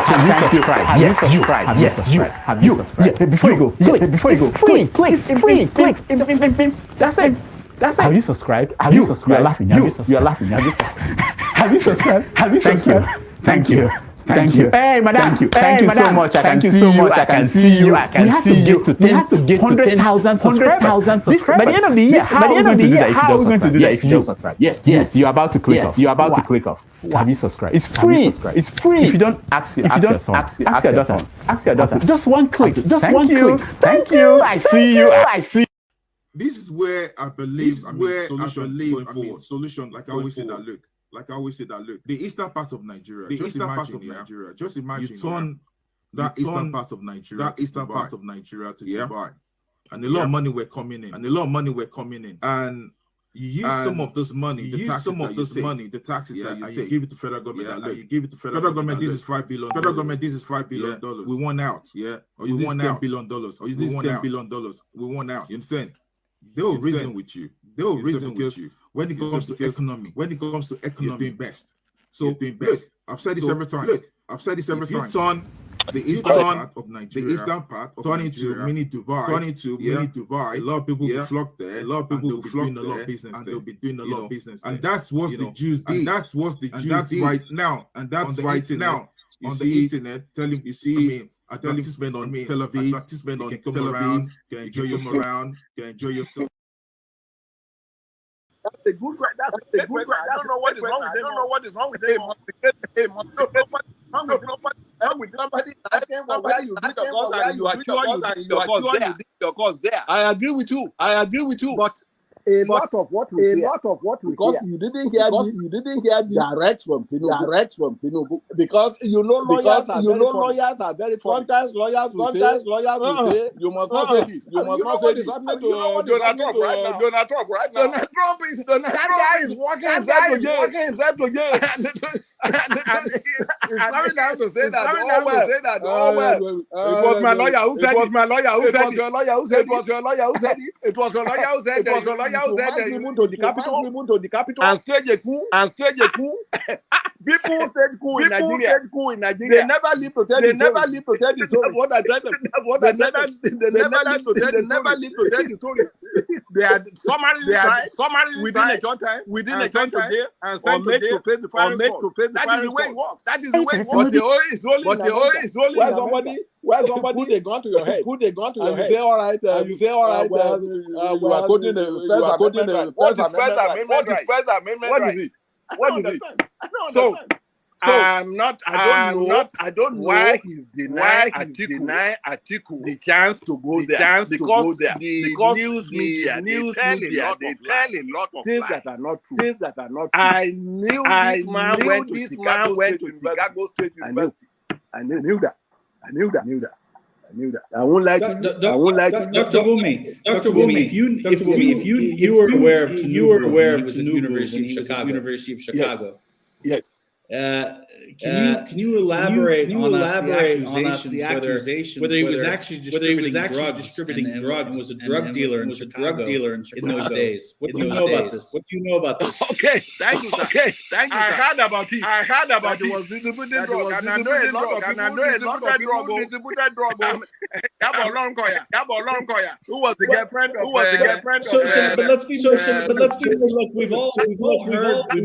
watching. Thank you. Yes, you. Yes, you. Have you subscribed? Yeah, before you go, before you go, click. It's free. Click. That's it. That's it. Have you subscribed? Have you subscribed? You're laughing. You're laughing. Have you subscribed? Have you subscribed? Have you subscribed? Thank you. Thank you. Hey, madam. Thank you so much. I can see you. I can see you. I can see you. We have to get to 100,000 subscribers. By the end of the year, how are we going to do that if you don't subscribe? Yes, you're about to click off. You're about to click off. Have you subscribed? It's free. It's free. If you don't ask your daughter. Just one click. Just one click. Thank you. I see you. I see. This is where I believe solution, like I always say that, look, the eastern part of Nigeria, just imagine you turn that eastern part of Nigeria to Dubai. And a lot of money were coming in. And you use some of this money, the taxes that you take, you give it to federal government. You give it to federal government. This is $5 billion. Federal government, this is $5 billion. We want out. Or you want $10 billion. Or you this $10 billion. We want out. You understand? They will reason with you. When it comes to economy, you're being best. So look, I've said this every time. If you turn the eastern part of Nigeria, turn into mini Dubai. A lot of people will flock there. A lot of people will flock doing a lot of business, and they'll be doing a lot of business. And that's what the Jews did. And that's what the Jews did right now. And that's right now on the internet. Telling you see. Advertisement on Tel Aviv. Advertisement on Tel Aviv. Can enjoy yourself. That's a good question. I don't know what is wrong with them. Somebody asking for where you did your course there. I agree with you. But a lot of what we hear, because you didn't hear this direct from Tinubu. Because lawyers are very sometimes lawyers will say you must not say this. You must not say this. Happening to Donald Trump right now. Donald Trump is working himself to jail. He's coming down to say that. It was my lawyer who said it. It was your lawyer who said it. It was your lawyer who said it. To the capital and stage a coup. People said coup in Nigeria. They never live to tell the story. What I tell them. They never live to tell the story. They are summarily within a short time, and sent today, and made to face the final score. That is the way it works. But the oil is rolling. Where somebody put a gun to your head. And you say, all right. You are quoting the First Amendment. What is it? So I don't know why he's denying Atiku the chance to go there. Because the news media they tell a lot of things that are not true. I knew this man went to Chicago State University. I knew that. I won't like Dr. Wumi, if you were aware of Tinubu, he was at the University of Chicago. Yes. Can you elaborate on the accusations whether he was actually distributing drugs and was a drug dealer in those days? What do you know about this? Okay, thank you, sir. I heard about it. That he was distributing drugs, and I know a lot of people distributed drugs. Who was the girlfriend of But let's be look, we've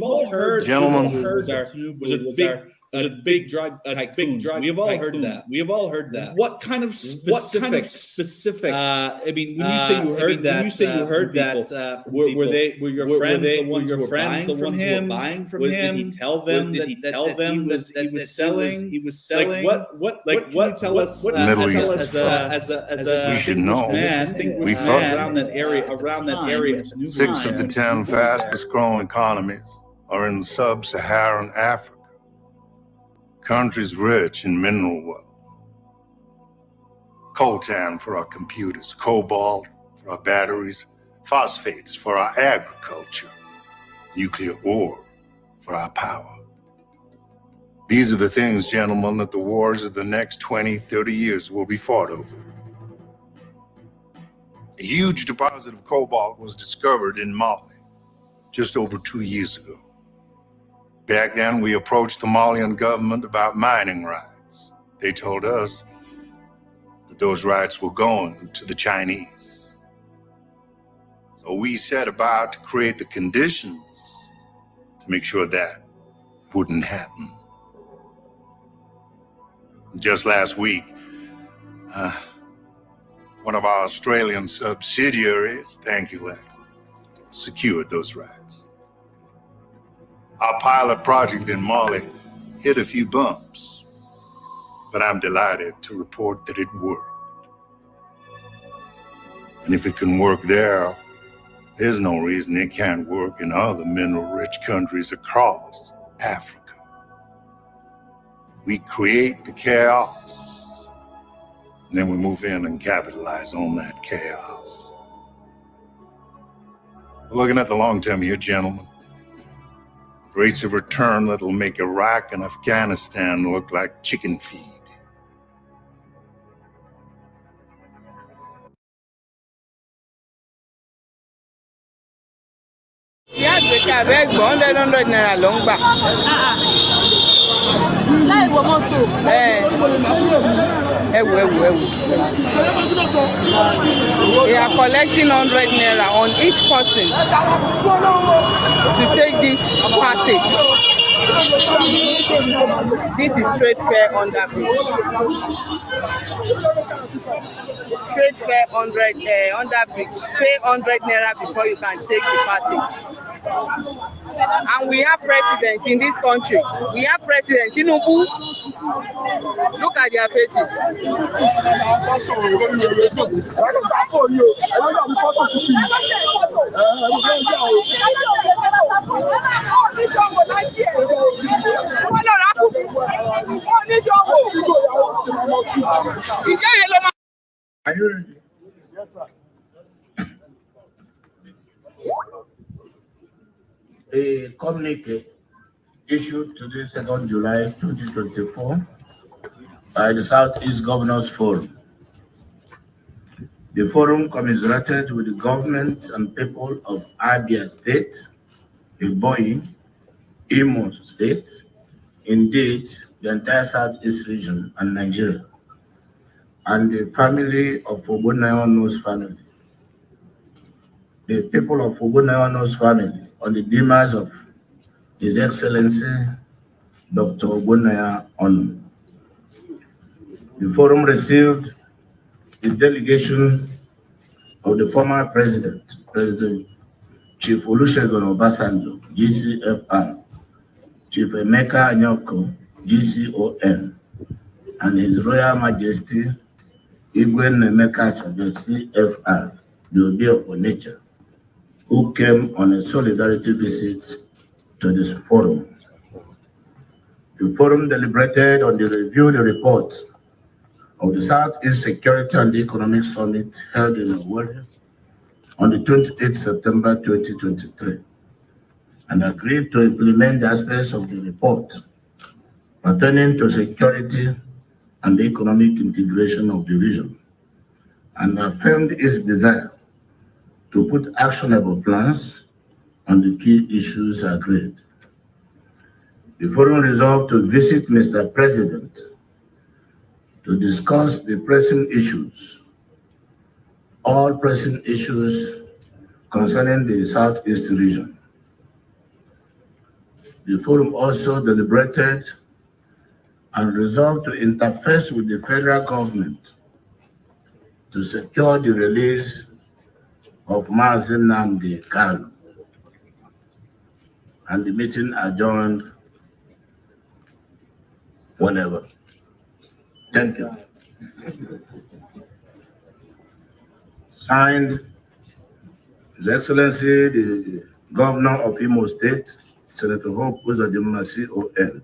all heard, gentlemen, was a big drug tycoon. We have all heard that. What kind of specifics? I mean, when you say you heard that, were your friends the ones who were buying from him? Did he tell them that he was selling? What can you tell us as a we should know. We around that area. 6 of the 10 fastest growing economies are in sub-Saharan Africa. Countries rich in mineral wealth. Coltan for our computers, cobalt for our batteries, phosphates for our agriculture, nuclear ore for our power. These are the things, gentlemen, that the wars of the next 20, 30 years will be fought over. A huge deposit of cobalt was discovered in Mali just over 2 years ago. Back then, we approached the Malian government about mining rights. They told us that those rights were going to the Chinese. So we set about to create the conditions to make sure that wouldn't happen. Just last week, one of our Australian subsidiaries, thank you, Lachlan, secured those rights. Our pilot project in Mali hit a few bumps, but I'm delighted to report that it worked. And if it can work there, there's no reason it can't work in other mineral-rich countries across Africa. We create the chaos, and then we move in and capitalize on that chaos. We're looking at the long term here, gentlemen. Rates of return that'll make Iraq and Afghanistan look like chicken feed. Yeah, we can beg 100 naira long back. They are collecting 100 naira on each person to take this passage. This is straight fare under bridge. Straight fare 100 under bridge. Pay 100 naira before you can take the passage. And we have presidents in this country. We have President Tinubu. Look at their faces. Are you ready? Yes, sir. A communique issued today, 2nd July 2024, by the Southeast Governors Forum. The forum commiserated with the government and people of Abia State, Ebonyi, Imo State, indeed the entire Southeast region and Nigeria, and the family of Ogbonnaya family. The people of Ogbonnaya family on the demise of His Excellency Dr. Ogbonnaya Onu. The forum received the delegation of the former President Chief Olusegun Obasanjo, GCFR, Chief Emeka Anyoko, GCON, and His Royal Majesty Igwe Emeka Achabe, CFR, the Obi of Onitsha, who came on a solidarity visit to this forum. The forum deliberated on the review the report of the Southeast Security and Economic Summit held in Abuja on the 28th September 2023 and agreed to implement the aspects of the report pertaining to security and economic integration of the region and affirmed its desire to put actionable plans on the key issues agreed. The forum resolved to visit Mr. President to discuss the pressing issues, all pressing issues concerning the Southeast region. The forum also deliberated and resolved to interface with the federal government to secure the release of Mazi Nnamdi Kanu, and the meeting adjourned whenever. Thank you. Signed, His Excellency the Governor of Imo State, Senator Hope Uzodimma, CON.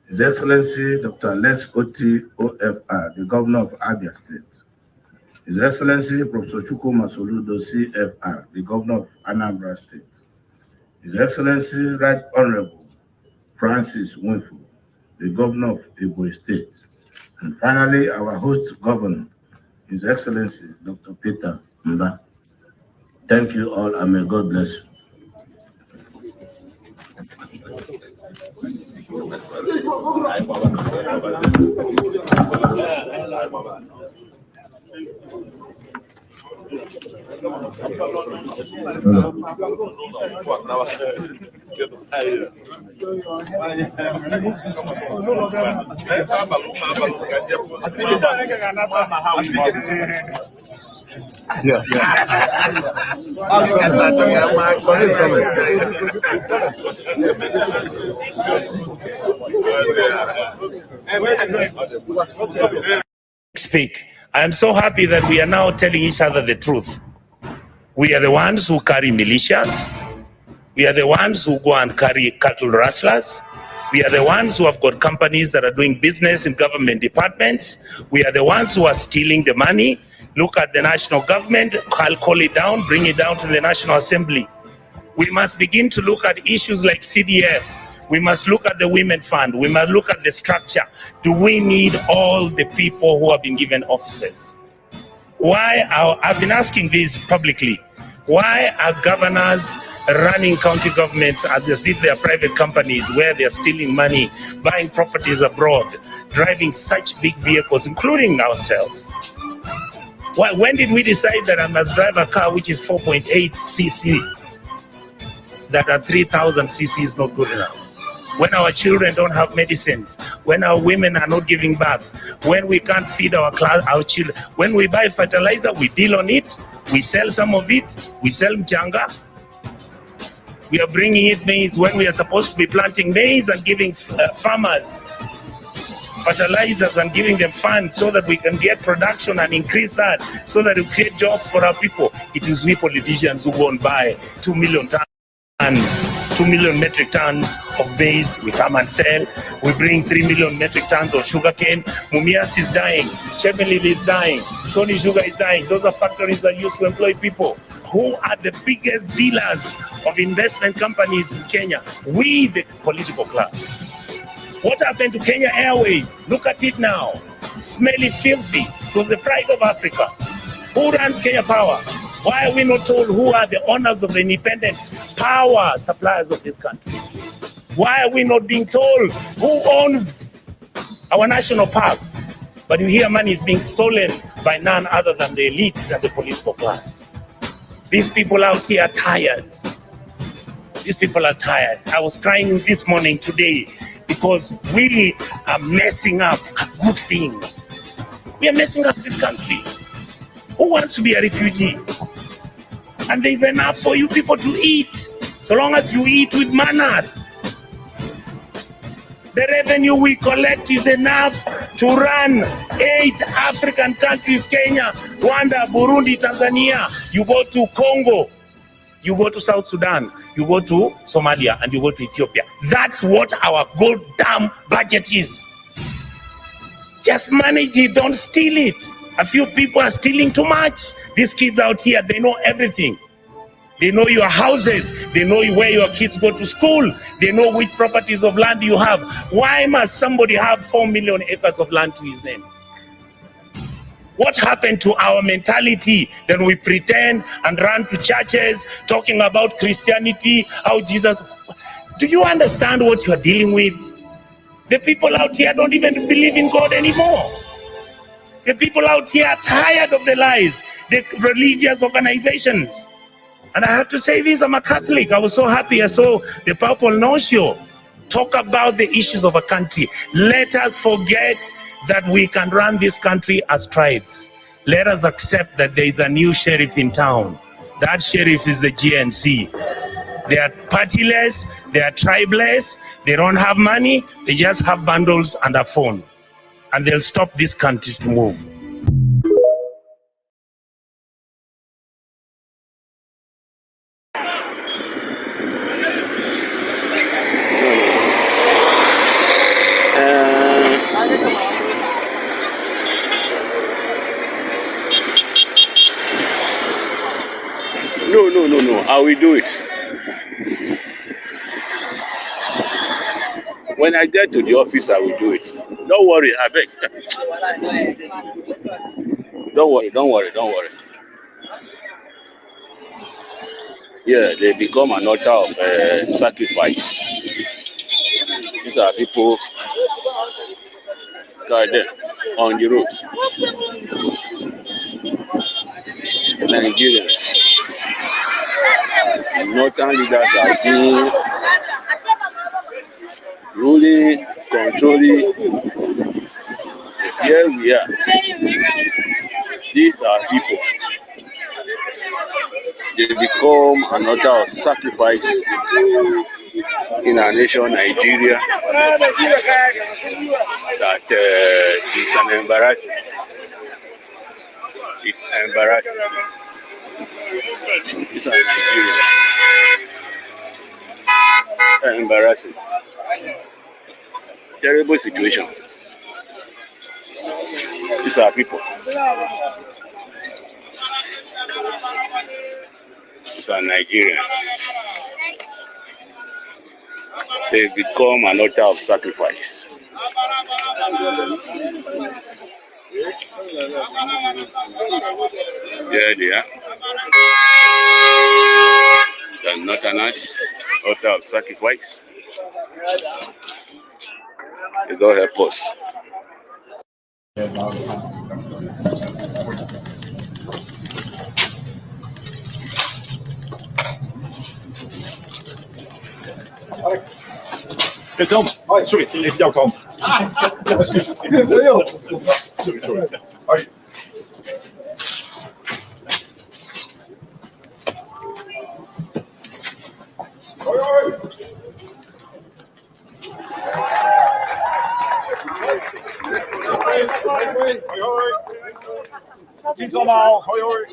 His Excellency Dr. Alex Oti, OFR, the Governor of Abia State. His Excellency Professor Chukwuma Soludo, CFR, the Governor of Anambra State. His Excellency Right Honorable Francis Nwifo, the Governor of Ebonyi State. And finally, our host governor, His Excellency Dr. Peter Mba. Thank you all, and may God bless you. Yeah. Speak. I am so happy that we are now telling each other the truth. We are the ones who carry militias. We are the ones who go and carry cattle rustlers. We are the ones who have got companies that are doing business in government departments. We are the ones who are stealing the money. Look at the national government, I'll call it down, bring it down to the National Assembly. We must begin to look at issues like CDF. We must look at the Women Fund. We must look at the structure. Do we need all the people who have been given offices? I've been asking this publicly. Why are governors running county governments as if they are private companies where they're stealing money, buying properties abroad, driving such big vehicles, including ourselves? When did we decide that I must drive a car which is 4.8 cc? That at 3,000 cc is not good enough. When our children don't have medicines, when our women are not giving birth, when we can't feed our children, when we buy fertilizer, we deal on it, we sell some of it, we sell mchanga. We are bringing in maize when we are supposed to be planting maize and giving farmers fertilizers and giving them funds so that we can get production and increase that, so that we create jobs for our people. It is we politicians who go and buy 2 million metric tons of maize. We come and sell. We bring 3 million metric tons of sugarcane. Mumias is dying. Chemelil is dying. Sony Sugar is dying. Those are factories that used to employ people. Who are the biggest dealers of investment companies in Kenya? We, the political class. What happened to Kenya Airways? Look at it now. Smelly, filthy. It was the pride of Africa. Who runs Kenya Power? Why are we not told who are the owners of the independent power suppliers of this country? Why are we not being told who owns our national parks? But you hear money is being stolen by none other than the elites and the political class. These people out here are tired. These people are tired. I was crying this morning today because we are messing up a good thing. We are messing up this country. Who wants to be a refugee? And there's enough for you people to eat, so long as you eat with manners. The revenue we collect is enough to run 8 African countries: Kenya, Rwanda, Burundi, Tanzania. You go to Congo, you go to South Sudan, you go to Somalia, and you go to Ethiopia. That's what our goddamn budget is. Just manage it, don't steal it. A few people are stealing too much. These kids out here, they know everything. They know your houses. They know where your kids go to school. They know which properties of land you have. Why must somebody have 4 million acres of land to his name? What happened to our mentality? Then we pretend and run to churches talking about Christianity, how Jesus... Do you understand what you're dealing with? The people out here don't even believe in God anymore. The people out here are tired of the lies, the religious organizations. And I have to say this, I'm a Catholic. I was so happy I saw the Papa Nuncio talk about the issues of a country. Let us forget that we can run this country as tribes. Let us accept that there is a new sheriff in town. That sheriff is the GNC. They are partyless, they are tribeless, they don't have money, they just have bundles and a phone. And they'll stop this country to move. No. I will do it. When I get to the office, I will do it. Don't worry, I beg. Don't worry. Yeah, they become an altar of sacrifice. These are people guarded on the road. Nigerians. Northern leaders are being ruling, controlling. Here we are. These are people. They become an altar of sacrifice in our nation, Nigeria. That is an embarrassing. It's embarrassing. These are Nigerians. Embarrassing. Terrible situation. These are people. These are Nigerians. They become an altar of sacrifice. There they are. The Northerners, altar of sacrifice. They don't help us. Tom, sorry, it's jou Tom. Sorry. Ziens allemaal, hoi hoi.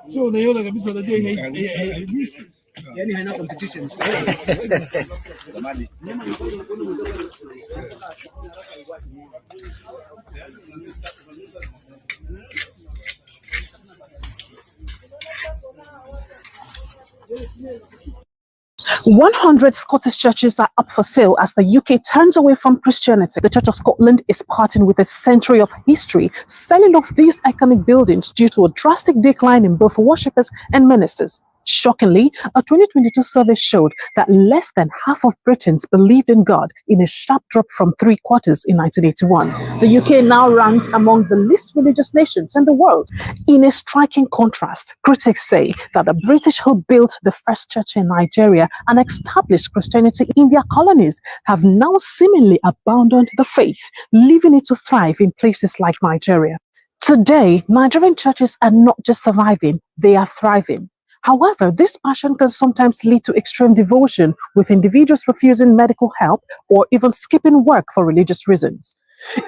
So unaiona kabisa, unajua yani haina competition. "100 Scottish churches are up for sale as the UK turns away from Christianity. The Church of Scotland is parting with a century of history, selling off these iconic buildings due to a drastic decline in both worshippers and ministers. Shockingly, a 2022 survey showed that less than half of Britons believed in God, in a sharp drop from 3/4 in 1981. The UK now ranks among the least religious nations in the world. In a striking contrast, critics say that the British who built the first church in Nigeria and established Christianity in their colonies have now seemingly abandoned the faith, leaving it to thrive in places like Nigeria. Today, Nigerian churches are not just surviving, they are thriving. However, this passion can sometimes lead to extreme devotion, with individuals refusing medical help or even skipping work for religious reasons.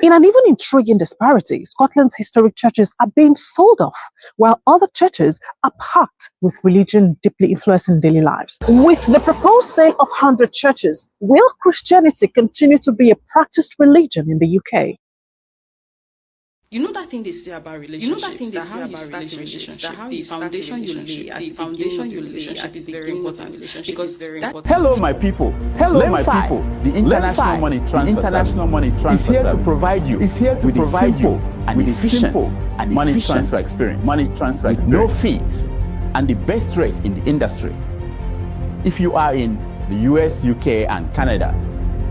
In an even intriguing disparity, Scotland's historic churches are being sold off, while other churches are packed with religion deeply influencing daily lives. With the proposed sale of 100 churches, will Christianity continue to be a practiced religion in the UK? You know that thing they say about relationships, that how you start a relationship, the foundation you lay at the beginning of the relationship is very important, because Hello, my people. Hello, my people. The International Money Transfer is here to provide you with a simple and efficient money transfer experience. With no fees and the best rate in the industry. If you are in the US, UK, and Canada,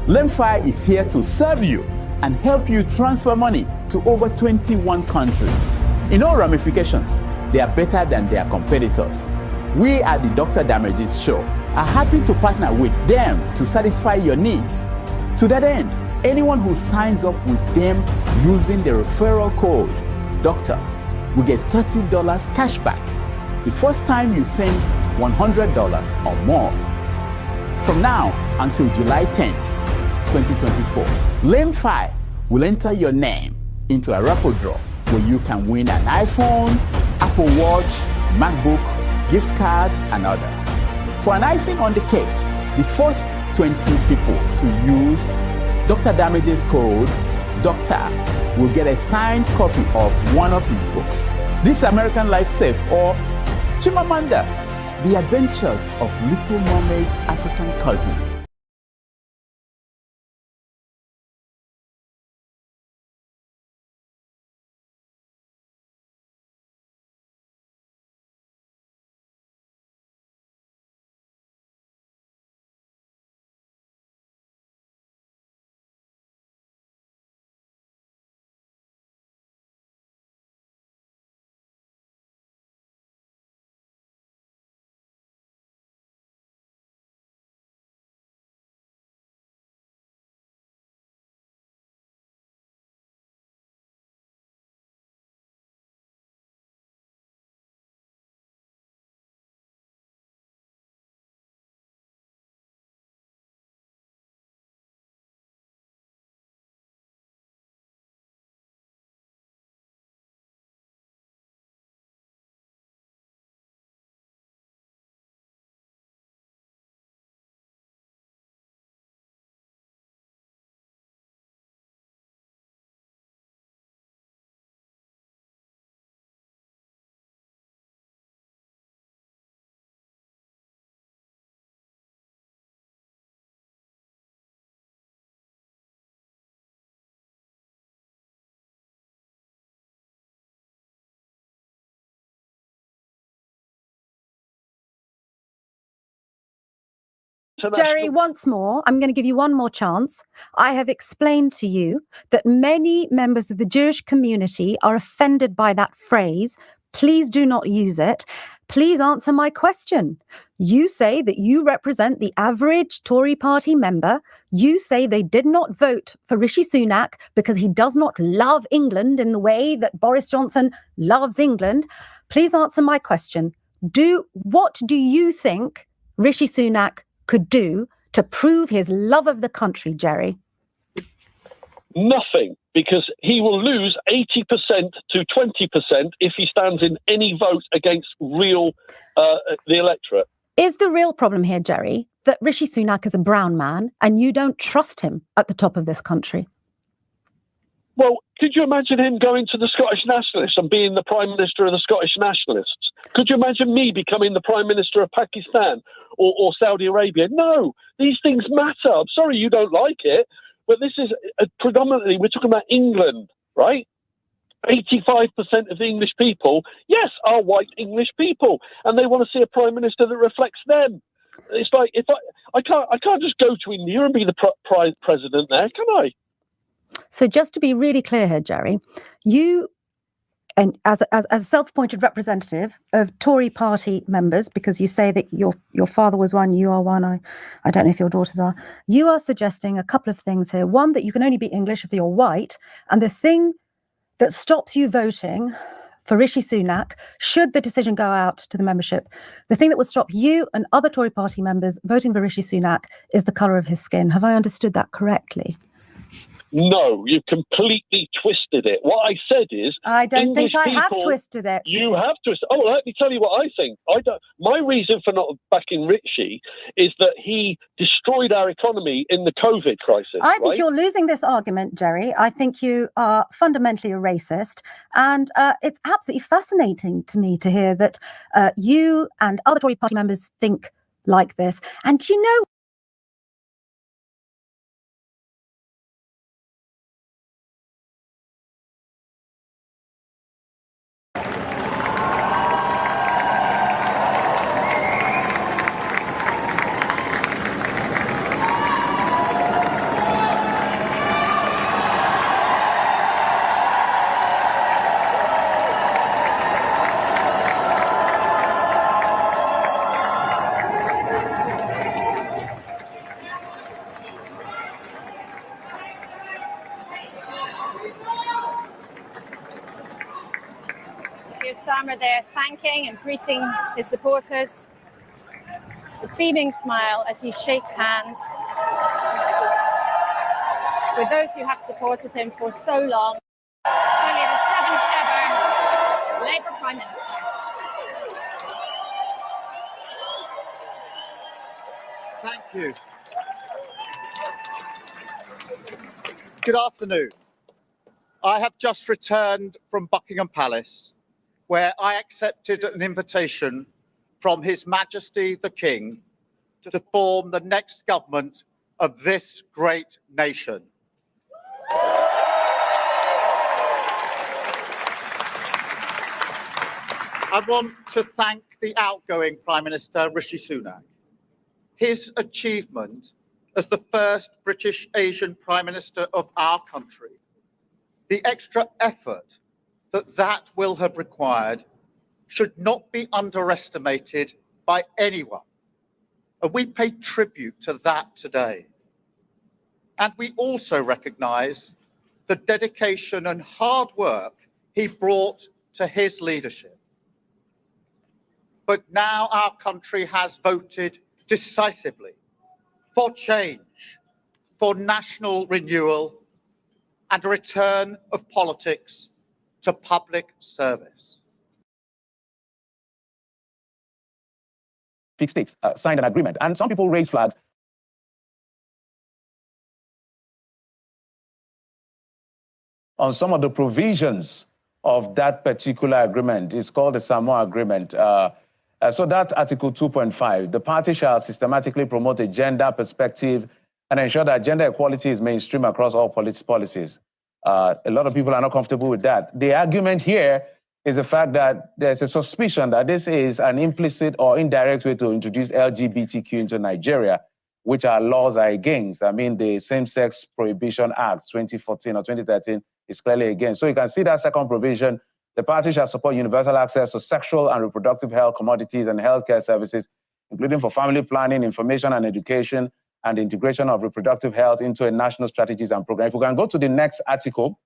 Lemfi is here to serve you and help you transfer money to over 21 countries. In all ramifications, they are better than their competitors. We at the Dr. Damages Show are happy to partner with them to satisfy your needs. To that end, anyone who signs up with them using the referral code DOCTOR will get $30 cash back the first time you send $100 or more. From now, until July 10th, 2024. Lane 5 will enter your name into a raffle draw where you can win an iPhone, Apple Watch, MacBook, gift cards, and others. For an icing on the cake, the first 20 people to use Dr. Damage's code, Doctor, will get a signed copy of one of his books, This American Life Safe or Chimamanda, The Adventures of Little Mermaid's African Cousin. Jerry, once more, I'm going to give you one more chance. I have explained to you that many members of the Jewish community are offended by that phrase. Please do not use it. Please answer my question. You say that you represent the average Tory party member. You say they did not vote for Rishi Sunak because he does not love England in the way that Boris Johnson loves England. Please answer my question. What do you think Rishi Sunak could do to prove his love of the country, Jerry? Nothing, because he will lose 80% to 20% if he stands in any vote against the electorate. Is the real problem here, Jerry, that Rishi Sunak is a brown man and you don't trust him at the top of this country? Well, could you imagine him going to the Scottish Nationalists and being the Prime Minister of the Scottish Nationalists? Could you imagine me becoming the Prime Minister of Pakistan or Saudi Arabia? No, these things matter. I'm sorry you don't like it, but this is predominantly, we're talking about England, right? 85% of the English people, yes, are white English people, and they want to see a Prime Minister that reflects them. It's like, if I can't just go to India and be the president there, can I? So just to be really clear here, Jerry, you, and as a self-appointed representative of Tory party members, because you say that your father was one, you are one, I don't know if your daughters are, you are suggesting a couple of things here. One, that you can only be English if you're white, and the thing that stops you voting for Rishi Sunak, should the decision go out to the membership, the thing that would stop you and other Tory party members voting for Rishi Sunak is the colour of his skin. Have I understood that correctly? No, you've completely twisted it. What I said is... I don't think I have twisted it. You have twisted it. Oh, let me tell you what I think. My reason for not backing Rishi is that he destroyed our economy in the COVID crisis. I think you're losing this argument, Jerry. I think you are fundamentally a racist. And it's absolutely fascinating to me to hear that you and other Tory party members think like this. And do you know... Keir Starmer there thanking and greeting his supporters, a beaming smile as he shakes hands with those who have supported him for so long. Only the 7th ever Labour Prime Minister. Thank you. Good afternoon. I have just returned from Buckingham Palace, where I accepted an invitation from His Majesty the King to form the next government of this great nation. I want to thank the outgoing Prime Minister, Rishi Sunak. His achievement as the first British Asian Prime Minister of our country, the extra effort that will have required should not be underestimated by anyone. And we pay tribute to that today. And we also recognise the dedication and hard work he brought to his leadership. But now our country has voted decisively for change, for national renewal, and a return of politics to public service. States signed an agreement, and some people raise flags on some of the provisions of that particular agreement. It's called the Samoa Agreement. So that Article 2.5, the party shall systematically promote a gender perspective and ensure that gender equality is mainstream across all policies. A lot of people are not comfortable with that. The argument here is the fact that there's a suspicion that this is an implicit or indirect way to introduce LGBTQ into Nigeria, which our laws are against. I mean, the Same-Sex Prohibition Act 2014 or 2013 is clearly against. So you can see that second provision. The party shall support universal access to sexual and reproductive health commodities and healthcare services, including for family planning, information and education, and the integration of reproductive health into a national strategies and program. If we can go to the next article,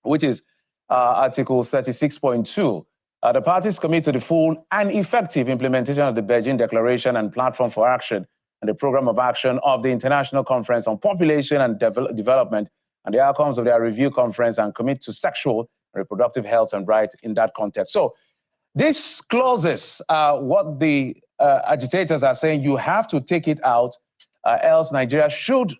which is Article 36.2, the parties commit to the full and effective implementation of the Beijing Declaration and Platform for Action and the Program of Action of the International Conference on Population and Development and the outcomes of their review conference, and commit to sexual and reproductive health and rights in that context. So these clauses are what the agitators are saying you have to take it out, else Nigeria should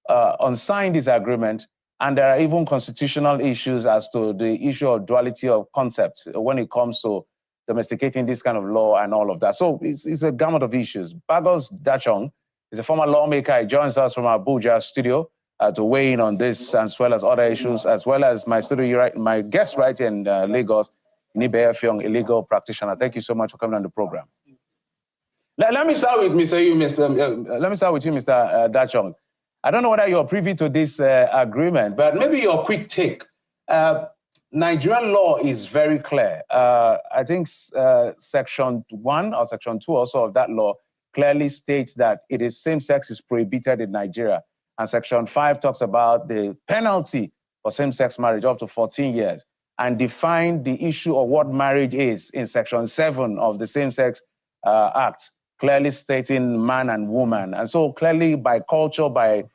unsign this agreement. And there are even constitutional issues as to the issue of duality of concepts when it comes to domesticating this kind of law and all of that. So it's a gamut of issues. Bagos Dachong is a former lawmaker. He joins us from Abuja studio to weigh in on this, as well as other issues, as well as my guest right in Lagos, Nibe Fiong, a legal practitioner. Thank you so much for coming on the program. Let me start with Mr. Dachong. I don't know whether you're privy to this agreement, but maybe your quick take. Nigerian law is very clear. I think Section 1 or Section 2 also of that law clearly states that it is same-sex is prohibited in Nigeria. And Section 5 talks about the penalty for same-sex marriage up to 14 years, and define the issue of what marriage is in Section 7 of the Same-Sex Act, clearly stating man and woman. And so clearly by culture, by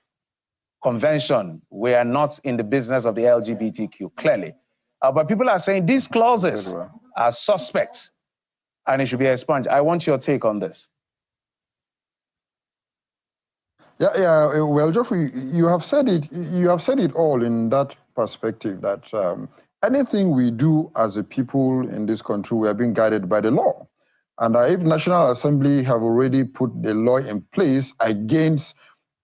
convention, we are not in the business of the LGBTQ, clearly. But people are saying these clauses are suspect and it should be expunged. I want your take on this. Yeah. Well, Geoffrey, you have said it. You have said it all in that perspective. That anything we do as a people in this country, we are being guided by the law. And if National Assembly have already put the law in place against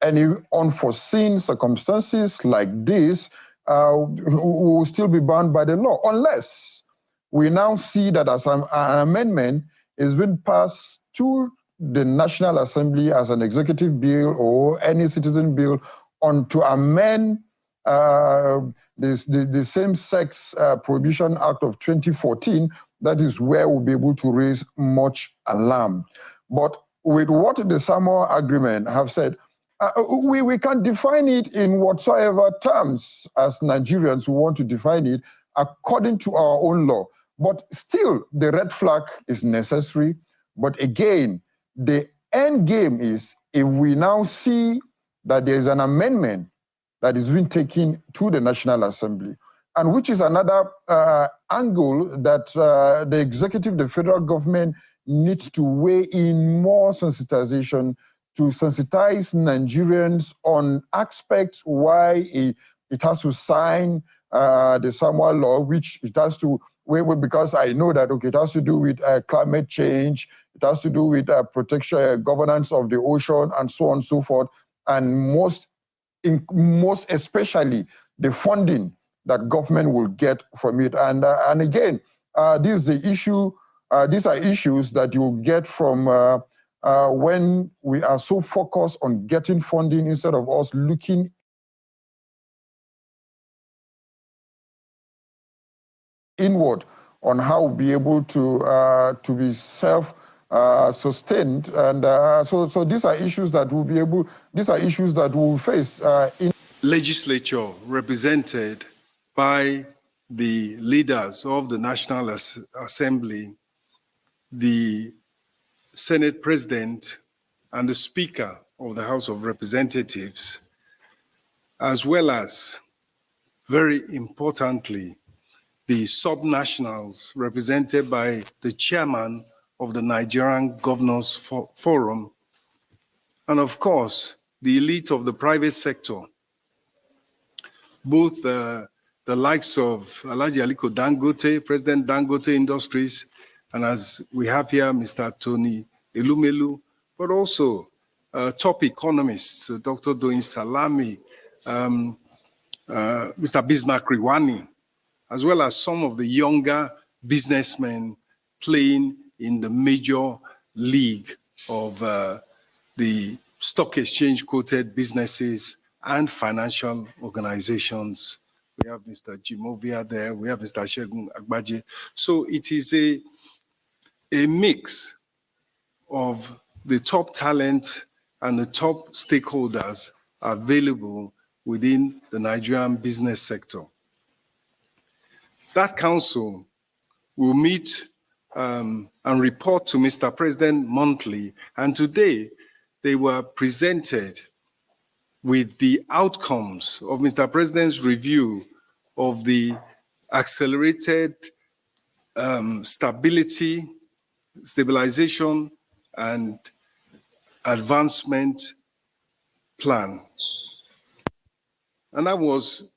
any unforeseen circumstances like this, we will still be bound by the law, unless we now see that as an amendment is being passed to the National Assembly as an executive bill or any citizen bill to amend the Same-Sex Prohibition Act of 2014, that is where we'll be able to raise much alarm. But with what the Samoa Agreement have said, we can define it in whatsoever terms as Nigerians who want to define it according to our own law. But still, the red flag is necessary. But again, the end game is if we now see that there is an amendment that is being taken to the National Assembly, and which is another angle that the executive, the federal government needs to weigh in more sensitization to sensitize Nigerians on aspects why it has to sign the Samoa law, which it has to, because I know that, okay, it has to do with climate change, it has to do with protection, governance of the ocean, and so on and so forth, and most especially the funding that government will get from it. And again, this is the issue. These are issues that you get from when we are so focused on getting funding instead of us looking inward on how we'll be able to be self-sustained. And so these are issues that we'll be able. These are issues that we'll face in legislature represented by the leaders of the National Assembly, the Senate President, and the Speaker of the House of Representatives, as well as, very importantly, the subnationals represented by the chairman of the Nigerian Governors Forum, and of course, the elite of the private sector, both the likes of Alhaji Aliko Dangote, President Dangote Industries, and as we have here, Mr. Tony Elumelu, but also top economists, Dr. Doyin Salami, Mr. Bismarck Riwani, as well as some of the younger businessmen playing in the major league of the stock exchange quoted businesses and financial organizations. We have Mr. Jimovia there, we have Mr. Shegun Agbaje. So it is a mix of the top talent and the top stakeholders available within the Nigerian business sector. That council will meet and report to Mr. President monthly, and today they were presented with the outcomes of Mr. President's review of the accelerated stabilization and advancement plan. And that was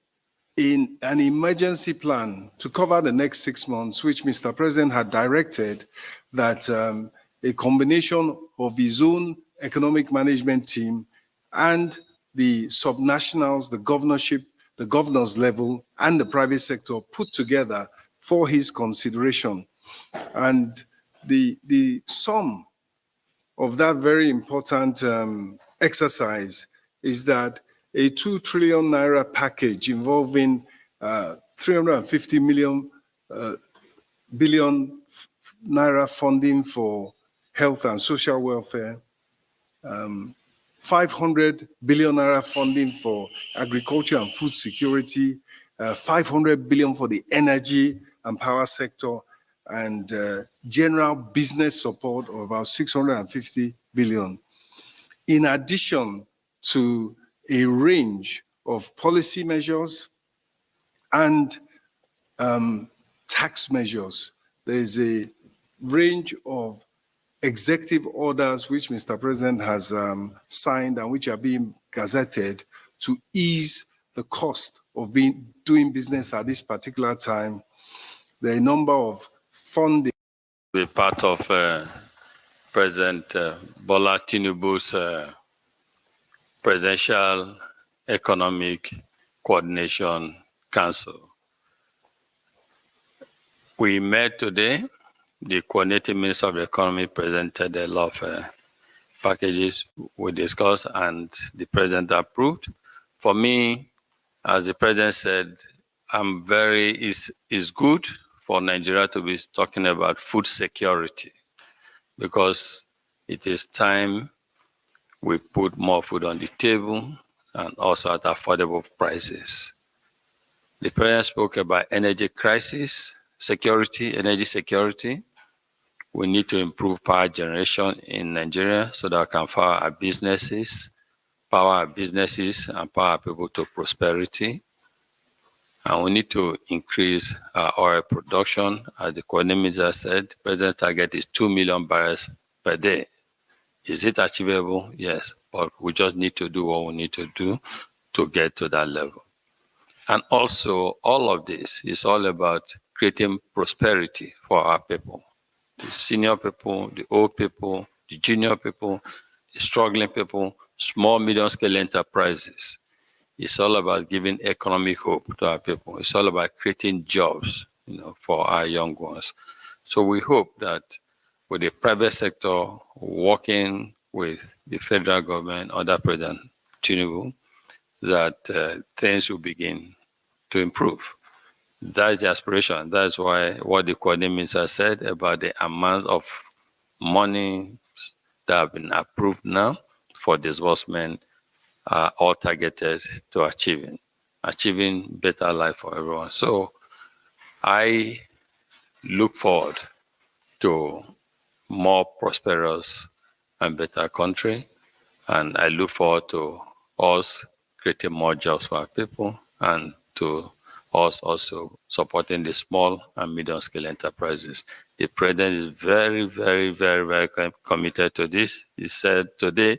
in an emergency plan to cover the next 6 months, which Mr. President had directed that a combination of his own economic management team and the subnationals, the governorship, the governor's level, and the private sector put together for his consideration. And the sum of that very important exercise is that a 2 trillion naira package involving 350 billion naira funding for health and social welfare, 500 billion naira funding for agriculture and food security, 500 billion for the energy and power sector, and general business support of about 650 billion. In addition to a range of policy measures and tax measures, there is a range of executive orders which Mr. President has signed and which are being gazetted to ease the cost of doing business at this particular time. There are a number of funding. We're part of President Bola Tinubu's Presidential Economic Coordination Council. We met today. The coordinating minister of the economy presented a lot of packages we discussed and the president approved. For me, as the president said, it's good for Nigeria to be talking about food security because it is time we put more food on the table and also at affordable prices. The president spoke about energy crisis, energy security. We need to improve power generation in Nigeria so that we can power our businesses power our businesses and power people to prosperity. And we need to increase our oil production. As the coordinator said, the president's target is 2 million barrels per day. Is it achievable? Yes, but we just need to do what we need to do to get to that level. And also, all of this is all about creating prosperity for our people. The senior people, the old people, the junior people, the struggling people, small, medium-scale enterprises. It's all about giving economic hope to our people. It's all about creating jobs, for our young ones. So we hope that with the private sector working with the federal government under President Tinubu, that things will begin to improve. That's the aspiration. That's why what the coordinator said about the amount of money that have been approved now for disbursement are all targeted to achieving better life for everyone. So I look forward to more prosperous and better country, and I look forward to us creating more jobs for our people and to us also supporting the small and medium-scale enterprises. The president is very, very, very, very committed to this. He said today,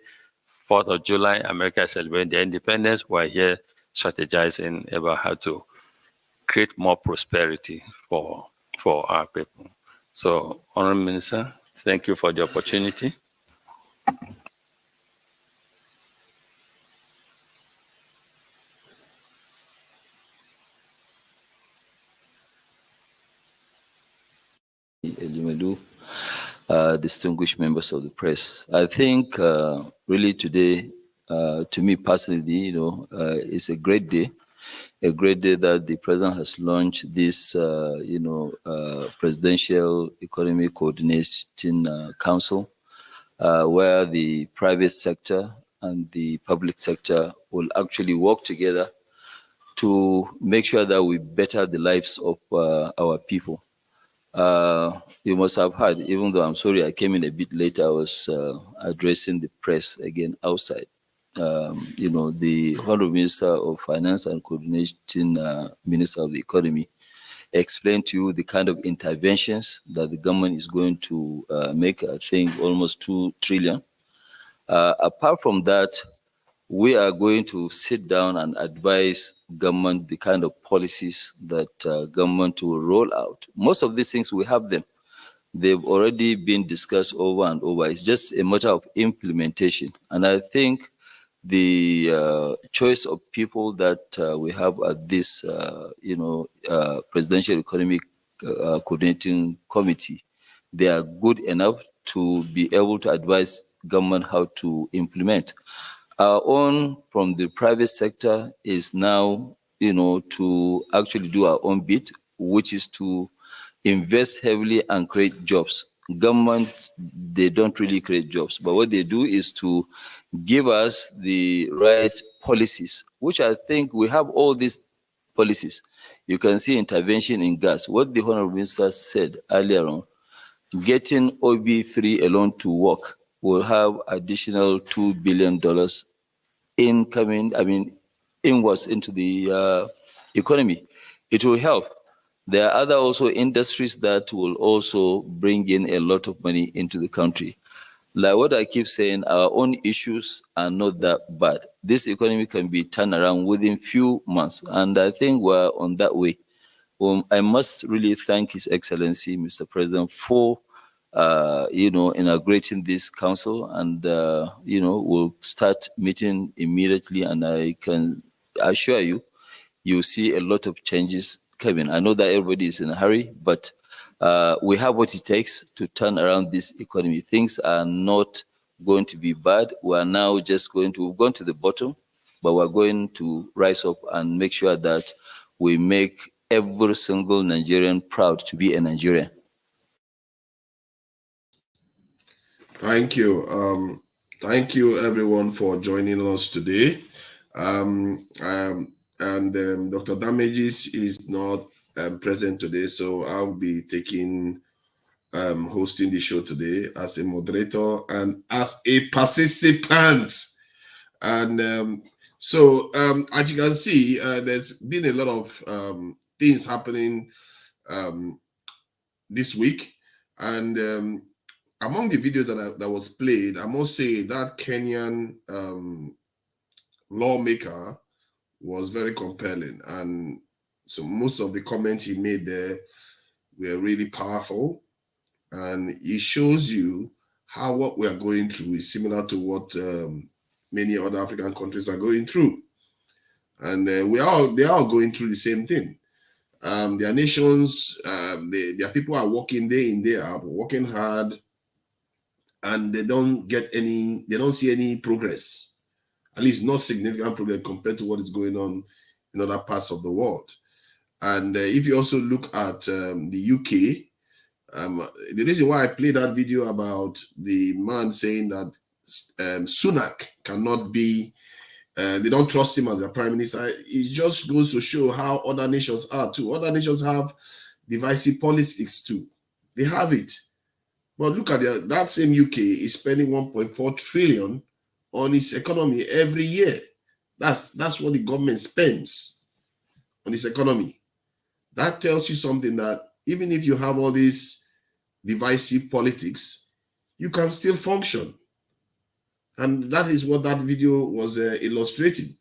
4th of July, America is celebrating their independence. We're here strategizing about how to create more prosperity for our people. So, Honorable Minister, thank you for the opportunity. Distinguished members of the press. I think really today, to me personally, it's a great day that the president has launched this, Presidential Economic Coordinating Council, where the private sector and the public sector will actually work together to make sure that we better the lives of our people. You must have heard, even though I'm sorry I came in a bit later, I was addressing the press again outside. The Honorable Minister of Finance and Coordinating Minister of the Economy explained to you the kind of interventions that the government is going to make, I think almost 2 trillion. Apart from that, we are going to sit down and advise government the kind of policies that government will roll out. Most of these things, we have them. They've already been discussed over and over. It's just a matter of implementation. And I think the choice of people that we have at this, Presidential Economic Coordinating Committee, they are good enough to be able to advise government how to implement. Our own from the private sector is now, to actually do our own bit, which is to invest heavily and create jobs. Government, they don't really create jobs, but what they do is to give us the right policies, which I think we have all these policies. You can see intervention in gas. What the Honorable Minister said earlier on, getting OB3 alone to work will have additional $2 billion incoming, inwards into the economy. It will help. There are other also industries that will also bring in a lot of money into the country. Like what I keep saying, our own issues are not that bad. This economy can be turned around within few months, and I think we're on that way. I must really thank His Excellency, Mr. President, for inaugurating this council, and we'll start meeting immediately, and I can assure you, you'll see a lot of changes coming. I know that everybody is in a hurry, but we have what it takes to turn around this economy. Things are not going to be bad. We're now just we've gone to the bottom, but we're going to rise up and make sure that we make every single Nigerian proud to be a Nigerian. Thank you. Thank you everyone for joining us today. Dr. Damages is not present today, so I'll be hosting the show today as a moderator and as a participant. And so as you can see, there's been a lot of things happening this week, and among the videos that was played, I must say that Kenyan lawmaker was very compelling, and so most of the comments he made there were really powerful, and it shows you how what we are going through is similar to what many other African countries are going through, and they are all going through the same thing. Their nations, their people are working day in, day out, working hard, and they don't see any progress, at least not significant progress compared to what is going on in other parts of the world. And if you also look at the UK, the reason why I played that video about the man saying that Sunak cannot be, they don't trust him as their prime minister, it just goes to show how other nations are too. Other nations have divisive politics too. They have it. But look at that same UK is spending 1.4 trillion on its economy every year. That's what the government spends on its economy. That tells you something, that even if you have all these divisive politics, you can still function. And that is what that video was illustrating.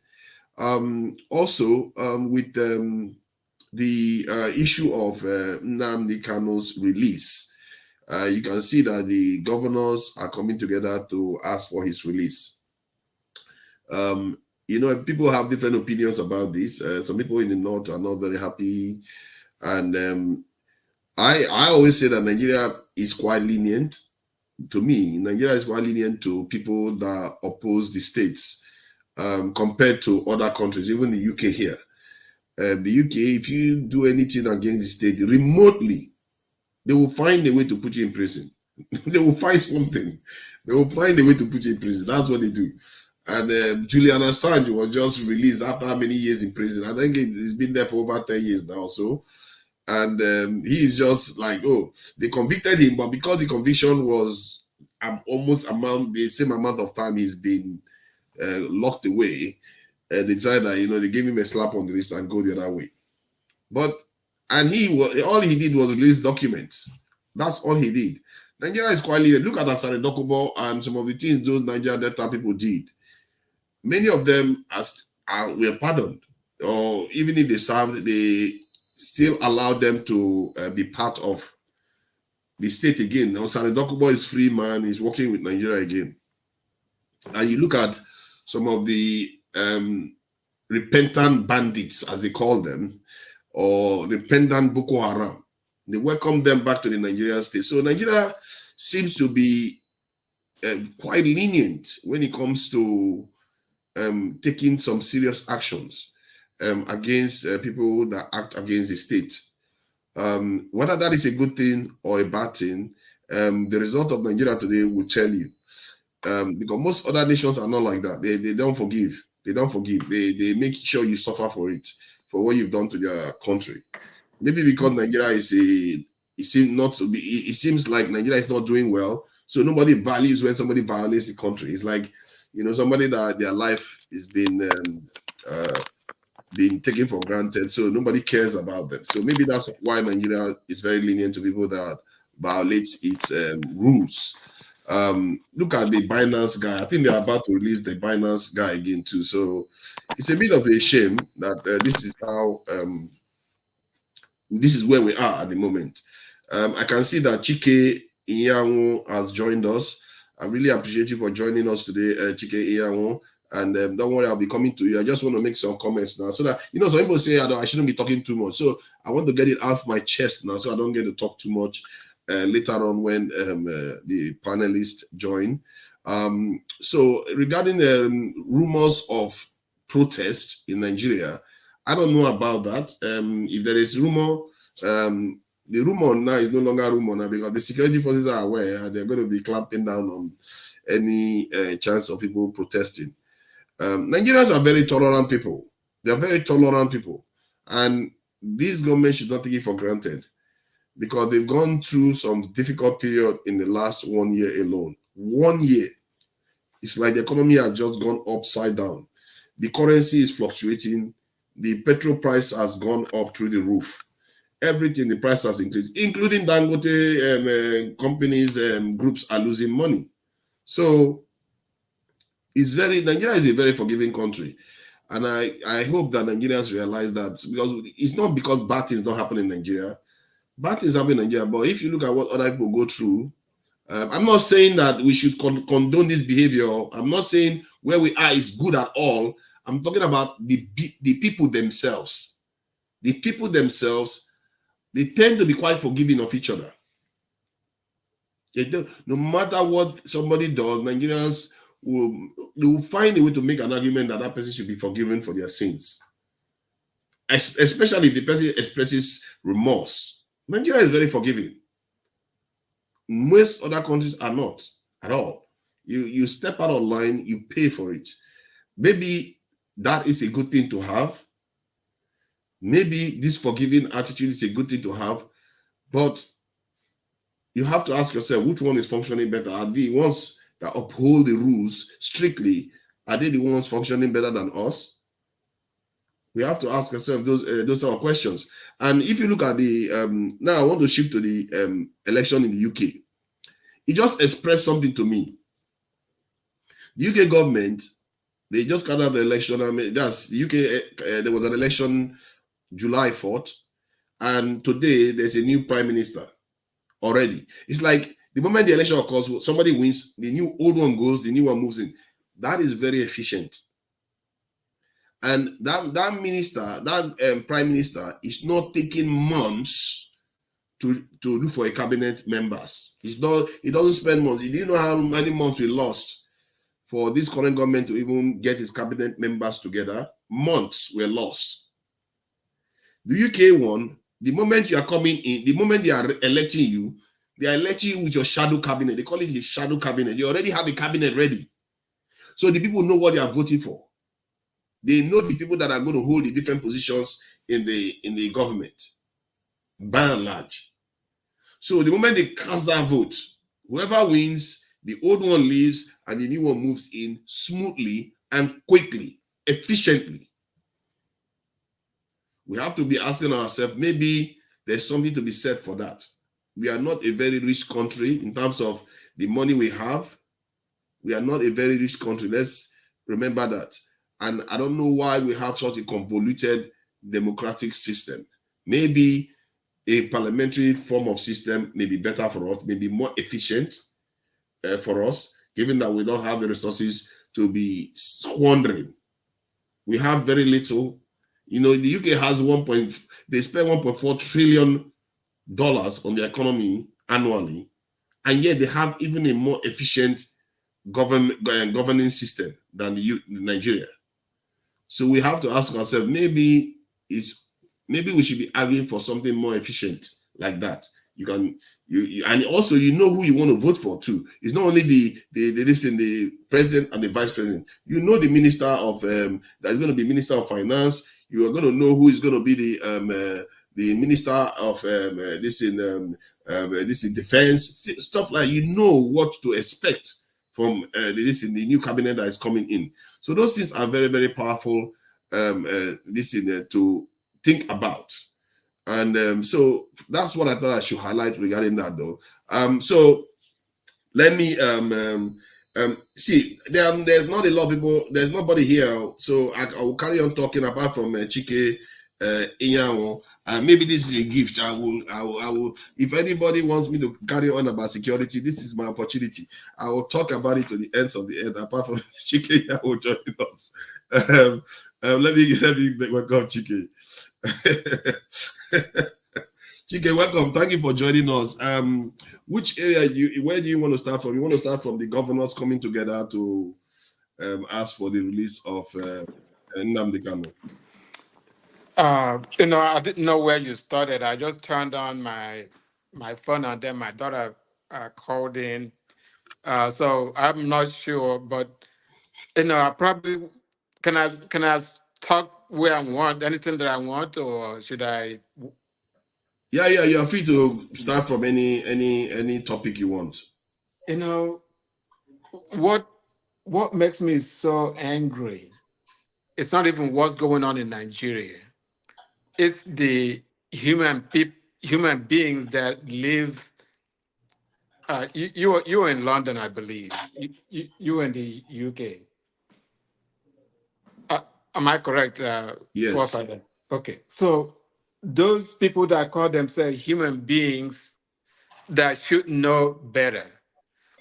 Also, with the issue of Nnamdi Kanu's release, you can see that the governors are coming together to ask for his release. People have different opinions about this. Some people in the north are not very happy. And I always say that Nigeria is quite lenient. To me, Nigeria is quite lenient to people that oppose the states compared to other countries, even the UK here. The UK, if you do anything against the state remotely, they will find a way to put you in prison. They will find something. They will find a way to put you in prison. That's what they do. And Julian Assange was just released after how many years in prison? I think he's been there for over 10 years now or so. And he's just like, oh, they convicted him, but because the conviction was almost the same amount of time he's been locked away, they decided that, they gave him a slap on the wrist and go the other way. And all he did was release documents. That's all he did. Nigeria is quite lenient. Look at Asare Dokubo and some of the things those Nigerian Delta people did. Many of them were pardoned, or even if they served, they still allowed them to be part of the state again. Now, Asare Dokubo is free man. He's working with Nigeria again. And you look at some of the repentant bandits, as they call them, or repentant Boko Haram. They welcome them back to the Nigerian state. So Nigeria seems to be quite lenient when it comes to taking some serious actions against people that act against the state. Whether that is a good thing or a bad thing, the result of Nigeria today will tell you. Because most other nations are not like that. They don't forgive. They don't forgive. They make sure you suffer for it, for what you've done to their country. Maybe because Nigeria it seems like Nigeria is not doing well, so nobody values when somebody violates the country. It's like, somebody that their life is being taken for granted, so nobody cares about them. So maybe that's why Nigeria is very lenient to people that violate its rules. Look at the Binance guy. I think they're about to release the Binance guy again too. So it's a bit of a shame that this is how this is where we are at the moment. I can see that Chike Iyanwu has joined us. I really appreciate you for joining us today, Chike Iyanwu. And don't worry, I'll be coming to you. I just want to make some comments now, so that some people say I shouldn't be talking too much. So I want to get it off my chest now, so I don't get to talk too much later on when the panelists join. So regarding the rumors of protest in Nigeria, I don't know about that. If there is rumor, the rumor now is no longer rumor now, because the security forces are aware and they're going to be clamping down on any chance of people protesting. Nigerians are very tolerant people. They are very tolerant people. And this government should not take it for granted, because they've gone through some difficult period in the last 1 year alone. 1 year. It's like the economy has just gone upside down. The currency is fluctuating. The petrol price has gone up through the roof. Everything, the price has increased, including Dangote companies, groups are losing money. So Nigeria is a very forgiving country. And I hope that Nigerians realize that, because it's not because bad things don't happen in Nigeria. Bad things happen in Nigeria, but if you look at what other people go through, I'm not saying that we should condone this behavior. I'm not saying where we are is good at all. I'm talking about the people themselves. The people themselves, they tend to be quite forgiving of each other. No matter what somebody does, Nigerians will find a way to make an argument that that person should be forgiven for their sins. Especially if the person expresses remorse. Nigeria is very forgiving. Most other countries are not at all. You step out of line, you pay for it. Maybe that is a good thing to have. Maybe this forgiving attitude is a good thing to have, but you have to ask yourself, which one is functioning better? Are the ones that uphold the rules strictly, are they the ones functioning better than us? We have to ask ourselves those sort of questions. And if you look at the, now I want to shift to the election in the UK. It just expressed something to me. The UK government, they just carried out the election. I mean, that's the UK, there was an election July 4th, and today there's a new prime minister already. It's like the moment the election occurs, somebody wins, the new old one goes, the new one moves in. That is very efficient. And that minister, that prime minister is not taking months to look for a cabinet members. He doesn't spend months. He didn't know how many months we lost for this current government to even get his cabinet members together. Months were lost. The UK one, the moment you are coming in, the moment they are electing you, they are electing you with your shadow cabinet. They call it the shadow cabinet. You already have a cabinet ready. So the people know what they are voting for. They know the people that are going to hold the different positions in the government, by and large. So the moment they cast that vote, whoever wins, the old one leaves and the new one moves in smoothly and quickly, efficiently. We have to be asking ourselves, maybe there's something to be said for that. We are not a very rich country in terms of the money we have. We are not a very rich country. Let's remember that. And I don't know why we have such a convoluted democratic system. Maybe a parliamentary form of system may be better for us, may be more efficient for us, given that we don't have the resources to be squandering. We have very little. You know, the UK has they spend $1.4 trillion on the economy annually, and yet they have even a more efficient governing system than Nigeria. So we have to ask ourselves, maybe we should be arguing for something more efficient like that. And also you know who you want to vote for too. It's not only the president and the vice president. You know the minister of that's going to be minister of finance. You are going to know who is going to be the minister of this in defense, stuff like, you know what to expect from the new cabinet that is coming in. So those things are very, very powerful to think about. And so that's what I thought I should highlight regarding that, though. So let me see. There's not a lot of people. There's nobody here, so I will carry on talking apart from Chike Inyawo. Maybe this is a gift. I will. If anybody wants me to carry on about security, this is my opportunity. I will talk about it to the ends of the earth. Apart from Chike Inyawo joining us, let me welcome Chike. Chike, welcome. Thank you for joining us. Which area where do you want to start from? You want to start from the governors coming together to ask for the release of Nnamdi Kanu? I didn't know where you started. I just turned on my phone and then my daughter called in. So I'm not sure, but I probably can I talk where I want, anything that I want, or should I? Yeah, you are free to start from any topic you want. What what makes me so angry, it's not even what's going on in Nigeria. It's the human beings that live. You were in London, I believe. You were in the UK. Am I correct? Yes. Forefather? Okay. So those people that call themselves human beings that should know better,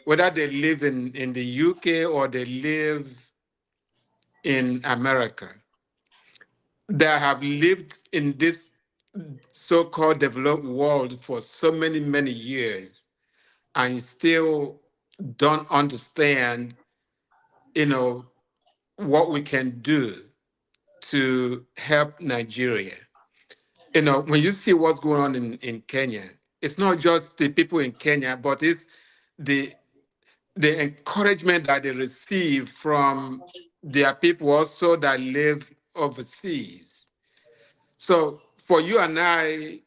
whether they live in the UK or they live in America, that have lived in this so-called developed world for so many, many years and still don't understand, what we can do to help Nigeria. When you see what's going on in Kenya, it's not just the people in Kenya, but it's the encouragement that they receive from their people also that live overseas. So for you and I,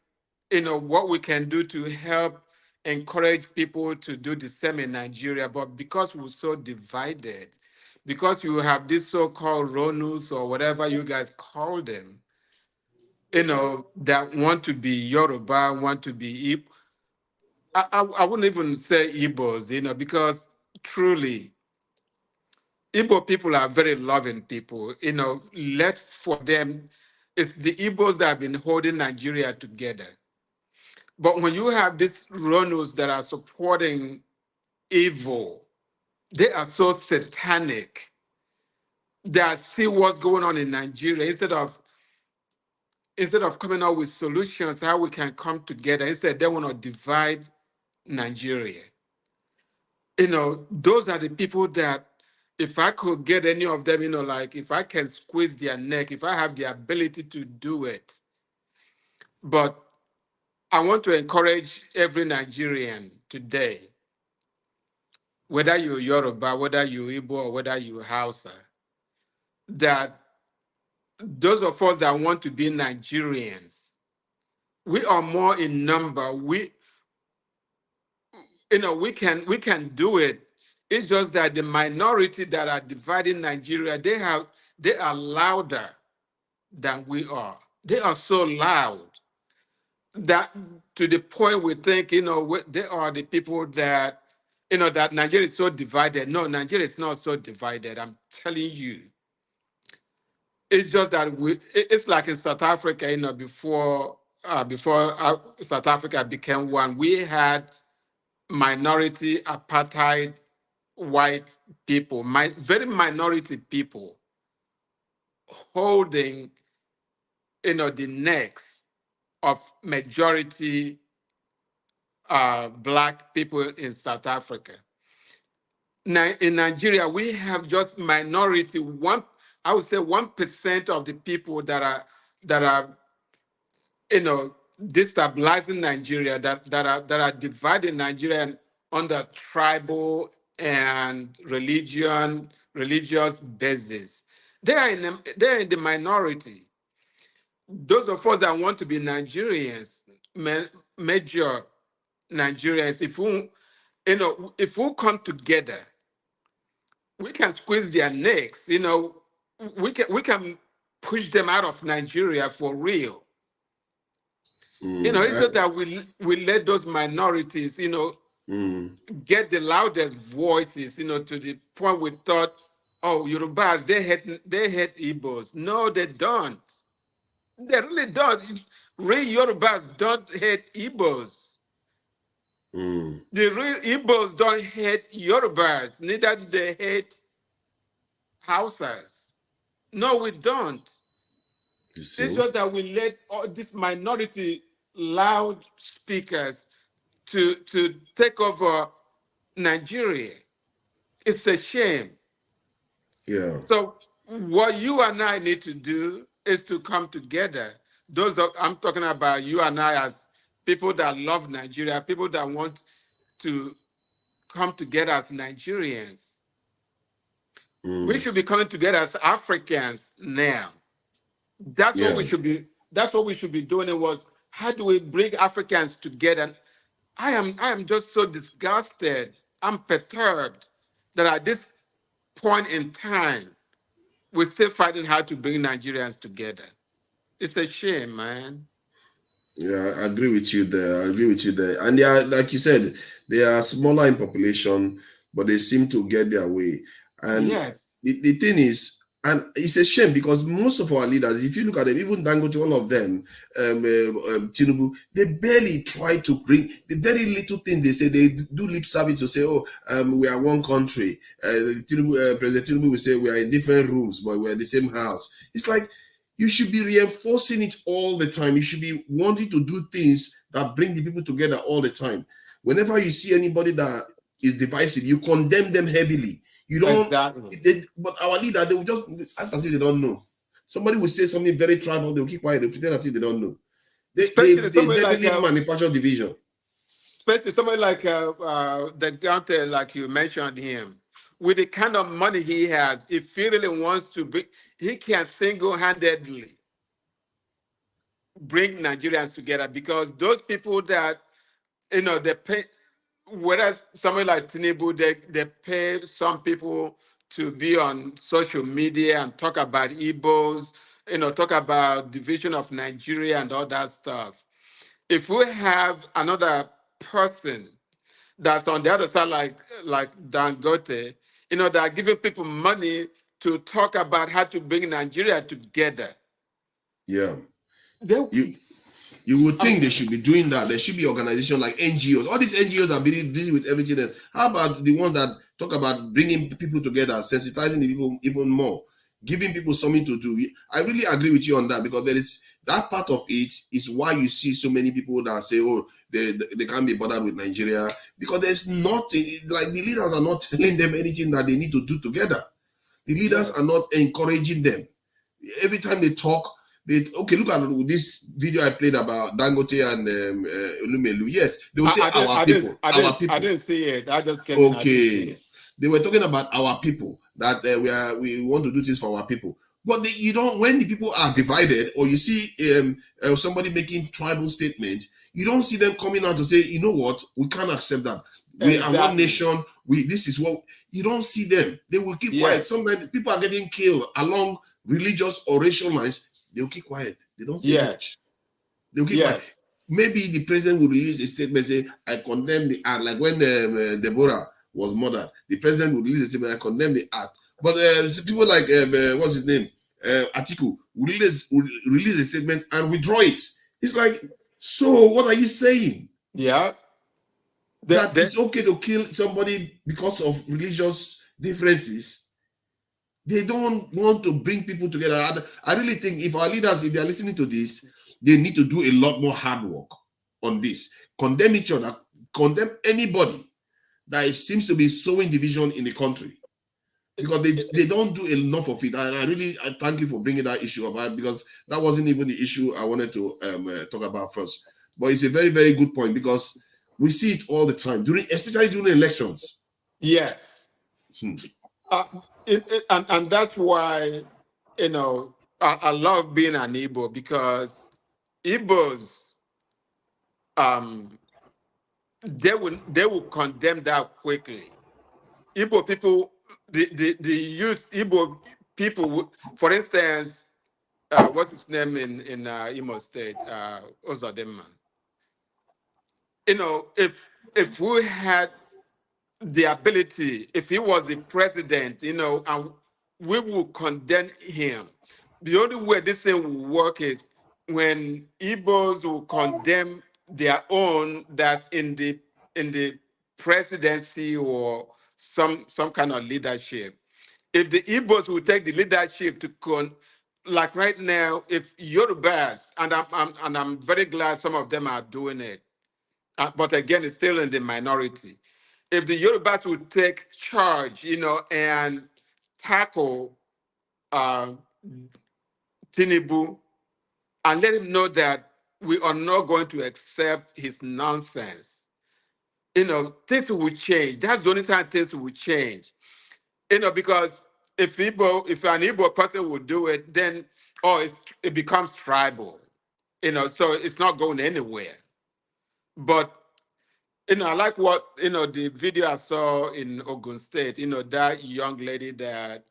what we can do to help encourage people to do the same in Nigeria, but because we're so divided, because you have these so-called Ronus or whatever you guys call them, that want to be Yoruba, want to be Igbo. I wouldn't even say Igbos, because truly, Igbo people are very loving people. Let for them, it's the Igbos that have been holding Nigeria together. But when you have these Ronus that are supporting evil, they are so satanic that see what's going on in Nigeria instead of coming up with solutions how we can come together. Instead, they want to divide Nigeria. Those are the people that if I could get any of them, like if I can squeeze their neck, if I have the ability to do it. But I want to encourage every Nigerian today, whether you're Yoruba, whether you're Igbo, or whether you're Hausa, that those of us that want to be Nigerians, we are more in number. We can do it. It's just that the minority that are dividing Nigeria, they are louder than we are. They are so loud that to the point we think, they are the people that, that Nigeria is so divided. No, Nigeria is not so divided. I'm telling you. It's just that it's like in South Africa, before South Africa became one, we had minority apartheid white people, very minority people holding, the necks of majority Black people in South Africa. Now, in Nigeria, we have just minority, I would say 1% of the people that are destabilizing Nigeria, that are dividing Nigeria under tribal and religious basis. They're in the minority. Those of us that want to be Nigerians, major Nigerians, if we come together, we can squeeze their necks. We can push them out of Nigeria for real. It's just that we let those minorities, get the loudest voices, to the point we thought, oh, Yorubas, they hate Igbos. No, they don't. They really don't. Real Yorubas don't hate Igbos. The real Igbos don't hate Yorubas. Neither do they hate Hausas. No, we don't. It's just that we let all these minority loud speakers to take over Nigeria. It's a shame. Yeah. So what you and I need to do is to come together. I'm talking about you and I as people that love Nigeria, people that want to come together as Nigerians. We should be coming together as Africans now. That's what we should be. That's what we should be doing. It was how do we bring Africans together? I am just so disgusted. I'm perturbed that point in time, we're still fighting how to bring Nigerians together. It's a shame, man. Yeah, I agree with you there. I agree with you there. And they are, like you said, they are smaller in population, but they seem to get their way. And yes, the thing is, and it's a shame because most of our leaders, if you look at them, even Dangote, all of them, Tinubu, they barely try to bring the very little thing they say. They do lip service to say, "Oh, we are one country." President Tinubu will say, "We are in different rooms, but we're in the same house." It's like you should be reinforcing it all the time. You should be wanting to do things that bring the people together all the time. Whenever you see anybody that is divisive, you condemn them heavily. You don't. Exactly. But our leader, they will just act as if they don't know. Somebody will say something very tribal, they'll keep quiet, they pretend as if they don't know. They definitely manufacture division. Especially somebody like the Gante, like you mentioned him, with the kind of money he has, if he really wants to be, he can single-handedly bring Nigerians together because those people that, they pay, whereas somebody like Tinubu, they pay some people to be on social media and talk about Igbos, talk about division of Nigeria and all that stuff. If we have another person that's on the other side, like Dangote, that are giving people money to talk about how to bring Nigeria together. Yeah. You would think they should be doing that. There should be organizations like NGOs. All these NGOs are busy with everything else. How about the ones that talk about bringing people together, sensitizing the people even more, giving people something to do? I really agree with you on that because there is that part of it is why you see so many people that say, oh, they can't be bothered with Nigeria because there's nothing, like the leaders are not telling them anything that they need to do together. The leaders are not encouraging them. Every time they talk, look at this video I played about Dangote and Olumelu. Yes, they will say our people. I didn't see it. I just came in. Okay, they were talking about our people that we want to do this for our people. But you don't. When the people are divided, or you see somebody making tribal statements, you don't see them coming out to say, you know what, we can't accept that. We are one nation. This is what you don't see them. They will keep quiet. Sometimes people are getting killed along religious or racial lines. They'll keep quiet. They don't say much. They'll keep quiet. Maybe the president will release a statement say, I condemn the act. Like when Deborah was murdered, the president will release a statement, I condemn the act. But people like, what's his name? Atiku will release a statement and withdraw it. It's like, so what are you saying? Yeah. That it's okay to kill somebody because of religious differences. They don't want to bring people together. I really think if our leaders, if they are listening to this, they need to do a lot more hard work on this. Condemn each other, condemn anybody that seems to be sowing division in the country. Because they don't do enough of it. And I thank you for bringing that issue about, because that wasn't even the issue I wanted to talk about first. But it's a very, very good point because we see it all the time, especially during elections. Yes. And that's why, I love being an Igbo because Igbos, they will condemn that quickly. Igbo people, the youth, Igbo people, for instance, what's his name in Imo State, Ozodema. If we had the ability, if he was the president, and we would condemn him. The only way this thing will work is when Igbos will condemn their own that's in the presidency or some kind of leadership. If the Igbos will take the leadership to like right now, if Yorubas, and I'm very glad some of them are doing it, but again, it's still in the minority. If the Yorubas would take charge, and tackle Tinubu and let him know that we are not going to accept his nonsense, things will change. That's the only time things will change. Because if an Igbo person would do it, then it becomes tribal. So it's not going anywhere. But I like what, the video I saw in Ogun State, that young lady that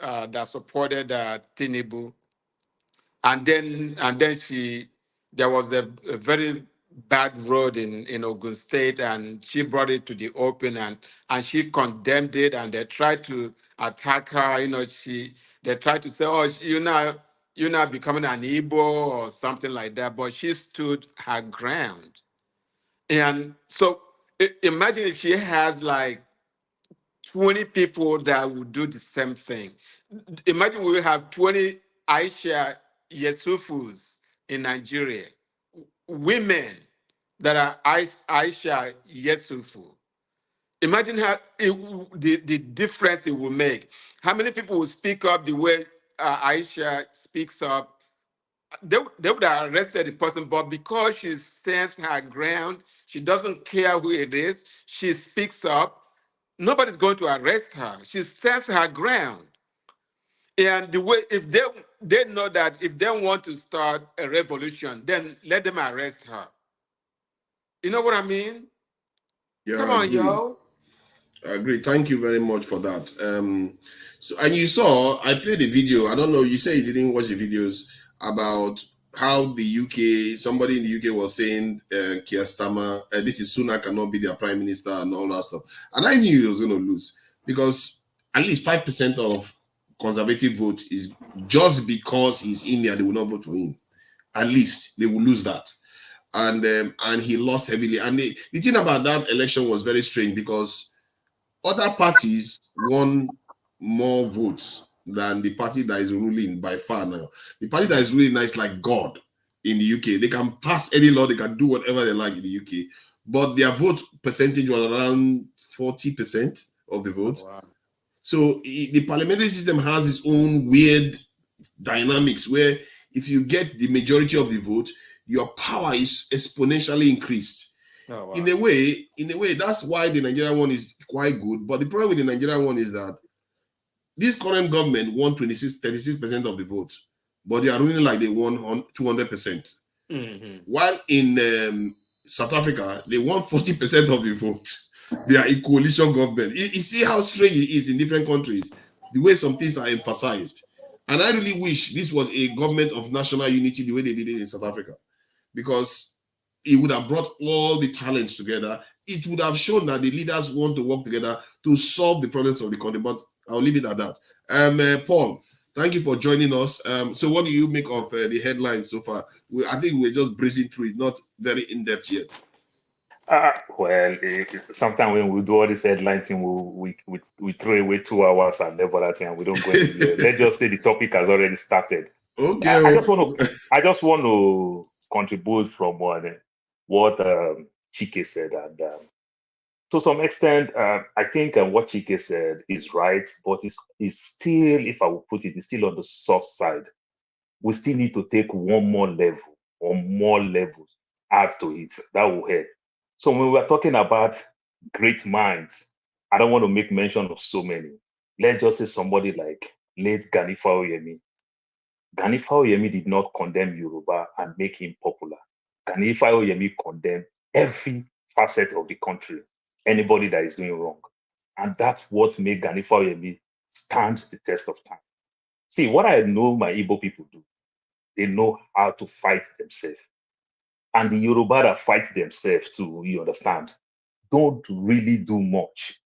that supported Tinubu. And then there was a very bad road in Ogun State, and she brought it to the open, and she condemned it, and they tried to attack her. They tried to say, oh, you're not becoming an Igbo or something like that, but she stood her ground. And so imagine if she has like 20 people that would do the same thing. Imagine we have 20 Aisha Yesufus in Nigeria, women that are Aisha Yesufu. Imagine how the difference it will make. How many people will speak up the way Aisha speaks up? They would have arrested the person, but because she stands her ground, she doesn't care who it is, she speaks up, nobody's going to arrest her. She stands her ground. And the way, if they know that if they want to start a revolution, then let them arrest her. You know what I mean? Yeah, Come I on, agree. yo. I agree. Thank you very much for that. So, and you saw, I played a video. I don't know, you say you didn't watch the videos about how the UK, somebody in the UK was saying, Keir Starmer, this is Sunak cannot be their prime minister and all that stuff. And I knew he was going to lose because at least 5% of conservative vote is just because he's in there, they will not vote for him. At least they will lose that. And he lost heavily. And the thing about that election was very strange because other parties won more votes than the party that is ruling by far now. The party that is ruling now is like God in the UK. They can pass any law, they can do whatever they like in the UK. But their vote percentage was around 40% of the vote. Oh, wow. So the parliamentary system has its own weird dynamics where if you get the majority of the vote, your power is exponentially increased. Oh, wow. In a way, that's why the Nigerian one is quite good. But the problem with the Nigerian one is that this current government won 36% of the vote, but they are ruling like they won 200%. Mm-hmm. While in South Africa, they won 40% of the vote. They are a coalition government. You see how strange it is in different countries, the way some things are emphasized. And I really wish this was a government of national unity the way they did it in South Africa, because it would have brought all the talents together. It would have shown that the leaders want to work together to solve the problems of the country. But I'll leave it at that. Paul, thank you for joining us. So what do you make of the headlines so far? I think we're just breezing through it, not very in-depth yet. Well, sometimes when we do all this headline thing, we throw away 2 hours and everything, and we don't go anywhere. Let's just say the topic has already started. Okay. I just want to contribute from what Chike said, and to some extent, I think what Chike said is right, but it's still, if I would put it, it's still on the soft side. We still need to take one more level or more levels, add to it. That will help. So when we're talking about great minds, I don't want to make mention of so many. Let's just say somebody like late Gani Owatemi. Gani Owatemi did not condemn Yoruba and make him popular. Gani Owatemi condemned every facet of the country, anybody that is doing wrong. And that's what made Gani Owatemi stand the test of time. See, what I know my Igbo people do, they know how to fight themselves. And the Yoruba that fight themselves too, you understand, don't really do much.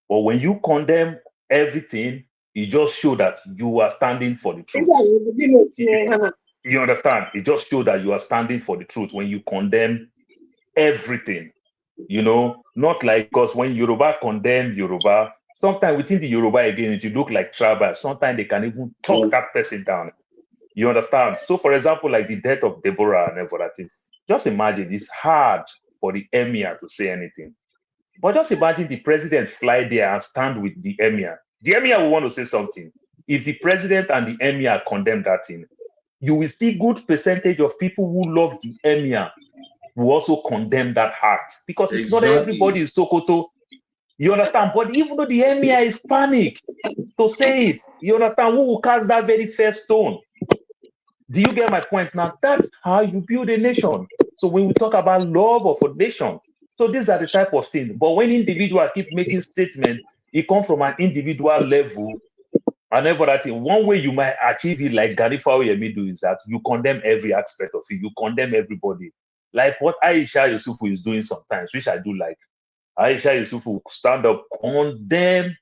But when you condemn everything, you just show that you are standing for the truth. You understand? It just shows that you are standing for the truth when you condemn everything. Not like, because when Yoruba condemn Yoruba, sometimes within the Yoruba again, if you look like tribal, sometimes they can even talk that person down. You understand? So, for example, like the death of Deborah and everything, just imagine it's hard for the emir to say anything. But just imagine the president fly there and stand with the emir. The emir will want to say something. If the president and the emir condemn that thing, you will see good percentage of people who love the emir will also condemn that act, because it's not everybody in Sokoto. You understand? But even though the emir is panicked to say it, you understand, who will cast that very first stone? Do you get my point? Now, that's how you build a nation. So when we talk about love of a nation, So these are the type of things. But when individuals keep making statements, it comes from an individual level. And every other thing. One way you might achieve it, like Ganifa Oyemi do, is that you condemn every aspect of it. You condemn everybody. Like what Aisha Yusufu is doing sometimes, which I do like. Aisha Yusufu stand up, condemn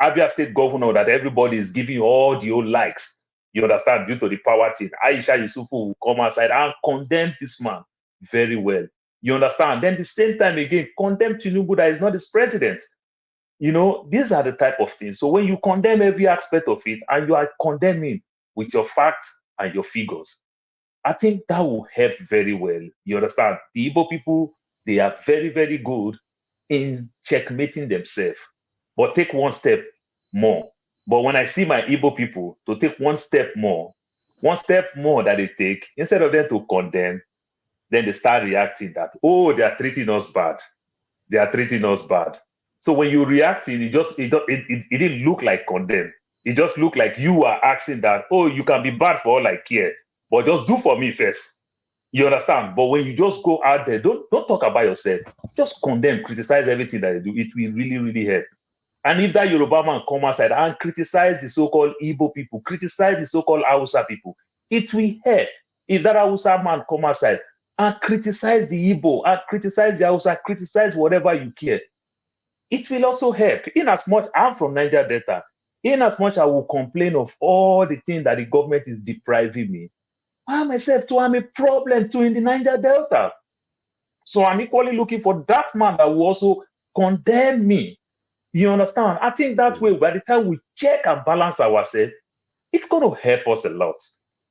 Abia State governor that everybody is giving all the old likes. You understand? Due to the power thing. Aisha Yusufu will come outside and condemn this man very well. You understand? Then the same time again, condemn Tinubu that is not his president. You know, these are the type of things. So when you condemn every aspect of it and you are condemning with your facts and your figures, I think that will help very well. You understand? The Igbo people, they are very, very good in checkmating themselves, but take one step more. But when I see my Igbo people to take one step more that they take, instead of them to condemn, then they start reacting that, oh, they are treating us bad. They are treating us bad. So when you react, it didn't look like condemn. It just looked like you are asking that, oh, you can be bad for all I care, but just do for me first. You understand? But when you just go out there, don't talk about yourself. Just condemn, criticize everything that you do. It will really, really help. And if that Yoruba man come outside and criticize the so-called Igbo people, criticize the so-called Hausa people, it will help. If that Hausa man come outside and criticize the Igbo, and criticize the Hausa, criticize whatever you care, it will also help. In as much I'm from Niger Delta, in as much I will complain of all the things that the government is depriving me, I myself too am a problem too in the Niger Delta. So I'm equally looking for that man that will also condemn me. You understand? I think that way, by the time we check and balance ourselves, it's going to help us a lot.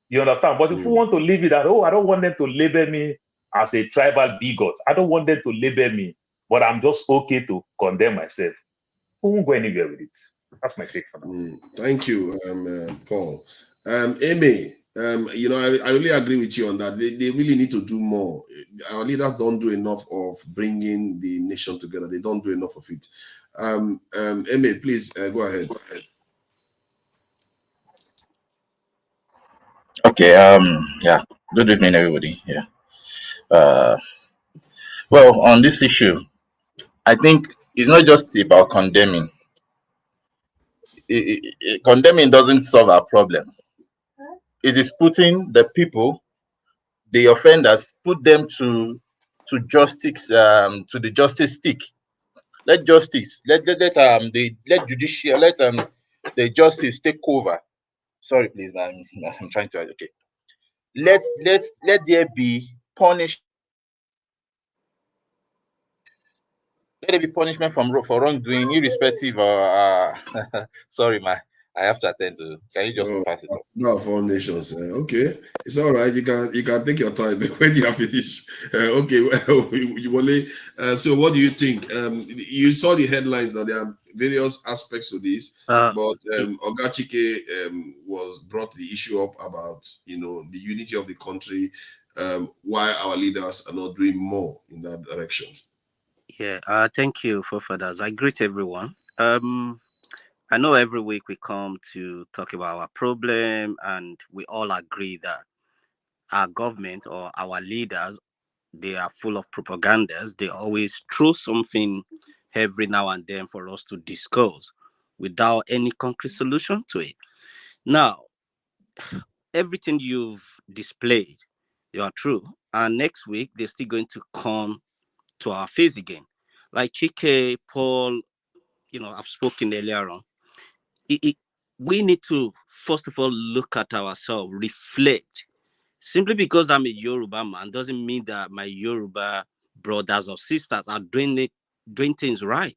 You understand? But if we want to leave it at, oh, I don't want them to label me as a tribal bigot. I don't want them to label me, but I'm just okay to condemn myself. We won't go anywhere with it. That's my take for now. Thank you, Paul. Amy, you know, I really agree with you on that. They really need to do more. Our leaders don't do enough of bringing the nation together. They don't do enough of it. Amy, please go ahead. Okay. Yeah. Good evening, everybody. Yeah. Well, on this issue, I think it's not just about condemning. Condemning doesn't solve our problem. It is putting the people, the offenders, put them to justice, to the justice stick. Let justice, let judicial, let the justice take over. Sorry, please, man. I'm trying to. Okay. Let there be punishment. Let there be punishment for wrongdoing, irrespective of. Sorry, man. I have to attend to. Can you just pass it on? No, for nations. Okay, it's all right. You can take your time when you are finished. Okay, well, so what do you think? You saw the headlines. Now there are various aspects to this, but Ogachike was brought the issue up about the unity of the country. Why our leaders are not doing more in that direction. Yeah. Thank you, Forefathers. I greet everyone. I know every week we come to talk about our problem, and we all agree that our government or our leaders, they are full of propagandas. They always throw something every now and then for us to discuss without any concrete solution to it. Now, everything you've displayed, you are true. And next week, they're still going to come to our face again. Like Chike, Paul, I've spoken earlier on. We need to, first of all, look at ourselves, reflect. Simply because I'm a Yoruba man doesn't mean that my Yoruba brothers or sisters are doing things right.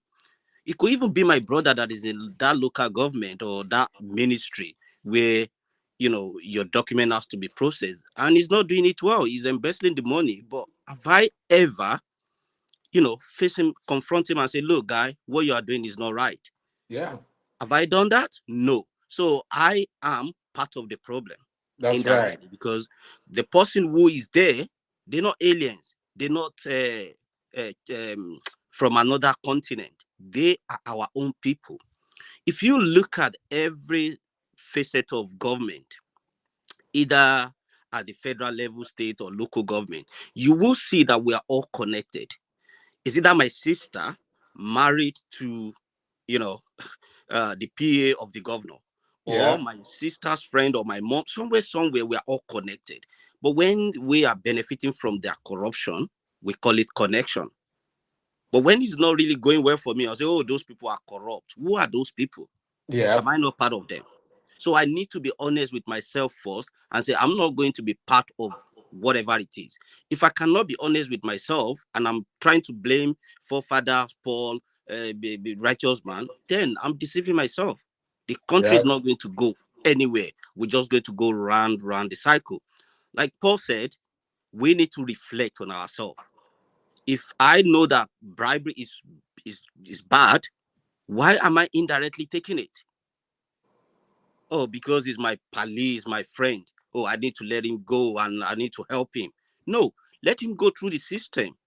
It could even be my brother that is in that local government or that ministry where, your document has to be processed, and he's not doing it well. He's embezzling the money. But have I ever, face him, confront him and say, look, guy, what you are doing is not right? Yeah. Have I done that? No. So I am part of the problem. That's right. Because the person who is there, they're not aliens. They're not from another continent. They are our own people. If you look at every facet of government, either at the federal level, state, or local government, you will see that we are all connected. Is it that my sister married to, the PA of the governor, or my sister's friend, or my mom? Somewhere, we are all connected. But when we are benefiting from their corruption, we call it connection. But when it's not really going well for me, I'll say, oh, those people are corrupt. Who are those people? Yeah. Am I not part of them? So I need to be honest with myself first and say, I'm not going to be part of whatever it is. If I cannot be honest with myself and I'm trying to blame Forefathers, Paul, righteous man, then I'm deceiving myself. The country is not going to go anywhere. We're just going to go round the cycle. Like Paul said, we need to reflect on ourselves. If I know that bribery is bad, why am I indirectly taking it? Oh, because he's my police, my friend. Oh, I need to let him go and I need to help him. No, let him go through the system.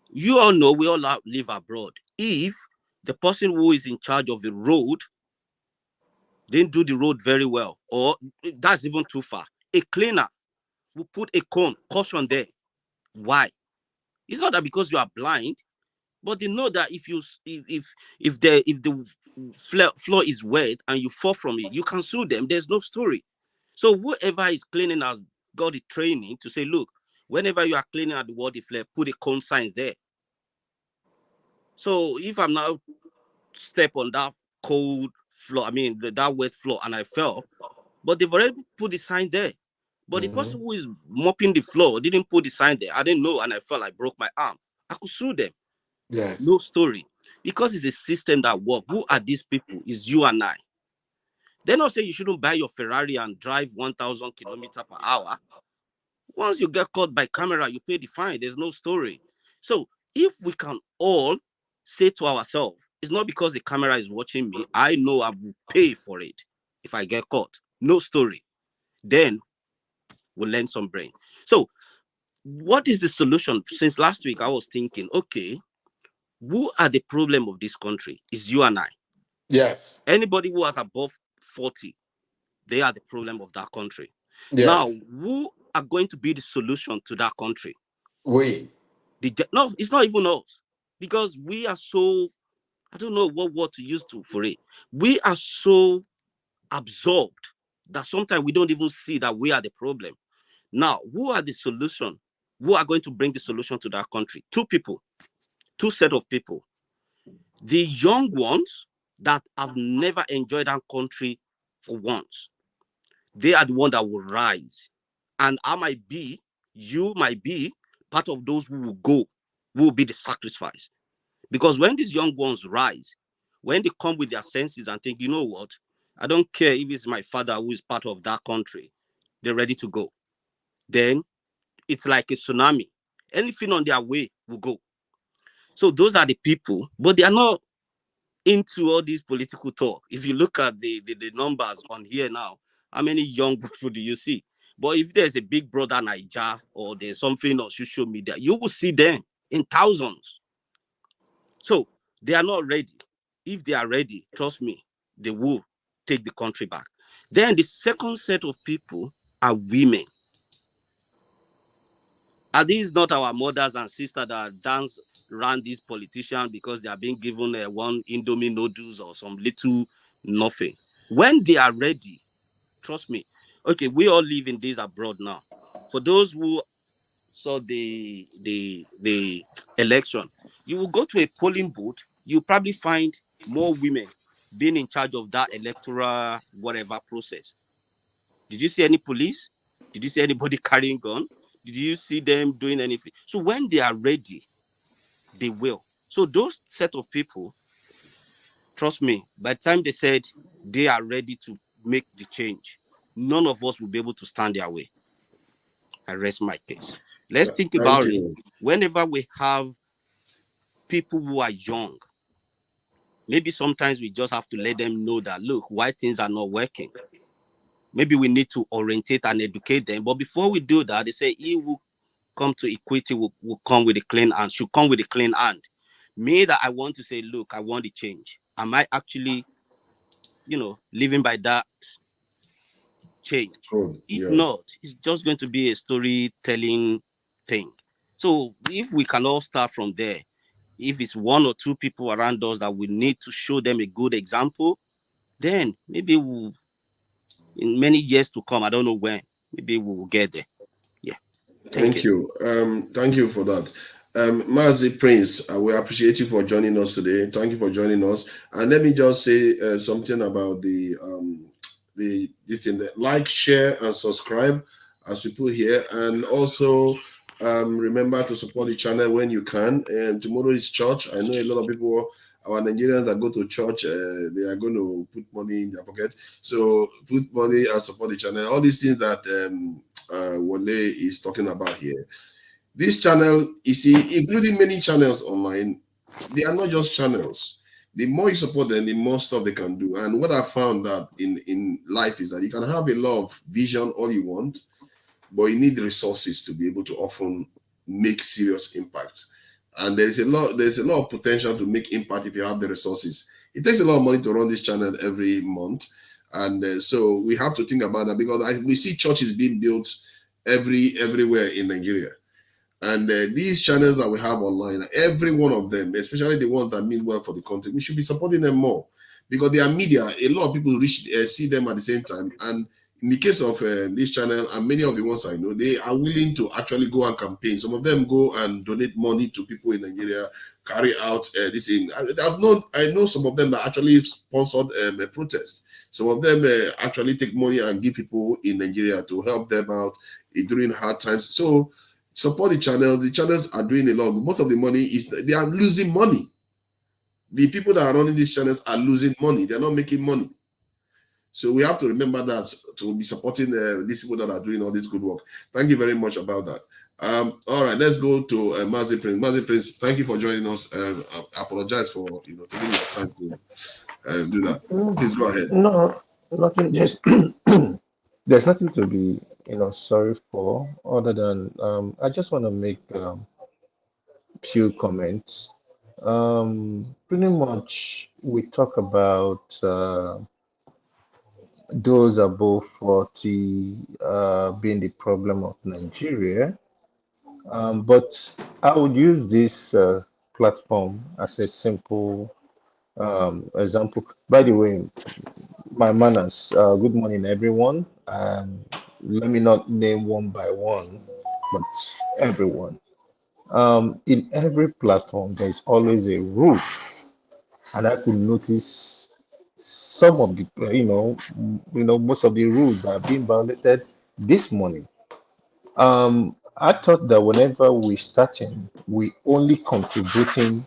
You all know we all live abroad. If the person who is in charge of the road didn't do the road very well, or that's even too far, a cleaner will put a caution there. Why? It's not that because you are blind, but they know that if the floor is wet and you fall from it, you can sue them. There's no story. So whoever is cleaning has got the training to say, look, whenever you are cleaning at the water flare, put a cone sign there. So if I'm now step on that cold floor, that wet floor, and I fell, but they've already put the sign there. But the person who is mopping the floor didn't put the sign there. I didn't know, and I fell. I broke my arm. I could sue them. Yes. No story. Because it's a system that works. Who are these people? It's you and I. They're not saying you shouldn't buy your Ferrari and drive 1,000 kilometers per hour. Once you get caught by camera, you pay the fine. There's no story. So if we can all say to ourselves, it's not because the camera is watching me. I know I will pay for it if I get caught. No story. Then we'll learn some brain. So what is the solution? Since last week, I was thinking, okay, who are the problem of this country? Is you and I. Yes. Anybody who has above 40, they are the problem of that country. Yes. Now, who are going to be the solution to that country? We. No, it's not even us. Because we are so, I don't know what word to use for it. We are so absorbed that sometimes we don't even see that we are the problem. Now, who are the solution? Who are going to bring the solution to that country? Two set of people. The young ones that have never enjoyed that country for once. They are the ones that will rise. And you might be part of those who will go, who will be the sacrifice. Because when these young ones rise, when they come with their senses and think, you know what, I don't care if it's my father who is part of that country, they're ready to go. Then it's like a tsunami. Anything on their way will go. So those are the people, but they are not into all this political talk. If you look at the numbers on here now, how many young people do you see? But if there's a Big Brother Niger or there's something on social media, you will see them in thousands. So they are not ready. If they are ready, trust me, they will take the country back. Then the second set of people are women. Are these not our mothers and sisters that dance around these politicians because they are being given one Indomie noodles or some little nothing? When they are ready, trust me. Okay, we all live in days abroad now. For those who saw the election, you will go to a polling booth, you probably find more women being in charge of that electoral whatever process. Did you see any police? Did you see anybody carrying gun? Did you see them doing anything? So when they are ready, they will. So those set of people, trust me, by the time they said they are ready to make the change, none of us will be able to stand their way. I rest my case. Let's think about it. Whenever we have people who are young, maybe sometimes we just have to let them know that, look, why things are not working. Maybe we need to orientate and educate them. But before we do that, they say, he will come to equity, will come with a clean hand, should come with a clean hand. Me that I want to say, look, I want the change. Am I actually, living by that change? If not, it's just going to be a storytelling thing. So if we can all start from there, if it's one or two people around us that we need to show them a good example, then maybe we'll, in many years to come, I don't know when, maybe we will get there. Yeah. Thank you. Thank you for that. Mazi Prince, we appreciate you for joining us today. Thank you for joining us. And let me just say something about this thing. Like, share, and subscribe as we put here. And also remember to support the channel when you can. And tomorrow is church. I know a lot of people, our Nigerians that go to church, they are going to put money in their pocket. So put money and support the channel. All these things that Wale is talking about here. This channel, you see, including many channels online, they are not just channels. The more you support them, the more stuff they can do. And what I found that in life is that you can have a lot of vision all you want, but you need the resources to be able to often make serious impact. And there's a lot of potential to make impact if you have the resources. It takes a lot of money to run this channel every month. And so we have to think about that, because we see churches being built everywhere in Nigeria. And these channels that we have online, every one of them, especially the ones that mean well for the country, we should be supporting them more, because they are media. A lot of people see them at the same time. And in the case of this channel and many of the ones I know, they are willing to actually go and campaign. Some of them go and donate money to people in Nigeria, carry out this thing. I know some of them that actually sponsored a protest. Some of them actually take money and give people in Nigeria to help them out during hard times. So support the channels. The channels are doing a lot. Most of the money they are losing money. The people that are running these channels are losing money. They're not making money. So we have to remember that, to be supporting these people that are doing all this good work. Thank you very much about that. All right, let's go to Mazi Prince. Mazi Prince, thank you for joining us. I apologize for taking your time to do that. Please go ahead. No, nothing. Just there's nothing to be sorry for, other than I just want to make few comments. Pretty much we talk about those above 40 being the problem of Nigeria. But I would use this platform as a simple example. By the way, my manners, good morning, everyone. Let me not name one by one, but everyone. In every platform, there's always a rule, and I could notice some of the, most of the rules that are being violated this morning. I thought that whenever we starting, we only contributing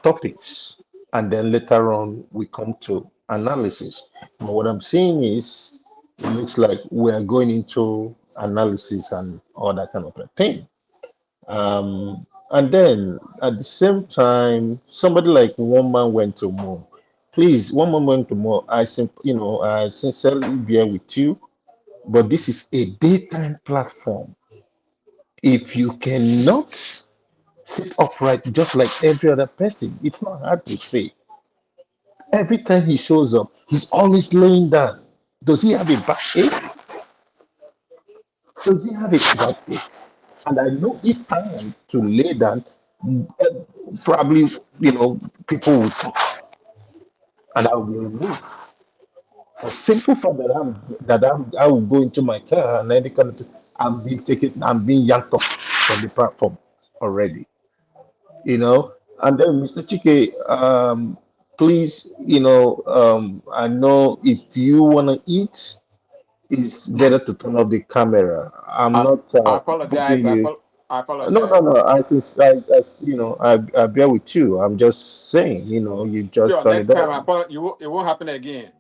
topics, and then later on we come to analysis. But what I'm seeing is, it looks like we are going into analysis and all that kind of a thing. And then at the same time, somebody like One Man Went to More. Please, One Man Went to More. I sincerely bear with you, but this is a daytime platform. If you cannot sit upright just like every other person, it's not hard to say. Every time he shows up, he's always laying down. Does he have a backache? Does he have a backache? And I know if I am to lay down, probably, people will talk, and I will be removed. A simple fact I will go into my car and any kind of, I'm being yanked off from the platform already. And then Mr. Chike, please, I know if you want to eat, it's better to turn off the camera. I'm not I apologize. putting you. I No, apologize. I bear with you. I'm just saying, you just Sure, turn next it time off. it won't happen again.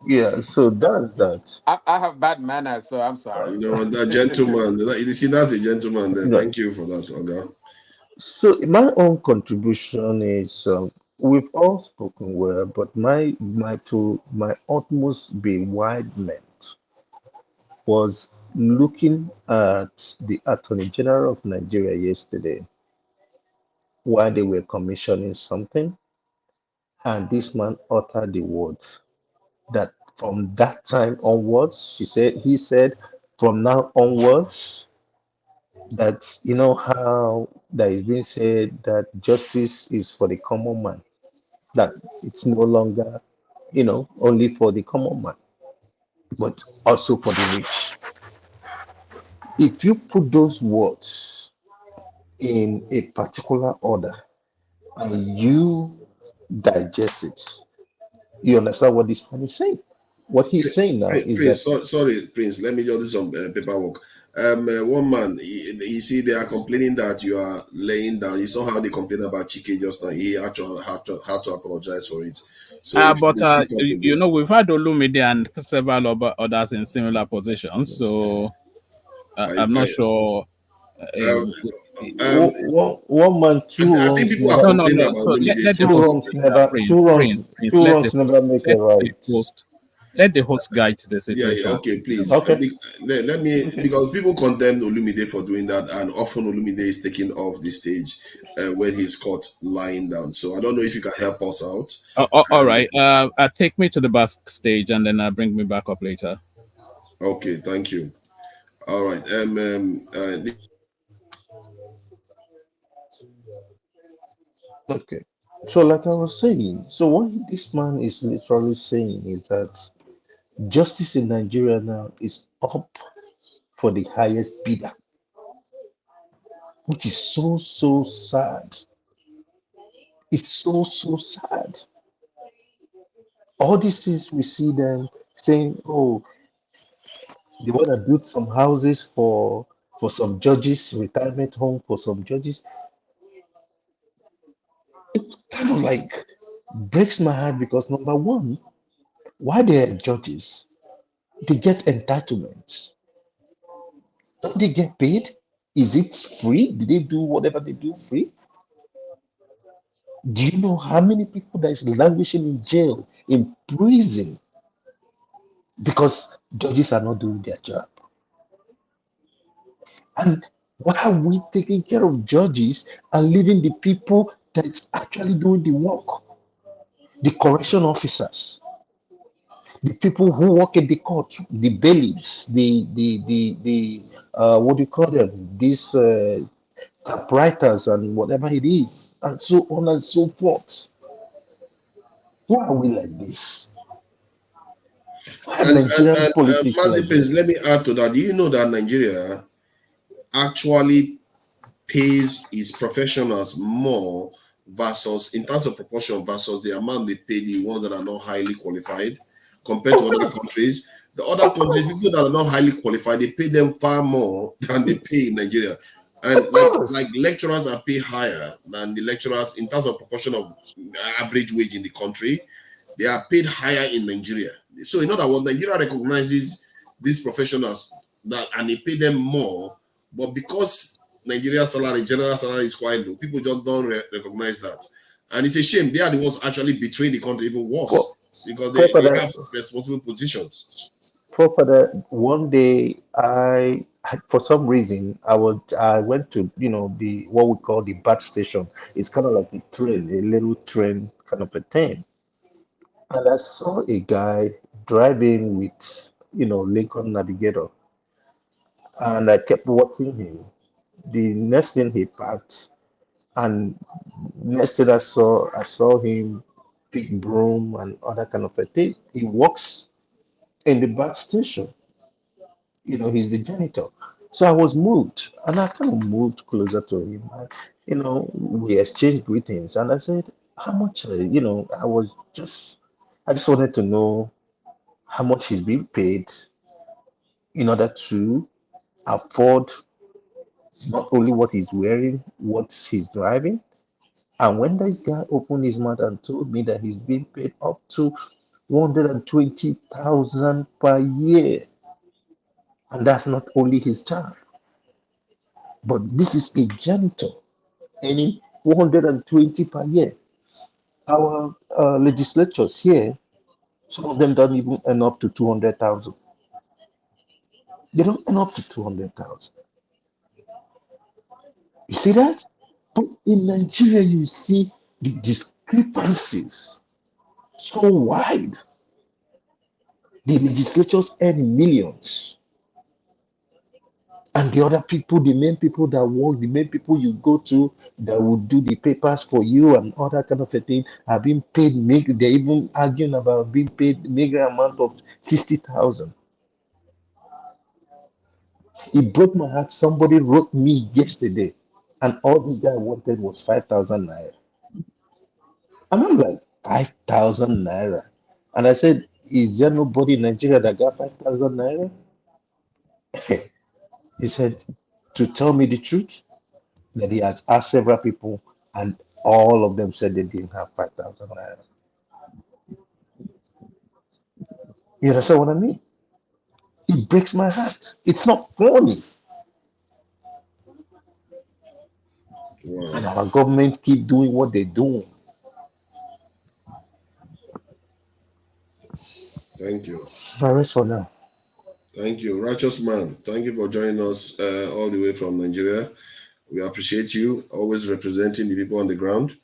Yeah, so that's that. I have bad manners, so I'm sorry. That gentleman. You see, that's a gentleman there. Yeah. Thank you for that, Oga. So my own contribution is, we've all spoken well, but my utmost bewilderment was looking at the Attorney General of Nigeria yesterday while they were commissioning something, and this man uttered the word that from that time onwards, he said, from now onwards, that you know how that is being said that justice is for the common man, that it's no longer, only for the common man, but also for the rich. If you put those words in a particular order and you digest it, you understand what this man is saying. What he's saying now is Prince, that sorry, Prince, let me just do some paperwork. One man, you see, they are complaining that you are laying down. You saw how they complain about Chike just now. He actually had to apologize for it. So if you could speak up a bit. we've had Olumide and several others in similar positions, so I'm not sure. one man, two I think wrongs people are never. complaining about So Olumide let the Two too. host, wrongs never. Two wrongs never make a right. let the host guide the Yeah, situation. okay, please. Okay. Let me, because people condemn Olumide for doing that, and often Olumide is taken off the stage when he's caught lying down. So I don't know if you can help us out. All right. Take me to the backstage and then bring me back up later. Okay, thank you. All right. Okay. So, like I was saying, so what this man is literally saying is that justice in Nigeria now is up for the highest bidder, which is so sad. It's so sad. All these things we see them saying, oh, they want to build some houses for some judges, retirement home for some judges. It's kind of like breaks my heart because number one, why they are judges, they get entitlement. Don't they get paid? Is it free? Did they do whatever they do free? Do you know how many people that is languishing in jail, in prison, because judges are not doing their job? And why are we taking care of judges and leaving the people that is actually doing the work? The correction officers, the people who work in the court, the bailiffs, the what do you call them? These typewriters and whatever it is, and so on and so forth. Why are we like this? Why are Nigerian politics Mazi like Prince, this? let me add to that. Do you know that Nigeria actually pays its professionals more versus, in terms of proportion, versus the amount they pay the ones that are not highly qualified compared to other countries? The other countries, people that are not highly qualified, they pay them far more than they pay in Nigeria. And like lecturers are paid higher than the lecturers in terms of proportion of average wage in the country. They are paid higher in Nigeria. So in other words, Nigeria recognizes these professionals that and they pay them more, but because Nigeria's salary, general salary is quite low, people just don't recognize that. And it's a shame. They are the ones actually betraying the country even worse because they have responsible positions. For one day, for some reason I went to the what we call the BAT station. It's kind of like a train, a little train kind of a thing. And I saw a guy driving with Lincoln Navigator, and I kept watching him. The next thing he parked, and next thing I saw him pick broom and other kind of a thing. He works in the BAT station. He's the janitor. So I was moved, and I kind of moved closer to him. We exchanged greetings, and I said, "How much?" I just wanted to know how much he's being paid in order to afford not only what he's wearing, what he's driving. And when this guy opened his mouth and told me that he's being paid up to 120,000 per year, and that's not only his job, but this is a janitor earning 120 per year. Our legislatures here, some of them don't even earn up to 200,000. They don't earn up to 200,000. You see that? But in Nigeria, you see the discrepancies so wide. The legislatures earn millions, And the other people, the main people that work, the main people you go to that will do the papers for you and all that kind of a thing are being paid. They're even arguing about being paid meager amount of 60,000. It broke my heart. Somebody wrote me yesterday, and all this guy wanted was 5,000 naira. And I'm like, 5,000 naira. And I said, is there nobody in Nigeria that got 5,000 naira? He said, to tell me the truth, that he has asked several people, and all of them said they didn't have 5,000 naira. You understand what I mean? It breaks my heart. It's not funny. Wow. And our government keep doing what they're doing. Thank you. I rest for now. Thank you. Righteous man, thank you for joining us all the way from Nigeria. We appreciate you, always representing the people on the ground.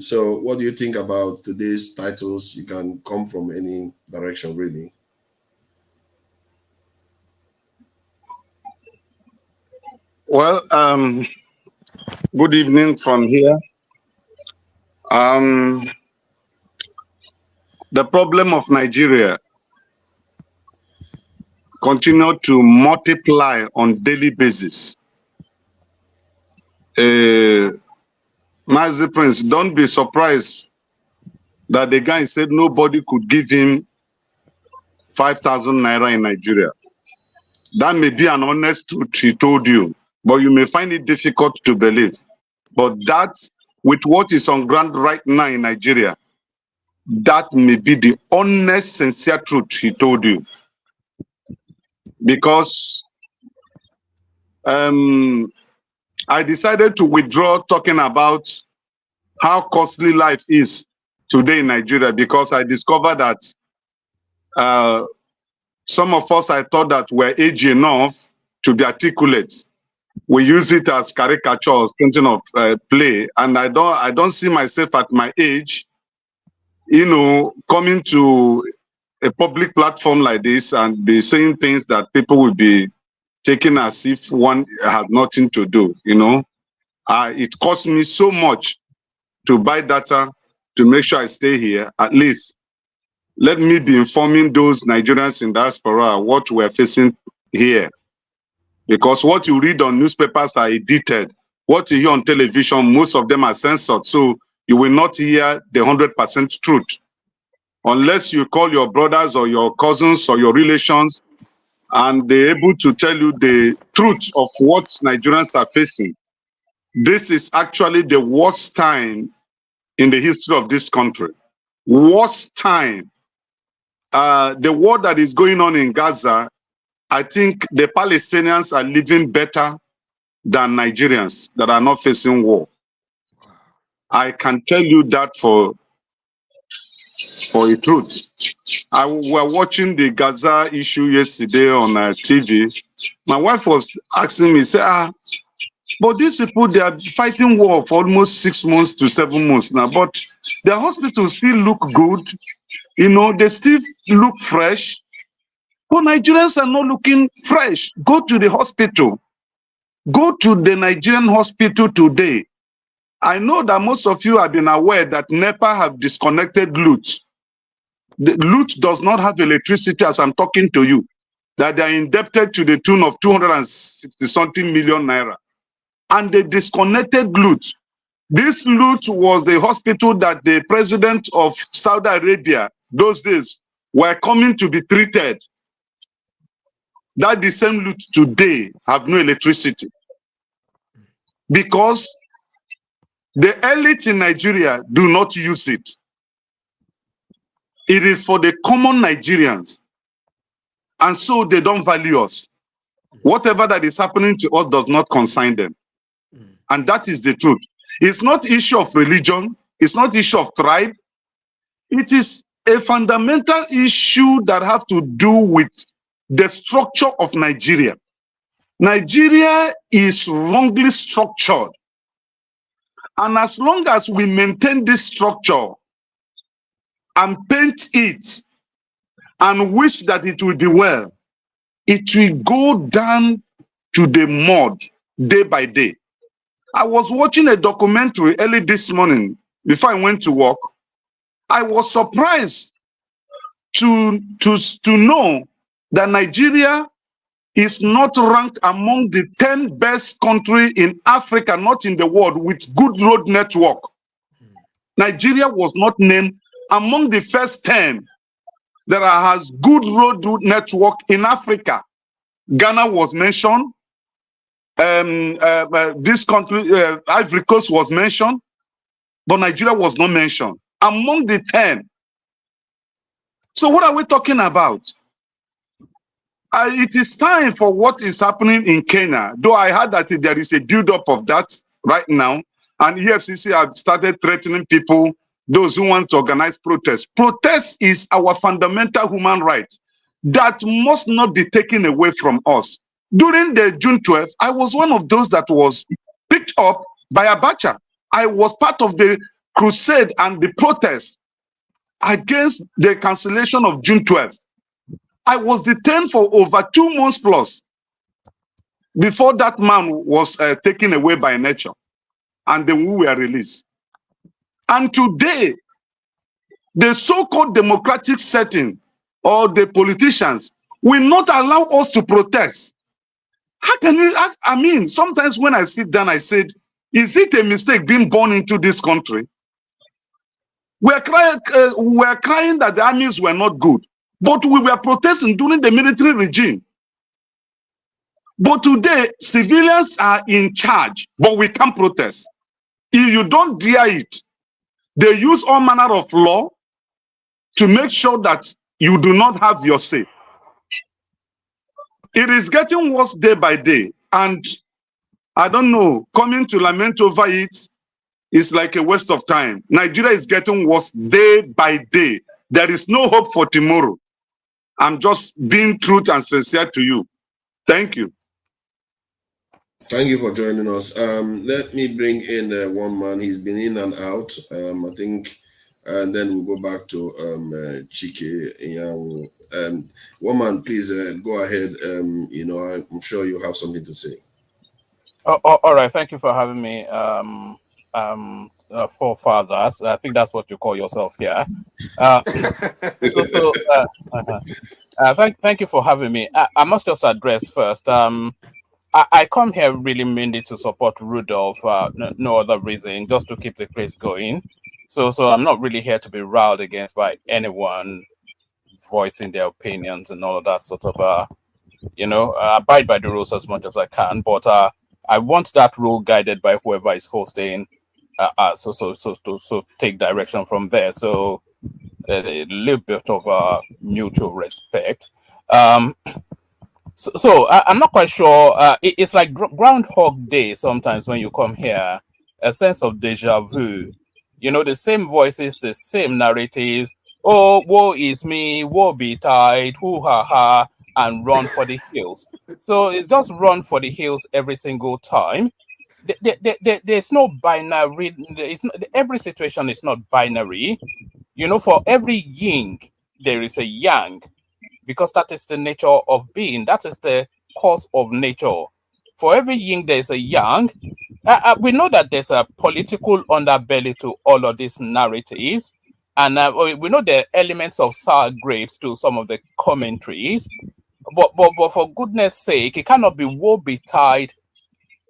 So what do you think about today's titles? You can come from any direction, really. Well, good evening from here. The problem of Nigeria continue to multiply on daily basis. Mazi Prince, don't be surprised that the guy said nobody could give him 5,000 naira in Nigeria. That may be an honest truth he told you, but you may find it difficult to believe. But that, with what is on ground right now in Nigeria, that may be the honest, sincere truth he told you. Because I decided to withdraw talking about how costly life is today in Nigeria, because I discovered that some of us, I thought that we're aged enough to be articulate. We use it as caricatures, something of play, and I don't see myself at my age, you know, coming to a public platform like this and be saying things that people will be taking as if one has nothing to do. You know, it cost me so much to buy data to make sure I stay here. At least let me be informing those Nigerians in diaspora what we're facing here. Because what you read on newspapers are edited. What you hear on television, most of them are censored. So you will not hear the 100% truth. Unless you call your brothers or your cousins or your relations and they're able to tell you the truth of what Nigerians are facing. This is actually the worst time in the history of this country. Worst time. The war that is going on in Gaza, I think the Palestinians are living better than Nigerians that are not facing war. I can tell you that for a truth. I were watching the Gaza issue yesterday on TV. My wife was asking me, say, but these people, they are fighting war for almost 6 months to 7 months now, but their hospitals still look good. You know, they still look fresh. But Nigerians are not looking fresh. Go to the hospital. Go to the Nigerian hospital today. I know that most of you have been aware that NEPA have disconnected LUT. The LUT does not have electricity as I'm talking to you. That they are indebted to the tune of 260-something million naira. And they disconnected LUT. This LUT was the hospital that the president of Saudi Arabia, those days, were coming to be treated. That the same LUT today have no electricity. Because the elite in Nigeria do not use it. It is for the common Nigerians. And so they don't value us. Whatever that is happening to us does not concern them. And that is the truth. It's not issue of religion. It's not issue of tribe. It is a fundamental issue that have to do with the structure of Nigeria. Nigeria is wrongly structured. And as long as we maintain this structure and paint it and wish that it will be well, it will go down to the mud day by day. I was watching a documentary early this morning before I went to work. I was surprised to know that Nigeria is not ranked among the 10 best countries in Africa, not in the world, with good road network. Nigeria was not named among the first 10 that has good road network in Africa. Ghana was mentioned. This country, Ivory Coast was mentioned, but Nigeria was not mentioned among the 10. So what are we talking about? It is time for what is happening in Kenya, though I heard that there is a build-up of that right now, and EFCC have started threatening people, those who want to organize protests. Protest is our fundamental human right that must not be taken away from us. During the June 12th, I was one of those that was picked up by Abacha. I was part of the crusade and the protest against the cancellation of June 12th. I was detained for over 2 months plus before that man was taken away by nature, and then we were released. And today, the so-called democratic setting or the politicians will not allow us to protest. How can we? I mean, sometimes when I sit down, I said, is it a mistake being born into this country? We're crying that the armies were not good, but we were protesting during the military regime. But today, civilians are in charge, but we can't protest. If you don't dare it, they use all manner of law to make sure that you do not have your say. It is getting worse day by day, and I don't know, coming to lament over it is like a waste of time. Nigeria is getting worse day by day. There is no hope for tomorrow. I'm just being truth and sincere to you. Thank you. Thank you for joining us. Let me bring in one man. He's been in and out, I think, and then we'll go back to Chike. One man, please go ahead. I'm sure you have something to say. All right. Thank you for having me. Forefathers. I think that's what you call yourself here. Thank you for having me. I must just address first. I come here really mainly to support Rudolph. No other reason, just to keep the place going. So I'm not really here to be riled against by anyone voicing their opinions and all of that sort of. Abide by the rules as much as I can, but I want that rule guided by whoever is hosting. So take direction from there. So a little bit of mutual respect. So I'm not quite sure. It's like Groundhog Day sometimes when you come here. A sense of deja vu. The same voices, the same narratives. Oh, woe is me, woe betide, hoo ha ha, and run for the hills. So it's just run for the hills every single time. There's no binary. Every situation is not binary. For every yin, there is a yang, because that is the nature of being. That is the cause of nature. For every yin, there is a yang. We know that there's a political underbelly to all of these narratives. And we know the elements of sour grapes to some of the commentaries. But for goodness sake, it cannot be woe betide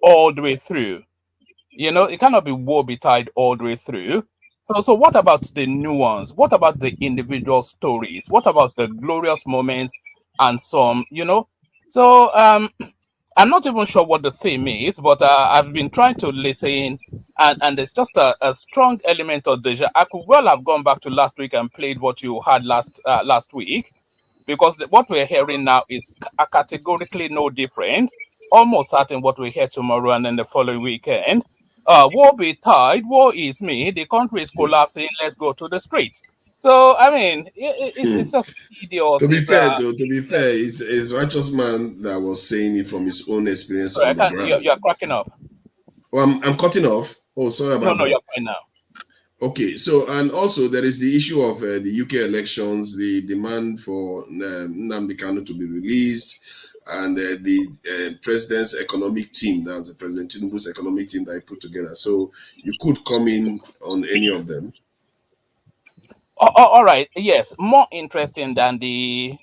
all the way through. It cannot be woe betide all the way through. So what about the nuance? What about the individual stories? What about the glorious moments and some, So I'm not even sure what the theme is, but I've been trying to listen, and there's just a strong element of deja. I could well have gone back to last week and played what you had last week, because what we're hearing now is categorically no different. Almost certain what we hear tomorrow and then the following weekend. Woe betide, woe is me, the country is collapsing, let's go to the streets. So, I mean, it's just idiot. To be fair, it's righteous man that was saying it from his own experience. Sorry, you're cracking up. Well, I'm cutting off. Oh, sorry about that. No, you're fine now. Okay, so, and also there is the issue of the UK elections, the demand for Nnamdi Kanu to be released, and the president's economic team, that's the President Tinubu's economic team that he put together. So you could come in on any of them. All right. Yes, more interesting than the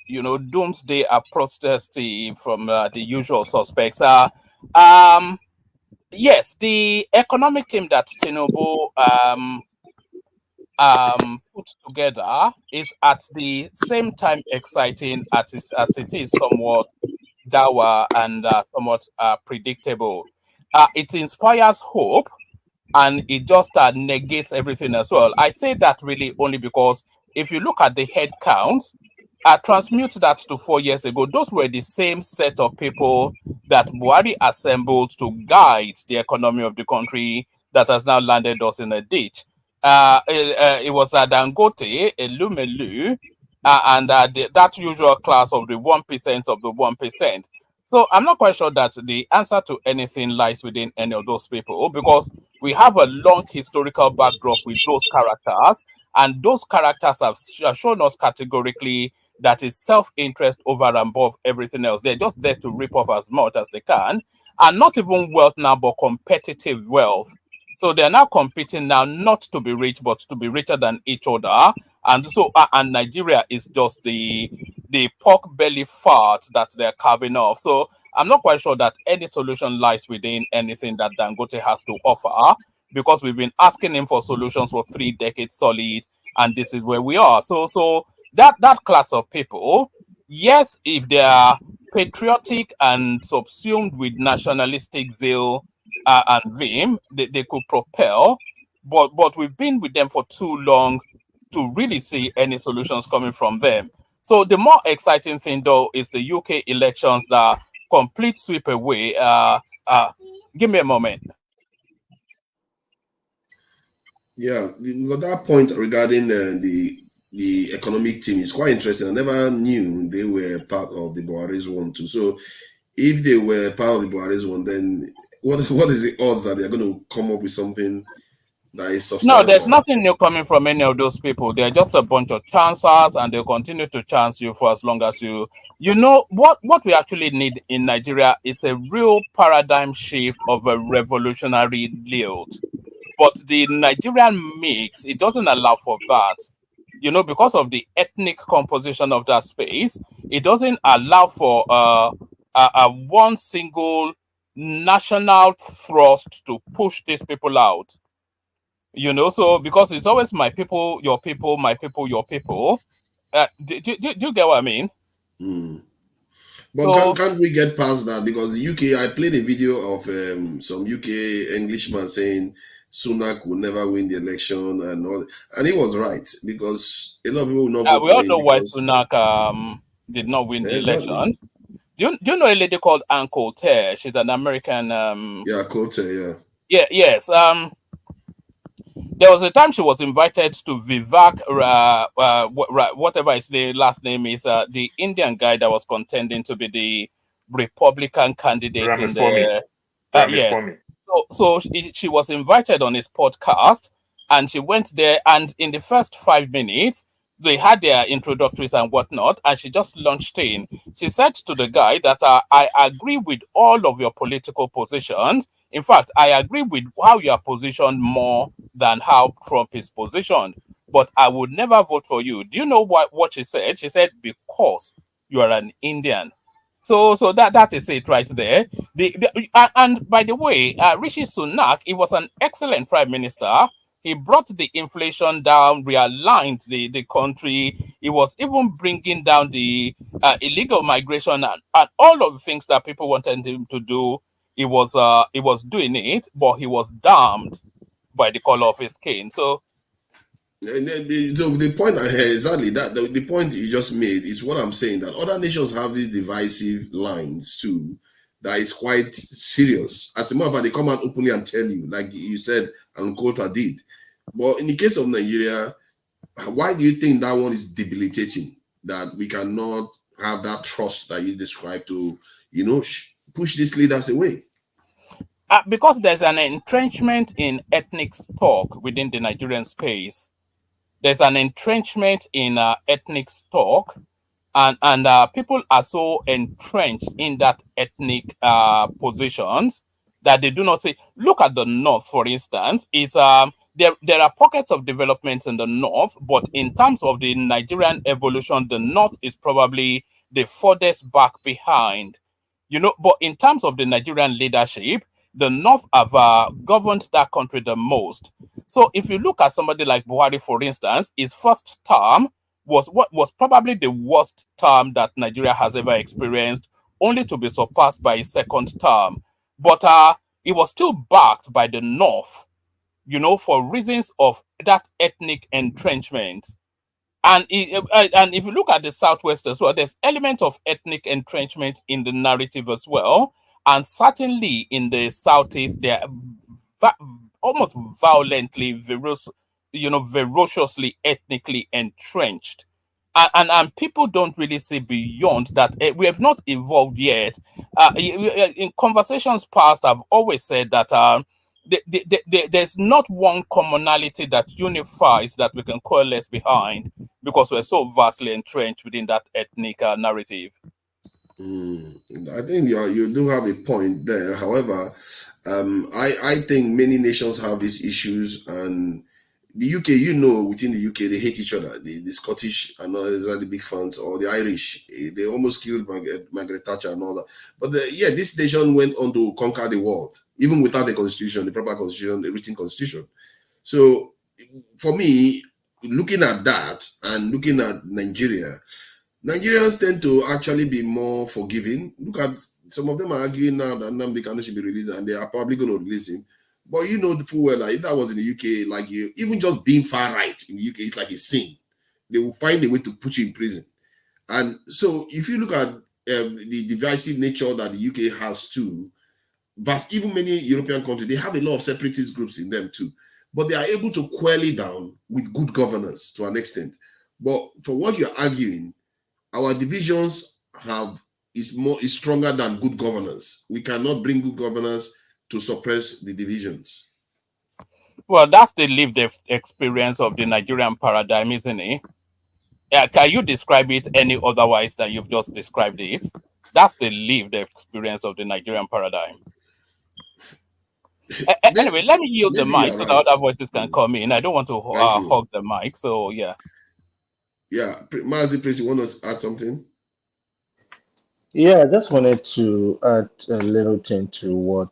doomsday apostasy from the usual suspects. Yes, the economic team that Tinubu put together is at the same time exciting as it is somewhat dour and somewhat predictable. It inspires hope, and it just negates everything as well. I say that really only because if you look at the head count, transmute that to 4 years ago, those were the same set of people that Buhari assembled to guide the economy of the country that has now landed us in a ditch. It was Dangote, Elumelu, and that usual class of the 1% of the 1%. So I'm not quite sure that the answer to anything lies within any of those people, because we have a long historical backdrop with those characters, and those characters have shown us categorically that is self-interest over and above everything else. They're just there to rip off as much as they can, and not even wealth now, but competitive wealth. So they're now competing now not to be rich, but to be richer than each other. And so, and Nigeria is just the pork belly fart that they're carving off. So I'm not quite sure that any solution lies within anything that Dangote has to offer, because we've been asking him for solutions for 3 decades solid, and this is where we are. So that class of people, yes, if they are patriotic and subsumed with nationalistic zeal and vim, they could propel, but we've been with them for too long to really see any solutions coming from them. So the more exciting thing, though, is the UK elections that complete sweep away. Give me a moment. Yeah, got that point regarding the economic team is quite interesting. I never knew they were part of the Buhari's one too. So if they were part of the Buhari's one, then what is the odds that they're going to come up with something that is substantial? No, there's nothing new coming from any of those people. They're just a bunch of chancers, and they'll continue to chance you for as long as you know what we actually need in Nigeria is a real paradigm shift of a revolutionary lilt. But the Nigerian mix, it doesn't allow for that. Because of the ethnic composition of that space, it doesn't allow for a one single national thrust to push these people out. So because it's always my people, your people, my people, your people. Do you get what I mean? But so, can't we get past that? Because the UK, I played a video of some UK Englishman saying Sunak will never win the election and all, and he was right, because a lot of people will not vote we all for him know why Sunak did not win the elections. Do you know a lady called Ann Coulter? She's an American. Yeah, Coulter. Yeah. Yeah. Yes. There was a time she was invited to Vivek, whatever his last name is, the Indian guy that was contending to be the Republican candidate in the. Yes. So she was invited on his podcast, and she went there, and in the first 5 minutes, they had their introductories and whatnot, and she just launched in. She said to the guy that I agree with all of your political positions. In fact, I agree with how you are positioned more than how Trump is positioned, but I would never vote for you. Do you know what she said? She said, because you are an Indian. So that is it right there. And by the way, Rishi Sunak, he was an excellent prime minister. He brought the inflation down, realigned the country. He was even bringing down the illegal migration and all of the things that people wanted him to do. He was doing it, but he was damned by the color of his skin. So the point I hear exactly that the point you just made is what I'm saying, that other nations have these divisive lines too, that is quite serious. As a matter of fact, they come out openly and tell you, like you said, and Kota did. But in the case of Nigeria, why do you think that one is debilitating? That we cannot have that trust that you described to, push these leaders away? Because there's an entrenchment in ethnic talk within the Nigerian space. There's an entrenchment in ethnic talk, and people are so entrenched in that ethnic positions that they do not say. Look at the north, for instance. Is there are pockets of development in the north, but in terms of the Nigerian evolution, the north is probably the furthest back behind. But in terms of the Nigerian leadership, the north have governed that country the most. So if you look at somebody like Buhari, for instance, his first term was what was probably the worst term that Nigeria has ever experienced, only to be surpassed by his second term. But it was still backed by the North, for reasons of that ethnic entrenchment. And if you look at the Southwest as well, there's element of ethnic entrenchment in the narrative as well. And certainly in the Southeast, they're almost violently, ferociously ethnically entrenched. And people don't really see beyond that. We have not evolved yet. In conversations past, I've always said that there's not one commonality that unifies that we can coalesce behind, because we're so vastly entrenched within that ethnic narrative. I think you do have a point there. However, I think many nations have these issues, and the UK, within the UK, they hate each other. The Scottish are not exactly big fans, or the Irish. They almost killed Margaret Thatcher and all that. But this nation went on to conquer the world, even without the constitution, the proper constitution, the written constitution. So, for me, looking at that and looking at Nigeria, Nigerians tend to actually be more forgiving. Look at some of them are arguing now that Nnamdi Kanu should be released, and they are probably going to release him. But you know the full well that if that was in the UK, like even just being far right in the UK, it's like a sin. They will find a way to put you in prison. And so if you look at the divisive nature that the UK has too, but even many European countries, they have a lot of separatist groups in them too. But they are able to quell it down with good governance to an extent. But for what you're arguing, our divisions is stronger than good governance. We cannot bring good governance to suppress the divisions. Well, that's the lived experience of the Nigerian paradigm, isn't it? Can you describe it any otherwise than you've just described it? That's the lived experience of the Nigerian paradigm. Anyway, let me yield the mic so that other voices can come in. I don't want to hog the mic, so yeah. Yeah, Mazi, please, you want to add something? Yeah, I just wanted to add a little thing to what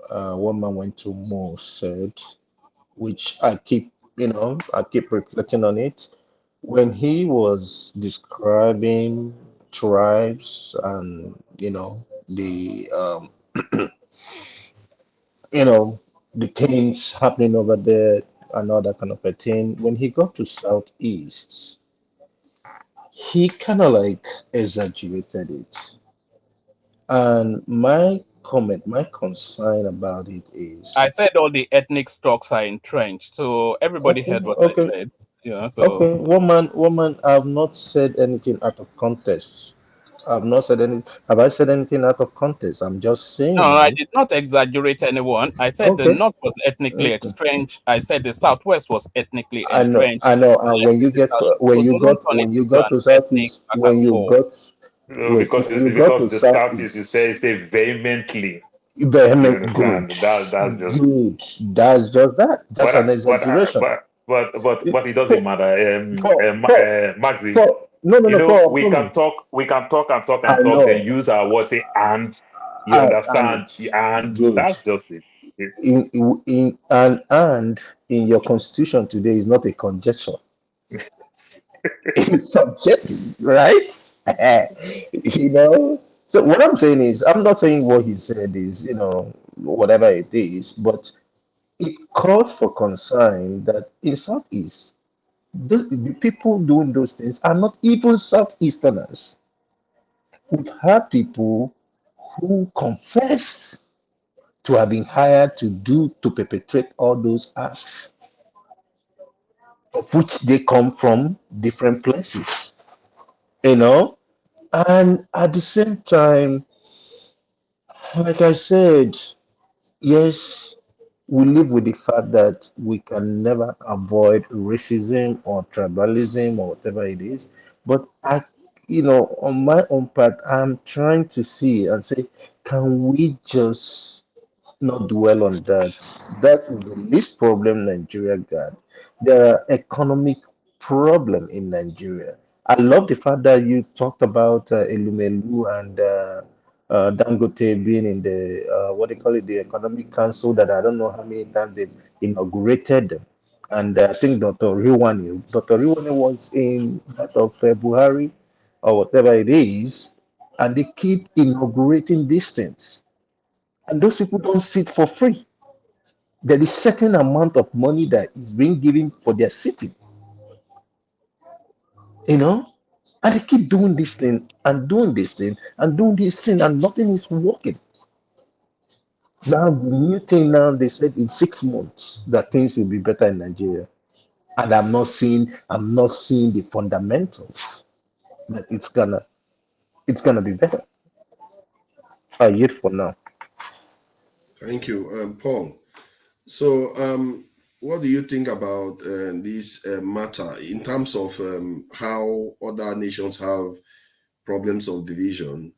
one man went to Mo said, which I keep reflecting on it. When he was describing tribes and the the things happening over there and all that kind of a thing, when he got to Southeast, he kind of like exaggerated it. And my concern about it is, I said all the ethnic stocks are entrenched, so everybody heard what I said. Yeah. So okay, woman, I've not said anything out of context. I've not said any. Have I said anything out of context? I'm just saying. No, I did not exaggerate anyone. I said the North was ethnically entrenched. I said the Southwest was ethnically entrenched. I know. And when you got to Southeast, because the Southeast, you say vehemently. Vehement, good. That's just good. That's just that. That's an exaggeration. But it doesn't matter. Maxi, we can talk and talk, then use our words, say and. You understand? And that's just it. And in your constitution today is not a conjecture. It's subjective, right? So what I'm saying is, I'm not saying what he said is, whatever it is, but it calls for concern that in Southeast, the people doing those things are not even Southeasterners. We've had people who confess to have been hired to perpetrate all those acts, of which they come from different places, and at the same time, like I said, yes, we live with the fact that we can never avoid racism or tribalism or whatever it is. But on my own part, I'm trying to see and say, can we just not dwell on that? That is the least problem Nigeria got. There are economic problem in Nigeria. I love the fact that you talked about Elumelu and Dangote being in the what they call it, the Economic Council. That I don't know how many times they inaugurated them. And I think Dr. Riwani was in that of Buhari or whatever it is, and they keep inaugurating these things. And those people don't sit for free. There is certain amount of money that is being given for their sitting, and they keep doing this thing and doing this thing and doing this thing, and nothing is working. Now, the new thing now, they said in 6 months that things will be better in Nigeria. And I'm not seeing the fundamentals that it's gonna be better. I yield for now. Thank you, Paul. So, what do you think about this matter in terms of how other nations have problems of division,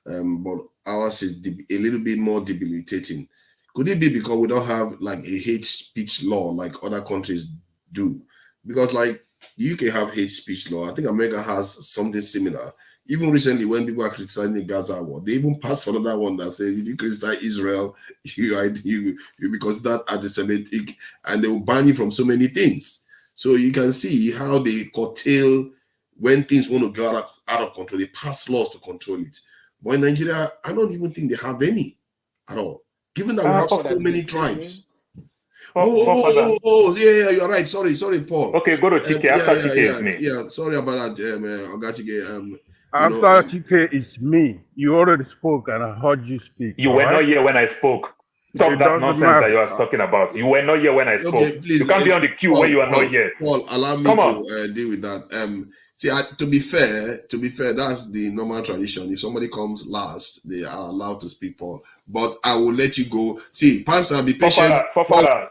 but ours is a little bit more debilitating? Could it be because we don't have like a hate speech law like other countries do? Because like the UK have hate speech law. I think America has something similar. Even recently, when people are criticizing the Gaza war, they even passed another one that says if you criticize Israel, you be considered anti-Semitic, and they will ban you from so many things. So you can see how they curtail when things want to go out of control. They pass laws to control it. But in Nigeria, I don't even think they have any at all, given that we have so many tribes. Yeah, you're right. Sorry, Paul. Okay, go to Chike. After Chike is me. Yeah, sorry about that, Ogachike. After Chike is me. You already spoke and I heard you speak. You were not here when I spoke. Stop that nonsense that you are talking about. You were not here when I spoke. Okay, please, you can't be on the queue when you are not here. Paul, allow me to deal with that. To be fair, that's the normal tradition. If somebody comes last, they are allowed to speak, Paul. But I will let you go. See, Pansa, be patient. Forefather,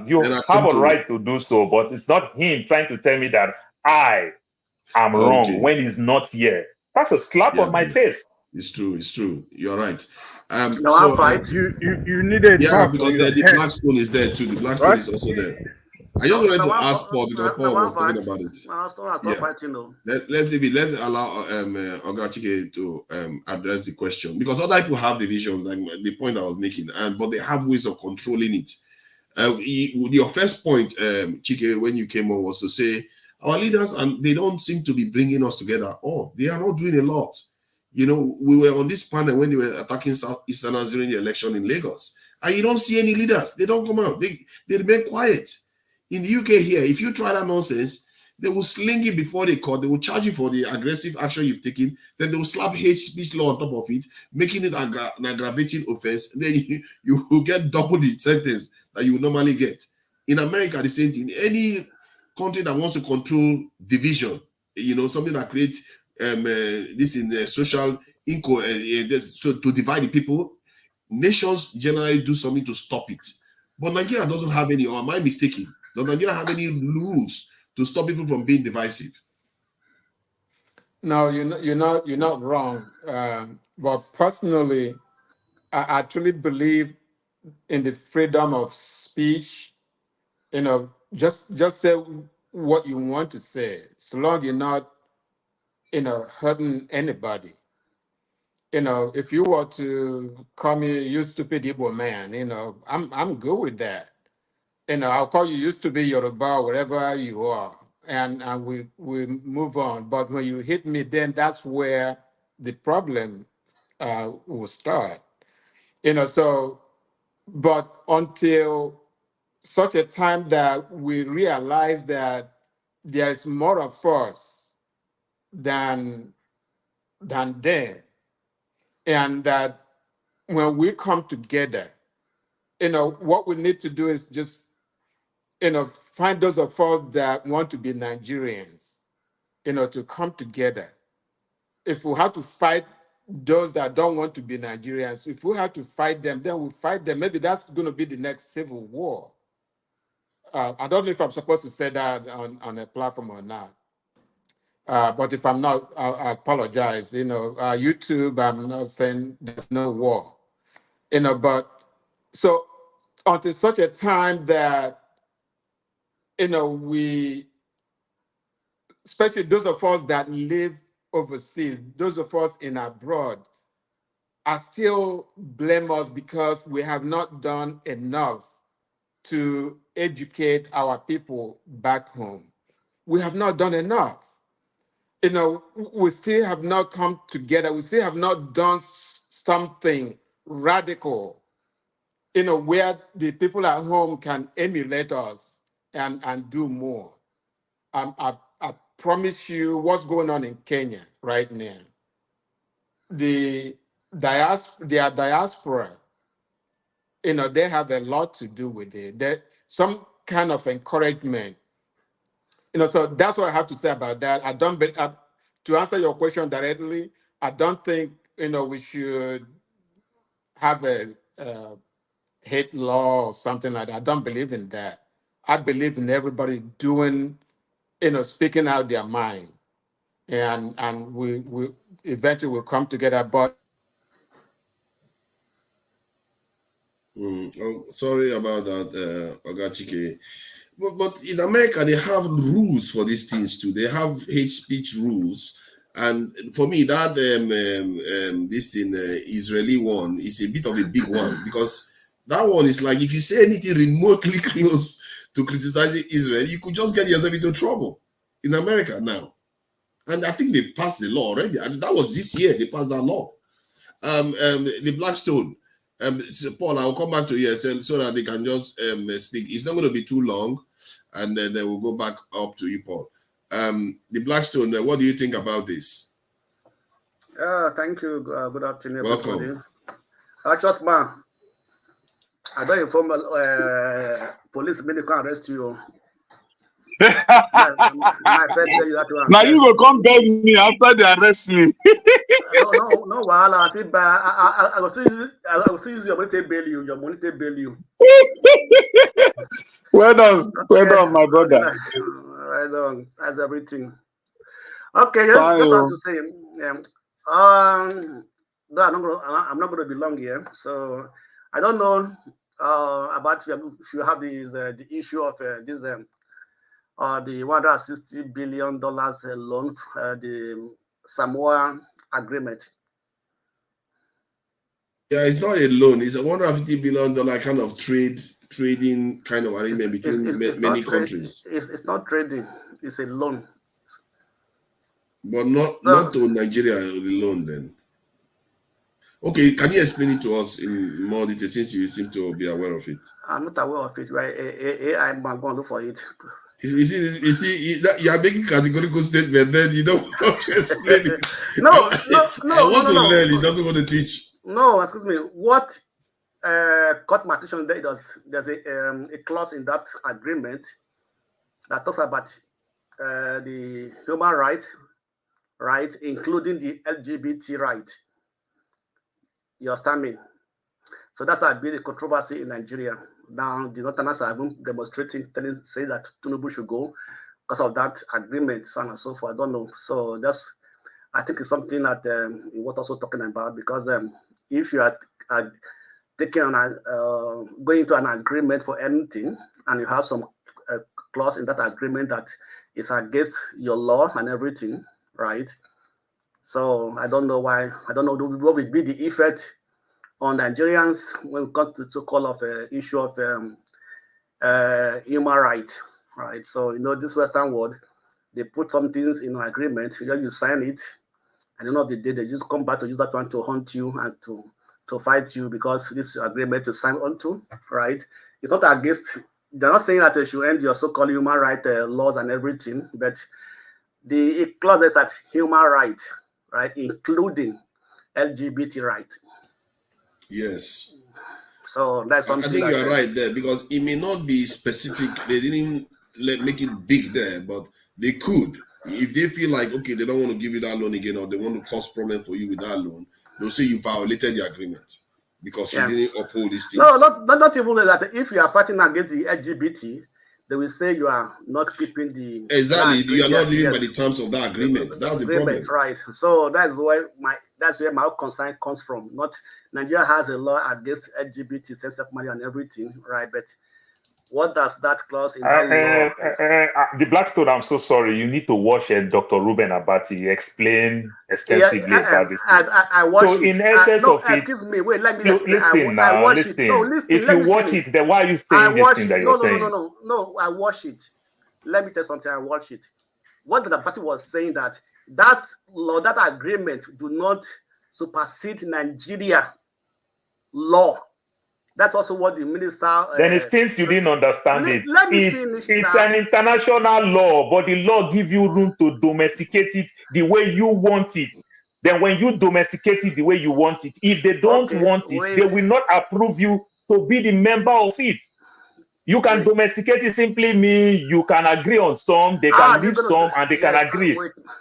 you have a right to do so, but it's not him trying to tell me that I am wrong when he's not here. That's a slap on my face. It's true. You're right. You needed because the black stone is there too. The black stone is also there. I just wanted to ask Paul because Paul was talking about it. Let's leave it. Let's allow Ogachike to address the question, because other people have the vision, like the point I was making, but they have ways of controlling it. Your first point, Chike, when you came on, was to say our leaders, and they don't seem to be bringing us together. Oh, they are not doing a lot. We were on this panel when they were attacking Southeasterners during the election in Lagos, and you don't see any leaders. They don't come out. They remain quiet. In the UK here, if you try that nonsense, they will sling it before they court. They will charge you for the aggressive action you've taken. Then they will slap hate speech law on top of it, making it an aggravating offense. Then you will get double the sentence that you normally get. In America, the same thing. Any country that wants to control division, something that creates this in the social so to divide the people, nations generally do something to stop it. But Nigeria doesn't have any, or am I mistaken? Does Nigeria have any rules to stop people from being divisive? No, you're not wrong. But personally, I actually believe in the freedom of speech. Just say what you want to say, so long you're not, hurting anybody. If you were to call me "you stupid Igbo man," I'm good with that. I'll call you "used to be Yoruba," wherever you are, and we move on. But when you hit me, then that's where the problem will start. So, but until such a time that we realize that there is more of us than them, and that when we come together, what we need to do is just, find those of us that want to be Nigerians, to come together. If we have to fight those that don't want to be Nigerians, if we have to fight them, then we fight them. Maybe that's going to be the next civil war. I don't know if I'm supposed to say that on a platform or not. But if I'm not, I apologize. YouTube, I'm not saying there's no war. But so until such a time that, we, especially those of us that live overseas, those of us in abroad, are still blame us because we have not done enough to educate our people back home. We have not done enough. We still have not come together. We still have not done something radical, where the people at home can emulate us and do more. I promise you what's going on in Kenya right now. Their diaspora, they have a lot to do with it. That some kind of encouragement. So that's what I have to say about that. I don't. To answer your question directly, I don't think we should have a hate law or something like that. I don't believe in that. I believe in everybody doing, speaking out their mind, and we eventually will come together. But sorry about that, Ogachike. But in America, they have rules for these things too. They have hate speech rules. And for me, that this thing, Israeli one, is a bit of a big one, because that one is like, if you say anything remotely close to criticizing Israel, you could just get yourself into trouble in America now. And I think they passed the law already. And that was this year, they passed that law. The Blackstone. So Paul, I'll come back to you so that they can just speak. It's not going to be too long, and then we'll go back up to you, Paul. The Blackstone, what do you think about this? Thank you. Good afternoon, Welcome. everybody. Just man, I don't inform police when they can arrest you. My first tell you that one. Now you will come beg me after they arrest me. No, wahala. I say, I will still use your money to bail you. Your money to bail you. Well done, my brother. Well done. That's everything. Okay, just want to say, no, I'm not going to be long here. So I don't know about if you have the issue of this. The $160 billion loan, the Samoa agreement. Yeah, it's not a loan. It's a $150 billion kind of trading kind of arrangement between many countries. It's not trading. It's a loan. But not to Nigeria alone then. Okay, can you explain it to us in more detail since you seem to be aware of it? I'm not aware of it. Right? I'm going to look for it. You see, you are making categorical statement, then you don't want to explain it. No. I want to learn, he doesn't want to teach. No, excuse me. What caught my attention there is there's a clause in that agreement that talks about the human right, including the LGBT right. You understand me? So that's a big controversy in Nigeria. Now, the Northerners are even demonstrating, saying that Tinubu should go because of that agreement, so on and so forth. I don't know. So I think it's something that we were also talking about, because if you are taking going into an agreement for anything, and you have some clause in that agreement that is against your law and everything, right? So I don't know why. I don't know what would be the effect on Nigerians when we come to call of issue of human rights, right? So, this Western world, they put some things in an agreement, you sign it, and at the end of the day, they just come back to use that one to hunt you and to fight you because this agreement to sign onto, right? It's not against, they're not saying that they should end your so-called human rights laws and everything, but the clause is that human right, including LGBT rights. Yes. So that's something. I think you're right there, because it may not be specific. They didn't make it big there, but they could. If they feel like, okay, they don't want to give you that loan again, or they want to cause problem for you with that loan, they'll say you violated the agreement because you didn't uphold these things. No, not even that. If you are fighting against the LGBT, they will say you are not keeping the exactly. You are not living by the terms of that agreement. That's the problem, right? So that's where my concern comes from. Not Nigeria has a law against LGBT, sex of marriage, and everything, right? But what does that clause in that law? The Blackstone, I'm so sorry. You need to watch Dr. Ruben Abati explain extensively about this. I watched so in essence of excuse me, wait, let me explain. Listen now, I watched listen. It. No, listen. If you watch it, then why are you saying this thing that you're saying? No, I watched it. Let me tell you something, I watched it. What the party was saying that law, that agreement do not supersede Nigeria law. That's also what the minister... Then it seems you didn't understand it. Let me finish. It's an international law, but the law gives you room to domesticate it the way you want it. Then when you domesticate it the way you want it, if they don't want it, they will not approve you to be the member of it. You can domesticate it simply mean you can agree on some, they can leave some, and they can agree.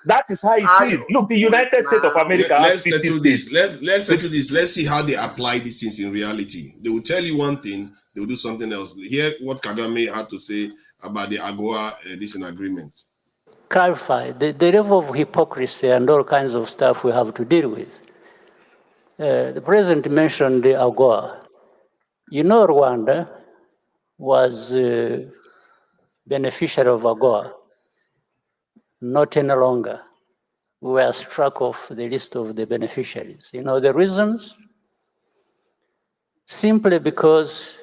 That is how it is. Look, the United States of America. Let's settle this. Let's settle this. Let's see how they apply these things in reality. They will tell you one thing, they will do something else. Hear what Kagame had to say about the AGOA this agreement. Clarify the level of hypocrisy and all kinds of stuff we have to deal with. The president mentioned the AGOA. You know, Rwanda was beneficiary of AGOA, not any longer. We were struck off the list of the beneficiaries. You know the reasons? Simply because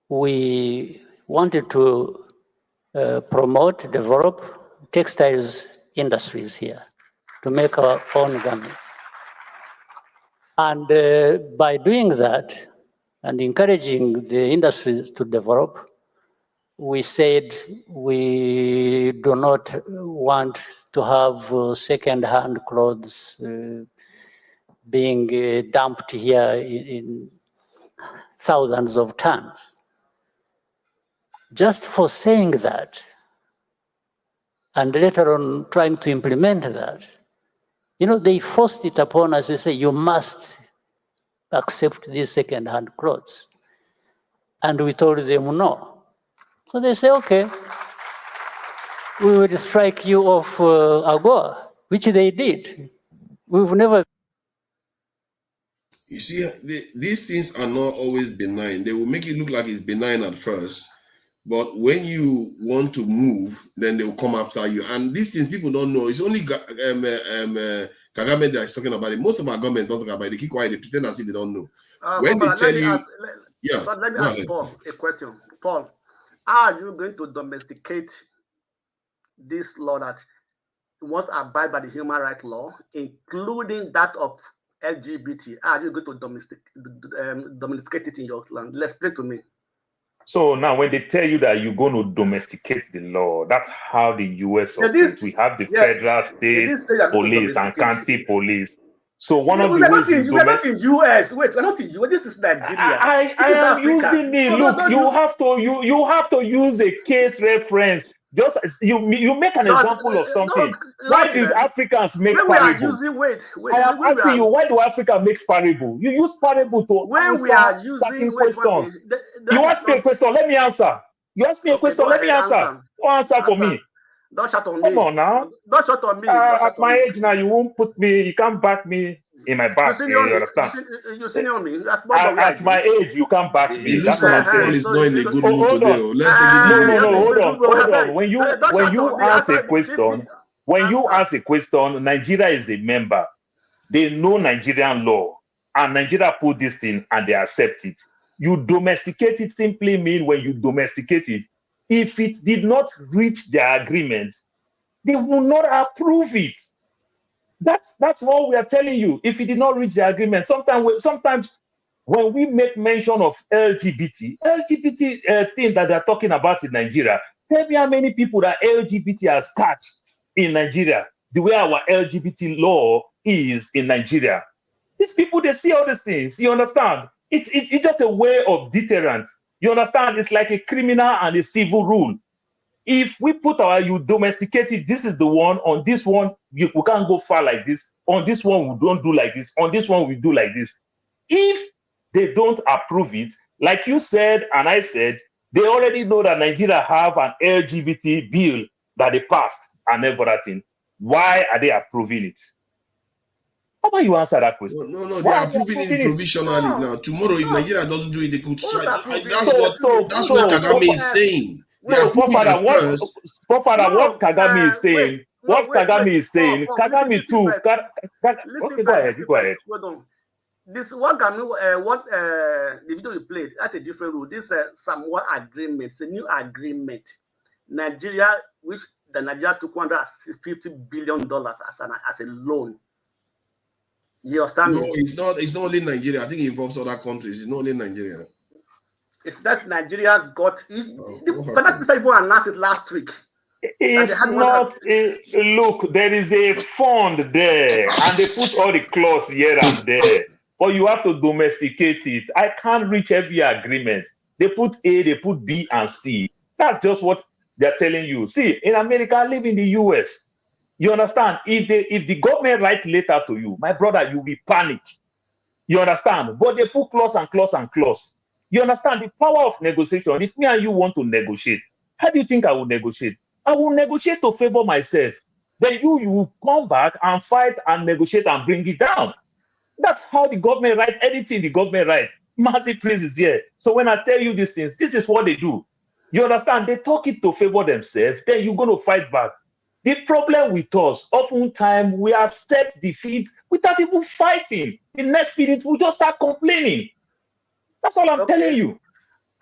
we wanted to promote, develop textiles industries here to make our own garments. And by doing that, and encouraging the industries to develop, we said we do not want to have second-hand clothes being dumped here in thousands of tons. Just for saying that, and later on trying to implement that, you know, they forced it upon us. They say, you must accept these second-hand clothes. And we told them no. So they say, okay, we will strike you off AGOA, which they did. We've never... You see, these things are not always benign. They will make it look like it's benign at first, but when you want to move, then they will come after you. And these things people don't know. It's only Kagame that is talking about it. Most of our government don't talk about it. They keep quiet. They pretend as if they don't know. When they tell you... Let me ask Paul a question. Paul, how are you going to domesticate this law that must abide by the human rights law, including that of LGBT? How are you going to domesticate it in your land? Let's explain to me. So now when they tell you that you're going to domesticate the law, that's how the US operates. We have the federal, state police and county police. So one of the ways we're not in US. Wait, we're not in US. This is Nigeria. I am using it. Look, you have to use a case reference. Just you make an example of something. Why do Africans make parable? I am asking you, why do Africa make parable? You use parable to answer certain questions. You ask me a question, let me answer. You ask me a question, let me answer. Don't answer for me. Don't shut on me. Come on now. Don't shut on me. At my age now, you won't put me, you can't back me in my back. You understand? You senior me. That's at my age, you can't back me. That's what I'm saying. It's not in a good mood today. Hold on. When you ask a question, Nigeria is a member. They know Nigerian law, and Nigeria put this thing and they accept it. You domesticate it simply mean when you domesticate it, if it did not reach their agreement, they will not approve it. That's what we are telling you. If it did not reach the agreement, sometimes when we make mention of LGBT thing that they're talking about in Nigeria, tell me how many people that LGBT has catch in Nigeria, the way our LGBT law is in Nigeria. These people, they see all these things. You understand? It's just a way of deterrent. You understand? It's like a criminal and a civil rule. If we put you domesticate it, this is the one. On this one, we can't go far like this. On this one, we don't do like this. On this one, we do like this. If they don't approve it, like you said and I said, They already know that Nigeria have an LGBT bill that they passed and everything. Why are they approving it? How about you answer that question? No, they are approving it provisionally now. Tomorrow, if Nigeria doesn't do it, they could strike. That's what Kagame is saying. They are approving it first. What Kagame is saying. Kagame too. Okay, go ahead. Hold on. This the video you played, that's a different rule. This somewhat agreement, it's a new agreement. Nigeria, which the Nigeria took $150 billion as a loan. You understand No, me? it's not only Nigeria. I think it involves other countries. It's not only Nigeria. That's Nigeria got the finance minister even announced it last week. It's not look, there is a fund there, and they put all the clause here and there. But you have to domesticate it. I can't reach every agreement. They put A, they put B and C. That's just what they're telling you. See, in America, I live in the US. You understand? If the government write letter to you, my brother, you will panic. You understand? But they put clause and clause and clause. You understand? The power of negotiation. If me and you want to negotiate, how do you think I will negotiate? I will negotiate to favor myself. Then you will come back and fight and negotiate and bring it down. That's how the government write anything the government write. Massive praises here. So when I tell you these things, this is what they do. You understand? They talk it to favor themselves, then you're going to fight back. The problem with us, oftentimes we accept defeat without even fighting. The next minute we just start complaining. That's all I'm telling you.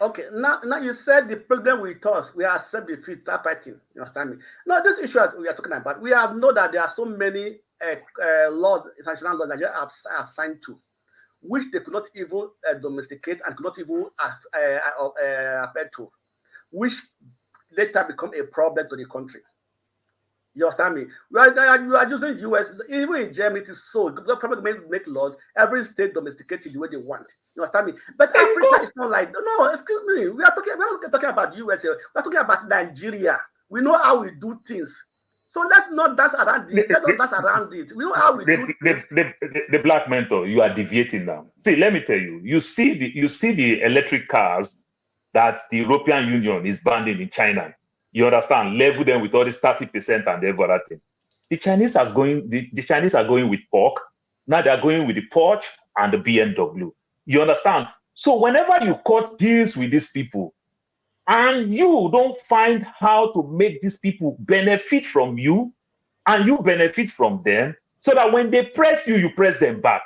Okay, now you said the problem with us, we accept defeat, start fighting. You understand me? Now, this issue that we are talking about, we have know that there are so many laws, international laws that Nigeria are assigned to, which they could not even domesticate and could not even apply to, which later become a problem to the country. You understand me? You are using US, even in Germany, it is so. The government make laws, every state domesticated the way they want. You understand me? But Africa is not like, no, excuse me. We're not talking about US here. We're talking about Nigeria. We know how we do things. So let's not dance around it. Let's not dance around it. We know how we do things. The black mentor, you are deviating now. See, let me tell you, you see the electric cars that the European Union is banning in China. You understand? Level them with all this 30% and everything. The Chinese are going with pork. Now they are going with the Porsche and the BMW. You understand? So whenever you cut deals with these people, and you don't find how to make these people benefit from you, and you benefit from them, so that when they press you, you press them back.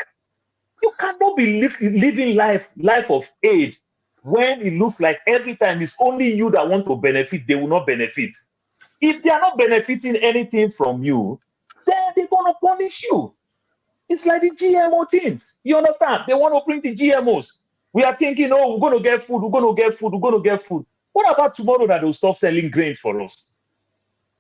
You cannot be living life of aid when it looks like every time it's only you that want to benefit, they will not benefit. If they are not benefiting anything from you, then they're going to punish you. It's like the GMO things. You understand? They want to bring the GMOs. We are thinking, oh, we're going to get food, we're going to get food, we're going to get food. What about tomorrow that they'll stop selling grains for us?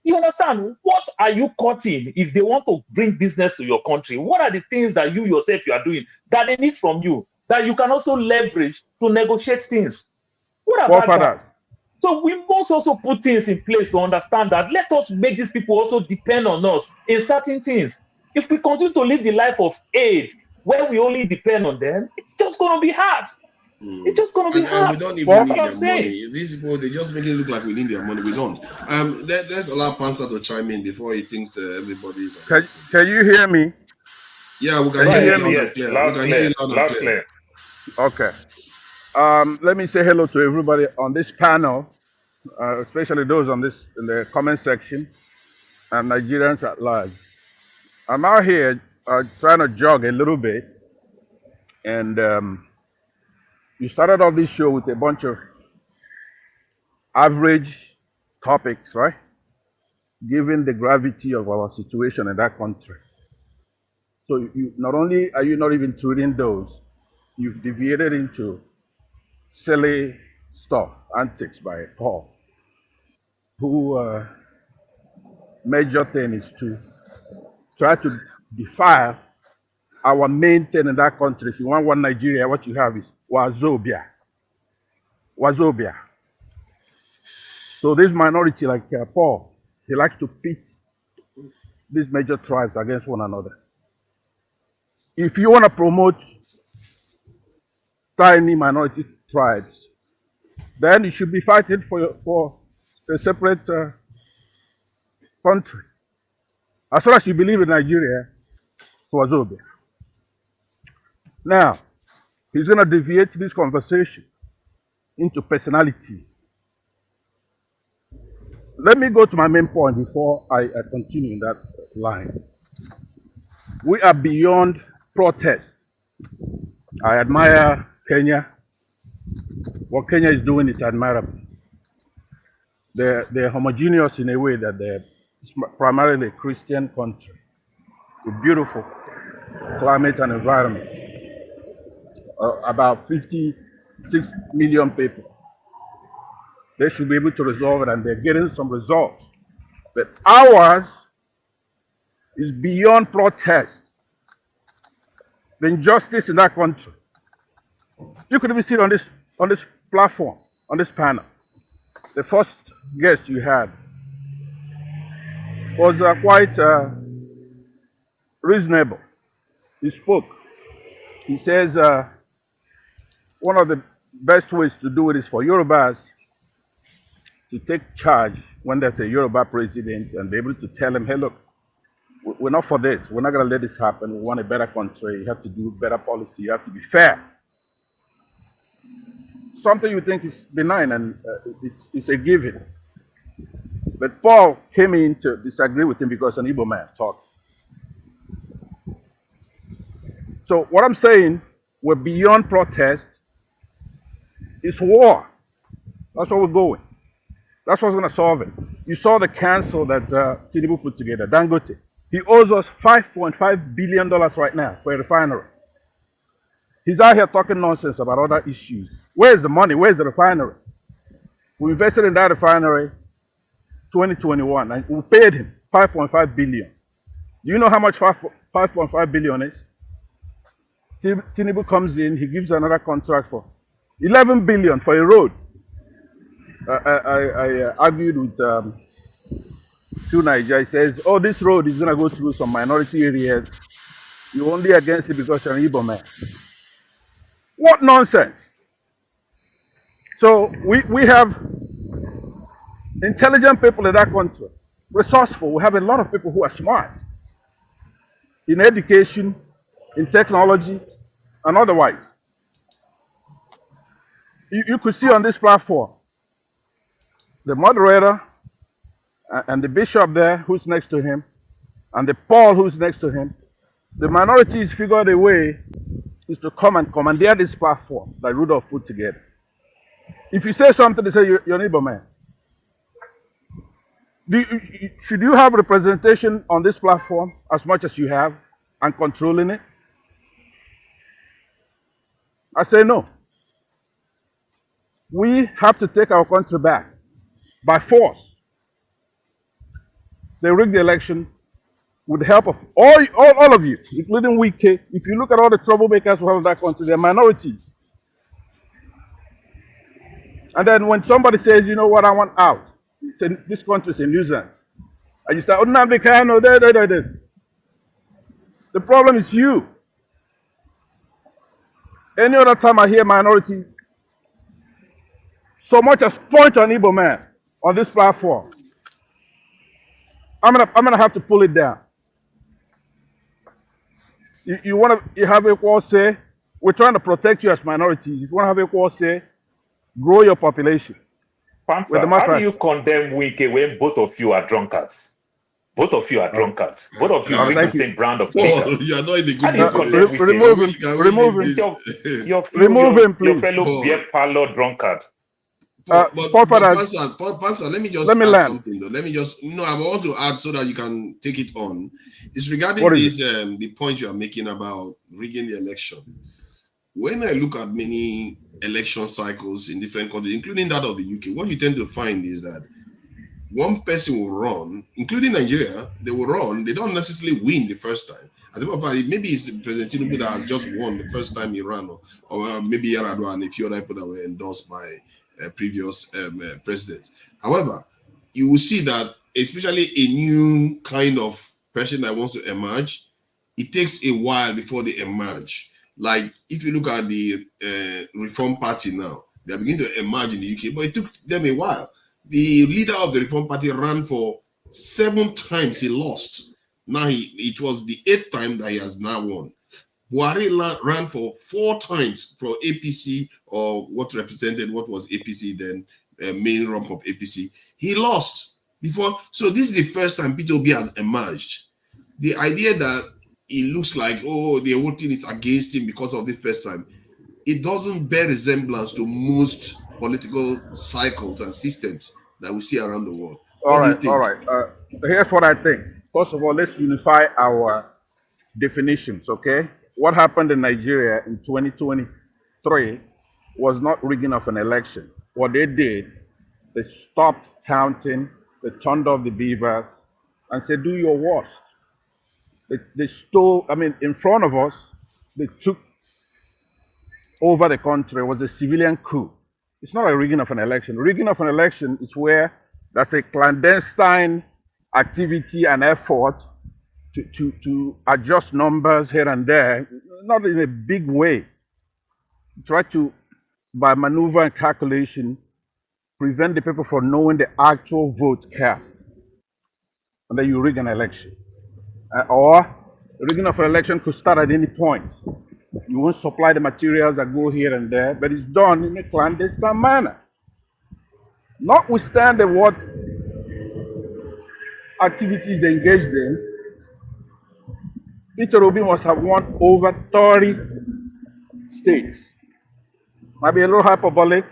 You understand? What are you cutting if they want to bring business to your country? What are the things that you yourself you are doing that they need from you that you can also leverage to negotiate things? What about that? So we must also put things in place to understand that let us make these people also depend on us in certain things. If we continue to live the life of aid where we only depend on them, it's just going to be hard. It's just going to be hard. And we don't even need their money. These people, they just make it look like we need their money. We don't. Let's allow Panzer to chime in before he thinks everybody's. Can you hear me? Yeah, we can hear you loud and clear. Okay. Let me say hello to everybody on this panel, especially those in the comment section, and Nigerians at large. I'm out here trying to jog a little bit, and you started off this show with a bunch of average topics, right? Given the gravity of our situation in that country. So you not only are you not even treating those, you've deviated into silly stuff, antics by Paul, who major thing is to try to defile our main thing in that country. If you want one Nigeria, what you have is Wazobia. Wazobia. So this minority, like Paul, he likes to pit these major tribes against one another. If you want to promote tiny minority tribes, then you should be fighting for a separate country. As far as you believe in Nigeria, Swazobia. Now, he's going to deviate this conversation into personality. Let me go to my main point before I continue in that line. We are beyond protest. I admire Kenya. What Kenya is doing is admirable. They're homogeneous in a way that they're primarily a Christian country with beautiful climate and environment. About 56 million people. They should be able to resolve it, and they're getting some results. But ours is beyond protest. The injustice in that country. You could even see it on this platform, on this panel. The first guest you had was quite reasonable. He spoke. He says one of the best ways to do it is for Yorubas to take charge when there's a Yoruba president and be able to tell him, hey, look, we're not for this. We're not going to let this happen. We want a better country. You have to do better policy. You have to be fair. Something you think is benign and it's a given. But Paul came in to disagree with him because an Igbo man talked. So what I'm saying, we're beyond protest. It's war. That's where we're going. That's what's going to solve it. You saw the council that Tinubu put together, Dangote. He owes us $5.5 billion right now for a refinery. He's out here talking nonsense about other issues. Where's the money? Where's the refinery? We invested in that refinery 2021 and we paid him $5.5 billion. Do you know how much $5.5 billion is? Tinubu comes in, he gives another contract for $11 billion for a road. I argued with two Niger. He says, oh, this road is going to go through some minority areas. You're only against it because you're an Igbo man. What nonsense. So we have intelligent people in that country, resourceful. We have a lot of people who are smart in education, in technology, and otherwise. You could see on this platform, the moderator and the bishop there who's next to him, and the Paul who's next to him, the minorities figured a way is to come and commandeer this platform that Rudolph put together. If you say something, they say you're an Igbo man. Should you have representation on this platform as much as you have and controlling it? I say no. We have to take our country back by force. They rigged the election with the help of all of you, including Wike. If you look at all the troublemakers who have in that country, they're minorities. And then when somebody says, you know what, I want out, this country is a nuisance, and you start, oh, Nambikano, the problem is you. Any other time I hear minority, so much as point on Igbo man on this platform, I'm gonna have to pull it down. You have equal say. We're trying to protect you as minorities. If you want to have equal say, grow your population. Pansa, how do you condemn Wike when both of you are drunkards? Both of you are drunkards. Both of you drink the same brand of liquor. You are not in the How do you condemn Wike? Remove him, please. Your fellow beer parlor drunkard. Pastor, let me just add something though. Let me just, I want to add so that you can take it on. It's regarding this, the point you are making about rigging the election. When I look at many election cycles in different countries, including that of the UK, what you tend to find is that one person will run, including Nigeria, they will run, they don't necessarily win the first time. As a matter of fact, maybe it's President Tinubu that has just won the first time he ran, or maybe Yar'Adua and a few other people that were endorsed by previous presidents. However, you will see that, especially a new kind of person that wants to emerge, it takes a while before they emerge. Like if you look at the Reform Party now, They are beginning to emerge in the UK, but it took them a while. The leader of the Reform Party ran for 7 times, he lost. Now it was the 8th time that he has now won. Buhari ran for 4 times for APC, or what was APC then, main rump of APC. He lost before. So this is the first time Peter Obi has emerged. The idea that it looks like, oh, the whole thing is against him because of the first time, it doesn't bear resemblance to most political cycles and systems that we see around the world. What do you think? All right. Here's what I think. First of all, let's unify our definitions, okay? What happened in Nigeria in 2023 was not rigging of an election. What they did, they stopped counting, they turned off the beavers, and said, do your worst. They stole, in front of us, they took over the country. It was a civilian coup. It's not a rigging of an election. Rigging of an election is where that's a clandestine activity and effort to adjust numbers here and there, not in a big way. Try to, by maneuver and calculation, prevent the people from knowing the actual vote cast. And then you rig an election. Or rigging of an election could start at any point. You won't supply the materials that go here and there, but it's done in a clandestine manner. Notwithstanding what activities they engaged in, Peter Obi must have won over 30 states. Might be a little hyperbolic.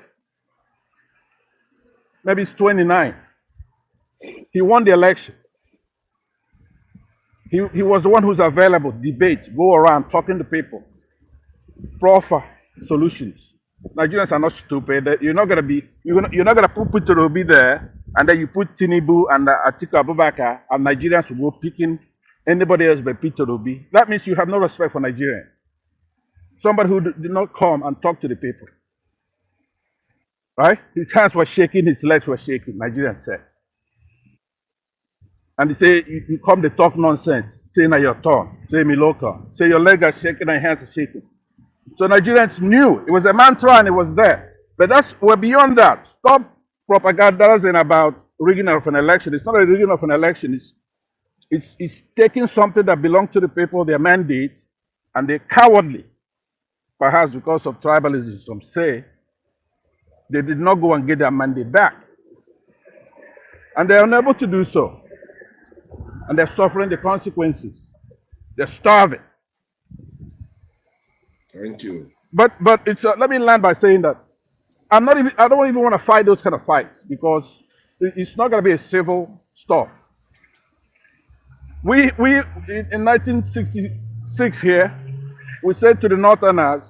Maybe it's 29. He won the election. He was the one who's available, debate, go around talking to people, proffer solutions. Nigerians are not stupid. You're not gonna put Peter Obi there, and then you put Tinubu and Atiku Abubakar, and Nigerians will go picking anybody else but Peter Obi. That means you have no respect for Nigerians. Somebody who did not come and talk to the people. Right? His hands were shaking, his legs were shaking, Nigerians said. And they say, you come to talk nonsense, say na your turn, say me local, say your legs are shaking and your hands are shaking. So Nigerians knew, it was a mantra and it was there. But we're beyond that. Stop propagandizing about rigging of an election. It's not a rigging of an election, it's taking something that belongs to the people, their mandate, and they're cowardly, perhaps because of tribalism, some say, they did not go and get their mandate back. And they're unable to do so. And they're suffering the consequences. They're starving. Thank you. But it's let me land by saying that I don't even want to fight those kind of fights because it's not going to be a civil stuff. We in 1966 here, we said to the Northerners,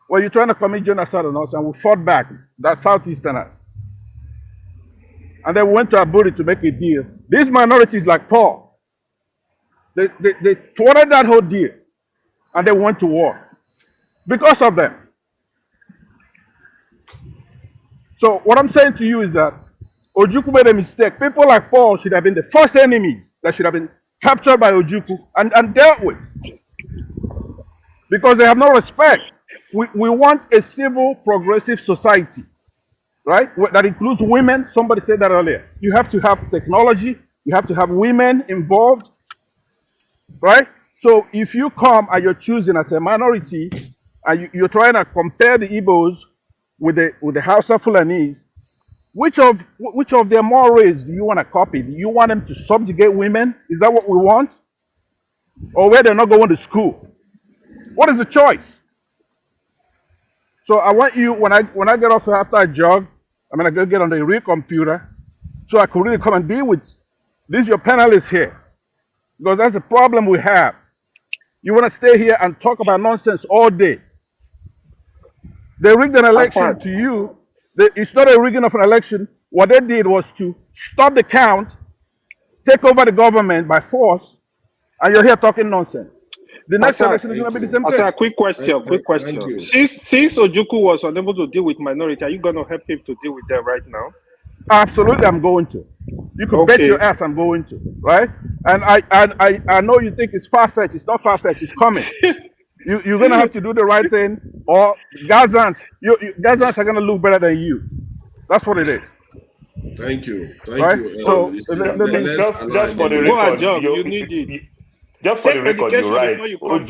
well, you're trying to commit genocide on us, and we fought back, that Southeasterners. And then we went to Abuja to make a deal. These minorities like Paul, they thwarted that whole deal, and they went to war because of them. So what I'm saying to you is that Ojukwu made a mistake. People like Paul should have been the first enemies that should have been captured by Ojukwu and dealt with, because they have no respect. We want a civil, progressive society, right? That includes women. Somebody said that earlier. You have to have technology. You have to have women involved, right? So if you come and you're choosing as a minority, and you're trying to compare the Igbos with the Hausa Fulanese, which of their mores do you want to copy? Do you want them to subjugate women? Is that what we want? Or where they're not going to school? What is the choice? So I want you, when I get off after I jog, I'm going to go get on the real computer so I could really come and deal with this, your panelists here. Because that's the problem we have. You want to stay here and talk about nonsense all day. They rigged an election to you. It's not a rigging of an election. What they did was to stop the count, take over the government by force, and you're here talking nonsense. The next election is going to be the same thing. Quick question. Since Ojukwu was unable to deal with minority, are you going to help him to deal with them right now? Absolutely, I'm going to. You can bet your ass I'm going to, right? And I know you think it's far-fetched. It's not far-fetched. It's coming. You're gonna have to do the right thing, or Gazans, Gazans are gonna look better than you. That's what it is, Thank you. Thank right? you. So You see, let let's Just for the align Go the record, Ajok, you need it. just for the Take record, you're medication right. before you come back.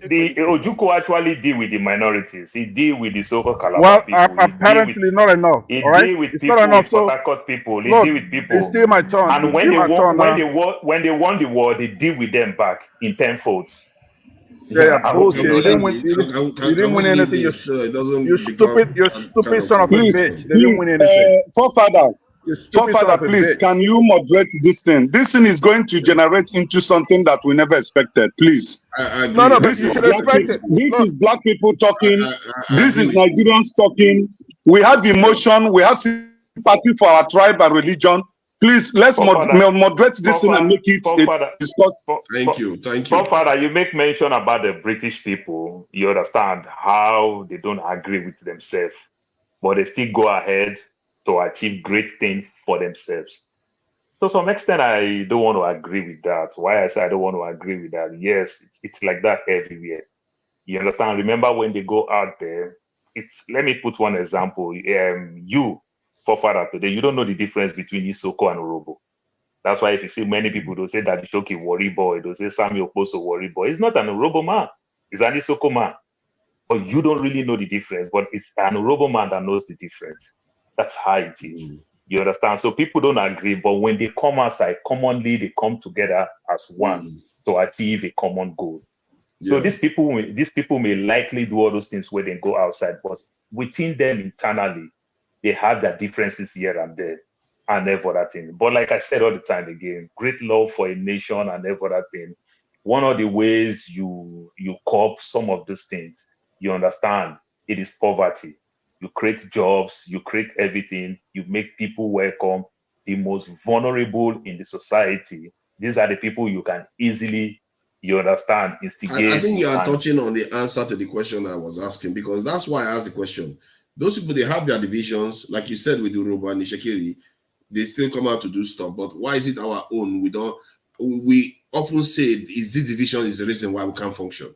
Take medication. Ojuku actually deal with the minorities. He deal with the so-called well, Calabar people. apparently not enough. He All right, deal with it's not people, enough. with Port So Harcourt people. He look, deal with it's people. still my turn. And It's when still my turn now. when they won the war, they deal with them back in tenfolds. Yeah, I hope you bullshit. know You didn't that. win. You Can didn't we win leave anything. this so it You doesn't become stupid. You kind stupid of son of a Please, bitch. conversation? They didn't win anything. Forefather, You stupid son of a please, bitch. can you moderate this thing? This thing is going to generate into something that we never expected. Please. I No, agree. but This you is should black expect people. it. This Look, is black people talking. I This agree is with you. Nigerians talking. We have emotion. We have sympathy for our tribe and religion. Please, let's moderate this thing and make it a discuss. Thank you. Forefather, you make mention about the British people. You understand how they don't agree with themselves, but they still go ahead to achieve great things for themselves. To some extent, I don't want to agree with that. Why I say I don't want to agree with that? Yes, it's like that everywhere. You understand? Remember when they go out there, let me put one example. You, Forefather, today, you don't know the difference between Isoko and Orobo. That's why if you see many people, they'll say that Shoki worry boy, they'll say Samuel Poso worry boy. He's not an Orobo man, he's an Isoko man. But you don't really know the difference, but it's an Orobo man that knows the difference. That's how it is. You understand? So people don't agree, but when they come outside, commonly they come together as one to achieve a common goal. So these people may likely do all those things when they go outside, but within them internally, they have their differences here and there and every other thing. But like I said all the time again, great love for a nation and every other thing. One of the ways you cope some of these things, you understand, it is poverty. You create jobs, you create everything, you make people welcome. The most vulnerable in the society, these are the people you can easily, you understand, instigate. I think you are touching on the answer to the question I was asking, because that's why I asked the question. Those people, they have their divisions, like you said with Urobo and Ishekiri, they still come out to do stuff. But why is it our own? We often say is this division is the reason why we can't function.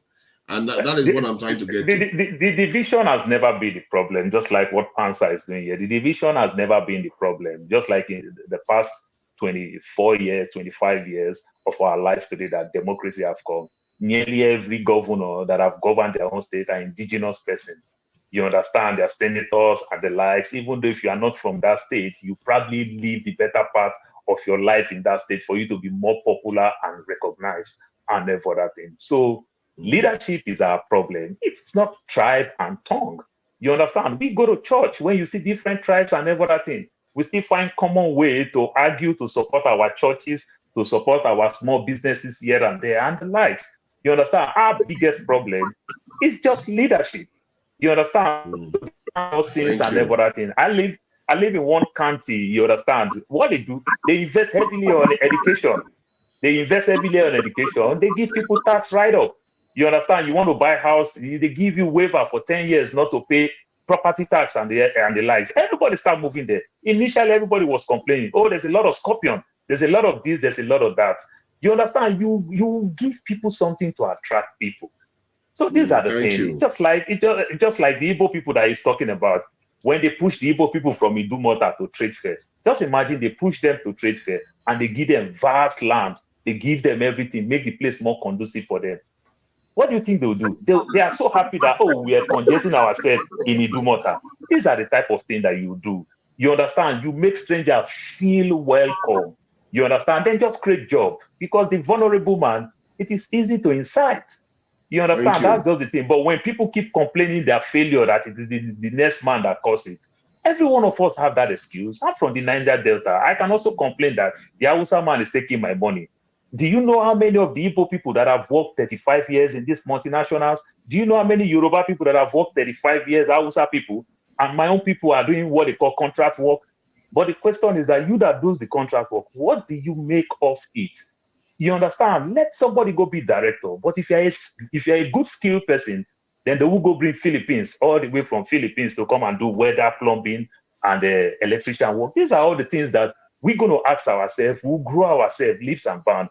And that is what I'm trying to get to. The division has never been the problem, just like what Pansa is doing here. The division has never been the problem, just like in the past 24 years, 25 years of our life today that democracy have come. Nearly every governor that have governed their own state are indigenous person. You understand, their senators and the likes, even though if you are not from that state, you probably live the better part of your life in that state for you to be more popular and recognized and every other thing. So leadership is our problem. It's not tribe and tongue. You understand? We go to church when you see different tribes and every other thing. We still find common way to argue to support our churches, to support our small businesses here and there and the likes. You understand? Our biggest problem is just leadership. You understand? Those things and every other thing. I live in one county, you understand? What they do, they invest heavily on education. They invest heavily on education. They give people tax write-up. You understand? You want to buy a house, they give you waiver for 10 years not to pay property tax and the likes. Everybody start moving there. Initially, everybody was complaining, oh, there's a lot of scorpion. There's a lot of this, there's a lot of that. You understand? You give people something to attract people. So these are the things. Just like the Igbo people that he's talking about, when they push the Igbo people from Idumota to trade fair. Just imagine they push them to trade fair and they give them vast land. They give them everything, make the place more conducive for them. What do you think they'll do? They are so happy that, oh, we are congesting ourselves in Idumota. These are the type of thing that you do. You understand? You make strangers feel welcome. You understand? Then just create job. Because the vulnerable man, it is easy to incite. You understand? That's just the thing. But when people keep complaining their failure, that it is the next man that caused it, every one of us have that excuse. I'm from the Niger Delta. I can also complain that the Hausa man is taking my money. Do you know how many of the Igbo people that have worked 35 years in these multinationals? Do you know how many Yoruba people that have worked 35 years, Hausa people, and my own people are doing what they call contract work? But the question is that you that does the contract work, what do you make of it? You understand? Let somebody go be director. But if you're a good skilled person, then they will go bring Philippines all the way from Philippines to come and do weather, plumbing, and electrician work. These are all the things that we're going to ask ourselves. We'll grow ourselves, leaps and bounds.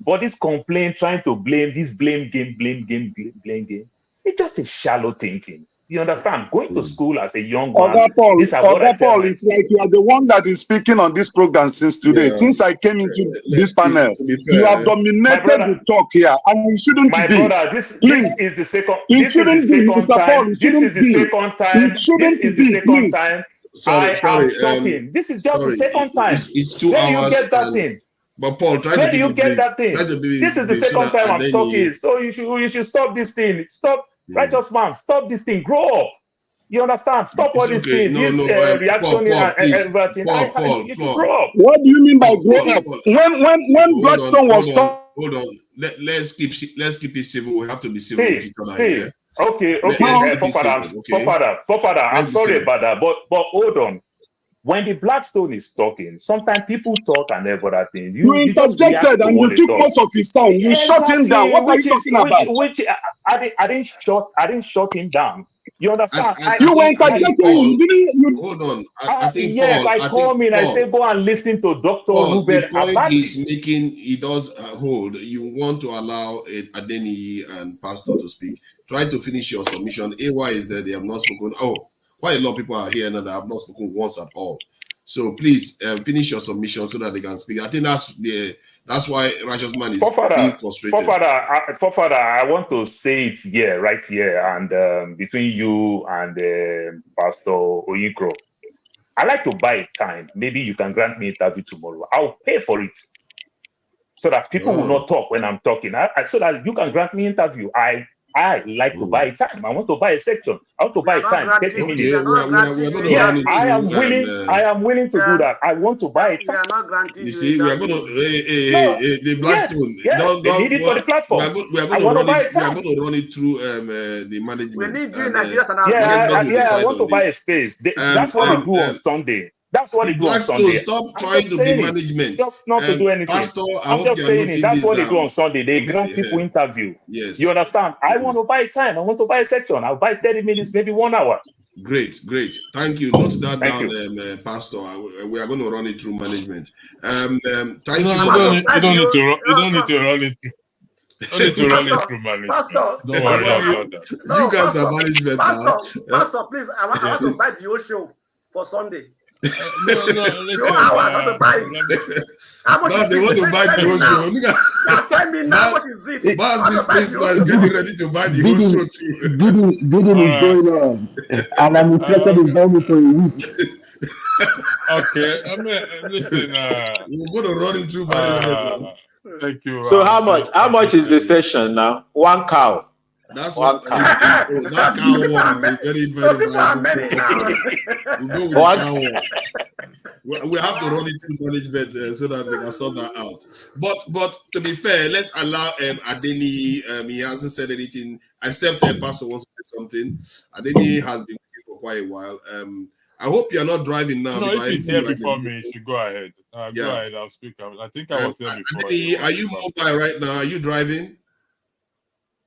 But this complaint, trying to blame this blame game, it's just a shallow thinking. You understand? Going to school as a young man, these are what I Oga tell Paul, my... it's like you are the one that is speaking on this program since today. Yeah. Since I came into this panel, to be you fair, have dominated the talk here, and it shouldn't My be. brother, this Please, is the second. it This is the shouldn't be, second Mr. Paul. time. It This is shouldn't the be. second time. It shouldn't This is the be. second Please. time. sorry, I am talking. This is just the sorry, second time. it's 2 Where do you hours, get that and thing? but Paul, try to Where do keep you it get brief. that thing? Try to be This is the brief so second that, time and I'm then talking. So you should stop this thing. Stop, righteous man. Stop this thing. Grow up. You understand? Stop all it's this okay. thing. No, This Paul, reaction Paul, and please, everything. You should Paul. grow up. What do you mean by Paul, grow up? Paul. When Blackstone was hold on. Let's keep it civil. We have to be civil with each other here. Okay. Let's keep it Forefather, civil, okay? I'm sorry about that, but hold on. When the Blackstone is talking, sometimes people talk and everything. You just react interjected to and what you they took talk. most of his time. You shut him down. What are you talking about? I didn't shut him down. You understand? You were interjecting. Hold on. I think yes, Paul. I call me and I say go and listen to Dr. Paul, Ruben the point Abati. he's making, he does hold. You want to allow Adeni and Pastor to speak. Try to finish your submission. AY is there. They have not spoken. Oh, quite a lot of people are here now that have not spoken once at all. So please finish your submission so that they can speak. I think that's why Righteous Man is being frustrated. Forefather, I want to say it here, right here, and between you and Pastor Oyikro. I like to buy time. Maybe you can grant me interview tomorrow. I'll pay for it so that people will not talk when I'm talking. So that you can grant me interview. I like to buy time. I want to buy a section. I want to buy time, 30 minutes. Yes, I am willing to do that. I want to buy time. You see, we are going to the Blackstone. They need it for the platform. We are going to run it through the management. We need you in Nigeria. I want to buy a space. That's what they do on Sunday. That's what they do on Sunday. Stop trying to be management. Just not to do anything. Pastor, I'm just saying it. That's what they do on Sunday. They grant people interview. Yes. You understand? I want to buy time. I want to buy a section. I'll buy 30 minutes, maybe 1 hour. Great. Thank you. Note that down, Pastor. We are going to run it through management. Thank you. You don't need to run it. Don't need to run it through management. Pastor, don't worry about that. You guys are management now. Pastor, please, I want to buy the whole show for Sunday. No, listen. I want to buy it. How much is they want to buy the whole show. Look at tell me now, how much is it? Basil Priestner is getting ready to buy the whole show too. Bidding is going on, and I'm interested in buying it for a week. Okay, listen. We're going to run it through management. Thank you. So how much is the session now? 1 cow. That's what that cow one is a very, very valuable. We go with cow one. We have to run it through management so that they can sort that out. But to be fair, let's allow Adeni. He hasn't said anything except Pastor wants to say something. Adeni has been here for quite a while. I hope you're not driving now. No, if he's here before me, you should go ahead. Go ahead, I'll speak. I think I was there before. Adeni, are you mobile right now? Are you driving?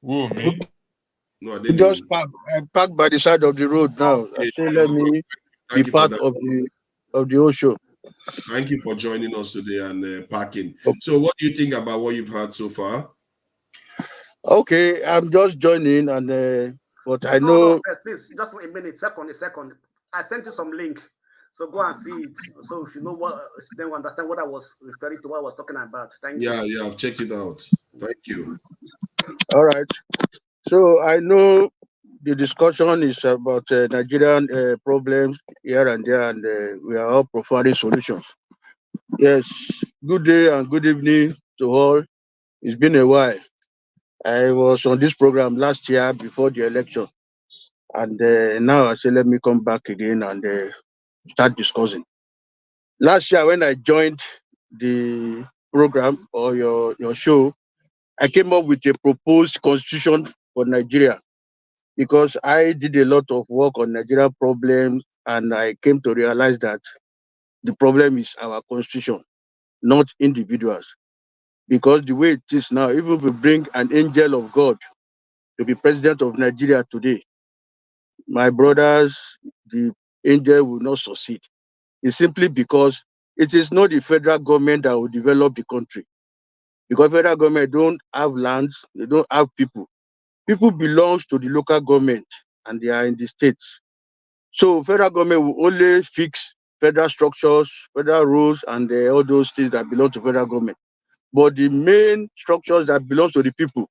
Who, me? No, we just parked by the side of the road now. Okay. I say let me be part of the whole show. Thank you for joining us today and parking. So what do you think about what you've heard so far? Okay, I'm just joining and but I know. Please, just a minute, a second. I sent you some link, so go and see it. So if you know what, then understand what I was referring to, what I was talking about. Thank you. Yeah, I've checked it out. Thank you. All right. So I know the discussion is about Nigerian problems here and there, and we are all providing solutions. Yes, good day and good evening to all. It's been a while. I was on this program last year before the election, and now I say let me come back again and start discussing. Last year when I joined the program or your show, I came up with a proposed constitution for Nigeria, because I did a lot of work on Nigerian problems, and I came to realize that the problem is our constitution, not individuals. Because the way it is now, even if we bring an angel of God to be president of Nigeria today, my brothers, the angel will not succeed. It's simply because it is not the federal government that will develop the country. because federal government don't have lands, they don't have people. People belongs to the local government and they are in the states. So federal government will only fix federal structures, federal rules, and all those things that belong to federal government. But the main structures that belong to the people,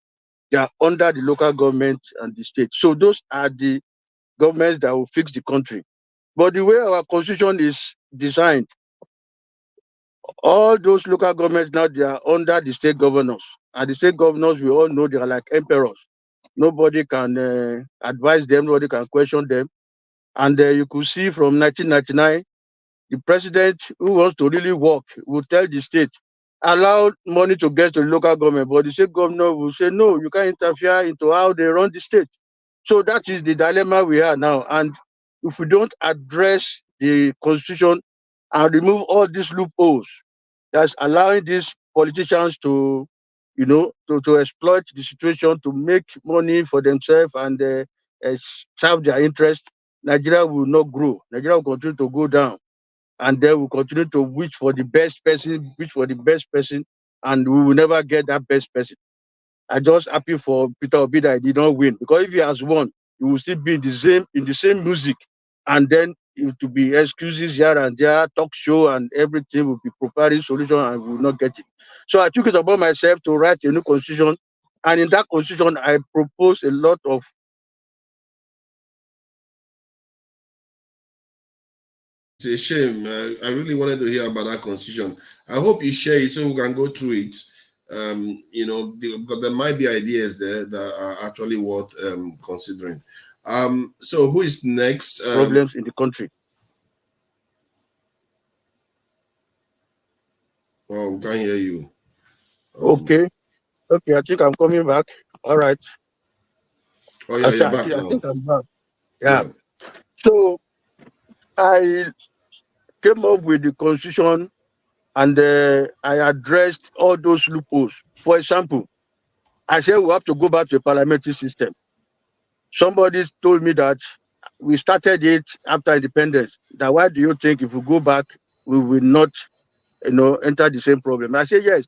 they are under the local government and the state. So those are the governments that will fix the country. But the way our constitution is designed, all those local governments now, they are under the state governors. And the state governors, we all know they are like emperors. Nobody can advise them, nobody can question them. And you could see from 1999, the president who wants to really work will tell the state, allow money to get to the local government, but the state governor will say, no, you can't interfere into how they run the state. So that is the dilemma we are now. And if we don't address the constitution and remove all these loopholes that's allowing these politicians to, to exploit the situation, to make money for themselves and serve their interest, Nigeria will not grow. Nigeria will continue to go down. And then we'll continue to wish for the best person, and we will never get that best person. I'm just happy for Peter Obi that he did not win, because if he has won, he will still be in the same music, and then it will be excuses here and there, talk show, and everything will be preparing solution, and we will not get it. So I took it upon myself to write a new constitution, and in that constitution, I propose a lot of It's a shame. I really wanted to hear about that constitution. I hope you share it so we can go through it. Because there might be ideas there that are actually worth considering. So who is next? Problems in the country. Oh, we can't hear you. Okay, I think I'm coming back. All right. Oh yeah, you're back now. I think I'm back. Yeah. So I came up with the constitution, and I addressed all those loopholes. For example, I said we have to go back to a parliamentary system. Somebody told me that we started it after independence. That why do you think if we go back, we will not, enter the same problem? I said yes.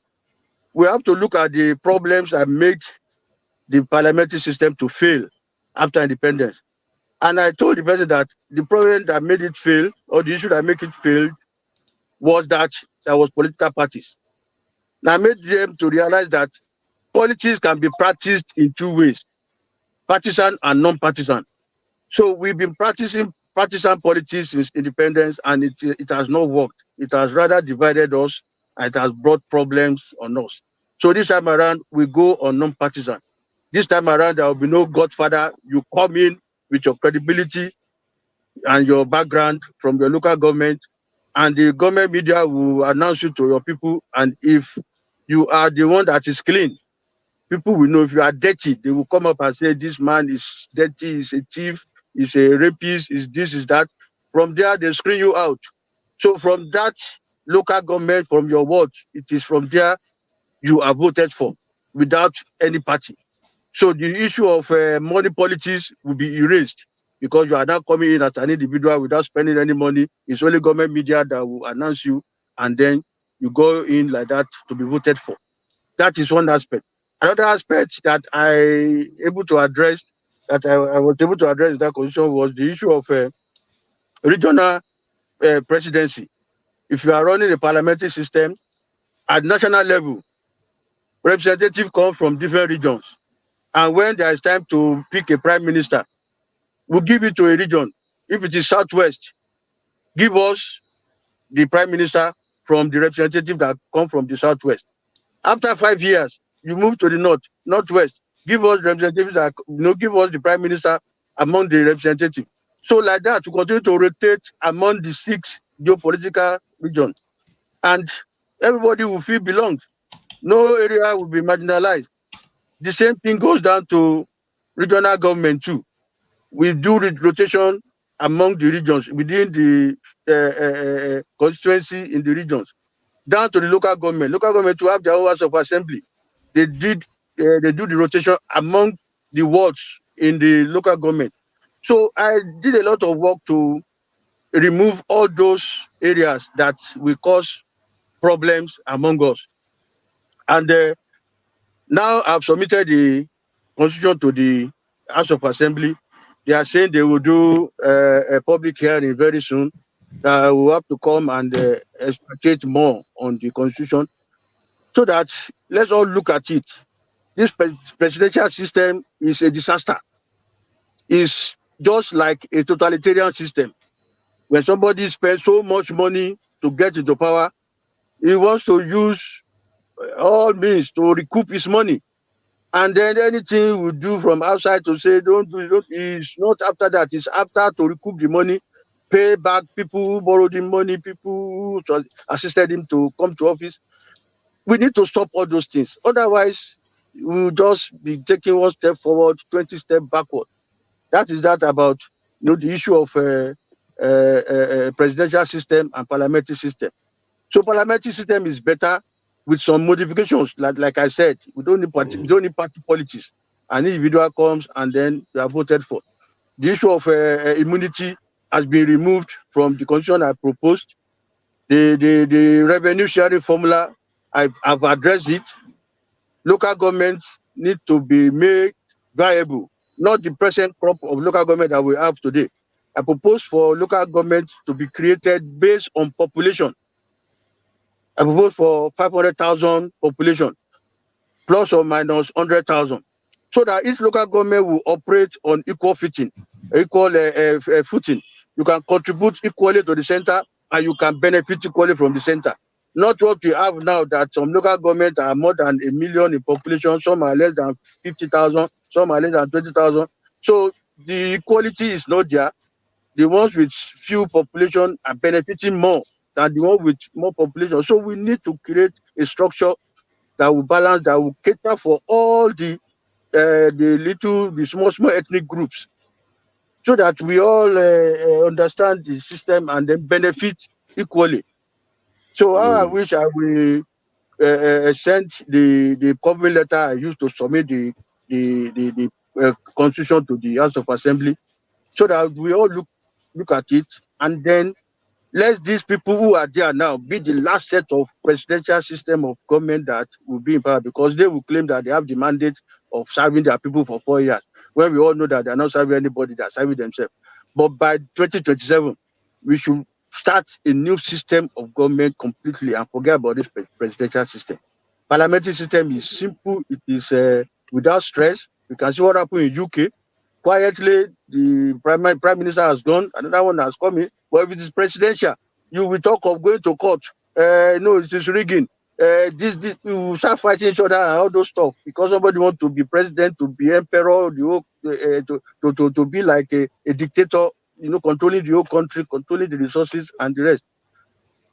We have to look at the problems that made the parliamentary system to fail after independence. And I told the president that the problem that made it fail, or the issue that made it fail, was that there was political parties. Now I made them to realize that politics can be practiced in two ways, partisan and non-partisan. So we've been practicing partisan politics since independence, and it has not worked. It has rather divided us, and it has brought problems on us. So this time around, we go on non-partisan. This time around, there will be no godfather. You come in with your credibility and your background from your local government, and the government media will announce you to your people. And if you are the one that is clean, people will know. If you are dirty, they will come up and say, this man is dirty, he's a thief, he's a rapist, is this, is that. From there, they screen you out. So from that local government, from your ward, it is from there you are voted for without any party. So the issue of money politics will be erased, because you are now coming in as an individual without spending any money. It's only government media that will announce you, and then you go in like that to be voted for. That is one aspect. Another aspect that I was able to address in that constitution was the issue of regional presidency. If you are running a parliamentary system at national level, representatives come from different regions. And when there is time to pick a prime minister, we'll give it to a region. If it is Southwest, give us the prime minister from the representative that come from the Southwest. After 5 years, you move to the Northwest. Give us representatives that give us the prime minister among the representatives. So like that, we continue to rotate among the 6 geopolitical regions, and everybody will feel belonged. No area will be marginalized. The same thing goes down to regional government too. We do the rotation among the regions within the constituency in the regions, down to the local government. Local government to have their own house of assembly. They do the rotation among the wards in the local government. So I did a lot of work to remove all those areas that will cause problems among us. And now I've submitted the constitution to the House of Assembly. They are saying they will do a public hearing very soon. We'll have to come and expatiate more on the constitution, so that let's all look at it. This presidential system is a disaster. It's just like a totalitarian system. When somebody spends so much money to get into power, he wants to use all means to recoup his money. And then anything we do from outside to say don't do it, it's not after that. It's after to recoup the money, pay back people who borrowed him money, people who assisted him to come to office. We need to stop all those things. Otherwise, we'll just be taking one step forward, 20 steps backward. That is that about the issue of presidential system and parliamentary system. So parliamentary system is better with some modifications. Like I said, we don't need party politics. An individual comes and then they are voted for. The issue of immunity has been removed from the constitution I proposed. The revenue sharing formula, I've addressed it. Local governments need to be made viable, not the present crop of local government that we have today. I propose for local government to be created based on population. I propose for 500,000 population, plus or minus 100,000, so that each local government will operate on equal footing. You can contribute equally to the center, and you can benefit equally from the center. Not what we have now, that some local governments are more than 1 million in population, some are less than 50,000, some are less than 20,000. So the equality is not there. The ones with few population are benefiting more than the one with more population. So we need to create a structure that will balance, that will cater for all the small ethnic groups, so that we all understand the system and then benefit equally. So I wish I will send the covering letter I used to submit the constitution to the House of Assembly, so that we all look at it, and then let these people who are there now be the last set of presidential system of government that will be in power, because they will claim that they have the mandate of serving their people for 4 years, when we all know that they are not serving anybody, they are serving themselves. But by 2027, we should start a new system of government completely and forget about this presidential system. Parliamentary system is simple. It is without stress. You can see what happened in UK. Quietly, the prime minister has gone, another one has come in. But if it is presidential, you will talk of going to court. No, it is rigging. This you start fighting each other and all those stuff, because somebody wants to be president, to be emperor, to be like a dictator, controlling the whole country, controlling the resources and the rest.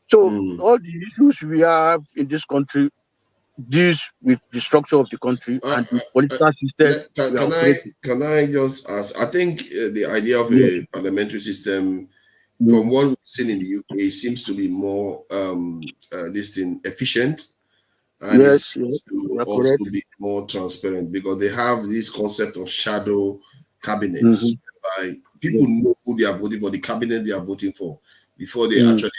So all the issues we have in this country deals with the structure of the country and the political system. Can I just ask? I think the idea of a parliamentary system, from what we've seen in the UK, seems to be more efficient, and it seems to also be more transparent, because they have this concept of shadow cabinets, whereby people know who they are voting for, the cabinet they are voting for, before they actually vote.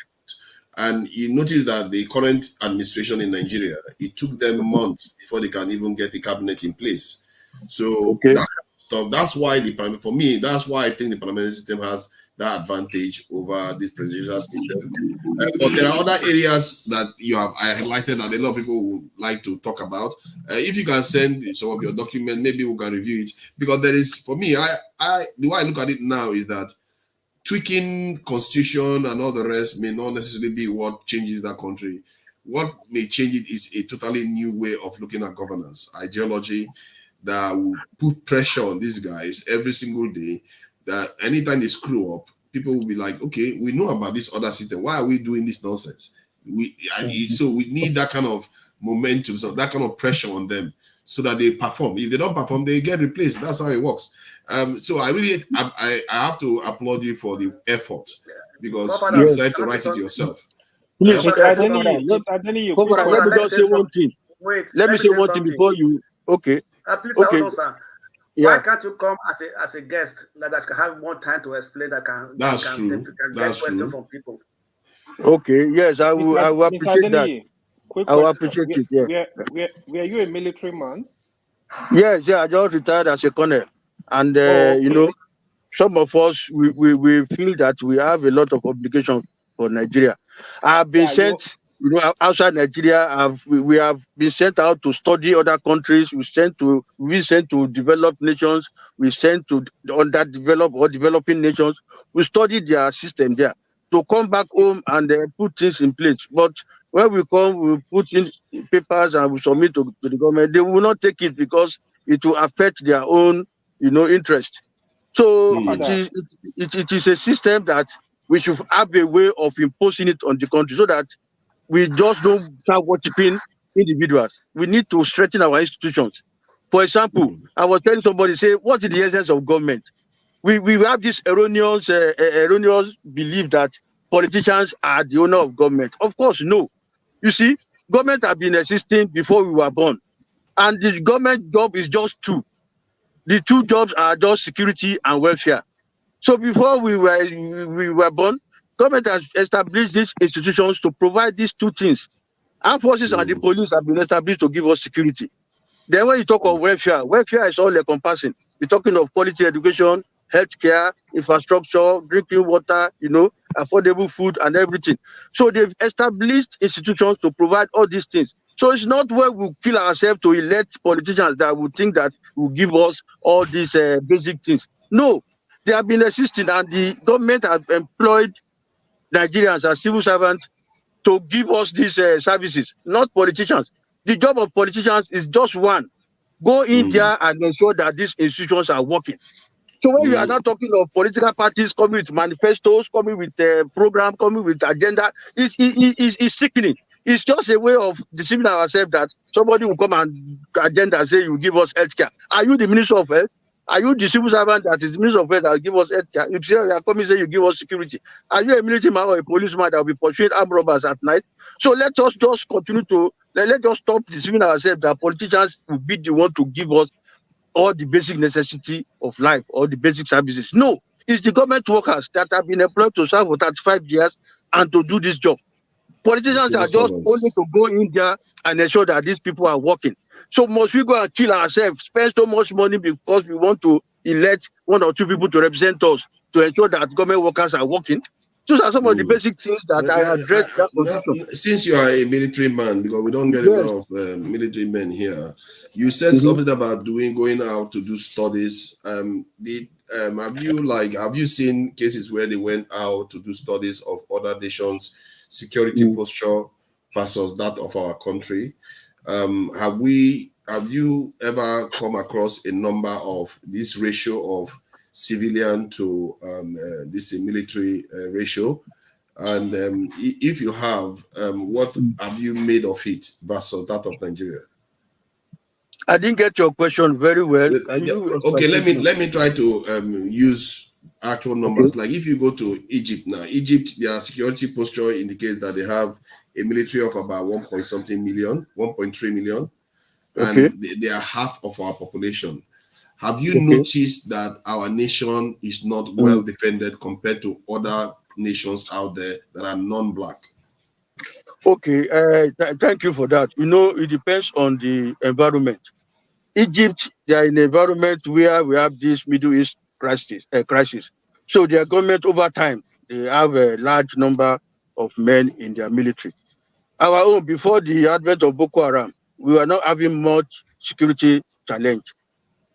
And you notice that the current administration in Nigeria, it took them months before they can even get the cabinet in place. So that kind of stuff, that's why for me, that's why I think the parliamentary system has that advantage over this presidential system. But there are other areas that you have highlighted that a lot of people would like to talk about. If you can send some of your documents, maybe we can review it. Because there is, for me, the way I look at it now is that tweaking constitution and all the rest may not necessarily be what changes that country. What may change it is a totally new way of looking at governance, ideology that will put pressure on these guys every single day, that anytime they screw up, people will be like, okay, we know about this other system. Why are we doing this nonsense? So we need that kind of momentum, so that kind of pressure on them, so that they perform. If they don't perform, they get replaced. That's how it works. So I have to applaud you for the effort, because you decided to write it yourself. Let me just say one thing. Let me say one thing before you. Okay. Please, hold on, sir. Why can't you come as a guest that I can have more time to explain? That's true. That's true. From people. Okay. Yes, I will appreciate that. Quick I will question. appreciate it. Yeah. Were you a military man? Yes, yeah, I just retired as a colonel. And, Okay. you know, some of us, we feel that we have a lot of obligations for Nigeria. I have been sent, you know, outside Nigeria. We have been sent out to study other countries. We sent to developed nations. We sent to underdeveloped or developing nations. We studied their system there to come back home and put things in place. But when we come, we put in papers and we submit to the government. They will not take it because it will affect their own, you know, interest. So it is a system that we should have a way of imposing it on the country so that we just don't start worshiping individuals. We need to strengthen our institutions. For example, I was telling somebody, say, what is the essence of government? We have this erroneous belief that politicians are the owner of government. Of course, no. You see, government have been existing before we were born. And the government job is just two. The two jobs are just security and welfare. So before we were born, government has established these institutions to provide these two things. Armed forces and the police have been established to give us security. Then when you talk of welfare is all encompassing. You're talking of quality education, healthcare, infrastructure, drinking water, you know, affordable food and everything. So they've established institutions to provide all these things. So it's not where we kill ourselves to elect politicians that will think that will give us all these basic things. No, they have been existing and the government has employed Nigerians as civil servants to give us these services, not politicians. The job of politicians is just one. Go in there and ensure that these institutions are working. So when you are not talking of political parties coming with manifestos, coming with program, coming with agenda, it's sickening. It's just a way of deceiving ourselves that somebody will come and agenda and say you give us healthcare. Are you the Minister of Health? Are you the civil servant that is the Minister of Health that will give us healthcare? You say you are coming and say you give us security. Are you a military man or a policeman that will be pursuing armed robbers at night? So let us just continue to let us stop deceiving ourselves that politicians will be the one to give us all the basic necessity of life, all the basic services. No, it's the government workers that have been employed to serve for 35 years and to do this job. Politicians are just only to go in there and ensure that these people are working. So must we go and kill ourselves, spend so much money because we want to elect one or two people to represent us to ensure that government workers are working? Those are some of the basic things that I address that position. Since you are a military man, because we don't get a lot of military men here, you said something about going out to do studies. Have you seen cases where they went out to do studies of other nations' security posture versus that of our country? Have you ever come across a number of this ratio of civilian to this military ratio? And if you have, what have you made of it versus that of Nigeria? I didn't get your question very well. Okay, let me try to use actual numbers. Okay. Like if you go to Egypt now, their security posture indicates that they have a military of about 1.3 million, and they are half of our population. Have you noticed that our nation is not well defended compared to other nations out there that are non-black? Okay, thank you for that. You know, it depends on the environment. Egypt, they are in an environment where we have this Middle East crisis. So their government over time, they have a large number of men in their military. Our own, before the advent of Boko Haram, we were not having much security challenge.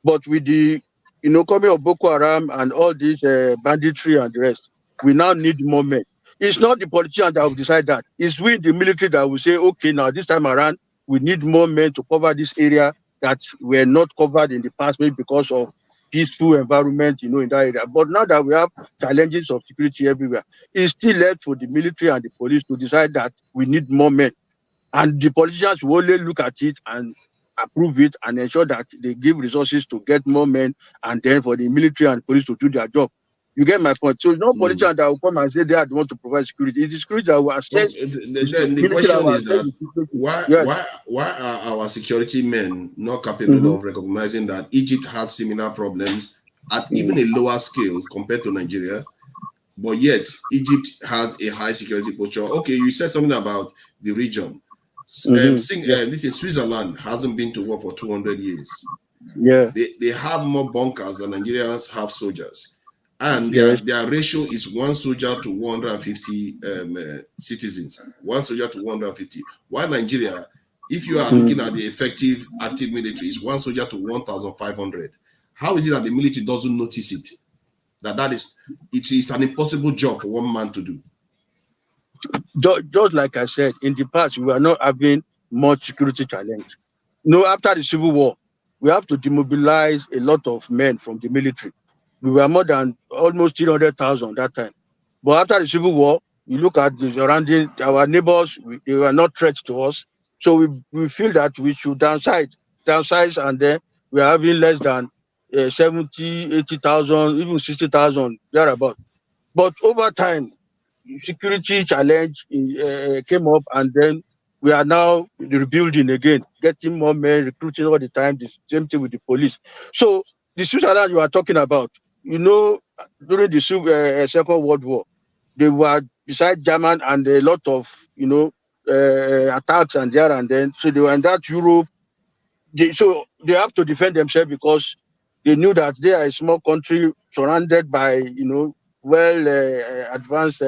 But with the coming of Boko Haram and all this banditry and the rest, we now need more men. It's not the politicians that will decide that. It's we, the military, that will say, okay, now this time around, we need more men to cover this area that were not covered in the past, maybe because of peaceful environment, in that area. But now that we have challenges of security everywhere, it's still left for the military and the police to decide that we need more men. And the politicians will only look at it and approve it and ensure that they give resources to get more men and then for the military and police to do their job. You get my point? So it's not politicians that will come and say they want to provide security. It's the security that will assess. The question is that why are our security men not capable of recognizing that Egypt has similar problems at even a lower scale compared to Nigeria, but yet Egypt has a high security posture? Okay, you said something about the region. This is Switzerland hasn't been to war for 200 years. Yeah. They have more bunkers than Nigerians have soldiers. And their ratio is 1 soldier to 150 citizens. 1 soldier to 150. While Nigeria, if you are looking at the effective active military, is 1 soldier to 1,500. How is it that the military doesn't notice it? It is an impossible job for one man to do. Just like I said, in the past, we are not having much security challenge. After the Civil War, we have to demobilize a lot of men from the military. We were more than almost 300,000 that time. But after the Civil War, you look at the surrounding, our neighbors, they were not threats to us. So we feel that we should downsize, and then we are having less than 70, 80,000, even 60,000, thereabout. But over time, security challenge came up, and then we are now rebuilding again, getting more men, recruiting all the time. The same thing with the police. So the Switzerland you are talking about, during the Second World War, they were beside German and a lot of attacks and there and then. So they were in that Europe. So they have to defend themselves because they knew that they are a small country surrounded by well advanced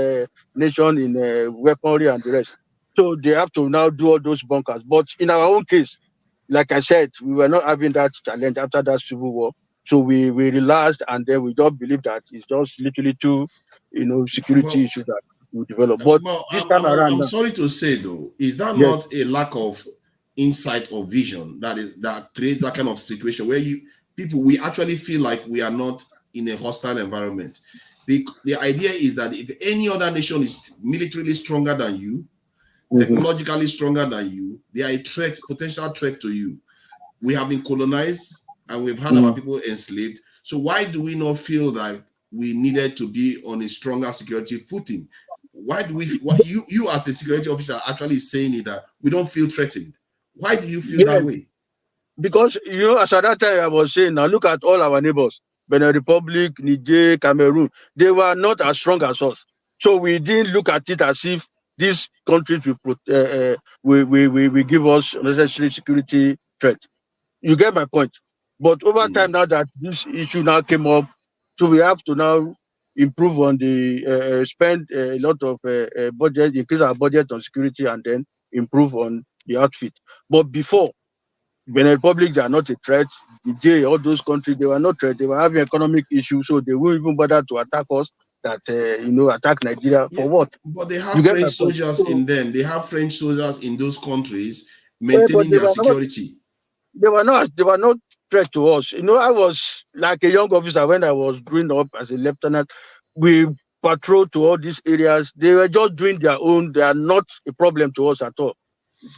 nation in weaponry and the rest. So they have to now do all those bunkers. But in our own case, like I said, we were not having that challenge after that Civil War. So we relaxed, and then we don't believe that it's just literally two security issues that we develop. But this time around, I'm sorry to say though, is that not a lack of insight or vision that creates that kind of situation where we actually feel like we are not in a hostile environment? The idea is that if any other nation is militarily stronger than you, technologically stronger than you, they are a potential threat to you. We have been colonized and we've had our people enslaved. So why do we not feel that we needed to be on a stronger security footing? Why do you as a security officer are actually saying it that we don't feel threatened? Why do you feel that way? Because as at that time I was saying, now look at all our neighbors, Benin Republic, Niger, Cameroon, they were not as strong as us. So we didn't look at it as if these countries will give us necessary security threat. You get my point. But over time now that this issue now came up, so we have to now improve on the spend a lot of budget, increase our budget on security, and then improve on the outfit. But before, Benin Republic, they are not a threat. All those countries, they were not threat. They were having economic issues, so they won't even bother to attack us. Attack Nigeria for what? But they have French soldiers in them. They have French soldiers in those countries maintaining their security. They were not threat to us. I was like a young officer when I was growing up as a lieutenant. We patrolled to all these areas. They were just doing their own. They are not a problem to us at all.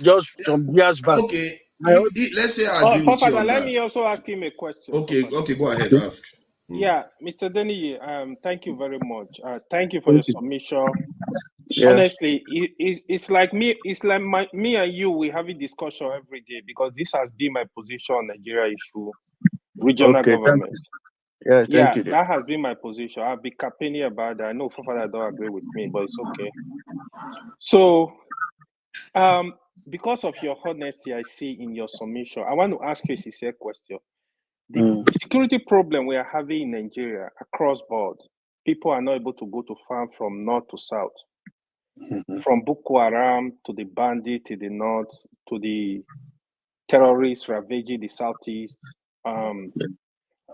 Just some years back. Okay. Let's say I agree with you on let that. me also ask him a question. Okay, go ahead, ask. Yeah, Mr. Denny, thank you very much. Thank you for your submission. Yeah. Honestly, it's like me and you, we have a discussion every day because this has been my position on Nigeria issue, regional government. Thank you. That has been my position. I've been campaigning about that. I know Forefathers don't agree with me, but it's okay. So, because of your honesty, I see in your submission, I want to ask you a sincere question. The security problem we are having in Nigeria across board, people are not able to go to farm from north to south, from Boko Haram to the bandit to the north, to the terrorists ravaging the southeast.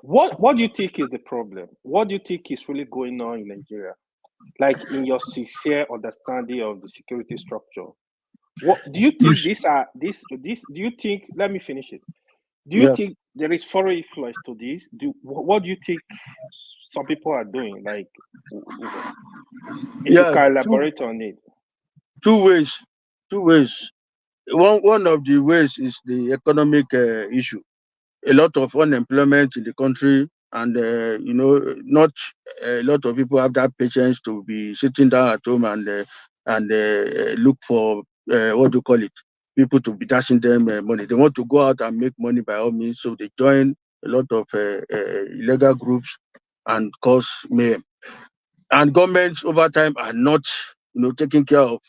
What do you think is the problem? What do you think is really going on in Nigeria? Like in your sincere understanding of the security structure, what do you think do you think, let me finish it. Do you think there is foreign influence to this? What do you think some people are doing? Like, if you can elaborate on it. Two ways. One of the ways is the economic issue. A lot of unemployment in the country, and not a lot of people have that patience to be sitting down at home and look for what do you call it? People to be dashing them money. They want to go out and make money by all means, so they join a lot of illegal groups and cause mayhem. And governments over time are not, taking care of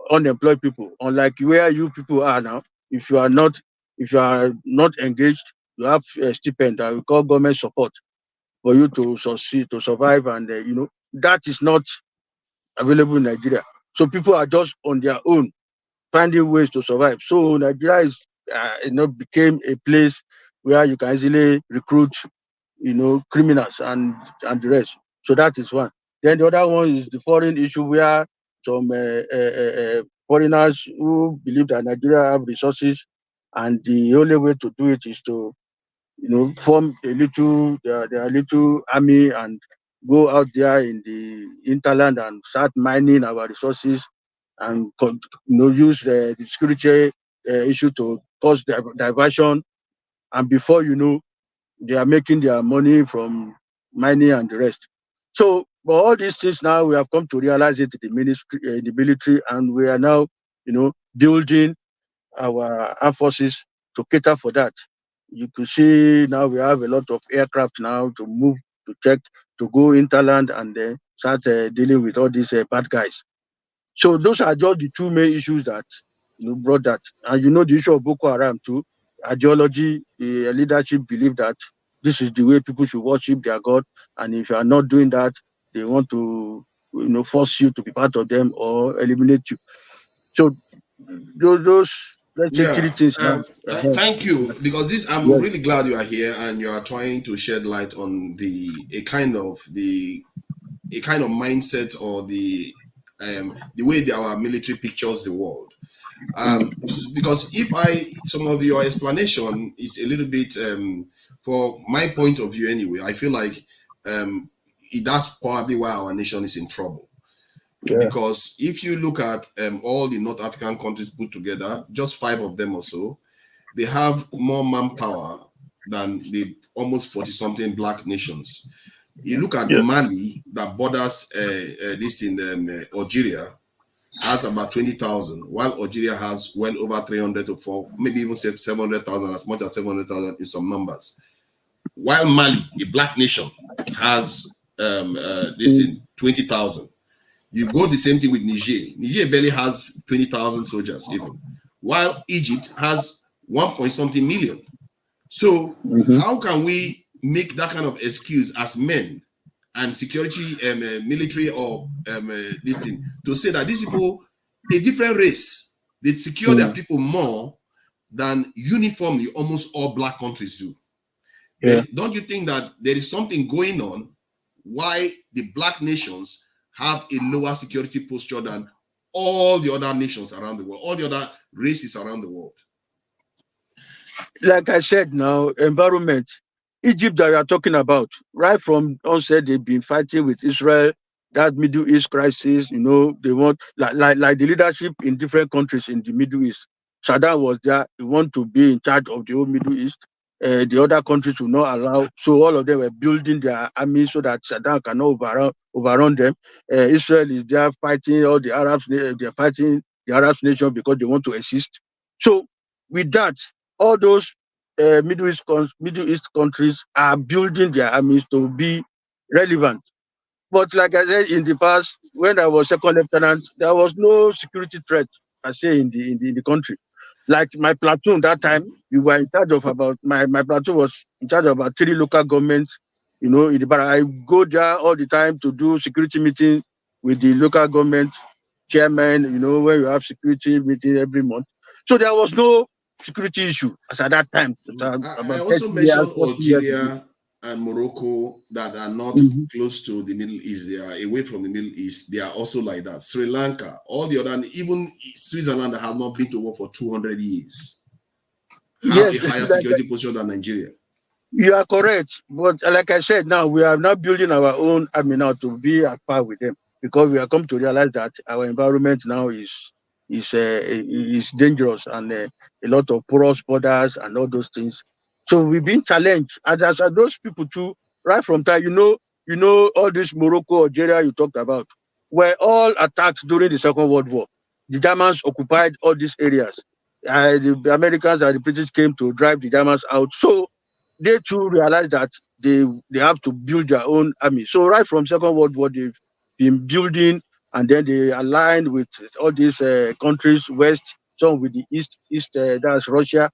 unemployed people. Unlike where you people are now, if you are not engaged, you have a stipend that we call government support for you to succeed, to survive, and that is not available in Nigeria. So people are just on their own finding ways to survive. So Nigeria is became a place where you can easily recruit criminals and the rest. So that is one. Then the other one is the foreign issue where some foreigners who believe that Nigeria have resources, and the only way to do it is to form their little army and go out there in the hinterland and start mining our resources and use the security issue to cause diversion. And before you know, they are making their money from mining and the rest. So, but all these things now we have come to realize it in the ministry, in the military, and we are now, building our armed forces to cater for that. You could see now we have a lot of aircraft now to move, to check, to go interland and then start dealing with all these bad guys. So those are just the two main issues that brought that. And the issue of Boko Haram too. Ideology, the leadership believe that this is the way people should worship their God, and if you are not doing that, they want to force you to be part of them or eliminate you. So those let's say three things now. Thank you, because this I'm really glad you are here and you are trying to shed light on a kind of mindset or the way our military pictures the world. Because some of your explanation is a little bit, for my point of view anyway, I feel like that's probably why our nation is in trouble. Yeah. Because if you look at all the North African countries put together, just 5 of them or so, they have more manpower than the almost 40-something black nations. You look at Mali, that borders this in Algeria, has about 20,000, while Algeria has well over 300 to 4, maybe even 700,000, as much as 700,000 in some numbers. While Mali, a black nation, has this in 20,000. You go the same thing with Niger. Niger barely has 20,000 soldiers even, while Egypt has 1-point-something million. So how can we make that kind of excuse as men and security, military, or this thing, to say that these people, a different race, they secure their people more than uniformly almost all black countries do? Yeah. Don't you think that there is something going on why the black nations have a lower security posture than all the other nations around the world, all the other races around the world? Like I said now, environment. Egypt that we are talking about, right from onset, they've been fighting with Israel, that Middle East crisis, they want, like the leadership in different countries in the Middle East. Saddam was there, he want to be in charge of the whole Middle East. The other countries will not allow, so all of them were building their army so that Saddam cannot overrun them. Israel is there fighting all the Arabs, they're fighting the Arab nation because they want to assist. So with that, all those Middle East countries are building their armies to be relevant. But like I said in the past, when I was second lieutenant, there was no security threat, I say, in the country. Like my platoon that time, we were in charge of my platoon was in charge of about 3 local governments, in the bar. I go there all the time to do security meetings with the local government chairman, where you have security meeting every month. So there was no security issue as at that time. I also mentioned Algeria and Morocco that are not close to the Middle East. They are away from the Middle East. They are also like that. Sri Lanka, all the other, even Switzerland, that have not been to war for 200 years, have a higher security posture than Nigeria. You are correct. But like I said, now we are now building our own army now to be at par with them, because we have come to realize that our environment now is dangerous, and a lot of porous borders and all those things. So we've been challenged, and as those people too, right from time, all this Morocco, Algeria you talked about, were all attacked during the Second World War. The Germans occupied all these areas. The Americans and the British came to drive the Germans out. So they too realized that they have to build their own army. So right from Second World War, they've been building and then they aligned with all these countries, West, some with the East, that's Russia,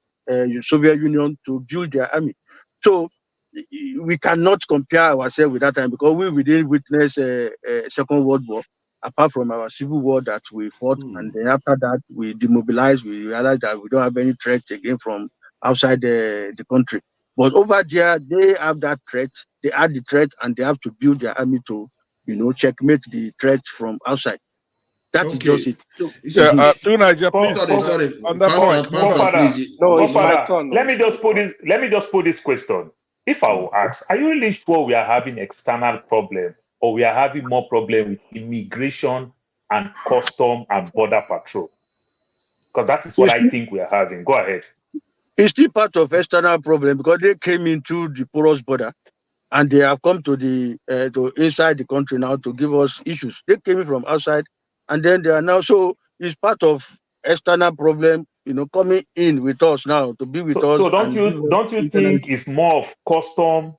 Soviet Union, to build their army. So we cannot compare ourselves with that time, because we didn't witness a Second World War, apart from our civil war that we fought. And then after that, we demobilized. We realized that we don't have any threat again from outside the country. But over there, they have that threat. They add the threat, and they have to build their army to, checkmate the threat from outside. That is just it. To Nigeria, please. Sorry. On that point, Forefather, let me just put this question. If I will ask, are you really sure we are having external problem, or we are having more problem with immigration and custom and border patrol? Because that is what I think we are having. Go ahead. It's still part of external problem, because they came into the porous border, and they have come to the to inside the country now to give us issues. They came in from outside, and then they are now. So it's part of external problem, coming in with us now to be with us. So don't you think it's more of custom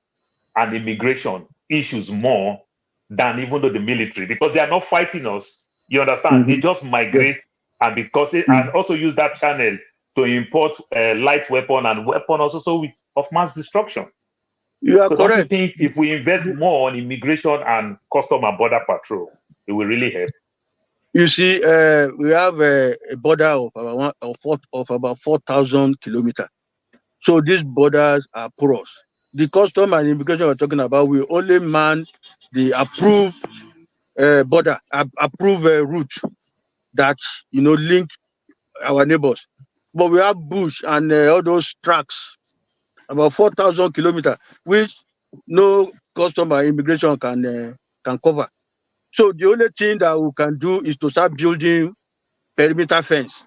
and immigration issues more than even though the military, because they are not fighting us? You understand? They just migrate, and because and also use that channel to import light weapon and weapon also of mass destruction. You are so correct. Don't you think if we invest more on immigration and custom and border patrol, it will really help? You see, we have a border of about 4,000 kilometers. So these borders are porous. The custom and immigration we're talking about, we only man the approved border, approved route that link our neighbors. But we have bush and all those tracks, about 4,000 kilometers, which no custom and immigration can cover. So the only thing that we can do is to start building perimeter fence,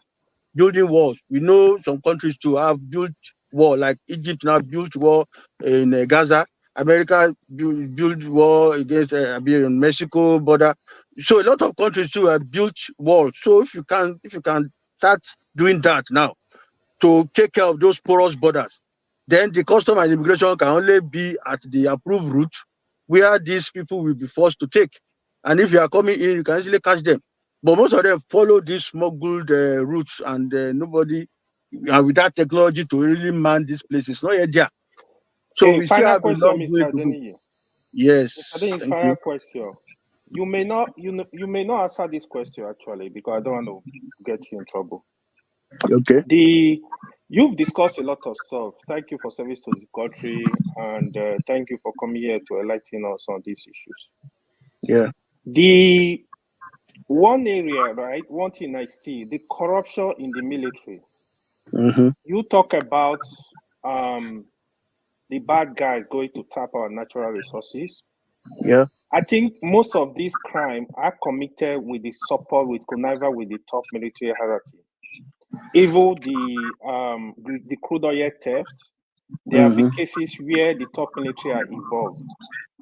building walls. We know some countries too have built wall, like Egypt now built wall in Gaza. America built wall against Mexico border. So a lot of countries too have built walls. So if you can start doing that now to take care of those porous borders, then the custom and immigration can only be at the approved route where these people will be forced to take. And if you are coming in, you can easily catch them. But most of them follow these smuggled routes, and nobody, with that technology to really man these places, not yet there. So we still have a long way to go. Yes. Final question. You may not answer this question actually, because I don't want to get you in trouble. Okay. You've discussed a lot of stuff. Thank you for service to the country, and thank you for coming here to enlighten us on these issues. Yeah. The one area, right? One thing I see, the corruption in the military. You talk about the bad guys going to tap our natural resources. Yeah. I think most of these crimes are committed with the support, with conniver with the top military hierarchy. Even the crude oil theft, there have been cases where the top military are involved.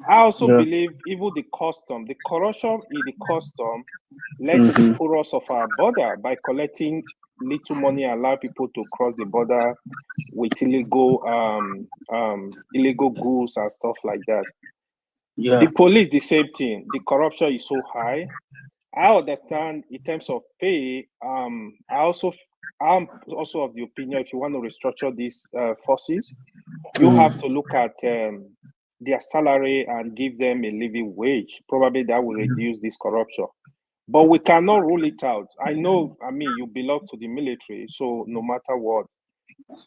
I also believe even the corruption in the custom led to the porous of our border by collecting little money, allow people to cross the border with illegal goods and stuff like that. Yeah. The police, the same thing. The corruption is so high. I understand in terms of pay. I'm also of the opinion, if you want to restructure these forces, you have to look at their salary and give them a living wage. Probably that will reduce this corruption. But we cannot rule it out. You belong to the military, so no matter what,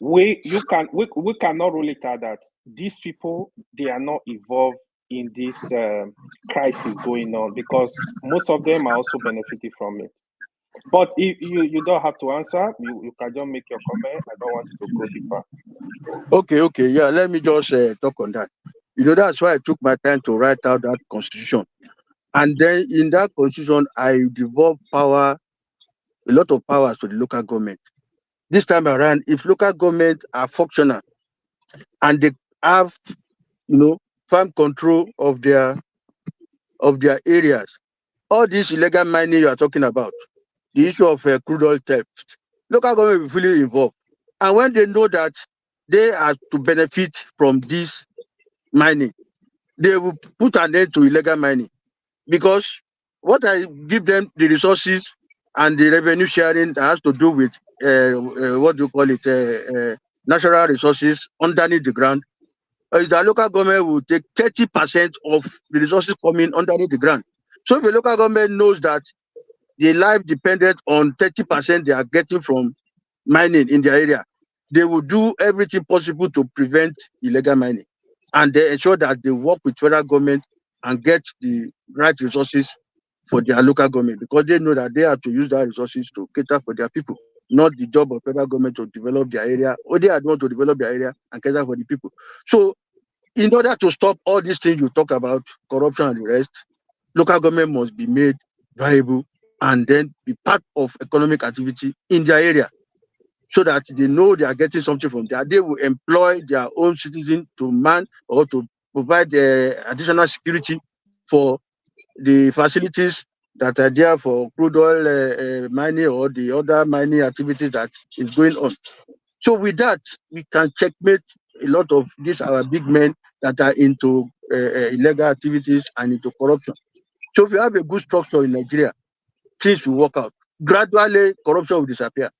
we cannot rule it out that these people, they are not involved in this crisis going on, because most of them are also benefiting from it. But if you don't have to answer, you can just make your comment. I don't want you to go deeper. Okay. Yeah, let me just talk on that. That's why I took my time to write out that constitution. And then in that constitution, I devolved a lot of powers to the local government. This time around, if local governments are functional and they have, firm control of their areas, all this illegal mining you are talking about, the issue of crude oil theft, local government will be fully involved. And when they know that they are to benefit from this mining, they will put an end to illegal mining. Because what I give them the resources and the revenue sharing that has to do with what do you call it, natural resources underneath the ground. The local government will take 30% of the resources coming underneath the ground. So if the local government knows that the life depended on 30% they are getting from mining in their area, they will do everything possible to prevent illegal mining. And they ensure that they work with federal government and get the right resources for their local government, because they know that they have to use that resources to cater for their people, not the job of federal government to develop their area, or they are the one to develop their area and cater for the people. So in order to stop all these things you talk about, corruption and the rest, local government must be made viable and then be part of economic activity in their area, so that they know they are getting something from there. They will employ their own citizens to man or to provide additional security for the facilities that are there for crude oil mining or the other mining activities that is going on. So with that, we can checkmate a lot of these our big men that are into illegal activities and into corruption. So if you have a good structure in Nigeria, things will work out. Gradually, corruption will disappear.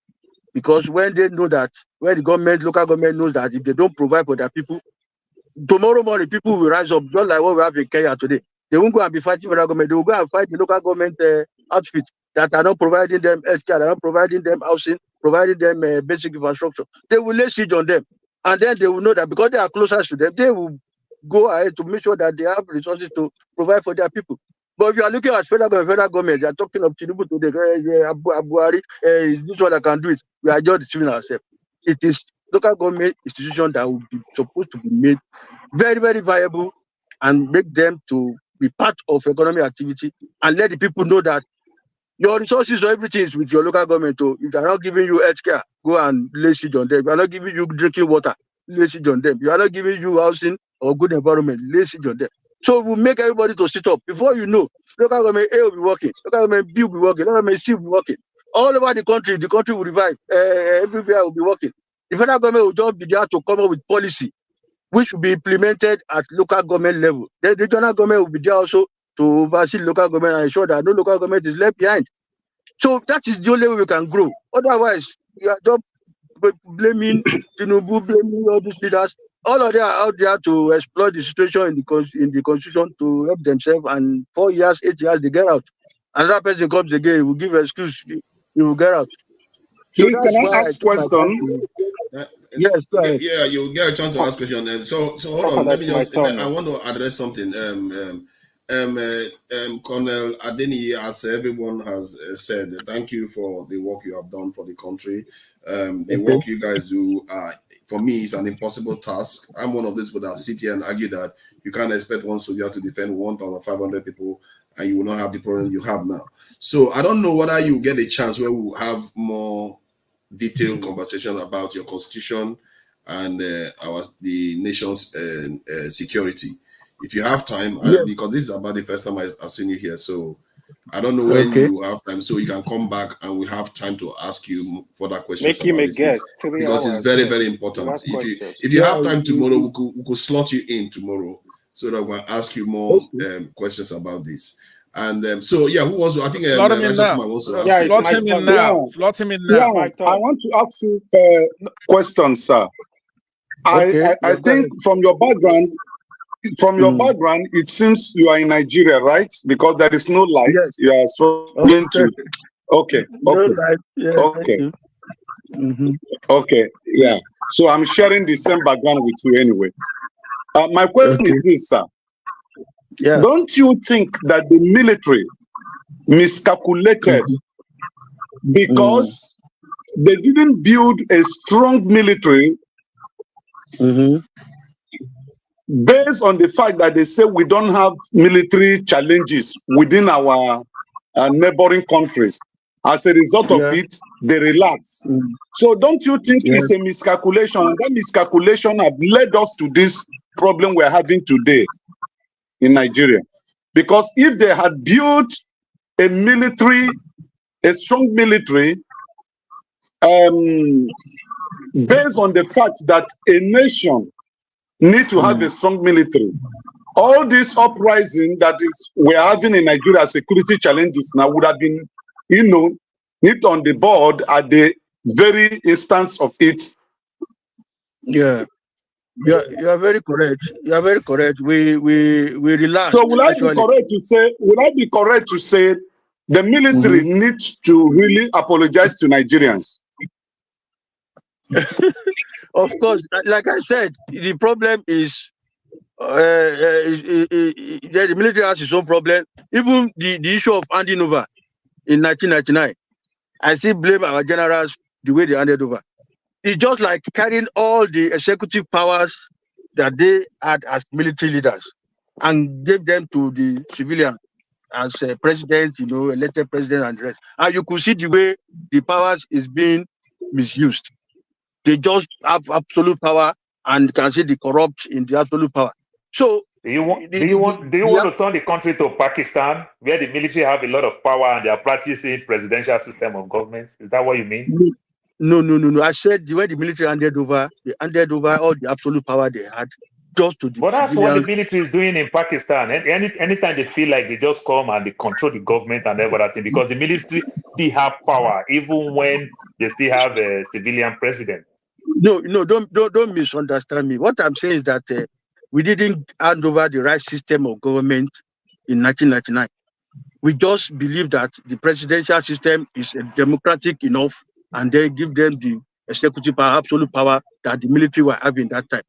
Because when they know that, when the government, local government knows that if they don't provide for their people, tomorrow morning people will rise up, just like what we have in Kenya today. They won't go and be fighting federal government. They will go and fight the local government outfit that are not providing them healthcare, are not providing them housing, providing them basic infrastructure. They will lay siege on them. And then they will know that because they are closer to them, they will go ahead to make sure that they have resources to provide for their people. But if you are looking at federal government, they are talking of Tinubu today, Abuja, this one that can do it. We are just deceiving ourselves. It is local government institution that will be supposed to be made very, very viable and make them to be part of economic activity and let the people know that your resources or everything is with your local government. So if they are not giving you healthcare, go and lay siege on them. If they are not giving you drinking water, lay siege on them. If they are not giving you housing or good environment, lay siege on them. So we'll make everybody to sit up. Before you know, local government A will be working, local government B will be working, local government C will be working. All over the country will revive. Everywhere will be working. The federal government will just be there to come up with policy which will be implemented at local government level. The regional government will be there also to oversee local government and ensure that no local government is left behind. So that is the only way we can grow. Otherwise, we are just blaming Tinubu, blaming all these leaders. All of them are out there to exploit the situation in the constitution to help themselves. And 4 years, 8 years, they get out. Another person comes again, he will give an excuse, he will get out. So Please, that's can why I I ask took my time question? Yes, go ahead. Yeah, you'll get a chance to ask question. And so hold on. Let me just. I want to address something. Colonel Adeni, as everyone has said, thank you for the work you have done for the country. The work you guys do, for me, is an impossible task. I'm one of those people that sit here and argue that you can't expect one soldier to defend 1,500 people, and you will not have the problem you have now. So I don't know whether you get a chance where we'll have more detailed conversation about your constitution and the nation's security. If you have time, because this is about the first time I've seen you here, so I don't know when you have time, so you can come back and we have time to ask you further questions. Make him a guest, because it's very, very important. If you have time tomorrow, we could slot you in tomorrow so that we'll ask you more questions about this. And so, yeah, who wants to? I think slot him in now. Slot him in now. Slot him in now. I want to ask you a question, sir. I think from your background, it seems you are in Nigeria, right? Because there is no light. Yes. You are struggling to. Okay. Okay. Yeah. So I'm sharing the same background with you anyway. My question is this, sir. Yeah. Don't you think that the military miscalculated because they didn't build a strong military based on the fact that they say we don't have military challenges within our neighboring countries? As a result of it, they relax. So don't you think it's a miscalculation? And that miscalculation have led us to this problem we're having today in Nigeria. Because if they had built a strong military, based on the fact that a nation needs to have a strong military, all this uprising that is we're having in Nigeria, security challenges now would have been, nit on the board at the very instance of it. Yeah. You are very correct. You are very correct. We relaxed. So will I Actually, be correct to say the military needs to really apologize to Nigerians? of course, like I said, the problem is the military has its own problem. Even the issue of handing over in 1999, I still blame our generals the way they handed over. It's just like carrying all the executive powers that they had as military leaders and gave them to the civilian as president, elected president and the rest. And you could see the way the powers is being misused. They just have absolute power and can see the corrupt in the absolute power. So do you want to turn the country to Pakistan, where the military have a lot of power and they are practicing presidential system of government? Is that what you mean? No. I said the way the military handed over, they handed over all the absolute power they had just to the But that's civilians. what the military is doing in Pakistan. Anytime they feel like they just come and they control the government and everything, because the military still have power, even when they still have a civilian president. No, don't misunderstand me. What I'm saying is that we didn't hand over the right system of government in 1999. We just believe that the presidential system is democratic enough, and they give them the executive power, absolute power that the military were having that time.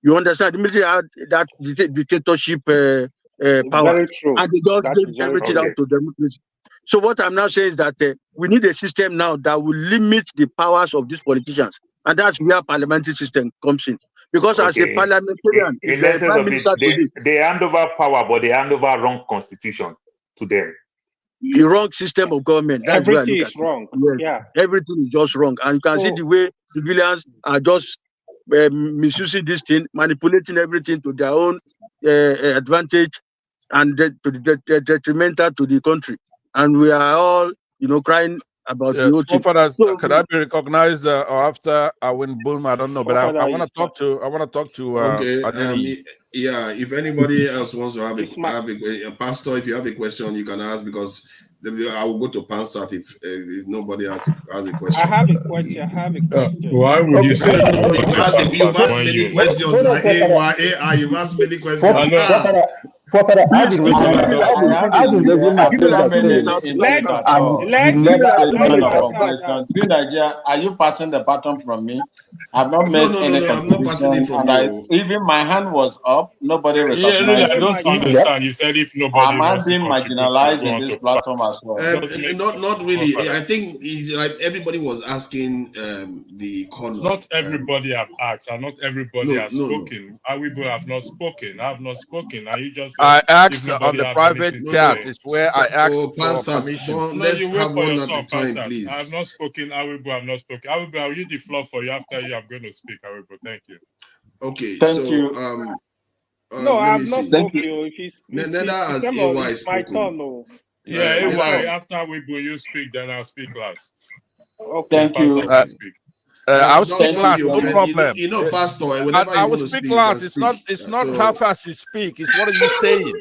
You understand? The military had that dictatorship power, Very true. and they just That gave is very everything true. out to democracy. So what I'm now saying is that we need a system now that will limit the powers of these politicians, and that's where parliamentary system comes in. Because as a parliamentarian, in essence of it, they hand over power, but they hand over wrong constitution to them. The wrong system of government. That's everything is wrong. Yes, yeah, everything is just wrong, and you can see the way civilians are just misusing this thing, manipulating everything to their own advantage, and to the detrimental to the country. And we are all, crying about the whole thing. Forefathers, could I be recognized after I win boom? I don't know, but I want to talk to. Okay. Yeah. If anybody else wants to have a pastor, if you have a question, you can ask, because I will go to Pansat if nobody has a question. I have a question. Why would you say you've asked many questions? You've asked many questions. Nigeria, are you passing the baton from me? I've not made any contribution, and even my hand was up. Nobody recognized. Yeah, I don't understand. You said if nobody am I being marginalized in this platform as well? Not really. I think everybody was asking the corner. Not everybody have asked, and not everybody has spoken. Awibo have not spoken. I have not spoken. Are you just? I asked on the private chat. It's where I asked for permission. Let's have one at a time, please. I have not spoken. Awibo have not spoken. Awibo, I'll use the floor for you after you. I'm going to speak. Awibo, thank you. Okay. Thank you. No, I have not spoken. Neither has AY spoken. Yeah, AY. After Awibo, you speak. Then I'll speak last. Okay. Thank you. I will speak last, no problem. Pastor, I will speak last. It's not how fast you speak. It's what are you saying?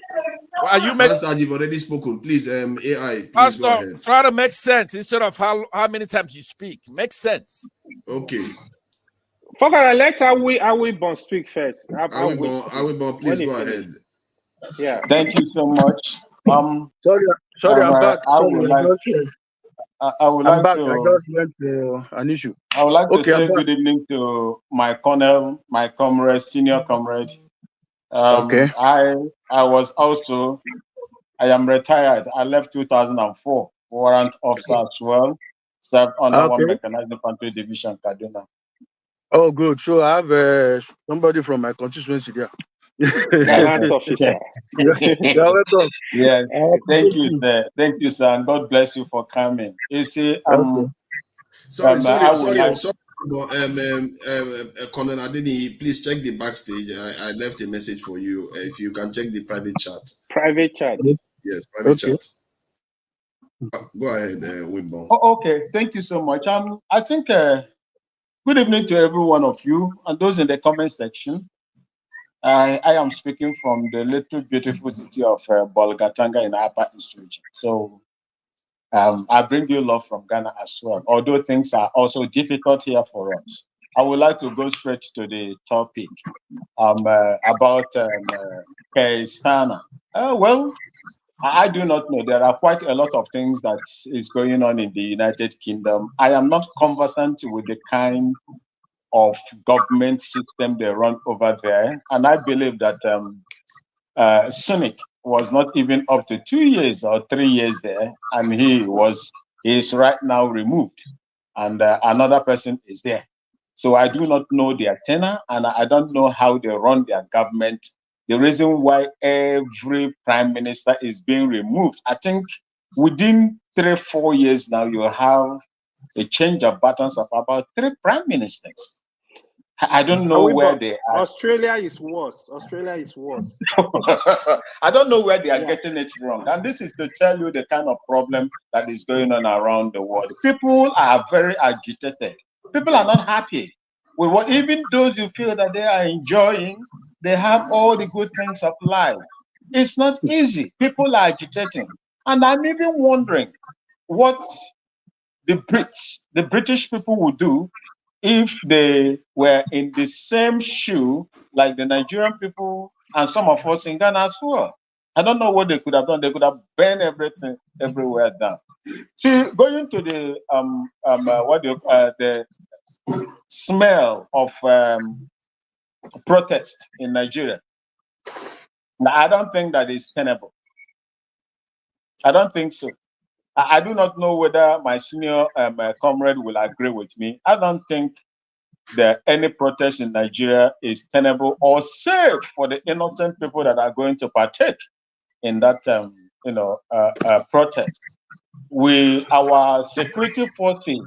Are you Pastor, you've already spoken. Please, AI. Pastor, try to make sense instead of how many times you speak. Make sense. Okay. Father, let Awibo speak first. Awibo, please go ahead. Yeah. Thank you so much. Sorry, I'm back. I would like to say good evening to my colonel, my comrade, senior comrade. I am retired. I left 2004. Warrant officer as well. Served under 1 Mechanized Infantry Division, Kaduna. Oh, good. So I have somebody from my constituency there. Warrant officer. You're welcome. Yes. Thank you, sir. Thank you, sir. And God bless you for coming. You see, sorry. Colonel Adeni, please check the backstage. I left a message for you. If you can check the private chat. Private chat. Yes, private chat. Go ahead, Wimbo. Okay. Thank you so much. I think good evening to every one of you and those in the comment section. I am speaking from the little beautiful city of Bolgatanga in Upper East region. So I bring you love from Ghana as well, although things are also difficult here for us. I would like to go straight to the topic about Keir Starmer. Well, I do not know. There are quite a lot of things that is going on in the United Kingdom. I am not conversant with the kind of government system they run over there. And I believe that Sonic was not even up to 2 years or 3 years there, and he is right now removed, and another person is there. So I do not know their tenor, and I don't know how they run their government. The reason why every prime minister is being removed, I think within 3-4 years now, you have a change of buttons of about 3 prime ministers. I don't know where they are. Australia is worse. Australia is worse. I don't know where they are getting it wrong. And this is to tell you the kind of problem that is going on around the world. People are very agitated. People are not happy with what, even those you feel that they are enjoying, they have all the good things of life. It's not easy. People are agitating. And I'm even wondering what the British people would do if they were in the same shoe like the Nigerian people and some of us in Ghana as well. I don't know what they could have done. They could have burned everything everywhere down. See, going to the the smell of protest in Nigeria. Now, I don't think that is tenable. I don't think so. I do not know whether my senior comrade will agree with me. I don't think that any protest in Nigeria is tenable or safe for the innocent people that are going to partake in that protest. Our security forces,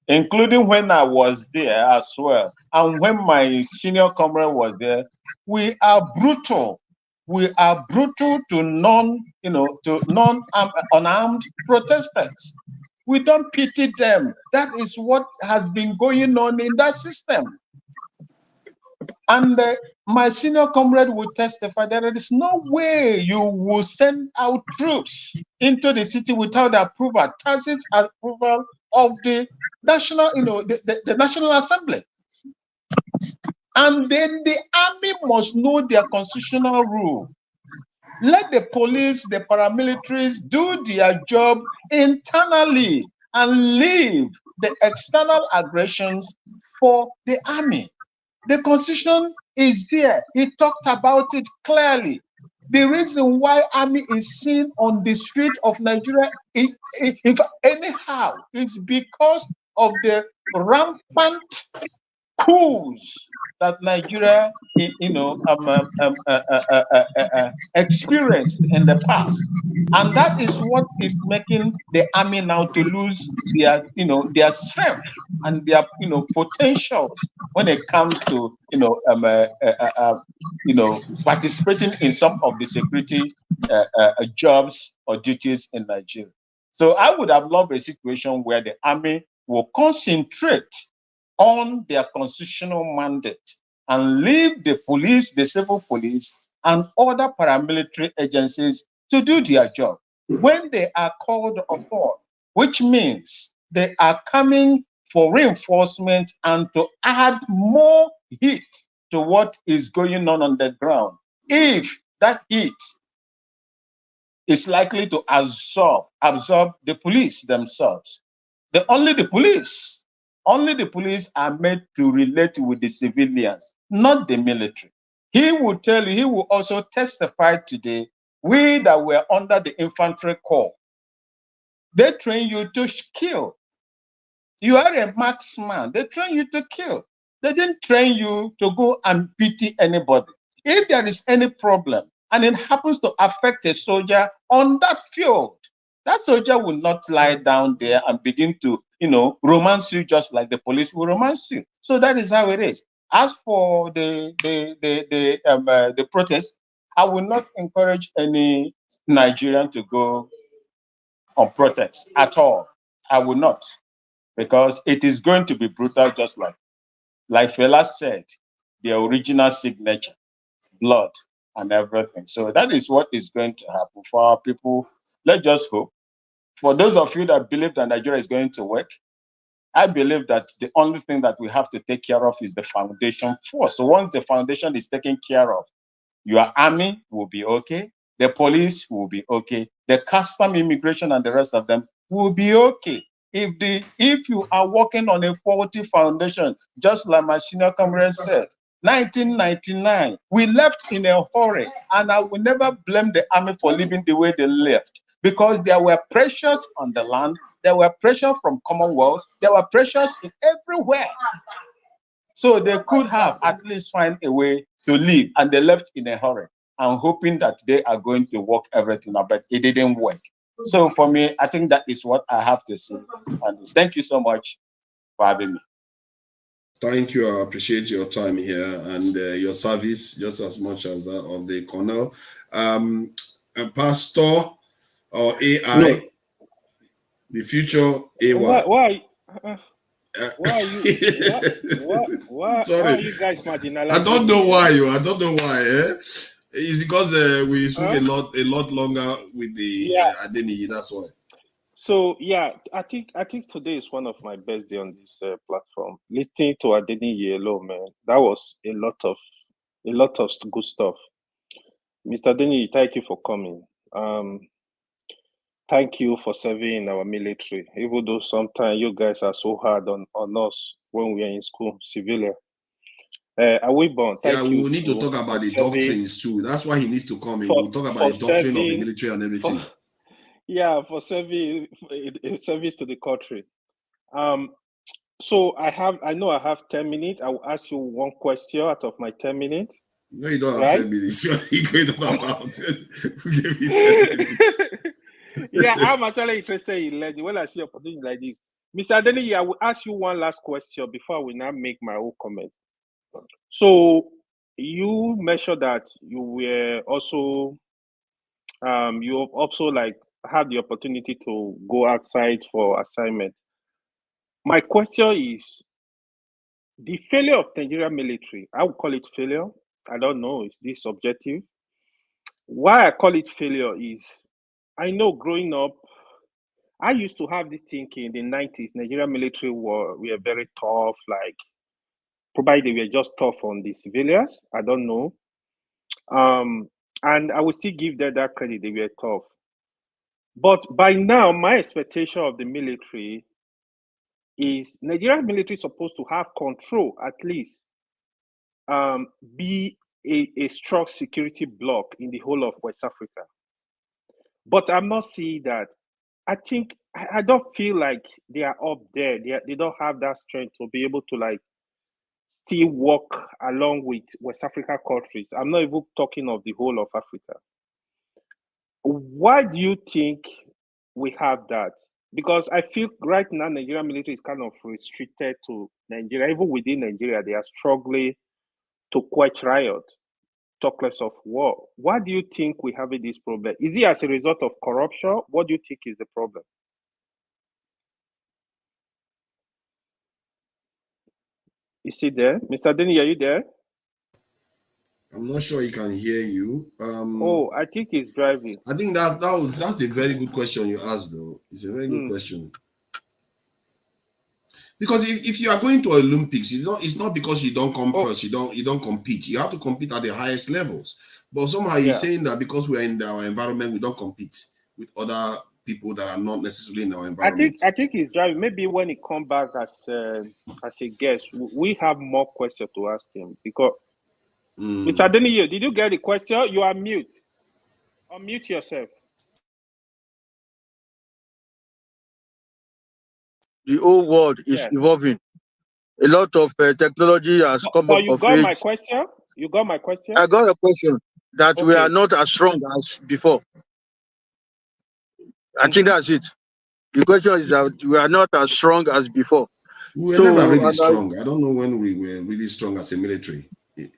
including when I was there as well, and when my senior comrade was there, we are brutal. We are brutal to unarmed protesters. We don't pity them. That is what has been going on in that system. And my senior comrade will testify that there is no way you will send out troops into the city without the approval, tacit approval of the national, the National Assembly. And then the army must know their constitutional rule. Let the police, the paramilitaries do their job internally and leave the external aggressions for the army. The constitution is there. He talked about it clearly. The reason why army is seen on the street of Nigeria anyhow is because of the rampant coups that Nigeria, experienced in the past, and that is what is making the army now to lose their strength and their potentials when it comes to participating in some of the security jobs or duties in Nigeria. So I would have loved a situation where the army will concentrate on their constitutional mandate and leave the police, the civil police, and other paramilitary agencies to do their job when they are called upon, which means they are coming for reinforcement and to add more heat to what is going on the ground. If that heat is likely to absorb the police themselves, only the police are made to relate with the civilians, not the military. He will tell you, he will also testify today, we that were under the infantry corps, they train you to kill. You are a marksman. They train you to kill. They didn't train you to go and pity anybody. If there is any problem and it happens to affect a soldier on that field, that soldier will not lie down there and begin to, romance you just like the police will romance you. So that is how it is. As for the protest, I will not encourage any Nigerian to go on protest at all. I will not, because it is going to be brutal, just like Fela said, the original signature. blood and everything. So that is what is going to happen for our people. Let's just hope. For those of you that believe that Nigeria is going to work, I believe that the only thing that we have to take care of is the foundation first. So once the foundation is taken care of, your army will be okay, the police will be okay, the custom, immigration, and the rest of them will be okay. If you are working on a faulty foundation, just like my senior comrade said, 1999, we left in a hurry, and I will never blame the army for leaving the way they left, because there were pressures on the land, there were pressure from Commonwealth, there were pressures in everywhere. So they could have at least find a way to leave, and they left in a hurry. I'm hoping that they are going to work everything out, but it didn't work. So for me, I think that is what I have to say on this. Thank you so much for having me. Thank you. I appreciate your time here and your service just as much as that of the Colonel. Pastor or AI, no. The future AY. Why are you guys marginalizing? I don't know why. I don't know why. It's because we spoke a lot longer with the Adeniyi. That's why. So yeah, I think today is one of my best days on this platform. Listening to Adeniyi alone, man, that was a lot of good stuff. Mr. Adeniyi, thank you for coming. Thank you for serving in our military, even though sometimes you guys are so hard on us when we are in school, civilian. Awibon, thank you. We will need to talk about the doctrines too. That's why he needs to come in. We'll talk about the doctrine of the military and everything. For serving service to the country. So I know I have 10 minutes. I will ask you one question out of my 10 minutes. No, you don't have 10 minutes. What are you going about? Who gave you 10 minutes? Yeah, I'm actually interested in learning when I see opportunities like this. Mr. Adeniyi, I will ask you one last question before I will now make my own comment. So you mentioned that you were also you also like had the opportunity to go outside for assignment. My question is the failure of Nigerian military. I would call it failure. I don't know, is this subjective? Why I call it failure is I know growing up, I used to have this thinking in the 90s, Nigerian military were very tough, like probably they were just tough on the civilians. I don't know. And I would still give them that credit, they were tough. But by now, my expectation of the military is Nigerian military is supposed to have control, at least, be a strong security bloc in the whole of West Africa. But I'm not seeing that. I don't feel like they are up there. They don't have that strength to be able to like still work along with West Africa countries. I'm not even talking of the whole of Africa. Why do you think we have that? Because I feel right now Nigerian military is kind of restricted to Nigeria. Even within Nigeria, they are struggling to quench riot, talk less of war. Why do you think we have this problem? Is it as a result of corruption? What do you think is the problem? Is he there? Mr. Denny, are you there? I'm not sure he can hear you. I think he's driving. I think that's a very good question you asked, though. It's a very good question. Because if you are going to Olympics, it's not because you don't come first, you don't compete. You have to compete at the highest levels. But somehow he's saying that because we are in our environment, we don't compete with other people that are not necessarily in our environment. I think he's driving. Maybe when he comes back as a guest, we have more questions to ask him. Because Mr. Adeniyi, did you get the question? You are mute. Unmute yourself. The whole world is evolving. A lot of technology has come up. You got my question? You got my question? I got a question that we are not as strong as before. I think that's it. The question is that we are not as strong as before. We were never really strong. I don't know when we were really strong as a military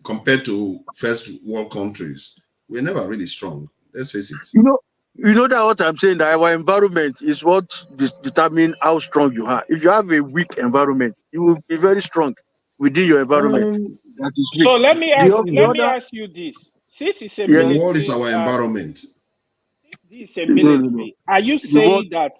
compared to first world countries. We're never really strong. Let's face it. You know that what I'm saying, that our environment is what determines how strong you are. If you have a weak environment, you will be very strong within your environment. that is So weak. let me The ask you this. Since it's a Yeah. The world is military, our environment. this is a No. military. Are you The what? saying that?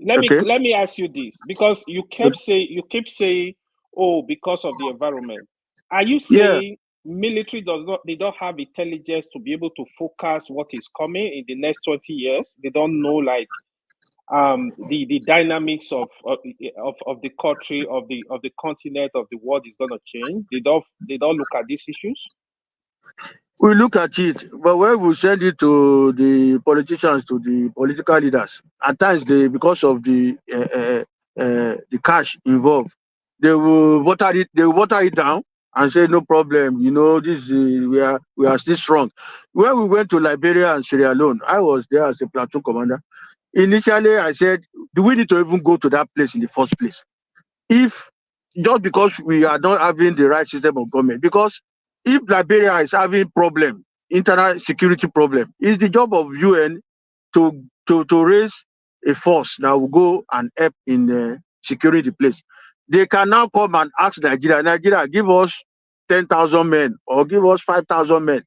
Okay. Let me ask you this, because you keep saying, oh, because of the environment. Are you Yeah. saying military they don't have intelligence to be able to forecast what is coming in the next 20 years? They don't know like the dynamics of the country, of the continent, of the world is going to change. They don't look at these issues. We look at it, but when we send it to the politicians, to the political leaders, at times because of the cash involved, they will water it. They will water it down and say no problem. You know, this we are still strong. When we went to Liberia and Sierra Leone, I was there as a platoon commander. Initially, I said, do we need to even go to that place in the first place? If just because we are not having the right system of government, because if Liberia is having problem, internal security problem, it's the job of UN to raise a force that will go and help in securing the place. They can now come and ask Nigeria, give us 10,000 men or give us 5,000 men.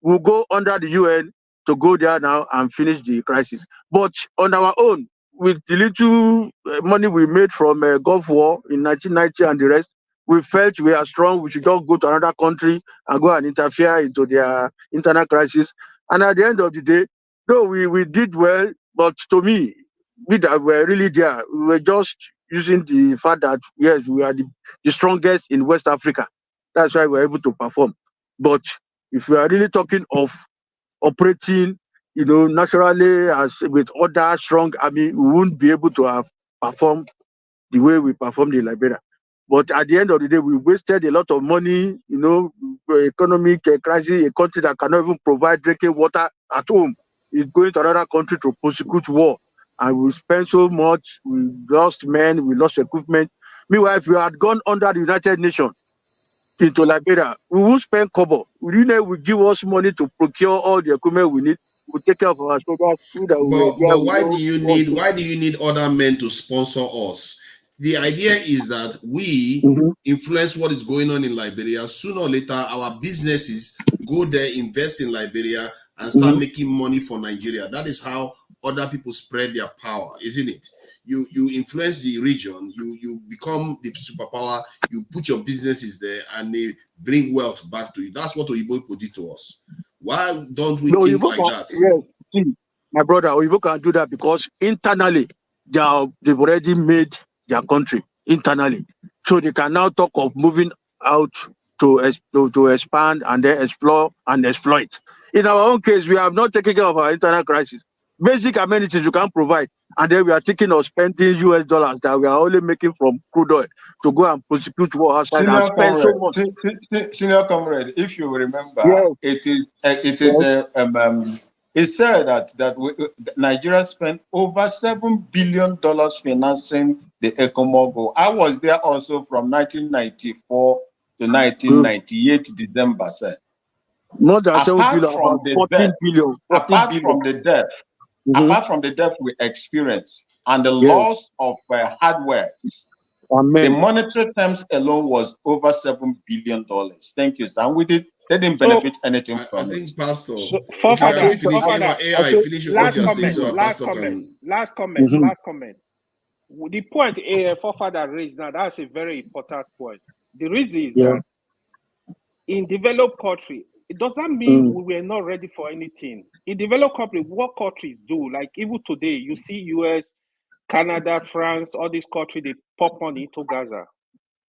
We'll go under the UN to go there now and finish the crisis. But on our own, with the little money we made from Gulf War in 1990 and the rest, we felt we are strong. We should just go to another country and go and interfere into their internal crisis. And at the end of the day, no, we did well. But to me, we that were really there, we were just using the fact that, yes, we are the strongest in West Africa. That's why we're able to perform. But if we are really talking of operating, naturally as with other strong army, we wouldn't be able to have performed the way we performed in Liberia. But at the end of the day, we wasted a lot of money, economic crisis, a country that cannot even provide drinking water at home is going to another country to prosecute war. And we spent so much, we lost men, we lost equipment. Meanwhile, if we had gone under the United Nations, into Liberia, we will spend kobo. We will give us money to procure all the equipment we need. We take care of our soldiers. But why do you need other men to sponsor us? The idea is that we influence what is going on in Liberia. Sooner or later, our businesses go there, invest in Liberia, and start making money for Nigeria. That is how other people spread their power, isn't it? You influence the region, you become the superpower, you put your businesses there, and they bring wealth back to you. That's what Oyibo people did to us. Why don't we think like that? Yes, see, my brother, Oyibo can do that because internally they've already made their country internally, so they can now talk of moving out to expand and then explore and exploit. In our own case, we have not taken care of our internal crisis. Basic amenities you can provide, and then we are thinking of spending US dollars that we are only making from crude oil to go and prosecute war outside and spend so much. Senior comrade, if you remember, Yes. It said that Nigeria spent over $7 billion financing the ECOMOGO. I was there also from 1994 to 1998 December, sir. Not that apart billion, from the 14 billion, 14 apart billion. from the debt, apart from the debt we experienced and the loss of hardware, the monetary terms alone was over $7 billion. Thank you, sir. And they didn't benefit anything from it. I think, Pastor. Last comment. The point Forefathers raised now, that's a very important point. The reason is that in developed country, it doesn't mean we were not ready for anything. In developed country, what countries do, like even today, you see US, Canada, France, all these countries, they pop money into Gaza.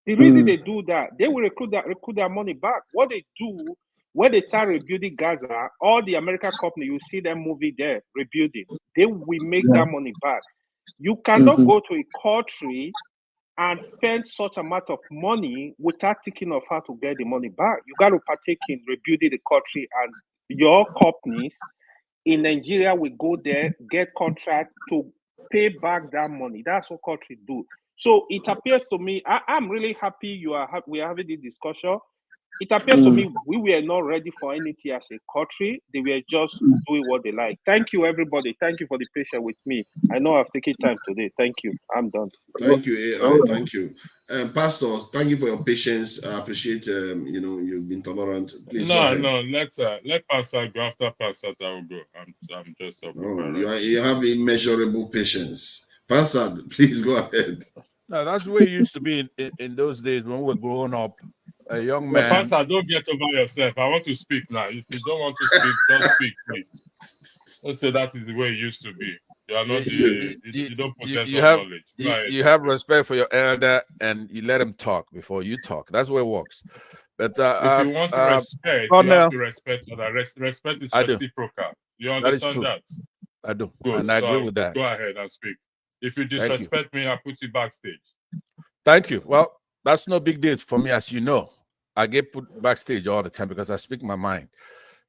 The reason they do that, they will recruit their money back. What they do, when they start rebuilding Gaza, all the American companies, you see them moving there, rebuilding. They will make that money back. You cannot go to a country and spend such amount of money without thinking of how to get the money back. You got to partake in rebuilding the country, and your companies in Nigeria will go there, get contract to pay back that money. That's what countries do. So it appears to me, I'm really happy we are having this discussion. It appears to me we were not ready for anything as a country. They were just doing what they like. Thank you, everybody. Thank you for the patience with me. I know I've taken time today. Thank you. I'm done. Thank you, AI. Thank you. Pastors, thank you for your patience. I appreciate, you've been tolerant. Please go ahead. No, let Pastor go. After Pastor, I will go. I'm just occupied. You have immeasurable patience. Pastor, please go ahead. No, that's the way it used to be in those days when we were growing up. A young man. Pastor, don't get over yourself. I want to speak now. If you don't want to speak, don't speak, please. Let's say that is the way it used to be. You are not you don't possess knowledge. You have respect for your elder and you let him talk before you talk. That's the way it works. But if you want respect, you have to respect other. Respect is reciprocal. You understand that? I do. Good. And I agree with that. Go ahead and speak. If you disrespect me, I'll put you backstage. Thank you. Well, that's no big deal for me, as you know. I get put backstage all the time because I speak my mind.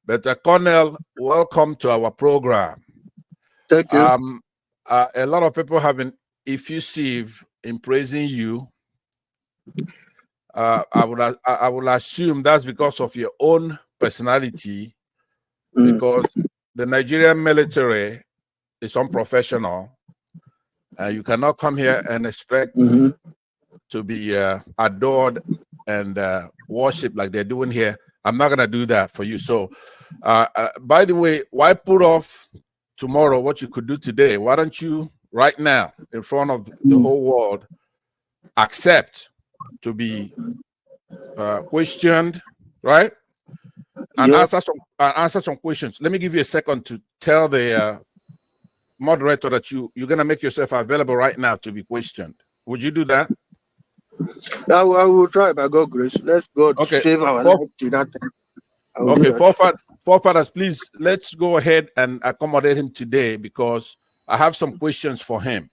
But Colonel, welcome to our program. Thank you. A lot of people have been effusive in praising you. I would assume that's because of your own personality, because the Nigerian military is unprofessional. You cannot come here and expect to be adored and worship like they're doing here. I'm not gonna do that for you. So, by the way, why put off tomorrow what you could do today? Why don't you right now in front of the whole world accept to be questioned, right? And answer some questions. Let me give you a second to tell the moderator that you're gonna make yourself available right now to be questioned. Would you do that? I will try by God's grace. Let's God save our life to that time. Okay, forefathers, please let's go ahead and accommodate him today because I have some questions for him.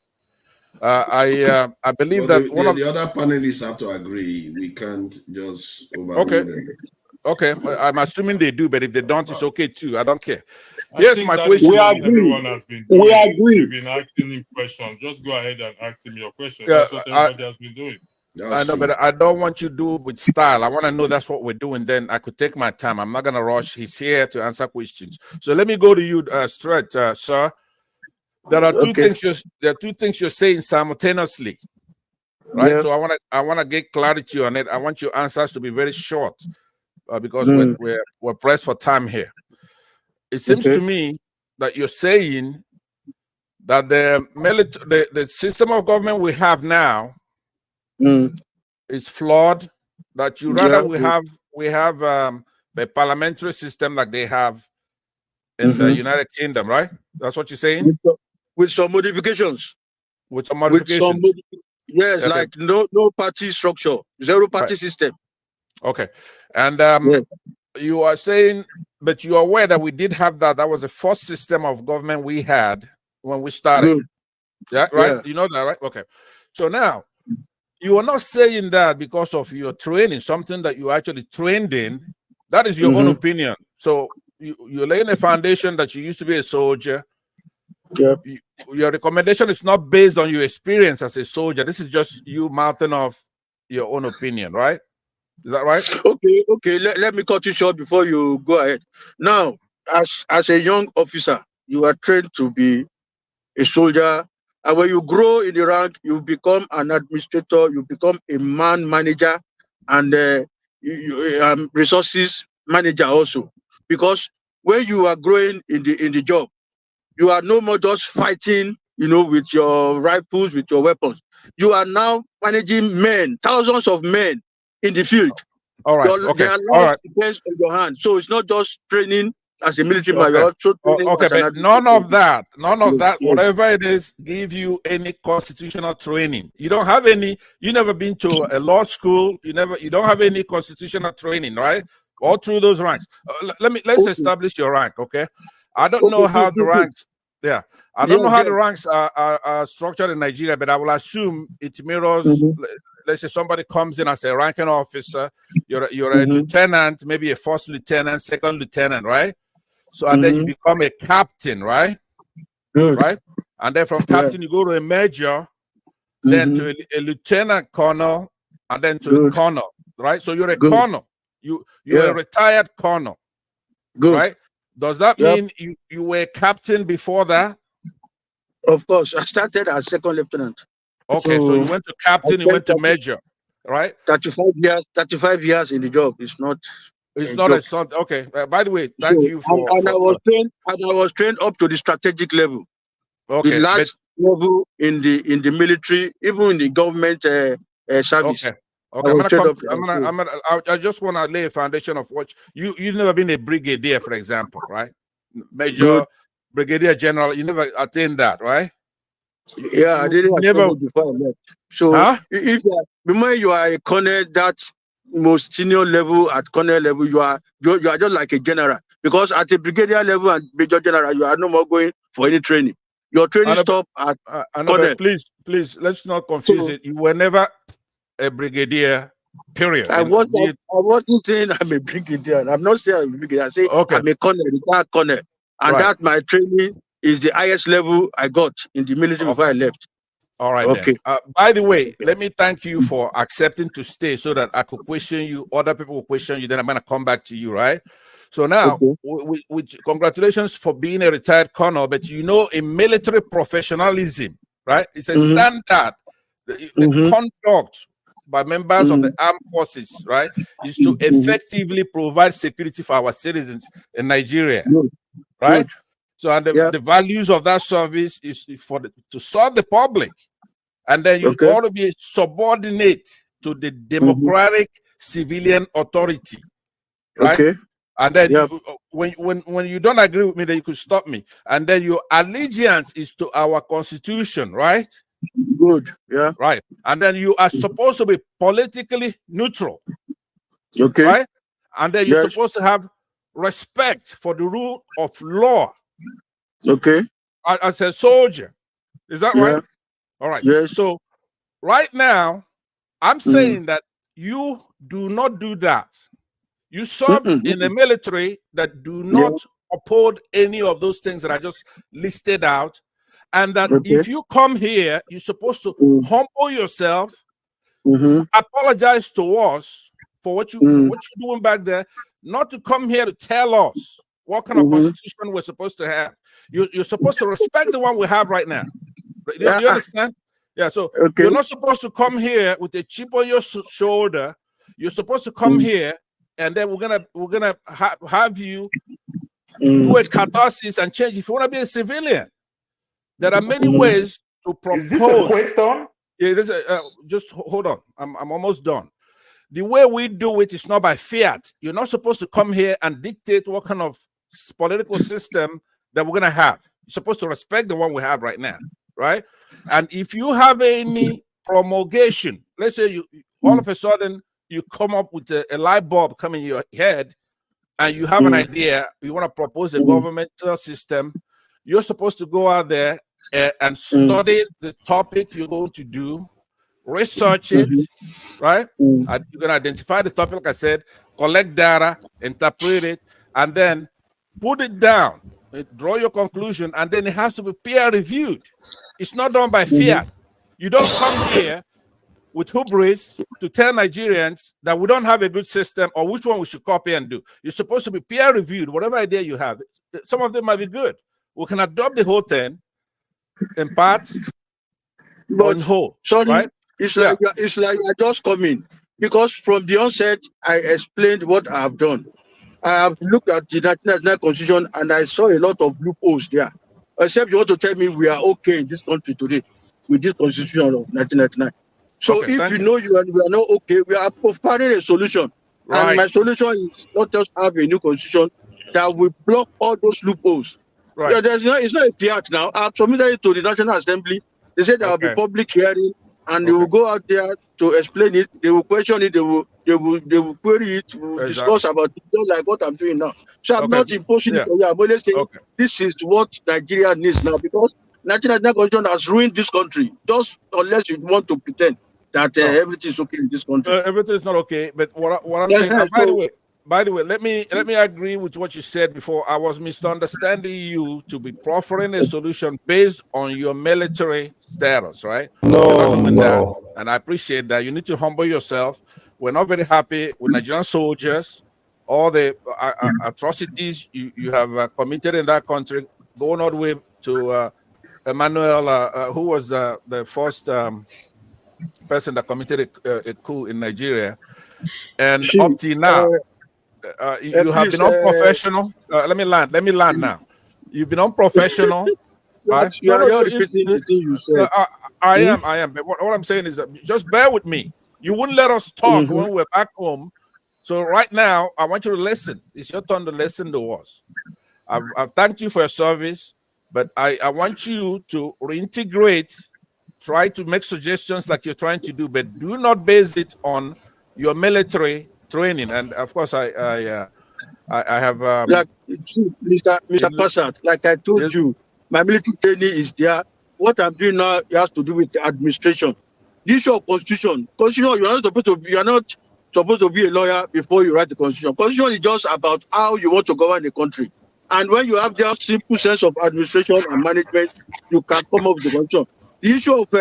I believe that the other panelists have to agree. We can't just overrule them. Okay, I'm assuming they do, but if they don't, it's okay too. I don't care. Yes, my question. We agree. Everyone has been doing. We agree. You've been asking him questions. Just go ahead and ask him your questions. That's what everybody has been doing. I know, but I don't want you to do it with style. I want to know that's what we're doing. Then I could take my time. I'm not gonna rush. He's here to answer questions. So let me go to you straight, sir. There are two things. There are two things you're saying simultaneously, right? Yeah. So I wanna get clarity on it. I want your answers to be very short because we're pressed for time here. It seems to me that you're saying that the system of government we have now is flawed. That you rather we have the parliamentary system like they have in the United Kingdom, right? That's what you're saying. With some modifications. With some modifications. Yes, like no party structure, zero party system. Okay, and you are saying, but you are aware that we did have that. That was the first system of government we had when we started. Yeah, right. Yeah. You know that, right? Okay. So now you are not saying that because of your training, something that you actually trained in. That is your own opinion. So you're laying a foundation that you used to be a soldier. Yeah. Your recommendation is not based on your experience as a soldier. This is just you mouthing off your own opinion, right? Is that right? Okay. Let me cut you short before you go ahead. Now, as a young officer, you are trained to be a soldier. And when you grow in the rank, you become an administrator, you become a man manager, and resources manager also. Because when you are growing in the job, you are no more just fighting, with your rifles, with your weapons. You are now managing men, thousands of men in the field. All right. Their life depends on your hand. So it's not just training as a military man, you're also training as but none of that, whatever it is, give you any constitutional training. You don't have any, you never been to a law school, you don't have any constitutional training, right? All through those ranks. Let's establish your rank, okay? I don't know how the ranks, I don't know how the ranks are structured in Nigeria, but I will assume it mirrors. Let's say somebody comes in as a ranking officer, you're a lieutenant, maybe a first lieutenant, second lieutenant, right? So and then you become a captain, right? Right? And then from captain you go to a major, then to a lieutenant colonel, and then to a colonel, right? So you're a colonel. You're a retired colonel. Good. Right? Does that mean you were captain before that? Of course. I started as second lieutenant. Okay, so you went to captain, you went to major, right? 35 years in the job. It's not okay. By the way, thank you for, I was trained up to the strategic level. Okay, the last level in the military, even in the government service. Okay, I just want to lay a foundation of what you've never been a brigadier, for example, right? Major, brigadier general, you never attained that, right? Yeah, I didn't attain it before I left. So if you are a colonel, that most senior level at colonel level, you are just like a general. Because at a brigadier level and major general, you are no more going for any training. Your training stop at colonel. Please, let's not confuse it. You were never a brigadier, period. I wasn't saying I'm a brigadier. I'm not saying I'm a brigadier. I say I'm a colonel, retired colonel. And that my training is the highest level I got in the military before I left. All right. Okay. By the way, let me thank you for accepting to stay so that I could question you. Other people will question you. Then I'm going to come back to you, right? So now, congratulations for being a retired colonel. But you know, in military professionalism, right? It's a standard. The conduct by members of the armed forces, right, is to effectively provide security for our citizens in Nigeria, right? So, and the values of that service is to serve the public, and then you ought to be subordinate to the democratic civilian authority, right? And then when you don't agree with me, then you could stop me. And then your allegiance is to our constitution, right? Good, yeah. Right. And then you are supposed to be politically neutral. Okay. Right? And then you're supposed to have respect for the rule of law. Okay. As a soldier. Is that right? All right. Yes. So right now, I'm saying that you do not do that. You serve in the military that do not uphold any of those things that I just listed out. And that if you come here, you're supposed to humble yourself, apologize to us for what you're doing back there, not to come here to tell us what kind of constitution we're supposed to have. You're supposed to respect the one we have right now. Do you understand? Yeah, so you're not supposed to come here with a chip on your shoulder. You're supposed to come here, and then we're gonna have you do a catharsis and change. If you want to be a civilian, there are many ways to propose. Is this a question? Yeah, it is just hold on. I'm almost done. The way we do it is not by fiat. You're not supposed to come here and dictate what kind of political system that we're gonna have. You're supposed to respect the one we have right now, right? And if you have any promulgation, let's say you all of a sudden you come up with a light bulb coming in your head, and you have an idea, you want to propose a governmental system, you're supposed to go out there and study the topic you're going to do, research it, right? And you're going to identify the topic, like I said, collect data, interpret it, and then put it down, draw your conclusion, and then it has to be peer reviewed. It's not done by fiat. You don't come here with hubris to tell Nigerians that we don't have a good system or which one we should copy and do. You're supposed to be peer reviewed, whatever idea you have. Some of them might be good. We can adopt the whole thing in part or in whole. Sorry, right? it's like I just come in because from the onset I explained what I have done. I have looked at the 1999 Constitution and I saw a lot of loopholes there. Except you want to tell me we are okay in this country today with this Constitution of 1999. So if you know we are not okay, we are providing a solution. And my solution is not just have a new constitution that will block all those loopholes. Right. Yeah, it's not a fiat now. I've submitted it to the National Assembly. They said there will be public hearing and they will go out there to explain it. They will question it. They will query it. We will discuss about it, just like what I'm doing now. So I'm not imposing it on you. I'm only saying this is what Nigeria needs now because 1999 Constitution has ruined this country. Just unless you want to pretend that everything is okay in this country. Everything is not okay. But what I'm saying, by the way, let me agree with what you said before. I was misunderstanding you to be proffering a solution based on your military status, right? No. And I appreciate that. You need to humble yourself. We're not very happy with Nigerian soldiers, all the atrocities you have committed in that country, going all the way to Emmanuel, who was the first person that committed a coup in Nigeria. And up till now, you have been unprofessional. Let me land now. You've been unprofessional. Right? You're repeating the thing you said. I am. But what I'm saying is that just bear with me. You wouldn't let us talk when we're back home. So right now, I want you to listen. It's your turn to listen to us. I've thanked you for your service, but I want you to reintegrate, try to make suggestions like you're trying to do, but do not base it on your military training. And of course, I have like Mr. Passat, like I told you, my military training is there. What I'm doing now has to do with the administration. The issue of constitution, you're not supposed to be a lawyer before you write the constitution. Constitution is just about how you want to govern the country. And when you have that simple sense of administration and management, you can come up with the constitution. The issue of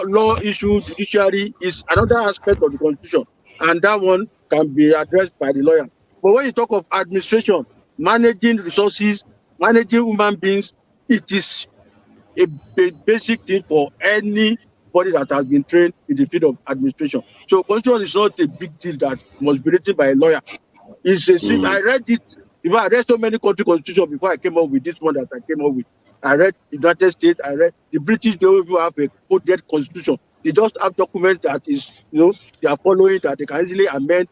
law issue, judiciary is another aspect of the constitution, and that one can be addressed by the lawyer. But when you talk of administration, managing resources, managing human beings, it is a basic thing for anybody that has been trained in the field of administration. So constitution is not a big deal that must be written by a lawyer. It's a I read it. I read so many country constitutions before I came up with this one that I came up with. I read the United States. I read the British. They even have a coded constitution. They just have documents that is, they are following, that they can easily amend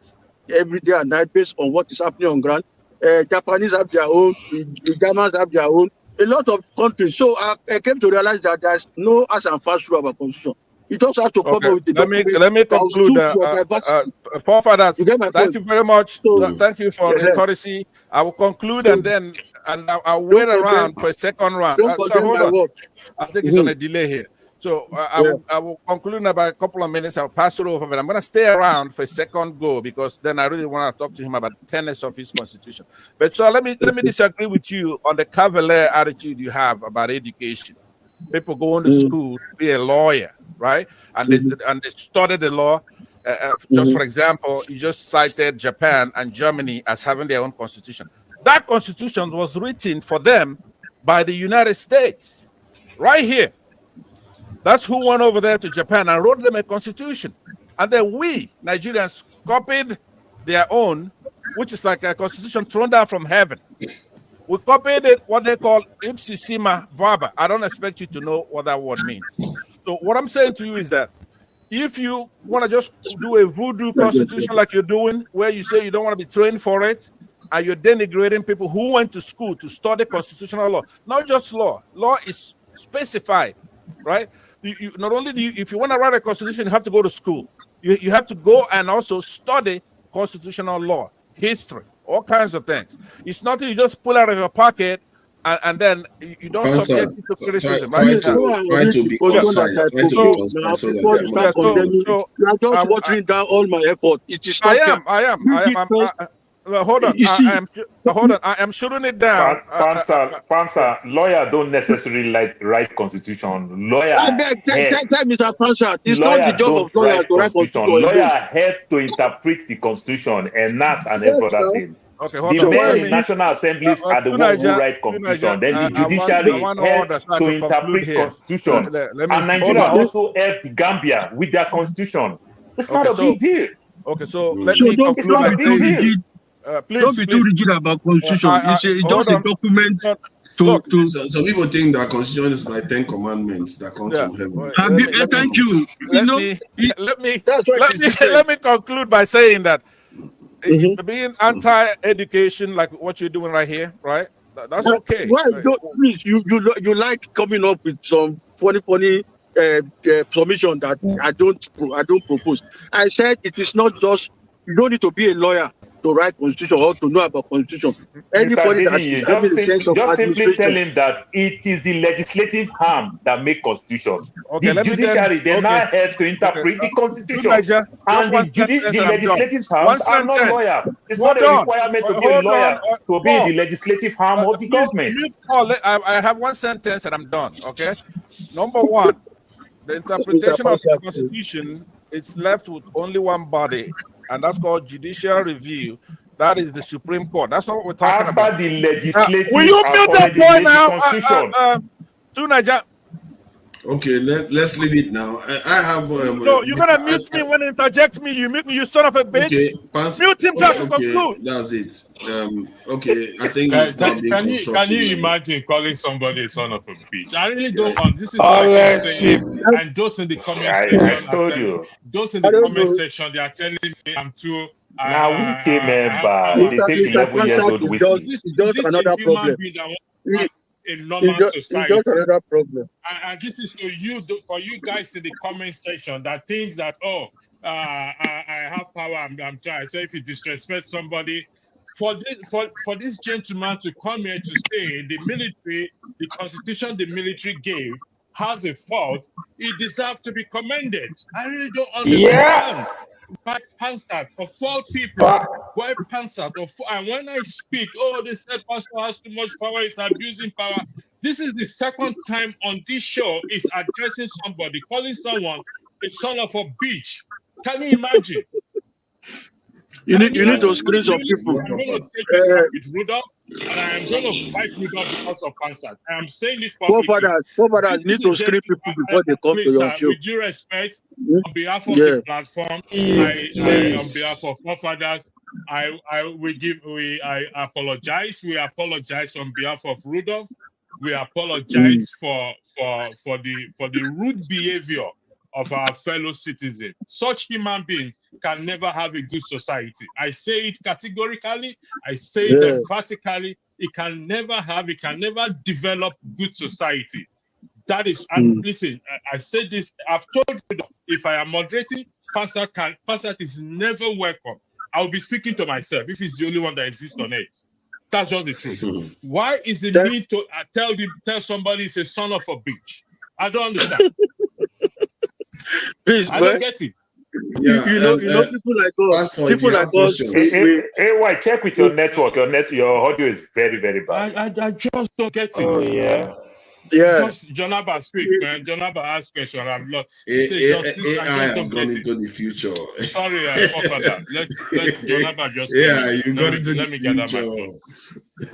every day and night based on what is happening on ground. Japanese have their own. The Germans have their own. A lot of countries. So I came to realize that there's no as and fast rule about constitution. You just have to come up with the let me conclude. Forefathers, thank you very much. Thank you for the courtesy. I will conclude and I'll wait around for a second round. So hold on. I think it's on a delay here. So I will conclude in about a couple of minutes. I'll pass it over, but I'm going to stay around for a second go because then I really want to talk to him about the tenets of his constitution. But so let me disagree with you on the cavalier attitude you have about education. People going to school to be a lawyer, right? And they study the law. Just for example, you just cited Japan and Germany as having their own constitution. That constitution was written for them by the United States, right here. That's who went over there to Japan and wrote them a constitution. And then we, Nigerians, copied their own, which is like a constitution thrown down from heaven. We copied it, what they call ipsissima verba. I don't expect you to know what that word means. So what I'm saying to you is that if you want to just do a voodoo constitution like you're doing, where you say you don't want to be trained for it, and you're denigrating people who went to school to study constitutional law, not just law. Law is specified, right? You not only do you, if you want to write a constitution, you have to go to school. You have to go and also study constitutional law, history, all kinds of things. It's not that you just pull out of your pocket and then you don't subject it to criticism. Try to be concise. You are just watering down all my effort. It is not I am. Hold on. I am shooting it down. Pansa, lawyer don't necessarily write constitution. Lawyer. I beg, tell Mr. Pansa, it's not the job of lawyer to write constitution. Lawyer help to interpret the constitution and not and every other thing. Okay, hold the on. men in national assemblies are the ones who write constitution. Then the judiciary help to interpret constitution. And Nigeria also helped the Gambia with their constitution. It's not a big deal. Okay, so let me conclude. It's not a big deal. Don't be too rigid about constitution. It's just a document. Some people think that constitution is like 10 commandments that come from heaven. Thank you. Let me conclude by saying that being anti-education, like what you're doing right here, right? That's okay. Please, you like coming up with some funny submission that I don't propose. I said it is not just, you don't need to be a lawyer to write constitution or to know about constitution. Anybody that is having a sense of administration. Simply tell him that it is the legislative arm that make constitution. Okay, the judiciary, they now have to interpret the constitution. And the legislative arms are not lawyers. It's not a requirement to be a lawyer to be the legislative arm of the government. I have one sentence and I'm done, okay? Number one, the interpretation of the Constitution it's left with only one body, and that's called judicial review. That is the Supreme Court. That's not what we're talking about. After the legislative Will you mute that already boy made now? the constitution. To Nigeria. Okay, let's leave it now. I have. No, you're gonna mute me when you interject me. You mute me, you son of a bitch. Okay, mute him to conclude. That's it. Okay, I think it's not being constructive. Can you imagine calling somebody a son of a bitch? I really don't want. This is what I keep saying. And those in the comment section, I told you. Those in the comment section, they are telling me I'm too. Now we came member. They take 11 years old whiskey. Is this another problem? A normal society. It's just another problem. And this is for you guys in the comment section that thinks that I have power. I'm trying. So if you disrespect somebody, for this gentleman to come here to say the military, the constitution the military gave has a fault, it deserves to be commended. I really don't understand. Why Pansat of all people? Why Pansat of? And when I speak, they said Pastor has too much power, he's abusing power. This is the second time on this show is addressing somebody, calling someone a son of a bitch. Can you imagine? You need to screen some people. I'm going to take it with Rudolph, and I am going to fight Rudolph because of Pansat. I am saying this publicly. Forefathers need to screen people before they come to your show. With due respect, on behalf of the platform, on behalf of Forefathers, I apologize. We apologize on behalf of Rudolph. We apologize for the rude behavior of our fellow citizens. Such human beings can never have a good society. I say it categorically. I say it emphatically. It can never develop good society. That is, and listen, I said this, I've told you that if I am moderating, Pansat is never welcome. I'll be speaking to myself if it's the only one that exists on it. That's just the truth. Why is the need to tell somebody he's a son of a bitch? I don't understand. Please, I don't get it. Yeah, you know, people like us. Pastor, People like us. Why check with your network? Your audio is very, very bad. I just don't get it. Oh, yeah. Just Jonaba speak, man. Jonaba ask question. I've lost. AI has gone into the future. Sorry, Forefather. Let Jonaba just. Yeah, you got into the future. Let me gather my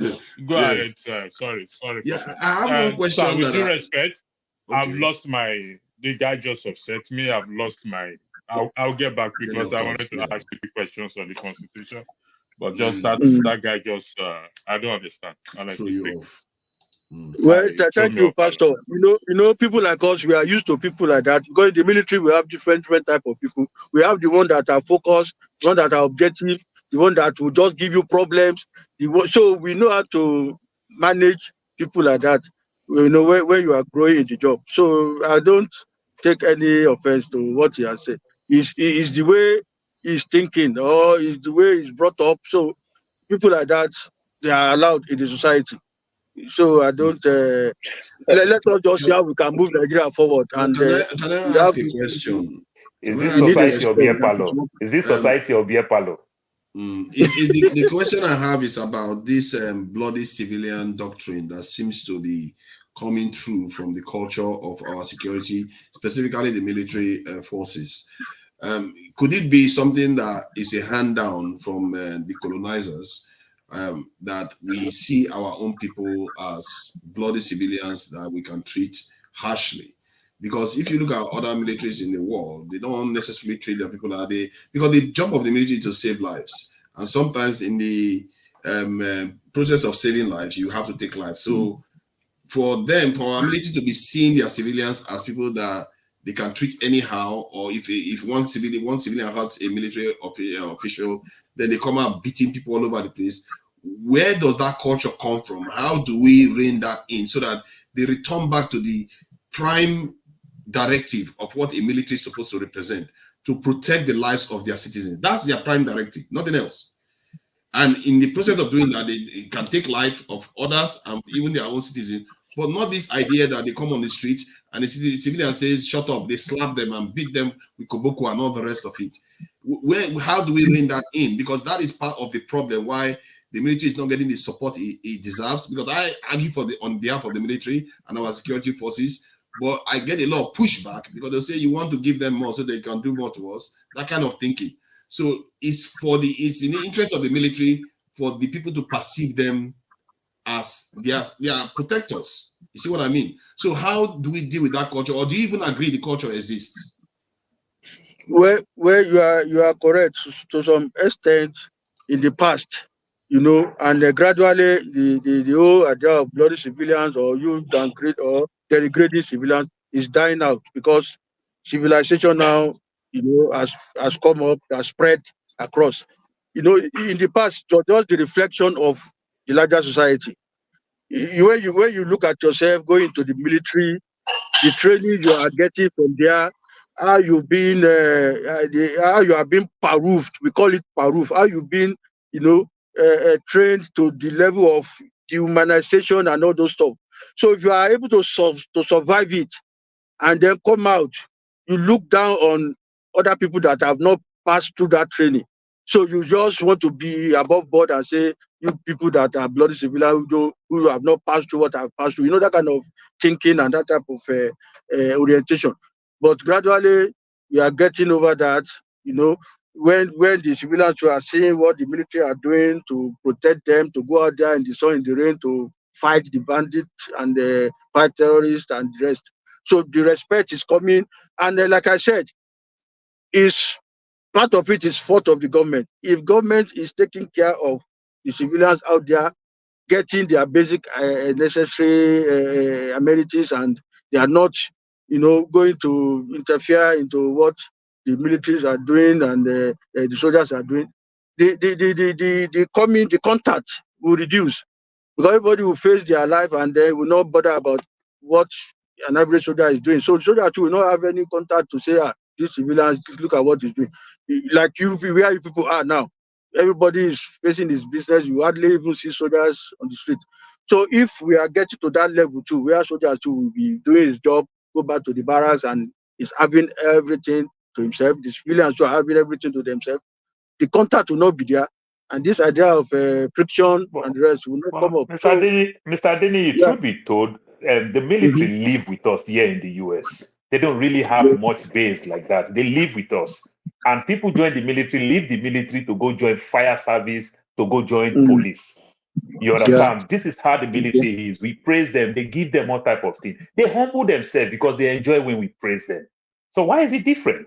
thought. Go ahead, sir. Sorry. Yeah, I have one question. So with due respect, I've lost my. The guy just upset me. I've lost my. I'll get back because I wanted to ask you questions on the Constitution, but just that guy just I don't understand. Honestly. Well, thank you, Pastor. You know, people like us, we are used to people like that. Because in the military, we have different type of people. We have the one that are focused, the one that are objective, the one that will just give you problems. So we know how to manage people like that. You know, where you are growing in the job. So I don't take any offense to what he has said. It's the way he's thinking, or it's the way he's brought up. So people like that, they are allowed in the society. So I don't let us just see how we can move Nigeria forward. And can I ask a question? Is this society or beer palo? Is this society or beer palo? The question I have is about this bloody civilian doctrine that seems to be coming through from the culture of our security, specifically the military forces. Could it be something that is a hand down from the colonizers? That we see our own people as bloody civilians that we can treat harshly. Because if you look at other militaries in the world, they don't necessarily treat their people that they, because the job of the military is to save lives. And sometimes in the process of saving lives, you have to take lives. So for our military to be seeing their civilians as people that they can treat anyhow, or if one civilian hurts a military official, then they come out beating people all over the place. Where does that culture come from? How do we rein that in so that they return back to the prime directive of what a military is supposed to represent, to protect the lives of their citizens? That's their prime directive, nothing else. And in the process of doing that, they can take life of others and even their own citizens, but not this idea that they come on the street and the civilian says, shut up, they slap them and beat them with koboko and all the rest of it. How do we rein that in? Because that is part of the problem why the military is not getting the support it deserves. Because I argue on behalf of the military and our security forces, but I get a lot of pushback because they say you want to give them more so they can do more to us. That kind of thinking. So it's in the interest of the military for the people to perceive them as they are protectors. You see what I mean? So how do we deal with that culture, or do you even agree the culture exists? Where you are correct to some extent in the past, and gradually the whole idea of bloody civilians or you downgrade or degrading civilians is dying out because civilization now, has come up, has spread across. In the past, it was just the reflection of the larger society. When you look at yourself going to the military, the training you are getting from there, how you've been, how you are being paroofed, we call it paroof, how you've been, trained to the level of dehumanization and all those stuff. So if you are able to survive it and then come out, you look down on other people that have not passed through that training. So you just want to be above board and say, you people that are bloody civilians who have not passed through what I've passed through, that kind of thinking and that type of orientation. But gradually, we are getting over that, when the civilians are seeing what the military are doing to protect them, to go out there in the sun, in the rain, to fight the bandits and fight terrorists and the rest. So the respect is coming. And like I said, part of it is fault of the government. If government is taking care of the civilians out there, getting their basic necessary amenities, and they are not, going to interfere into what the militaries are doing and the soldiers are doing, the contact will reduce because everybody will face their life and they will not bother about what an average soldier is doing. So the soldier too will not have any contact to say, these civilians, look at what he's doing. Like where you people are now, everybody is facing his business. You hardly even see soldiers on the street. So if we are getting to that level too, where soldiers too will be doing his job, go back to the barracks and is having everything to himself, the civilians are having everything to themselves, the contact will not be there. And this idea of friction and the rest will not come up. Mr. Adeni, truth be told, the military live with us here in the US. They don't really have much base like that. They live with us. And people join the military, leave the military to go join fire service, to go join police. You understand? Yeah. This is how the military is. We praise them. They give them all type of thing. They humble themselves because they enjoy when we praise them. So why is it different?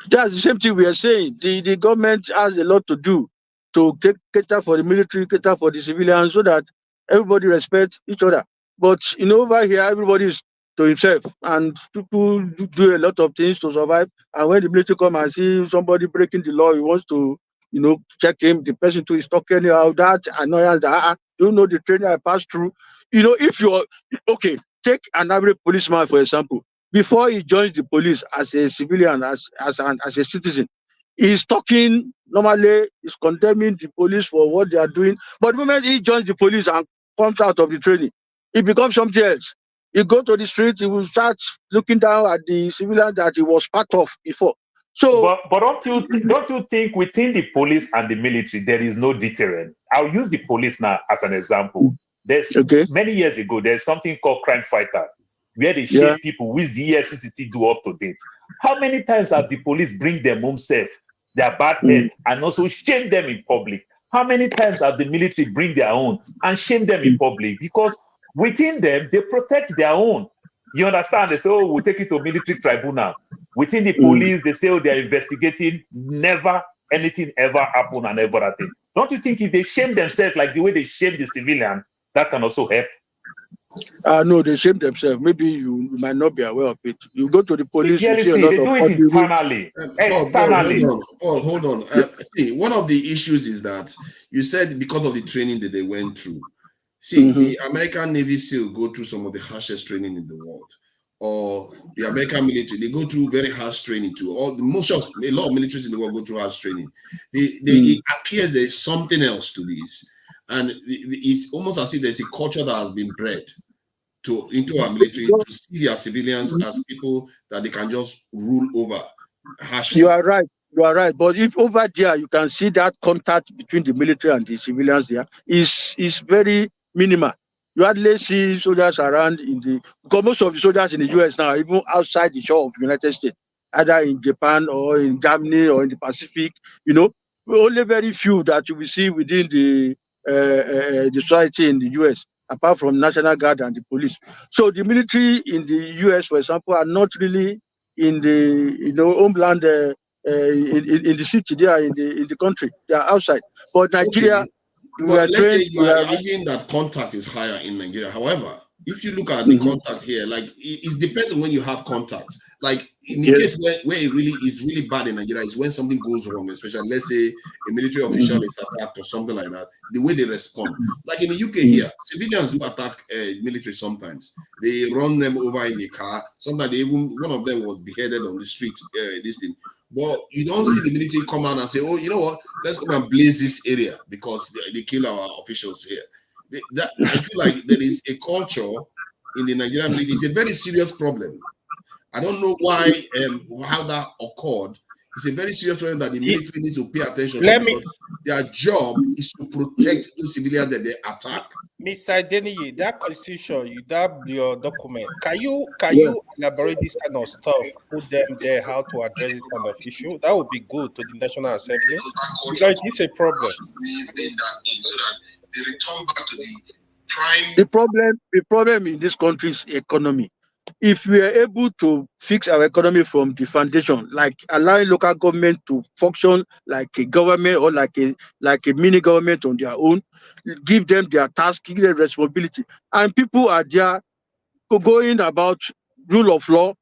That's the same thing we are saying. The government has a lot to do to cater for the military, cater for the civilians, so that everybody respects each other. But over here, everybody is to himself, and people do a lot of things to survive. And when the military come and see somebody breaking the law, he wants to, check him. The person too is talking about that annoyance. The training I passed through. If you're okay, take an average policeman for example. Before he joins the police as a civilian, as a citizen, he's talking normally, he's condemning the police for what they are doing. But the moment he joins the police and comes out of the training, he becomes something else. He go to the street, he will start looking down at the civilian that he was part of before. So, but don't you think within the police and the military there is no deterrent? I'll use the police now as an example. There's many years ago, there's something called crime fighter, where they shame people with the EFCC do up to date. How many times have the police bring them home safe, their bad head, and also shame them in public? How many times have the military bring their own and shame them in public? Because within them, they protect their own. You understand? They say, oh, we'll take it to military tribunal. Within the police, they say, oh, they're investigating. Never anything ever happened and ever that thing. Don't you think if they shame themselves like the way they shame the civilian, that can also help? No, they shame themselves. Maybe you might not be aware of it. You go to the police, you see a lot of they do it internally, externally. Paul, hold on. See, one of the issues is that you said because of the training that they went through. See, the American Navy SEAL go through some of the harshest training in the world, or the American military, they go through very harsh training too. A lot of militaries in the world go through harsh training. It appears there's something else to this, and it's almost as if there's a culture that has been bred into our military to see their civilians as people that they can just rule over harshly. You are right. But if over there you can see that contact between the military and the civilians there is very minimal. You hardly see soldiers around in the, because most of the soldiers in the US now, even outside the shore of the United States, either in Japan or in Germany or in the Pacific, you know, only very few that you will see within the society in the US, apart from National Guard and the police. So the military in the US, for example, are not really in the homeland in the city. They are in the country. They are outside. But Nigeria, Okay, we but are let's say trained. you are arguing that contact is higher in Nigeria. However, if you look at the contact here, like it depends on when you have contact. Like in the case where it really is really bad in Nigeria is when something goes wrong, especially let's say a military official is attacked or something like that. The way they respond, like in the UK here, civilians who attack military sometimes they run them over in the car. Sometimes they even one of them was beheaded on the street. This thing. But you don't see the military come out and say, "Oh, you know what? Let's come and blaze this area because they kill our officials here." I feel like there is a culture in the Nigerian military. It's a very serious problem. I don't know why how that occurred. It's a very serious problem that the military needs to pay attention to because their job is to protect those civilians that they attack. Mr. Deniyi, that constitution, your document, can you elaborate this kind of stuff, put them there, how to address this kind of issue? That would be good to the National Assembly because it's a problem. The problem in this country is economy. If we are able to fix our economy from the foundation, like allowing local government to function like a government or like a mini government on their own, give them their task, give them responsibility, and people are there going about rule of law,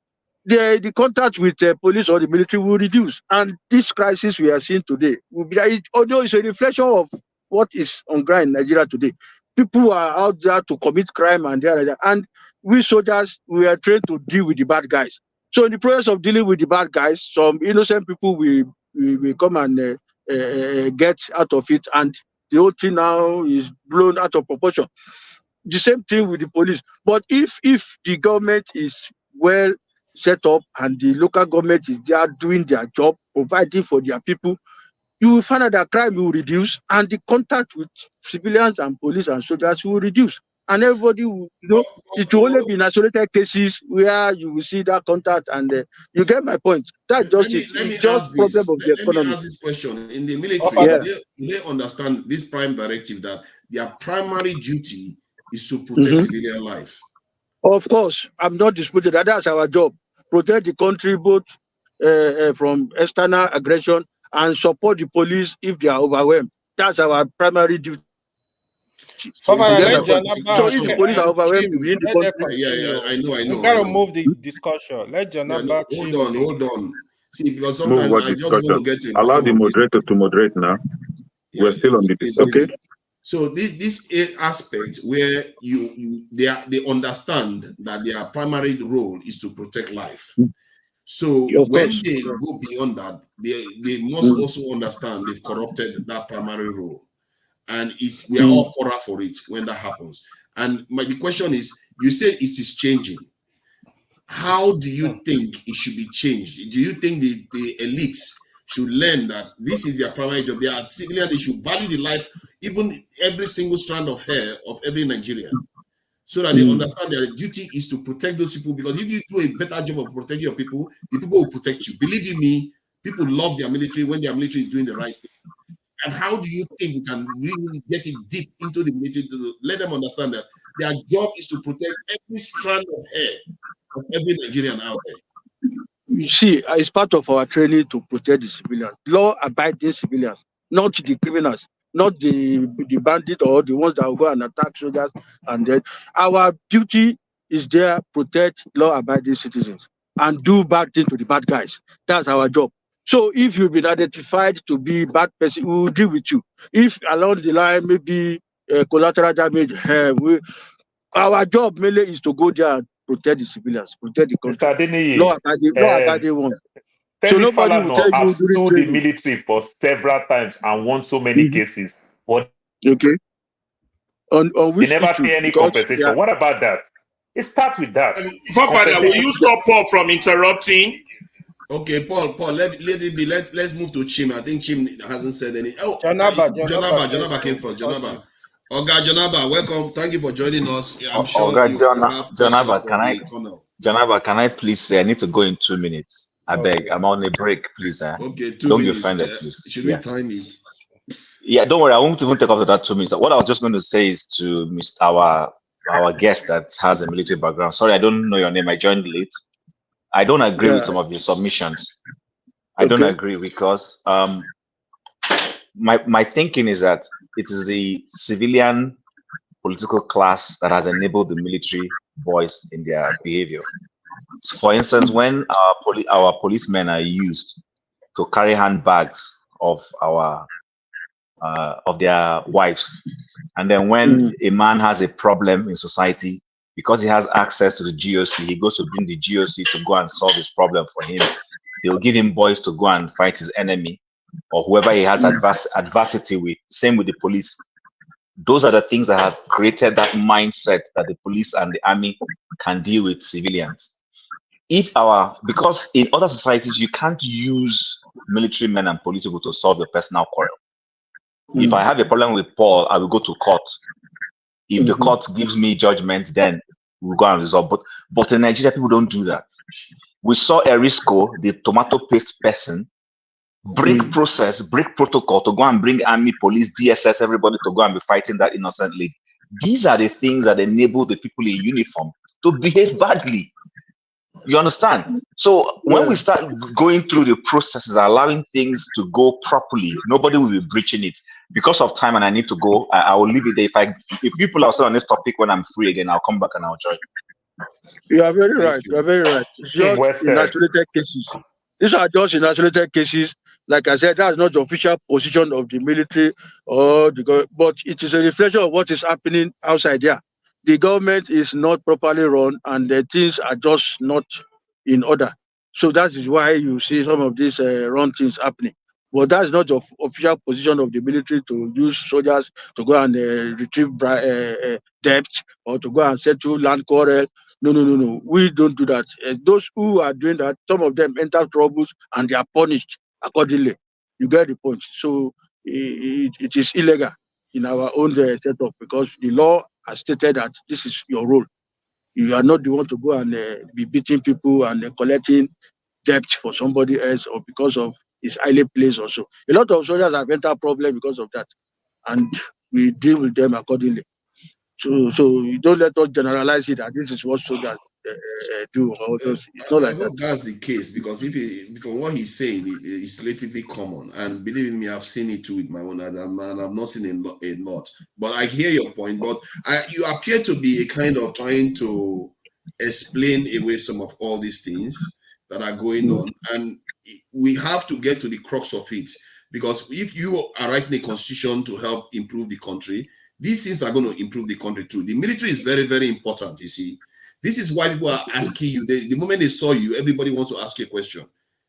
the contact with the police or the military will reduce. And this crisis we are seeing today will be, although it's a reflection of what is on ground in Nigeria today. People are out there to commit crime and there, and we soldiers, we are trained to deal with the bad guys. So in the process of dealing with the bad guys, some innocent people will come and get out of it, and the whole thing now is blown out of proportion. The same thing with the police. But if the government is well set up and the local government is there doing their job, providing for their people, you will find out that crime will reduce and the contact with civilians and police and soldiers will reduce. And everybody will, it will only be in isolated cases where you will see that contact, and you get my point. That's just it. It's just problem of the economy. Let me ask this question. In the military, do they understand this prime directive that their primary duty is to protect civilian life? Of course, I'm not disputing that. That's our job. Protect the country both from external aggression and support the police if they are overwhelmed. That's our primary duty. So if police are overwhelmed within the country, I know. You gotta move the discussion. Let Janaba hold on. See, because sometimes I just want to get to allow the moderator to moderate now. We're still on the discussion. Okay. So this aspect where they understand that their primary role is to protect life. So when they go beyond that, they must also understand they've corrupted that primary role, and we are all poorer for it when that happens. And the question is, you say it is changing. How do you think it should be changed? Do you think the elites should learn that this is their primary job? They are civilians. They should value the life, even every single strand of hair of every Nigerian, so that they understand their duty is to protect those people. Because if you do a better job of protecting your people, the people will protect you. Believe you me, people love their military when their military is doing the right thing. And how do you think we can really get it deep into the military to let them understand that their job is to protect every strand of hair of every Nigerian out there? You see, it's part of our training to protect the civilians, law-abiding civilians, not the criminals, not the bandit or the ones that will go and attack soldiers. And then our duty is there, protect law-abiding citizens and do bad things to the bad guys. That's our job. So if you've been identified to be a bad person, we will deal with you. If along the line, maybe collateral damage, our job mainly is to go there and protect the civilians, protect the country. Law-abiding ones. So nobody will tell you sued the military for several times and won so many cases. But okay. On which they never pay any compensation. What about that? It starts with that. Forefather, will you stop Paul from interrupting? Okay, Paul, let it be. Let's move to Chim. I think Chim hasn't said any. Oh, Janaba came first. Janaba. Oga Janaba, welcome. Thank you for joining us. I'm sure you have questions for the Colonel. Janaba, can I please say I need to go in 2 minutes? I beg. I'm on a break, please. Okay, 2 Don't minutes. be offended, please. Should we time it? Yeah, don't worry. I won't even take up to that 2 minutes. What I was just going to say is to our guest that has a military background. Sorry, I don't know your name. I joined late. I don't agree with some of your submissions. I don't agree because my thinking is that it is the civilian political class that has enabled the military voice in their behavior. So for instance, when our policemen are used to carry handbags of their wives, and then when a man has a problem in society, because he has access to the GOC, he goes to bring the GOC to go and solve his problem for him. They'll give him boys to go and fight his enemy or whoever he has adversity with. Same with the police. Those are the things that have created that mindset that the police and the army can deal with civilians. Because in other societies, you can't use military men and police people to solve your personal quarrel. If I have a problem with Paul, I will go to court. If the court gives me judgment, then we'll go and resolve. But in Nigeria, people don't do that. We saw Erisco, the tomato paste person, break process, break protocol to go and bring army, police, DSS, everybody to go and be fighting that innocent lady. These are the things that enable the people in uniform to behave badly. You understand? So when we start going through the processes, allowing things to go properly, nobody will be breaching it. Because of time and I need to go, I will leave it there. If people are still on this topic when I'm free again, I'll come back and I'll join. You are very right. You are very right. It's just in isolated cases. These are just in isolated cases. Like I said, that's not the official position of the military but it is a reflection of what is happening outside there. The government is not properly run and the things are just not in order. So that is why you see some of these wrong things happening. But that is not the official position of the military to use soldiers to go and retrieve debt or to go and settle land quarrel. No. We don't do that. Those who are doing that, some of them enter troubles and they are punished accordingly. You get the point. So it is illegal in our own setup because the law has stated that this is your role. You are not the one to go and be beating people and collecting debt for somebody else or because of his highly placed also. A lot of soldiers have entered problem because of that, and we deal with them accordingly. So you don't let us generalize it that this is what soldiers do. It's not like that. That's the case because from what he's saying, it's relatively common, and believe me, I've seen it too with my own eyes, and I've not seen a lot. But I hear your point. But you appear to be a kind of trying to explain away some of all these things that are going on, and we have to get to the crux of it. Because if you are writing a constitution to help improve the country, these things are going to improve the country too. The military is very, very important, you see. This is why people are asking you. The moment they saw you, everybody wants to ask you a question.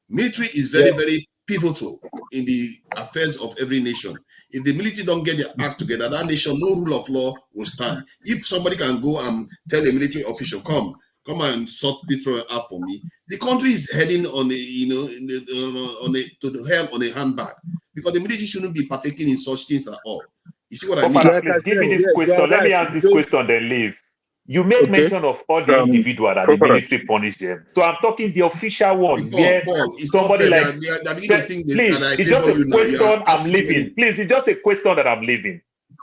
Military is very, very pivotal in the affairs of every nation. If the military don't get their act together, that nation, no rule of law will stand. If somebody can go and tell a military official, come and sort this problem out for me, the country is heading on to hell on a handbag because the military shouldn't be partaking in such things at all. You see what I mean? Please give me this question. Let me ask this question, then leave. You made mention of all the individuals that the military punish them. So I'm talking the official one. Paul, somebody like please, it's just a question I'm leaving. Please, it's just a question that I'm leaving.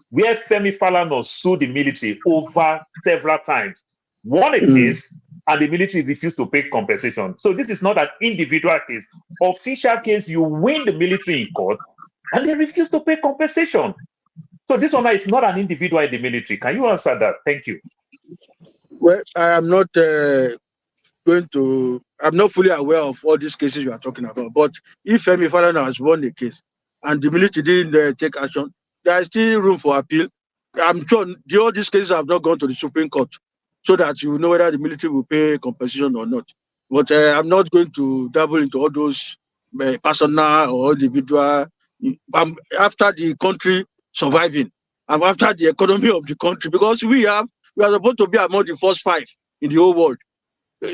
Where Femi Falana sued the military over several times, won a case, and the military refused to pay compensation. So this is not an individual case. Official case, you win the military in court, and they refuse to pay compensation. So this one is not an individual in the military. Can you answer that? Thank you. Well, I am not I'm not fully aware of all these cases you are talking about. But if Femi Falana has won the case and the military didn't take action, there is still room for appeal. I'm sure all these cases have not gone to the Supreme Court so that you know whether the military will pay compensation or not. But I'm not going to dabble into all those personal or individual. I'm after the country surviving. I'm after the economy of the country because we are supposed to be among the first 5 in the whole world.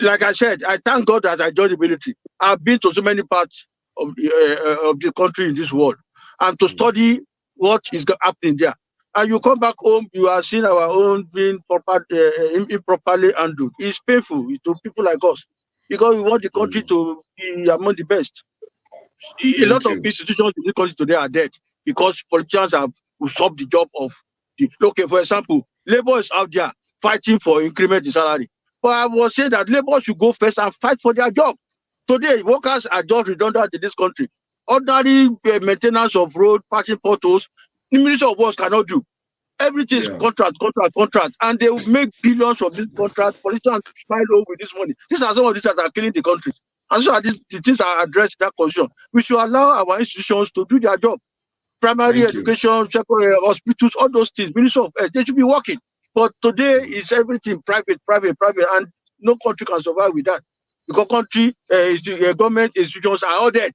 Like I said, I thank God that I joined the military. I've been to so many parts of the country in this world and to study what is happening there. and you come back home, you are seeing our own being improperly handled. It's painful to people like us because we want the country to be among the best. A lot of institutions in this country today are dead because politicians have usurped the job of the. Okay, for example, labor is out there fighting for increment in salary. But I was saying that labor should go first and fight for their job. Today, workers are just redundant in this country. Ordinary maintenance of road, patching potholes, the Ministry of Works cannot do. Everything is contract, and they will make billions from this contract. Politicians smile over with this money. These are some of these that are killing the country. And so the things are addressed in that condition. We should allow our institutions to do their job. Primary education, secondary hospitals, all those things. Ministry of Health, they should be working. But today is everything private, and no country can survive with that. Because government institutions are all dead.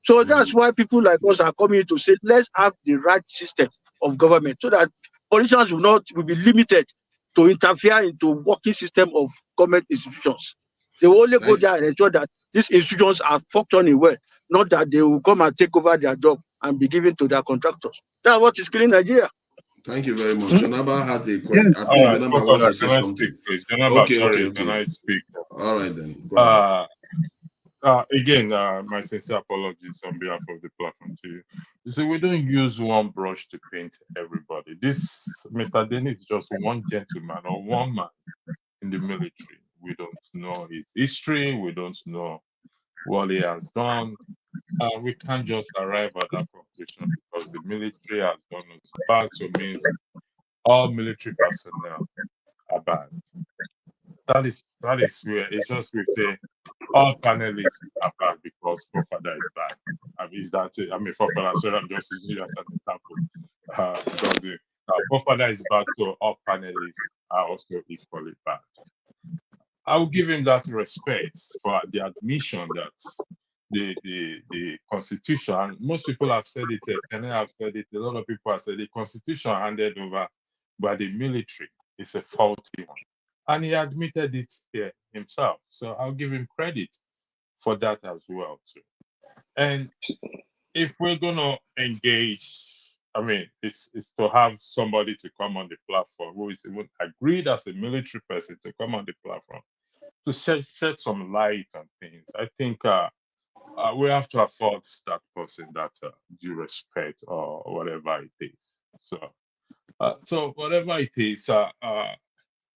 So that's why people like us are coming to say, let's have the right system of government so that politicians will be limited to interfere into working system of government institutions. They will only go there and ensure that these institutions are functioning well, not that they will come and take over their job and be given to their contractors. That's what is killing Nigeria. Thank you very much. Jonaba has a question. I think Jonaba wants to say something. Okay. Can I speak? All right then. Go ahead. Again, my sincere apologies on behalf of the platform to you. You see, we don't use one brush to paint everybody. This Mr. Dennis is just one gentleman or one man in the military. We don't know his history. We don't know what he has done. We can't just arrive at that conclusion because the military has done us bad. So it means all military personnel are bad. That is where it's just we say all panelists are bad because Forefathers is bad. I mean, is that it? I mean, Forefathers, sorry, I'm just using it as an example. Because Forefathers is bad, so all panelists are also equally bad. I will give him that respect for the admission that the Constitution, most people have said it, Kenyan have said it, a lot of people have said the Constitution handed over by the military is a faulty one. And he admitted it here himself. So I'll give him credit for that as well, too. And if we're going to engage, I mean, it's to have somebody to come on the platform who is even agreed as a military person to come on the platform to shed some light on things. I think we have to afford that person that due respect or whatever it is. So whatever it is,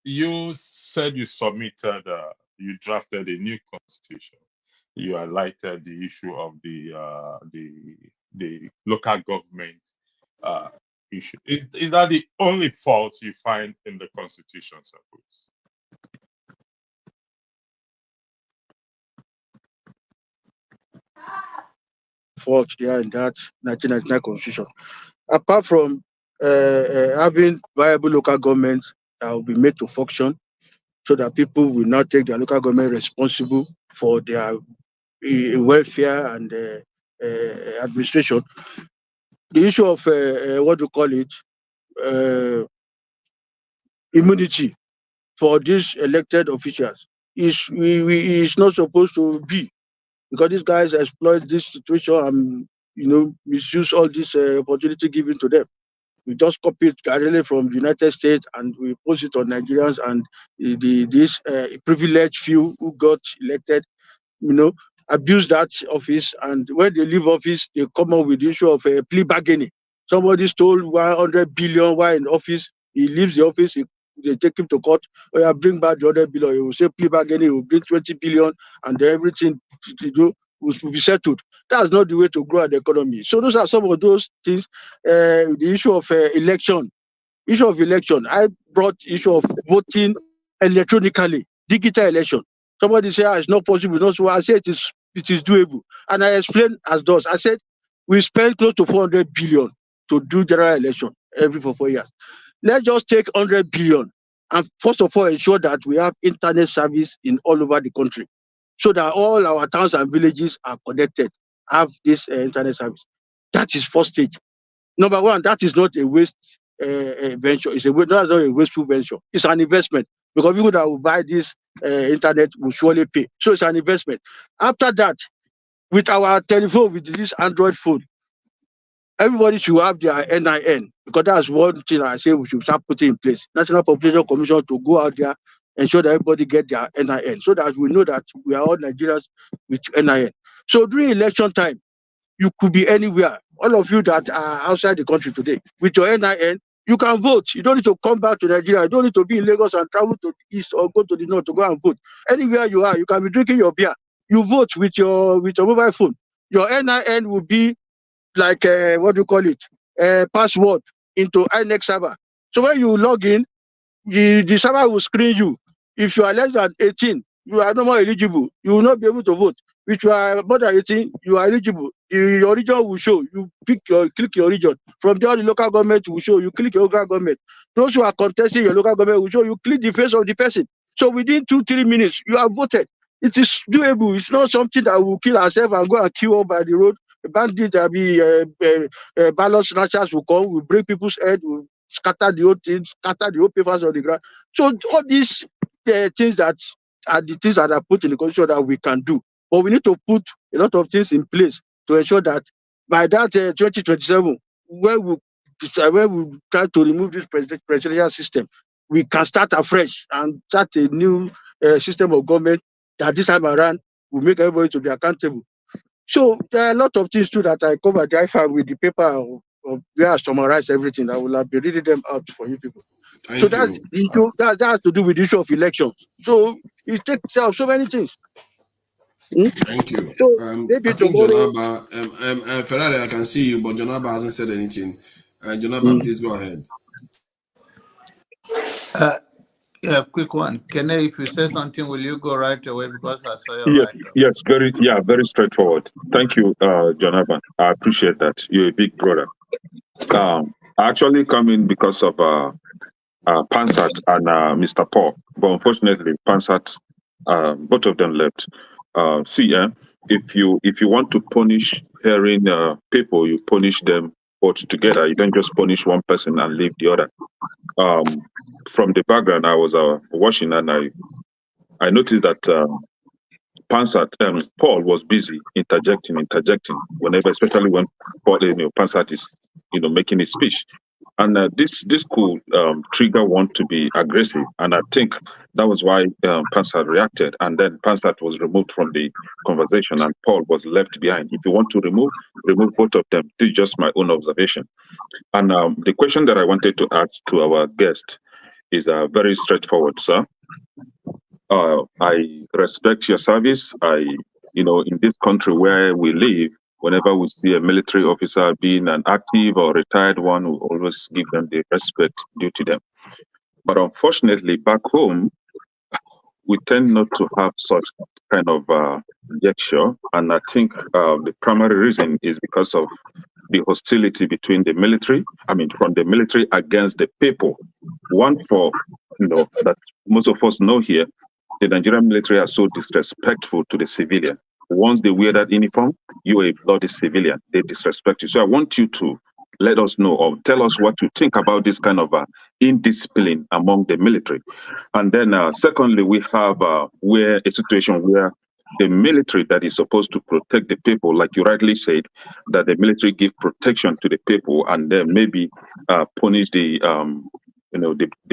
you said you submitted, you drafted a new constitution. You highlighted the issue of the local government issue. Is that the only fault you find in the constitution, sir, please? Fault there in that 1999 constitution. Apart from having viable local government that will be made to function so that people will not take their local government responsible for their welfare and administration. The issue of what do you call it, immunity for these elected officials is not supposed to be, because these guys exploit this situation and misuse all this opportunity given to them. We just copy it directly from the United States and we post it on Nigerians, and this privileged few who got elected, abuse that office, and when they leave office, they come up with the issue of plea bargaining. Somebody stole 100 billion while in office. He leaves the office. They take him to court. Or you bring back the 100 billion. He will say plea bargaining. He will bring 20 billion, and then everything to do will be settled. That's not the way to grow the economy. So those are some of those things. The issue of election. Issue of election. I brought issue of voting electronically, digital election. Somebody say it's not possible. Not so. I said it is doable, and I explained as those. I said we spend close to 400 billion to do general election every 4 years. Let's just take 100 billion and first of all ensure that we have internet service in all over the country, so that all our towns and villages are connected, have this internet service. That is first stage. Number one, that is not a waste venture. It's not a wasteful venture. It's an investment, because people that will buy this internet will surely pay. So it's an investment. After that, with our telephone, with this Android phone, everybody should have their NIN. because that's one thing I say we should start putting in place. National Population Commission to go out there, ensure that everybody get their NIN, so that we know that we are all Nigerians with NIN. So during election time, you could be anywhere. All of you that are outside the country today, with your NIN, you can vote. You don't need to come back to Nigeria. You don't need to be in Lagos and travel to the east or go to the north to go and vote. Anywhere you are, you can be drinking your beer. You vote with your mobile phone. Your NIN will be like what do you call it? Password into INEC server. So when you log in, the server will screen you. If you are less than 18, you are no more eligible. You will not be able to vote. If you are more than 18, you are eligible. Your region will show. You click your region. From there, the local government will show. You click your local government. Those who are contesting your local government will show. You click the face of the person. So within 2-3 minutes, you have voted. It is doable. It's not something that will kill ourselves and go and queue up by the road. The bandits, ballot snatchers will come, will break people's head, will scatter the whole things, scatter the whole papers on the ground. So all these things that are the things that are put in the constitution that we can do. But we need to put a lot of things in place to ensure that by that 2027, when we try to remove this presidential system, we can start afresh and start a new system of government that this time around will make everybody to be accountable. So there are a lot of things too that I covered with the paper of where I summarize everything. I will be reading them out for you people. So that's the issue, that has to do with the issue of elections. So it takes care of so many things. Thank you. So maybe I think Jonaba, Ferrari, I can see you, but Jonaba hasn't said anything. Jonaba, please go ahead. Yeah, quick one. Kene, if you say something, will you go right away because I saw your Yes, right? yes, very straightforward. Thank you, Jonathan. I appreciate that. You're a big brother. I actually come in because of Pansat and Mr. Paul, but unfortunately, Pansat, both of them left. If you want to punish hearing people, you punish them both together. You don't just punish one person and leave the other. From the background, I was watching and I noticed that Paul was busy interjecting whenever, especially when Paul, Pansat is making his speech. And this could trigger one to be aggressive, and I think that was why Pansat reacted, and then Pansat was removed from the conversation, and Paul was left behind. If you want to remove both of them. This is just my own observation. And the question that I wanted to ask to our guest is very straightforward, sir. I respect your service. In this country where we live, whenever we see a military officer being an active or retired one, we always give them the respect due to them. But unfortunately, back home, we tend not to have such kind of gesture. And I think the primary reason is because of the hostility between the military, from the military against the people. One that most of us know here, the Nigerian military are so disrespectful to the civilian. Once they wear that uniform, you are a bloody civilian. They disrespect you. So I want you to let us know or tell us what you think about this kind of indiscipline among the military. And then secondly, we have a situation where the military that is supposed to protect the people, like you rightly said, that the military give protection to the people and then maybe punish the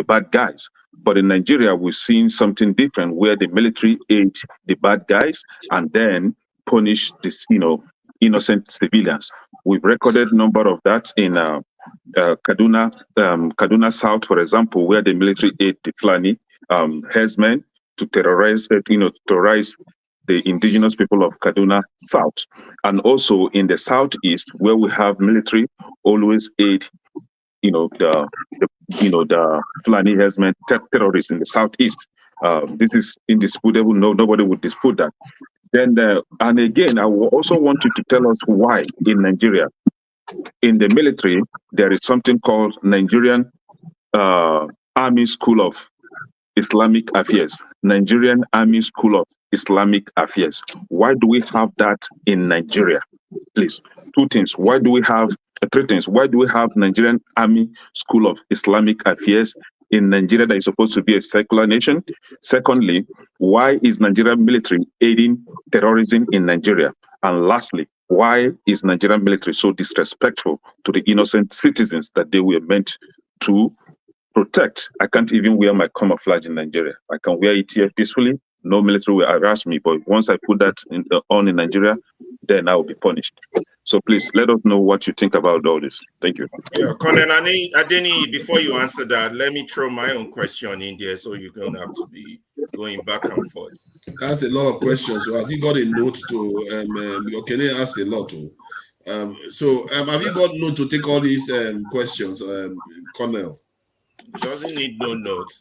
bad guys. But in Nigeria, we've seen something different where the military aid the bad guys and then punish this, innocent civilians. We've recorded a number of that in Kaduna South, for example, where the military aid the Fulani herdsmen to terrorize the indigenous people of Kaduna South. And also in the Southeast, where we have military always aid the Fulani herdsmen terrorists in the Southeast. This is indisputable. Nobody would dispute that. Then, and again, I also want you to tell us why in Nigeria, in the military, there is something called Nigerian Army School of Islamic Affairs. Nigerian Army School of Islamic Affairs. Why do we have that in Nigeria? Please, two things. Why do we have three things? Why do we have Nigerian Army School of Islamic Affairs in Nigeria that is supposed to be a secular nation? Secondly, why is Nigerian military aiding terrorism in Nigeria? And lastly, Why is Nigerian military so disrespectful to the innocent citizens that they were meant to protect? I can't even wear my camouflage in Nigeria. I can wear it here peacefully. No military will harass me. But once I put that on in Nigeria, then I will be punished. So please let us know what you think about all this. Thank you. Yeah, Colonel Adeni, before you answer that, let me throw my own question in there so you don't have to be going back and forth. That's a lot of questions. So has he got a note to Okene asked a lot to have you got note to take all these questions, Colonel? It doesn't need no notes.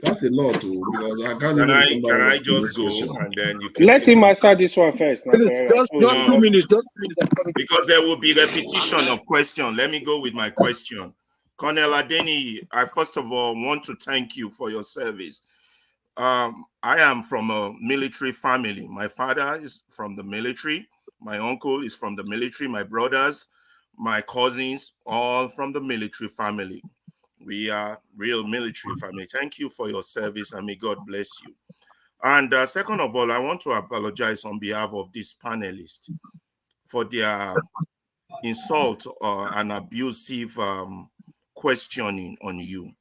That's a lot too, because I can't Can even remember. I just go question. and then you can let him answer this one first? Just 2 minutes. Because there will be repetition of question. Let me go with my question. Colonel Adeni, I first of all want to thank you for your service. I am from a military family. My father is from the military. My uncle is from the military. My brothers, my cousins, all from the military family. We are real military family. Thank you for your service and may God bless you. And second of all, I want to apologize on behalf of this panelist for their insult and abusive questioning on you.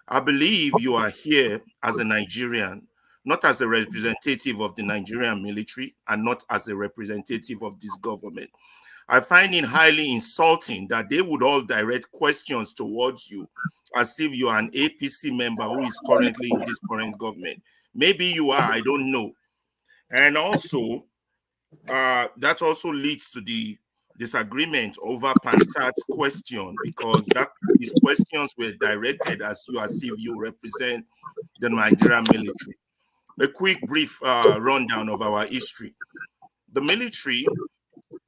I believe you are here as a Nigerian, not as a representative of the Nigerian military and not as a representative of this government. I find it highly insulting that they would all direct questions towards you as if you are an APC member who is currently in this current government. Maybe you are, I don't know. And also, that also leads to the disagreement over Pansat's question, because these questions were directed as if you represent the Nigerian military. A quick brief rundown of our history. The military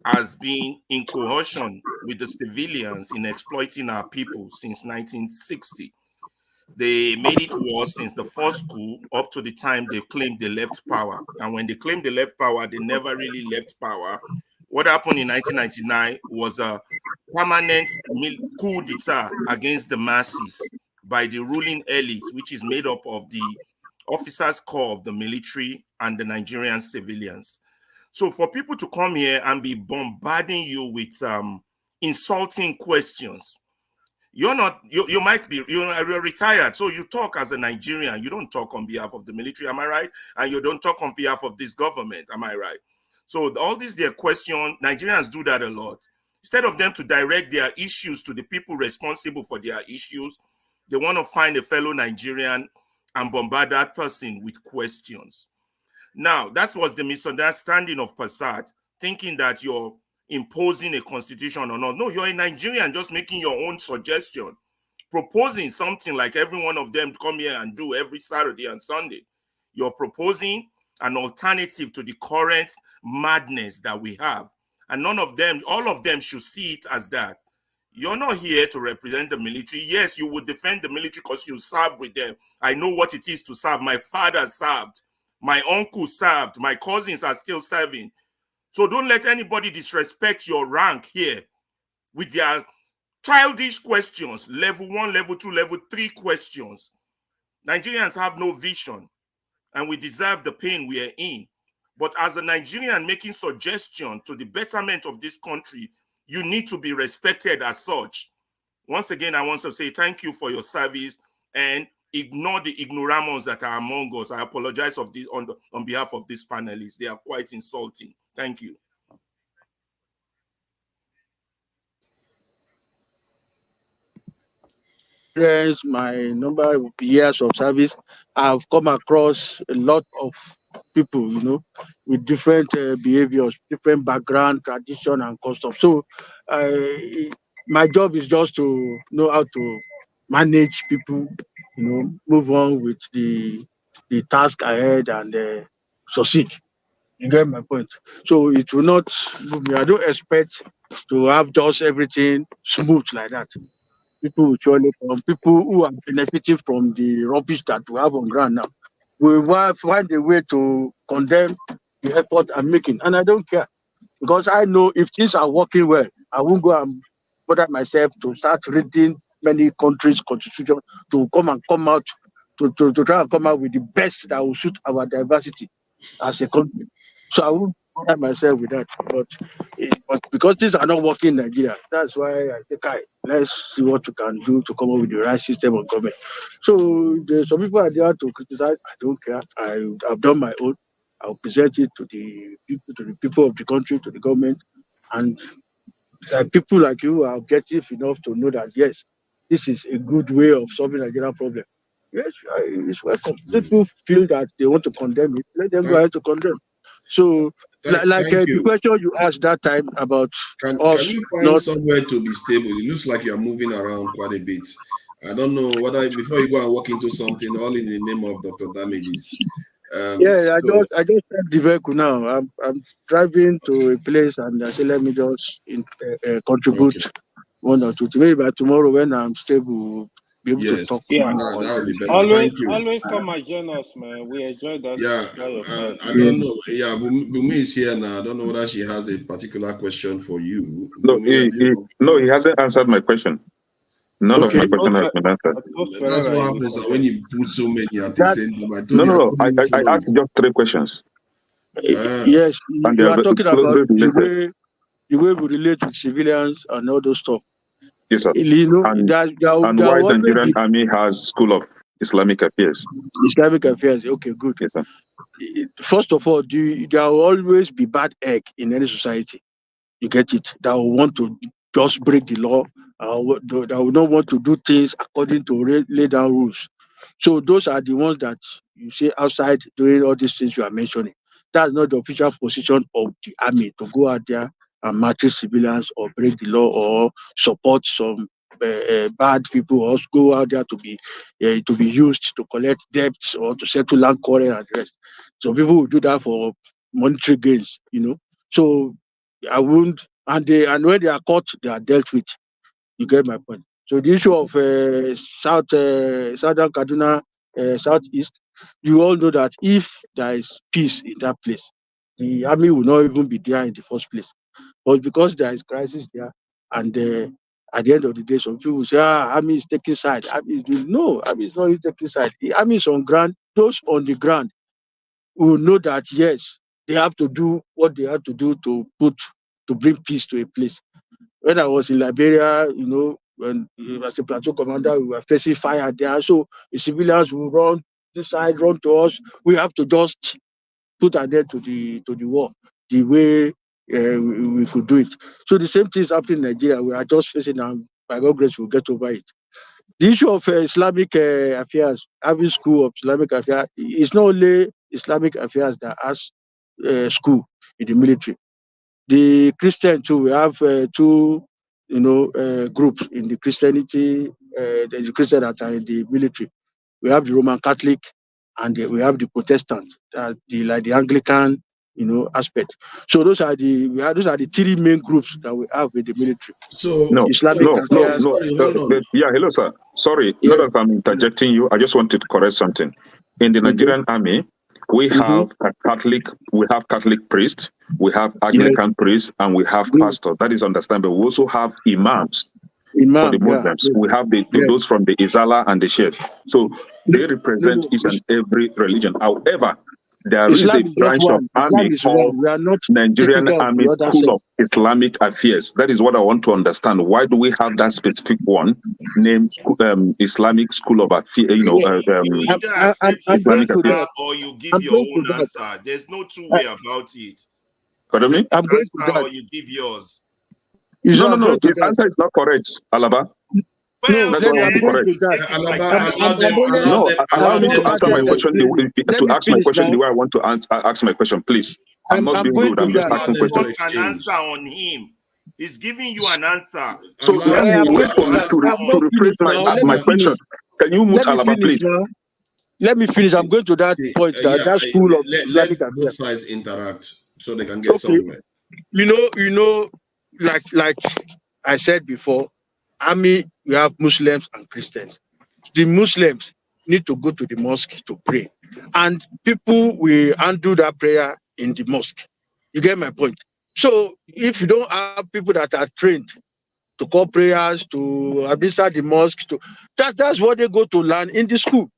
has been in coercion with the civilians in exploiting our people since 1960. They made it worse since the first coup up to the time they claimed they left power. And when they claimed they left power, they never really left power. What happened in 1999 was a permanent coup d'etat against the masses by the ruling elite, which is made up of the officers' corps of the military and the Nigerian civilians. So for people to come here and be bombarding you with insulting questions, you're retired, so you talk as a Nigerian. You don't talk on behalf of the military, am I right? And you don't talk on behalf of this government, am I right? So all these their questions, Nigerians do that a lot. Instead of them to direct their issues to the people responsible for their issues, they want to find a fellow Nigerian and bombard that person with questions. Now, that was the misunderstanding of Passat, thinking that you're imposing a constitution or not. No, you're a Nigerian just making your own suggestion, proposing something like every one of them come here and do every Saturday and Sunday. You're proposing an alternative to the current madness that we have. And none of them, all of them should see it as that. You're not here to represent the military. Yes, you would defend the military because you serve with them. I know what it is to serve. My father served. My uncle served. My cousins are still serving. So don't let anybody disrespect your rank here with their childish questions. Level 1, level 2, level 3 questions. Nigerians have no vision and we deserve the pain we are in. But as a Nigerian making suggestion to the betterment of this country, you need to be respected as such. Once again, I want to say thank you for your service and ignore the ignoramus that are among us. I apologize on behalf of these panelists. They are quite insulting. Thank you. My number of years of service, I've come across a lot of people, with different behaviors, different background, tradition, and custom. So, my job is just to know how to manage people, move on with the task ahead and succeed. You get my point. So it will not move me. I don't expect to have just everything smooth like that. People will surely come. People who are benefiting from the rubbish that we have on ground now will find a way to condemn the effort I'm making. And I don't care, because I know if things are working well, I won't go and bother myself to start reading many countries' constitution to come out to try and come out with the best that will suit our diversity as a country. So I won't bother myself with that. But because things are not working in Nigeria, that's why I think let's see what we can do to come up with the right system of government. So there's some people are there to criticize. I don't care. I've done my own. I'll present it to the people of the country, to the government, and people like you are objective enough to know that yes, this is a good way of solving a Nigerian problem. Yes, it's welcome. People feel that they want to condemn it, let them go ahead to condemn. So, Thank the you. question you asked that time about Can us you find not somewhere to be stable? It looks like you are moving around quite a bit. I don't know whether before you go and walk into something, all in the name of Dr. Damages. I just left the vehicle now. I'm driving to a place and I say let me just contribute one or two. Maybe by tomorrow when I'm stable, we'll be able to talk. Yeah. That would be better. Thank you. Always come and join us, man. We enjoy that. I don't know. Yeah, Bumi is here now. I don't know whether she has a particular question for you. No, Bumi, he hasn't answered my question. None of my question has been answered. That's what happens when you put so many at the same time. No. I asked just 3 questions. Yes, you are talking about the way we relate with civilians and all those stuff. Yes, sir. You know, and why the Nigerian Army has School of Islamic Affairs. Islamic Affairs, okay, good. Yes, sir. First of all, there will always be bad egg in any society. You get it? That will want to just break the law. That will not want to do things according to laid down rules. So those are the ones that you see outside doing all these things you are mentioning. That's not the official position of the army to go out there and maltreat civilians or break the law or support some bad people or go out there to be used to collect debts or to settle land quarrel and the rest. So people will do that for monetary gains, you know. So I wouldn't, and when they are caught, they are dealt with. You get my point. So the issue of Southern Kaduna, Southeast, you all know that if there is peace in that place, the army will not even be there in the first place. But because there is crisis there, and at the end of the day, some people say, army is taking side. No, army is not really taking side. The army is on ground. Those on the ground will know that yes, they have to do what they have to do to bring peace to a place. When I was in Liberia, you know, when as a platoon commander, we were facing fire there. So the civilians will run this side, run to us. We have to just put an end to the war the way we could do it. So the same thing is happening in Nigeria. We are just facing, and by God's grace, we'll get over it. The issue of Islamic affairs, having school of Islamic affairs, it's not only Islamic affairs that has school in the military. The Christian too, we have 2, groups in the Christianity. There's the Christian that are in the military. We have the Roman Catholic, and we have the Protestant, the Anglican, aspect. So those are the 3 main groups that we have in the military. So Islamic affairs. Yeah, hello, sir. Sorry, not that I'm interjecting you. I just wanted to correct something. In the Nigerian Army, we have we have Catholic priests, we have Anglican priests, and we have pastors. That is understandable. We also have imams for the Muslims. We have those from the Izala and the Sheikh. So they represent each and every religion. However, there is a branch of army called Nigerian Army School of Islamic Affairs. That is what I want to understand. Why do we have that specific one named Islamic School of Affairs? Islamic Affairs. Or you give your own answer. There's no two way about it. Pardon me? I'm going to that. Or you give yours. No. His answer is not correct, Alaba. Well, that's what I want to correct. Allow me to answer my question. To ask my question the way I want to ask my question, please. I'm not being rude. I'm just asking questions. An answer on him. He's giving you an answer. So let me wait for me to rephrase my question. Can you mute Alaba, please? Let me finish. I'm going to that point. That school of Islamic let both sides interact so they can get somewhere. You know, like I said before, army, we have Muslims and Christians. The Muslims need to go to the mosque to pray, and people will undo that prayer in the mosque. You get my point? So if you don't have people that are trained to call prayers, to administer the mosque, that's what they go to learn in the school,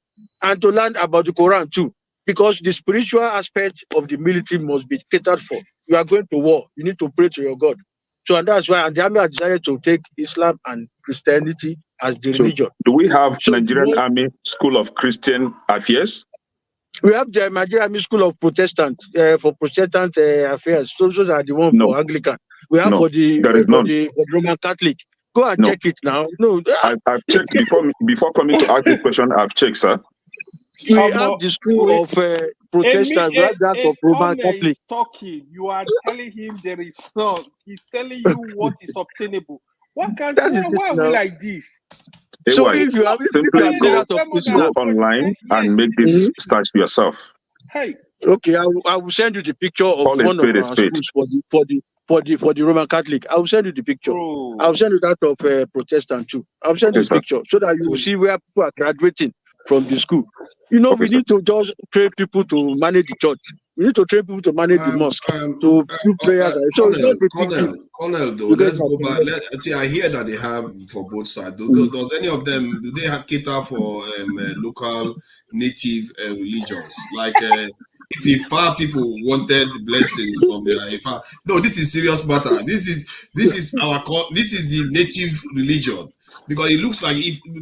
and to learn about the Quran too, because the spiritual aspect of the military must be catered for. you are going to war. You need to pray to your God. So and that's why, and the army has decided to take Islam and Christianity as the religion. Do we have So Nigerian Army School of Christian Affairs? we have the Nigerian Army School of Protestant for Protestant affairs. So those are the one for Anglican. We have for the Roman Catholic. Go and check it now. No, I've checked before coming to ask this question. I've checked, sir. We have the school of Protestant. We have that of Roman Catholic. Is talking. You are telling him there is none. He's telling you what is obtainable. Why are we like this? So if you have go online and make this search yourself. Hey. Okay, I will send you the picture of one of our schools for the Roman Catholic. I will send you the picture. I will send you that of Protestant too. I will send you the picture so that you will see where people are graduating from the school. You know, we need to just train people to manage the church. We need to train people to manage the mosque, to do prayers. So Colonel, though, let's go back. See, I hear that they have for both sides. Does any of them, do they have cater for local native religions? Like if Ifa people wanted blessings from their Ifa. No, this is serious matter. This is the native religion. Because it looks like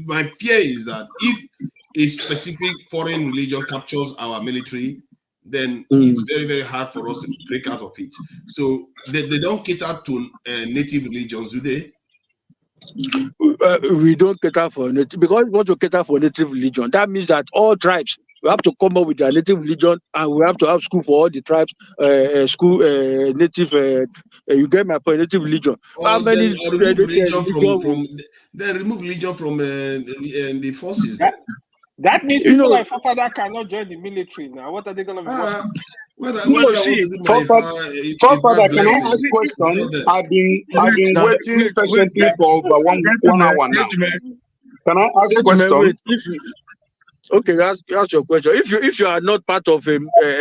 my fear is that if a specific foreign religion captures our military, then it's very, very hard for us to break out of it. So they don't cater to native religions, do they? We don't cater for native, because we want to cater for native religion. That means that all tribes, we have to come up with their native religion, and we have to have school for all the tribes, native, you get my point, native religion. How many remove religion from the forces? That means people like Forefathers cannot join the military now. What are they going to be? Forefather, can I ask a question? I've been waiting patiently for over one hour now. Can I ask a question? Okay, ask your question. If you are not part of a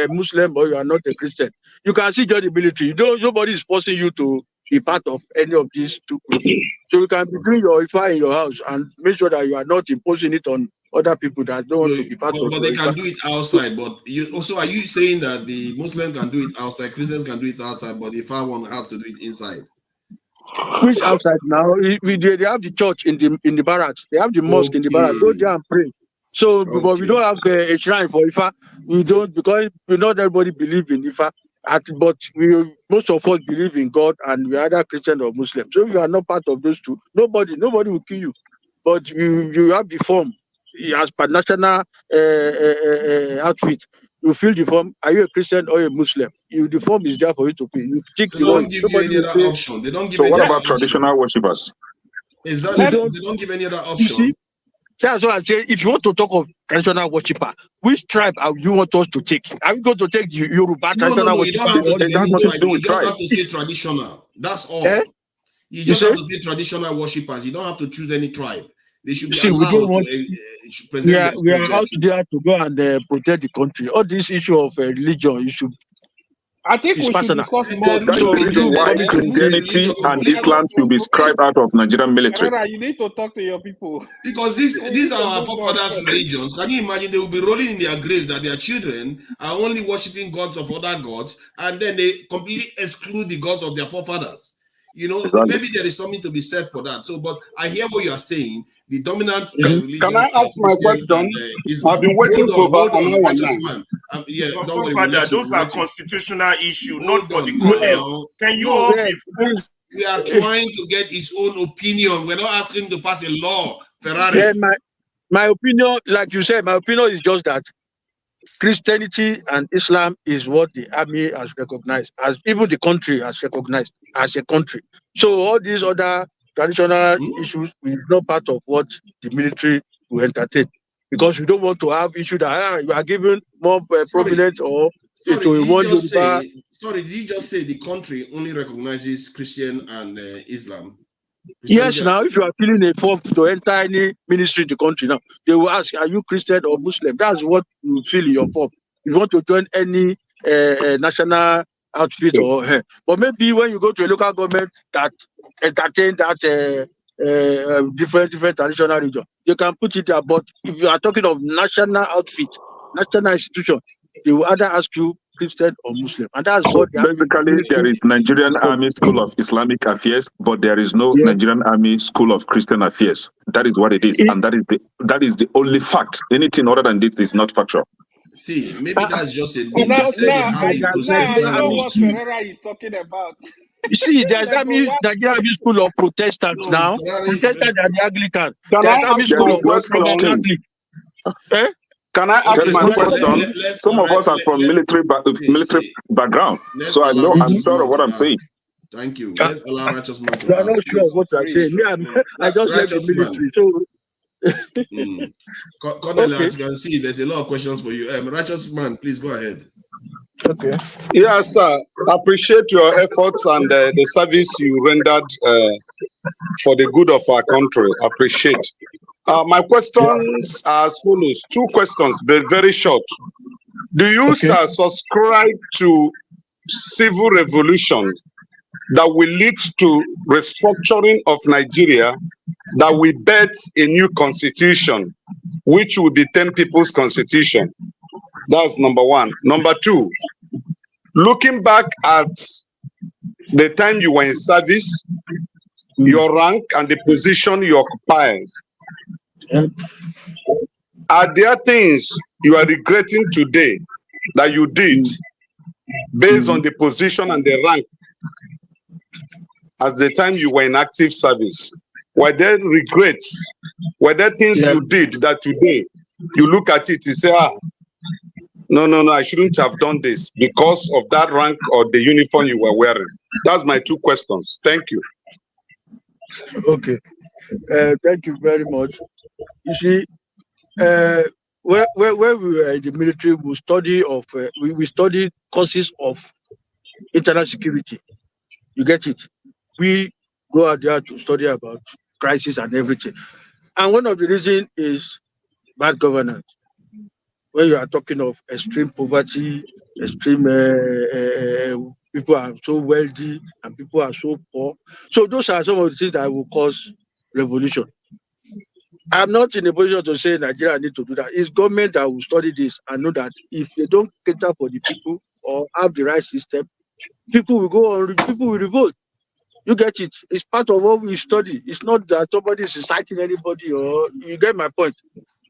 Muslim or you are not a Christian, you can still join the military. Nobody is forcing you to be part of any of these two groups. So you can be doing your Ifa in your house and make sure that you are not imposing it on other people that don't want to be part of it. But they can do it outside. But are you saying that the Muslims can do it outside, Christians can do it outside, but the Ifa one has to do it inside? Which outside now? They have the church in the barracks. They have the mosque in the barracks. Go there and pray. So, but we don't have a shrine for Ifa. We don't, because not everybody believe in Ifa. But most of us believe in God, and we are either Christian or Muslim. So if you are not part of those two, nobody will kill you. But you have the form as per national outfit. You fill the form. Are you a Christian or a Muslim? The form is there for you to fill. You tick the one. They don't give you any other option. They don't give. So what about traditional worshippers? Exactly. They don't give any other option. That's what I say. If you want to talk of traditional worshiper, which tribe you want us to take? Are we going to take the Yoruba traditional worshiper? You don't have to take any tribe. You just have to say traditional. That's all. You just have to say traditional worshippers. You don't have to choose any tribe. They should be allowed to present. We are out there to go and protect the country. All this issue of religion, you should. I think we should discuss more. That's the reason why Christianity and Islam should be scribed out of Nigerian military. You need to talk to your people. Because these are our forefathers' religions. Can you imagine they will be rolling in their graves that their children are only worshipping gods of other gods, and then they completely exclude the gods of their forefathers? Maybe there is something to be said for that. So, but I hear what you are saying. The dominant religion. Can I ask my question? I've been waiting for about an hour now. Those are constitutional issues, not for the colonel. Can you all be? We are trying to get his own opinion. We're not asking him to pass a law. Ferrari. My opinion, like you said, my opinion is just that Christianity and Islam is what the army has recognized, as even the country has recognized as a country. So all these other traditional issues is not part of what the military will entertain, because we don't want to have issues that you are given more prominence or to a one Yoruba. Sorry, did you just say the country only recognizes Christian and Islam? Yes, now if you are filling a form to enter any ministry in the country now, they will ask, are you Christian or Muslim? That's what you fill in your form. If you want to join any national outfit but maybe when you go to a local government that entertain that different traditional region, you can put it there. But if you are talking of national outfit, national institution, they will either ask you, Christian or Muslim, and that's So what the basically, there is Nigerian Army School of Islamic Affairs, but there is no Nigerian Army School of Christian Affairs. That is what it is, and that is the only fact. Anything other than this is not factual. See, maybe that's just a Now, name. They said they now, have it to say I know what Ferreira is talking about. You see, there's Nigerian Army School of Protestants now. Protestants are the Anglican. Can There's I Army ask School my of question? Catholic. Eh? Can I ask my question? Some of us are from military background, so I'm sure of what I'm saying. Thank you. Let's allow righteous man to You are ask. not sure of what you are saying. Me, I just left the Righteous man. military, so. Colonel, as you can see, there's a lot of questions for you. Righteous man, please go ahead. Okay. Yes, sir. Appreciate your efforts and the service you rendered for the good of our country. Appreciate. My questions are as follows. 2 questions, but very short. Do you, sir, subscribe to civil revolution that will lead to restructuring of Nigeria, that will birth a new constitution, which will be 10 people's constitution? That's number 1. Number 2, looking back at the time you were in service, your rank and the position you occupied, are there things you are regretting today that you did based on the position and the rank at the time you were in active service? Were there regrets? Were there things you did that today you look at it and say, no, I shouldn't have done this because of that rank or the uniform you were wearing? That's my 2 questions. Thank you. Okay. Thank you very much. You see, where we were in the military, we studied courses of internal security. You get it? We go out there to study about crisis and everything. And one of the reasons is bad governance. When you are talking of extreme poverty, extreme people are so wealthy and people are so poor. So those are some of the things that will cause revolution. I'm not in a position to say Nigeria need to do that. It's government that will study this and know that if they don't cater for the people or have the right system, people will go on, people will revolt. You get it? It's part of what we study. It's not that somebody is inciting anybody, or you get my point.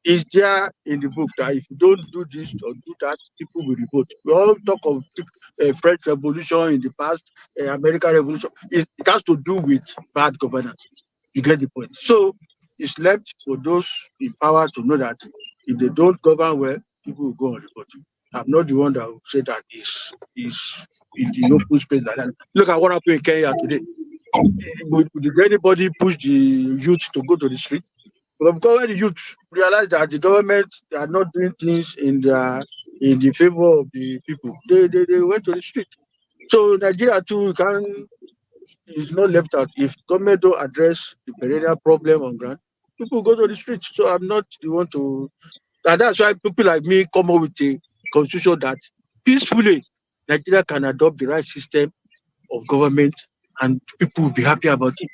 It's there in the book that if you don't do this or do that, people will revolt. We all talk of French Revolution in the past, American Revolution. It has to do with bad governance. You get the point. So it's left for those in power to know that if they don't govern well, people will go on revolt. I'm not the one that will say that is in the open space like that. Look at what happened in Kenya today. Did anybody push the youth to go to the street? Because when the youth realize that the government are not doing things in the favor of the people, they went to the street. So Nigeria too is not left out. If government don't address the perennial problem on ground, people go to the streets. So I'm not the one to, and that's why people like me come up with a constitution that peacefully Nigeria can adopt the right system of government and people will be happy about it.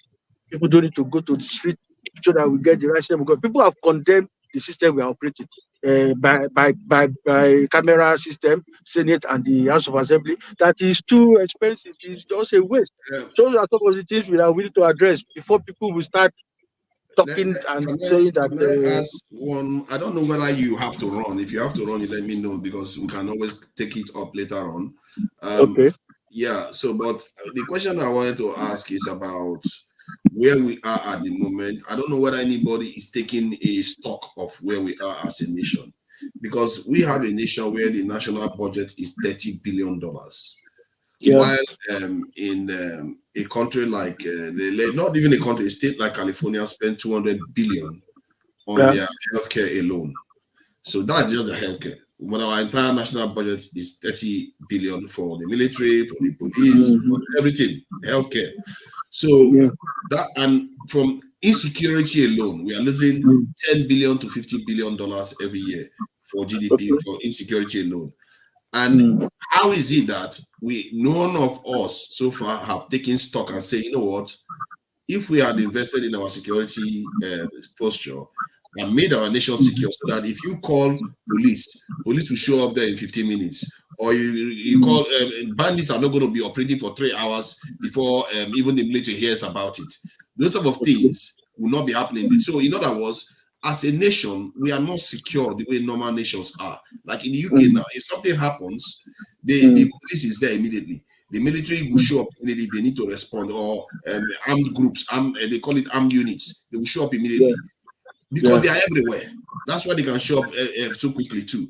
People don't need to go to the street so that we get the right system. Because people have condemned the system we are operating by camera system, Senate and the House of Assembly. That is too expensive. It's just a waste. So those are some of the things we are willing to address before people will start talking and saying that. Can I ask one? I don't know whether you have to run. If you have to run, you let me know because we can always take it up later on. Okay. Yeah. So, but the question I wanted to ask is about where we are at the moment. I don't know whether anybody is taking a stock of where we are as a nation, because we have a nation where the national budget is $30 billion. Yeah. While in a country like not even a country, a state like California spent $200 billion on their healthcare alone. So that's just the healthcare. But our entire national budget is $30 billion for the military, for the police, for everything, healthcare. So that, and from insecurity alone, we are losing $10 billion to $50 billion every year for GDP for insecurity alone. And how is it that none of us so far have taken stock and say, you know what, if we had invested in our security posture and made our nation secure, so that if you call police will show up there in 15 minutes, or you call bandits are not going to be operating for 3 hours before even the military hears about it. Those type of things will not be happening. So in other words, as a nation, we are not secure the way normal nations are. Like in the UK now, if something happens, the police is there immediately. The military will show up immediately. They need to respond, or armed groups, they call it armed units. They will show up immediately because they are everywhere. That's why they can show up so quickly too.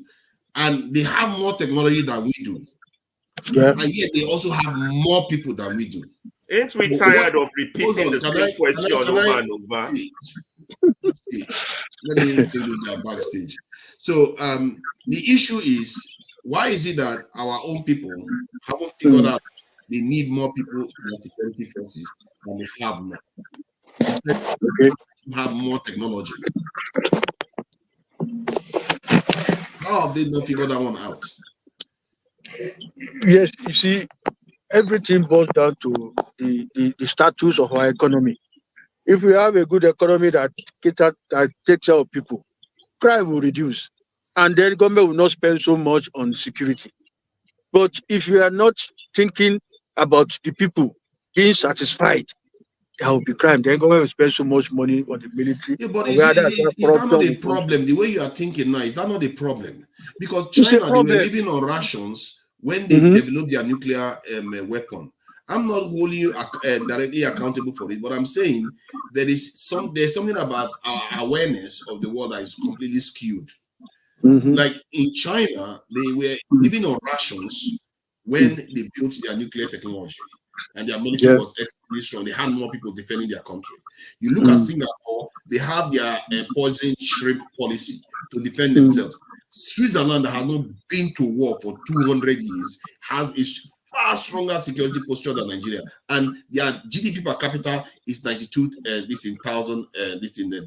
And they have more technology than we do. And yet they also have more people than we do. Ain't we tired of repeating the same question over and over? Let me take this guy backstage. So the issue is, why is it that our own people haven't figured out they need more people in the security forces than they have now? Have more technology. How have they not figured that one out? Yes, you see, everything boils down to the status of our economy. If we have a good economy that takes care of people, crime will reduce, and then government will not spend so much on security. But if you are not thinking about the people being satisfied, there will be crime. Then government will spend so much money on the military. Yeah, but is that not a problem? The way you are thinking now, is that not a problem? Because China, they were living on rations when they developed their nuclear weapon. I'm not wholly directly accountable for it, but I'm saying there's something about our awareness of the world that is completely skewed. Like in China, they were living on rations when they built their nuclear technology, and their military was extremely strong. They had more people defending their country. You look at Singapore, they have their poison shrimp policy to defend themselves. Switzerland, that has not been to war for 200 years, has a far stronger security posture than Nigeria, and their GDP per capita is 92 thousand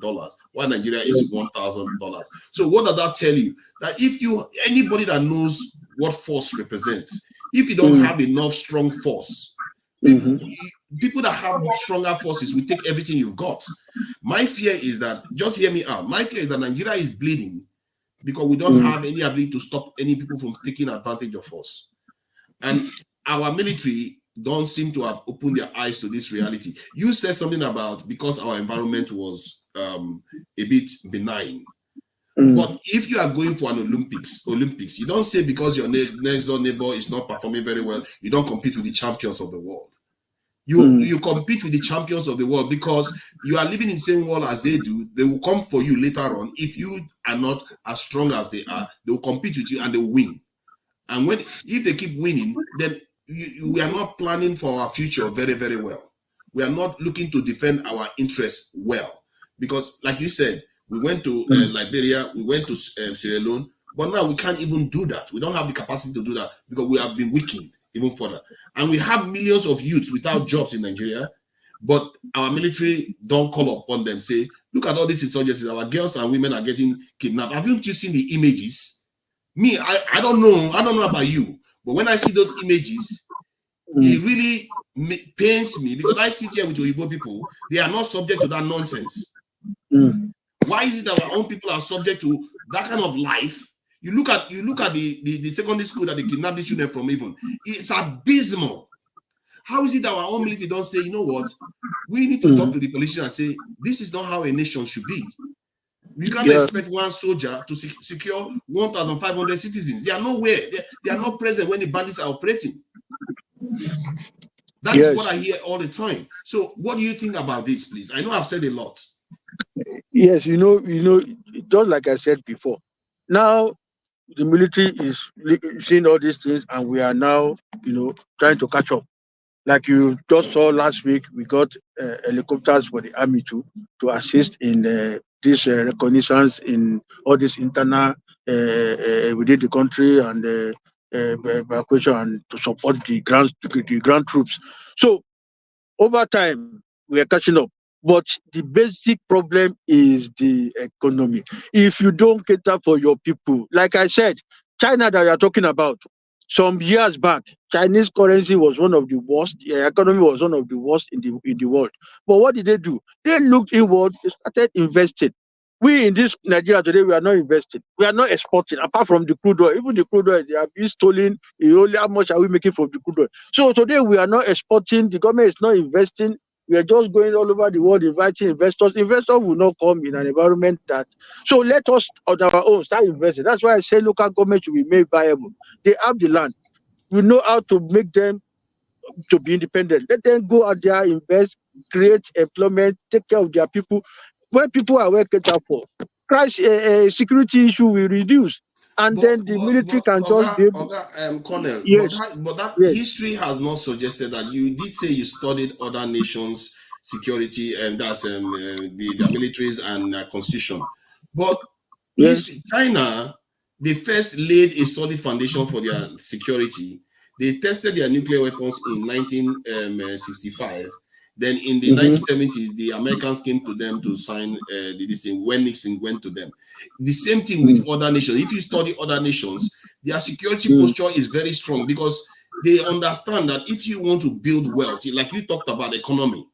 dollars, while Nigeria is $1,000. So what does that tell you? That if anybody that knows what force represents, if you don't have enough strong force, people that have stronger forces will take everything you've got. My fear is that, just hear me out, my fear is that Nigeria is bleeding because we don't have any ability to stop any people from taking advantage of us. And our military don't seem to have opened their eyes to this reality. You said something about because our environment was a bit benign. But if you are going for an Olympics, you don't say because your next door neighbor is not performing very well, you don't compete with the champions of the world. You compete with the champions of the world because you are living in the same world as they do. They will come for you later on. If you are not as strong as they are, they will compete with you and they will win. And if they keep winning, then we are not planning for our future very, very well. We are not looking to defend our interests well. Because like you said, we went to Liberia, we went to Sierra Leone, but now we can't even do that. We don't have the capacity to do that because we have been weakened even further. And we have millions of youths without jobs in Nigeria, but our military don't call upon them, say, look at all these insurgencies, our girls and women are getting kidnapped. Haven't you seen the images? Me, I don't know about you, but when I see those images, it really pains me because I sit here with Oyibo people, they are not subject to that nonsense. Why is it that our own people are subject to that kind of life? You look at the secondary school that they kidnapped the children from, even it's abysmal. How is it that our own military don't say, you know what, we need to talk to the politicians and say, this is not how a nation should be. We can't expect one soldier to secure 1,500 citizens. They are nowhere. They are not present when the bandits are operating. That is what I hear all the time. So what do you think about this, please? I know I've said a lot. Yes, just like I said before. Now the military is seeing all these things, and we are now, trying to catch up. Like you just saw last week, we got helicopters for the army to assist in this reconnaissance in all this internal within the country and evacuation, and to support the ground troops. So over time, we are catching up. But the basic problem is the economy. If you don't cater for your people, like I said, China that we are talking about, some years back, Chinese currency was one of the worst. The economy was one of the worst in the world. But what did they do? They looked inward. They started investing. We in this Nigeria today, we are not investing. We are not exporting, apart from the crude oil. Even the crude oil, they have been stolen. Only how much are we making from the crude oil? So today we are not exporting. The government is not investing. We are just going all over the world inviting investors. Investors will not come in an environment that. So let us on our own start investing. That's why I say local government should be made viable. They have the land. We know how to make them to be independent. Let them go out there, invest, create employment, take care of their people. When people are well catered for, security issue will reduce, and then the military can just be able. Colonel, Yes. but that Yes. history has not suggested that. You did say you studied other nations' security, and that's their militaries and constitution. But history, China, they first laid a solid foundation for their security. They tested their nuclear weapons in 1965. Then in the 1970s, the Americans came to them to sign this thing when Nixon went to them. The same thing with other nations. If you study other nations, their security posture is very strong because they understand that if you want to build wealth, like you talked about economy,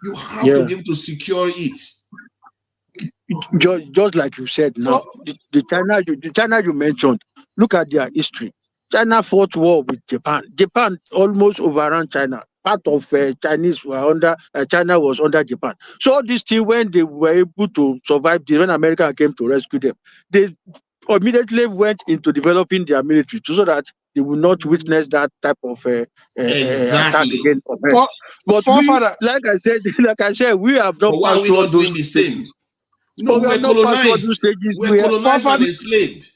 you have to be able to secure it. Just like you said now, the China you mentioned, look at their history. China fought war with Japan. Japan almost overran China. Part of Chinese were under China was under Japan. So all these things, when they were able to survive, when America came to rescue them, they immediately went into developing their military so that they will not witness that type of attack again. But we, like I said, we have not. But why are we not doing the same? No, we were colonized. We were colonized and enslaved.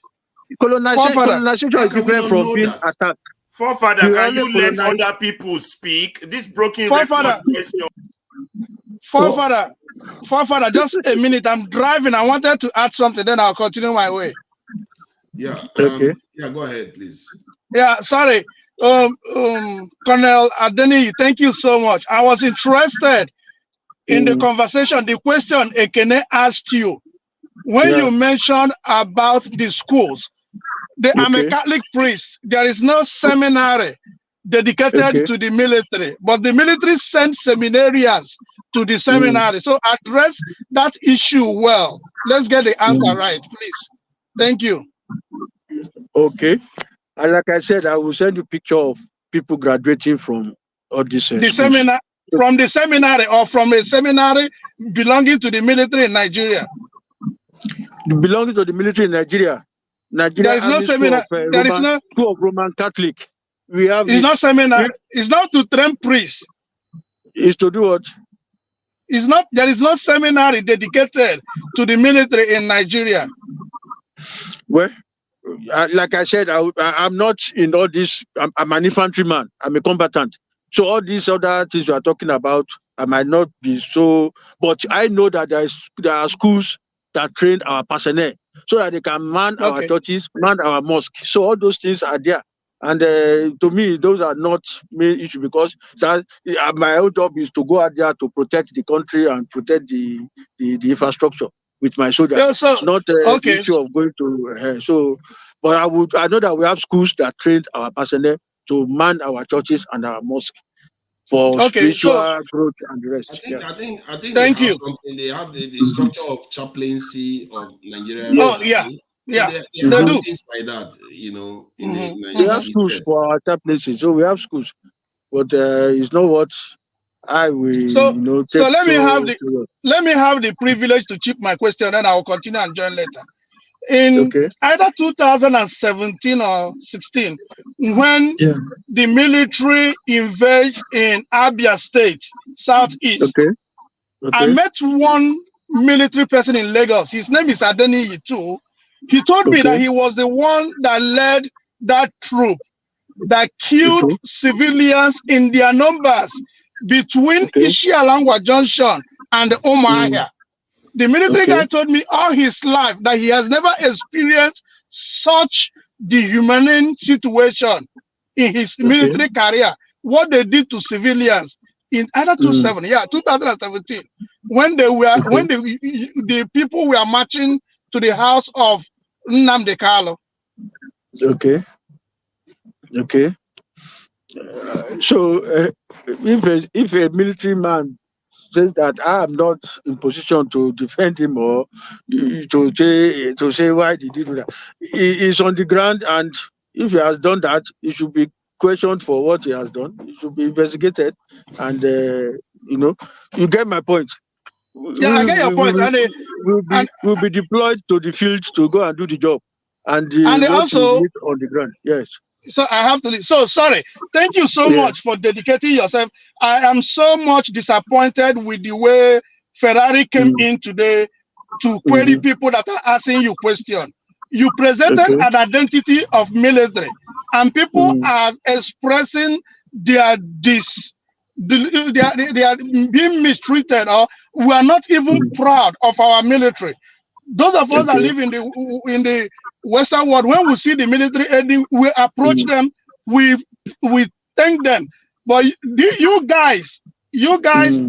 Colonization is different from being attacked. Forefather, can you let other people speak? This broken record question. Forefather, just a minute. I'm driving. I wanted to add something, then I'll continue my way. Yeah. Okay. Yeah, go ahead, please. Yeah, sorry. Colonel Adeni, thank you so much. I was interested in the conversation, the question Ekene asked you. When you mentioned about the schools, I'm a Catholic priest. There is no seminary dedicated to the military, but the military sent seminarians to the seminary. So address that issue well. Let's get the answer right, please. Thank you. Okay. And like I said, I will send you a picture of people graduating from all these seminar, from the seminary or from a seminary belonging to the military in Nigeria. Belonging to the military in Nigeria. There is no seminar. There is no school of Roman Catholic. We have. It's not seminar. It's not to train priests. It's to do what? It's not. There is no seminary dedicated to the military in Nigeria. Well, like I said, I'm not in all this. I'm an infantryman. I'm a combatant. So all these other things you are talking about, I might not be so. But I know that there are schools that train our personnel so that they can man our churches, man our mosque. So all those things are there. And to me, those are not main issue because my own job is to go out there to protect the country and protect the infrastructure with my soldiers. Yeah, so, not the issue of going to. But I know that we have schools that train our personnel to man our churches and our mosque for spiritual growth and the rest. I think Thank you. They have the structure of chaplaincy of Nigeria. Oh yeah. So they have things like that, We have schools for our chaplaincy, so we have schools, but it's not what I will. So let me have the privilege to chip my question, then I will continue and join later. In either 2017 or 16, when the military invaded in Abia State, Southeast, I met one military person in Lagos. His name is Adeni too. He told me that he was the one that led that troop that killed civilians in their numbers between Ishialangwa Junction and Umuahia. The military guy told me all his life that he has never experienced such dehumaning situation in his military career. What they did to civilians in either 2017, when they were when the people were marching to the house of Nnamdi Kanu. So if a military man says that I am not in position to defend him or to say why did he do that. He is on the ground, and if he has done that, he should be questioned for what he has done. He should be investigated, and you get my point. Yeah, I get your point. We'll be deployed to the field to go and do the job, and what also we meet on the ground. Yes. So I have to leave. So sorry. Thank you so much for dedicating yourself. I am so much disappointed with the way Ferrari came in today to query people that are asking you questions. You presented an identity of military, and people are expressing their they are being mistreated, or we are not even proud of our military. Those of us that live in the Western world, when we see the military aiding, we approach them, we thank them. But you guys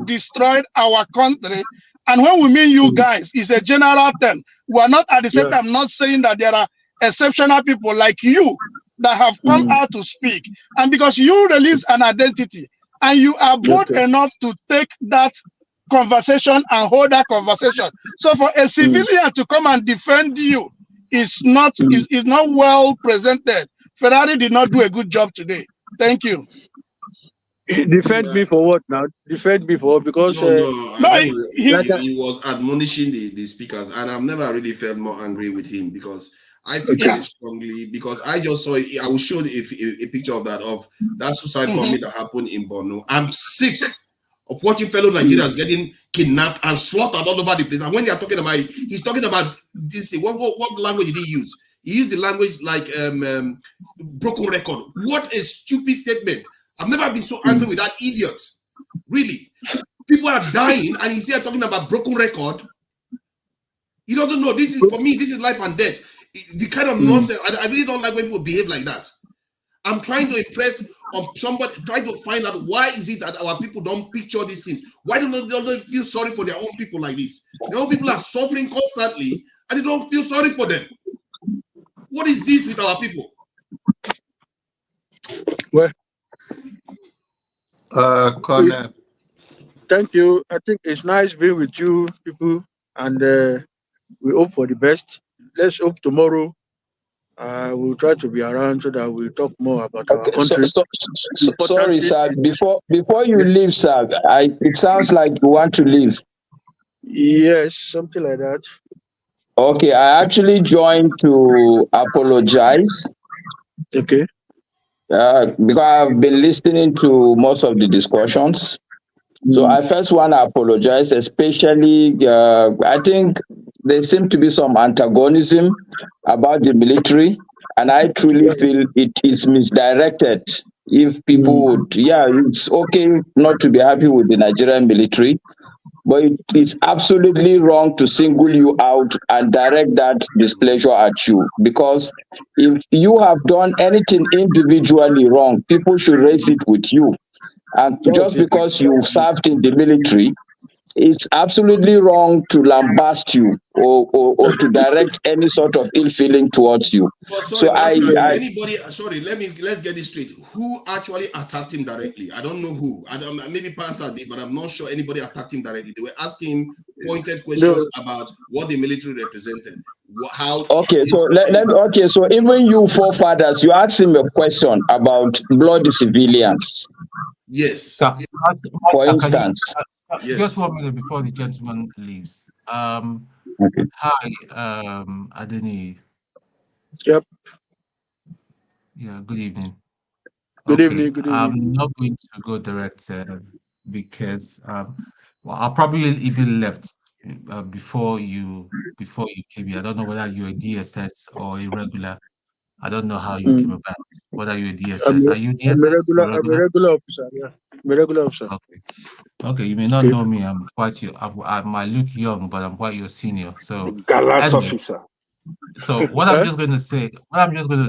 destroyed our country. And when we mean you guys, it's a general term. We are not at the same time not saying that there are exceptional people like you that have come out to speak. And because you release an identity and you are bold enough to take that conversation and hold that conversation. So for a civilian to come and defend you is not well presented. Ferrari did not do a good job today. Thank you. Defend me for what now? Defend me for what? Because he was admonishing the speakers, and I've never really felt more angry with him because I feel very strongly, because I just saw it. I will show a picture of that suicide bombing that happened in Borno. I'm sick of watching fellow Nigerians getting kidnapped and slaughtered all over the place. And when you're talking about, he's talking about this thing. What language did he use? He used the language like broken record. What a stupid statement. I've never been so angry with that idiot. Really. People are dying and he's here talking about broken record. He doesn't know. This is, for me, this is life and death. The kind of nonsense. I really don't like when people behave like that. I'm trying to impress on somebody, trying to find out why is it that our people don't picture these things. Why don't they feel sorry for their own people like this? Their own people are suffering constantly and they don't feel sorry for them. What is this with our people? Well, Colonel. Thank you. I think it's nice being with you people, and we hope for the best. Let's hope tomorrow we'll try to be around so that we'll talk more about our country. Sorry, sir. Before you leave, sir, it sounds like you want to leave. Yes, something like that. Okay, I actually joined to apologize. Okay. Because I've been listening to most of the discussions. So I first want to apologize, especially I think there seems to be some antagonism about the military, and I truly feel it is misdirected. If people would, it's okay not to be happy with the Nigerian military, but it is absolutely wrong to single you out and direct that displeasure at you. Because if you have done anything individually wrong, people should raise it with you. And just because you served in the military, it's absolutely wrong to lambast you or to direct any sort of ill feeling towards you. Sorry, let's get this straight. Who actually attacked him directly? I don't know who. Maybe Pastor did, but I'm not sure anybody attacked him directly. They were asking him pointed questions about what the military represented. So even you forefathers, you asked him a question about bloody civilians. Yes. For instance. Yes. Just 1 minute before the gentleman leaves. Okay. Hi, Adeni. Yep. Yeah, good evening. Good evening. Good evening. I'm not going to go direct because I probably even left before you came here. I don't know whether you're a DSS or a regular. I don't know how you came about. Whether you're a DSS. Are you DSS? I'm a regular officer, yeah. I'm a regular officer. Okay, you may not know me. I'm quite I might look young, but I'm quite your senior. So gallant officer. So what I'm just going to say, sir, is what I'm just going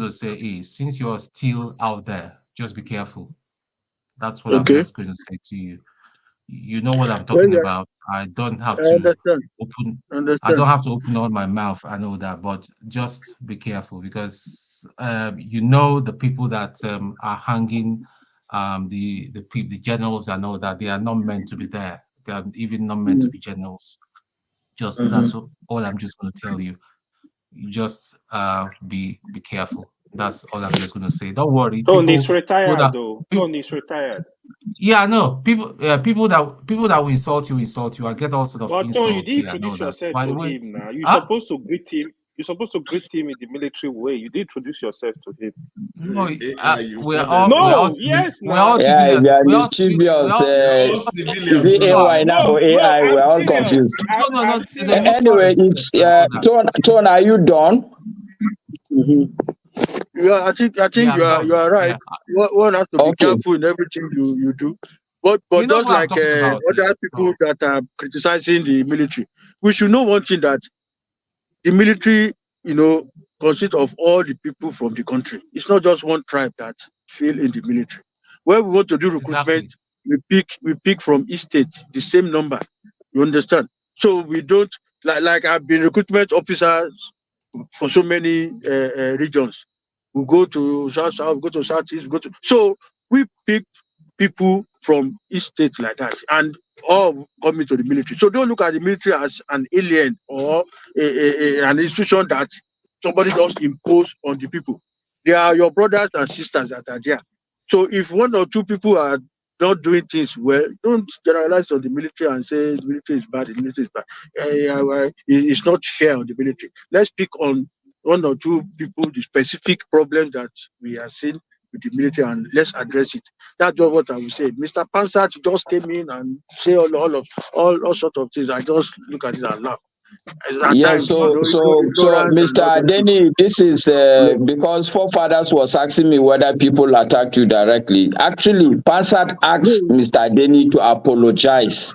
to say is, since you're still out there, just be careful. That's what I'm just going to say to you. You know what I'm talking about. I don't have to open all my mouth and all that, but just be careful, because you know the people that are hanging the generals and all that. They are not meant to be there. They are even not meant to be generals. Just that's all I'm just going to tell you. Just be careful. That's all I'm just going to say. Don't worry. Tony's retired though. Tony's retired. Yeah, no, people that will insult you and get all sort of but insults. Tony, you did introduce yourself to him now. You're supposed to greet him. You're supposed to greet him in the military way. You did introduce yourself to him. No, we're all civilians. We're all civilians. Is it AI now or AI? We're all confused. Anyway, it's Ton, are you done? Yeah, I think you are right. Yeah. One has to be careful in everything you do. But just like other people that are criticizing the military, we should know one thing, that the military, consists of all the people from the country. It's not just one tribe that feel in the military. When we want to do recruitment, we pick from each state the same number. You understand? So we don't like I've been recruitment officers for so many regions. We go to South, go to Southeast, so we pick people from each state like that, and all coming to the military. So don't look at the military as an alien or an institution that somebody just impose on the people. They are your brothers and sisters that are there. So if one or two people are not doing things well, don't generalize on the military and say the military is bad, the military is bad. It's not fair on the military. Let's pick on one or two people, the specific problems that we are seeing with the military, and let's address it. That's just what I would say. Mr. Pansat just came in and say all sorts of things. I just look at it and laugh. Yeah, so Mr. Denny, this is because Forefathers was asking me whether people attacked you directly. Actually, Pansat asked Mr. Denny to apologize.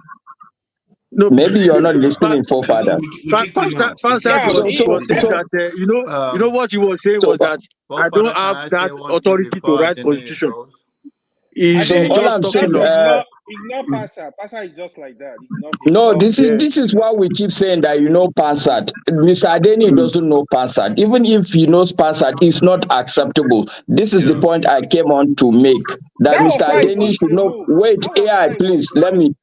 No, maybe you're not listening, Forefathers. Pansat was saying that you know what he was saying was that I don't have that authority to write constitution. All I'm saying, ignore Pansat. Pansat is just like that. No, this is why we keep saying that Pansat. Mr. Adeni doesn't know Pansat. Even if he knows Pansat, it's not acceptable. This is the point I came on to make. That Mr. Adeni should know. Wait, AI, please let me.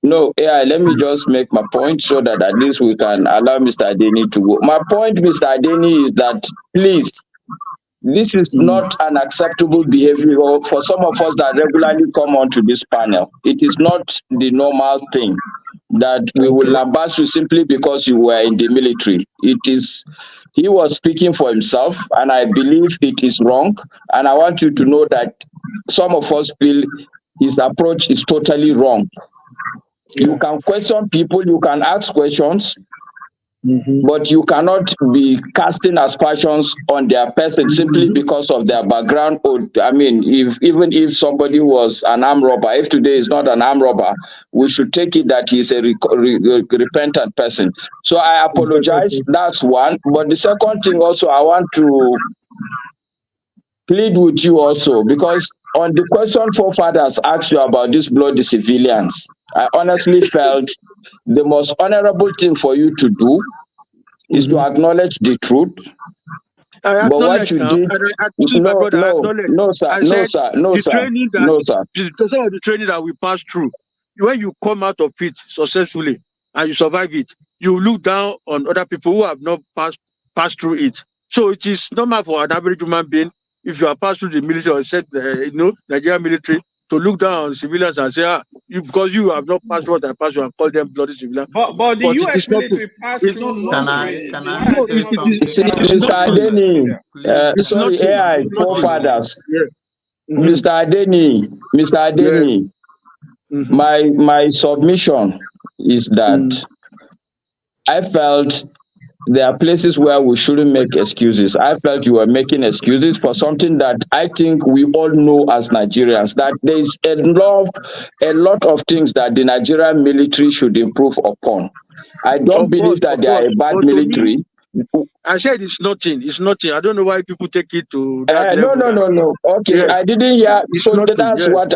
No, AI, let me just make my point so that at least we can allow Mr. Adeni to go. My point, Mr. Adeni, is that please. This is not an acceptable behavior for some of us that regularly come onto this panel. It is not the normal thing that we will lambast you simply because you were in the military. He was speaking for himself, and I believe it is wrong. And I want you to know that some of us feel his approach is totally wrong. You can question people, you can ask questions, but you cannot be casting aspersions on their person simply because of their background. Or, I mean, even if somebody was an armed robber, if today is not an armed robber, we should take it that he's a repentant person. So I apologize. That's one. But the second thing also, I want to plead with you also, because on the question Forefathers asked you about these bloody civilians, I honestly felt the most honorable thing for you to do is to acknowledge the truth. But what you did, no, sir. Because of the training that we passed through, when you come out of it successfully and you survive it, you look down on other people who have not passed through it. So it is normal for an average human being, if you are passed through the military or said, Nigerian military, to look down on civilians and say, because you have not passed what I passed, you and call them bloody civilians. But the US military passed through. Sorry, AI, Forefathers. Mr. Adeni, my submission is that I felt there are places where we shouldn't make excuses. I felt you were making excuses for something that I think we all know as Nigerians, that there is a lot of things that the Nigerian military should improve upon. I don't believe that they are a bad military, I said it's nothing. It's nothing. I don't know why people take it to that level. No. Okay, yes, I didn't hear. So nothing. that's Yes, what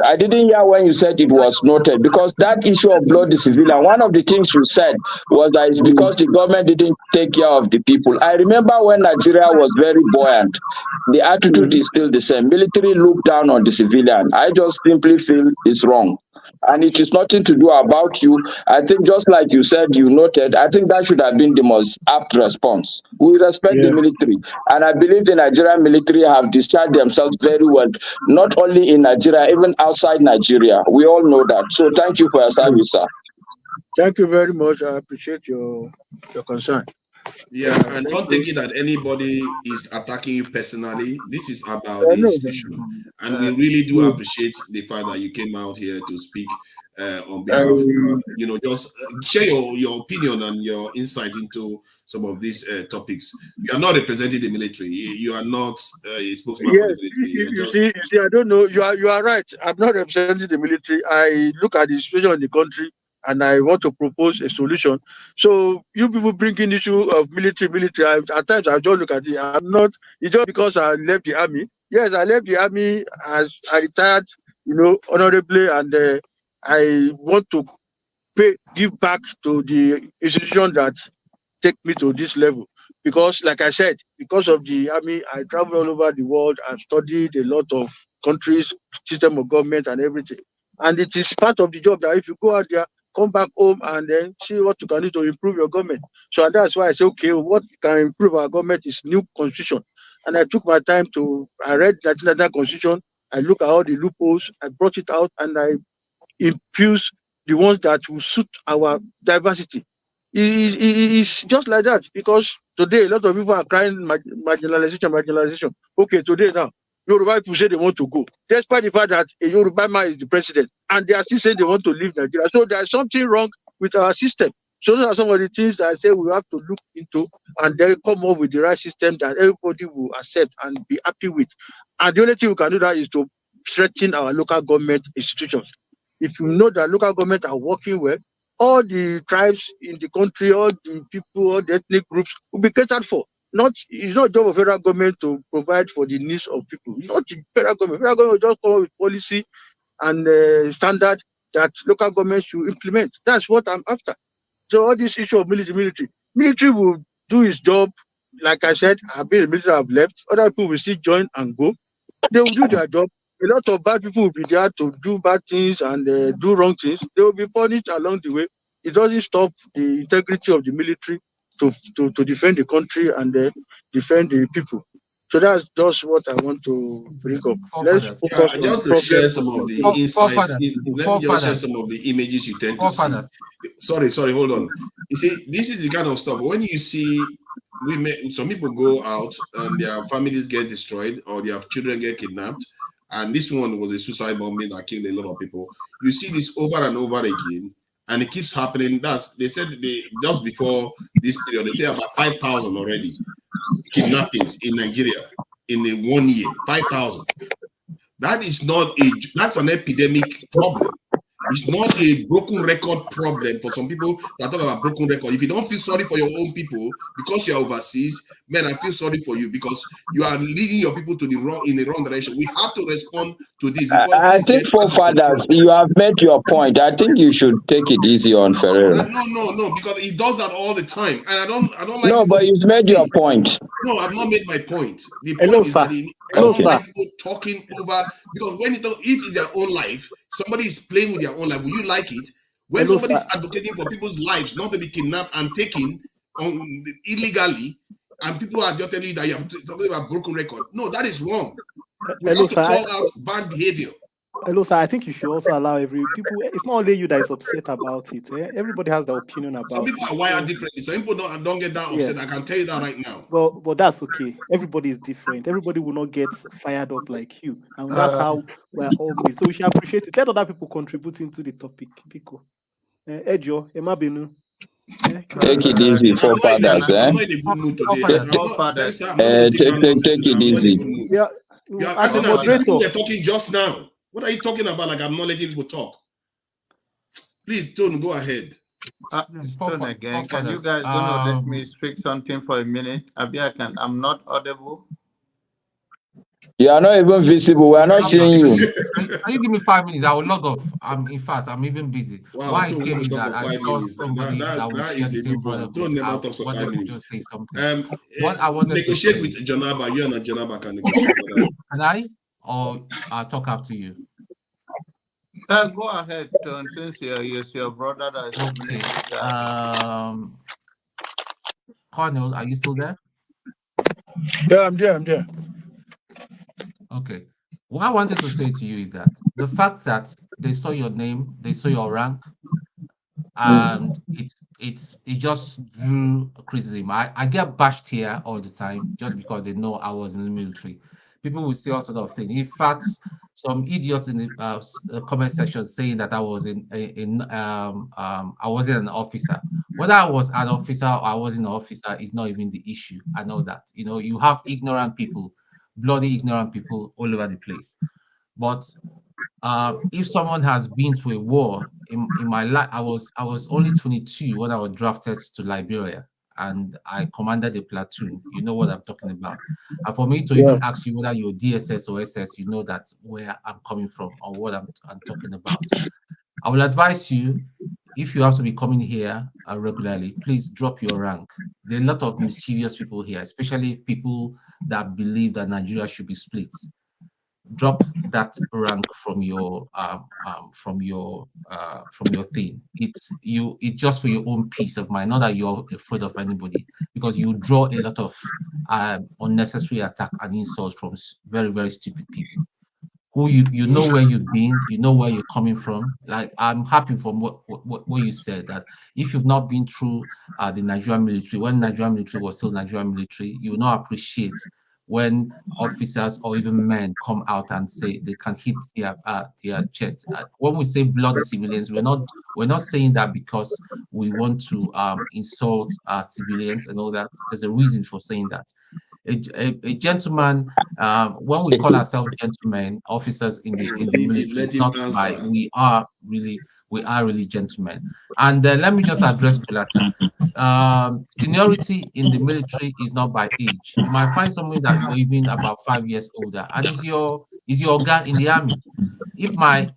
I didn't hear when you said it was noted, because that issue of bloody civilian, one of the things you said was that it's because the government didn't take care of the people. I remember when Nigeria was very buoyant, the attitude is still the same. Military look down on the civilian. I just simply feel it's wrong. And it is nothing to do about you. I think just like you said, you noted, I think that should have been the most apt response. We respect the military. And I believe the Nigerian military have discharged themselves very well, not only in Nigeria, even outside Nigeria. We all know that. So thank you for your service, sir. Thank you very much. I appreciate your concern. Yeah, and don't take it that anybody is attacking you personally. This is about the institution. And we really do appreciate the fact that you came out here to speak on behalf, just share your opinion and your insight into some of these topics. You are not representing the military. You are not a spokesman for the military. You see, I don't know. You are right. I'm not representing the military. I look at the situation in the country, and I want to propose a solution. So you people bringing issue of military. At times I just look at it. I'm not. It's just because I left the army. Yes, I left the army as I retired, honorably, and I want to give back to the institution that take me to this level. Because, like I said, because of the army, I traveled all over the world. I've studied a lot of countries, system of government, and everything. And it is part of the job that if you go out there, come back home and then see what you can do to improve your government. So that's why I say, okay, what can improve our government is new constitution. And I took my time I read the 1999 constitution, I look at all the loopholes, I brought it out, and I infused the ones that will suit our diversity. It's just like that, because today a lot of people are crying marginalization. Okay, today now, Yoruba people say they want to go, despite the fact that a Yoruba man is the president, and they are still saying they want to leave Nigeria. So there's something wrong with our system. So those are some of the things that I say we have to look into, and then come up with the right system that everybody will accept and be happy with. And the only thing we can do that is to strengthen our local government institutions. If you know that local government are working well, all the tribes in the country, all the people, all the ethnic groups will be catered for. It's not job of federal government to provide for the needs of people. It's not the federal government. Federal government will just come up with policy and standard that local government should implement. That's what I'm after. So all this issue of military will do its job. Like I said, I've been in the military, I've left. Other people will still join and go. They will do their job. A lot of bad people will be there to do bad things and do wrong things. They will be punished along the way. It doesn't stop the integrity of the military to defend the country and defend the people. So that's just what I want to bring up. Let's focus on just to share some of the insights. Let me just share some of the images you tend to see. Sorry, hold on. You see, this is the kind of stuff when you see some people go out and their families get destroyed or their children get kidnapped. And this one was a suicide bombing that killed a lot of people. You see this over and over again, and it keeps happening. They said just before this period, they say about 5,000 already kidnappings in Nigeria in 1 year. 5,000. That's an epidemic problem. It's not a broken record problem for some people that talk about broken record. If you don't feel sorry for your own people because you're overseas, man, I feel sorry for you because you are leading your people in the wrong direction. We have to respond to this. I think Forefathers, you have made your point. I think you should take it easy on Ferreira. No, because he does that all the time, and I don't like. No, but you've made your point. No, I've not made my point. The point is that I don't like people talking over, because if it's their own life, somebody is playing with their own life. Will you like it? When somebody is advocating for people's lives not to be kidnapped and taken illegally, and people are just telling you that you are talking about broken record. No, that is wrong. We have to call out bad behavior. Hello, sir. I think you should also allow people. It's not only you that is upset about it. Everybody has their opinion about it. Some people are wired differently. Some people don't get that upset. I can tell you that right now. But that's okay. Everybody is different. Everybody will not get fired up like you, and that's how we're all made. So we should appreciate it. Let other people contribute into the topic. Pico, Ejo, Emabenu. Take it easy, Forefathers. Take it easy. Yeah, as a moderator, we're talking just now. What are you talking about? Like I'm not letting people talk. Please don't go ahead. Stone again. Can you guys gonna let me speak something for a minute? I'm not audible. You are not even visible. We are not seeing you. Can you give me 5 minutes? I will log off. In fact, I'm even busy. Wow, Why I came is that I saw somebody that will that share is the a same big one. brotherhood. Don't never I talk for 5 wanted to minutes. just say something. What I wanted Negotiate to say, with Janaba. You and Janaba can negotiate. Can I? Or I'll talk after you. Go ahead, Ton, since you're your brother that is a military guy. Colonel, are you still there? Yeah, I'm there. Okay. What I wanted to say to you is that the fact that they saw your name, they saw your rank, and it just drew criticism. I get bashed here all the time just because they know I was in the military. People will say all sort of things. In fact, some idiots in the comment section saying that I was I wasn't an officer. Whether I was an officer or I wasn't an officer is not even the issue. I know that. You have ignorant people, bloody ignorant people all over the place. But if someone has been to a war in my life, I was only 22 when I was drafted to Liberia, and I commanded a platoon. You know what I'm talking about. And for me to even ask you whether you're DSS or SS, you know that's where I'm coming from or what I'm talking about. I will advise you, if you have to be coming here regularly, please drop your rank. There are a lot of mischievous people here, especially people that believe that Nigeria should be split. Drop that rank from your thing. It's just for your own peace of mind, not that you're afraid of anybody, because you draw a lot of unnecessary attack and insults from very, very stupid people who you know where you've been, you know where you're coming from. Like, I'm happy from what you said, that if you've not been through the Nigerian military, when Nigerian military was still Nigerian military, you will not appreciate when officers or even men come out and say they can hit their chest. When we say bloody civilians, we're not saying that because we want to insult civilians and all that. There's a reason for saying that. A gentleman, when we call ourselves gentlemen, officers in the military, it's not by we are really gentlemen. And let me just address Kulata. Seniority in the military is not by age. You might find someone that you're even about 5 years older, and is your guy in the army. If my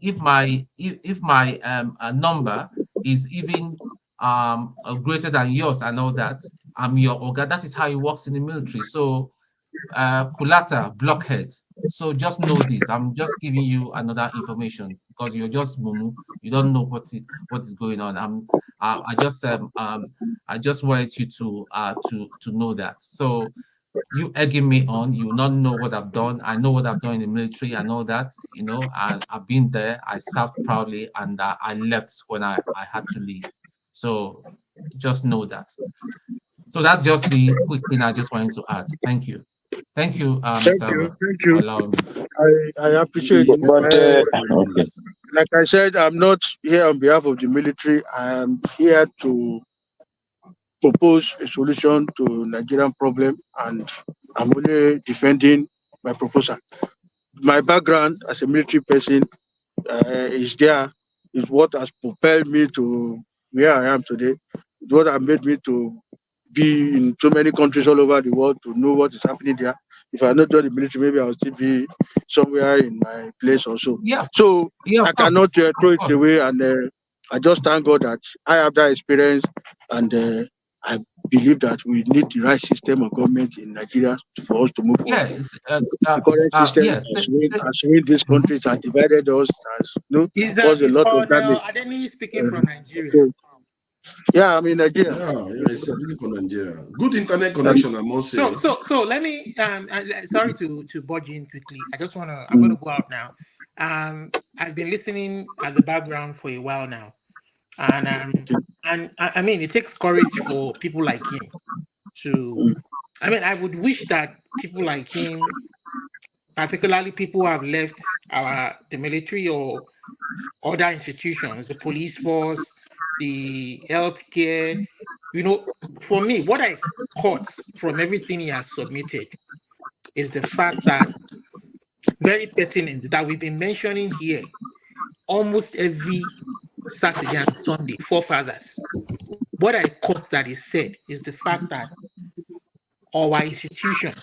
number is even greater than yours and all that, I'm your Oga. That is how it works in the military. So Kulata, blockhead. So just know this. I'm just giving you another information because you're just mumu. You don't know what is going on. I just wanted you to know that. So you egging me on, you will not know what I've done. I know what I've done in the military and all that. I've been there. I served proudly, and I left when I had to leave. So just know that. So that's just the quick thing I just wanted to add. Thank you. Thank you, Mr. Thank you. Allow me. I appreciate it. Okay. Like I said, I'm not here on behalf of the military. I am here to propose a solution to Nigerian problem, and I'm only defending my proposal. My background as a military person is what has propelled me to where I am today. It's what has made me to be in so many countries all over the world, to know what is happening there. If I had not joined the military, maybe I would still be somewhere in my place also. So I cannot throw it away, and I just thank God that I have that experience, and I believe that we need the right system of government in Nigeria for us to move forward. The current system has ruined this country, has divided us, has caused a lot of damage. Adeni speaking from Nigeria. Yeah, I'm in Nigeria. Yeah, it's speaking from Nigeria. Good internet connection, I must say. So let me. Sorry to budge in quickly. I'm going to go out now. I've been listening at the background for a while now, and I mean, it takes courage for people like him to. I mean, I would wish that people like him, particularly people who have left the military or other institutions, the police force, the healthcare. For me, what I caught from everything he has submitted is the fact that very pertinent that we've been mentioning here almost every Saturday and Sunday, Forefathers. what I caught that he said is the fact that our institution,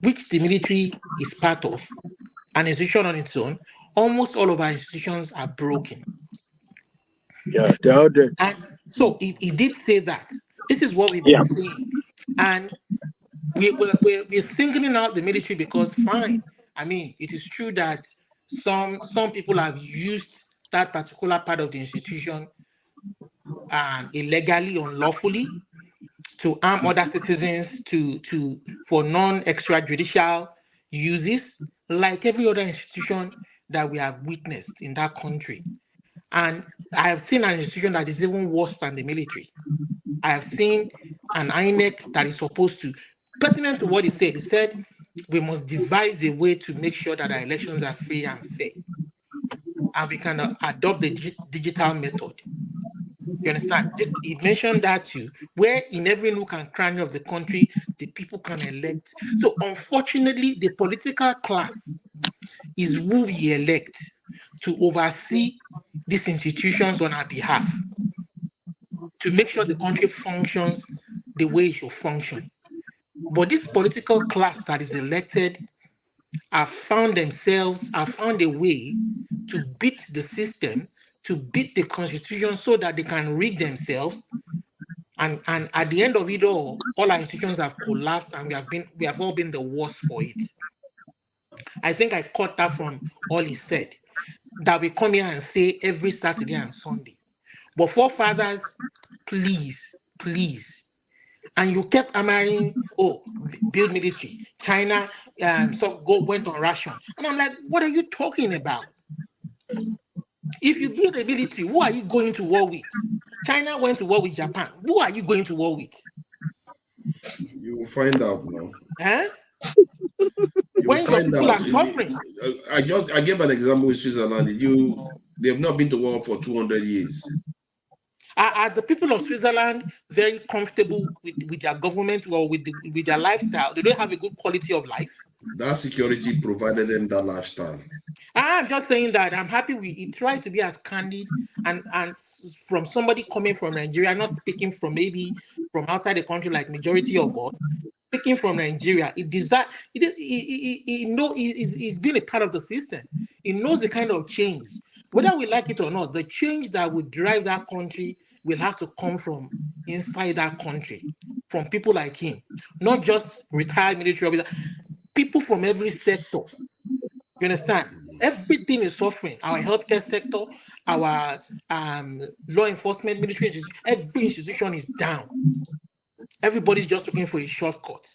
which the military is part of, an institution on its own, almost all of our institutions are broken. Yeah, they are there. And so he did say that. This is what we've been saying. And we're singling out the military because, fine, I mean, it is true that some people have used that particular part of the institution illegally, unlawfully, to arm other citizens for non-extrajudicial uses, like every other institution that we have witnessed in that country. And I have seen an institution that is even worse than the military. I have seen an INEC that is supposed to, pertinent to what he said we must devise a way to make sure that our elections are free and fair. And we can adopt the digital method. You understand? He mentioned that too, where in every nook and cranny of the country, the people can elect. So unfortunately, the political class is who we elect to oversee these institutions on our behalf, to make sure the country functions the way it should function. But this political class that is elected have found a way to beat the system, to beat the constitution so that they can rig themselves. And at the end of it all our institutions have collapsed and we have all been the worse for it. I think I caught that from all he said, that we come here and say every Saturday and Sunday. But Forefathers, please, and you kept hammering, build military. China went on ration. And I'm like, what are you talking about? If you build a military, who are you going to war with? China went to war with Japan. Who are you going to war with? You will find out now. Huh? When your people are suffering. I gave an example with Switzerland. They have not been to war for 200 years. Are the people of Switzerland very comfortable with their government or with their lifestyle? Do they have a good quality of life? That security provided them that lifestyle. I'm just saying that I'm happy we try to be as candid and from somebody coming from Nigeria, not speaking from maybe from outside the country like majority of us, speaking from Nigeria. He's been a part of the system. He knows the kind of change. Whether we like it or not, the change that would drive that country will have to come from inside that country, from people like him, not just retired military officers, people from every sector. You understand? Everything is suffering. Our healthcare sector, our law enforcement, military, every institution is down. Everybody's just looking for a shortcut.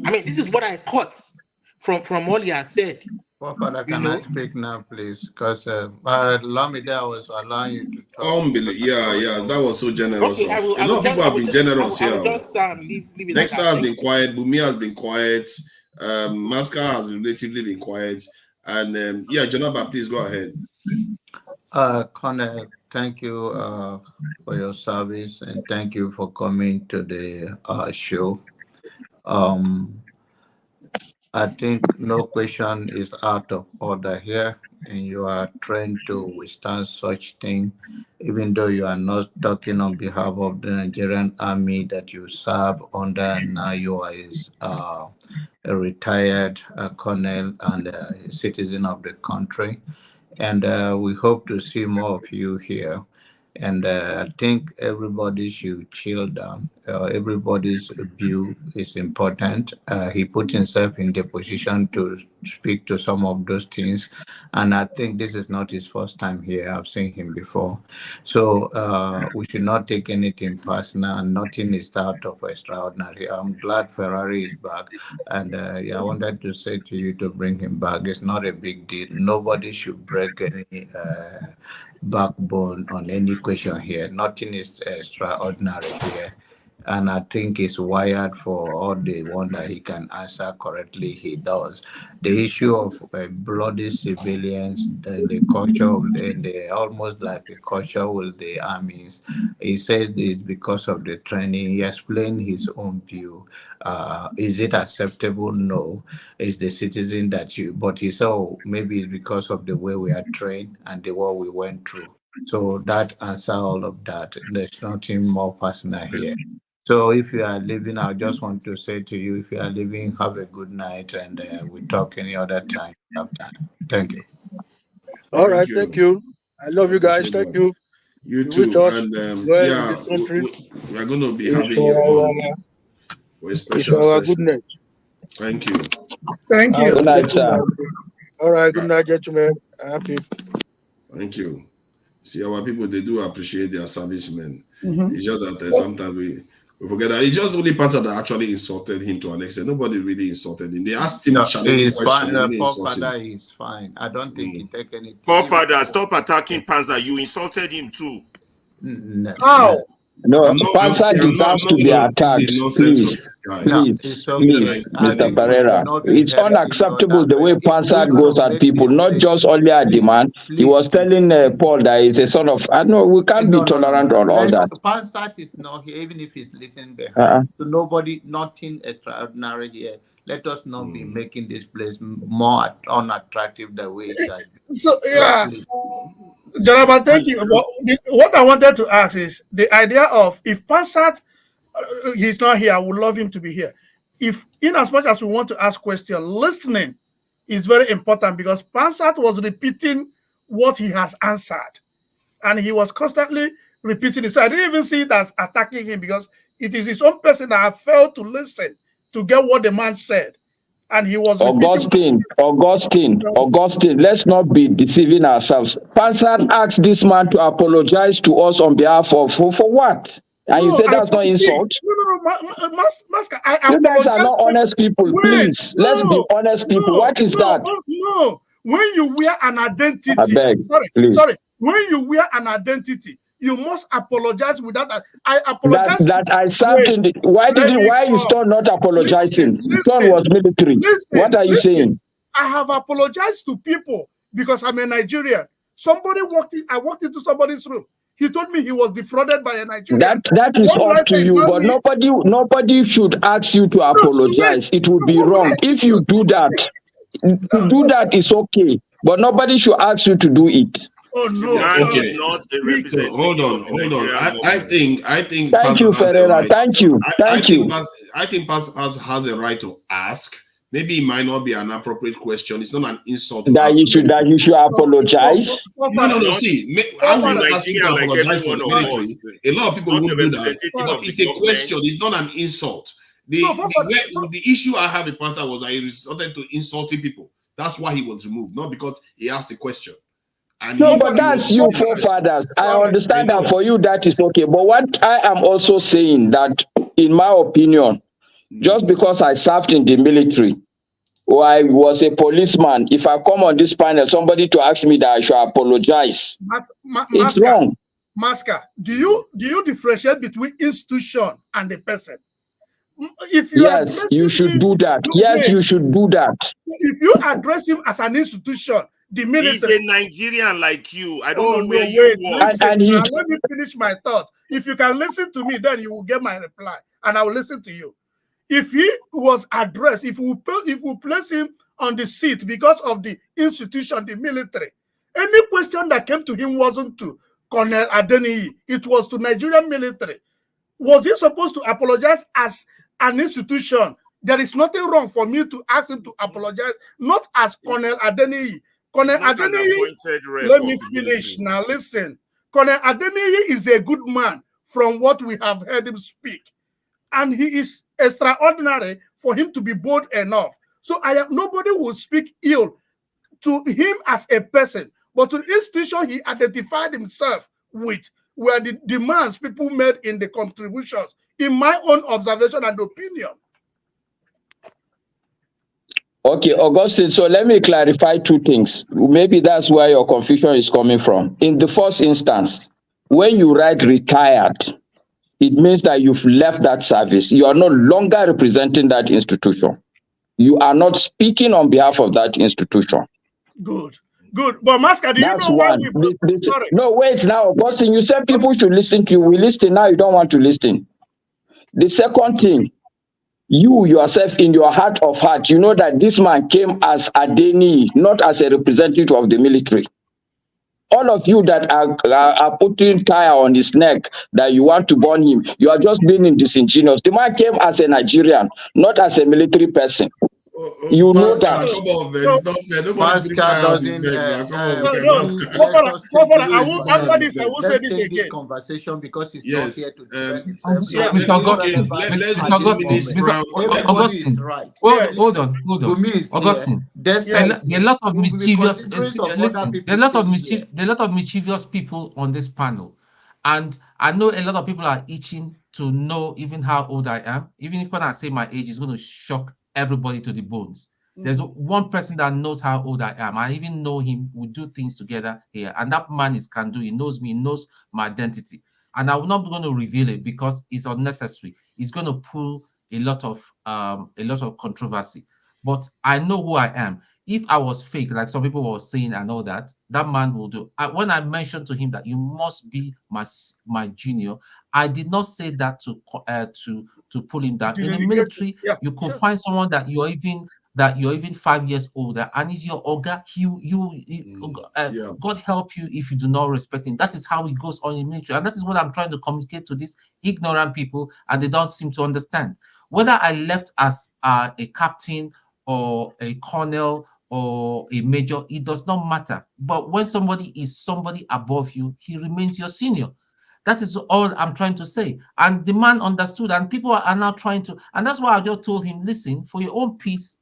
I mean, this is what I caught from all he has said. Father, can I speak now, please? Because Lamide, I was allowing you to talk. Yeah, that was so generous. Okay, a lot of people have been generous here. Leave it Dexter like has been quiet. Bumi has been quiet. Masca has relatively been quiet. And Jonaba, please go ahead. Colonel, thank you for your service and thank you for coming to the show. I think no question is out of order here, and you are trained to withstand such thing, even though you are not talking on behalf of the Nigerian army that you serve under, and now you are a retired colonel and a citizen of the country. And we hope to see more of you here. And I think everybody should chill down. Everybody's view is important. He put himself in the position to speak to some of those things. And I think this is not his first time here. I've seen him before. So we should not take anything personal, and nothing is out of extraordinary. I'm glad Ferrari is back. And I wanted to say to you to bring him back. It's not a big deal. Nobody should break any backbone on any question here. Nothing is extraordinary here. And I think he's wired for all the one that he can answer correctly, he does. The issue of bloody civilians, the culture of the almost like a culture with the armies, he says it's because of the training. He explained his own view. Is it acceptable? No. It's the citizen that but he said, maybe it's because of the way we are trained and the way we went through. So that answer all of that. There's nothing more personal here. So if you are leaving, I just want to say to you, if you are leaving, have a good night, and we'll talk any other time. Thank you. All right, thank you. I love you guys. Thank you. You You too. wish us And well in yeah, this country. we are going to be It's having you on for a It's special our session. goodness. Thank you. Thank you. Good night, sir. All right, good night, gentlemen. Happy. Thank you. See, our people, they do appreciate their servicemen. Mhm. It's just that sometimes we forget that it's just only person that actually insulted him to an extent. Nobody really insulted him. They asked him challenging questions. They didn't insult him. Forefather is fine. I don't think he take anything. Forefathers, stop attacking Panzer. You insulted him too. No. How? No, Panzer deserves to be attacked. Please, Mr. Pereira. It's unacceptable the way Panzer goes at people, not just only at demand. He was telling Paul that he's a sort of, I know we can't be tolerant on all that. Panzer is not here, even if he's listening behind. So nobody, nothing extraordinary here. Let us not be making this place more unattractive the way it has been. So, yeah. Jonathan, thank you. What I wanted to ask is the idea of if Pansat, he's not here, I would love him to be here. If, in as much as we want to ask questions, listening is very important because Pansat was repeating what he has answered. And he was constantly repeating it. So I didn't even see it as attacking him because it is his own person that have failed to listen to get what the man said. And he was Augustine, let's not be deceiving ourselves. Panzer asked this man to apologize to us on behalf of for what? And you say that's not insult? Masker, you guys are not honest people, please. Let's be honest people. What is that? No, when you wear an identity, I beg, sorry, when you wear an identity, you must apologize without that. I apologize. That I served in the. Why is Stone not apologizing? Stone was military. What are you saying? I have apologized to people because I'm a Nigerian. Somebody I walked into somebody's room. He told me he was defrauded by a Nigerian. That is up to you, but nobody should ask you to apologize. It would be wrong if you do that. To do that is okay, but nobody should ask you to do it. Oh no! Okay. So, hold on. I think. Thank you, Pereira. Thank you. I think Pastor has a right to ask. Maybe it might not be an appropriate question. It's not an insult. That you should apologize. No. See, I'm not asking you to apologize for the military. A lot of people would do that, but it's a question. It's not an insult. The issue I have with Panzer was that he resorted to insulting people. That's why he was removed, not because he asked a question. No, but that's you, Forefathers. I understand that for you that is okay. But what I am also saying that, in my opinion, just because I served in the military or I was a policeman, if I come on this panel, somebody to ask me that I should apologize, it's wrong. Masker, do you differentiate between institution and the person? If you you should do that. Yes, you should do that. If you address him as an institution, the military. He's a Nigerian like you. I don't know where you work. Let me finish my thought. If you can listen to me, then you will get my reply, and I will listen to you. If he was addressed, if we place him on the seat because of the institution, the military, any question that came to him wasn't to Colonel Adeniyi. It was to Nigerian military. Was he supposed to apologize as an institution? There is nothing wrong for me to ask him to apologize, not as Colonel Adeniyi. Colonel Adeniyi, let me finish now. Listen, Colonel Adeniyi is a good man from what we have heard him speak. And he is extraordinary for him to be bold enough. So nobody will speak ill to him as a person, but to the institution he identified himself with were the demands people made in the contributions, in my own observation and opinion. Okay, Augustine, so let me clarify two things. Maybe that's where your confusion is coming from. In the first instance, when you write retired, it means that you've left that service. You are no longer representing that institution. You are not speaking on behalf of that institution. Good. But Masker, do that's you know one. No, wait now, Augustine, you said people should listen to you. We listen now, you don't want to listen. The second thing, you yourself in your heart of heart, you know that this man came as Adeniyi, not as a representative of the military. All of you that are putting tire on his neck that you want to burn him, you are just being disingenuous. The man came as a Nigerian, not as a military person. You know Pascal, that. come on, man. It's not fair. Nobody's putting fire on his neck, man. Come on, man. I will after this. I will say this again. Conversation because he's yes. not here to defend himself. Yeah. Let's give Minister Brown. Everybody is right. Hold on. Augustine. There are a lot of mischievous. Listen, there are a lot of mischievous people on this panel, and I know a lot of people are itching to know even how old I am. Even if when I say my age, it's going to shock everybody to the bones. There's one person that knows how old I am. I even know him. We do things together here, and that man is Kandu. He knows me. He knows my identity, and I'm not going to reveal it because it's unnecessary. It's going to pull a lot of controversy. But I know who I am. If I was fake, like some people were saying and all that, that man will do. When I mentioned to him that you must be my junior, I did not say that to pull him down. In the military, you could find someone that you're even 5 years older, and is your Oga. God help you if you do not respect him. That is how it goes on in the military, and that is what I'm trying to communicate to these ignorant people, and they don't seem to understand. Whether I left as a captain or a colonel or a major, it does not matter. But when somebody is somebody above you, he remains your senior. That is all I'm trying to say. And the man understood, and people are now trying to, and that's why I just told him, listen, for your own peace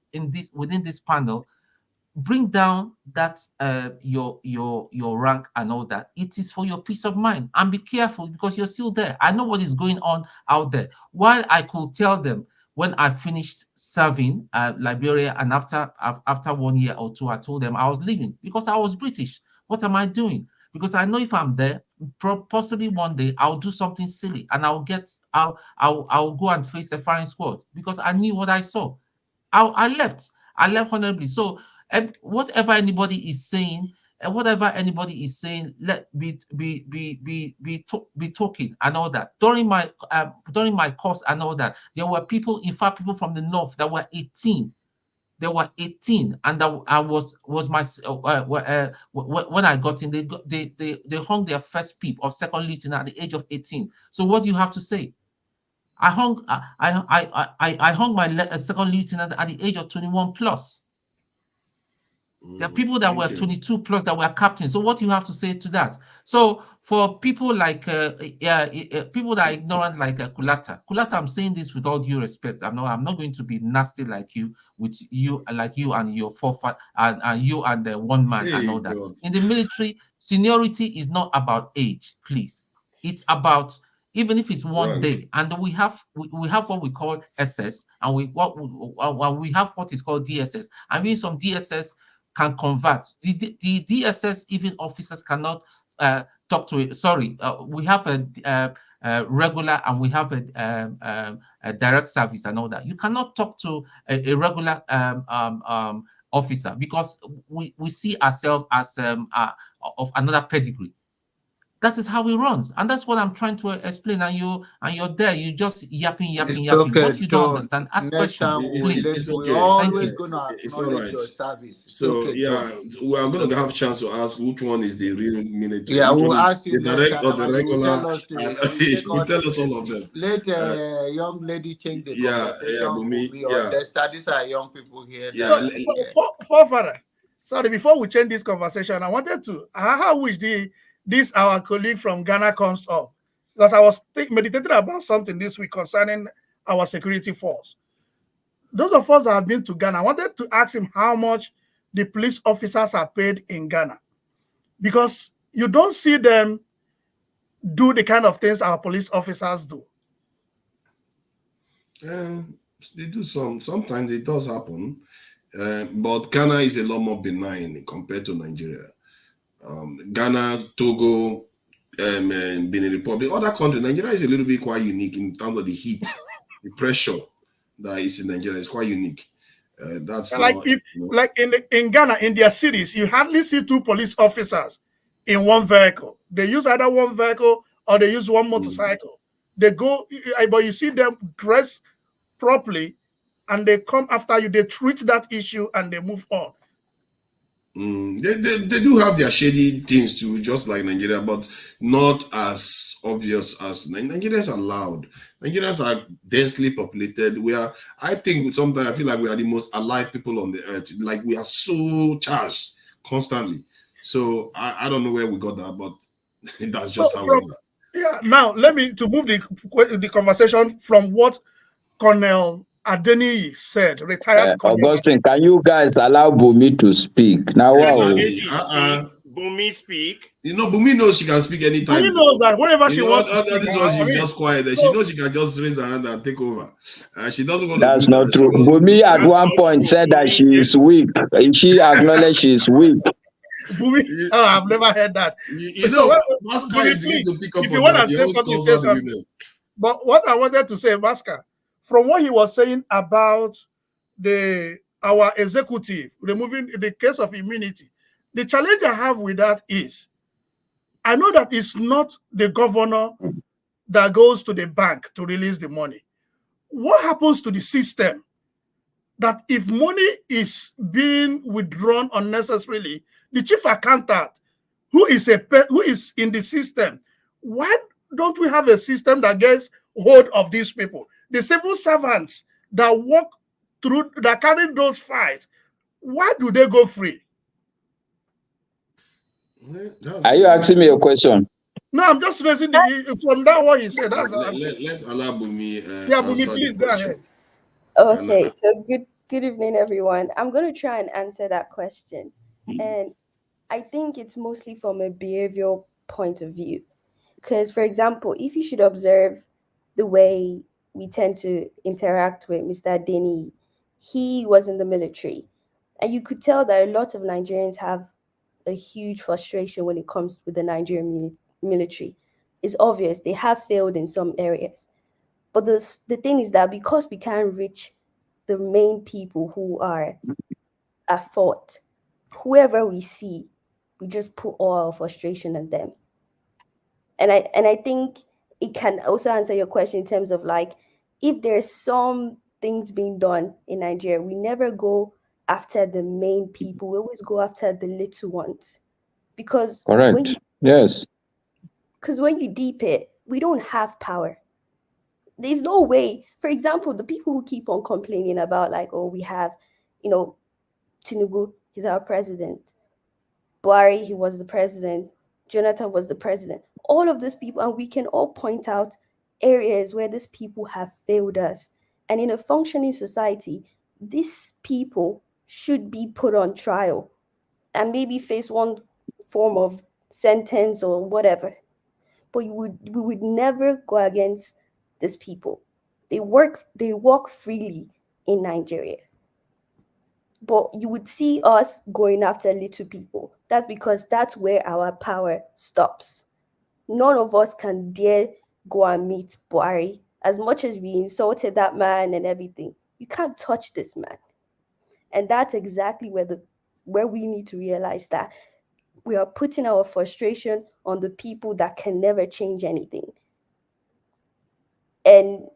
within this panel, bring down that your rank and all that. It is for your peace of mind, and be careful because you're still there. I know what is going on out there. While I could tell them when I finished serving Liberia, and after 1 year or two, I told them I was leaving because I was British. What am I doing? Because I know if I'm there, possibly one day I'll do something silly and I'll go and face a firing squad because I knew what I saw. I left honorably. So whatever anybody is saying, let be talking and all that. During my course and all that, there were people, in fact, people from the north that were 18. They were 18, and I was my when I got in, they hung their first peep of second lieutenant at the age of 18. So what do you have to say? I hung my second lieutenant at the age of 21 plus. There are people that were 22 plus that were captains. So what do you have to say to that? So for people like people that are ignorant like Kulata, I'm saying this with all due respect. I'm not going to be nasty like you and your forefather and you and the one man and all that. God. In the military, seniority is not about age, please. It's about even if it's one day, and we have what we call SS, and we have what is called DSS, and even some DSS can convert. The DSS, even officers cannot talk to it. Sorry, we have a regular and we have a direct service and all that. You cannot talk to a regular officer because we see ourselves as of another pedigree. That is how it runs, and that's what I'm trying to explain. And you're there. You just yapping. Okay, what you don't understand, ask questions, please. It's okay. It's all right. So we are going to have a chance to ask which one is the real military. Yeah, we'll ask you the direct or the regular. We'll tell us all of them. Let a young lady change the conversation. These are young people here. Forefather, sorry, before we change this conversation, I wanted to. I wish this our colleague from Ghana comes up, because I was meditating about something this week concerning our security force. Those of us that have been to Ghana, I wanted to ask him how much the police officers are paid in Ghana, because you don't see them do the kind of things our police officers do. They do sometimes it does happen, but Ghana is a lot more benign compared to Nigeria. Ghana, Togo, Benin Republic, other countries. Nigeria is a little bit quite unique in terms of the heat, the pressure that is in Nigeria is quite unique. That's like in Ghana, in their cities, you hardly see two police officers in one vehicle. They use either one vehicle or they use one motorcycle. They go, but you see them dressed properly, and they come after you. They treat that issue and they move on. They do have their shady things too, just like Nigeria, but not as obvious as Nigerians are loud. Nigerians are densely populated. I think sometimes I feel like we are the most alive people on the earth. Like we are so charged constantly. So I don't know where we got that, but that's just how we are. Yeah, now let me to move the conversation from what Colonel Adeniyi said, retired Colonel. Augustine, can you guys allow Bumi to speak? Now, Bumi speak. You know, Bumi knows she can speak anytime. Bumi knows that whenever she wants to speak. This one, she's just quiet. She knows she can just raise her hand and take over. She doesn't want That's to do not true. Bumi at one point said that she is weak. She acknowledged she is weak. Bumi, I've never heard that. You know, Bumi, please, if you want to say something, say something. But what I wanted to say, Maska, from what he was saying about our executive removing the case of immunity, the challenge I have with that is, I know that it's not the governor that goes to the bank to release the money. What happens to the system that if money is being withdrawn unnecessarily, the chief accountant who is in the system, why don't we have a system that gets hold of these people? The civil servants that work through, that carry those files, why do they go free? Are you asking me a question? No, I'm just raising from that what he said. Let's allow Bumi. Bumi, please go ahead. Okay, so good evening, everyone. I'm going to try and answer that question. And I think it's mostly from a behavioral point of view. Because, for example, if you should observe the way we tend to interact with Mr. Adeniyi, he was in the military. And you could tell that a lot of Nigerians have a huge frustration when it comes with the Nigerian military. It's obvious they have failed in some areas. But the thing is that because we can't reach the main people who are at fault, whoever we see, we just put all our frustration on them. And I think it can also answer your question in terms of like, if there's some things being done in Nigeria, we never go after the main people. We always go after the little ones. Because correct. Yes. Because when you deep it, we don't have power. There's no way. For example, the people who keep on complaining about like, oh, we have, Tinubu, he's our president. Buhari, he was the president. Jonathan was the president. All of these people, and we can all point out areas where these people have failed us. And in a functioning society, these people should be put on trial and maybe face one form of sentence or whatever. But we would never go against these people. They walk freely in Nigeria. But you would see us going after little people. That's because that's where our power stops. None of us can dare go and meet Buhari. As much as we insulted that man and everything, you can't touch this man. And that's exactly where we need to realize that we are putting our frustration on the people that can never change anything. And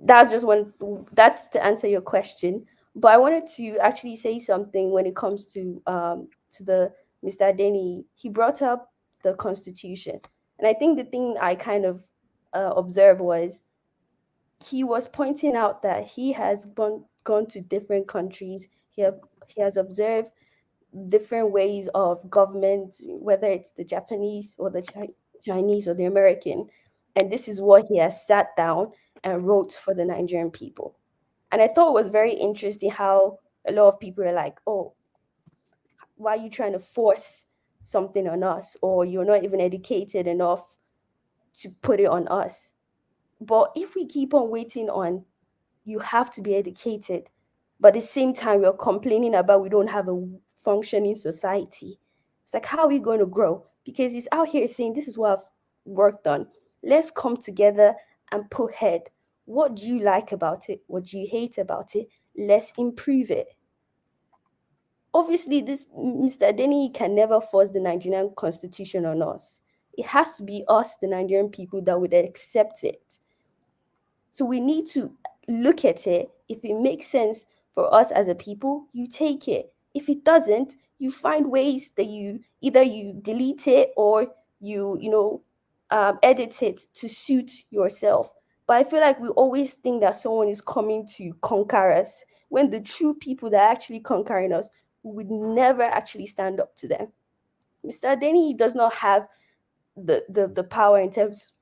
that's to answer your question. But I wanted to actually say something when it comes to the Mr. Adeniyi. He brought up the Constitution. And I think the thing I kind of observed was he was pointing out that he has gone to different countries. He has observed different ways of government, whether it's the Japanese or the Chinese or the American. And this is what he has sat down and wrote for the Nigerian people. And I thought it was very interesting how a lot of people are like, oh, why are you trying to force something on us? Or you're not even educated enough to put it on us. But if we keep on waiting on, you have to be educated, but at the same time, we're complaining about we don't have a functioning society. It's like, how are we going to grow? Because he's out here saying, this is what I've worked on. Let's come together and put head. What do you like about it? What do you hate about it? Let's improve it. Obviously, this Mr. Adeniyi can never force the Nigerian constitution on us. It has to be us, the Nigerian people, that would accept it. So we need to look at it. If it makes sense for us as a people, you take it. If it doesn't, you find ways that you delete it or you edit it to suit yourself. But I feel like we always think that someone is coming to conquer us, when the true people that are actually conquering us, we would never actually stand up to them. Mr. Denny does not have the power in terms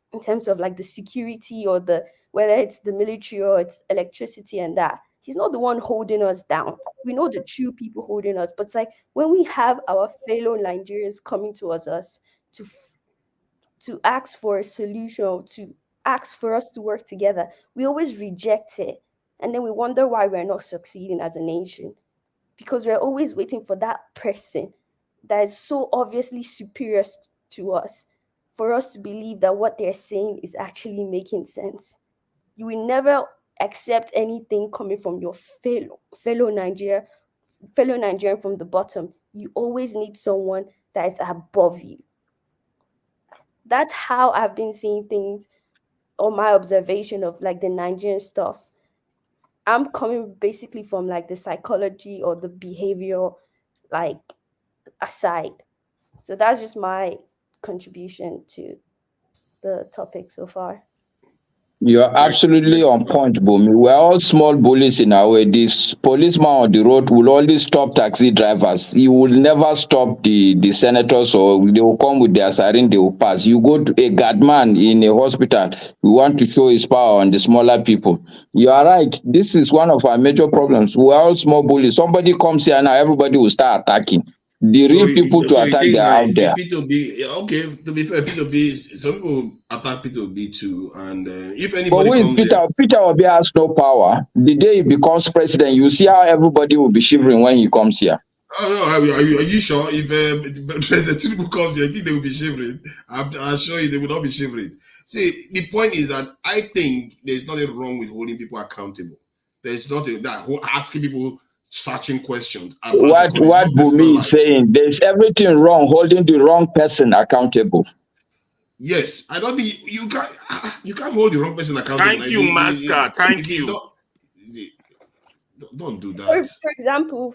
of like the security or the whether it's the military or it's electricity and that. He's not the one holding us down. We know the true people holding us, but it's like when we have our fellow Nigerians coming towards us to ask for a solution or to ask for us to work together, we always reject it. And then we wonder why we're not succeeding as a nation. Because we're always waiting for that person that is so obviously superior to us for us to believe that what they're saying is actually making sense. You will never accept anything coming from your fellow Nigerian from the bottom. You always need someone that is above you. That's how I've been seeing things, or my observation of like the Nigerian stuff. I'm coming basically from like the psychology or the behavior like aside. So that's just my contribution to the topic so far. You're absolutely on point, Bumi. We're all small bullies in our way. This policeman on the road will only stop taxi drivers. He will never stop the senators, or they will come with their siren, they will pass. You go to a guardman in a hospital, we want to show his power on the smaller people. You are right. This is one of our major problems. We're all small bullies. Somebody comes here now, everybody will start attacking. The real people to attack, they are out there. P2B, okay, to be fair, P2B, some people attack P2B too, and if But anybody with comes Peter, here, Peter Obi has no power. The day he becomes president, you see how everybody will be shivering when he comes here. oh no, are you sure? If President Tinubu comes here, I think they will be shivering. I assure you, they will not be shivering. See, the point is that I think there's nothing wrong with holding people accountable. There's nothing that asking people searching questions about What Bumi is saying, there's everything wrong holding the wrong person accountable. Yes, I don't think you can't hold the wrong person accountable. Thank you, Master. Thank you. Don't do that. For example,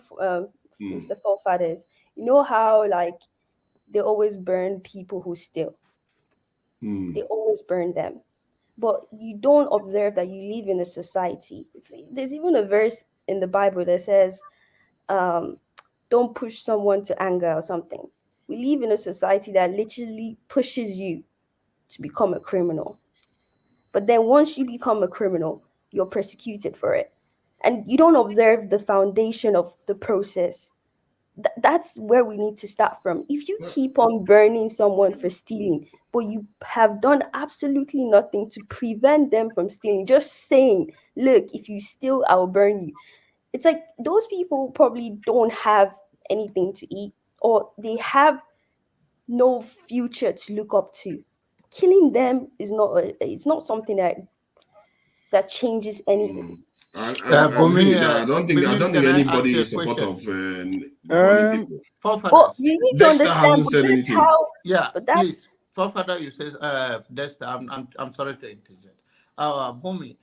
Mr. Forefathers, you know how like they always burn people who steal. They always burn them. But you don't observe that you live in a society. There's even a verse in the Bible that says, don't push someone to anger or something. We live in a society that literally pushes you to become a criminal. But then once you become a criminal, you're persecuted for it. And you don't observe the foundation of the process. That's where we need to start from. If you keep on burning someone for stealing, but you have done absolutely nothing to prevent them from stealing, just saying, look, if you steal, I'll burn you. It's like those people probably don't have anything to eat, or they have no future to look up to. Killing them is it's not something that changes anything. I agree with that. I don't think anybody is in support of burning people. Well, you need Dexter to understand hasn't said anything. Please, Forefather, you say Dexter. I'm sorry to interject. Bumi,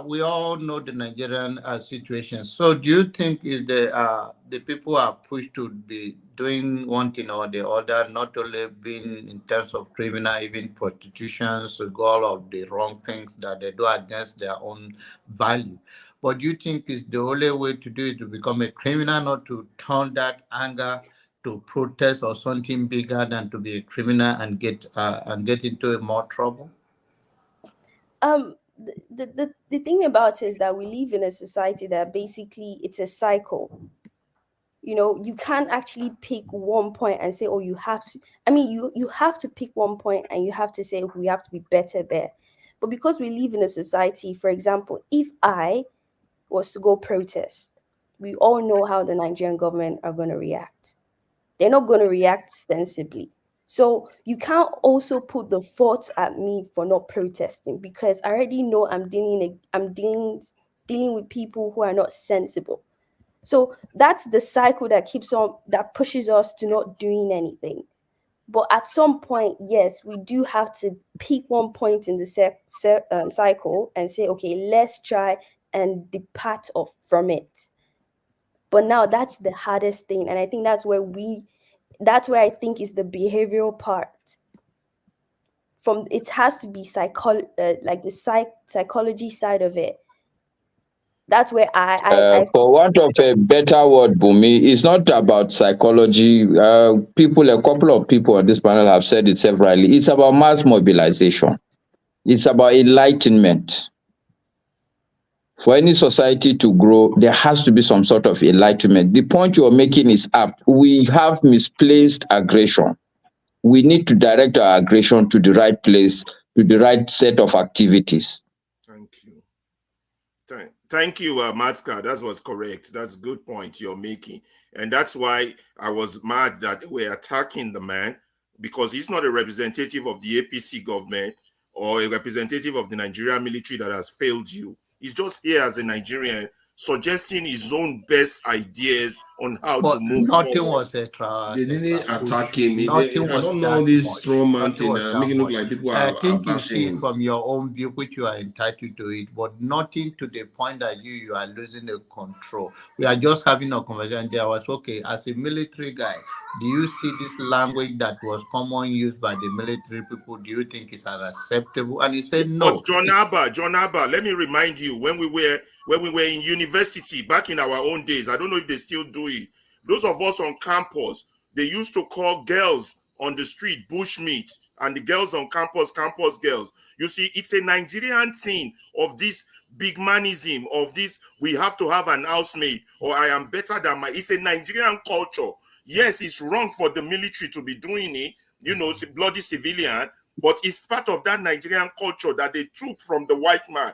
we all know the Nigerian situation. So, do you think is the people are pushed to be doing one thing or the other, not only being in terms of criminal, even prostitutions, all of the wrong things that they do against their own value? But do you think is the only way to do it to become a criminal, not to turn that anger to protest or something bigger than to be a criminal and get into more trouble? The thing about it is that we live in a society that basically it's a cycle. You know, you can't actually pick one point and say, oh, you have to. I mean, you have to pick one point and you have to say, we have to be better there. But because we live in a society, for example, if I was to go protest, we all know how the Nigerian government are going to react. They're not going to react sensibly. So you can't also put the fault at me for not protesting, because I already know I'm dealing with people who are not sensible. So that's the cycle that pushes us to not doing anything. But at some point, yes, we do have to pick one point in the cycle and say, okay, let's try and depart from it. But now that's the hardest thing, and I think that's where I think is the behavioral part. It has to be like the psychology side of it. That's where for want of a better word, Bumi, it's not about psychology. A couple of people on this panel have said it severally. It's about mass mobilization. It's about enlightenment. For any society to grow, there has to be some sort of enlightenment. The point you're making is apt. We have misplaced aggression. We need to direct our aggression to the right place, to the right set of activities. Thank you. Thank you, Matska. That was correct. That's a good point you're making. And that's why I was mad that we're attacking the man, because he's not a representative of the APC government or a representative of the Nigerian military that has failed you. He's just here as a Nigerian, suggesting his own best ideas on how to move nothing forward. Was a trial. They didn't attack him. I don't know this strong man thing, making it look like people are I think you see him. from your own view, which you are entitled to it, but nothing to the point that you are losing the control. We are just having a conversation. There was, okay, as a military guy, do you see this language that was common used by the military people? Do you think it's unacceptable? And he said no. But John Abba, let me remind you, when we were in university back in our own days, I don't know if they still do it. Those of us on campus, they used to call girls on the street bushmeat, and the girls on campus girls. You see, it's a Nigerian thing of this big manism, of this, we have to have an housemaid, or I am better than it's a Nigerian culture. Yes, it's wrong for the military to be doing it, bloody civilian, but it's part of that Nigerian culture that they took from the white man.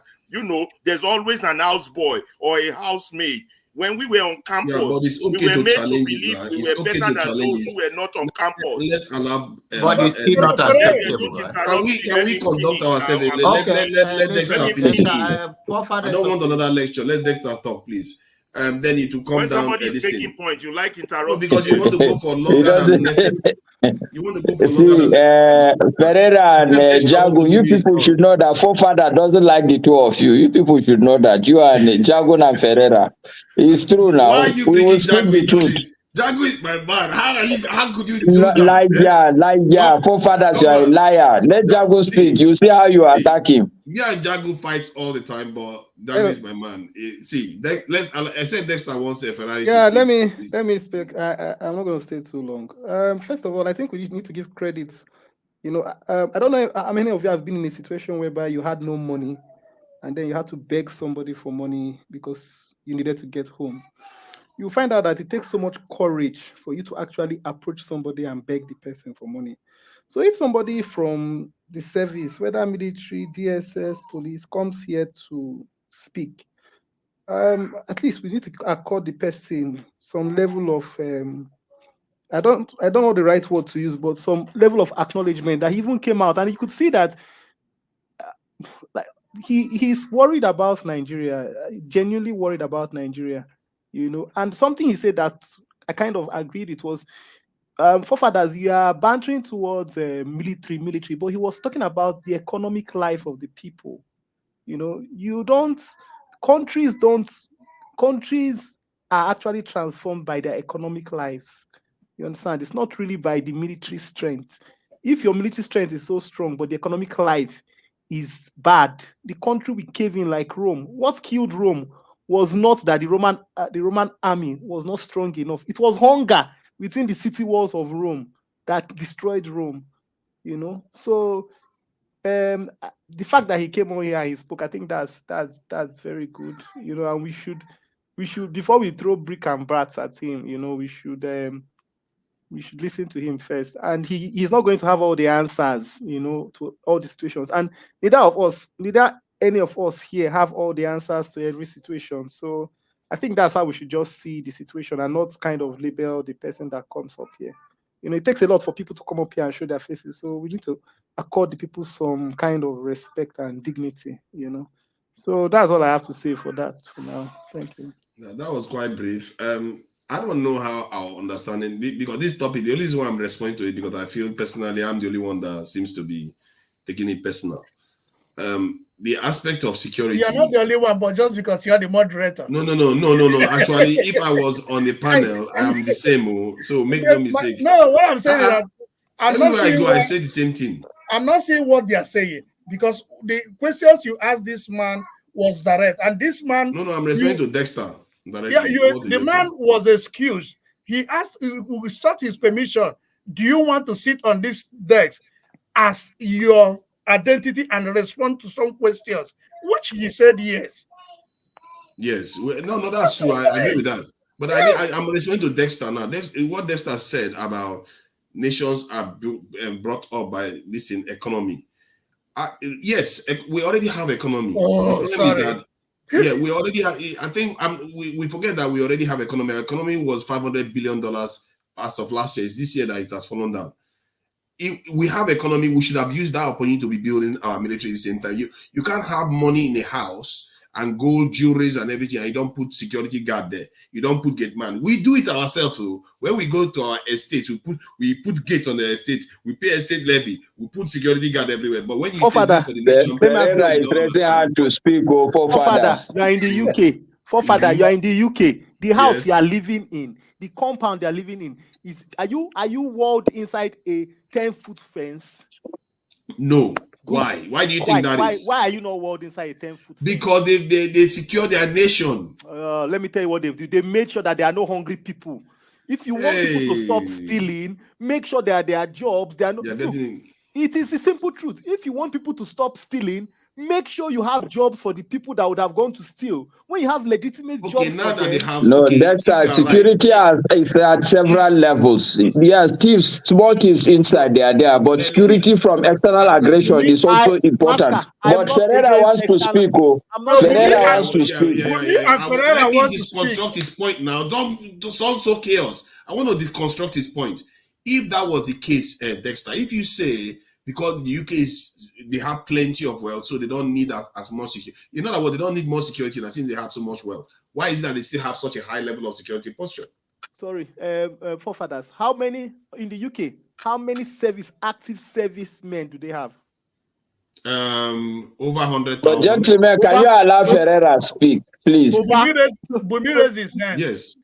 There's always an houseboy or a housemaid. When we were on campus, but it's okay we were to made challenge to believe it, we it's were okay better to than those who were not on campus. Let's allow. But it's still not acceptable. Can we conduct ourselves? Let Dexter finish, please. I don't want another lecture. Let Dexter talk, please. Then it will come when down. Somebody is making point, you like interrupting. No, because you want to go for longer than necessary. You want to go for longer than necessary. Ferreira and Jago, you people should know that Forefather doesn't like the two of you. You people should know that. You and Jago and Ferreira. It's true now. Why are you we will bringing speak Jago the into truth. this? Jago is my man. How could you do that? Elijah, Forefathers, you are a liar. Let Jago speak. You see how you attack him. Yeah, Jago fights all the time, but Jago is my man. I said Dexter wants a Ferrari. Yeah, let me speak. I'm not going to stay too long. First of all, I think we need to give credit. I don't know how many of you have been in a situation whereby you had no money, and then you had to beg somebody for money because you needed to get home. You find out that it takes so much courage for you to actually approach somebody and beg the person for money. So if somebody from the service, whether military, DSS, police, comes here to speak, at least we need to accord the person some level of I don't know the right word to use, but some level of acknowledgement that he even came out and you could see that he's worried about Nigeria, genuinely worried about Nigeria, and something he said that I kind of agreed. It was, Forefathers, you are bantering towards military, but he was talking about the economic life of the people. Countries are actually transformed by their economic lives. You understand? It's not really by the military strength. If your military strength is so strong, but the economic life is bad, the country will cave in like Rome. What killed Rome was not that the Roman army was not strong enough. It was hunger within the city walls of Rome that destroyed Rome. So the fact that he came on here and he spoke, I think that's very good. And we should before we throw brick and bats at him, we should listen to him first. And he's not going to have all the answers, to all the situations. And neither any of us here have all the answers to every situation. So I think that's how we should just see the situation and not kind of label the person that comes up here. It takes a lot for people to come up here and show their faces. So we need to accord the people some kind of respect and dignity, So that's all I have to say for that for now. Thank you. Yeah, that was quite brief. I don't know how our understanding, because this topic, the only reason why I'm responding to it, because I feel personally I'm the only one that seems to be taking it personal. the aspect of security. You're not the only one, but just because you're the moderator. No. Actually, if I was on the panel, I am the same. So make no mistake. No, what I'm saying is that everywhere I go, I say the same thing. I'm not saying what they are saying, because the questions you asked this man was direct, and this man. No, I'm referring to Dexter. Directly. Yeah, the man was excused. He asked, we sought his permission. Do you want to sit on this desk as your identity and respond to some questions? Which he said yes. Yes. No, that's true. I agree with that. But I'm listening to Dexter now. What Dexter said about nations are brought up by this in economy. Yes, we already have economy. Oh, sorry. We already have. I think we forget that we already have economy. Our economy was $500 billion as of last year. It's this year that it has fallen down. If we have economy, we should have used that opportunity to be building our military at the same time. You can't have money in a house and gold, jewelries and everything, and you don't put security guard there. You don't put gate man. We do it ourselves. So when we go to our estates, we put gate on the estate. We pay estate levy. We put security guard everywhere. But when you say for the nation, Pereira is raising hard to speak. Forefathers. You are in the UK. Forefather, you are in the UK. The house you are living in, the compound you are living in, are you walled inside a 10-foot fence? No. Why? Why do you think that is? Why are you not walled inside a 10-foot fence? Because they secure their nation. Let me tell you what they do. They made sure that there are no hungry people. If you want people to stop stealing, make sure there are jobs. It is a simple truth. If you want people to stop stealing, make sure you have jobs for the people that would have gone to steal. When you have legitimate jobs, now that they have, that's security is at several levels. Yes, thieves, small thieves inside they are there, but security from external aggression is also important. But Pereira wants to speak. Pereira wants to speak. Let me deconstruct his point now. Don't so chaos. I want to deconstruct his point. If that was the case, Dexter, if you say because the UK they have plenty of wealth, so they don't need as much security. In other words, they don't need more security now since they have so much wealth. Why is it that they still have such a high level of security posture? Sorry, Forefathers, how many in the UK? How many active servicemen do they have? Over 100,000. But gentlemen, can you allow Ferreira speak, please? Bumi raised his hand. Yes.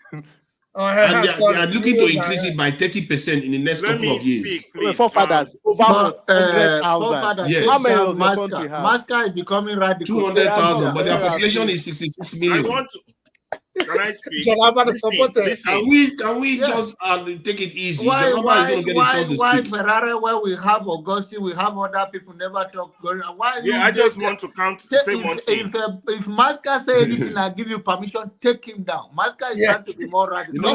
And they are looking to increase it by 30% in the next couple of years. Forefathers, over 100,000. Yes. How many of the country have? Masca is becoming radical. 200,000, but their population is 66 million. Can I speak? Can we just take it easy? Why Ferrari, where we have Augustine, we have other people never talk. Why? Yeah, I just want to say one thing. If Masca say anything, I give you permission. Take him down. Masca is trying to be more radical.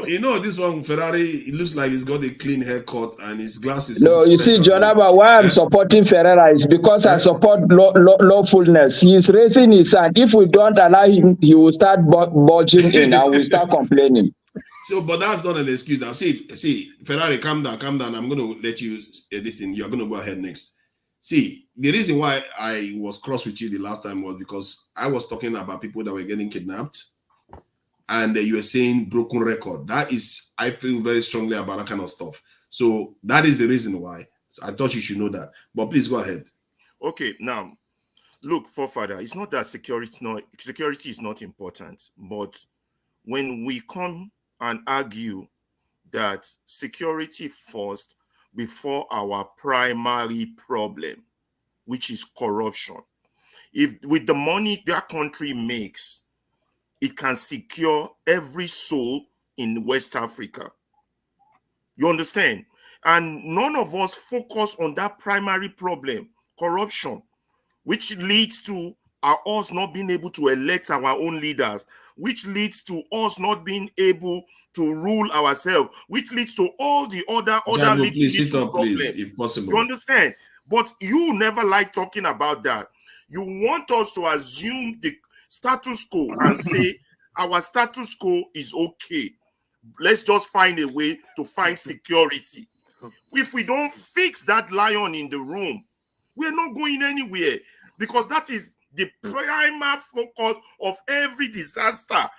You know, this one Ferrari. It looks like he's got a clean haircut and his glasses. No, you see, Jonaba, why I'm supporting Ferreira is because I support lawfulness. He is raising his hand. If we don't allow him, he will start budging in and we start complaining. So, but that's not an excuse. Now, see, Ferrari, calm down. I'm going to let you this thing. You're going to go ahead next. See, the reason why I was cross with you the last time was because I was talking about people that were getting kidnapped, and you were saying broken record. That is, I feel very strongly about that kind of stuff. So that is the reason why. So I thought you should know that. But please go ahead. Okay, now. Look, Forefather, it's not that security is not important, but when we come and argue that security first before our primary problem, which is corruption, if with the money that country makes, it can secure every soul in West Africa. You understand? And none of us focus on that primary problem, corruption, which leads to us not being able to elect our own leaders, which leads to us not being able to rule ourselves, which leads to all the other little problems. If possible. You understand? But you never like talking about that. You want us to assume the status quo and say our status quo is okay. Let's just find a way to find security. If we don't fix that lion in the room, we're not going anywhere, because that is the primary focus of every disaster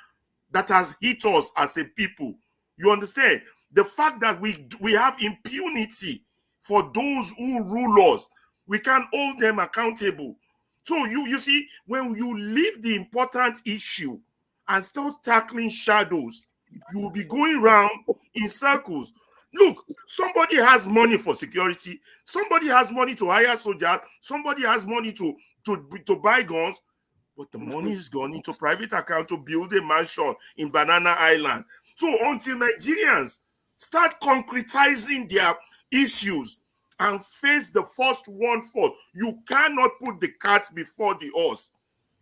that has hit us as a people. You understand? The fact that we have impunity for those who rule us. we can hold them accountable. So you see, when you leave the important issue and start tackling shadows, you will be going round in circles. Look, somebody has money for security, somebody has money to hire soldiers, somebody has money to buy guns, but the money is gone into private account to build a mansion in Banana Island. So until Nigerians start concretizing their issues and face the first one first, you cannot put the cart before the horse.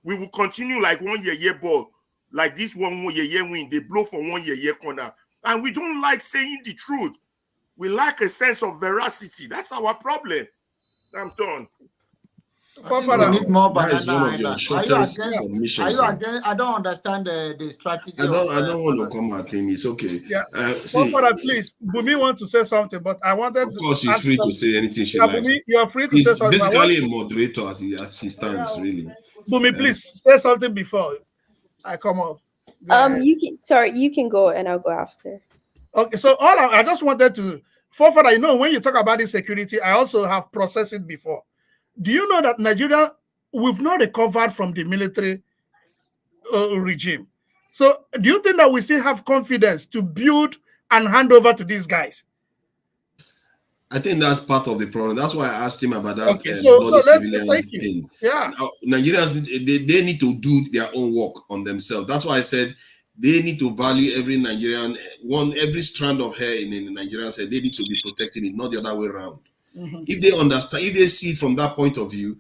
We will continue like one year ball, like this one year win. They blow for one year corner. And we don't like saying the truth. We lack a sense of veracity. That's our problem. I'm done. We need more that is Banana one of your Island. shortest Are you submissions. against? I don't understand the strategy. I don't want to come at him. It's okay. Yeah. See, please, Bumi wants to say something, but I wanted of course, she's free to say anything she likes. Bumi, you're free to say He's something. basically a moderator as he stands, really. Bumi, please say something before I come up. You can go and I'll go after. Okay, so I just wanted to, Forefather, you know, when you talk about insecurity, I also have processed it before. Do you know that Nigeria, we've not recovered from the military regime? So do you think that we still have confidence to build and hand over to these guys? I think that's part of the problem. That's why I asked him about that thing. Yeah. Now, Nigerians, they need to do their own work on themselves. That's why I said they need to value every Nigerian, every strand of hair in the Nigerian said they need to be protecting it, not the other way around. If they understand, if they see from that point of view,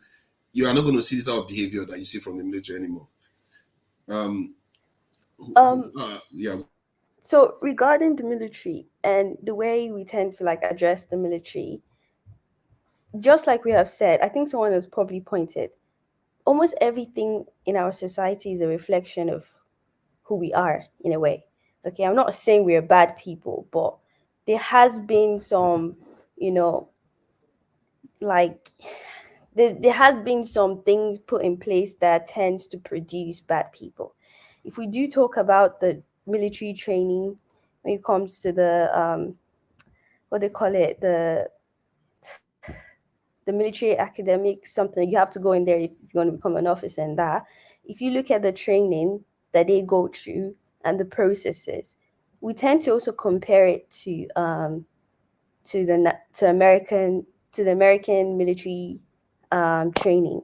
you are not going to see this type of behavior that you see from the military anymore. Yeah. So regarding the military and the way we tend to like address the military, just like we have said, I think someone has probably pointed, almost everything in our society is a reflection of who we are in a way. Okay, I'm not saying we're bad people, but there has been some, you know, like there has been some things put in place that tends to produce bad people. If we do talk about the military training when it comes to the what they call it, the military academic something, you have to go in there if you want to become an officer, and that if you look at the training that they go through and the processes, we tend to also compare it to the American military training.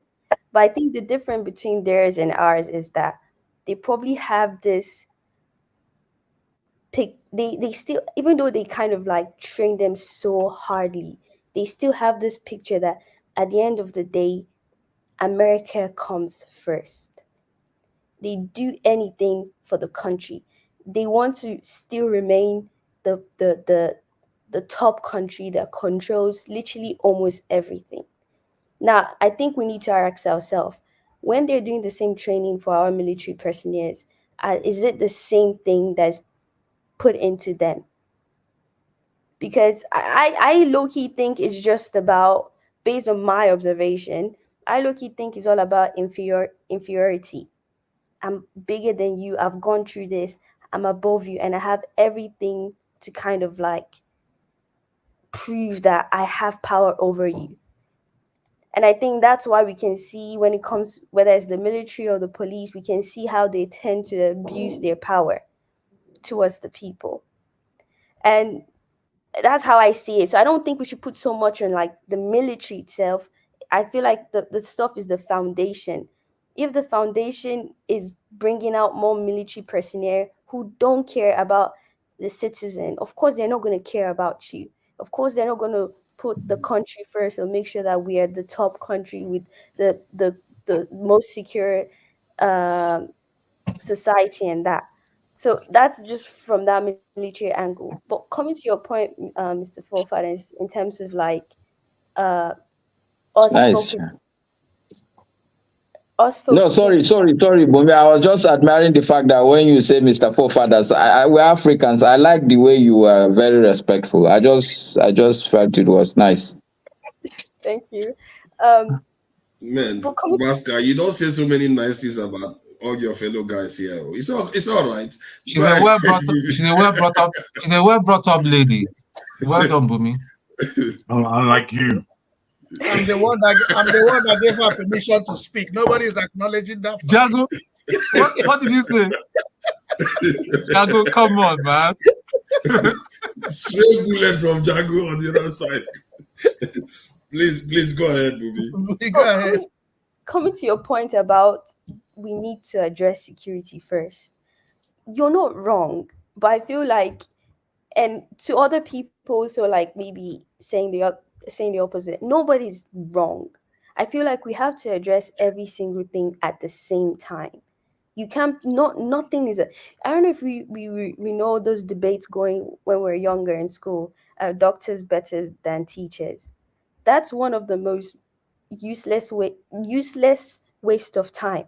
But I think the difference between theirs and ours is that they probably have this they still, even though they kind of like train them so hardly, they still have this picture that at the end of the day, America comes first. They do anything for the country. They want to still remain the top country that controls literally almost everything. Now, I think we need to ask ourselves, when they're doing the same training for our military personnel, is it the same thing that's put into them? Because I low-key think it's just about, based on my observation, I low-key think it's all about inferiority. I'm bigger than you, I've gone through this, I'm above you, and I have everything to kind of like prove that I have power over you. And I think that's why we can see when it comes, whether it's the military or the police, we can see how they tend to abuse their power towards the people. And that's how I see it. So I don't think we should put so much on like the military itself. I feel like the stuff is the foundation. If the foundation is bringing out more military personnel who don't care about the citizen, of course they're not going to care about you. Of course they're not going to put the country first or make sure that we are the top country with the most secure society and that. So that's just from that military angle. But coming to your point, Mr. Forefathers, in terms of like us focusing. No, sorry, Bumi. I was just admiring the fact that when you say Mr. Forefathers, we're Africans. I like the way you are very respectful. I just felt it was nice. Thank you. Man, Basca, you don't say so many nice things about all your fellow guys here. It's all right. She's a well brought up lady. Well done, Bumi. Unlike you. I'm the one that gave her permission to speak. Nobody is acknowledging that fact. Jago, what did you say? Jago, come on, man. Straight bullet from Jago on the other side. Please go ahead, Bubi. Go ahead. Coming to your point about we need to address security first. You're not wrong, but I feel like, and to other people, so like maybe saying the opposite, nobody's wrong. I feel like we have to address every single thing at the same time. You can't, nothing is I don't know if we know those debates going when we're younger in school, doctors better than teachers. That's one of the most useless waste of time,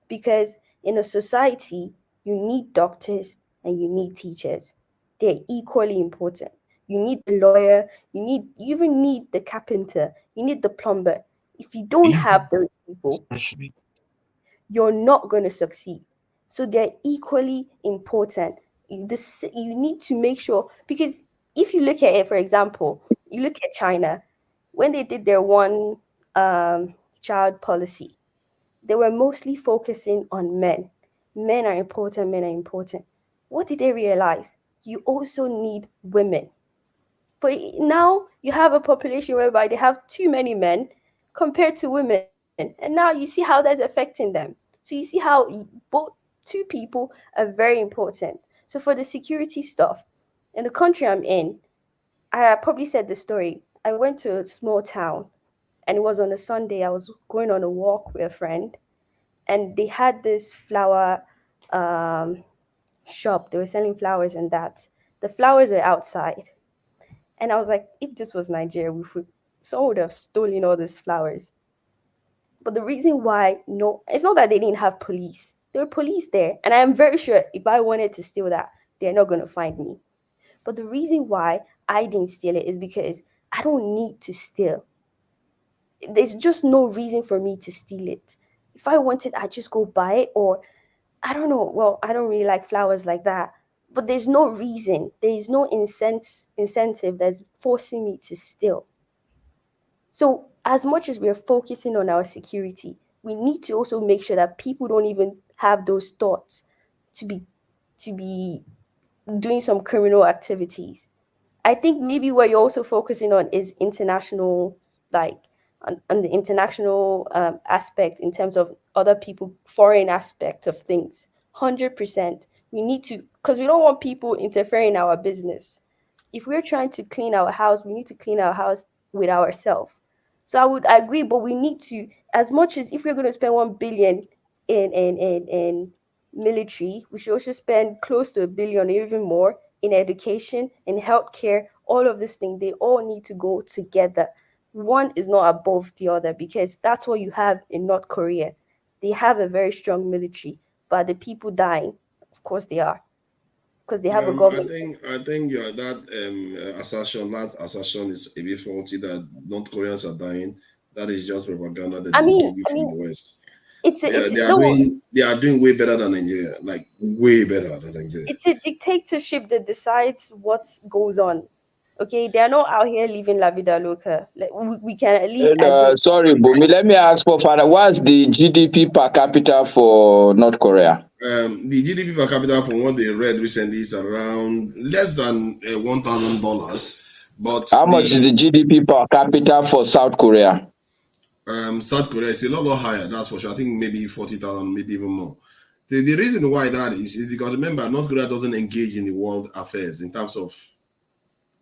because in a society you need doctors and you need teachers. They're equally important. You need the lawyer, you even need the carpenter, you need the plumber. If you don't have those people, you're not going to succeed. So they're equally important. You need to make sure, because if you look at it, for example, you look at China, when they did their one child policy, they were mostly focusing on men. Men are important, men are important. What did they realize? You also need women. But now you have a population whereby they have too many men compared to women. And now you see how that's affecting them. So you see how both two people are very important. So for the security stuff, in the country I'm in, I probably said the story. I went to a small town, and it was on a Sunday. I was going on a walk with a friend, and they had this flower shop. They were selling flowers and that. The flowers were outside. And I was like, if this was Nigeria, someone would have stolen all these flowers. But the reason why, it's not that they didn't have police. There were police there. And I'm very sure if I wanted to steal that, they're not going to find me. But the reason why I didn't steal it is because I don't need to steal. There's just no reason for me to steal it. If I wanted, I'd just go buy it, or I don't know. Well, I don't really like flowers like that. But there's no reason. There's no incentive that's forcing me to steal. So as much as we're focusing on our security, we need to also make sure that people don't even have those thoughts to be doing some criminal activities. I think maybe what you're also focusing on is international, like on the international aspect in terms of other people, foreign aspect of things. 100%. We need to, because we don't want people interfering in our business. If we're trying to clean our house, we need to clean our house with ourselves. So I would agree, but we need to, as much as if we're going to spend 1 billion in military, we should also spend close to 1 billion or even more in education, in healthcare, all of these things. They all need to go together. One is not above the other, because that's what you have in North Korea. They have a very strong military, but the people dying, of course they are, because they have a government. I think that assertion is a bit faulty, that North Koreans are dying. That is just propaganda that they give you from the West. They are doing way better than Nigeria, like way better than Nigeria. It's a dictatorship that decides what goes on. Okay, they are not out here living la vida loca. Like, we can at least. Sorry, Bumi. Let me ask for Father. What's the GDP per capita for North Korea? The GDP per capita, from what they read recently, is around less than $1,000. But how much is the GDP per capita for South Korea? South Korea is a lot higher. That's for sure. I think maybe 40,000, maybe even more. The reason why that is because, remember, North Korea doesn't engage in the world affairs in terms of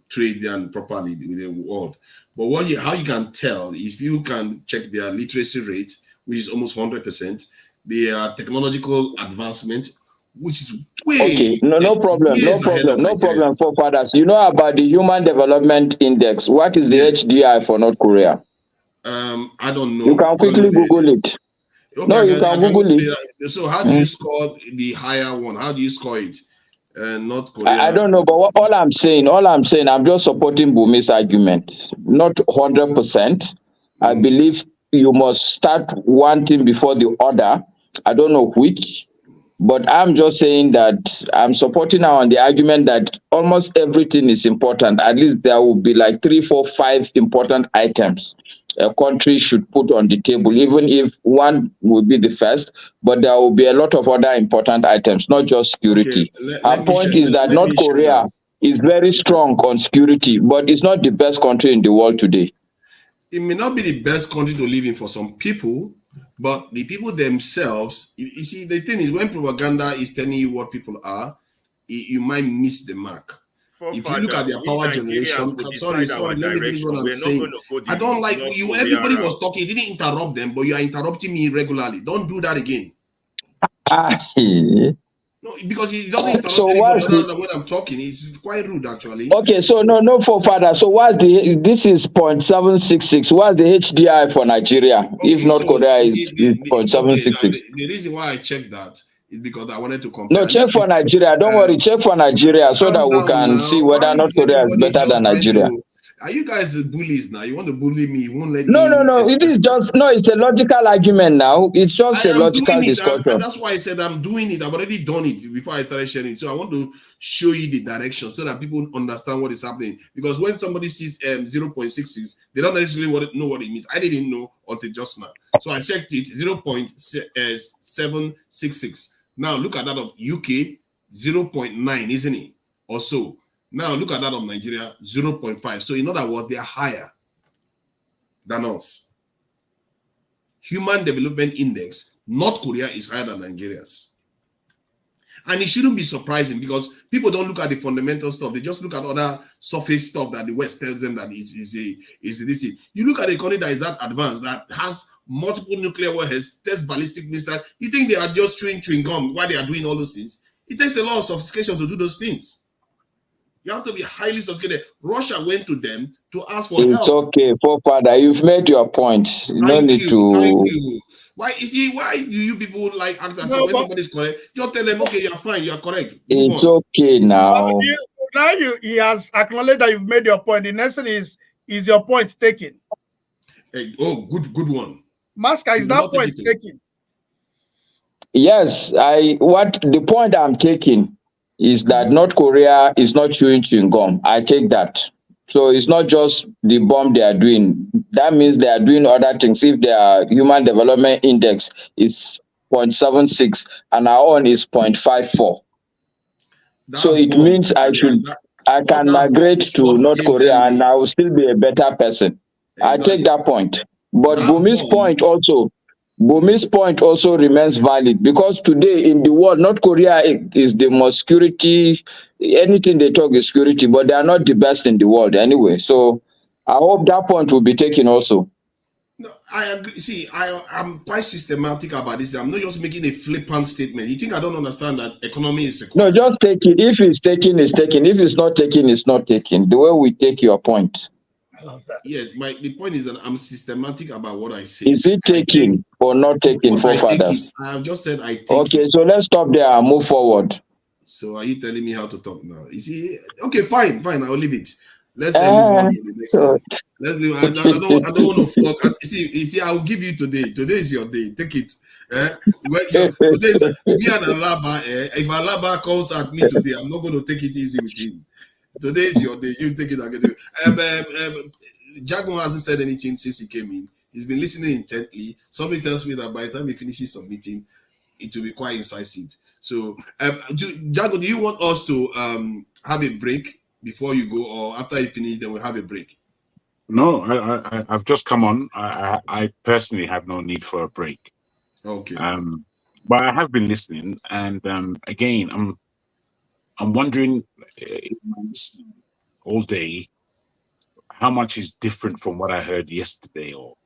trade and properly with the world. But how you can tell, if you can check their literacy rate, which is almost 100%, their technological advancement, which is way. Okay, no problem, Forefathers. You know about the Human Development Index. What is the HDI for North Korea? I don't know. You can quickly Google it. Okay, no, you can Google it. So how do you score the higher one? How do you score it? North Korea. I don't know, but all I'm saying, I'm just supporting Bumi's argument. Not 100%. I believe you must start one thing before the other. I don't know which, But I'm just saying that I'm supporting now on the argument that almost everything is important. At least there will be like 3, 4, 5 important items a country should put on the table, even if one will be the first, but there will be a lot of other important items, not just security. Her point is that North Korea is very strong on security, but it's not the best country in the world today. It may not be the best country to live in for some people, but the people themselves, you see, the thing is, when propaganda is telling you what people are, you might miss the mark. If you look at their power generation, sorry, let me finish what I'm saying. I don't like you. Everybody was talking, you didn't interrupt them, but you are interrupting me regularly. Don't do that again. No, because he doesn't interrupt anybody other than when I'm talking. It's quite rude, actually. Okay, so no forefather. So this is 0.766. What's the HDI for Nigeria? Okay, if North Korea is 0.766. The reason why I checked that is because I wanted to compare. No, check for Nigeria. Don't worry, check for Nigeria so that we can see whether North Korea is better than Nigeria. Are you guys bullies now? You want to bully me? You won't let me. No. It is just it's a logical argument now. It's just a logical discussion. And that's why I said I'm doing it. I've already done it before I started sharing it. So I want to show you the direction so that people understand what is happening. Because when somebody sees 0.66, they don't necessarily know what it means. I didn't know until just now. So I checked it, 0.766. Now look at that of UK, 0.9, isn't it? Or so. Now look at that of Nigeria, 0.5. So in other words, they are higher than us. Human Development Index, North Korea is higher than Nigeria's. And it shouldn't be surprising because people don't look at the fundamental stuff. They just look at other surface stuff that the West tells them that is this. You look at a country that is that advanced, that has multiple nuclear warheads, tests ballistic missiles. You think they are just chewing gum while they are doing all those things? It takes a lot of sophistication to do those things. You have to be highly sophisticated. Russia went to them to ask for help. It's okay, forefather. You've made your point. Thank you. Why do you people like act as if when somebody's correct? Just tell them, okay, you're fine, you're correct. It's okay now. Now he has acknowledged that you've made your point. The next thing is your point taken? Good one. Maska, is that point taken? Yes, the point I'm taking is that North Korea is not chewing gum. I take that. So it's not just the bomb they are doing. That means they are doing other things. If their Human Development Index is 0.76 and our own is 0.54. So it means I can migrate to North Korea and I will still be a better person. Exactly. I take that point. But Bumi's point also remains valid because today in the world, North Korea is the most security. Anything they talk is security, but they are not the best in the world anyway. So I hope that point will be taken also. No, I agree. See, I'm quite systematic about this. I'm not just making a flippant statement. You think I don't understand that economy is required? No, just take it. If it's taken, it's taken. If it's not taken, it's not taken. The way we take your point. I love that. Yes, the point is that I'm systematic about what I say. Is it taken or not taken, Forefathers? I have just said I take Okay, so let's stop there and move forward. So are you telling me how to talk now? You see, okay, fine, I'll leave it. Let's move on to the next time. Let's leave. I don't want to flog. See, I'll give you today. Today is your day. Take it. Today is me and Alaba. If Alaba comes at me today, I'm not going to take it easy with him. Today is your day. You take it again. Jagun hasn't said anything since he came in. He's been listening intently. Somebody tells me that by the time he finishes submitting, it will be quite incisive. So, Jagun, do you want us to have a break before you go, or after you finish, then we'll have a break? No, I've just come on. I personally have no need for a break. Okay. But I have been listening, and again, I'm wondering all day how much is different from what I heard yesterday or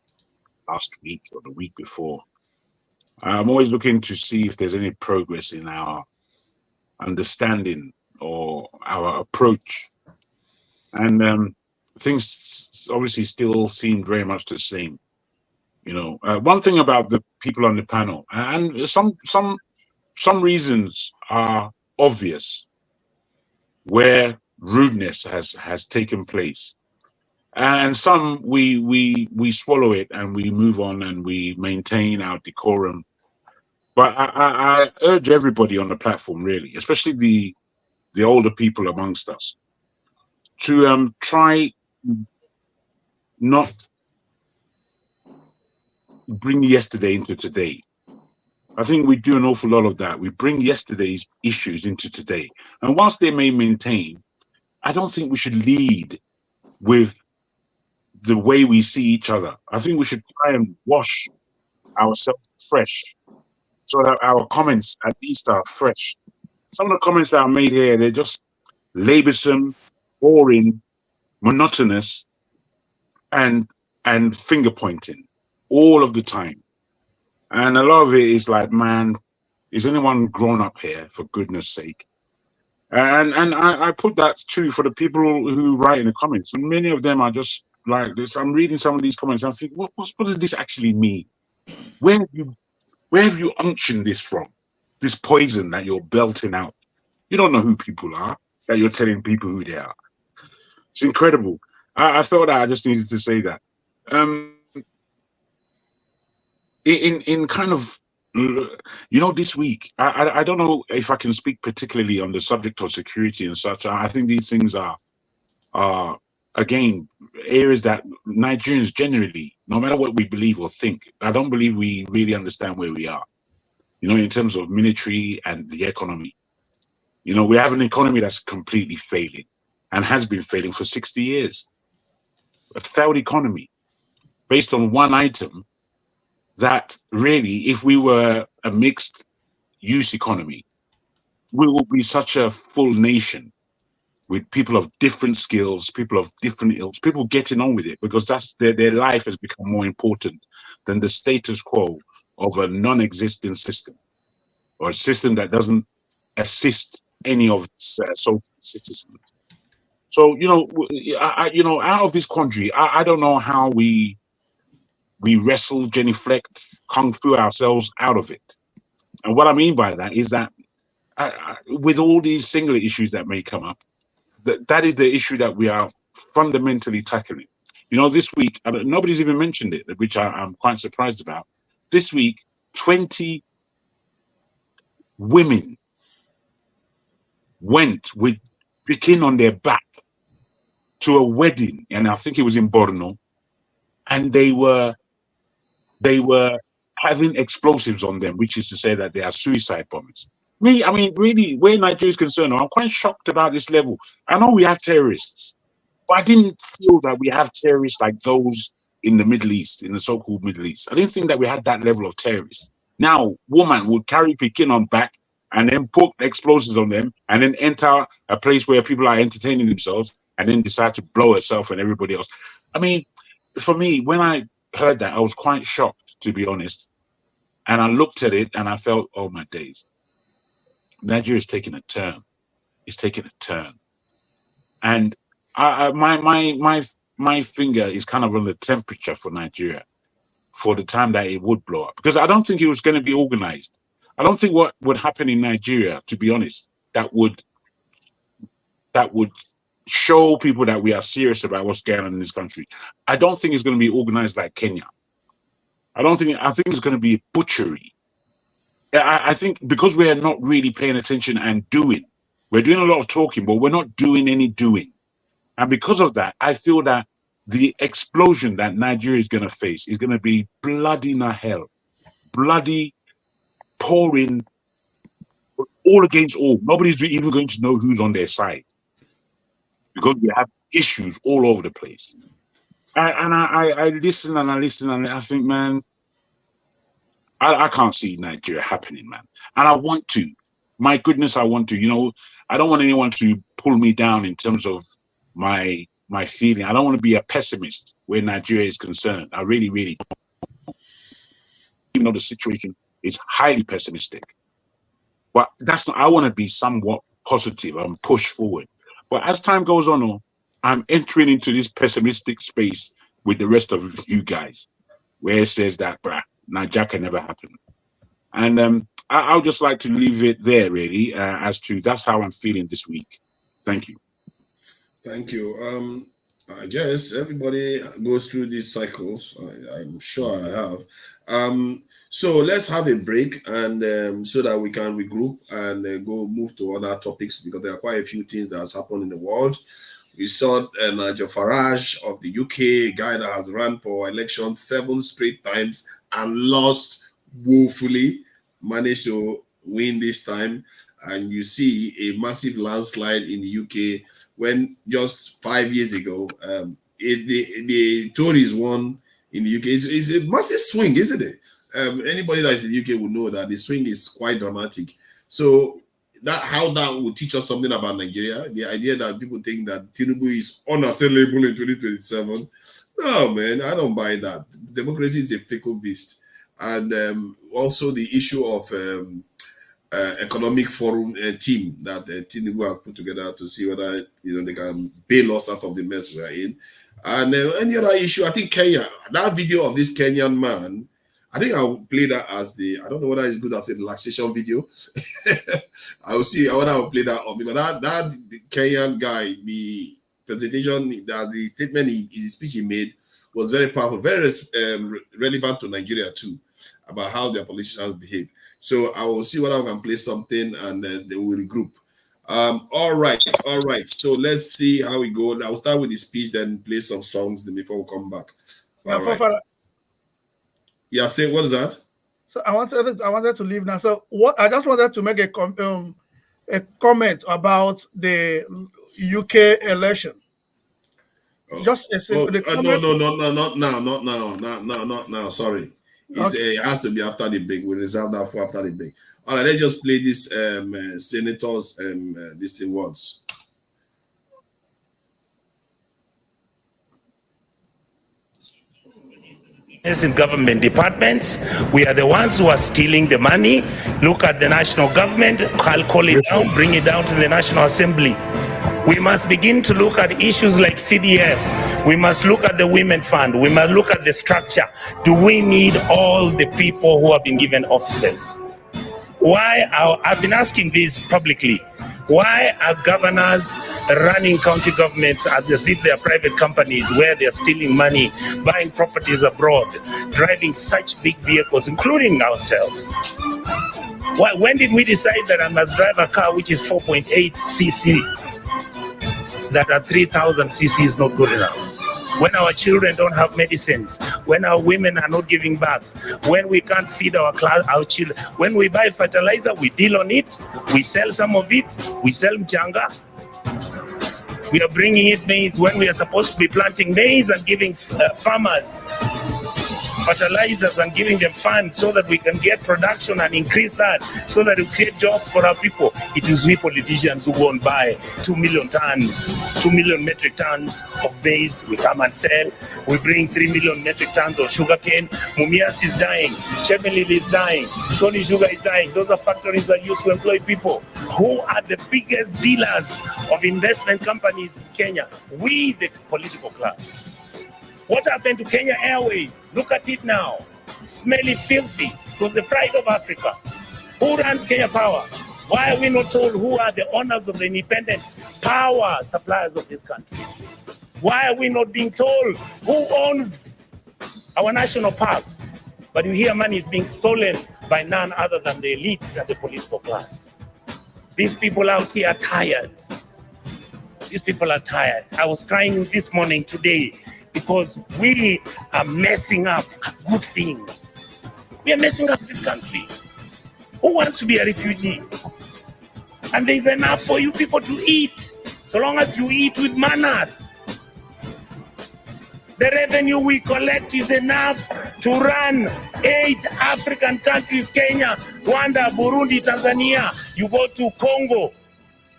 last week or the week before. I'm always looking to see if there's any progress in our understanding or our approach. And things obviously still seem very much the same. You know, one thing about the people on the panel, and some reasons are obvious where rudeness has taken place, and some we swallow it and we move on and we maintain our decorum But I urge everybody on the platform, really, especially the older people amongst us, to try not bring yesterday into today. I think we do an awful lot of that. We bring yesterday's issues into today. And whilst they may maintain, I don't think we should lead with the way we see each other. I think we should try and wash ourselves fresh so that our comments at least are fresh. Some of the comments that are made here, they're just laborsome, boring, monotonous, and finger pointing all of the time. And a lot of it is like, man, is anyone grown up here, for goodness sake? And I put that too for the people who write in the comments. And many of them are just like this. I'm reading some of these comments and I think, what does this actually mean? Where have you unctioned this from? This poison that you're belting out. You don't know who people are, that you're telling people who they are. It's incredible. I felt that I just needed to say that. In kind of, this week, I don't know if I can speak particularly on the subject of security and such. I think these things are again, areas that Nigerians generally, no matter what we believe or think, I don't believe we really understand where we are, in terms of military and the economy. We have an economy that's completely failing and has been failing for 60 years. A failed economy based on one item that really, if we were a mixed use economy, we will be such a full nation with people of different skills, people of different ills, people getting on with it because that's their life has become more important than the status quo of a non-existent system or a system that doesn't assist any of its citizens. So, out of this country, I don't know how we wrestle, genuflect, kung fu ourselves out of it. And what I mean by that is that with all these singular issues that may come up, that is the issue that we are fundamentally tackling. This week, nobody's even mentioned it, which I'm quite surprised about. This week, 20 women went with picking on their back to a wedding, and I think it was in Borno, and they were having explosives on them, which is to say that they are suicide bombers. Really, where Nigeria is concerned, I'm quite shocked about this level. I know we have terrorists, but I didn't feel that we have terrorists like those in the Middle East, in the so-called Middle East. I didn't think that we had that level of terrorists. Now, woman would carry Pekin on back and then put explosives on them and then enter a place where people are entertaining themselves and then decide to blow herself and everybody else. For me, when I heard that, I was quite shocked, to be honest. And I looked at it and I felt, oh my days, Nigeria is taking a turn. It's taking a turn. And my finger is kind of on the temperature for Nigeria for the time that it would blow up, because I don't think it was going to be organized. I don't think what would happen in Nigeria, to be honest, that would show people that we are serious about what's going on in this country. I don't think it's going to be organized like Kenya. I think it's going to be butchery. I think because we're not really paying attention and doing, we're doing a lot of talking, but we're not doing any doing. And because of that, I feel that the explosion that Nigeria is going to face is going to be bloody hell, bloody pouring all against all. Nobody's even going to know who's on their side because we have issues all over the place. And I listen and I listen and I think, man, I can't see Nigeria happening, man. And I want to. My goodness, I want to. I don't want anyone to pull me down in terms of my feeling. I don't want to be a pessimist where Nigeria is concerned. I really, really don't. Even though the situation is highly pessimistic. But that's not, I want to be somewhat positive and push forward. But as time goes on, I'm entering into this pessimistic space with the rest of you guys, where it says that, Nigeria can never happen. And I would just like to leave it there, really, as to that's how I'm feeling this week. Thank you. Thank you. I guess everybody goes through these cycles. I'm sure I have. So let's have a break and so that we can regroup and go move to other topics, because there are quite a few things that has happened in the world. We saw Nigel Farage of the UK, a guy that has run for election 7 straight times and lost woefully, managed to win this time. And you see a massive landslide in the UK when just 5 years ago, the Tories won in the UK. It's a massive swing, isn't it? Anybody that is in the UK will know that the swing is quite dramatic. So how that will teach us something about Nigeria, the idea that people think that Tinubu is unassailable in 2027. No, man, I don't buy that. Democracy is a fickle beast. And also the issue of economic forum team that Tinubu has put together to see whether they can bail us out of the mess we are in. And any other issue, I think Kenya, that video of this Kenyan man, I think I'll play that as I don't know whether it's good as a relaxation video. I'll see whether I'll play that up. Because that Kenyan guy, the presentation, the statement, his speech he made was very powerful, very relevant to Nigeria too, about how their politicians behave. So I will see whether I can play something and then they will regroup. All right. So let's see how we go. I'll start with the speech, then play some songs before we come back. All right. Yeah, say what is that? So I wanted to leave now. So what I just wanted to make a comment about the UK election. Just a simple no, not now. Sorry, it has to be after the break. We reserve that for after the break. All right, let's just play this senators these thing words. In government departments, we are the ones who are stealing the money. Look at the national government, I'll call it down, bring it down to the National Assembly. We must begin to look at issues like CDF. We must look at the Women Fund. We must look at the structure. Do we need all the people who have been given offices? I've been asking this publicly. Why are governors running county governments as if they are private companies where they're stealing money, buying properties abroad, driving such big vehicles, including ourselves? When did we decide that I must drive a car which is 4.8 cc, that at 3,000 cc is not good enough? When our children don't have medicines, when our women are not giving birth, when we can't feed our children, when we buy fertilizer, we deal on it, we sell some of it, we sell mchanga. We are bringing in maize when we are supposed to be planting maize and giving farmers fertilizers and giving them funds so that we can get production and increase that, so that we create jobs for our people. It is we politicians who go and buy 2 million metric tons of maize. We come and sell. We bring 3 million metric tons of sugarcane. Mumias is dying. Chemelil is dying. Sony Sugar is dying. Those are factories that used to employ people. Who are the biggest dealers of investment companies in Kenya? We, the political class. What happened to Kenya Airways? Look at it now. Smelly, filthy. It was the pride of Africa. Who runs Kenya Power? Why are we not told who are the owners of the independent power suppliers of this country? Why are we not being told who owns our national parks? But you hear money is being stolen by none other than the elites and the political class. These people out here are tired. These people are tired. I was crying this morning today, because we are messing up a good thing. We are messing up this country. Who wants to be a refugee? And there's enough for you people to eat, so long as you eat with manners. The revenue we collect is enough to run 8 African countries: Kenya, Rwanda, Burundi, Tanzania. You go to Congo,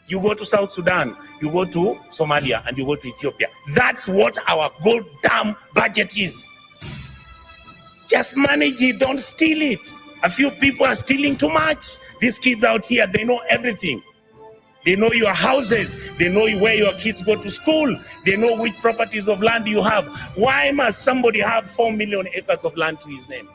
you go to South Sudan, you go to Somalia, and you go to Ethiopia. That's what our goddamn budget is. Just manage it, don't steal it. A few people are stealing too much. These kids out here, they know everything. They know your houses. They know where your kids go to school. They know which properties of land you have. Why must somebody have 4 million acres of land to his name?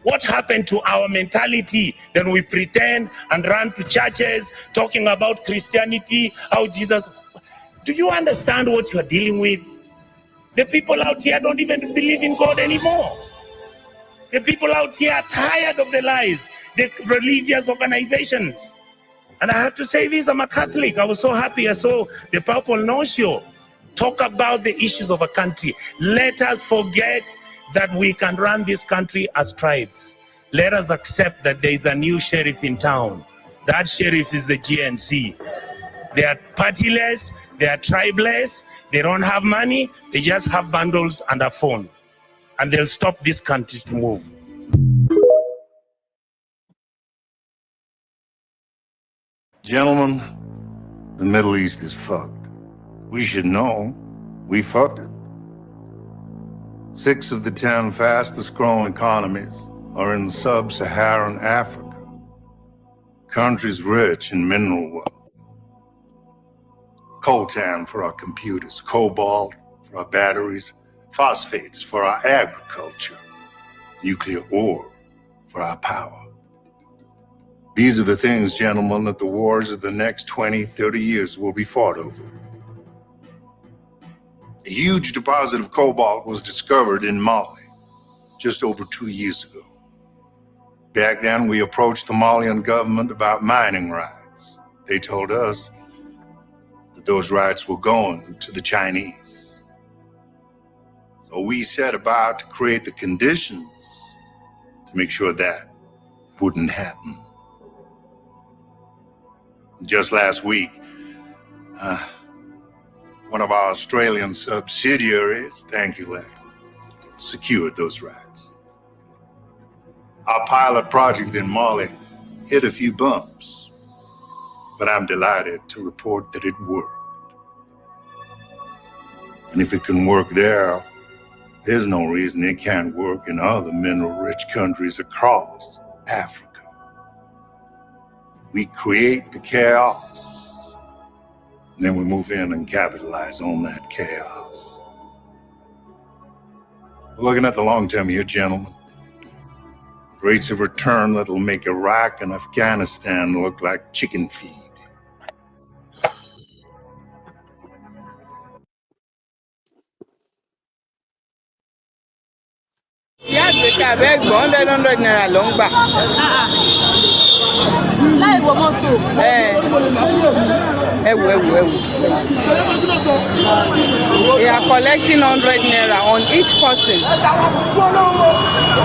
What happened to our mentality? Then we pretend and run to churches talking about Christianity, how Jesus... Do you understand what you are dealing with? The people out here don't even believe in God anymore. The people out here are tired of the lies, the religious organizations. And I have to say this, I'm a Catholic. I was so happy I saw the Papa Nocio talk about the issues of a country. Let us forget that we can run this country as tribes. Let us accept that there is a new sheriff in town. That sheriff is the GNC. They are partyless, they are tribeless, they don't have money, they just have bundles and a phone. And they'll stop this country to move. Gentlemen, the Middle East is fucked. We should know we fucked it. 6 of the 10 fastest growing economies are in sub-Saharan Africa. Countries rich in mineral wealth. Coltan for our computers, cobalt for our batteries, phosphates for our agriculture, nuclear ore for our power. These are the things, gentlemen, that the wars of the next 20, 30 years will be fought over. A huge deposit of cobalt was discovered in Mali just over 2 years ago. Back then, we approached the Malian government about mining rights. They told us that those rights were going to the Chinese. So we set about to create the conditions to make sure that wouldn't happen. Just last week, one of our Australian subsidiaries, thank you, Lachlan, secured those rights. Our pilot project in Mali hit a few bumps, but I'm delighted to report that it worked. And if it can work there, there's no reason it can't work in other mineral-rich countries across Africa. We create the chaos, and then we move in and capitalize on that chaos. We're looking at the long term here, gentlemen. Rates of return that'll make Iraq and Afghanistan look like chicken feed. Yeah, we can beg 100 naira long back. We are collecting 100 naira on each person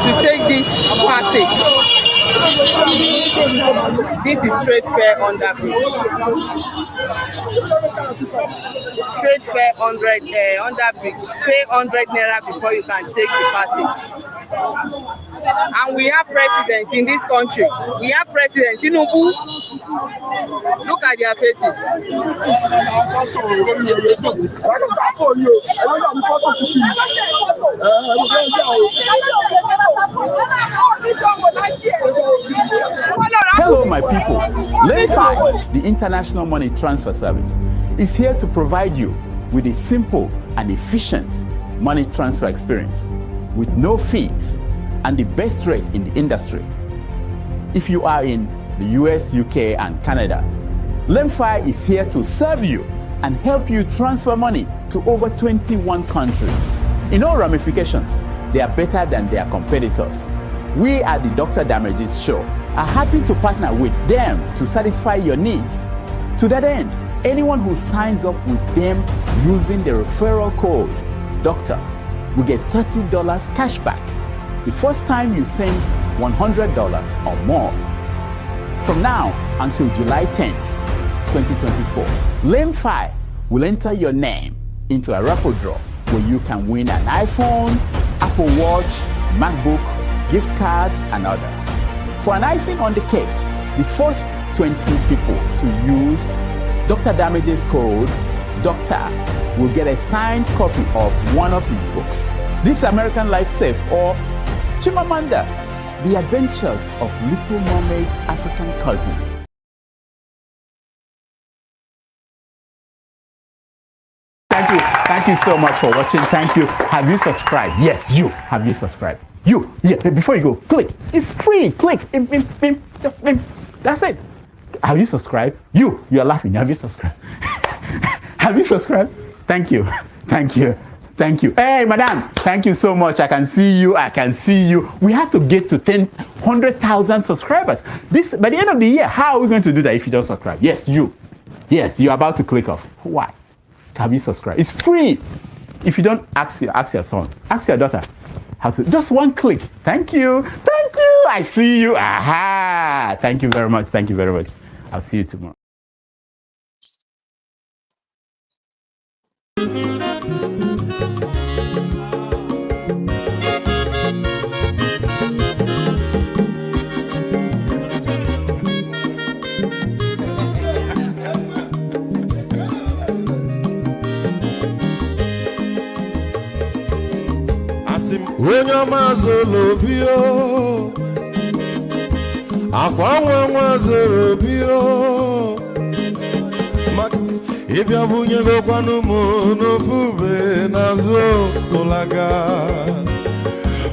to take this passage. This is straight fare under bridge. Straight fare 100 under bridge. Pay 100 naira before you can take the passage. And we have presidents in this country. We have President Tinubu. Look at their faces. Hello, my people. LenFi, the International Money Transfer Service, is here to provide you with a simple and efficient money transfer experience with no fees and the best rate in the industry. If you are in the US, UK, and Canada, LenFi is here to serve you and help you transfer money to over 21 countries. In all ramifications, they are better than their competitors. We at the Dr. Damages Show are happy to partner with them to satisfy your needs. To that end, anyone who signs up with them using the referral code DOCTOR will get $30 cash back the first time you send $100 or more. From now until July 10th, 2024, LenFi will enter your name into a raffle draw where you can win an iPhone, Apple Watch, MacBook, gift cards, and others. For an icing on the cake, the first 20 people to use Dr. Damages code DOCTOR will get a signed copy of one of his books, This American Life Safe or Chimamanda, The Adventures of Little Mermaid's African Cousin. Thank you so much for watching. Thank you. Have you subscribed? Yes, you. Have you subscribed? You. Yeah, before you go, click. It's free. Click. Just that's it. Have you subscribed? You're laughing. Have you subscribed? Have you subscribed? Thank you. Thank you. Thank you. Hey, madam, thank you so much. I can see you. I can see you. We have to get to 100,000 subscribers. This by the end of the year. How are we going to do that if you don't subscribe? Yes, you. Yes, you're about to click off. Why? Have you subscribed? It's free. If you don't, ask your son, ask your daughter how to. Just one click. Thank you. Thank you. I see you. Aha. Thank you very much. Thank you very much. I'll see you tomorrow. Onye ọma zoro obi o, akwa nwa zoro obi o, Max ịbịa bunyegokwanụ m n'ofu ube n'azụ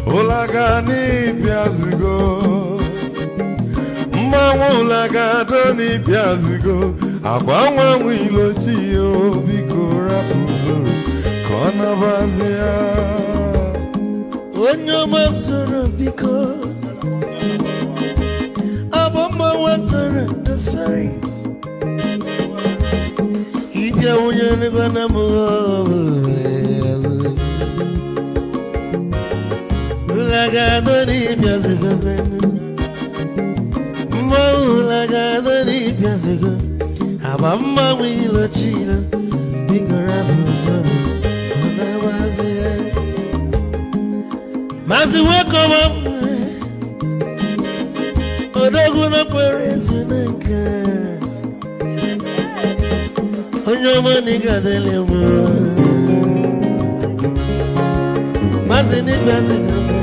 ụlaga n'ịbịazugo, mmanwụ ụlaga do n'ịbịazugo, akwa nwa nwa ilochi o, biko rapụ zoro ka ọ nabazi ya. Onye ọma zoro biko, abọmma nwatara ndasari, ịbịa onye nịgwana m ụlagado n'ịbịazigo, mma ụlagado n'ịbịazigo, abọmma nwa ilochilo, biko rapụ zoro ọ na-agbazi ya. Mazi wekoma odogu no kwere zinenke, onyo mani gadele mo, mazi ni bazi kame,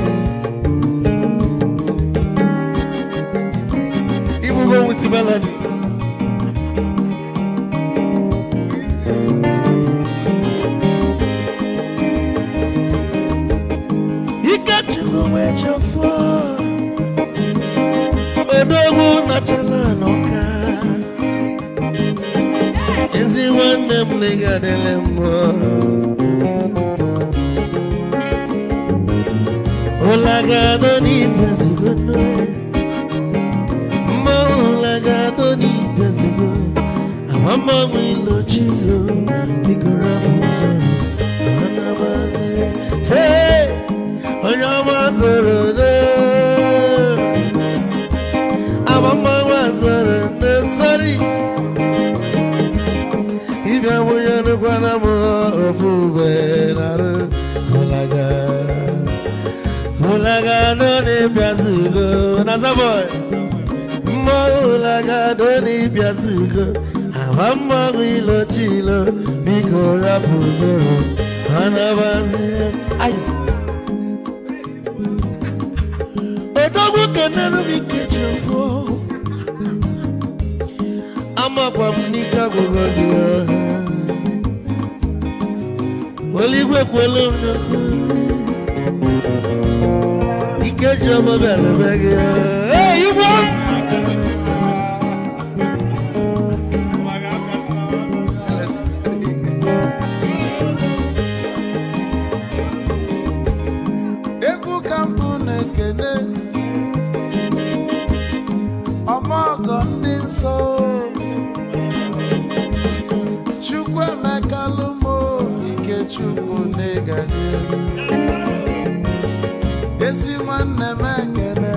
ibu go wuti baladi. Odogu na chala noka, ezi wane mliga delemo, olagado ni bezigo noe, ma olagado ni bezigo, amama wilo chilo, bigora muzoro, anabaze, te, onyama zoro de. Sorry, if I were to go on a fool, Olaga, don't Piazugo, Nazaboy, Molaga, don't Piazugo, Avama Wilo Chilo, Biko Rapuzoro, Anavazi, Ice. A dog can never be kitchen for. Ama kwa mnika kugogia, waligwe kwelo ikejo mabele bege. Hey, you want? Eku kampune kene, ama gondinso. Chukwu negaji esi nwanne m ekene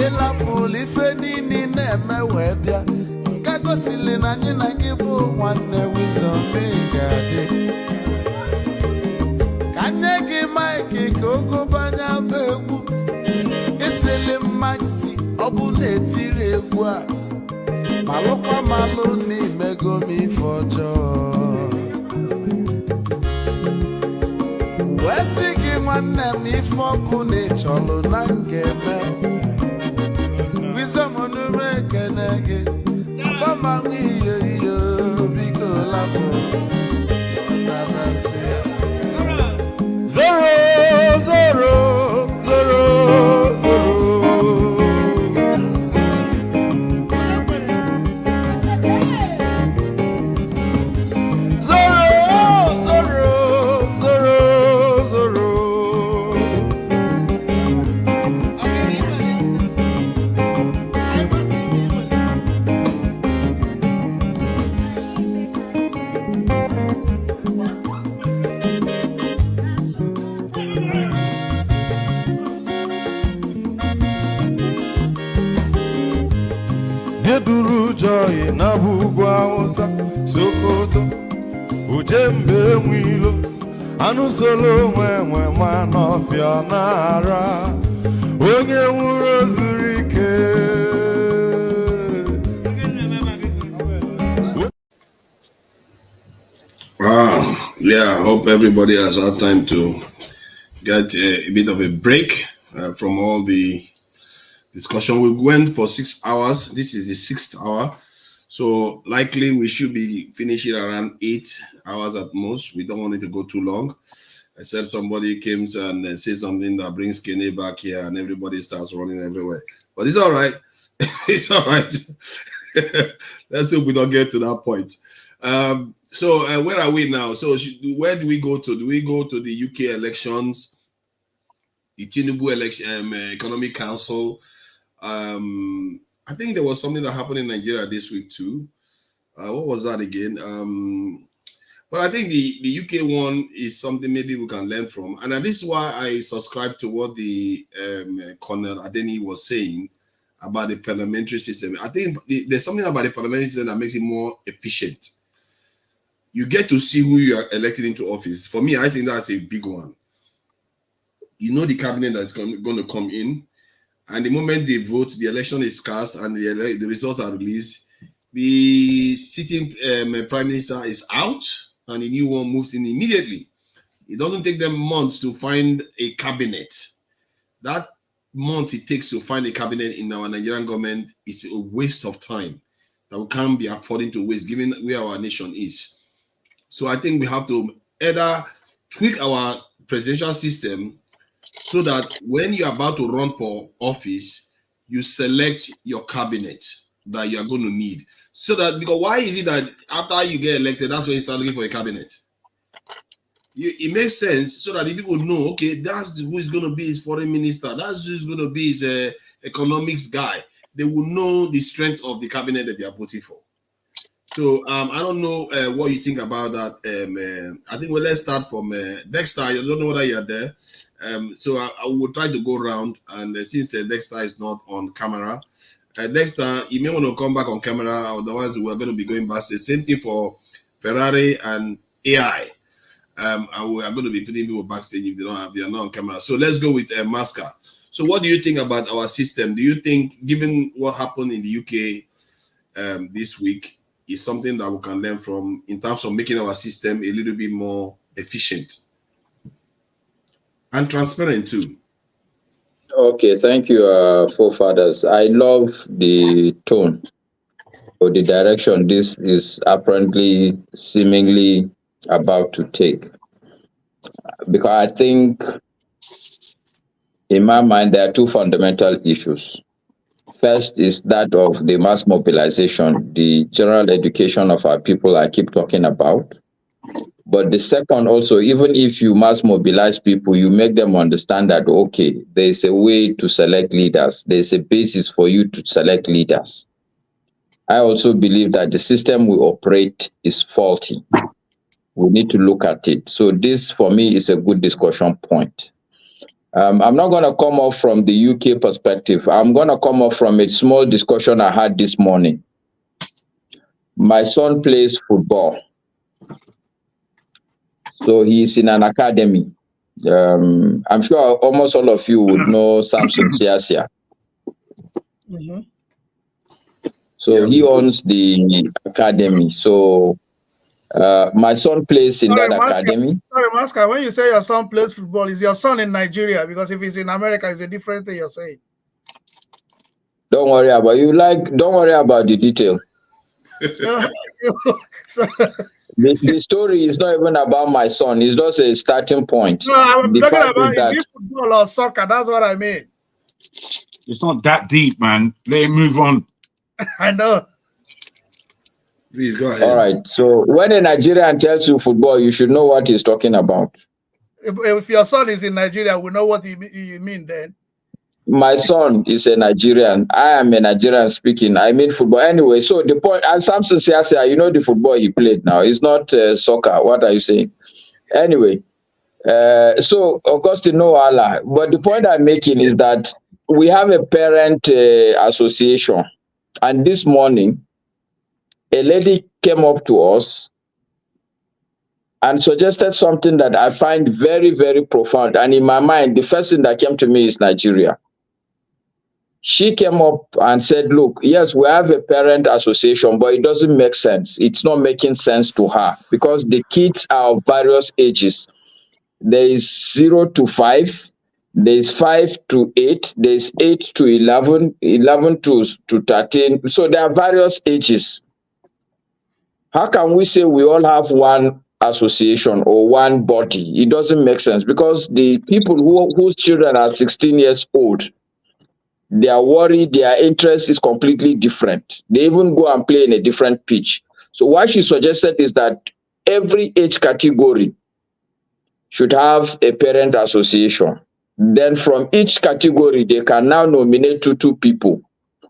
ịlapụ ife niile na-eme wee bịa ka gosili na anyị na gị bụ nwanne wisdom ga-adị ka nye gị maịkị ka ogobanya bụ egwu isili maxi ọ bụ na-etiri egwu a malụkwa malụ n'imego m ife ọjọọ. Wesi gị nwanne m ife ọkụ na-echọlụ na ngeme wisdom onume ekene gị bama nwe iyo iyo biko lapụ na-abasị ya. Zoro zoro zoro zoro zoro zoro Bieduru joy na bugwa osa Sokoto Ujembe mwilo Anu solo mwe manofia nara Onye nwuro zurike. Wow, yeah, I hope everybody has had time to get a bit of a break from all the discussion. We went for 6 hours. This is the 6th hour. So likely we should be finishing around 8 hours at most. We don't want it to go too long, except somebody comes and says something that brings Kenny back here and everybody starts running everywhere. But it's all right. It's all right. Let's hope we don't get to that point. So where are we now? So where do we go to? Do we go to the UK elections, the Tinubu election, Economic Council? I think there was something that happened in Nigeria this week too. What was that again? But I think the UK one is something maybe we can learn from. And this is why I subscribe to what the Colonel Adeni was saying about the parliamentary system. I think there's something about the parliamentary system that makes it more efficient. You get to see who you are elected into office. For me, I think that's a big one. You know the cabinet that's going to come in, and the moment they vote, the election is cast and the results are released, the sitting prime minister is out and the new one moves in immediately. It doesn't take them months to find a cabinet. That month it takes to find a cabinet in our Nigerian government is a waste of time that we can't be affording to waste given where our nation is. So I think we have to either tweak our presidential system so that when you're about to run for office, you select your cabinet that you are going to need. So that, because why is it that after you get elected, that's when you start looking for a cabinet? It makes sense so that the people know, okay, that's who is going to be his foreign minister, that's who's going to be his economics guy. They will know the strength of the cabinet that they are voting for. So I don't know what you think about that. I think let's start from Dexter. I don't know whether you're there. So I will try to go around, and since Dexter is not on camera, Dexter, you may want to come back on camera, otherwise we're going to be going back. The same thing for Ferrari and AI. And we are going to be putting people backstage if they are not on camera. So let's go with Masca. So what do you think about our system? Do you think, given what happened in the UK this week, is something that we can learn from in terms of making our system a little bit more efficient and transparent too? Okay, thank you, Forefathers. I love the tone or the direction this is apparently, seemingly about to take. Because I think, in my mind, there are two fundamental issues. First is that of the mass mobilization, the general education of our people I keep talking about. But the second also, even if you mass mobilize people, you make them understand that, okay, there's a way to select leaders. There's a basis for you to select leaders. I also believe that the system we operate is faulty. We need to look at it. So this, for me, is a good discussion point. I'm not going to come off from the UK perspective. I'm going to come off from a small discussion I had this morning. My son plays football. So he's in an academy. I'm sure almost all of you would know Samson Siasia. Mm-hmm. So he owns the academy. So my son plays in that academy. Sorry, Masca, when you say your son plays football, is your son in Nigeria? Because if he's in America, it's a different thing you're saying. Don't worry about don't worry about the detail. The story is not even about my son. It's just a starting point. No, I'm talking about is it football or soccer? That's what I mean. It's not that deep, man. Let him move on. I know. Please go ahead. All right. So when a Nigerian tells you football, you should know what he's talking about. If your son is in Nigeria, we know what you mean then. My son is a Nigerian. I am a Nigerian speaking. I mean football. Anyway, so the point, and Samson Siasia, you know the football he played now. It's not soccer. What are you saying? Anyway, so Augustine, no Allah. But the point I'm making is that we have a parent association And this morning, a lady came up to us and suggested something that I find very, very profound. And in my mind, the first thing that came to me is Nigeria. She came up and said, look, yes, we have a parent association, but it doesn't make sense. It's not making sense to her because the kids are of various ages. There is 0 to 5, there is 5 to 8, there is 8 to 11, 11 to 13. So there are various ages. How can we say we all have one association or one body? It doesn't make sense because the people whose children are 16 years old, their worry, their interest is completely different. They even go and play in a different pitch. So what she suggested is that every age category should have a parent association. Then from each category, they can now nominate two people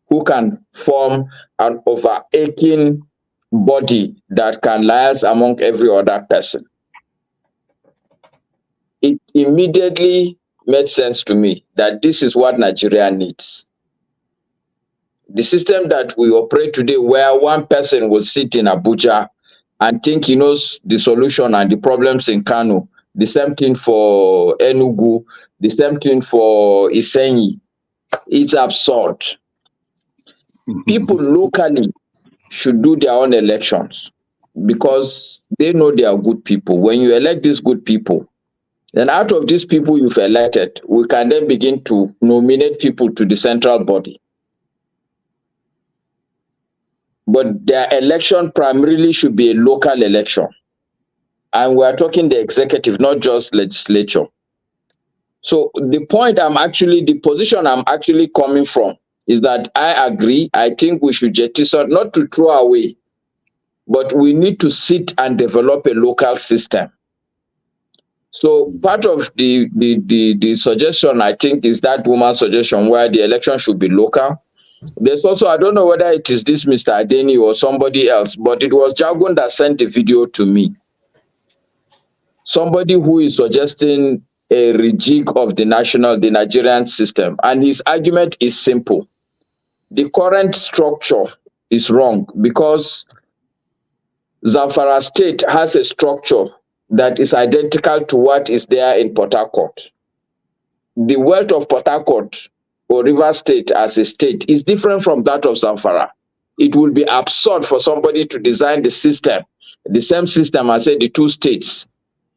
who can form an overarching body that can liaise among every other person. It immediately made sense to me that this is what Nigeria needs. The system that we operate today, where one person will sit in Abuja and think he knows the solution and the problems in Kano, the same thing for Enugu, the same thing for Isenyi, it's absurd. People locally should do their own elections because they know they are good people. When you elect these good people, then out of these people you've elected, we can then begin to nominate people to the central body. But their election primarily should be a local election. And we're talking the executive, not just legislature. So the position I'm actually coming from is that I agree. I think we should jettison, not to throw away, but we need to sit and develop a local system. So part of the suggestion, I think, is that woman's suggestion where the election should be local. There's also, I don't know whether it is this Mr. Adeni or somebody else, but it was Jagun that sent the video to me. Somebody who is suggesting a rejig of the Nigerian system. And his argument is simple. The current structure is wrong because Zamfara State has a structure that is identical to what is there in Port Harcourt. The wealth of Port Harcourt or River State as a state is different from that of Zamfara. It will be absurd for somebody to design the system, the same system as the two states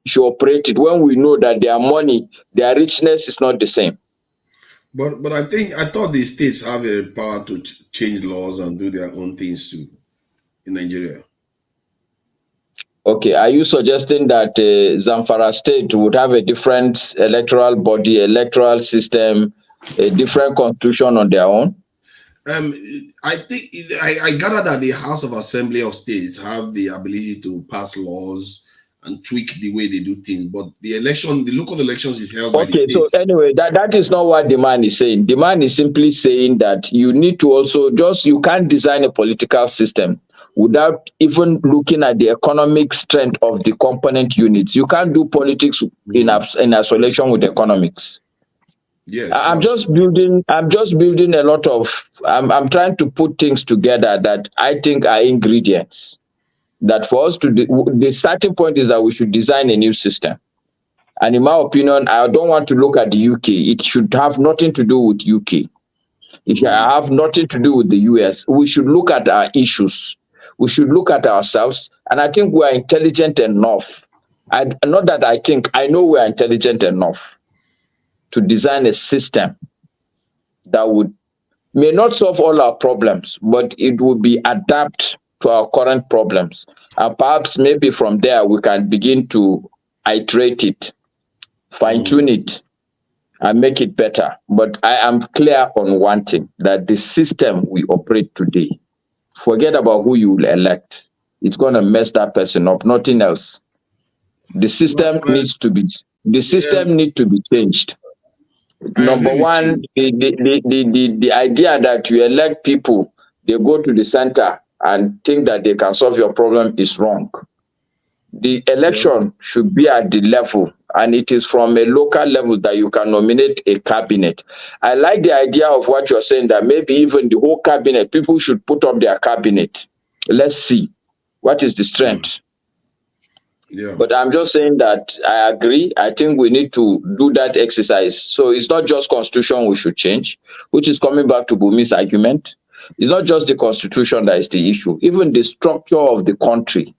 should operate it when we know that their money, their richness is not the same. But I thought the states have a power to change laws and do their own things too in Nigeria. Okay, are you suggesting that Zamfara State would have a different electoral body, electoral system, a different constitution on their own? I think I gather that the House of Assembly of States have the ability to pass laws and tweak the way they do things, but the local elections is held by the states. So anyway, that is not what the man is saying. The man is simply saying that you need to also you can't design a political system without even looking at the economic strength of the component units. You can't do politics in isolation with economics. Yes, I'm just building a lot of, I'm trying to put things together that I think are ingredients. That for us the starting point is that we should design a new system. And in my opinion, I don't want to look at the UK. It should have nothing to do with UK. It should have nothing to do with the US. We should look at our issues. We should look at ourselves. And I think we are intelligent enough. Not that I think, I know we are intelligent enough to design a system that may not solve all our problems, but it will be adapt to our current problems. And perhaps maybe from there we can begin to iterate it, fine-tune it, and make it better. But I am clear on one thing, that the system we operate today, forget about who you will elect. It's going to mess that person up, nothing else. The system needs to be changed. Number one, the idea that you elect people, they go to the center and think that they can solve your problem is wrong. The election should be at the level and it is from a local level that you can nominate a cabinet. I like the idea of what you're saying, that maybe even the whole cabinet, people should put up their cabinet. Let's see what is the strength. Yeah. But I'm just saying that I agree. I think we need to do that exercise. So it's not just constitution we should change, which is coming back to Bumi's argument. It's not just the constitution that is the issue. Even the structure of the country,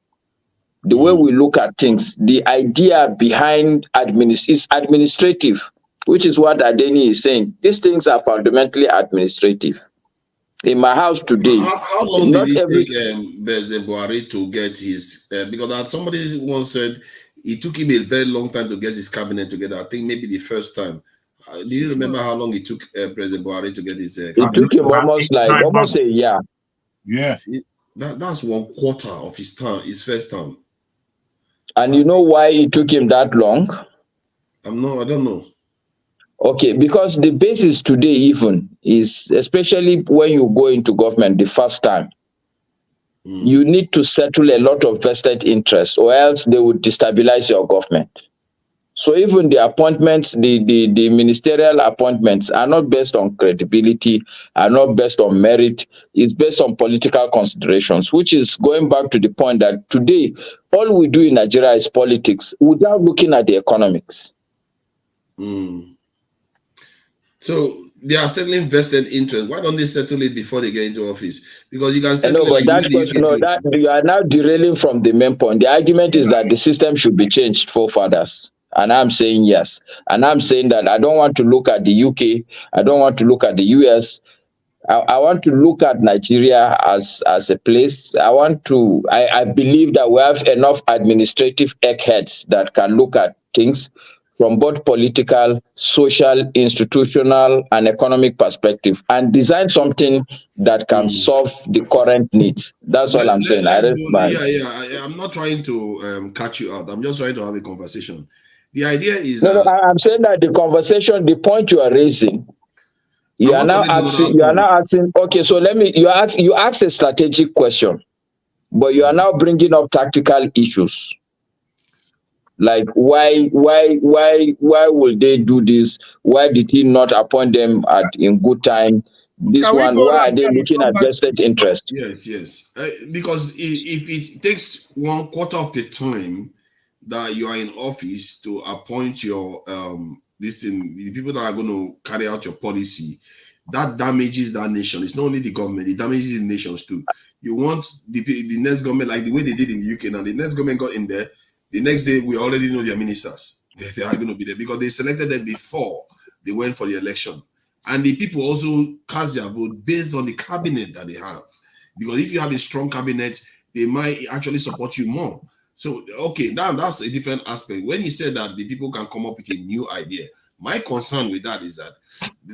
the way we look at things, the idea behind is administrative, which is what Adeni is saying. These things are fundamentally administrative. In my house today, how long did it take President Buhari to get his? Because somebody once said it took him a very long time to get his cabinet together. I think maybe the first time. Do you remember how long it took President Buhari to get his? It took him almost a year. Yeah, that's 1/4 of his term, his first term. And you know why it took him that long? I don't know. Okay, because the basis today even is, especially when you go into government the first time, you need to settle a lot of vested interests, or else they would destabilize your government. So even the appointments, the ministerial appointments are not based on credibility, are not based on merit, it's based on political considerations, which is going back to the point that today, all we do in Nigeria is politics without looking at the economics. So they are settling vested interest. Why don't they settle it before they get into office? Because you can settle you are now derailing from the main point. The argument is that the system should be changed, Forefathers. And I'm saying yes. And I'm saying that I don't want to look at the UK. I don't want to look at the US. I want to look at Nigeria as a place. I believe that we have enough administrative eggheads that can look at things from both political, social, institutional, and economic perspective, and design something that can solve the current needs. That's all I'm saying. I'm not trying to catch you out. I'm just trying to have a conversation. The idea is I'm saying that the conversation, the point you are raising, you are now asking. Okay, so you ask a strategic question, but you are now bringing up tactical issues. Like why will they do this? Why did he not appoint them in good time? Why are they looking at vested interest? Yes. Because if it takes 1/4 of the time that you are in office to appoint your the people that are going to carry out your policy, that damages that nation. It's not only the government, it damages the nations too. You want the next government, like the way they did in the UK. Now the next government got in there. The next day, we already know their ministers. They are going to be there because they selected them before they went for the election. And the people also cast their vote based on the cabinet that they have. Because if you have a strong cabinet, they might actually support you more. So, okay, now that's a different aspect. When you said that the people can come up with a new idea, my concern with that is that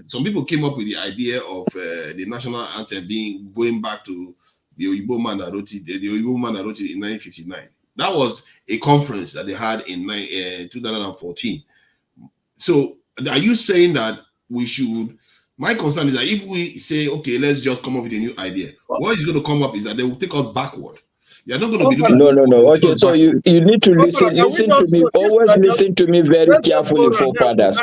some people came up with the idea of the national anthem going back to the Oyibo man that wrote it in 1959. That was a conference that they had in 2014. So are you saying that we should? My concern is that if we say, okay, let's just come up with a new idea, what is going to come up is that they will take us backward. You're not going to be looking No. Okay, so you need to listen to me. Always listen to me very carefully, Forefathers.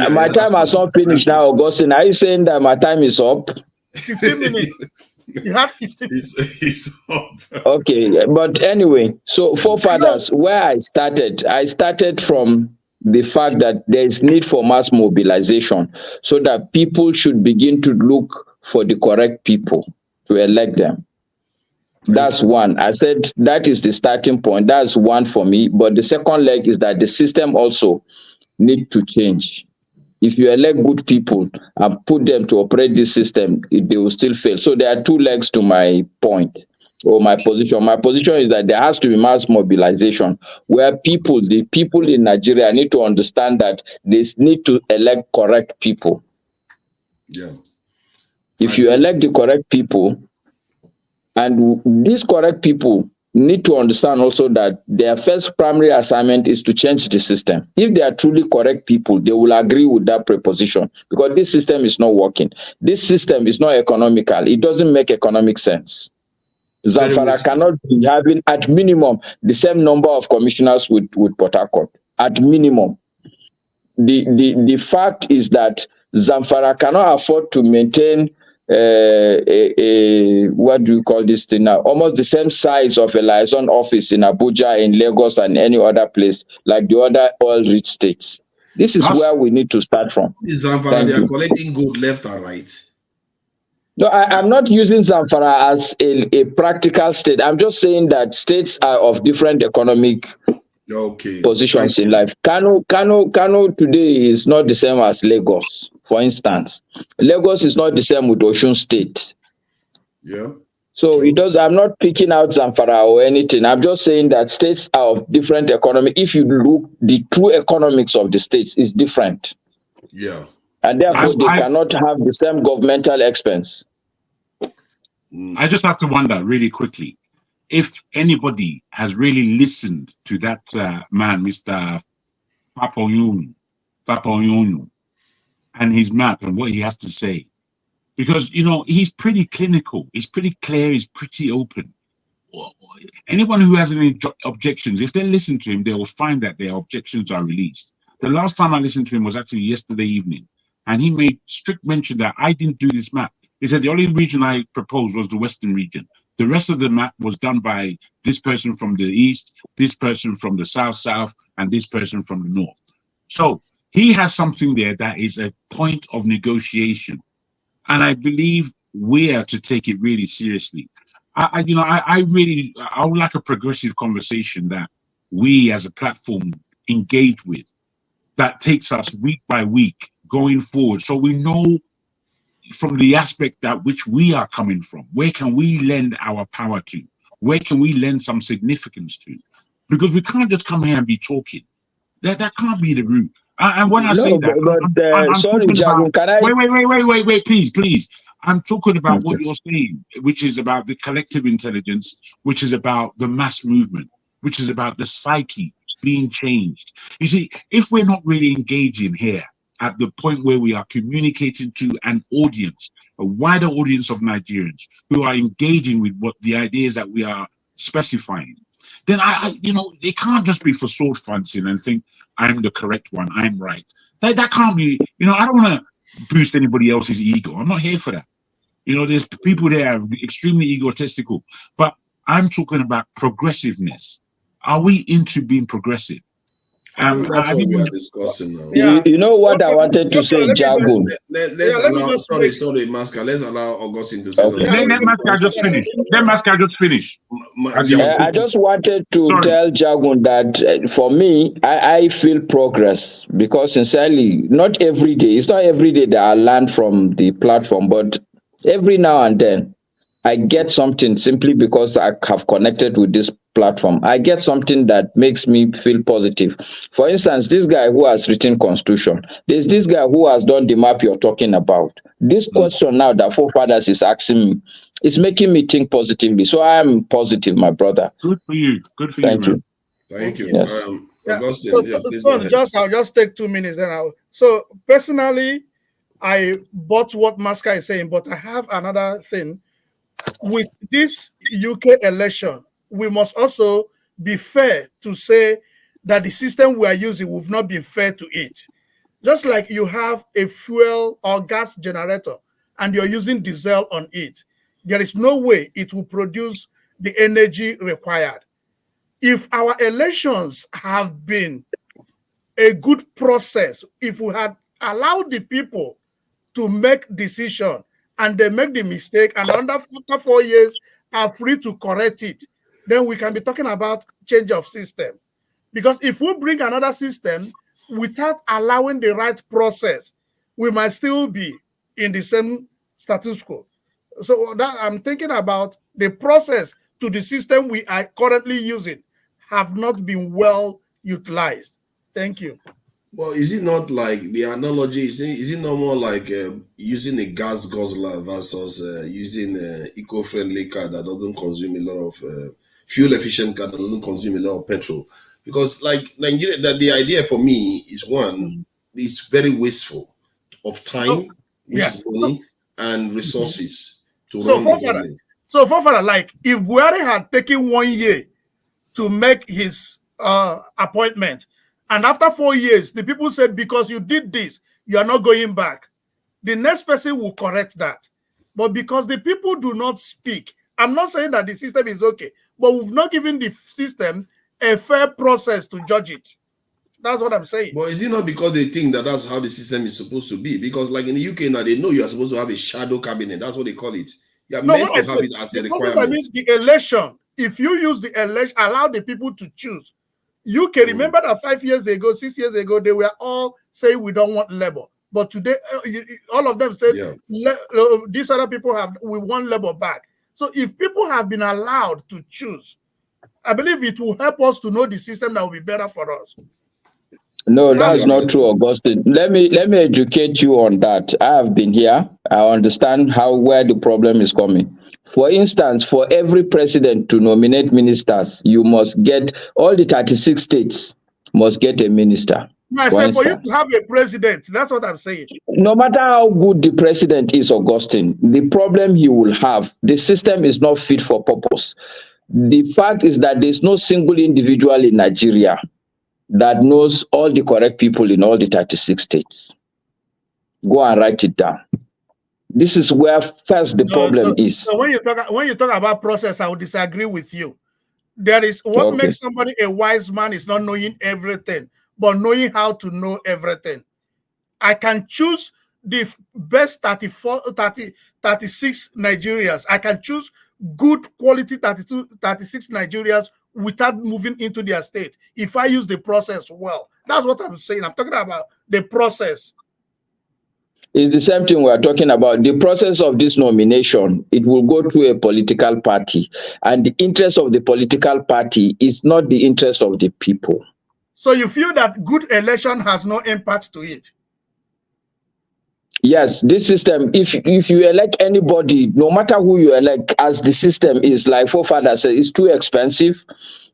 My time has not finished now, Augustine. Are you saying that my time is up? 15 minutes. You have 15 minutes. It's up. Okay, but anyway, so Forefathers, where I started from the fact that there is need for mass mobilization so that people should begin to look for the correct people to elect them. That's one. I said that is the starting point. That's one for me. But the second leg is that the system also need to change. If you elect good people and put them to operate this system, they will still fail. So there are two legs to my point or my position. My position is that there has to be mass mobilization where the people in Nigeria need to understand that they need to elect correct people. Yeah. If you elect the correct people, and these correct people need to understand also that their first primary assignment is to change the system. If they are truly correct people, they will agree with that proposition because this system is not working. This system is not economical. It doesn't make economic sense. Zamfara cannot be having at minimum the same number of commissioners with Port Harcourt. At minimum. The fact is that Zamfara cannot afford to maintain what do you call this thing now? Almost the same size of a liaison office in Abuja, in Lagos, and any other place like the other oil-rich states. This is where we need to start from. Zamfara, they are collecting gold left and right. No, I'm not using Zamfara as a practical state. I'm just saying that states are of different economic positions in life. Kano today is not the same as Lagos, for instance. Lagos is not the same with Osun State. Yeah. So it does. I'm not picking out Zamfara or anything. I'm just saying that states are of different economic. If you look, the true economics of the states is different. Yeah. And therefore they cannot have the same governmental expense. I just have to wonder really quickly if anybody has really listened to that man, Mr. Papayonu, and his map and what he has to say. Because, you know, he's pretty clinical, he's pretty clear, he's pretty open. Anyone who has any objections, if they listen to him, they will find that their objections are released. The last time I listened to him was actually yesterday evening, and he made strict mention that I didn't do this map. He said the only region I proposed was the Western region. The rest of the map was done by this person from the East, this person from the South, and this person from the North. So he has something there that is a point of negotiation. And I believe we are to take it really seriously. I would like a progressive conversation that we as a platform engage with, that takes us week by week going forward. So we know from the aspect that which we are coming from, where can we lend our power to? Where can we lend some significance to? Because we can't just come here and be talking. That can't be the route. And when I say that, I'm sorry, Jagun, can I? Wait, please. I'm talking about what you're saying, which is about the collective intelligence, which is about the mass movement, which is about the psyche being changed. You see, if we're not really engaging here at the point where we are communicating to an audience, a wider audience of Nigerians who are engaging with what the ideas that we are specifying, then they can't just be for sword fencing and think I'm the correct one, I'm right. That can't be. I don't want to boost anybody else's ego. I'm not here for that. There's people there extremely egotistical, but I'm talking about progressiveness. Are we into being progressive? I think that's what we are discussing now. Yeah. You know what I wanted to say, Jagun. Let's allow. Sorry, Masca. Let's allow Augustine to say something. Let Masca just finish. I just wanted to tell Jagun that for me, I feel progress because sincerely, not every day. It's not every day that I learn from the platform, but every now and then, I get something simply because I have connected with this platform. I get something that makes me feel positive. For instance, this guy who has written Constitution, there's this guy who has done the map you're talking about. This question now that Forefathers is asking me, it's making me think positively. So I am positive, my brother. Good for you. Thank you. Thank you. Yes. I'll just take 2 minutes. So personally, I bought what Masca is saying, but I have another thing. With this UK election, we must also be fair to say that the system we are using will not be fair to it. Just like you have a fuel or gas generator and you're using diesel on it, there is no way it will produce the energy required. If our elections have been a good process, if we had allowed the people to make decisions and they make the mistake and after 4 years are free to correct it, then we can be talking about change of system. Because if we bring another system without allowing the right process, we might still be in the same status quo. So that I'm thinking about the process to the system we are currently using have not been well utilized. Thank you. Well, is it not like the analogy? Is it not more like using a gas guzzler versus using an eco-friendly car that doesn't consume a lot of fuel-efficient car that doesn't consume a lot of petrol? Because like Nigeria, the idea for me is one, it's very wasteful of time, which is money, and resources to run the government. So, Forefather, like if Buhari had taken 1 year to make his appointment, and after 4 years, the people said, because you did this, you are not going back, the next person will correct that. But because the people do not speak, I'm not saying that the system is okay, but we've not given the system a fair process to judge it. That's what I'm saying. But is it not because they think that that's how the system is supposed to be? Because like in the UK now, they know you are supposed to have a shadow cabinet. That's what they call it. You are meant to have it as a requirement. I mean, the election, if you use the election, allow the people to choose. You can remember that 5 years ago, 6 years ago, they were all saying we don't want Labour. But today, all of them said, these other people we want Labour back. So if people have been allowed to choose, I believe it will help us to know the system that will be better for us. No, that's not true, Augustine. Let me educate you on that. I have been here. I understand where the problem is coming. For instance, for every president to nominate ministers, you must get all the 36 states must get a minister. I said for you to have a president, that's what I'm saying. No matter how good the president is, Augustine, the problem he will have, the system is not fit for purpose. The fact is that there's no single individual in Nigeria that knows all the correct people in all the 36 states. Go and write it down. This is where first the problem is. So when you talk about process, I would disagree with you. There is what makes somebody a wise man is not knowing everything, but knowing how to know everything. I can choose the best 36 Nigerians. I can choose good quality 36 Nigerians without moving into their state if I use the process well. That's what I'm saying. I'm talking about the process. It's the same thing we're talking about. The process of this nomination, it will go to a political party, and the interest of the political party is not the interest of the people. So you feel that good election has no impact to it? Yes, this system, if you elect anybody, no matter who you elect, as the system is, like Forefathers said, it's too expensive,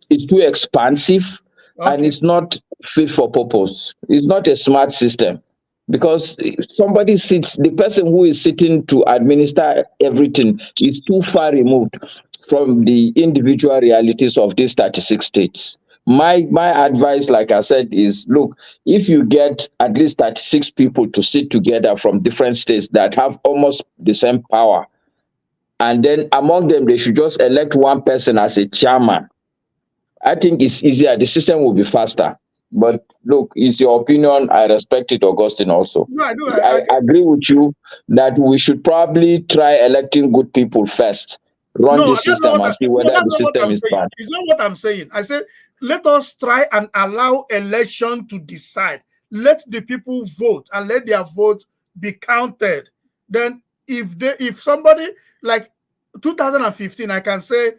it's too expansive, and it's not fit for purpose. It's not a smart system, because somebody sits, the person who is sitting to administer everything is too far removed from the individual realities of these 36 states. My advice, like I said, is look, if you get at least 36 people to sit together from different states that have almost the same power, and then among them they should just elect one person as a chairman, I think it's easier. The system will be faster. But look, it's your opinion. I respect it, Augustine, also. No, I do. I agree with you that we should probably try electing good people first. Run the system and see whether the system is bad. It's not what I'm saying. I said, let us try and allow election to decide. Let the people vote and let their vote be counted. Then if somebody like 2015, I can say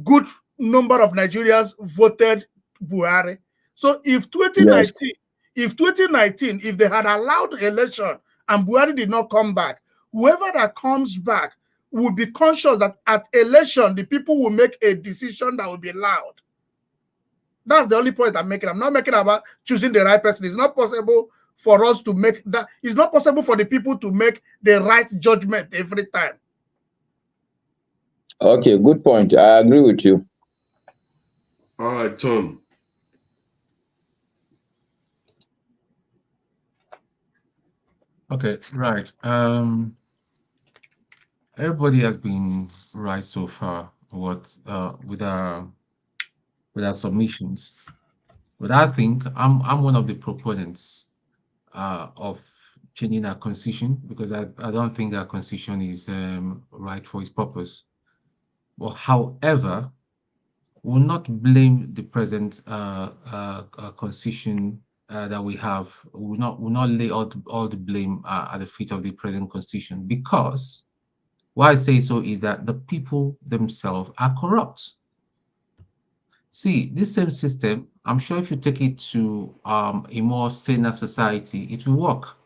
good number of Nigerians voted Buhari. So if 2019, if they had allowed the election and Buhari did not come back, whoever that comes back will be conscious that at election, the people will make a decision that will be loud. That's the only point I'm making. I'm not making about choosing the right person. It's not possible for us to make that. It's not possible for the people to make the right judgment every time. Okay, good point. I agree with you. All right, Tom. Okay, right. Everybody has been right so far. With our submissions, but I think I'm one of the proponents of changing our constitution, because I don't think our constitution is right for its purpose. But however, will not blame the present constitution that we have. Will not lay all the blame at the feet of the present constitution, because why I say so is that the people themselves are corrupt. See, this same system, I'm sure if you take it to a more saner society, it will work.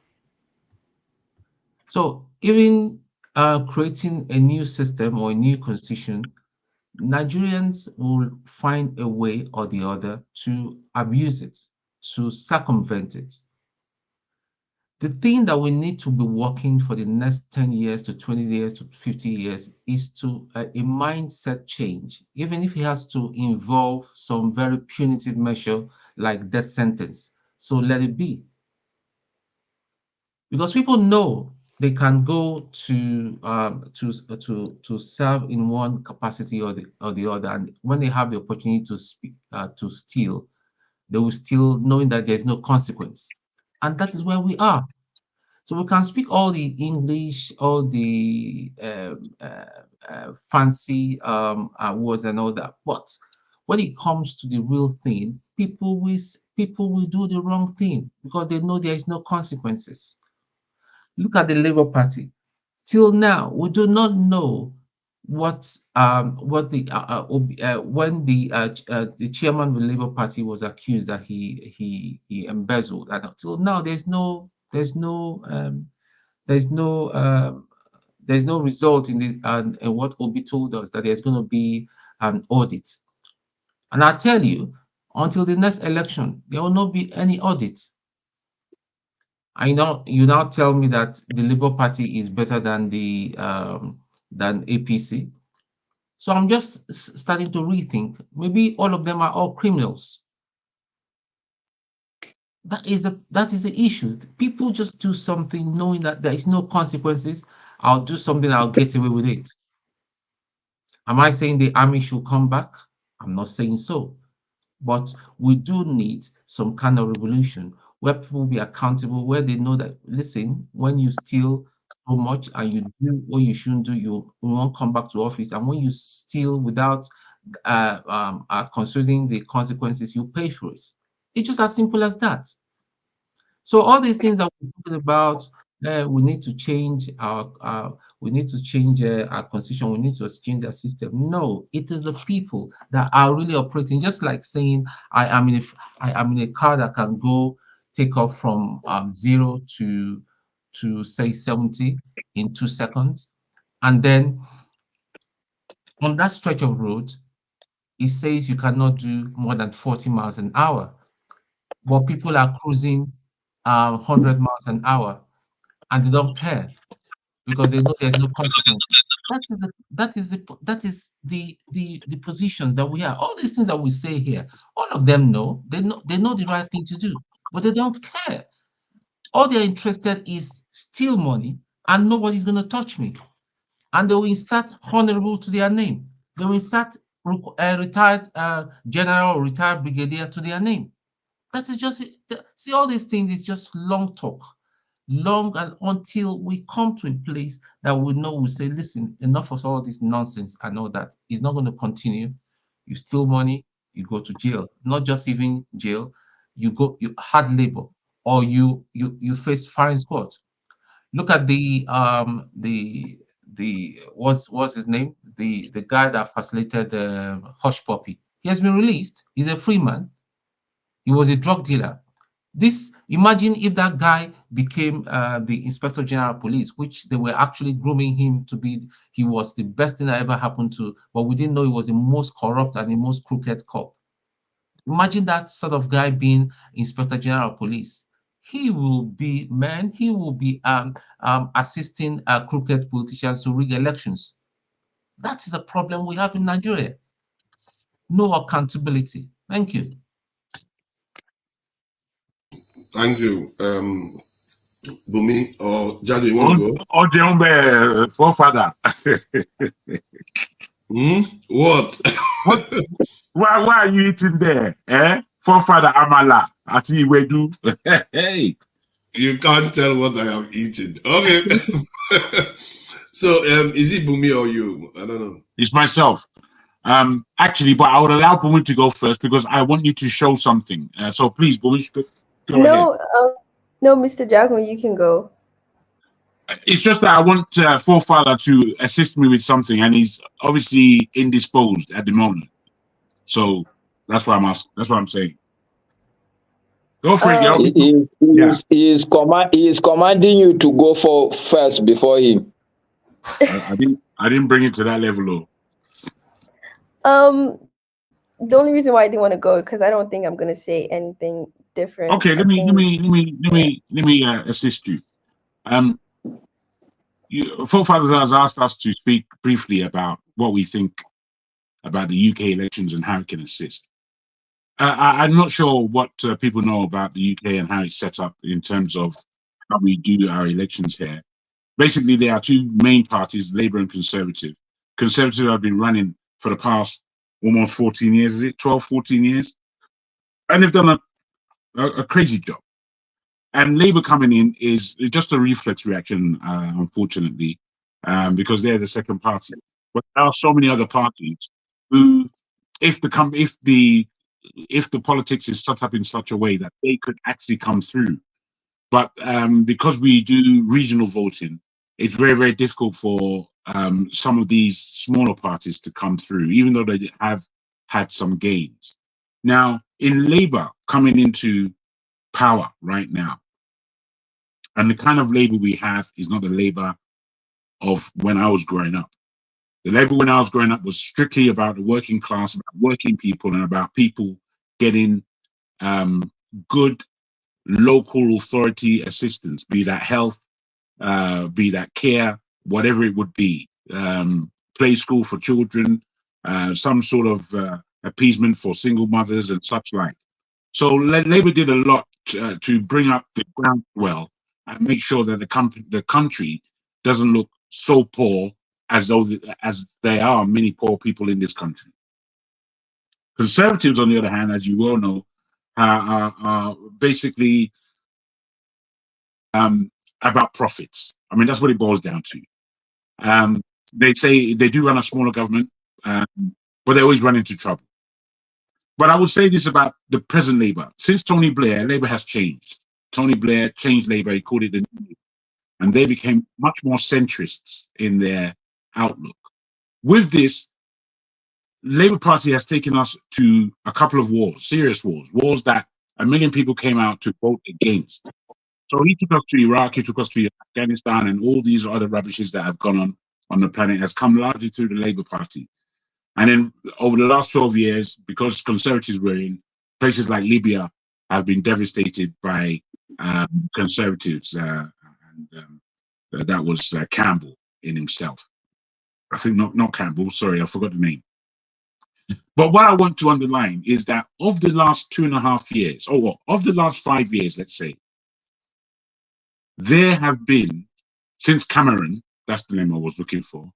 So even creating a new system or a new constitution, Nigerians will find a way or the other to abuse it, to circumvent it. The thing that we need to be working for the next 10 years to 20 years to 50 years is to a mindset change, even if it has to involve some very punitive measure like death sentence. So let it be. Because people know they can go to serve in one capacity or the other, and when they have the opportunity to steal, they will steal knowing that there is no consequence, and that is where we are. So we can speak all the English, all the fancy words and all that, but when it comes to the real thing, people will do the wrong thing because they know there is no consequences. Look at the Labour Party. Till now, we do not know when the chairman of the Labour Party was accused that he embezzled, and until now there's no result in the and what Obi told us, that there's going to be an audit. And I tell you, until the next election, there will not be any audit. You now tell me that the Labour Party is better than the than APC. So I'm just starting to rethink. Maybe all of them are all criminals. That is the issue. People just do something knowing that there is no consequences. I'll do something, I'll get away with it. Am I saying the army should come back? I'm not saying so. But we do need some kind of revolution where people will be accountable, where they know that, listen, when you steal so much and you do what you shouldn't do, you won't come back to office. And when you steal without considering the consequences, you pay for it. It's just as simple as that. So all these things that we're talking about, we need to change our constitution. We need to change our system. No, it is the people that are really operating. Just like saying, I am in a car that can go take off from 0 to say 70 in 2 seconds, and then on that stretch of road, it says you cannot do more than 40 miles an hour, but people are cruising 100 miles an hour, and they don't care because they know there's no consequences. That is the positions that we have. All these things that we say here, all of them know they know the right thing to do, but they don't care. All they're interested is steal money, and nobody's going to touch me. And they will insert honorable to their name. They will insert retired general or retired brigadier to their name. That is just it. See, all these things is just long talk. Long, and until we come to a place that we know, we say, listen, enough of all this nonsense and all that is not going to continue. You steal money, you go to jail. Not just even jail, you hard labor, or you face firing squad. Look at the what's his name? The guy that facilitated Hush Puppy. He has been released. He's a free man. He was a drug dealer. Imagine if that guy became the Inspector General of Police, which they were actually grooming him to be. He was the best thing that ever happened to, but we didn't know he was the most corrupt and the most crooked cop. Imagine that sort of guy being Inspector General of Police. He will be assisting crooked politicians to rig elections. That is a problem we have in Nigeria. No accountability. Thank you. Thank you. Bumi or Jadu, you want to go? Oh, the forefather. What? Why are you eating there? Forefather Amala. Ati Iwedu. Hey. You can't tell what I am eating. Okay. So is it Bumi or you? I don't know. It's myself. Actually, but I would allow Bumi to go first because I want you to show something. So please, Bumi, go ahead. No, Mr. Jackman, you can go. It's just that I want Forefather to assist me with something, and he's obviously indisposed at the moment. So that's why I'm asking. That's what I'm saying. Go for it. He is commanding you to go for first before him. I didn't bring it to that level, though. The only reason why I didn't want to go because I don't think I'm gonna say anything different. Okay, let me assist you. Forefathers has asked us to speak briefly about what we think about the UK elections and how it can assist. I'm not sure what people know about the UK and how it's set up in terms of how we do our elections here. Basically, there are two main parties, Labour and Conservative. Conservative have been running for the past almost 14 years, is it? 12, 14 years? And they've done a crazy job. And Labour coming in is just a reflex reaction, unfortunately, because they're the second party. But there are so many other parties who, if the politics is set up in such a way that they could actually come through, but because we do regional voting, it's very, very difficult for some of these smaller parties to come through, even though they have had some gains. Now, in Labour coming into power right now, and the kind of Labour we have is not the Labour of when I was growing up. The Labour when I was growing up was strictly about the working class, about working people, and about people getting good local authority assistance, be that health, be that care, whatever it would be, play school for children, some sort of appeasement for single mothers and such like. So Labour did a lot to bring up the groundswell and make sure that the country doesn't look so poor as there are many poor people in this country. Conservatives, on the other hand, as you well know, are basically about profits. I mean, that's what it boils down to. They say they do run a smaller government, but they always run into trouble. But I would say this about the present Labour. Since Tony Blair, Labour has changed. Tony Blair changed Labour, he called it the New, and they became much more centrists in their outlook. With this, Labour Party has taken us to a couple of wars, serious wars that 1 million people came out to vote against. So he took us to Iraq, he took us to Afghanistan, and all these other rubbishes that have gone on the planet has come largely through the Labour Party. And then over the last 12 years, because Conservatives were in, places like Libya have been devastated by Conservatives, and that was Campbell in himself. I think not Campbell, sorry, I forgot the name. But what I want to underline is that of the last 2.5 years, or of the last 5 years, let's say, there have been, since Cameron, that's the name I was looking for,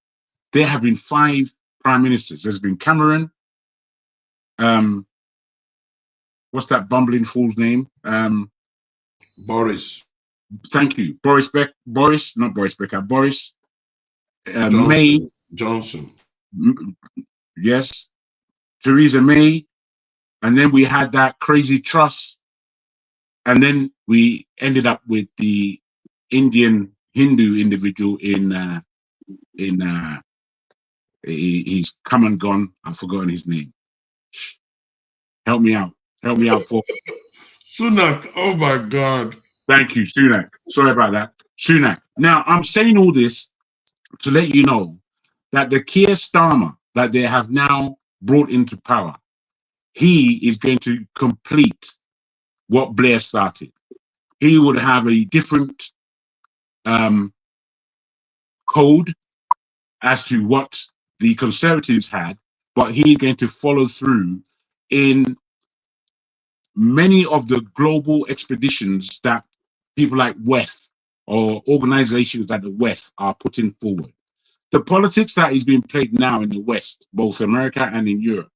there have been 5 prime ministers. There's been Cameron, what's that bumbling fool's name? Boris. Thank you. Boris, May. Johnson. Yes. Theresa May. And then we had that crazy Truss. And then we ended up with the Indian Hindu individual he's come and gone. I've forgotten his name. Help me out. For Sunak. Oh my God. Thank you, Sunak. Sorry about that. Sunak. Now, I'm saying all this to let you know that the Keir Starmer that they have now brought into power, he is going to complete what Blair started. He would have a different code as to what the Conservatives had, but he's going to follow through in many of the global expeditions that people like WEF or organizations like the WEF are putting forward. The politics that is being played now in the West, both America and in Europe,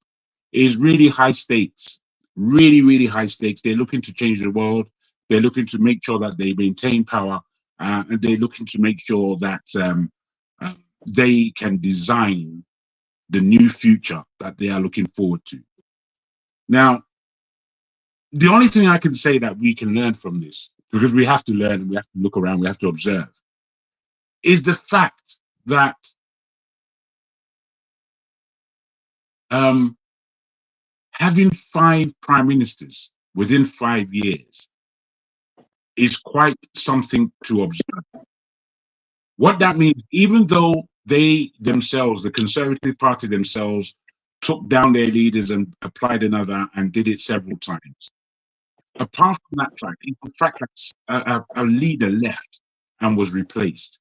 is really high stakes, really, really high stakes. They're looking to change the world. They're looking to make sure that they maintain power, and they're looking to make sure that they can design the new future that they are looking forward to. Now, the only thing I can say that we can learn from this, because we have to learn, we have to look around, we have to observe, is the fact that having 5 prime ministers within 5 years is quite something to observe. What that means, even though they themselves, the Conservative Party themselves, took down their leaders and applied another and did it several times, apart from that fact, it's the fact that a leader left and was replaced.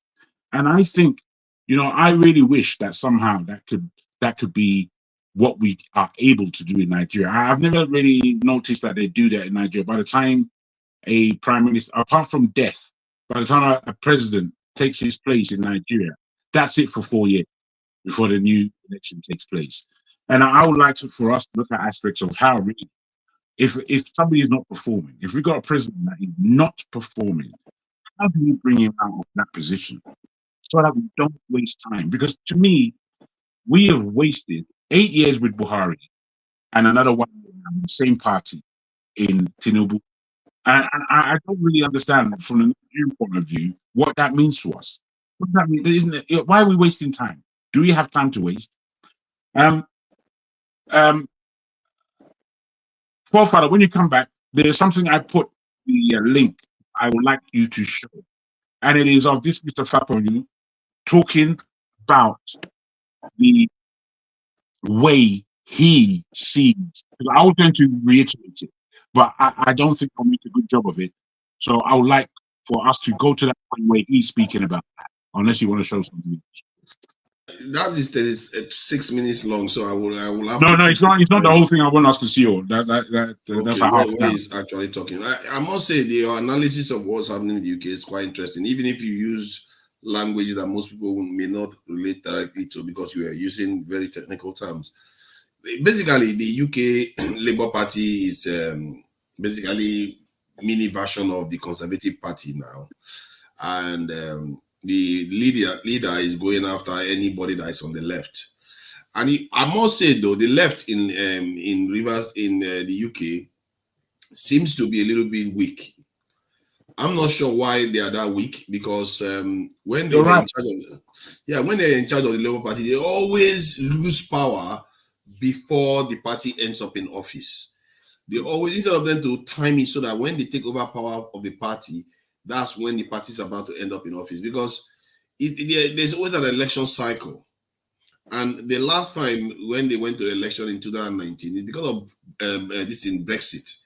And I think, I really wish that somehow that could be what we are able to do in Nigeria. I've never really noticed that they do that in Nigeria. By the time a prime minister, apart from death, by the time a president takes his place in Nigeria, that's it for 4 years before the new election takes place. And I would like for us to look at aspects of how really, if somebody is not performing, if we got a president that is not performing, how do we bring him out of that position so that we don't waste time? Because to me, we have wasted 8 years with Buhari and another 1 year in the same party in Tinubu. And I don't really understand from the Nigerian point of view what that means to us. What does that mean? Isn't it, why are we wasting time? Do we have time to waste? Forefather, when you come back, there's something I put the link I would like you to show. And it is of this Mr. Faponu talking about the way he sees. I was going to reiterate it, but I don't think I'll make a good job of it. So I would like for us to go to that point where he's speaking about that, unless you want to show something. That is 6 minutes long, so I will have. No, it's not the whole thing. I want us to see. That's okay, where he's actually talking. I must say the analysis of what's happening in the UK is quite interesting. Even if you used language that most people may not relate directly to, because you are using very technical terms. Basically, the UK Labour Party is basically mini version of the Conservative Party now, and the leader is going after anybody that is on the left. And I must say though, the left in Rivers in the UK seems to be a little bit weak. I'm not sure why they are that weak, because when they're in charge of the Labour Party, they always lose power before the party ends up in office. They always, instead of them to time it so that when they take over power of the party, that's when the party is about to end up in office, because there's always an election cycle. And the last time when they went to the election in 2019, it's because of this in Brexit.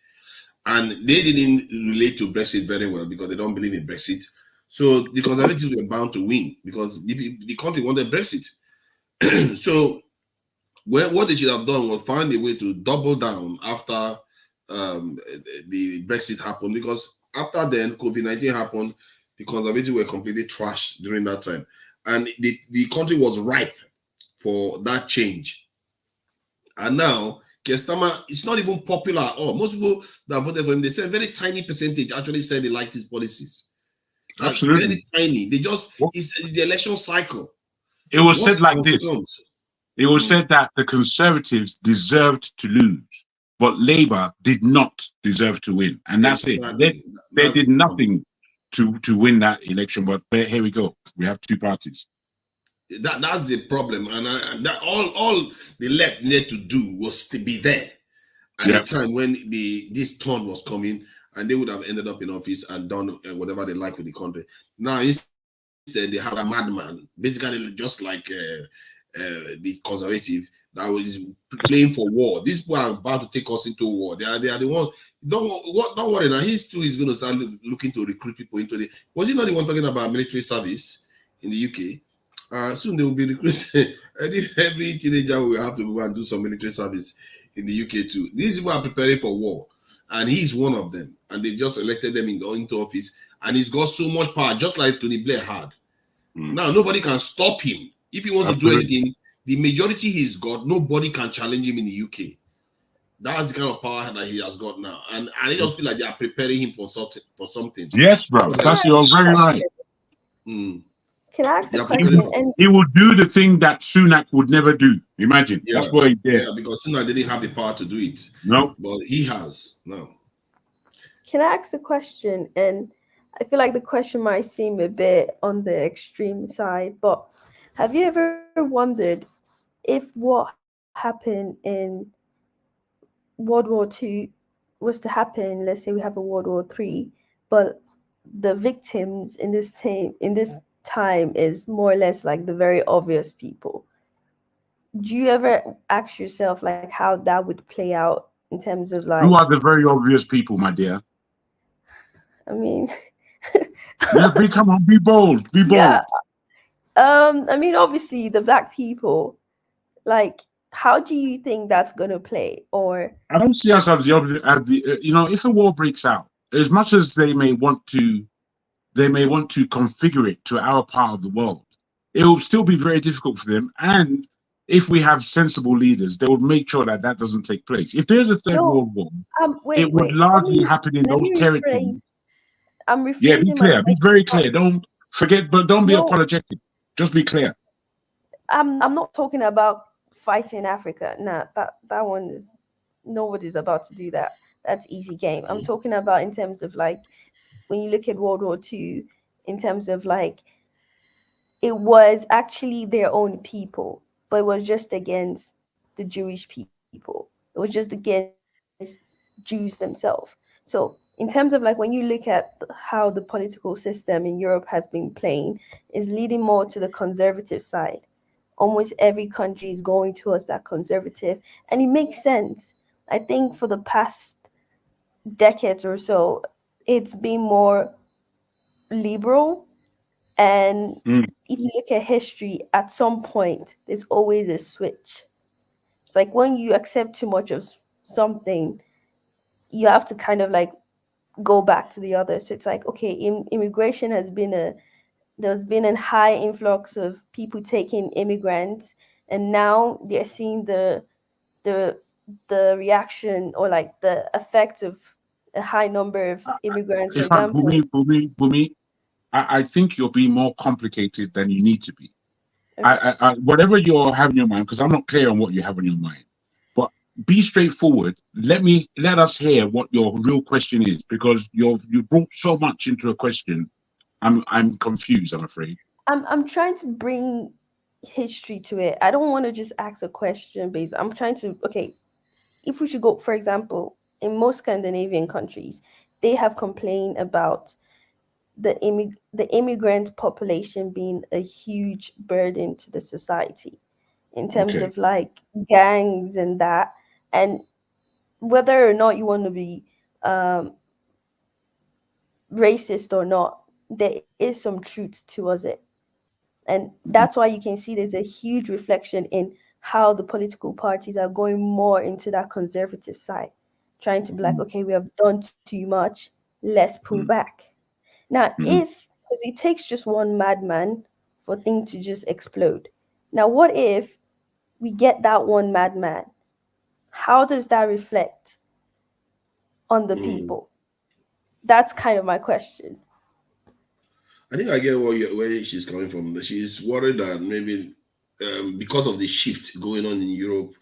And they didn't relate to Brexit very well because they don't believe in Brexit. So the Conservatives were bound to win because the country wanted Brexit. So what they should have done was find a way to double down after the Brexit happened, because after then COVID-19 happened, the Conservatives were completely trashed during that time, and the country was ripe for that change. And now Keir Starmer, it's not even popular at all. Most people that voted for him, they said a very tiny percentage actually said they liked his policies. Absolutely. Very tiny. It's the election cycle. It was said like this. It was said that the Conservatives deserved to lose, but Labour did not deserve to win. And that's it. They did nothing to win that election, but here we go. We have two parties. That's the problem. And that all the left needed to do was to be there at the time when this turn was coming, and they would have ended up in office and done whatever they like with the country. Now, instead, they have a madman, basically just like the Conservative, that was playing for war. These people are about to take us into war. They are the ones. Don't worry now. He too is going to start looking to recruit people into the. Was he not the one talking about military service in the UK? Soon they will be recruiting. Every teenager will have to go and do some military service in the UK too. These people are preparing for war, and he's one of them. And they just elected them into office, and he's got so much power, just like Tony Blair had. Now nobody can stop him. If he wants to do anything, the majority he's got, nobody can challenge him in the UK. That's the kind of power that he has got now. And I just feel like they are preparing him for something. Yes, bro. You're very right. Can I ask a question? He will do the thing that Sunak would never do. Imagine. That's what he did. Yeah, because Sunak didn't have the power to do it. No. But he has now. Can I ask a question? And I feel like the question might seem a bit on the extreme side, but have you ever wondered if what happened in World War II was to happen, let's say we have a World War III, but the victims in this time is more or less like the very obvious people? Do you ever ask yourself like how that would play out in terms of Who like, are the very obvious people, my dear? I mean, Yeah, come on, be bold, be bold. yeah. I mean, obviously the black people, like, how do you think that's gonna play? Or I don't see us as the you know, if a war breaks out, as much as they may want to configure it to our part of the world, it will still be very difficult for them. And if we have sensible leaders, they would make sure that that doesn't take place. If there's a third world war, it would largely happen in those territories. I'm Yeah, be rephrasing my clear. Be very clear. Don't forget, but don't be apologetic. Just be clear. I'm not talking about fighting Africa. Nah, that one is, nobody's about to do that. That's easy game. I'm talking about in terms of like, when you look at World War II, in terms of like, it was actually their own people, but it was just against the Jewish people. It was just against Jews themselves. So in terms of like, when you look at how the political system in Europe has been playing, is leading more to the conservative side. Almost every country is going towards that conservative, and it makes sense. I think for the past decades or so, it's been more liberal. And if you look at history, at some point, there's always a switch. It's like when you accept too much of something, you have to kind of like go back to the other. So it's like, okay, immigration there's been a high influx of people taking immigrants, and now they're seeing the reaction, or like the effect of a high number of immigrants, for In fact, example. Bumi, I think you're being more complicated than you need to be. Okay. Whatever you have in your mind, because I'm not clear on what you have in your mind, but be straightforward. Let us hear what your real question is, because you brought so much into a question. I'm confused, I'm afraid. I'm trying to bring history to it. I don't want to just ask a question based. I'm trying to, okay, if we should go, for example, in most Scandinavian countries, they have complained about the immigrant population being a huge burden to the society in terms of like gangs and that. And whether or not you want to be racist or not, there is some truth towards it. And that's why you can see there's a huge reflection in how the political parties are going more into that conservative side, trying to be like, okay, we have done too much, let's pull back. Now, because it takes just one madman for things to just explode. Now, what if we get that one madman? How does that reflect on the people? That's kind of my question. I think I get where she's coming from. She's worried that maybe because of the shift going on in Europe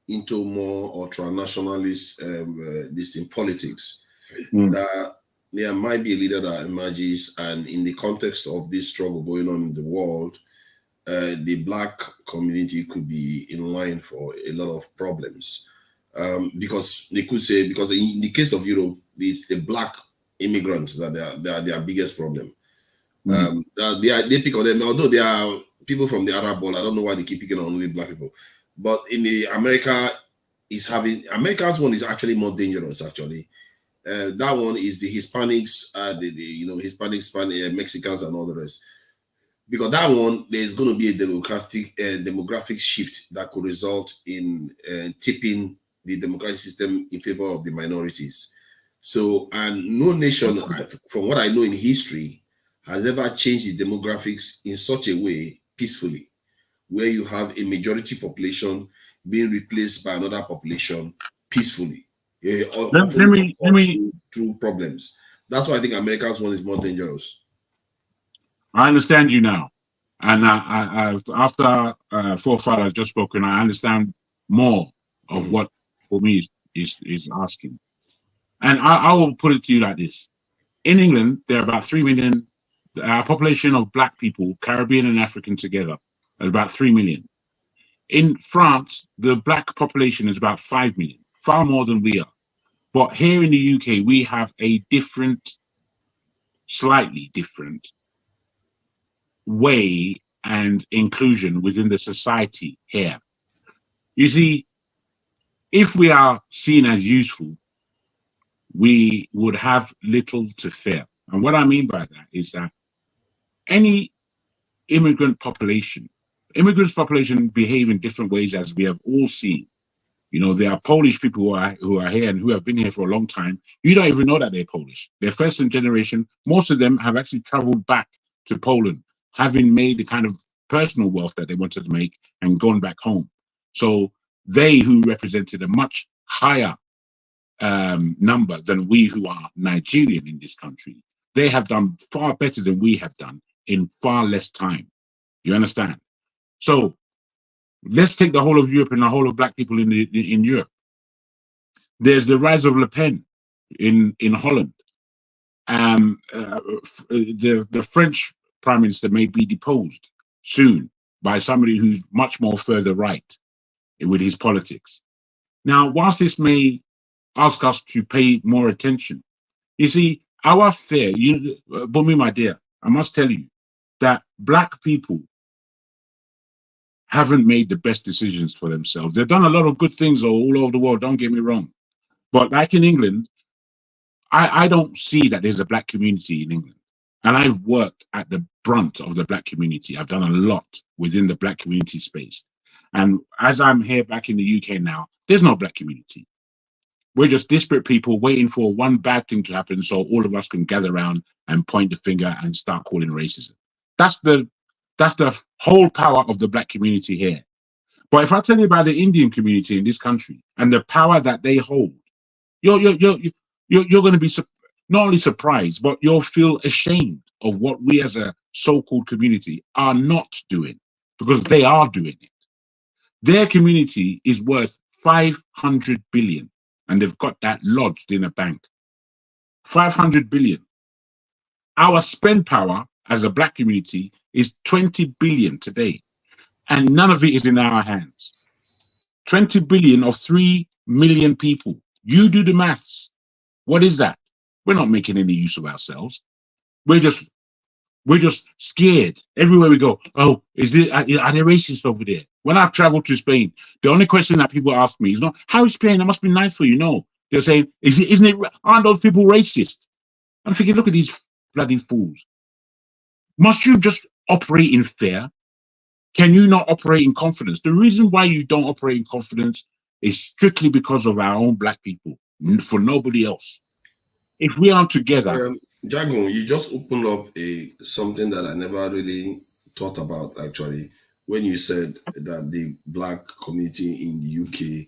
into more ultra-nationalist this in politics, that there might be a leader that emerges, and in the context of this struggle going on in the world, the Black community could be in line for a lot of problems. Because they could say, because in the case of Europe, it's the Black immigrants that they are their biggest problem. They pick on them, although they are people from the Arab world. I don't know why they keep picking on only Black people. But in the America's one is actually more dangerous. Actually, that one is the Hispanics, Hispanics, Mexicans, and all the rest. Because that one, there's going to be a demographic shift that could result in tipping the democratic system in favor of the minorities. So, and no nation, from what I know in history, has ever changed its demographics in such a way peacefully, where you have a majority population being replaced by another population peacefully. Through problems. That's why I think America's one is more dangerous. I understand you now, and after Forefathers just spoken, I understand more of what for me is asking. And I will put it to you like this: in England, there are about 3 million. Our population of Black people, Caribbean and African together, is about 3 million. In France, the Black population is about 5 million, far more than we are. But here in the UK, we have a slightly different way and inclusion within the society here. You see, if we are seen as useful, we would have little to fear. And what I mean by that is that any immigrants population behave in different ways, as we have all seen. You know, there are Polish people who are here and who have been here for a long time. You don't even know that they're Polish. They're first generation. Most of them have actually traveled back to Poland, having made the kind of personal wealth that they wanted to make and gone back home. So they, who represented a much higher number than we who are Nigerian in this country, they have done far better than we have done in far less time. You understand? So let's take the whole of Europe and the whole of black people in Europe. There's the rise of Le Pen in Holland. The French prime minister may be deposed soon by somebody who's much more further right with his politics. Now, whilst this may ask us to pay more attention, you see, our fear, Bumi, my dear, I must tell you that black people haven't made the best decisions for themselves. They've done a lot of good things all over the world, don't get me wrong. But like in England, I don't see that there's a black community in England. And I've worked at the brunt of the black community. I've done a lot within the black community space. And as I'm here back in the UK now, there's no black community. We're just disparate people waiting for one bad thing to happen so all of us can gather around and point the finger and start calling racism. That's the whole power of the black community here. But if I tell you about the Indian community in this country and the power that they hold, you're going to be not only surprised, but you'll feel ashamed of what we as a so-called community are not doing, because they are doing it. Their community is worth 500 billion, and they've got that lodged in a bank. 500 billion. Our spend power as a black community is 20 billion today, and none of it is in our hands. 20 billion of 3 million people. You do the maths. What is that? We're not making any use of ourselves. We're just scared. Everywhere we go, oh, are they racist over there? When I've traveled to Spain, the only question that people ask me is not, how is Spain? That must be nice for you. No. They're saying, aren't those people racist? I'm thinking, look at these bloody fools. Must you just operate in fear? Can you not operate in confidence? The reason why you don't operate in confidence is strictly because of our own black people, for nobody else. If we aren't together. Jago, you just opened up something that I never really thought about, actually, when you said that the black community in the UK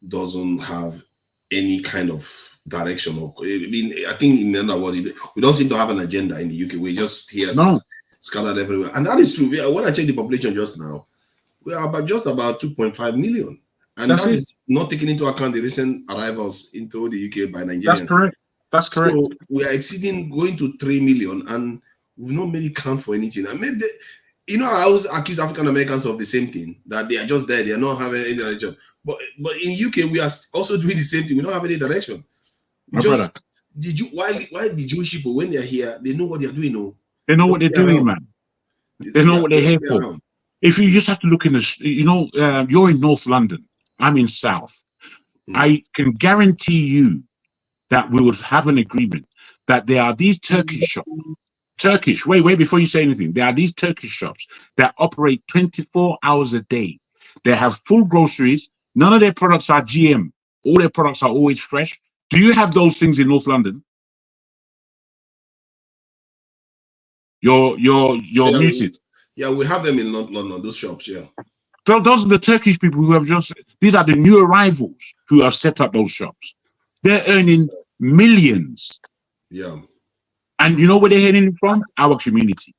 doesn't have any kind of direction. I think in other words, we don't seem to have an agenda in the UK. We're just here scattered everywhere. And that is true. When I checked the population just now, we are just about 2.5 million. And that is not taking into account the recent arrivals into the UK by Nigerians. That's correct. That's correct. So we are going to 3 million, and we've not made it count for anything. And maybe, I always accuse African Americans of the same thing, that they are just there, they are not having any direction. But in UK, we are also doing the same thing. We don't have any direction. Why the Jewish people, when they're here, they know what they're doing? No? They know what they're doing, man. They know what they're here for. If you just have to look in the, you're in North London, I'm in South. I can guarantee you that we would have an agreement that there are these Turkish shops. Wait before you say anything. There are these Turkish shops that operate 24 hours a day. They have full groceries. None of their products are GM. All their products are always fresh. Do you have those things in North London? You're muted. Yeah, we have them in London, those shops, yeah. So those are the Turkish people who have these are the new arrivals who have set up those shops. They're earning millions. Yeah. And you know where they're heading from? Our community.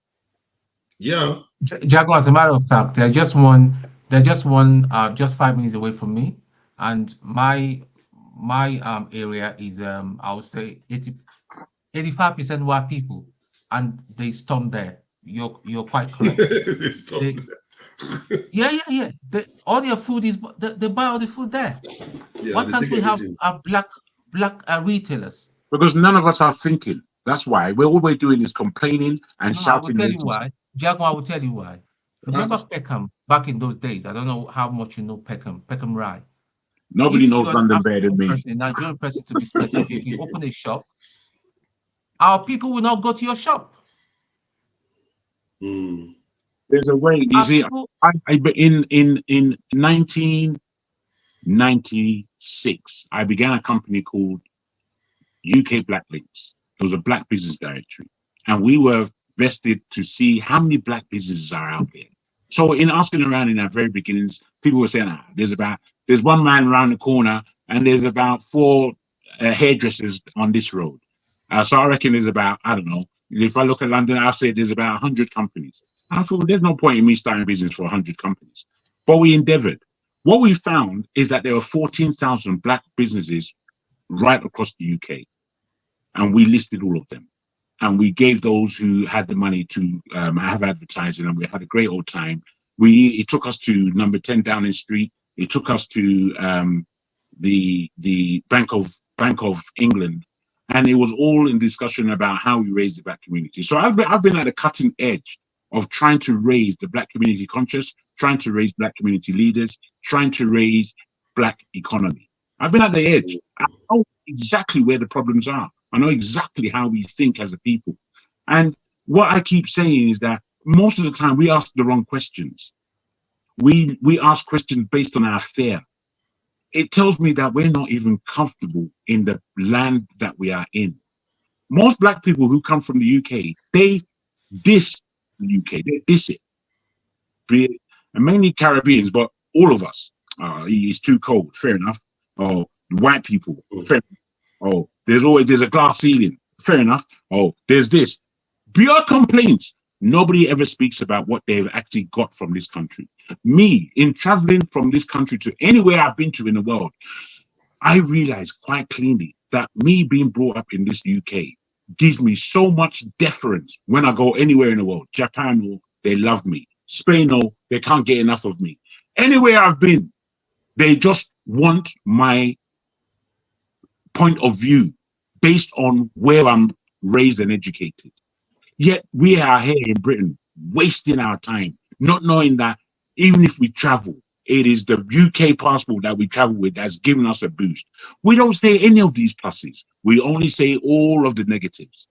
Yeah. Jago, as a matter of fact, they're just 5 minutes away from me. And my area is I would say 85% white people. And they storm there. You're quite correct. Yeah. All their food is they buy all the food there. Yeah, why can't we have black retailers? Because none of us are thinking. That's why all we're doing is complaining and shouting. I will tell you why. Jago, I will tell you why. Remember Peckham back in those days? I don't know how much you know Peckham Rye. Nobody if knows you're an London better African than me. person, a Nigerian person to be specific, you open a shop, our people will not go to your shop. There's a way. You Our see, people, in 1996, I began a company called UK Black Links. It was a black business directory, and we were vested to see how many black businesses are out there. So in asking around in our very beginnings, people were saying, there's one man around the corner, and there's about 4 hairdressers on this road. So I reckon there's about, I don't know, if I look at London, I'll say there's about 100 companies. I thought, there's no point in me starting a business for 100 companies. But we endeavored. What we found is that there were 14,000 black businesses right across the UK. And we listed all of them. And we gave those who had the money to have advertising, and we had a great old time. It took us to number 10 Downing Street. It took us to the Bank of England, and it was all in discussion about how we raise the black community. So I've been at the cutting edge of trying to raise the black community conscious, trying to raise black community leaders, trying to raise black economy. I've been at the edge. I know exactly where the problems are. I know exactly how we think as a people. And what I keep saying is that most of the time we ask the wrong questions. We ask questions based on our fear. It tells me that we're not even comfortable in the land that we are in. Most black people who come from the UK, they diss the UK, they diss it. And mainly Caribbeans, but all of us. It's too cold, fair enough. Oh, white people, fair enough. Oh, there's a glass ceiling. Fair enough. Oh, there's this. Beyond complaints, nobody ever speaks about what they've actually got from this country. Me, in traveling from this country to anywhere I've been to in the world, I realize quite cleanly that me being brought up in this UK gives me so much deference when I go anywhere in the world. Japan, they love me. Spain, they can't get enough of me. Anywhere I've been, they just want my point of view based on where I'm raised and educated. Yet we are here in Britain wasting our time, not knowing that even if we travel, it is the UK passport that we travel with that's giving us a boost. We don't say any of these pluses. We only say all of the negatives,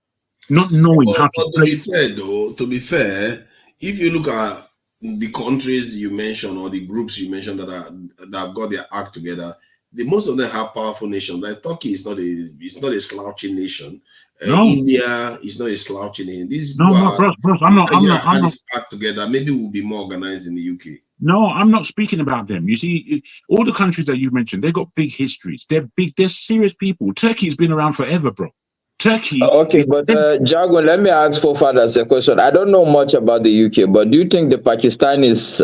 not knowing how to play. To be fair, if you look at the countries you mentioned or the groups you mentioned that have got their act together, most of them have powerful nations. Like Turkey is not a slouching nation. No. India is not a slouching nation. Bros, I'm not act together. Maybe we'll be more organized in the UK. No, I'm not speaking about them. You see, all the countries that you mentioned, they've got big histories. They're big. They're serious people. Turkey's been around forever, bro. Turkey. Okay, but Jago, let me ask Forefathers a question. I don't know much about the UK, but do you think the Pakistanis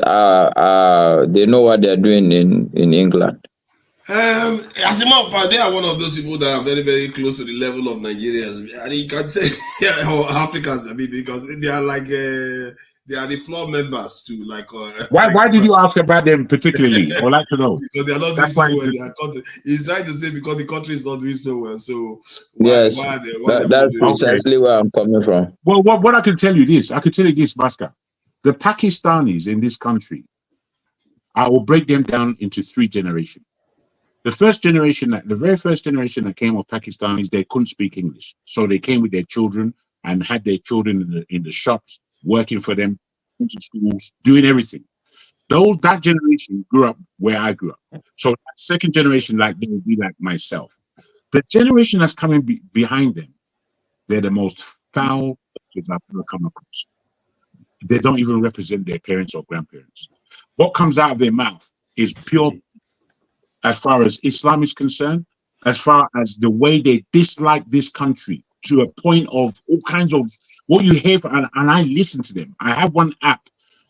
they know what they're doing in England? As a matter of fact, they are one of those people that are very, very close to the level of Nigerians. And you can say, or Africans, I mean, because they are like they are the floor members too. Like why did you ask about them particularly? I would like to know. Because they are not doing so well in their country. He's trying to say because the country is not doing so well. So yes, that's precisely where I'm coming from. Well, what I can tell you this, Bhaskar. The Pakistanis in this country, I will break them down into 3 generations. The very first generation that came of Pakistanis, they couldn't speak English. So they came with their children and had their children in the shops, working for them, into schools, doing everything. That generation grew up where I grew up. So that second generation, they would be like myself. The generation that's coming behind them, they're the most foul that I've ever come across. They don't even represent their parents or grandparents. What comes out of their mouth is pure, as far as Islam is concerned, as far as the way they dislike this country to a point of all kinds of what you hear, and I listen to them. I have one app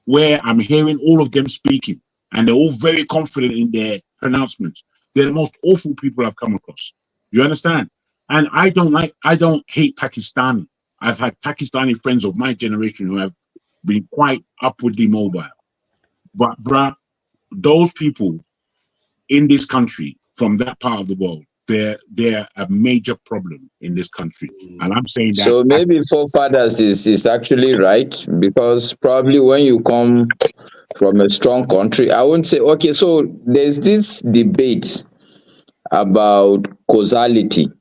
where I'm hearing all of them speaking, and they're all very confident in their pronouncements. They're the most awful people I've come across. You understand? And I don't hate Pakistani. I've had Pakistani friends of my generation who have been quite upwardly mobile. But bruh, those people in this country from that part of the world, they're a major problem in this country. And I'm saying that. So maybe Forefathers is actually right, because probably when you come from a strong country, I wouldn't say, okay, so there's this debate about causality.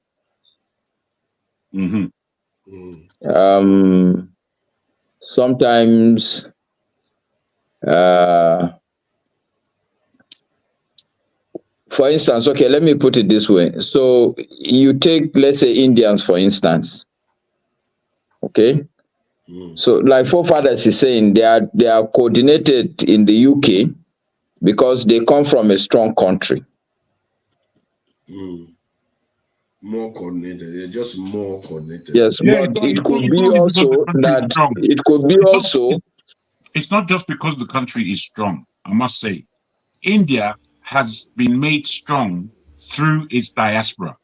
Sometimes for instance, okay, let me put it this way. So you take, let's say, Indians, for instance. Okay. So like Forefathers is saying, they are coordinated in the UK because they come from a strong country. More coordinated. They're just more coordinated. Yes, Yeah, but it could be also that it could be also. It's not just because the country is strong. I must say, India has been made strong through its diaspora.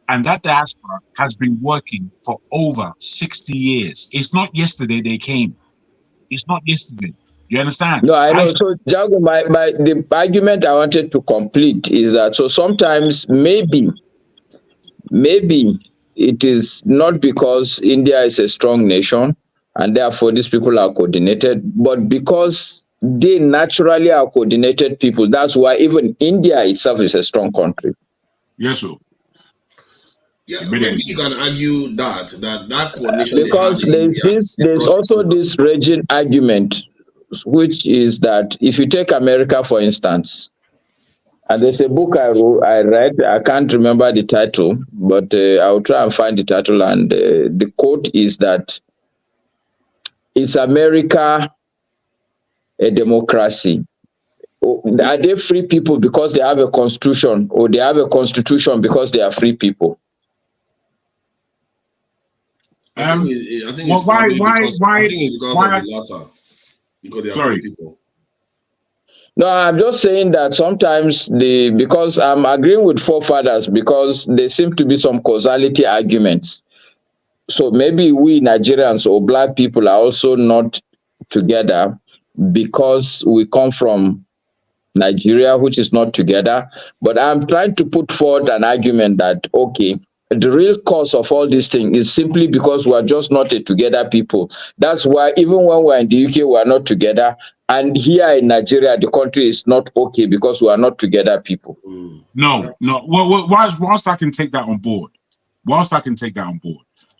And that diaspora has been working for over 60 years. It's not yesterday they came. It's not yesterday. You understand? No, I know. So, Jago, the argument I wanted to complete is that so sometimes maybe it is not because India is a strong nation and therefore these people are coordinated, but because they naturally are coordinated people. That's why even India itself is a strong country. Yes, sir. Yeah, maybe you can argue that coordination because there's also this raging argument, which is that if you take America, for instance, and there's a book I read, I can't remember the title, but I'll try and find the title, and the quote is that, is America a democracy? Are they free people because they have a constitution, or they have a constitution because they are free people? I think it's probably because of the latter. Because they are free people. No, I'm just saying that sometimes because I'm agreeing with Forefathers, because there seem to be some causality arguments. So maybe we Nigerians or black people are also not together because we come from Nigeria, which is not together. But I'm trying to put forward an argument that, okay, the real cause of all this thing is simply because we are just not a together people. That's why even when we're in the UK, we are not together. And here in Nigeria, the country is not okay because we are not together people. No. Well, whilst I can take that on board,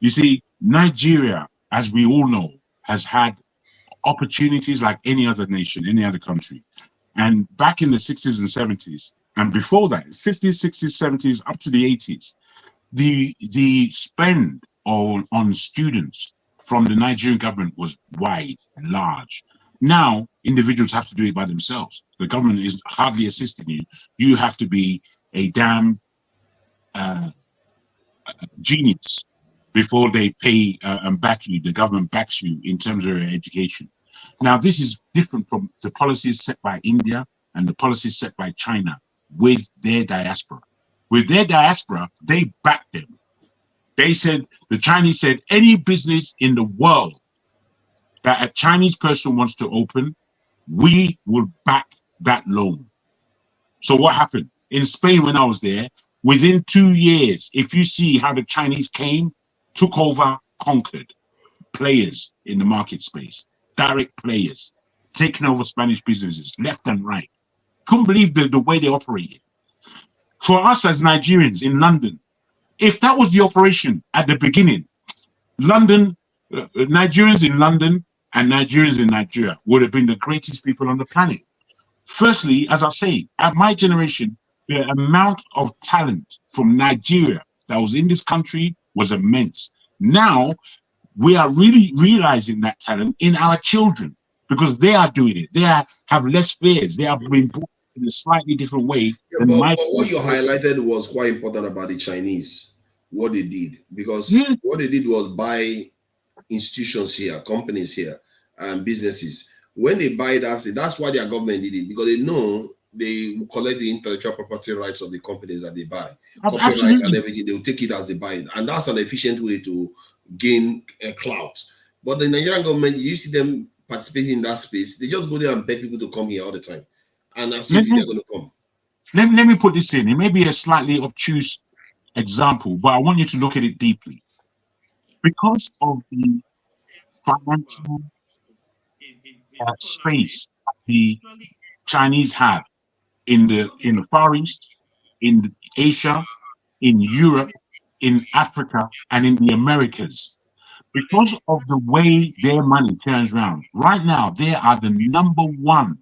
you see, Nigeria, as we all know, has had opportunities like any other nation, any other country. And back in the 60s and 70s, and before that, 50s, 60s, 70s, up to the 80s, the spend on students from the Nigerian government was wide, large. Now, individuals have to do it by themselves. The government is hardly assisting you. You have to be a damn genius before they pay and back you. The government backs you in terms of your education. Now, this is different from the policies set by India and the policies set by China with their diaspora. With their diaspora, they backed them. The Chinese said, any business in the world that a Chinese person wants to open, we will back that loan. So what happened? In Spain, when I was there, within 2 years, if you see how the Chinese came, took over, conquered players in the market space, direct players, taking over Spanish businesses, left and right. Couldn't believe the way they operated. For us as Nigerians in London, if that was the operation at the beginning, Nigerians in London and Nigerians in Nigeria would have been the greatest people on the planet. Firstly, as I say, at my generation, the amount of talent from Nigeria that was in this country was immense. Now, we are really realizing that talent in our children because they are doing it. They have less fears. They are being brought in a slightly different way. Yeah, but what you highlighted was quite important about the Chinese, what they did. Because what they did was buy institutions here, companies here, and businesses. When they buy that, that's why their government did it, because they know they will collect the intellectual property rights of the companies that they buy. Copyright and everything, they will take it as they buy it. And that's an efficient way to gain clout. But the Nigerian government, you see them participating in that space, they just go there and beg people to come here all the time. And as if they're going to come. Let me put this in. It may be a slightly obtuse example, but I want you to look at it deeply. Because of the financial space the Chinese have in the Far East, in Asia, in Europe, in Africa, and in the Americas. Because of the way their money turns around. Right now, they are the #1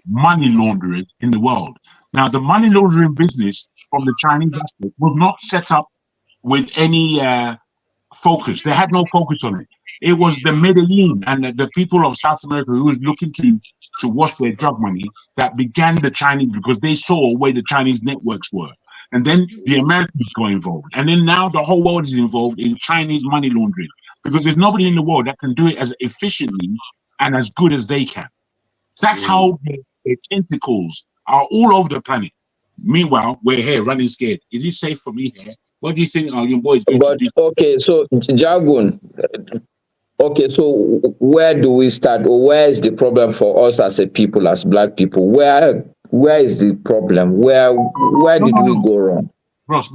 money launderers in the world. Now, the money laundering business from the Chinese aspect was not set up with any focus. They had no focus on it. It was the Medellin and the people of South America who was looking to wash their drug money that began the Chinese, because they saw where the Chinese networks were. And then the Americans got involved. And then now the whole world is involved in Chinese money laundering, because there's nobody in the world that can do it as efficiently and as good as they can. That's how the tentacles are all over the planet. Meanwhile, we're here running scared. Is it safe for me here? What do you think our young boy is going to do? Okay, so Jagun, okay, so where do we start, or where is the problem for us as a people, as Black people? Where is the problem? Where did we go wrong? Bros.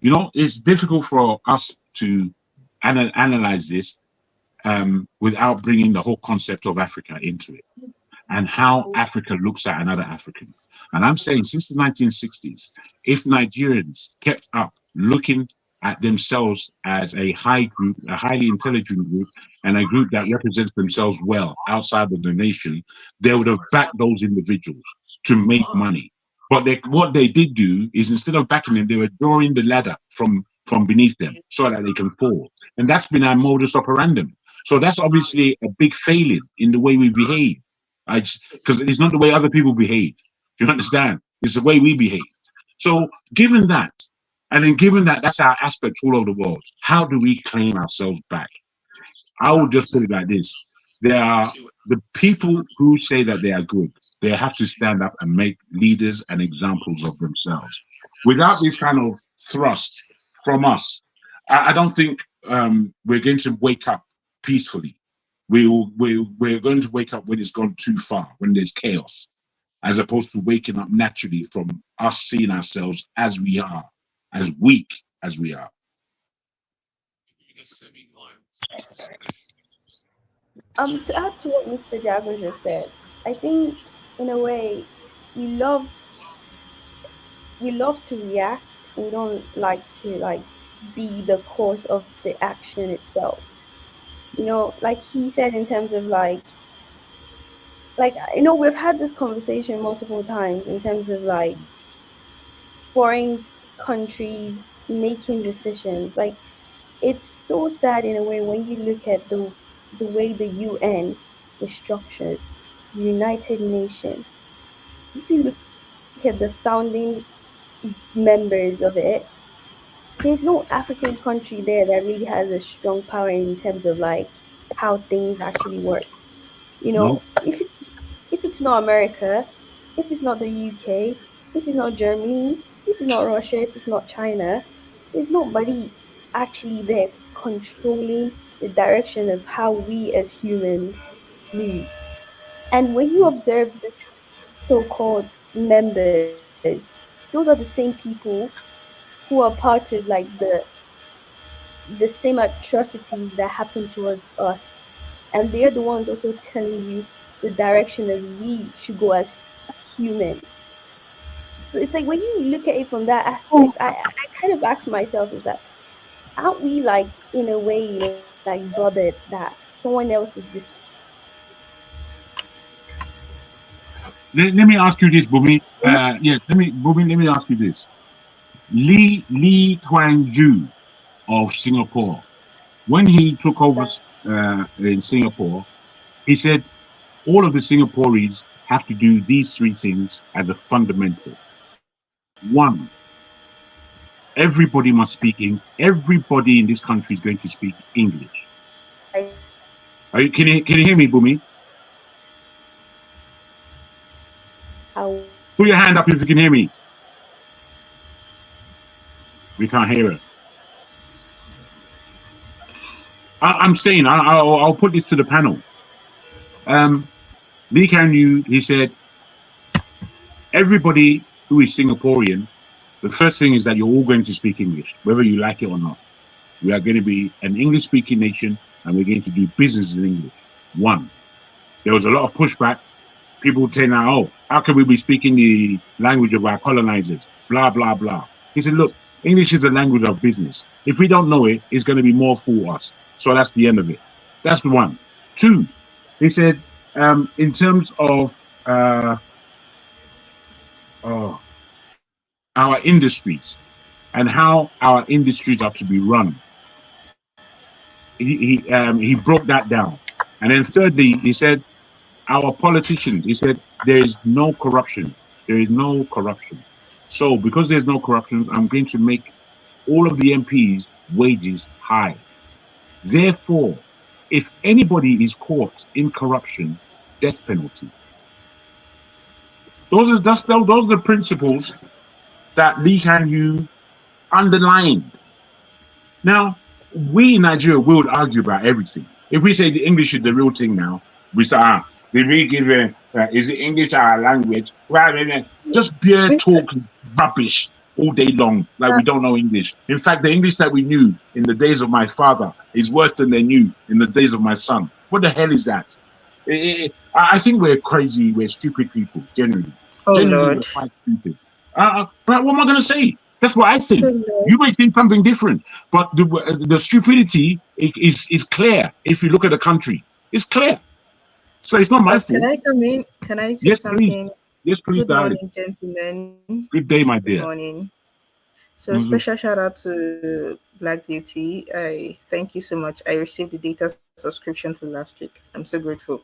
You know, it's difficult for us to analyze this without bringing the whole concept of Africa into it, and how Africa looks at another African. And I'm saying, since the 1960s, if Nigerians kept up looking at themselves as a high group, a highly intelligent group, and a group that represents themselves well outside of the nation, they would have backed those individuals to make money. But what they did do is, instead of backing them, they were drawing the ladder from beneath them so that they can fall. And that's been our modus operandum. So that's obviously a big failing in the way we behave. Because it's not the way other people behave. Do you understand? It's the way we behave. So given that, and then given that that's our aspect all over the world, how do we claim ourselves back? I will just put it like this. There are the people who say that they are good. They have to stand up and make leaders and examples of themselves. Without this kind of thrust from us, I don't think we're going to wake up peacefully. We're going to wake up when it's gone too far, when there's chaos, as opposed to waking up naturally from us seeing ourselves as we are, as weak as we are. To add to what Mr. Jago just said, I think in a way we love to react. We don't like to be the cause of the action itself. You know, like he said, in terms of we've had this conversation multiple times in terms of foreign countries making decisions. Like, it's so sad in a way when you look at the way the UN is structured, United Nations. If you look at the founding members of it, there's no African country there that really has a strong power in terms of how things actually work. You know, if it's not America, if it's not the UK, if it's not Germany, if it's not Russia, if it's not China, there's nobody actually there controlling the direction of how we as humans live. And when you observe this so-called members, those are the same people who are part of the same atrocities that happen towards us. And they're the ones also telling you the direction as we should go as humans. So it's like, when you look at it from that aspect, I kind of ask myself, is that, aren't we in a way bothered that someone else is this? Let me ask you this, Bumi. Yes, let me ask you this. Lee Kuan Yew of Singapore, when he took over in Singapore, he said all of the Singaporeans have to do these three things as a fundamental. One, everybody must speak English. Everybody in this country is going to speak English. Can you hear me, Bumi? Put your hand up if you can hear me. We can't hear it. I'm saying, I'll put this to the panel. Lee Kuan Yew, he said, everybody who is Singaporean, the first thing is that you're all going to speak English, whether you like it or not. We are going to be an English-speaking nation, and we're going to do business in English. One. There was a lot of pushback. People saying, oh, How can we be speaking the language of our colonizers? Blah, blah, blah. He said, look, English is a language of business. If we don't know it, it's going to be more for us. So that's the end of it. That's one. Two, he said, in terms of our industries and how our industries are to be run, he broke that down. And then thirdly, he said, our politicians, he said, there is no corruption. There is no corruption. So because there's no corruption, I'm going to make all of the MPs' wages high. Therefore, if anybody is caught in corruption, death penalty. Those are the principles that Lee Kuan Yew underlined. Now, we in Nigeria will argue about everything. If we say the English is the real thing now, we say, did we give is the English our language? Well, just bare talk rubbish all day long, like we don't know English. In fact, the English that we knew in the days of my father is worse than they knew in the days of my son. What the hell is that? I think we're crazy, we're stupid people, generally. Genuinely, we're quite stupid. But what am I going to say? That's what I think. You might think something different, but the stupidity is clear. If you look at the country, it's clear. So it's not my fault. Can I come in? Can I say something? Yes, please. Good morning, gentlemen. Good day, my dear. Good morning. So special shout out to Black Beauty. I thank you so much. I received the data subscription for last week. I'm so grateful.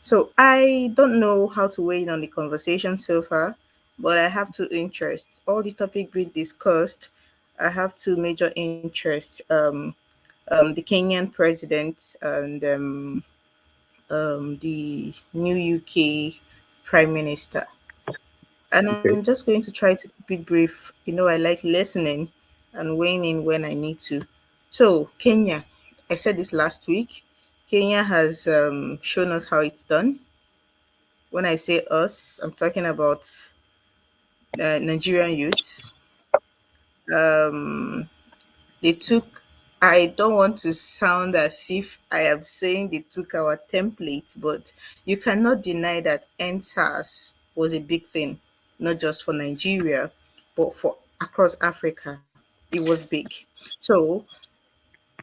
So I don't know how to weigh in on the conversation so far, but I have two interests. All the topic we discussed, I have two major interests. The Kenyan president and the new UK Prime Minister. And I'm just going to try to be brief. You know, I like listening and weighing in when I need to. So, Kenya, I said this last week. Kenya has shown us how it's done. When I say us, I'm talking about Nigerian youths. They took, I don't want to sound as if I am saying they took our template, but you cannot deny that NSAS was a big thing, not just for Nigeria, but for across Africa. It was big. So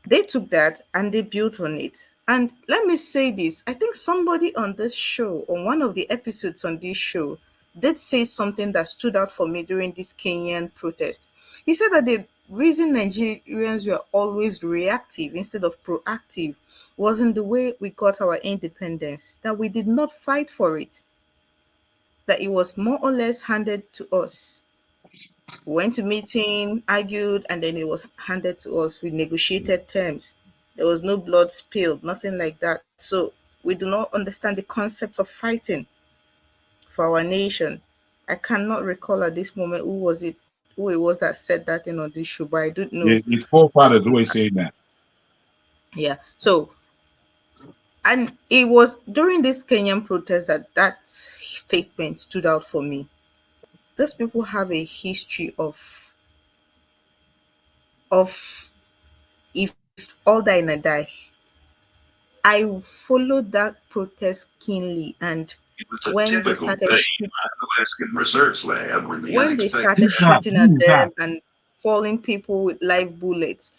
they took that and they built on it. And let me say this, I think somebody on this show, on one of the episodes on this show, did say something that stood out for me during this Kenyan protest. He said that the reason Nigerians were always reactive instead of proactive wasn't the way we got our independence, that we did not fight for it, that it was more or less handed to us. We went to meeting, argued, and then it was handed to us with negotiated terms. There was no blood spilled, nothing like that. So we do not understand the concept of fighting for our nation. I cannot recall at this moment who it was that said that thing on this show, but I don't know. Yeah, his forefathers always say that. Yeah. So, and it was during this Kenyan protest that statement stood out for me. These people have a history of if all die and I die. I followed that protest keenly, and when they started shooting, at them and falling people with live bullets,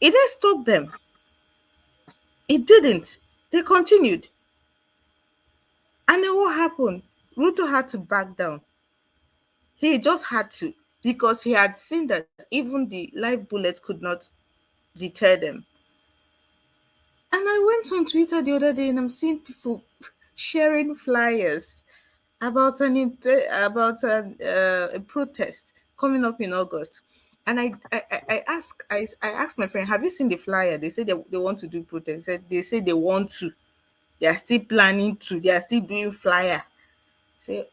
it didn't stop them. It didn't. They continued. And then what happened? Ruto had to back down. He just had to, because he had seen that even the live bullets could not deter them. And I went on Twitter the other day and I'm seeing people sharing flyers about a protest coming up in August. And I asked my friend, have you seen the flyer? They said they want to do protest. They said they want to. They are still planning to. They are still doing flyer. Say,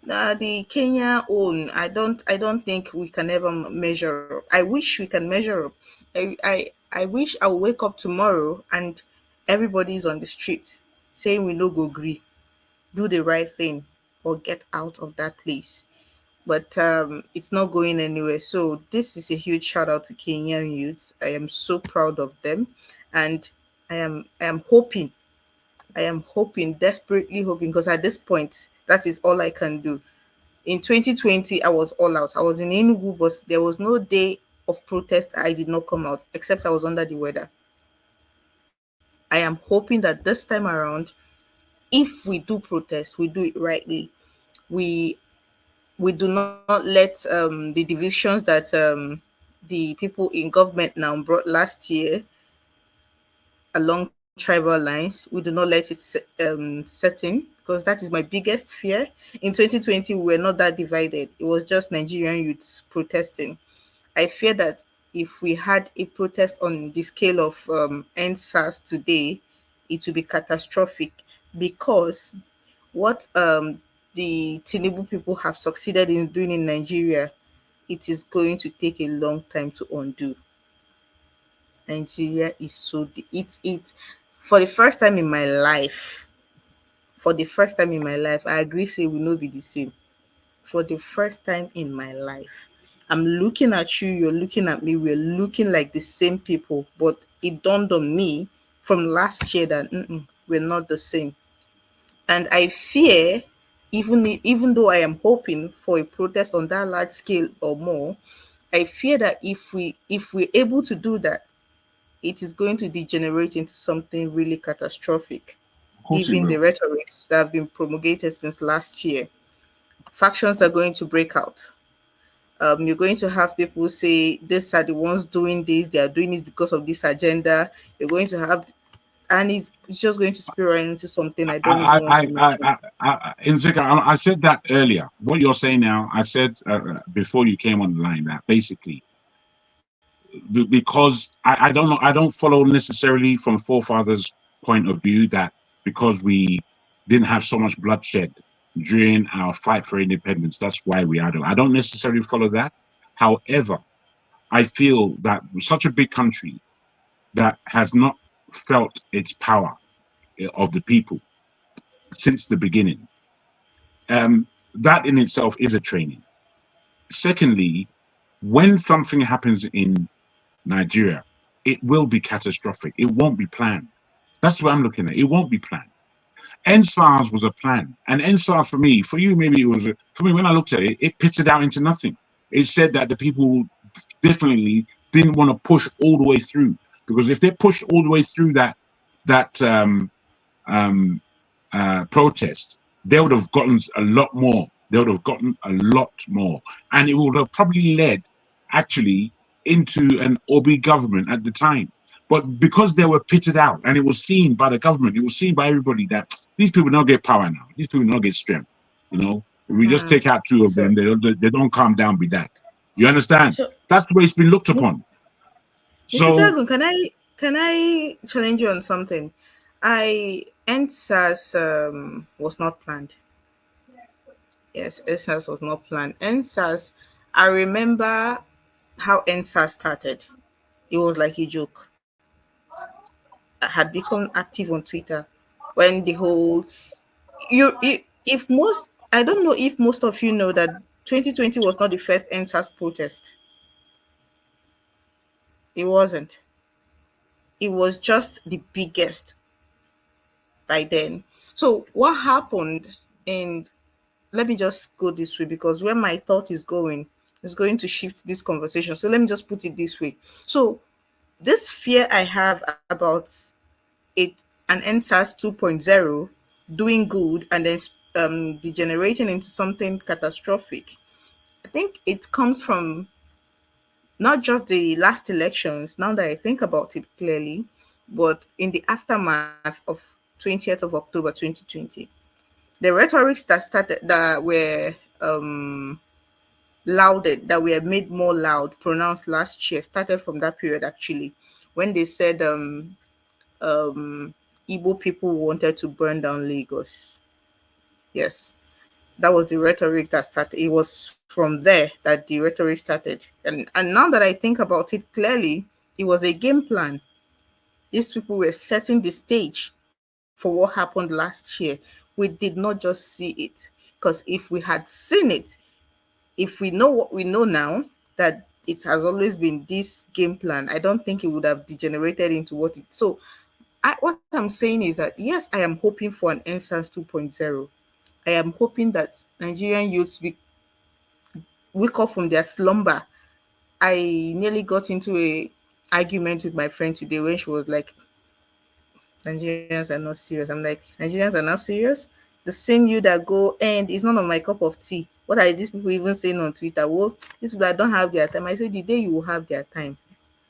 the Kenya own. I don't think we can ever measure up. I wish we can measure up. I wish I will wake up tomorrow and everybody's on the street saying we no go agree, do the right thing, or get out of that place. But it's not going anywhere. So this is a huge shout out to Kenyan youths. I am so proud of them, and I am hoping, desperately hoping, because at this point That is all I can do. In 2020, I was all out. I was in Enugu, but there was no day of protest I did not come out, except I was under the weather. I am hoping that this time around, if we do protest, we do it rightly. We do not let the divisions that the people in government now brought last year along tribal lines. We do not let it set in, because that is my biggest fear. In 2020, we were not that divided. It was just Nigerian youths protesting. I fear that if we had a protest on the scale of End SARS today, it would be catastrophic, because what the Tinubu people have succeeded in doing in Nigeria, it is going to take a long time to undo. Nigeria is so it's for the first time in my life. For the first time in my life, I agree. Say we will not be the same. For the first time in my life, I'm looking at you. You're looking at me. We're looking like the same people. But it dawned on me from last year that we're not the same. And I fear, even though I am hoping for a protest on that large scale or more, I fear that if we're able to do that, it is going to degenerate into something really catastrophic. Even the rhetorics that have been promulgated since last year, factions are going to break out. You're going to have people say, these are the ones doing this, they are doing it because of this agenda. You're going to have, and it's just going to spiral into something I don't even want to mention. I said that earlier. What you're saying now, I said before you came on the line, that basically, because I don't know, I don't follow necessarily from Forefathers' point of view that because we didn't have so much bloodshed during our fight for independence, that's why we are. I don't necessarily follow that. However, I feel that such a big country that has not felt its power of the people since the beginning, that in itself is a training. Secondly, when something happens in Nigeria, it will be catastrophic. It won't be planned. That's what I'm looking at. It won't be planned. NSARS was a plan. And NSARS for me, for you, maybe it was, for me, when I looked at it, it pitted out into nothing. It said that the people definitely didn't want to push all the way through, because if they pushed all the way through that protest, they would have gotten a lot more. They would have gotten a lot more. And it would have probably led, actually, into an Obi government at the time. But because they were pitted out, and it was seen by the government, it was seen by everybody that these people don't get power now. These people don't get strength. You know, if we just take out two of them, they don't calm down with that. You understand? That's the way it's been looked upon. Mr. Jagun, can I challenge you on something? NSAS was not planned. Yes, NSAS was not planned. NSAS, I remember how NSAS started. It was like a joke. I had become active on Twitter when the whole I don't know if most of you know that 2020 was not the first NSAS protest. It wasn't. It was just the biggest by then. So what happened, and let me just go this way, because where my thought is going to shift this conversation. So let me just put it this way. So this fear I have about an NSAS 2.0 doing good and then degenerating into something catastrophic, I think it comes from not just the last elections, now that I think about it clearly, but in the aftermath of 20th of October 2020. The rhetorics that were lauded, that were made more loud, pronounced last year, started from that period actually, when they said Igbo people wanted to burn down Lagos. Yes, that was the rhetoric that started. It was from there that the rhetoric started. And now that I think about it clearly, it was a game plan. These people were setting the stage for what happened last year. We did not just see it, because if we had seen it, if we know what we know now, that it has always been this game plan, I don't think it would have degenerated into what it. So what I'm saying is that, yes, I am hoping for an NSAS 2.0. I am hoping that Nigerian youths wake up from their slumber. I nearly got into a argument with my friend today when she was like, Nigerians are not serious. I'm like, Nigerians are not serious? The same you that go, and it's none of my cup of tea. What are these people even saying on Twitter? Well, these people that don't have their time. I said, the day you will have their time,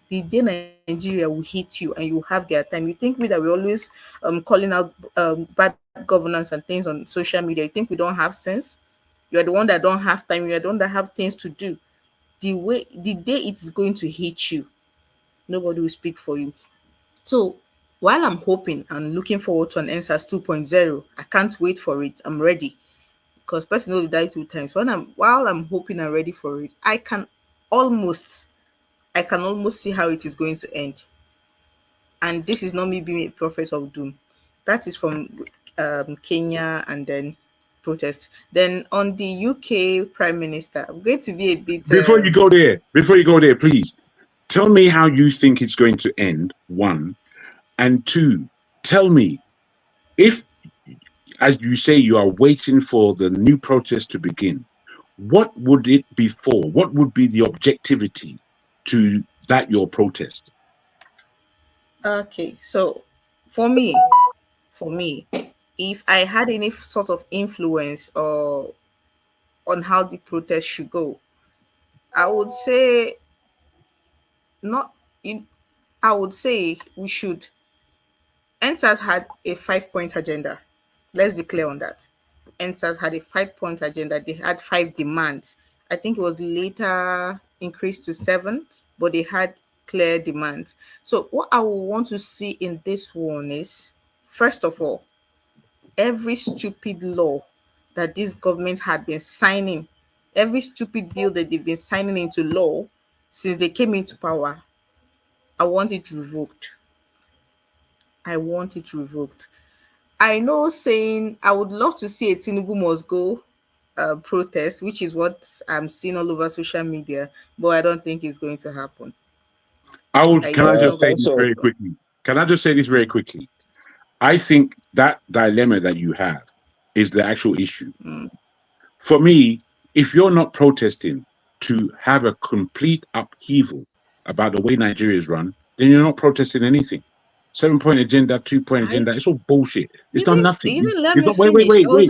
the day Nigeria will hit you and you have their time. You think we that we're always calling out bad governance and things on social media. You think we don't have sense? You're the one that don't have time. You're the one that have things to do. The day it's going to hit you, nobody will speak for you. So while I'm hoping and looking forward to an NSAS 2.0, I can't wait for it. I'm ready. Because person only died 2 times. While I'm hoping and ready for it, I can almost see how it is going to end. And this is not me being a prophet of doom. That is from Kenya and then protest. Then on the UK Prime Minister, I'm going to be a bit... Before you go there, please, tell me how you think it's going to end, 1. And 2, tell me, if, as you say, you are waiting for the new protest to begin, what would it be for? What would be the objectivity to that your protest? Okay, so for me, if I had any sort of influence or on how the protest should go, I would say we should. NSAS had a 5-point agenda. Let's be clear on that. NSAS had a 5-point agenda. They had 5 demands. I think it was later increased to 7, but they had clear demands. So what I would want to see in this one is, first of all, every stupid law that this government had been signing, every stupid bill that they've been signing into law since they came into power, I want it revoked. I know saying I would love to see a Tinubu must go protest, which is what I'm seeing all over social media, but I don't think it's going to happen. Can I just say this very quickly? I think that dilemma that you have is the actual issue. For me, if you're not protesting to have a complete upheaval about the way Nigeria is run, then you're not protesting anything. 7-point agenda, 2-point agenda, it's all bullshit. It's not nothing. Wait.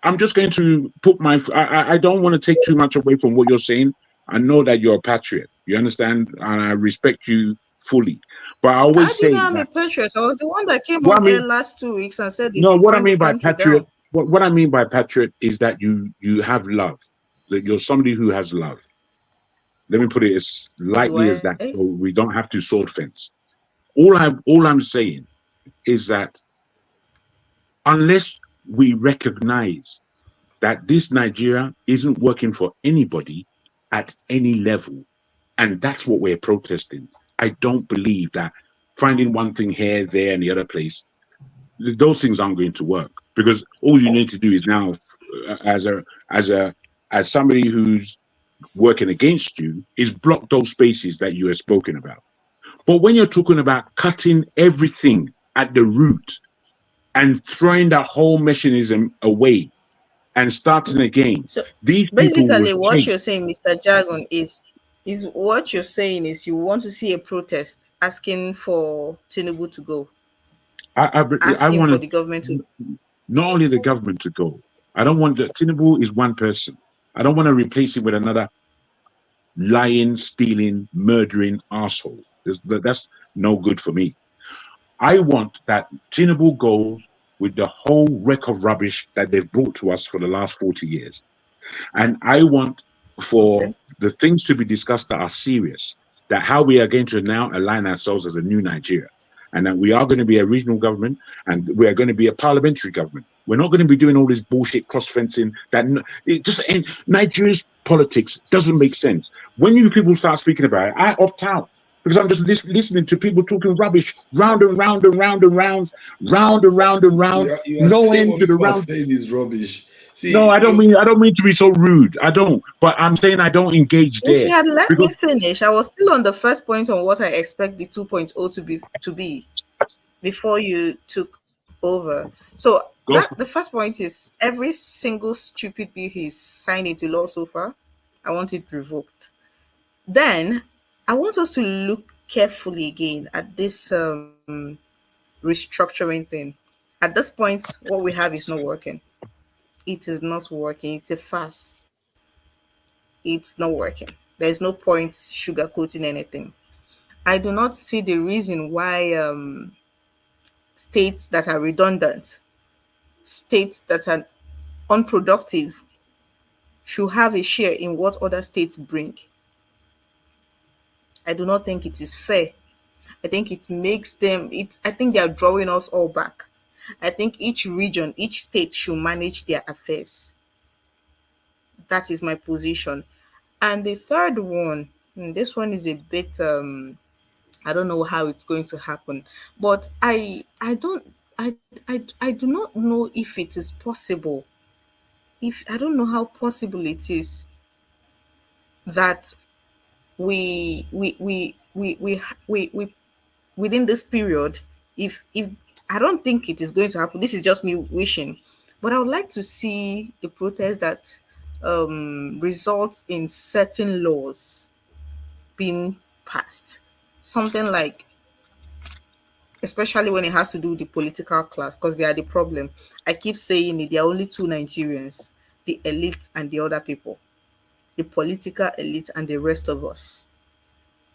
I'm just going to put I don't want to take too much away from what you're saying. I know that you're a patriot. You understand? And I respect you fully. But I always say I'm a patriot. I was the one that came on air last 2 weeks and said, what I mean by patriot, what I mean by patriot is that you have love. That you're somebody who has love. Let me put it as lightly as that, so we don't have to sword fence. All I'm saying is that unless we recognize that this Nigeria isn't working for anybody at any level, and that's what we're protesting, I don't believe that finding one thing here, there, and the other place, those things aren't going to work, because all you need to do is now, as somebody who's working against you, is block those spaces that you have spoken about. But when you're talking about cutting everything at the root and throwing that whole mechanism away and starting again, so these basically what you're saying, Mr. Jargon, is what you're saying is you want to see a protest asking for Tinubu to go. I want for the government to, not only the government to go. I don't want Tinubu is one person. I don't want to replace him with another lying, stealing, murdering asshole. That's no good for me. I want that Tinubu goes with the whole wreck of rubbish that they've brought to us for the last 40 years. And I want for the things to be discussed that are serious, that how we are going to now align ourselves as a new Nigeria, and that we are going to be a regional government and we are going to be a parliamentary government. We're not going to be doing all this bullshit cross-fencing that it just ain't. Nigeria's politics doesn't make sense. When you people start speaking about it, I opt out, because I'm just listening to people talking rubbish round and round and round and round, round and round and round. No end to the round. Saying is rubbish. See, no, I don't mean to be so rude. I don't, but I'm saying I don't engage there. If you had let me finish, I was still on the first point on what I expect the 2.0 to be before you took over. So The first point is every single stupid bill he's signed into law so far, I want it revoked. Then I want us to look carefully again at this restructuring thing. At this point, what we have is not working. It is not working. It's a farce. It's not working. There's no point sugarcoating anything. I do not see the reason why states that are redundant, states that are unproductive, should have a share in what other states bring. I do not think it is fair. I think it makes them, I think they are drawing us all back. I think each region, each state should manage their affairs. That is my position. And the third one, this one is a bit I don't know how it's going to happen, but I do not know if it is possible. If I don't know how possible it is that we within this period, if I don't think it is going to happen. This is just me wishing, but I would like to see a protest that results in certain laws being passed. Something like, especially when it has to do with the political class, because they are the problem. I keep saying it, there are only two Nigerians, the elite and the other people, the political elite and the rest of us.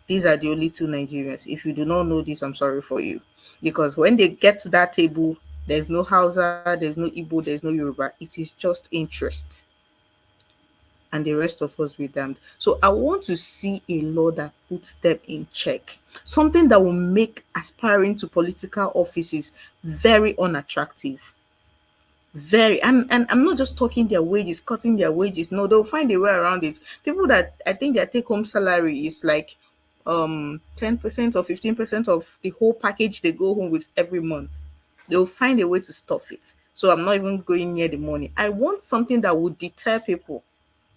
These are the only two Nigerians. If you do not know this, I'm sorry for you. Because when they get to that table, there's no Hausa, there's no Igbo, there's no Yoruba. It is just interests. And the rest of us with them. So I want to see a law that puts them in check. Something that will make aspiring to political offices very unattractive. Very, and I'm not just talking their wages, cutting their wages. No, they'll find a way around it. People that I think their take-home salary is like 10% or 15% of the whole package they go home with every month. They'll find a way to stuff it. So I'm not even going near the money. I want something that would deter people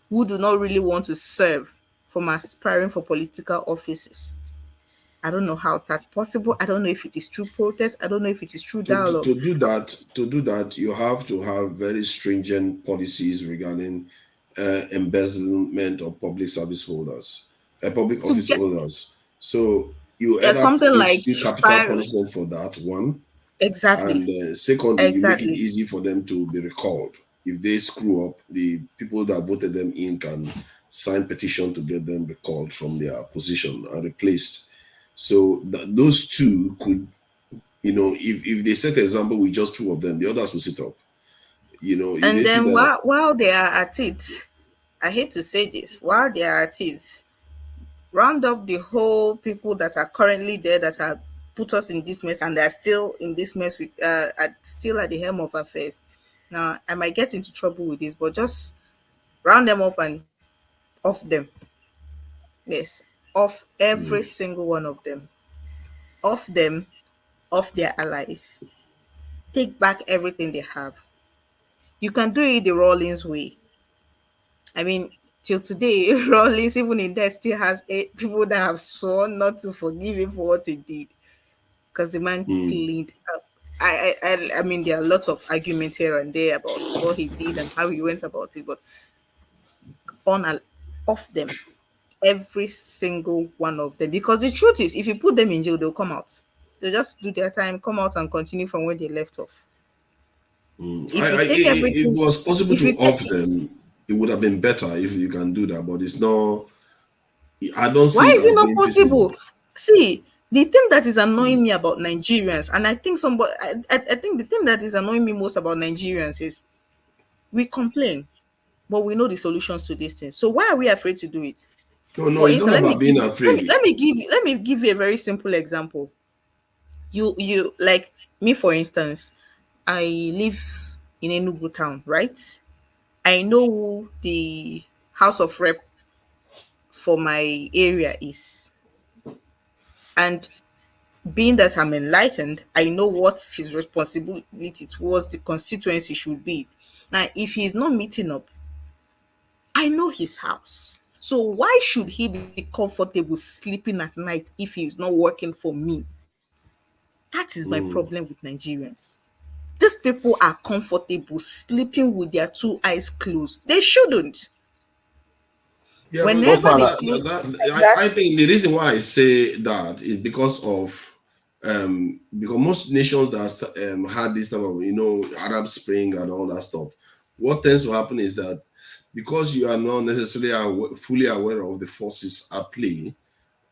who do not really want to serve from aspiring for political offices. I don't know how that's possible. I don't know if it is true protest. I don't know if it is true dialogue. To do that, you have to have very stringent policies regarding embezzlement of public service holders, public office holders. So you either something like capital punishment for that one, exactly, and secondly, you make it easy for them to be recalled. If they screw up, the people that voted them in can sign petition to get them recalled from their position and replaced. So those two could, if they set an example with just two of them, the others will sit up. And then while they are at it, I hate to say this, while they are at it, round up the whole people that are currently there that have put us in this mess, and they're still in this mess with still at the helm of affairs. Now I might get into trouble with this, but just round them up and off them. Yes, off every single one of them. Off them, off their allies. Take back everything they have. You can do it the Rawlings way. I mean, till today, Rawlings, even in there, still has people that have sworn not to forgive him for what he did, because the man cleaned up. I mean, there are lots of arguments here and there about what he did and how he went about it, but off them, every single one of them. Because the truth is, if you put them in jail, they'll come out. They'll just do their time, come out and continue from where they left off. If it was possible to off them, it would have been better if you can do that, but it's not. I don't see. Why is it not possible? See, the thing that is annoying me about Nigerians, and I think I think the thing that is annoying me most about Nigerians is we complain, but we know the solutions to these things. So why are we afraid to do it? No, it's not about being afraid. Let me give you a very simple example. You like me, for instance. I live in Enugu town, right? I know who the House of Rep for my area is. And being that I'm enlightened, I know what his responsibility towards the constituency should be. Now, if he's not meeting up, I know his house. So why should he be comfortable sleeping at night if he's not working for me? That is my problem with Nigerians. These people are comfortable sleeping with their two eyes closed. They shouldn't. Yeah, Whenever but they I think the reason why I say that is because of because most nations that had this type of Arab Spring and all that stuff, what tends to happen is that because you are not necessarily fully aware of the forces at play,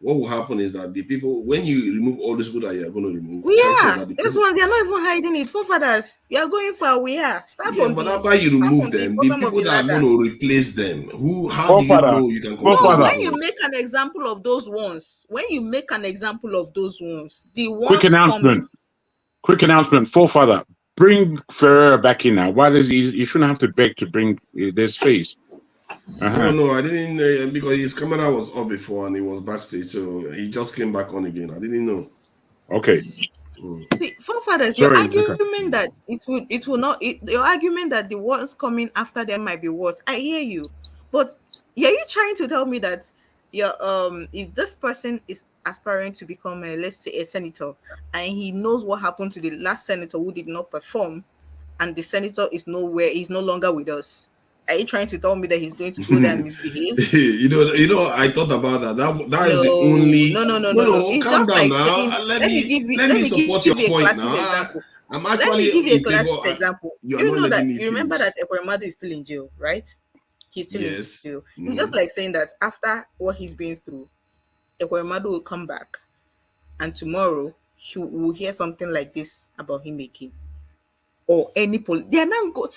what will happen is that the people, when you remove all those people that you are going to remove, chances are that the this people, one, they're not even hiding it. Forefathers, you are going far. We are. Start from but the after you remove them, the bottom of people the that are going ladder. to replace them, how do you know you can continue? No, when you make an example of those ones, the Quick ones announcement. coming. Quick announcement. Forefather, bring Ferrer back in now. Why does he? You shouldn't have to beg to bring this face. No, I didn't because his camera was up before and he was backstage, so he just came back on again. I didn't know. Okay. See, Forefathers, Sorry, your argument that your argument that the ones coming after them might be worse. I hear you, but are you trying to tell me that if this person is aspiring to become let's say a senator, and he knows what happened to the last senator who did not perform, and the senator is no longer with us, are you trying to tell me that he's going to go there and misbehave? I thought about that. That is the only. No. It's Calm just down like now. saying, Let me support your point now. I'm actually let me give you a in favor. classic example. You are You not know letting that me you remember finish. that Ekweremadu is still in jail, right? He's still in Yes. jail. It's just like saying that after what he's been through, Ekweremadu will come back, and tomorrow he will hear something like this about him again, or any they are not go.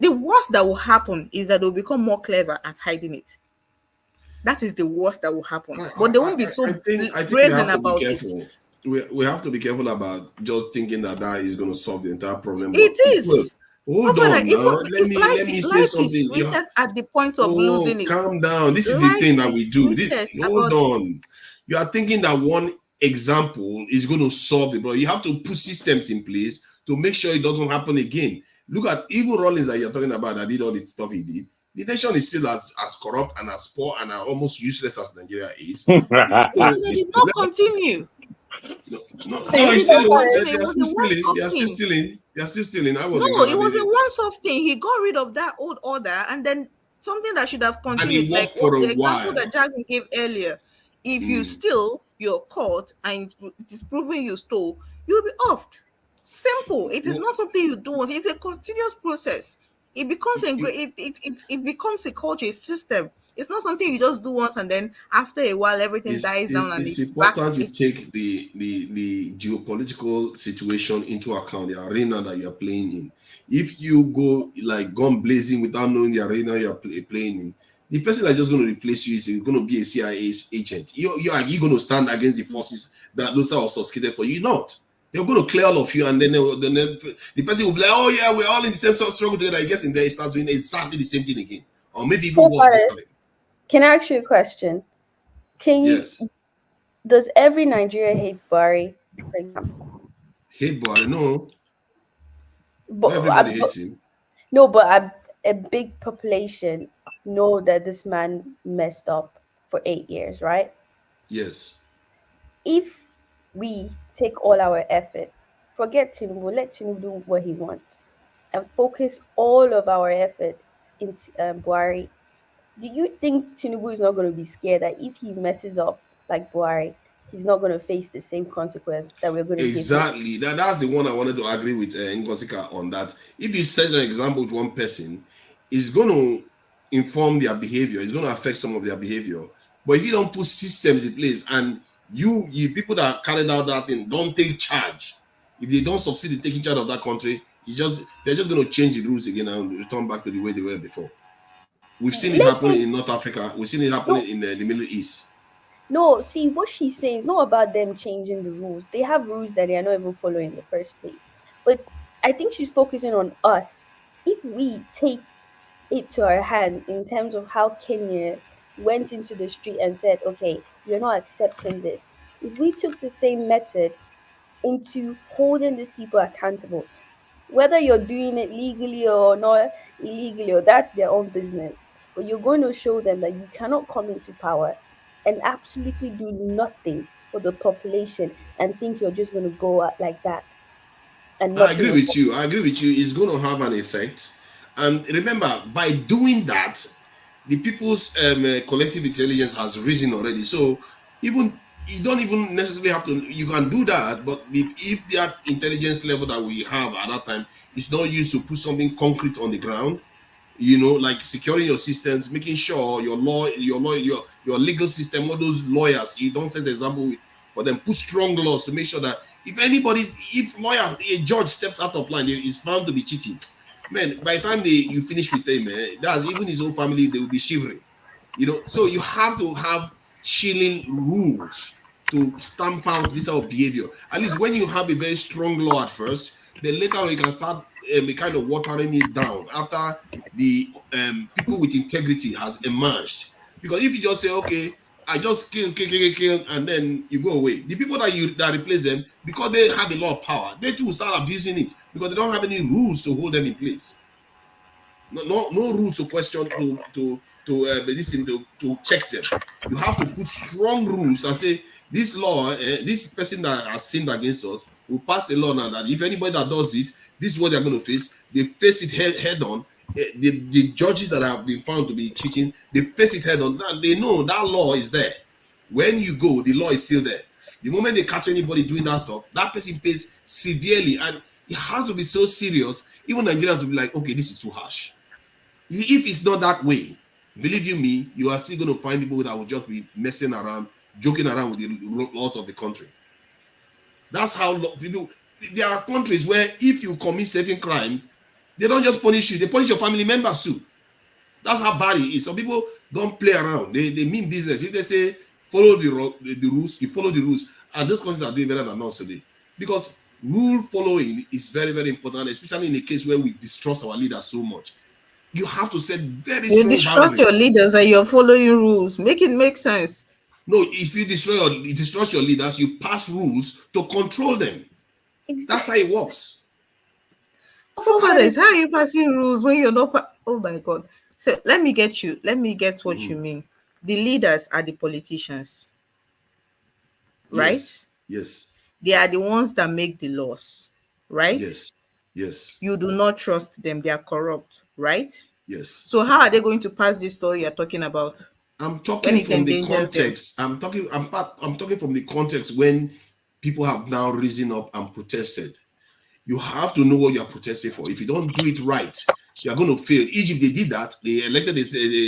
The worst that will happen is that they'll become more clever at hiding it. That is the worst that will happen. But they won't be so brazen about it. We have to be careful about just thinking that is going to solve the entire problem. It is. Hold on now. Let me say something. Life is sweetest at the point of losing it. Calm down. This is the thing that we do. Hold on. You are thinking that one example is going to solve the problem. You have to put systems in place to make sure it doesn't happen again. Look at even Rollins that you're talking about that did all the stuff he did. The nation is still as corrupt and as poor and almost useless as Nigeria is. They did not continue. No, they're still stealing. They're still stealing. It was a once-off thing. He got rid of that old order, and then something that should have continued. And it worked for the a while. example that Jackson gave earlier. If you steal, you're caught, and it is proven you stole, you'll be offed. Simple. It is not something you do once. It's a continuous process. It becomes it becomes a culture, a system. It's not something you just do once and then after a while everything dies down and it's important to take the geopolitical situation into account, the arena that you're playing in. If you go like gun blazing without knowing the arena you're playing in, the person that's just going to replace you is going to be a CIA agent. Are you going to stand against the forces that Luther was sophisticated for? You're not. They're going to clear all of you, and then the person will be like, "Oh yeah, we're all in the same struggle together." I guess in there, he starts doing exactly the same thing again, or maybe even worse this time. Can I ask you a question? Does every Nigerian hate Buhari, for example? Hate Buhari? No. But everybody hates him. No, but a big population know that this man messed up for 8 years, right? Yes. If we take all our effort, forget Tinubu, let Tinubu do what he wants, and focus all of our effort into Buhari, do you think Tinubu is not going to be scared that if he messes up like Buhari, he's not going to face the same consequence that we're going to exactly give him? That's the one I wanted to agree with Ngosika on that. If you set an example with one person, it's going to inform their behavior, it's going to affect some of their behavior. But if you don't put systems in place and you people that carried out that thing don't take charge, if they don't succeed in taking charge of that country, they're just going to change the rules again and return back to the way they were before. We've seen it happening in North Africa. We've seen it happening in the Middle East. No, see, what she's saying is not about them changing the rules. They have rules that they are not even following in the first place. But I think she's focusing on us. If we take it to our hand in terms of how Kenya went into the street and said, okay, we're not accepting this. If we took the same method into holding these people accountable, whether you're doing it legally or not illegally, or that's their own business, but you're going to show them that you cannot come into power and absolutely do nothing for the population and think you're just going to go out like that. and I not agree being with enforced. you. I agree with you. It's going to have an effect. And remember, by doing that, the people's collective intelligence has risen already. So even you don't even necessarily have to. You can do that, but if that intelligence level that we have at that time is not used to put something concrete on the ground, like securing your systems, making sure your your legal system, all those lawyers, you don't set the example for them. Put strong laws to make sure that if a judge steps out of line, is found to be cheating, man, by the time you finish with them, that's even his own family, they will be shivering. So you have to have chilling rules to stamp out this sort of behavior. At least when you have a very strong law at first, then later on you can start kind of watering it down after the people with integrity has emerged. Because if you just say, okay, I just kill, and then you go away, the people that replace them, because they have a lot of power, they too start abusing it because they don't have any rules to hold them in place. No rules to question to check them. You have to put strong rules and say this law, this person that has sinned against us will pass a law now that if anybody that does this is what they're going to face. They face it head on. The judges that have been found to be cheating, they face it head on. They know that law is there. When you go, the law is still there. The moment they catch anybody doing that stuff, that person pays severely, and it has to be so serious. Even Nigerians will be like, okay, this is too harsh. If it's not that way, believe you me, you are still going to find people that will just be messing around, joking around with the laws of the country. That's how people. There are countries where if you commit certain crime, they don't just punish you; they punish your family members too. That's how bad it is. Some people don't play around; they mean business. If they say follow the rules, you follow the rules, and those countries are doing better than us today because rule following is very, very important, especially in a case where we distrust our leaders so much. You have to set very strong boundaries. You distrust your leaders and you're following rules. Make it make sense. No, if you distrust your leaders, you pass rules to control them. Exactly. That's how it works. Forefathers, how are you passing rules when you're not? Oh my God! So let me get what you mean. The leaders are the politicians, right? Yes. They are the ones that make the laws, right? Yes. You do not trust them; they are corrupt, right? Yes. So how are they going to pass this law you're talking about? I'm talking from the context. I'm talking from the context when people have now risen up and protested. You have to know what you are protesting for. If you don't do it right, you are going to fail. Egypt, they did that. They elected a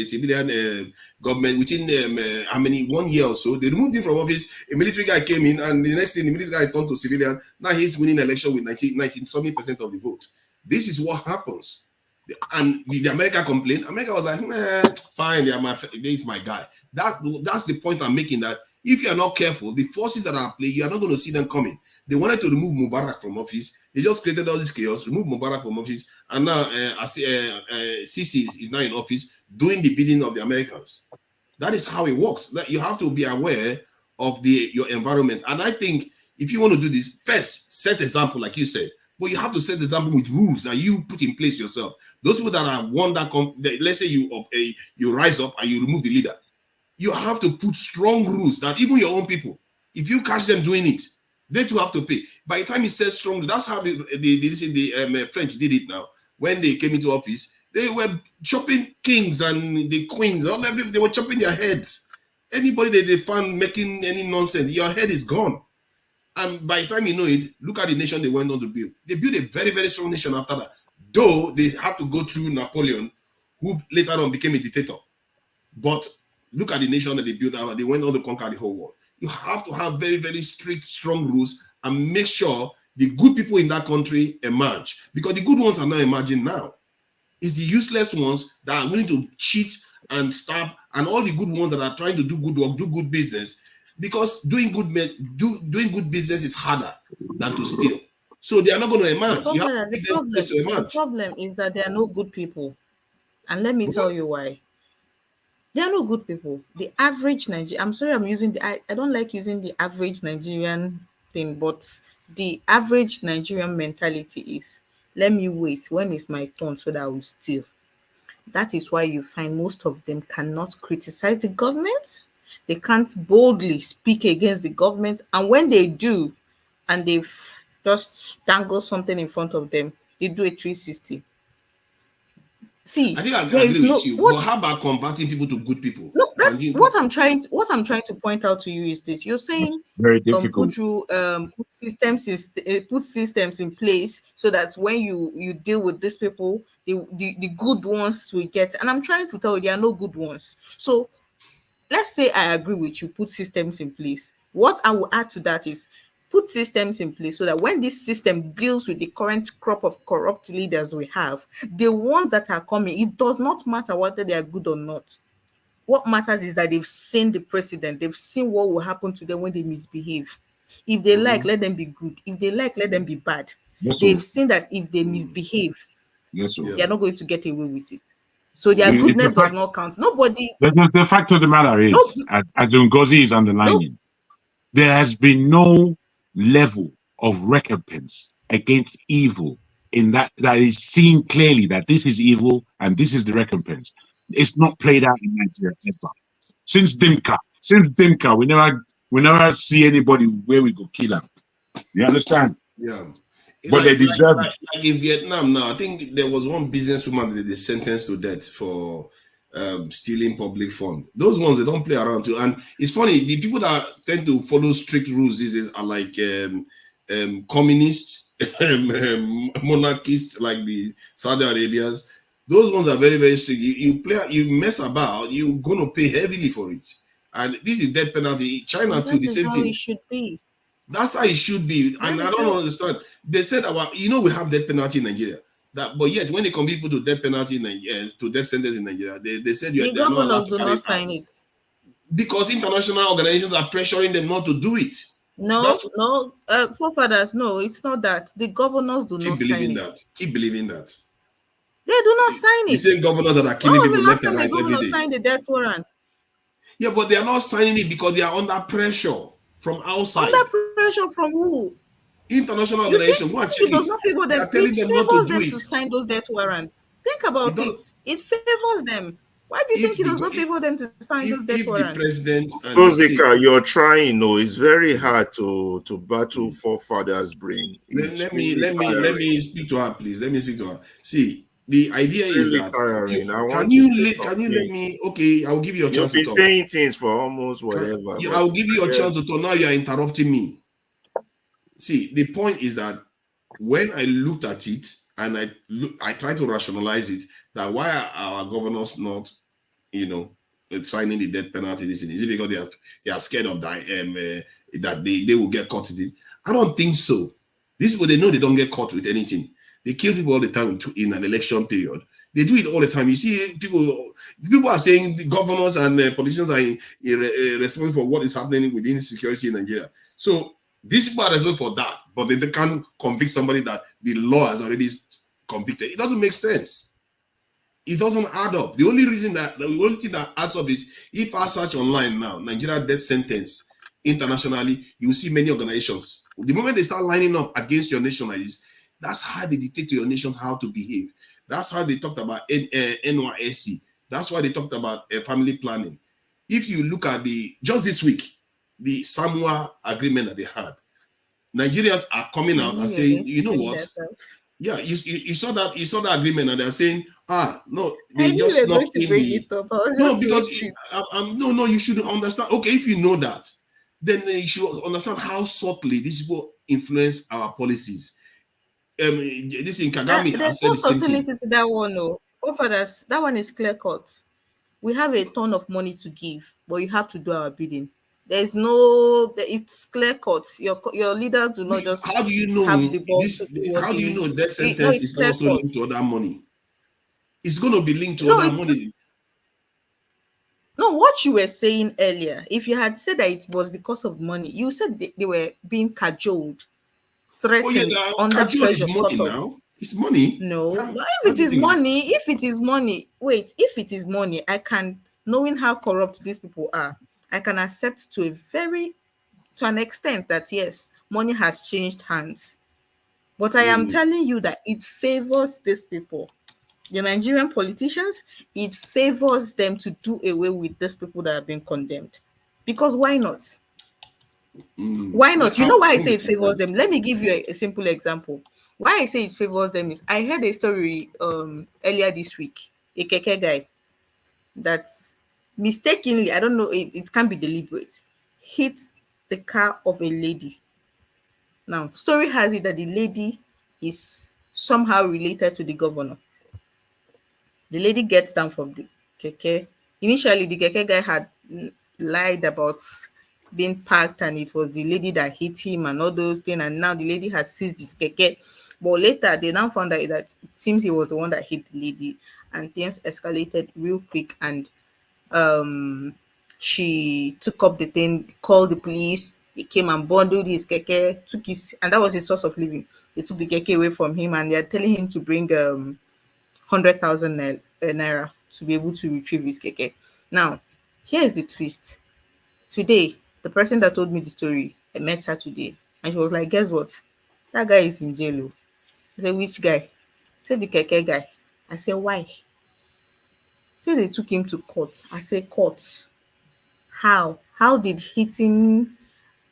civilian government within 1 year or so. They removed him from office. A military guy came in, and the next thing, the military guy turned to civilian. Now he's winning election with 90% of the vote. This is what happens. And the America complained. America was like, fine, it's my guy. That's the point I'm making, that if you are not careful, the forces that are playing, you are not going to see them coming. They wanted to remove Mubarak from office. They just created all this chaos, remove Mubarak from office, and now Sisi is now in office doing the bidding of the Americans. That is how it works. That you have to be aware of your environment. And I think if you want to do this, first set example, like you said. But you have to set the example with rules that you put in place yourself. Those people that are let's say you rise up and you remove the leader, you have to put strong rules that even your own people, if you catch them doing it, they too have to pay. By the time he says strong, that's how the French did it now. When they came into office, they were chopping kings and the queens, they were chopping their heads. Anybody that they found making any nonsense, your head is gone. And by the time you know it, look at the nation they went on to build. They built a very, very strong nation after that. Though they had to go through Napoleon, who later on became a dictator. But look at the nation that they built. They went on to conquer the whole world. You have to have very, very strict, strong rules and make sure the good people in that country emerge. Because the good ones are not emerging now. It's the useless ones that are willing to cheat and stab, and all the good ones that are trying to do good work, do good business. Because doing good business is harder than to steal. So they are not going to emerge. The problem is that there are no good people. And let me tell you why. There are no good people. The average Nigerian, I'm sorry I'm using I don't like using the average Nigerian thing, but the average Nigerian mentality is, let me wait when it's my turn so that I will steal. That is why you find most of them cannot criticize the government. They can't boldly speak against the government. And when they do, and they just dangle something in front of them. They do a 360. See, I think I there agree is no with you. what. But how about converting people to good people? No, that's what I'm trying to point out to you is this. You're saying Very difficult. put systems in place so that when you deal with these people, the good ones will get. And I'm trying to tell you there are no good ones. So let's say I agree with you, put systems in place. What I will add to that is put systems in place so that when this system deals with the current crop of corrupt leaders we have, the ones that are coming, it does not matter whether they are good or not. What matters is that they've seen the precedent. They've seen what will happen to them when they misbehave. If they like, let them be good. If they like, let them be bad. Yes, They've sir. seen that if they misbehave, Yes, sir. they are not going to get away with it. So their It's goodness the does fact, not count. Nobody. the fact of the matter is, as Ngozi is underlining, there has been no level of recompense against evil in that is seen clearly that this is evil and this is the recompense. It's not played out in Nigeria ever. Since Dimka, we never see anybody where we go kill them. You understand? Yeah. But they deserve it. Like in Vietnam now, I think there was one businesswoman that they sentenced to death for stealing public fund. Those ones, they don't play around too. And it's funny, the people that tend to follow strict rules these days are like communists, monarchists, like the Saudi Arabians. Those ones are very, very strict. You mess about, you're going to pay heavily for it. And this is death penalty. China too, the same thing. It should be. That's how it should be. And I don't understand. They said we have death penalty in Nigeria. But yet when they come people to death penalty in Nigeria, to death sentence in Nigeria, they said the governors do not sign it. Because international organizations are pressuring them not to do it. No, forefathers, no, it's not that. The governors do not sign it. Keep believing that. They do not sign it. The same governors that are killing people left and right every day. Signed the death warrant. Yeah, but they are not signing it because they are under pressure from outside. Under pressure from who? International organizations. It does not favor them. It favors them to sign those death warrants. Think about it. It favors them. Why do you think it does not favor them to sign those death warrants? The president and Rosika, you're trying. No, it's very hard to battle forefathers' brain. Let me speak to her, please. Let me speak to her. See, the idea is that can you let me? Okay, I'll give you a chance to talk. You've been saying things for almost whatever. I'll give you a chance to talk. Now you are interrupting me. See, the point is that when I looked at it and I tried to rationalize it, that why are our governors not, signing the death penalty? Is it because they are scared of that they will get caught in it? I don't think so. This is what they know. They don't get caught with anything. They kill people all the time in an election period. They do it all the time. You see, people are saying the governors and politicians are responsible for what is happening within security in Nigeria. So these people are responsible for that, but they can't convict somebody that the law has already convicted. It doesn't make sense. It doesn't add up. The only thing that adds up is if I search online now, Nigeria death sentence internationally, you will see many organizations. The moment they start lining up against your nation, that's how they dictate to your nations how to behave. That's how they talked about NYSC. That's why they talked about family planning. If you look at just this week, the Samoa agreement that they had, Nigerians are coming out and saying, you know what? Yeah, you saw that agreement, and they're saying, no, they just not because you should understand. Okay, if you know that, then you should understand how subtly these people influence our policies. This in Kagame there's no subtlety to that one. No, forefathers, that one is clear cut. We have a ton of money to give, but you have to do our bidding. There's it's clear cut. Your leaders do not just. How do you know have the ball how do you know that sentence is also linked to other money? It's going to be linked to other money. No, what you were saying earlier, if you had said that it was because of money, you said they were being cajoled, threatened, under pressure. Is money now. It's money. No, if it is money, wait, if it is money, I can, knowing how corrupt these people are, I can accept to an extent that yes, money has changed hands. But I am telling you that it favors these people. The Nigerian politicians, it favors them to do away with these people that have been condemned. Because why not? Why not? You know why I say it favors them? Let me give you a simple example. Why I say it favors them is I heard a story earlier this week. A keke guy that mistakenly, I don't know, it can't be deliberate, hit the car of a lady. Now, story has it that the lady is somehow related to the governor. The lady gets down from the keke. Initially, the keke guy had lied about being parked and it was the lady that hit him and all those things. And now the lady has seized his keke. But later, they now found out that it seems he was the one that hit the lady. And things escalated real quick. And she took up the thing, called the police. He came and bundled his keke, took his, and that was his source of living. They took the keke away from him and they're telling him to bring 100,000 naira to be able to retrieve his keke. Now, here's the twist. Today, the person that told me the story, I met her today, and she was like, guess what? That guy is in jail. I said, which guy? I said, the keke guy. I said, why? So they took him to court. I said, court. How? How did hitting,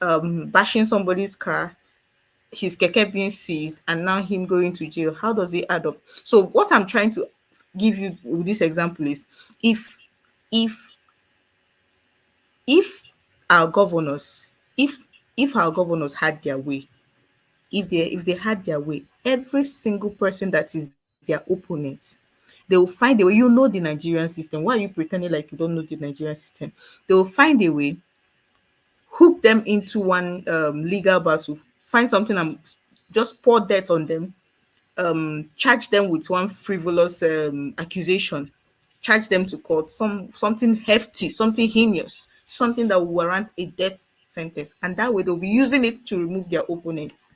bashing somebody's car, his keke being seized, and now him going to jail, how does it add up? So what I'm trying to give you with this example is if our governors, if our governors had their way, if they had their way, every single person that is their opponent, they will find a way. You know the Nigerian system. Why are you pretending like you don't know the Nigerian system? They will find a way, hook them into one legal battle, find something and just pour dirt on them, charge them with one frivolous accusation, charge them to court, something hefty, something heinous, something that will warrant a death sentence. And that way they'll be using it to remove their opponents.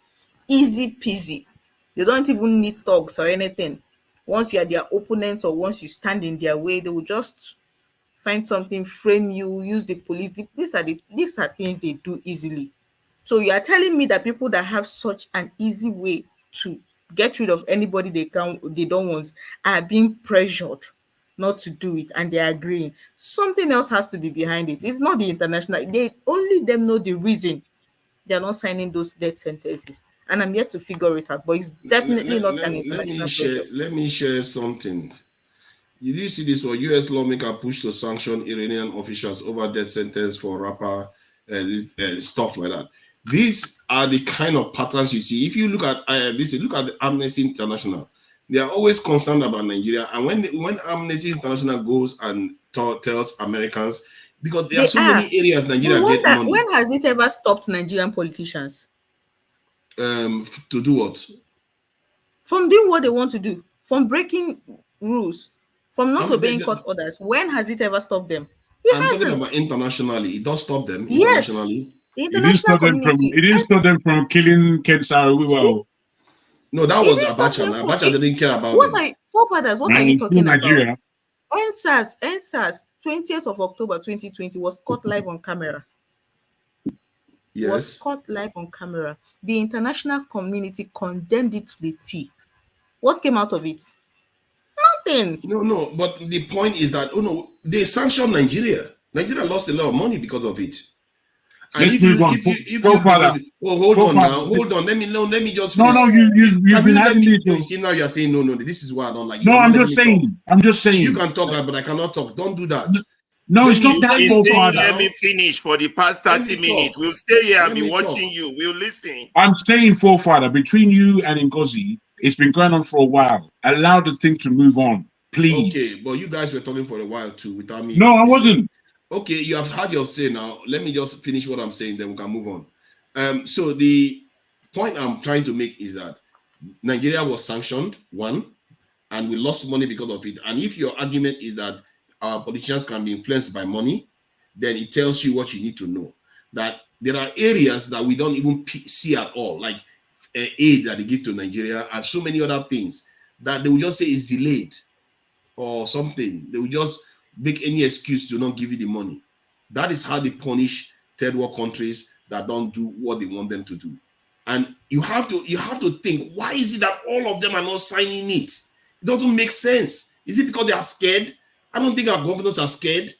Easy peasy. They don't even need thugs or anything. Once you are their opponent or once you stand in their way, they will just find something, frame you, use the police. These are things they do easily. So you are telling me that people that have such an easy way to get rid of anybody they don't want are being pressured not to do it, and they're agreeing. Something else has to be behind it. It's not the international. They only them know the reason they're not signing those death sentences. And I'm yet to figure it out, but it's definitely not an international pressure. Let me share something. Did you see this one? U.S. lawmaker pushed to sanction Iranian officials over death sentence for rapper stuff like that. These are the kind of patterns you see. If you look at look at the Amnesty International. They are always concerned about Nigeria. And when Amnesty International goes and tells Americans, because there are so many areas Nigeria get money. When has it ever stopped Nigerian politicians? To do what? From doing what they want to do, from breaking rules, from not obeying court orders. When has it ever stopped them? I'm talking about internationally. It does stop them internationally. It didn't stop them from killing Kensara. No, that was Abacha. Abacha didn't care about them. Forefathers, what are you talking about? NSAS, 20th of October 2020 was caught live on camera. Yes. Was caught live on camera. The international community condemned it to the T. What came out of it? Nothing. No, but the point is that they sanctioned Nigeria. Nigeria lost a lot of money because of it. And hold on. Let me just finish. No, you've been having me. You see, now you're saying no. This is why I don't like you. No, I'm just saying. You can talk, but I cannot talk. Don't do that. No, it's not that. Let me finish for the past 30 minutes. We'll stay here and be watching you. We'll listen. I'm saying, Forefather, between you and Ngozi, it's been going on for a while. Allow the thing to move on, please. Okay, but you guys were talking for a while too without me. No, I wasn't. Okay, you have had your say now. Let me just finish what I'm saying, then we can move on. So the point I'm trying to make is that Nigeria was sanctioned, one, and we lost money because of it. And if your argument is that our politicians can be influenced by money, then it tells you what you need to know. That there are areas that we don't even see at all, like aid that they give to Nigeria and so many other things that they will just say is delayed or something. They will just make any excuse to not give you the money. That is how they punish third world countries that don't do what they want them to do. And you have to think, why is it that all of them are not signing it? It doesn't make sense. Is it because they are scared? I don't think our governors are scared.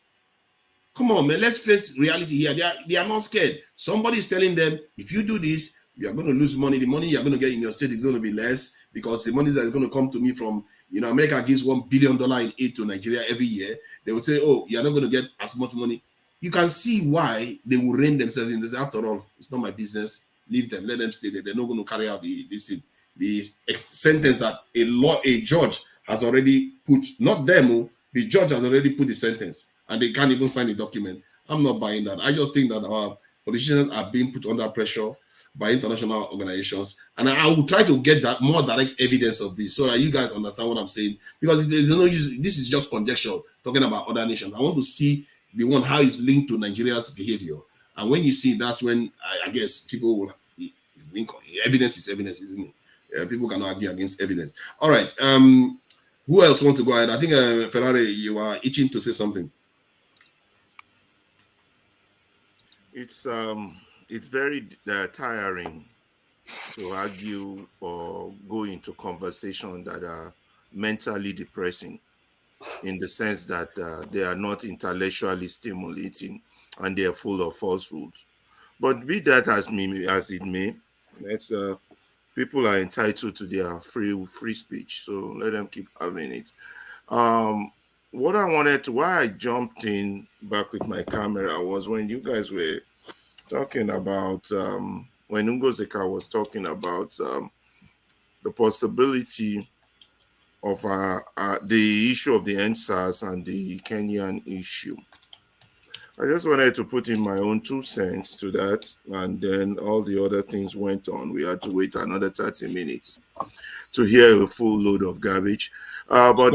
Come on, man, let's face reality here. They are not scared. Somebody is telling them, if you do this, you are going to lose money. The money you're going to get in your state is going to be less because the money that is going to come to me from, America gives $1 billion in aid to Nigeria every year. They will say, oh, you're not going to get as much money. You can see why they will rein themselves in. They say, after all, it's not my business. Leave them. Let them stay there. They're not going to carry out this thing. The sentence that a judge has already put, not them, the judge has already put the sentence. And they can't even sign the document. I'm not buying that. I just think that our politicians are being put under pressure by international organizations. And I will try to get that more direct evidence of this so that you guys understand what I'm saying. Because there's no use, this is just conjecture talking about other nations. I want to see the one, how it's linked to Nigeria's behavior. And when you see, that's when I guess people will link. Evidence is evidence, isn't it? People cannot argue against evidence. All right. Who else wants to go ahead? I think, Ferrari, you are itching to say something. It's very tiring to argue or go into conversation that are mentally depressing, in the sense that they are not intellectually stimulating and they are full of falsehoods. But be that as it may, people are entitled to their free speech, so let them keep having it. What I wanted to, why I jumped in back with my camera was when you guys were talking about, when Ngozeka was talking about the possibility of the issue of the NSAS and the Kenyan issue. I just wanted to put in my own 2 cents to that, and then all the other things went on. We had to wait another 30 minutes to hear a full load of garbage. But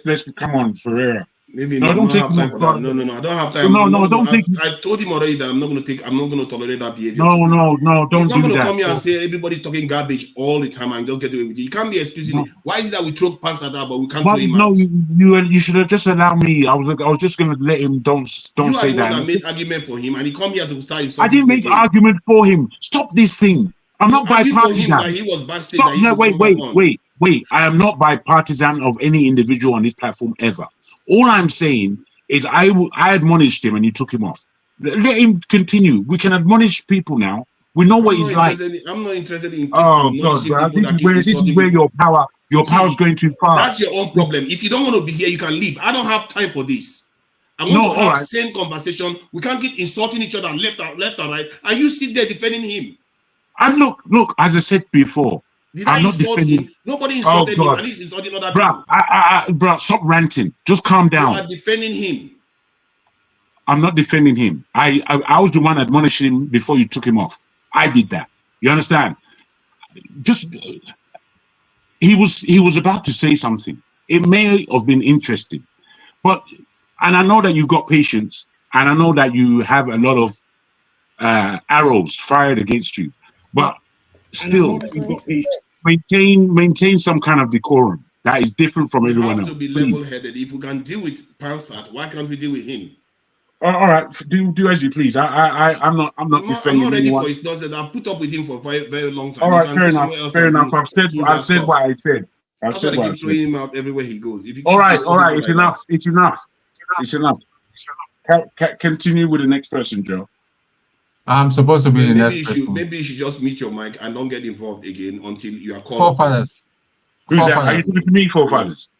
let's come on, Ferreira. Maybe no, I don't have time for that. No, I don't have time. I've told him already that I'm not going to tolerate that behavior. No, don't do that. He's not going to come here and say everybody's talking garbage all the time and don't get away with it. You can't be excusing it. Why is it that we throw pants at that, but we can't throw him out? You should have just allowed me. I was just going to let him. Don't say that. I made argument for him, and he come here to start insulting. I didn't make argument for him. Stop this thing. I'm not bipartisan. He was backstage. Stop. No, wait. I am not bipartisan of any individual on this platform ever. All I'm saying is I admonished him and he took him off. Let him continue. We can admonish people now. We know what he's like. I'm not interested in. Oh God, bro. This is where your power is going too far. That's your own problem. If you don't want to be here, you can leave. I don't have time for this. I want to have same conversation. We can't keep insulting each other left and right. And you sit there defending him. And look, as I said before, I'm not defending him. Nobody insulted him, and he's insulting other people. Bro, stop ranting. Just calm down. You are defending him. I'm not defending him. I was the one admonishing him before you took him off. I did that. You understand? Just he was about to say something. It may have been interesting, and I know that you've got patience, and I know that you have a lot of arrows fired against you, but still, maintain some kind of decorum that is different from everyone else. We have to be level-headed. If we can deal with Pansat, why can't we deal with him? All right, do as you please. I'm not defending I'm not ready anyone. for his nonsense. I've put up with him for a very, very long time. All right, fair enough. I've said what I said. That's why they keep throwing him out everywhere he goes. If all right. It's enough. It's enough. Continue with the next person, Joe. I'm supposed to be the next person. Maybe you should just mute your mic and don't get involved again until you are called. Forefathers. Who's that? Are you talking to me, Forefathers?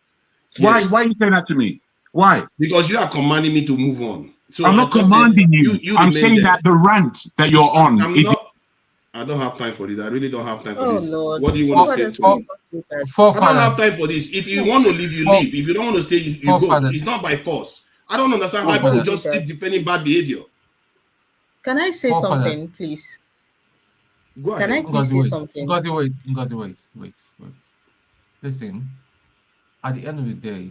Yes. Why are you saying that to me? Why? Because you are commanding me to move on. So I'm not commanding you. I'm saying that the rant that you're on. I don't have time for this. I really don't have time for this. Lord. What do you want to say to me? I don't have time for this. If you want to leave, you leave. If you don't want to stay, you go. It's not by force. I don't understand how people just keep defending bad behavior. Can I say something, please? Go ahead. Can I please say something? Ngozi, wait. Listen, at the end of the day,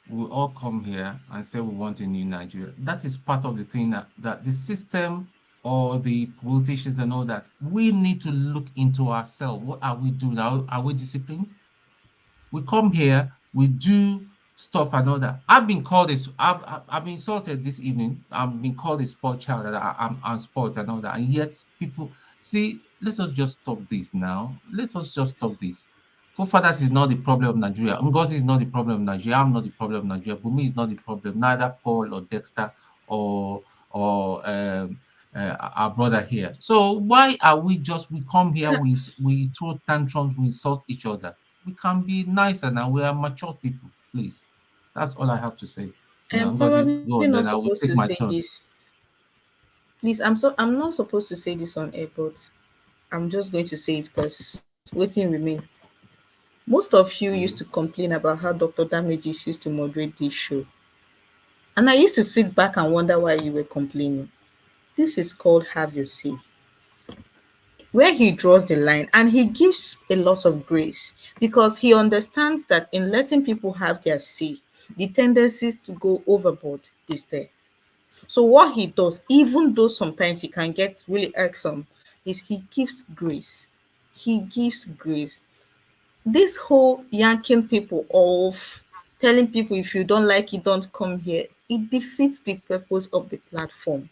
we all come here and say we want a new Nigeria. That is part of the thing that the system or the politicians and all that, we need to look into ourselves. What are we doing? Are we disciplined? We come here, we do stuff and all that. I've been called this. I've been insulted this evening. I've been called a sport child, that I'm sports and all that. And yet people see. Let's just stop this now. Let's just stop this. Forefathers is not the problem of Nigeria. Ngozi is not the problem of Nigeria. I'm not the problem of Nigeria. Bumi is not the problem. Neither Paul or Dexter or our brother here. So why are we come here, we throw tantrums, we insult each other? We can be nicer now. We are mature people, please. That's all I have to say. I'm Ngozi, probably then not I will supposed take to my say turn. this. Please, I'm not supposed to say this on air, but I'm just going to say it because waiting remain. Most of you used to complain about how Dr. Damages used to moderate this show. And I used to sit back and wonder why you were complaining. This is called have your say, where he draws the line, and he gives a lot of grace because he understands that in letting people have their say, the tendencies to go overboard is there. So what he does, even though sometimes he can get really irksome, is he gives grace. He gives grace. This whole yanking people off, telling people if you don't like it, don't come here, it defeats the purpose of the platform.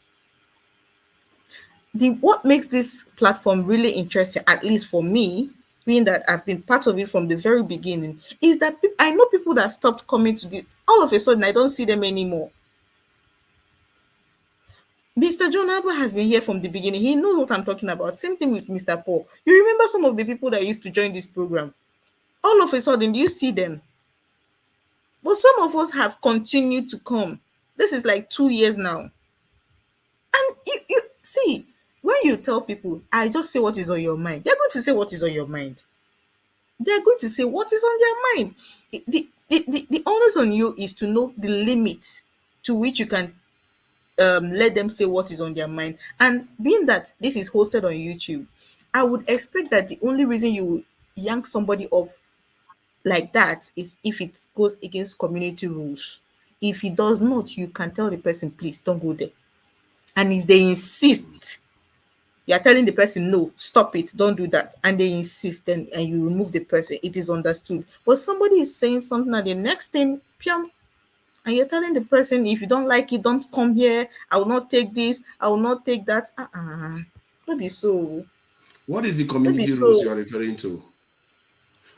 What makes this platform really interesting, at least for me, being that I've been part of it from the very beginning, is that I know people that stopped coming to this. All of a sudden, I don't see them anymore. Mr. John Alba has been here from the beginning. He knows what I'm talking about. Same thing with Mr. Paul. You remember some of the people that used to join this program? All of a sudden, you see them. But some of us have continued to come. This is like 2 years now. And you see, when you tell people, I just say what is on your mind, they're going to say what is on your mind. They're going to say what is on their mind. The onus on you is to know the limits to which you can let them say what is on their mind. And being that this is hosted on YouTube, I would expect that the only reason you would yank somebody off like that is if it goes against community rules. If it does not, you can tell the person, please don't go there. And if they insist, you are telling the person, no, stop it, don't do that, and they insist, then and you remove the person, it is understood. But somebody is saying something, and the next thing, pium, and you're telling the person, if you don't like it, don't come here. I will not take this. I will not take that. Maybe so. What is the community rules you are referring to?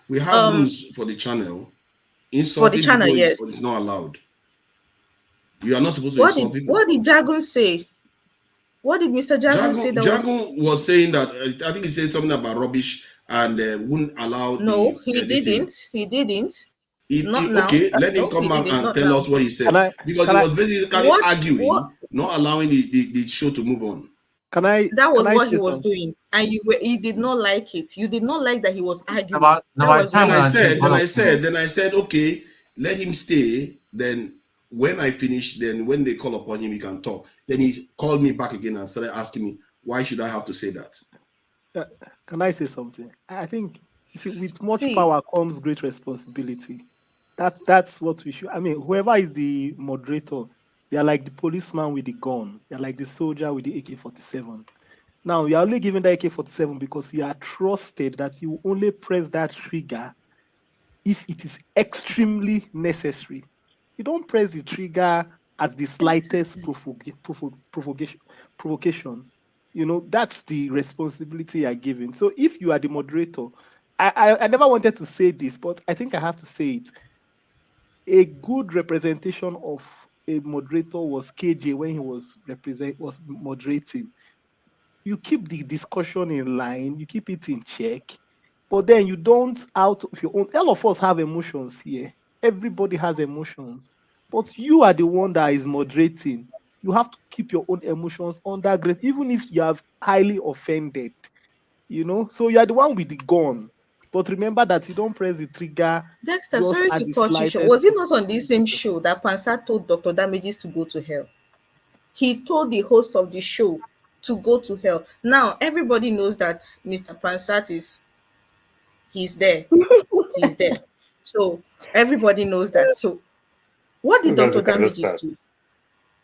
We have rules for the channel. Insulting channel, people yes. is not allowed. You are not supposed to insult people. What did Jagun say? What did Mr. Jagun say? Jagun was saying that, I think he said something about rubbish and wouldn't allow No, he didn't. He didn't. Not now. Okay, let him No, come he back didn't. and Not tell now. us what he said. Because he was basically arguing, not allowing the show to move on. That was what he was doing, and you did not like it. You did not like that he was arguing. Then I said, okay, let him stay. Then when I finish, then when they call upon him, he can talk. Then he called me back again and started asking me, why should I have to say that? Can I say something? I think with much power comes great responsibility. That's what we should. I mean, whoever is the moderator, they are like the policeman with the gun. They're like the soldier with the AK-47. Now, you are only given the AK-47 because you are trusted that you only press that trigger if it is extremely necessary. You don't press the trigger at the slightest provocation. You know, that's the responsibility you are given. So if you are the moderator, I never wanted to say this, but I think I have to say it. A good representation of a moderator was KJ when he was moderating. You keep the discussion in line, you keep it in check, but then you don't out of your own. All of us have emotions here. Everybody has emotions, but you are the one that is moderating. You have to keep your own emotions under grace, even if you have highly offended, you know. So you are the one with the gun, but remember that you don't press the trigger. Dexter, sorry to cut you short. Was it not on this same show that Pansat told Dr. Damages to go to hell? He told the host of the show to go to hell. Now everybody knows that Mr. Pansat he's there. He's there. So everybody knows that. So what did Dr. Damages do?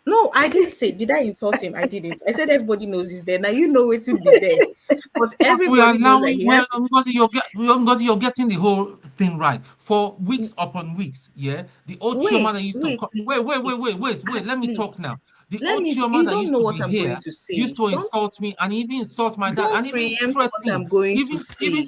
No, I didn't say. Did I insult him? I didn't. I said everybody knows he's there. Now you know it's be there, but everybody knows that he has. Because you're getting the whole thing right for weeks upon weeks. Yeah, the old chairman that used to wait. Let me talk now. The old chairman that used to be here used to insult me and even insult my dad and even threaten.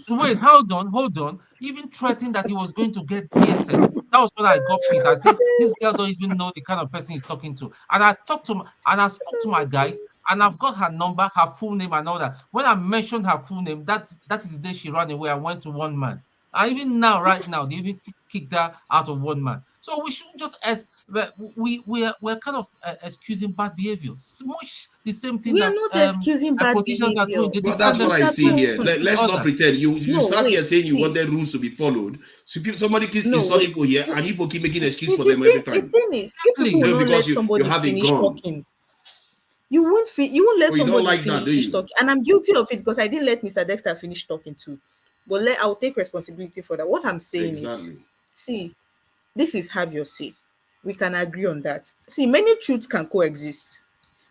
Wait, hold on. Even threatened that he was going to get DSS. That was when I got pissed. I said, this girl don't even know the kind of person he's talking to. And I spoke to my guys, and I've got her number, her full name, and all that. When I mentioned her full name, that is the day she ran away. I went to one man. And even now, right now, they even kicked her out of one man. So we shouldn't just we're kind of excusing bad behavior. Much the same thing. We are not excusing bad behavior. But that's what I see here. Let's not pretend. You start here saying you wanted rules to be followed. So somebody keeps insulting people here, and people keep making excuse for them every time. The thing is, people will not let somebody finish talking. You won't let somebody finish talking, and I'm guilty of it because I didn't let Mr. Dexter finish talking too. But I'll take responsibility for that. What I'm saying is, see, this is have your say. We can agree on that. See, many truths can coexist.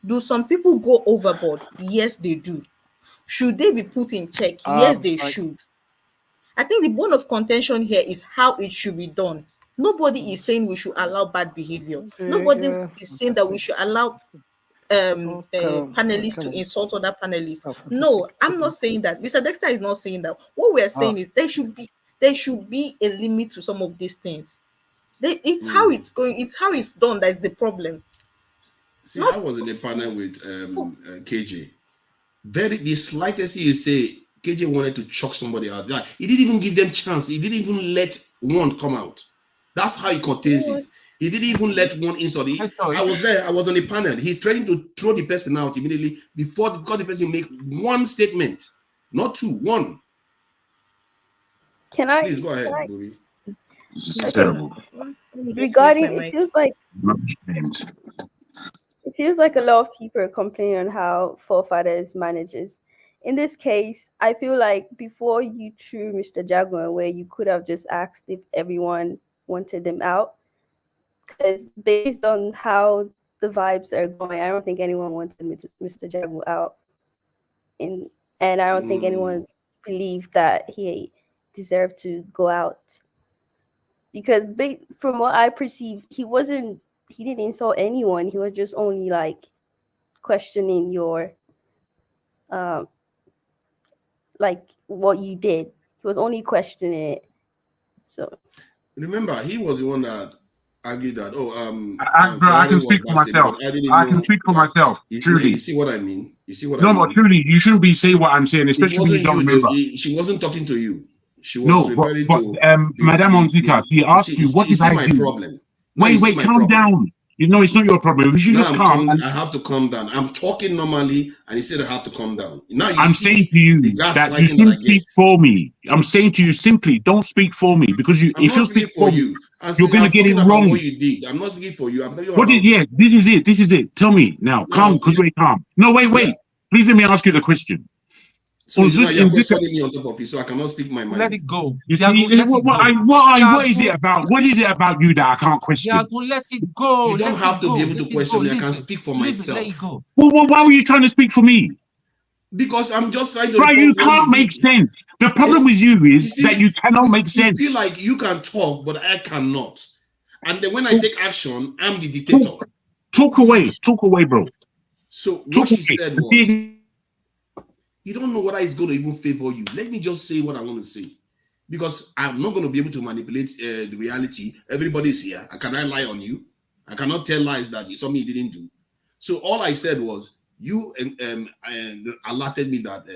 Do some people go overboard? Yes, they do. Should they be put in check? Yes, they should. I think the bone of contention here is how it should be done. Nobody is saying we should allow bad behavior. Nobody is saying that we should allow panelists to insult other panelists. No, I'm not saying that. Mr. Dexter is not saying that. What we're saying is there should be a limit to some of these things. It's how it's going. It's how it's done. That's the problem. See, I was in a panel with KJ. The slightest you say, KJ wanted to chuck somebody out. Like, he didn't even give them chance. He didn't even let one come out. That's how he contains it. He didn't even let one insult. I was there. I was on the panel. He's trying to throw the person out immediately because the person make one statement, not two, one. Please go ahead, Bobby. This is terrible. Regarding, it feels like a lot of people are complaining on how Forefathers manages. In this case, I feel like before you threw Mr. Jaguar away, you could have just asked if everyone wanted him out. Because based on how the vibes are going, I don't think anyone wanted Mr. Jaguar out. And I don't think anyone believed that he deserved to go out. Because from what I perceived, he didn't insult anyone. He was just only like questioning your like what you did. He was only questioning it. So remember, he was the one that argued that I can speak for myself. I can speak for myself. Truly, you see what I mean? But truly, you shouldn't be saying what I'm saying, especially when you don't remember. She wasn't talking to you. She was referring to Madame Onzika. He asked you, "What did I do?" Problem. Wait, calm down. You know, it's not your problem. You should just calm. I have to calm down. I'm talking normally, and he said I have to calm down. Now I'm saying to you that you shouldn't speak for me. I'm saying to you simply, don't speak for me because if you speak for you, you're going to get it wrong. What you did. I'm not speaking for you. I'm what did? Yeah, this is it. Tell me now. Calm, because we're calm. No, wait. Yeah. Please let me ask you the question. So you're questioning me on top of it, so I cannot speak my mind. Let it go. What is it about? What is it about you that I can't question? Let it go. You don't have to be able to question me. I can speak for myself. Let it go. Well, why were you trying to speak for me? Because I'm just trying to. Right, you can't make sense. The problem with you is that you cannot make sense. You feel like you can talk, but I cannot. And then when I take action, I'm the dictator. Talk away, bro. So what she said was, you don't know whether it's going to even favor you. Let me just say what I want to say. Because I'm not going to be able to manipulate the reality. Everybody's here. Can I lie on you? I cannot tell lies that something you didn't do. So all I said was, you alerted me that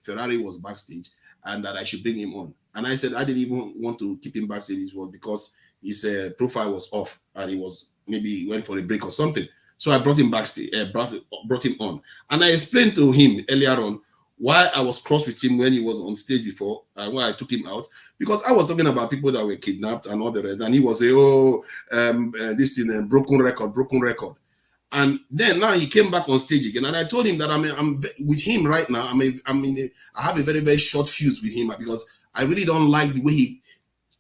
Ferrari was backstage and that I should bring him on. And I said I didn't even want to keep him backstage. It was because his profile was off and he went for a break or something. So I brought him backstage, brought him on. And I explained to him earlier on why I was cross with him when he was on stage before, and why I took him out, because I was talking about people that were kidnapped and all the rest, and he was this thing, broken record. And then now he came back on stage again, and I told him that I'm with him right now. I have a very, very short fuse with him because I really don't like the way he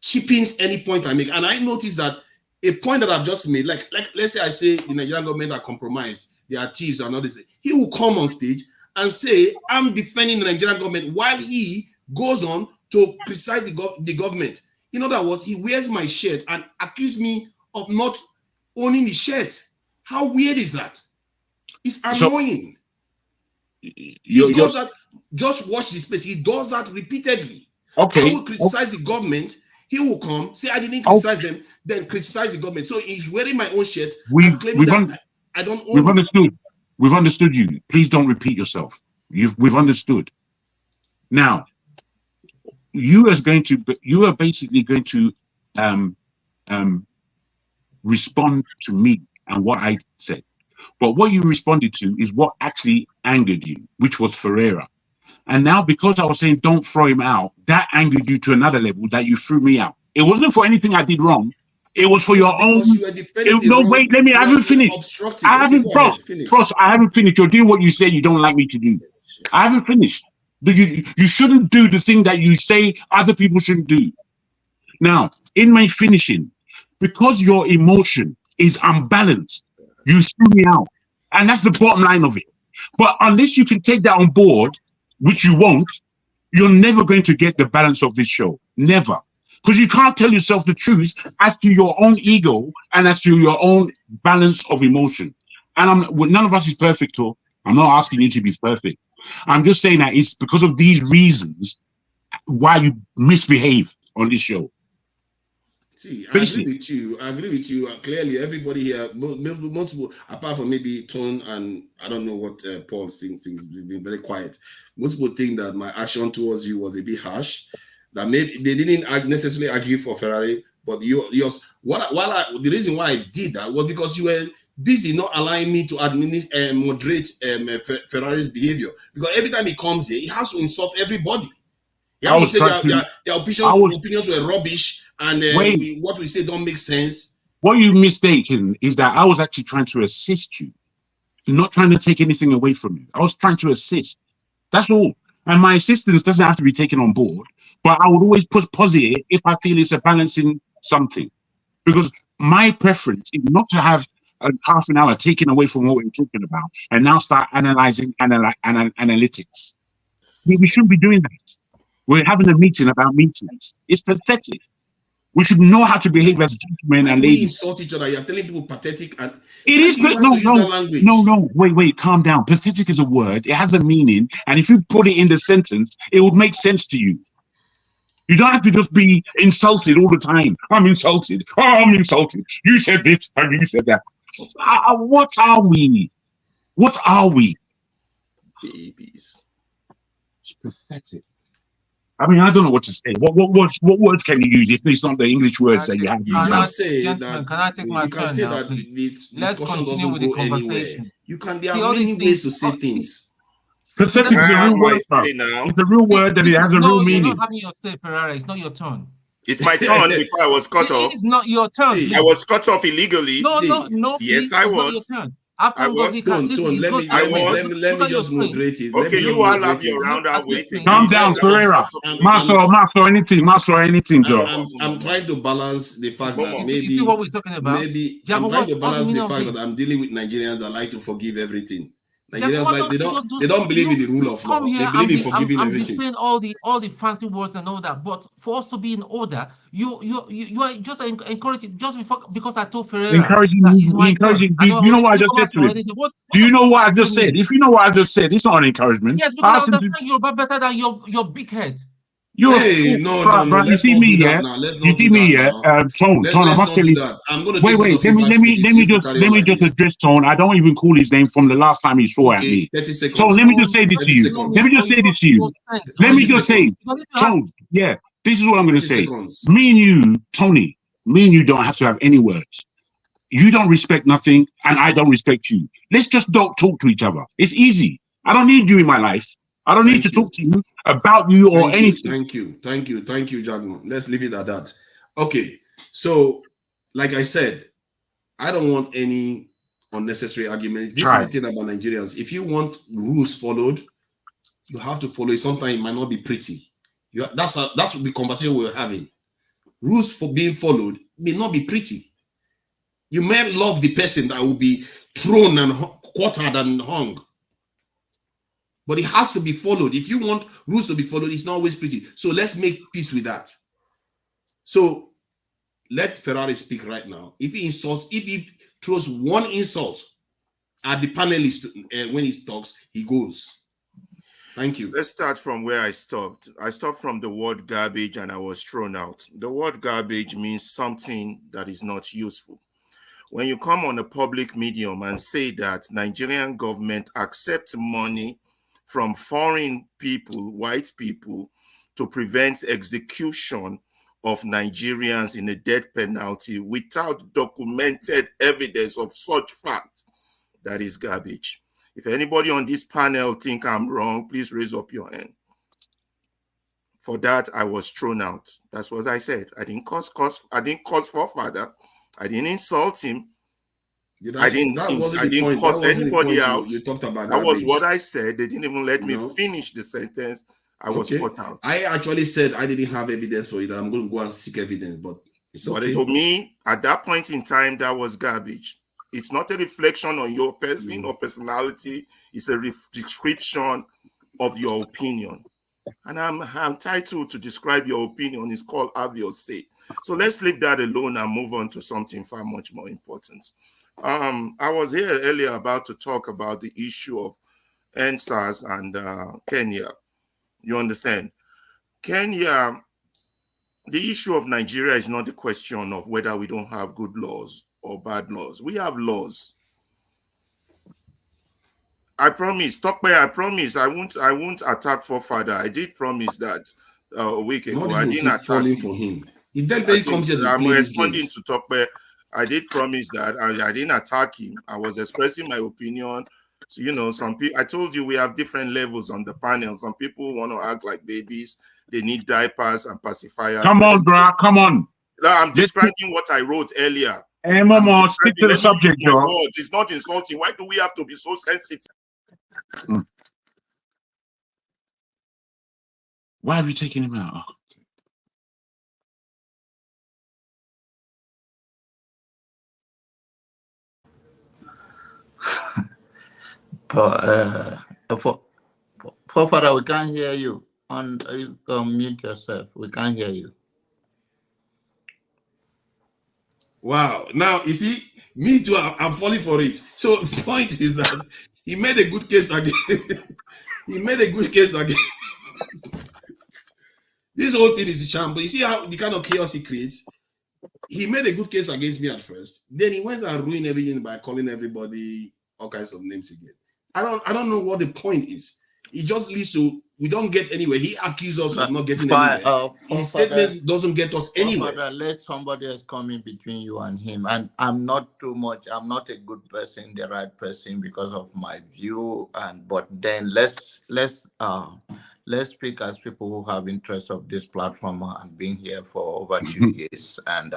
cheapens any point I make. And I noticed that a point that I've just made, like let's say I say the Nigerian government are compromised, they are thieves and all this. He will come on stage and say, I'm defending the Nigerian government, while he goes on to criticize the government. In other words, he wears my shirt and accuse me of not owning the shirt. How weird is that? It's annoying. He does that. Just watch this space. He does that repeatedly. Okay. I will criticize the government. He will come, say I didn't criticize them, then criticize the government. So he's wearing my own shirt and claiming that I don't own We've it. understood. We've understood you. Please don't repeat yourself. We've understood. Now, you are basically going to respond to me and what I said. But what you responded to is what actually angered you, which was Ferreira. And now, because I was saying don't throw him out, that angered you to another level that you threw me out. It wasn't for anything I did wrong. It was for your own. Wait, let me. I haven't finished. I haven't Frost. I haven't finished. You're doing what you say you don't like me to do. I haven't finished. You shouldn't do the thing that you say other people shouldn't do. Now, in my finishing, because your emotion is unbalanced, you threw me out. And that's the bottom line of it. But unless you can take that on board, which you won't, you're never going to get the balance of this show. Never. Because you can't tell yourself the truth as to your own ego and as to your own balance of emotion. And none of us is perfect, though. I'm not asking you to be perfect. I'm just saying that it's because of these reasons why you misbehave on this show. See, I agree with you. Clearly, everybody here, most people, apart from maybe Tone and I don't know what Paul thinks, he's been very quiet. Most people think that my action towards you was a bit harsh. That maybe they didn't necessarily argue for Ferrari, but the reason why I did that was because you were busy not allowing me to moderate Ferrari's behavior. Because every time he comes here, he has to insult everybody. He has to say their opinions were rubbish. And what we say don't make sense. What you're mistaken is that I was actually trying to assist you, not trying to take anything away from you. I was trying to assist. That's all. And my assistance doesn't have to be taken on board, but I would always put positive if I feel it's a balancing something. Because my preference is not to have half an hour taken away from what we're talking about and now start analyzing analytics. We shouldn't be doing that. We're having a meeting about meetings. It's pathetic. We should know how to behave as gentlemen and ladies. We insult each other. You're telling people pathetic. And it is no. Wait, calm down. Pathetic is a word. It has a meaning, and if you put it in the sentence, it would make sense to you. You don't have to just be insulted all the time. I'm insulted. Oh, I'm insulted. You said this and you said that. What are we? What are we? Babies. It's pathetic. I mean, I don't know what to say. What words can you use if it's not the English words that you have? You just say that. Can I take my turn now, please? Let's continue with the conversation. You can. There are many ways to say things. Pathetic is a real word. It's a real word that it has a real meaning. You're not having your say, Ferrara. It's not your turn. It's my turn before I was cut off. It's not your turn. I was cut off illegally. No. Yes, I was. It's not your turn. After let me just moderate it. Okay, you all have your round out waiting. Calm down, Ferreira. Master anything, Joe. I'm trying to balance the fact that maybe you see what we're talking about. Maybe I'm trying to balance the fact that I'm dealing with Nigerians that like to forgive everything. Nigerians they don't believe in the rule of law. They believe in forgiving everything. I'm saying all the fancy words and all that, but for us to be in order, you are just encouraging just because I told Ferreira. Encouraging. You know what I just said to him? Do you know what I just said? If you know what I just said, it's not an encouragement. Yes, because I understand Yoruba better than your big head. No. You see me, yeah. Tone. I must tell you. Wait. Let me just address Tone. I don't even call his name from the last time he swore at me. So let me just say this to you. Let me just say, Tone. Yeah, this is what I'm going to say. Me and you, Tony. Me and you don't have to have any words. You don't respect nothing, and I don't respect you. Let's just don't talk to each other. It's easy. I don't need you in my life. I don't need to talk to you about you or anything. Thank you, Jagan. Let's leave it at that. Okay, so like I said, I don't want any unnecessary arguments. This is the thing about Nigerians. If you want rules followed, you have to follow it. Sometimes it might not be pretty. That's the conversation we're having. Rules for being followed may not be pretty. You may love the person that will be thrown and quartered and hung. But it has to be followed. If you want rules to be followed, it's not always pretty. So let's make peace with that. So let Ferrari speak right now. If he insults, if he throws one insult at the panelist when he talks, he goes. Thank you. Let's start from where I stopped. I stopped from the word garbage and I was thrown out. The word garbage means something that is not useful. When you come on a public medium and say that Nigerian government accepts money from foreign people, white people, to prevent execution of Nigerians in a death penalty without documented evidence of such fact, that is garbage. If anybody on this panel think I'm wrong, please raise up your hand. For that, I was thrown out. That's what I said. I didn't cause forefather. I didn't insult him. I didn't cause anybody out. You talked about that was what I said. They didn't even let me finish the sentence. I was cut out. I actually said I didn't have evidence for it, that I'm going to go and seek evidence, but it's okay. But to me, at that point in time, that was garbage. It's not a reflection on your person or personality. It's a description of your opinion. And I'm entitled to describe your opinion. It's called have your say. So let's leave that alone and move on to something far much more important. I was here earlier about to talk about the issue of NSAS and Kenya. You understand? Kenya, the issue of Nigeria is not the question of whether we don't have good laws or bad laws. We have laws. I promise, I promise I won't attack Forefather. I did promise that a week ago. I didn't attack him. For him. If that day comes here, I'm responding to Tokpe. I did promise that I didn't attack him. I was expressing my opinion. So, you know, some people, I told you we have different levels on the panel. Some people want to act like babies. They need diapers and pacifiers. Come on, bro. Come on. I'm describing what I wrote earlier. Hey, Mama, stick to the subject, Joe. It's not insulting. Why do we have to be so sensitive? Why have you taken him out? Forefather, we can't hear you. You can mute yourself. We can't hear you. Wow. Now, you see, me too, I'm falling for it. So the point is that he made a good case again. He made a good case again. This whole thing is a sham. But you see how the kind of chaos he creates? He made a good case against me at first. Then he went and ruined everything by calling everybody all kinds of names again. I don't know what the point is. It just leads to we don't get anywhere. He accused us of not getting anywhere. His statement doesn't get us anywhere. Let somebody else come in between you and him. And I'm not a good person, the right person because of my view. But then let's speak as people who have interest of this platform and being here for over 2 years and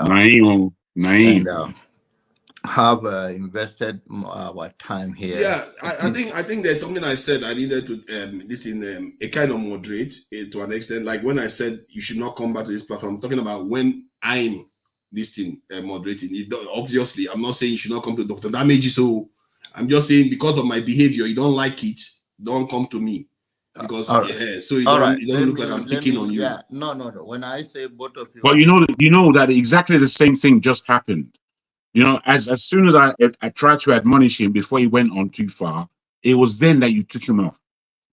have invested our time here. Yeah, I think there's something I said I needed to a kind of moderate to an extent. Like when I said you should not come back to this platform, I'm talking about when I'm moderating. Obviously, I'm not saying you should not come to Dr. Damage. So I'm just saying because of my behavior, you don't like it, don't come to me. Because so it doesn't look like I'm picking on you. Yeah, no. When I say both of you, well, you know that exactly the same thing just happened. You know, as soon as I tried to admonish him before he went on too far, it was then that you took him off.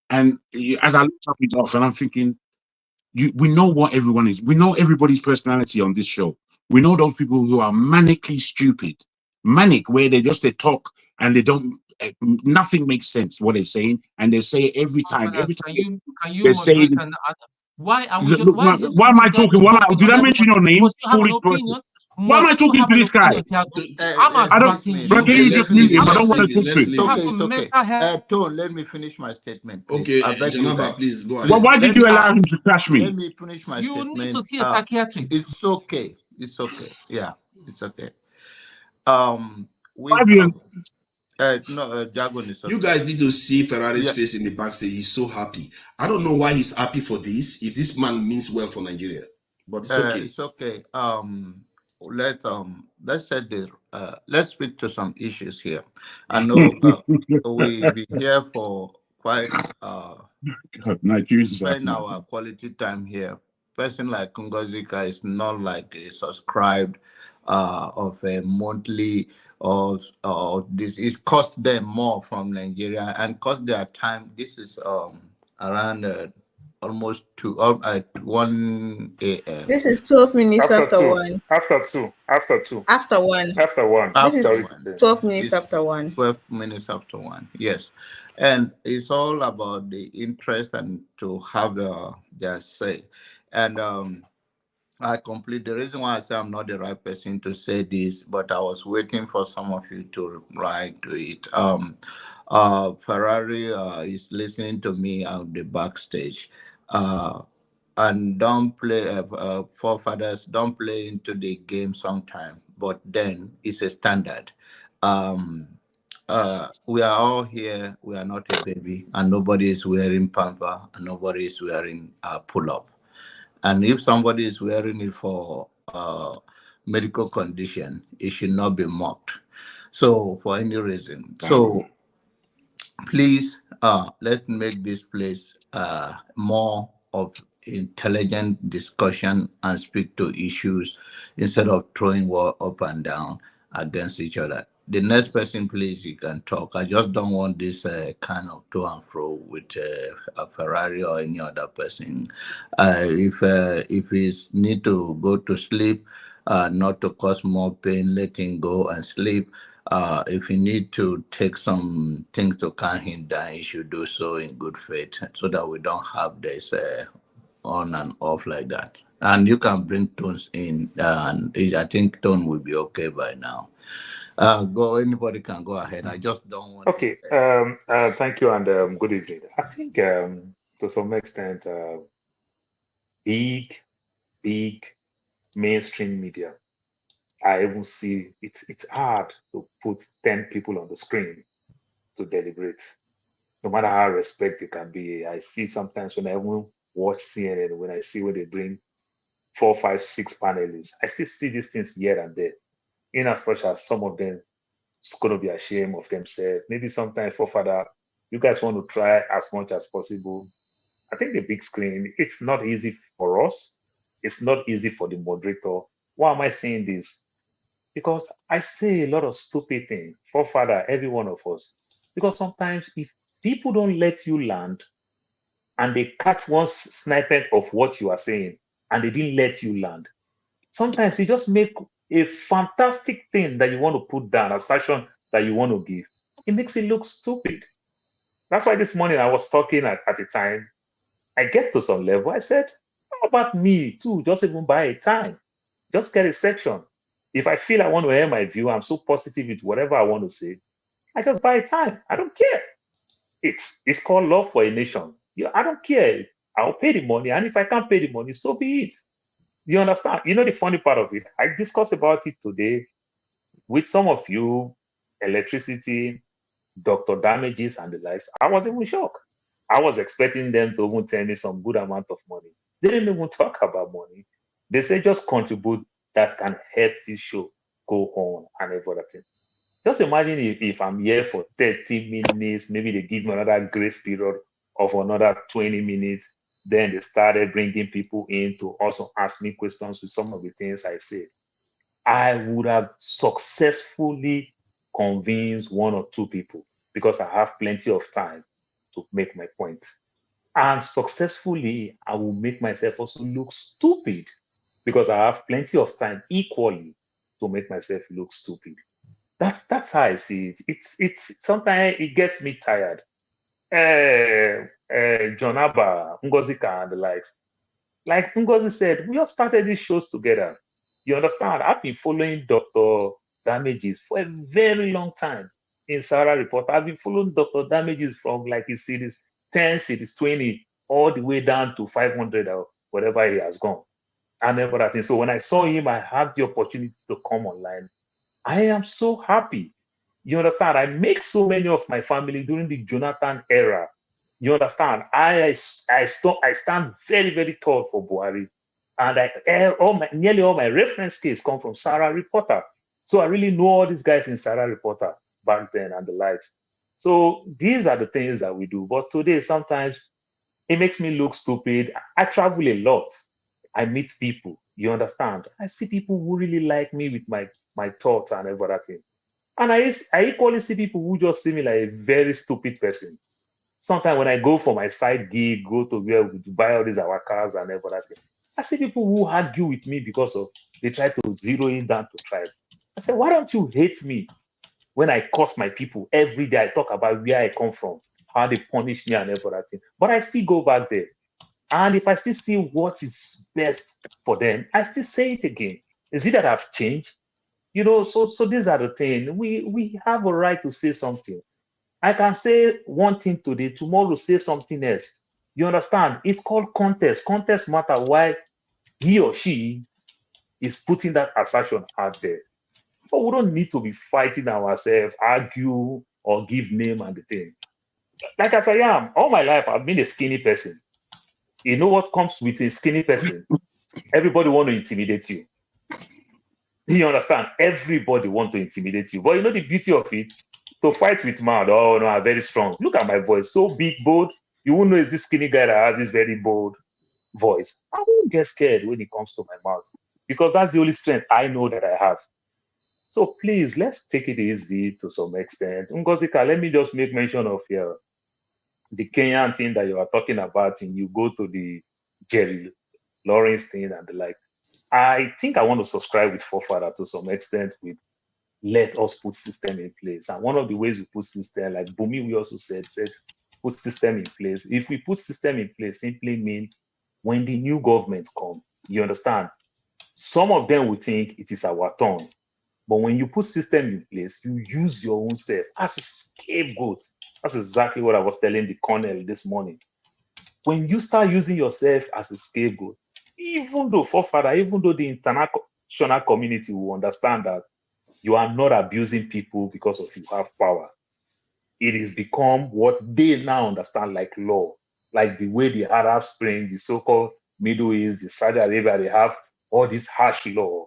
And as I looked up it off, and I'm thinking, we know what everyone is. We know everybody's personality on this show. We know those people who are manically stupid, where they talk and they don't. Nothing makes sense what they're saying, and they say it every time. Can you moderate? Why are we? Why am I talking? Did I mention your name? Why am I talking to this guy? Can you just mute him? I don't want to talk to him. Tone, let me finish my statement. Please. Okay, Janaba, please go ahead. Why did you allow him to crash me? Let me finish my statement. You need to see a psychiatrist. It's okay. Yeah, it's okay. You guys need to see Ferrari's face in the backstage. He's so happy. I don't know why he's happy for this. If this man means well for Nigeria, but it's okay. It's okay. Let's set the let's speak to some issues here. I know we've been here for quite spend our quality time here. Person like Kungozika is not like a subscribed of a monthly or this. It cost them more from Nigeria and cost their time. This is around almost 1 a.m. This is 12 minutes after two. 1. After 2. After 2. After 1. After 1. This is After 12 minutes after 1. 12 minutes after 1. Yes. And it's all about the interest and to have their say. And I complete the reason why I say I'm not the right person to say this, but I was waiting for some of you to write to it. Ferrari is listening to me out the backstage. And don't play forefathers, don't play into the game sometime, but then it's a standard. We are all here, we are not a baby, and nobody is wearing pamper and nobody is wearing pull-up. And if somebody is wearing it for medical condition, it should not be mocked. So for any reason. So please, let's make this place more of intelligent discussion and speak to issues instead of throwing war up and down against each other. The next person, please, you can talk. I just don't want this kind of to and fro with a Ferrari or any other person. If he's need to go to sleep, not to cause more pain, let him go and sleep. If you need to take some things to calm him down, you should do so in good faith so that we don't have this on and off like that. And you can bring tones in, and I think tone will be okay by now. Anybody can go ahead. I just don't want. Okay. Thank you and good evening. I think to some extent, big mainstream media, I even see it's hard to put 10 people on the screen to deliberate. No matter how respect it can be, I see sometimes when I even watch CNN, when I see when they bring 4, 5, 6 panelists, I still see these things here and there. In as much as some of them is going to be ashamed of themselves. Maybe sometimes, Forefather, you guys want to try as much as possible. I think the big screen, it's not easy for us. It's not easy for the moderator. Why am I saying this? Because I say a lot of stupid things, Forefather, every one of us. Because sometimes if people don't let you land and they catch one snippet of what you are saying and they didn't let you land, sometimes you just make a fantastic thing that you want to put down, assertion that you want to give. It makes it look stupid. That's why this morning I was talking at a time. I get to some level. I said, how about me too? Just even buy a time. Just get a section. If I feel I want to hear my view, I'm so positive with whatever I want to say, I just buy a time. I don't care. It's called love for a nation. I don't care. I'll pay the money. And if I can't pay the money, so be it. Do you understand? You know the funny part of it? I discussed about it today with some of you, electricity, doctor damages, and the likes. I was even shocked. I was expecting them to even tell me some good amount of money. They didn't even talk about money. They say just contribute that can help this show go on and everything. Just imagine if I'm here for 30 minutes, maybe they give me another grace period of another 20 minutes. Then they started bringing people in to also ask me questions with some of the things I said. I would have successfully convinced 1 or 2 people because I have plenty of time to make my point. And successfully, I will make myself also look stupid because I have plenty of time equally to make myself look stupid. That's how I see it. It's sometimes it gets me tired. John Abba, Ngozika, and the likes. Like Ngozi said, we all started these shows together. You understand? I've been following Dr. Damages for a very long time in Sarah Report. I've been following Dr. Damages from like his series 10, series 20, all the way down to 500 or whatever he has gone. And everything. So when I saw him, I had the opportunity to come online. I am so happy. You understand? I make so many of my family during the Jonathan era. You understand? I stand very, very tall for Buhari. And nearly all my reference case come from Sarah Reporter. So I really know all these guys in Sarah Reporter back then and the likes. So these are the things that we do. But today, sometimes it makes me look stupid. I travel a lot. I meet people. You understand? I see people who really like me with my thoughts and everything. And I equally see people who just see me like a very stupid person. Sometimes when I go for my side gig, go to where we buy all these our cars and everything, I see people who argue with me because of they try to zero in down to tribe. I say, why don't you hate me when I curse my people every day? I talk about where I come from, how they punish me and everything. But I still go back there. And if I still see what is best for them, I still say it again. Is it that I've changed? You know, so these are the things. We have a right to say something. I can say one thing today, tomorrow say something else. You understand? It's called contest. Contest matter why he or she is putting that assertion out there. But we don't need to be fighting ourselves, argue, or give name and the thing. Like as I am, all my life, I've been a skinny person. You know what comes with a skinny person? Everybody want to intimidate you. You understand? Everybody want to intimidate you. But you know the beauty of it? To fight with mouth, oh no, I'm very strong. Look at my voice, so big, bold. You won't know it's this skinny guy that has this very bold voice. I won't get scared when it comes to my mouth because that's the only strength I know that I have. So please, let's take it easy to some extent. Ngozika, let me just make mention of the Kenyan thing that you are talking about, and you go to the Jerry Lawrence thing and the like. I think I want to subscribe with Forefathers to some extent with let us put system in place. And one of the ways we put system, like Bumi, we also said put system in place. If we put system in place, simply mean when the new government come, you understand? Some of them will think it is our turn. But when you put system in place, you use your own self as a scapegoat. That's exactly what I was telling the colonel this morning. When you start using yourself as a scapegoat, even though the international community will understand that you are not abusing people because of you have power. It is become what they now understand like law, like the way the Arab Spring, the so-called Middle East, the Saudi Arabia, they have all this harsh law.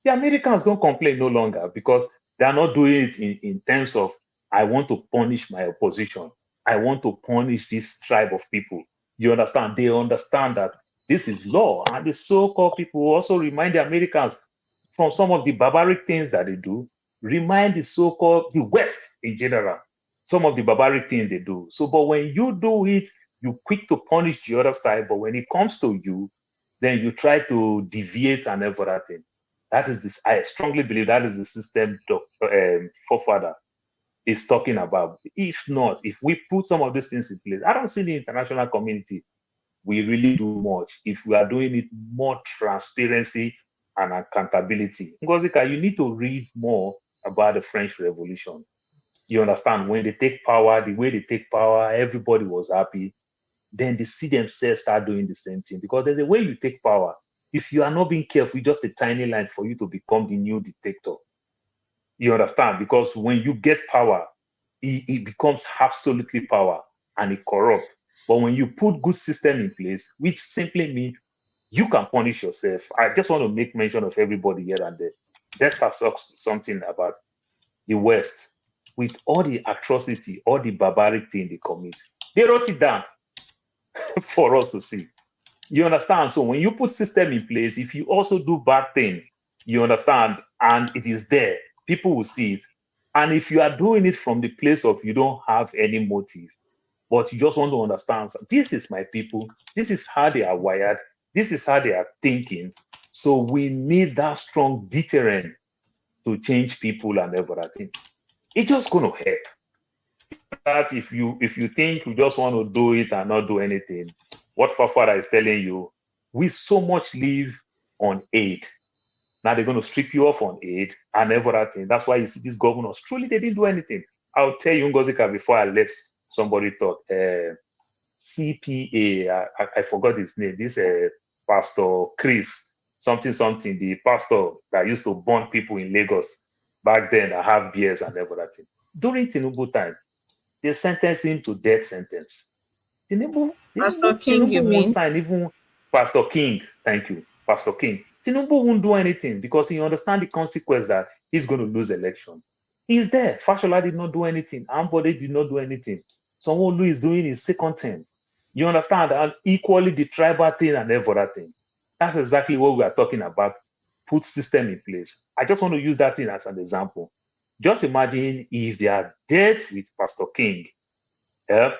The Americans don't complain no longer because they are not doing it in terms of, I want to punish my opposition. I want to punish this tribe of people. You understand? They understand that this is law. And the so-called people also remind the Americans from some of the barbaric things that they do, remind the so-called, the West in general, some of the barbaric things they do. So, but when you do it, you quick to punish the other side, but when it comes to you, then you try to deviate and everything. That is this, I strongly believe that is the system Forefather is talking about. If not, if we put some of these things in place, I don't see the international community, we really do much. If we are doing it more transparency and accountability. Ngozika, you need to read more about the French Revolution. You understand, when they take power, the way they take power, everybody was happy. Then they see themselves start doing the same thing. Because there's a way you take power. If you are not being careful, just a tiny line for you to become the new dictator. You understand? Because when you get power, it becomes absolutely power and it corrupts. But when you put good system in place, which simply means you can punish yourself. I just want to make mention of everybody here and there. Let's start something about the West. With all the atrocity, all the barbaric thing they commit, they wrote it down for us to see. You understand? So when you put system in place, if you also do bad thing, you understand, and it is there, people will see it. And if you are doing it from the place of you don't have any motive, but you just want to understand, this is my people, this is how they are wired, this is how they are thinking. So we need that strong deterrent to change people and everything. It's just going to help. That if you think you just want to do it and not do anything, what Forefather is telling you, we so much live on aid. Now they're going to strip you off on aid and everything. That's why you see these governors, truly they didn't do anything. I'll tell you, Ngozika, before I let somebody talk, CPA, I forgot his name, this Pastor Chris, something, the pastor that used to burn people in Lagos back then, that have beers and everything. During Tinubu time, they sentenced him to death sentence. Pastor King, Tinubu you won't mean? sign, even Pastor King, thank you, Pastor King. Tinubu won't do anything because he understands the consequence that he's going to lose election. He's there. Fashola did not do anything. Ambode did not do anything. Sanwo-Olu is doing his second term. You understand? And equally the tribal thing and every other thing. That's exactly what we are talking about. Put system in place. I just want to use that thing as an example. Just imagine if they are dead with Pastor King.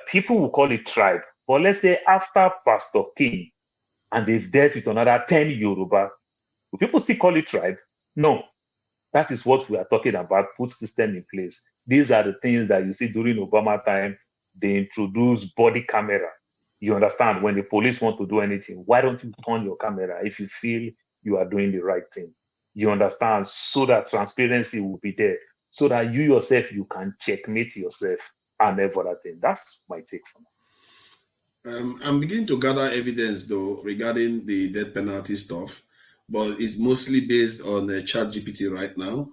People will call it tribe. But let's say after Pastor King, and they've dealt with another 10 Yoruba, will people still call it tribe? No. That is what we are talking about, put system in place. These are the things that you see during Obama time. They introduce body camera. You understand? When the police want to do anything, why don't you turn your camera if you feel you are doing the right thing? You understand? So that transparency will be there. So that you yourself, you can checkmate yourself and every other thing. That's my take from it. I'm beginning to gather evidence, though, regarding the death penalty stuff, but it's mostly based on ChatGPT right now,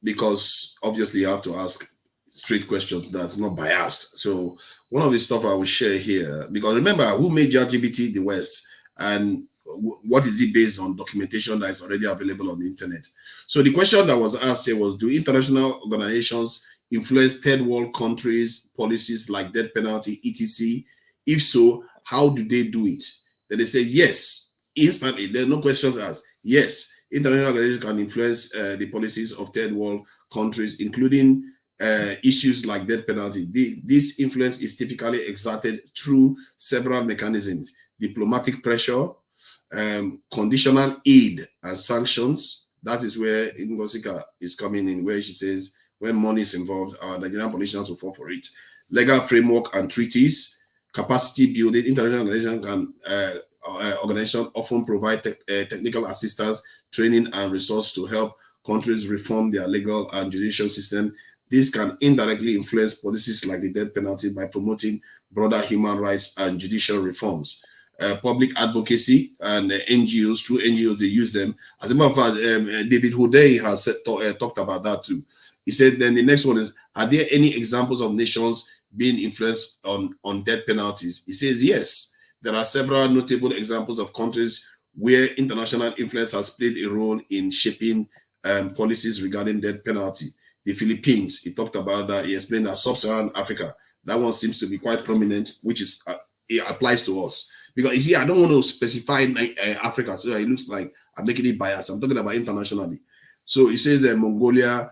because obviously you have to ask straight questions that's not biased. So one of the stuff I will share here, because remember, who made ChatGPT? The West, and what is it based on? Documentation that is already available on the internet. So the question that was asked here was, do international organizations influence third world countries' policies like death penalty, etc.? If so, how do they do it? Then they say yes, instantly. There are no questions asked. Yes, international organizations can influence the policies of third world countries, including issues like death penalty. This influence is typically exerted through several mechanisms: diplomatic pressure, conditional aid and sanctions. That is where Ngosika is coming in, where she says when money is involved, our Nigerian politicians will fall for it. Legal framework and treaties, capacity building. International organizations often provide technical assistance, training, and resources to help countries reform their legal and judicial system. This can indirectly influence policies like the death penalty by promoting broader human rights and judicial reforms. Public advocacy and NGOs, through NGOs, they use them. As a matter of fact, David Hodei has talked about that too. He said, then the next one is, are there any examples of nations being influenced on death penalties? He says, yes, there are several notable examples of countries where international influence has played a role in shaping policies regarding death penalty. The Philippines, he talked about that. He explained that sub-Saharan Africa, that one seems to be quite prominent, which is it applies to us. Because you see, I don't want to specify Africa, so it looks like I'm making it biased. I'm talking about internationally. So he says Mongolia,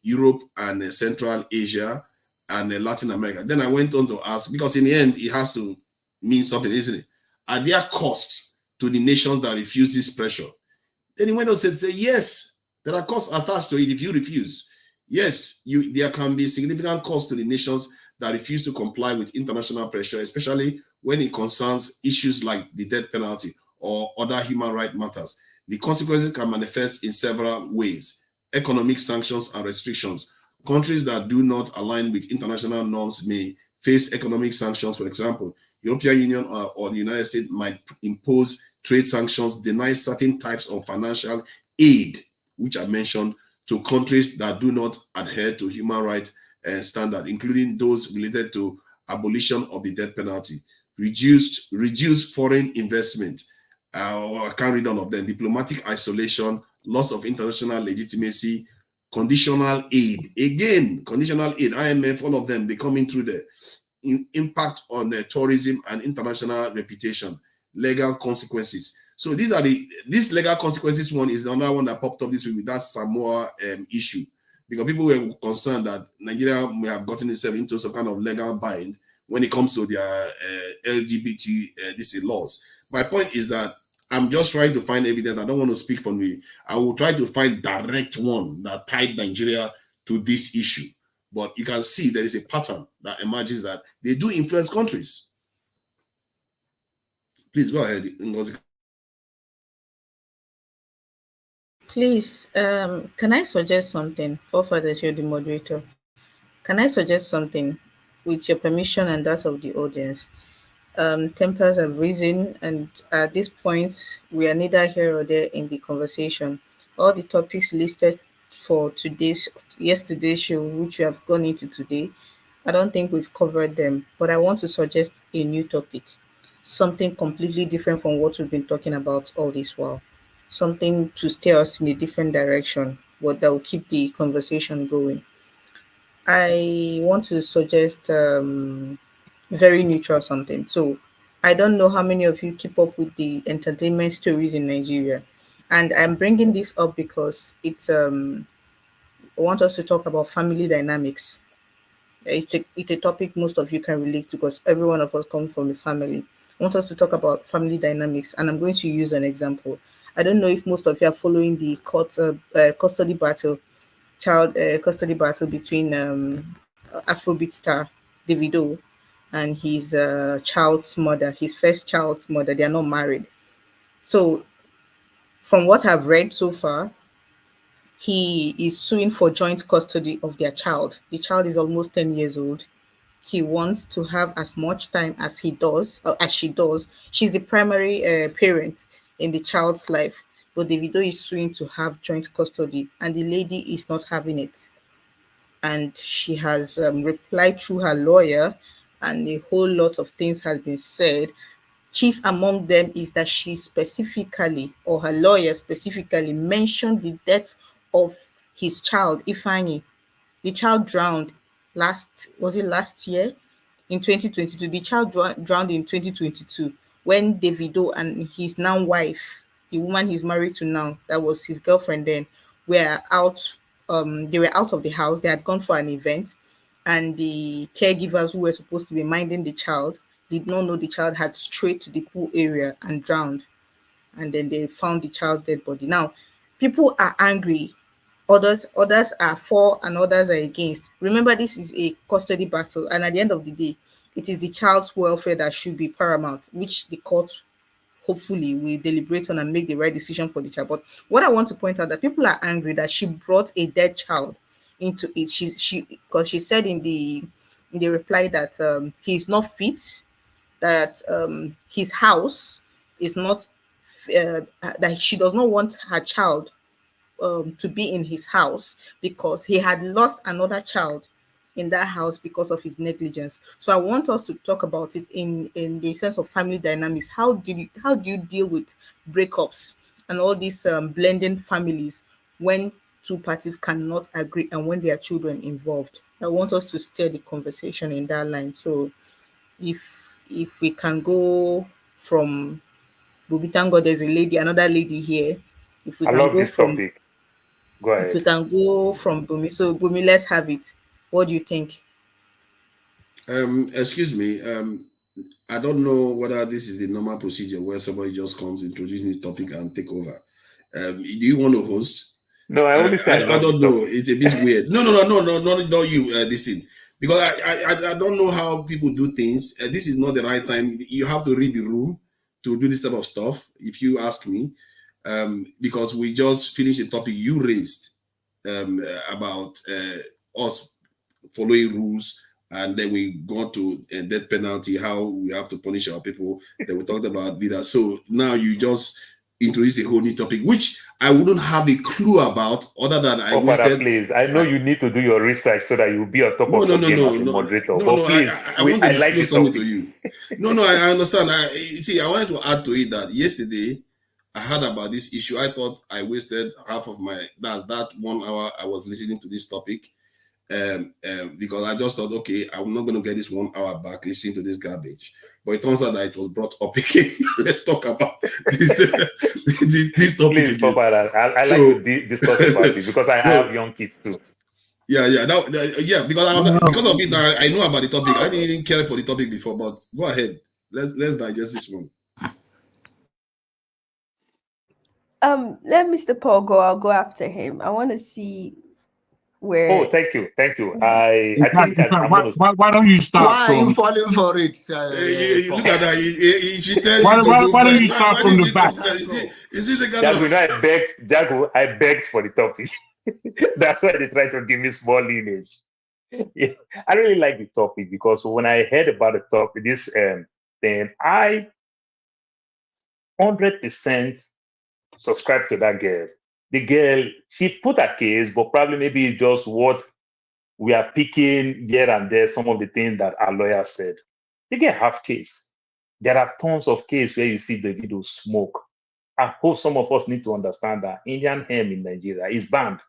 Europe, and Central Asia, and Latin America. Then I went on to ask, because in the end, it has to mean something, isn't it? Are there costs to the nations that refuse this pressure? Then he went on to say, yes, there are costs attached to it if you refuse. Yes, there can be significant costs to the nations that refuse to comply with international pressure, especially when it concerns issues like the death penalty or other human rights matters. The consequences can manifest in several ways: economic sanctions and restrictions. Countries that do not align with international norms may face economic sanctions. For example, European Union or the United States might impose trade sanctions, deny certain types of financial aid, which I mentioned, to countries that do not adhere to human rights standards, including those related to abolition of the death penalty, reduce foreign investment. I can't read all of them. Diplomatic isolation, loss of international legitimacy, conditional aid. Again, conditional aid, IMF, all of them, they come in through the impact on tourism and international reputation, legal consequences. So these legal consequences one is the another one that popped up this week with that Samoa issue, because people were concerned that Nigeria may have gotten itself into some kind of legal bind when it comes to their LGBT laws. My point is that I'm just trying to find evidence. I don't want to speak for me. I will try to find direct one that tied Nigeria to this issue. But you can see there is a pattern that emerges that they do influence countries. Please go ahead. Please, can I suggest something? Forefathers, you're the moderator. Can I suggest something with your permission and that of the audience? Tempers have risen, and at this point, we are neither here or there in the conversation. All the topics listed for yesterday's show, which we have gone into today, I don't think we've covered them, but I want to suggest a new topic, something completely different from what we've been talking about all this while. something to steer us in a different direction, but that will keep the conversation going. I want to suggest very neutral something. So I don't know how many of you keep up with the entertainment stories in Nigeria, and I'm bringing this up because it's I want us to talk about family dynamics. It's a topic most of you can relate to because every one of us comes from a family. I want us to talk about family dynamics, and I'm going to use an example. I don't know if most of you are following the custody battle, child custody battle between Afrobeat star Davido and his child's mother, his first child's mother. They are not married. So, from what I've read so far, he is suing for joint custody of their child. The child is almost 10 years old. He wants to have as much time as he does, or as she does. She's the primary parent in the child's life, but Davido is suing to have joint custody, and the lady is not having it. And she has replied through her lawyer, and a whole lot of things has been said. Chief among them is that she specifically, or her lawyer specifically, mentioned the death of his child, Ifani. The child drowned last year in 2022. The child drowned in 2022 when Davido and his now wife, the woman he's married to now, that was his girlfriend then, were out. They were out of the house. They had gone for an event, and the caregivers who were supposed to be minding the child did not know the child had strayed to the pool area and drowned. And then they found the child's dead body. Now, people are angry. Others are for and others are against. Remember, this is a custody battle, and at the end of the day, it is the child's welfare that should be paramount, which the court hopefully will deliberate on and make the right decision for the child. But what I want to point out, that people are angry that she brought a dead child into it. Because she said in the reply that he's not fit, that his house is not that she does not want her child to be in his house because he had lost another child in that house because of his negligence. So I want us to talk about it in the sense of family dynamics. How do you deal with breakups and all these blending families when two parties cannot agree and when there are children involved? I want us to steer the conversation in that line. So if we can go from Bubi, thank God there's another lady here. If we I can love go this from topic. Go ahead. If we can go from Bumi. So Bumi, let's have it. What do you think? Excuse me. I don't know whether this is the normal procedure where somebody just comes, introducing the topic and take over. Do you want to host? No, I only said I don't know. It's a bit weird. No, not you. Listen, because I don't know how people do things. This is not the right time. You have to read the room to do this type of stuff, if you ask me. Because we just finished a topic you raised about us following rules, and then we go to death penalty, how we have to punish our people. Then we talked about leaders. So now you just introduce a whole new topic, which I wouldn't have a clue about, other than I wasted. Please, I know you need to do your research so that you'll be on top of your game as a moderator. But please, I want to disclose something to you. I understand. I wanted to add to it that yesterday I heard about this issue. I thought I wasted half of that 1 hour I was listening to this topic. Because I just thought, okay, I'm not going to get this 1 hour back listening to this garbage. But it turns out that it was brought up again. Let's talk about this this topic. Please, again. Papa, I like to discuss about it because I have young kids too. Yeah, because of it, I know about the topic. I didn't even care for the topic before, but go ahead. Let's digest this one. Let Mr. Paul go. I'll go after him. I want to see where. Oh, thank you. I think why don't you start? Why are you falling for it? Look at that. She tells why don't you start from the back? Is it the guy? Jago, I begged for the topic. That's why they try to give me small lineage. Yeah, I really like the topic because when I heard about the topic, this thing, I 100% subscribe to that girl. The girl, she put a case, but probably maybe just what we are picking here and there, some of the things that our lawyer said. They get half case. There are tons of cases where you see the video smoke. I hope some of us need to understand that Indian hemp in Nigeria is banned.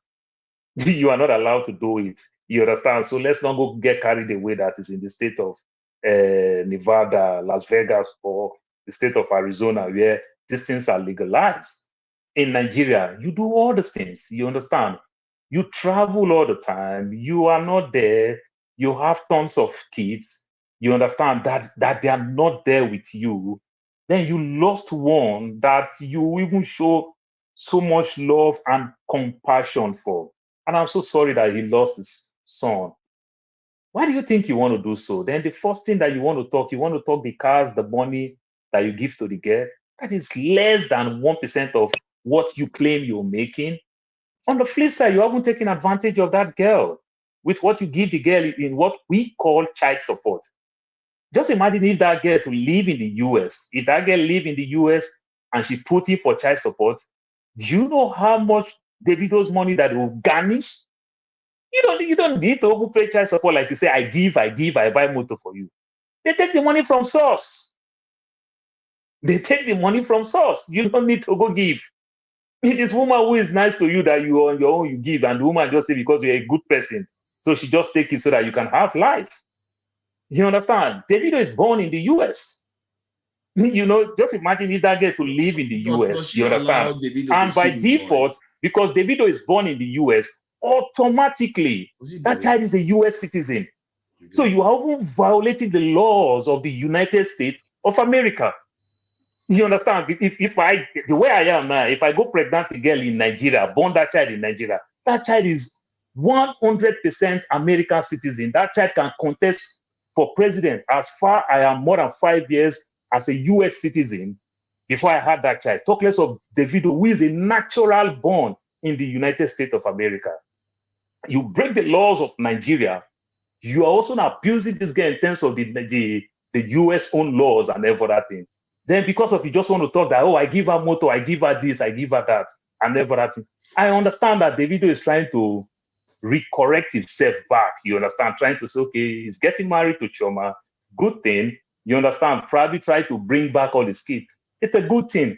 You are not allowed to do it. You understand? So let's not go get carried away that is in the state of Nevada, Las Vegas, or the state of Arizona, where these things are legalized. In Nigeria, you do all these things. You understand? You travel all the time. You are not there. You have tons of kids. You understand that they are not there with you. Then you lost one that you even show so much love and compassion for. And I'm so sorry that he lost his son. Why do you think you want to do so? Then the first thing that you want to talk the cars, the money that you give to the girl. That is less than 1% of what you claim you're making. On the flip side, you haven't taken advantage of that girl with what you give the girl in what we call child support. Just imagine if that girl to live in the US, if that girl live in the US and she put in for child support, do you know how much Davido's money that will garnish? You don't need to pay child support like you say, I buy motor for you. They take the money from source. They take the money from source. You don't need to go give. It is woman who is nice to you that you on your own you give, and the woman just say because you're a good person, so she just take it so that you can have life. You understand? Davido is born in the US. Just imagine if that girl to live in the US. You understand? And by default, because Davido is born in the US, automatically that child is a US citizen. So you are even violating the laws of the United States of America. You understand? If the way I am now, if I go pregnant a girl in Nigeria, born that child in Nigeria, that child is 100% American citizen. That child can contest for president as far I am more than 5 years as a US citizen before I had that child. Talk less of Davido, who is a natural born in the United States of America. You break the laws of Nigeria, you are also abusing this guy in terms of the US own laws and everything. Then because of you just want to talk that, I give her motor, I give her this, I give her that, and everything. I understand that Davido is trying to recorrect himself back. You understand? Trying to say, okay, he's getting married to Choma. Good thing. You understand? Probably try to bring back all his kids. It's a good thing.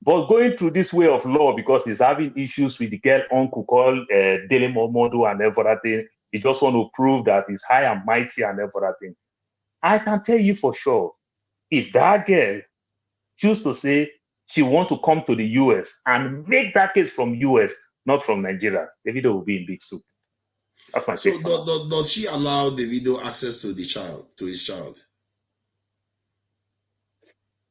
But going through this way of law because he's having issues with the girl uncle called Dele Momodu and everything, he just want to prove that he's high and mighty and everything. I can tell you for sure, if that girl choose to say she want to come to the US and make that case from US, not from Nigeria, Davido will be in big soup. That's my take. So does she allow Davido access to his child?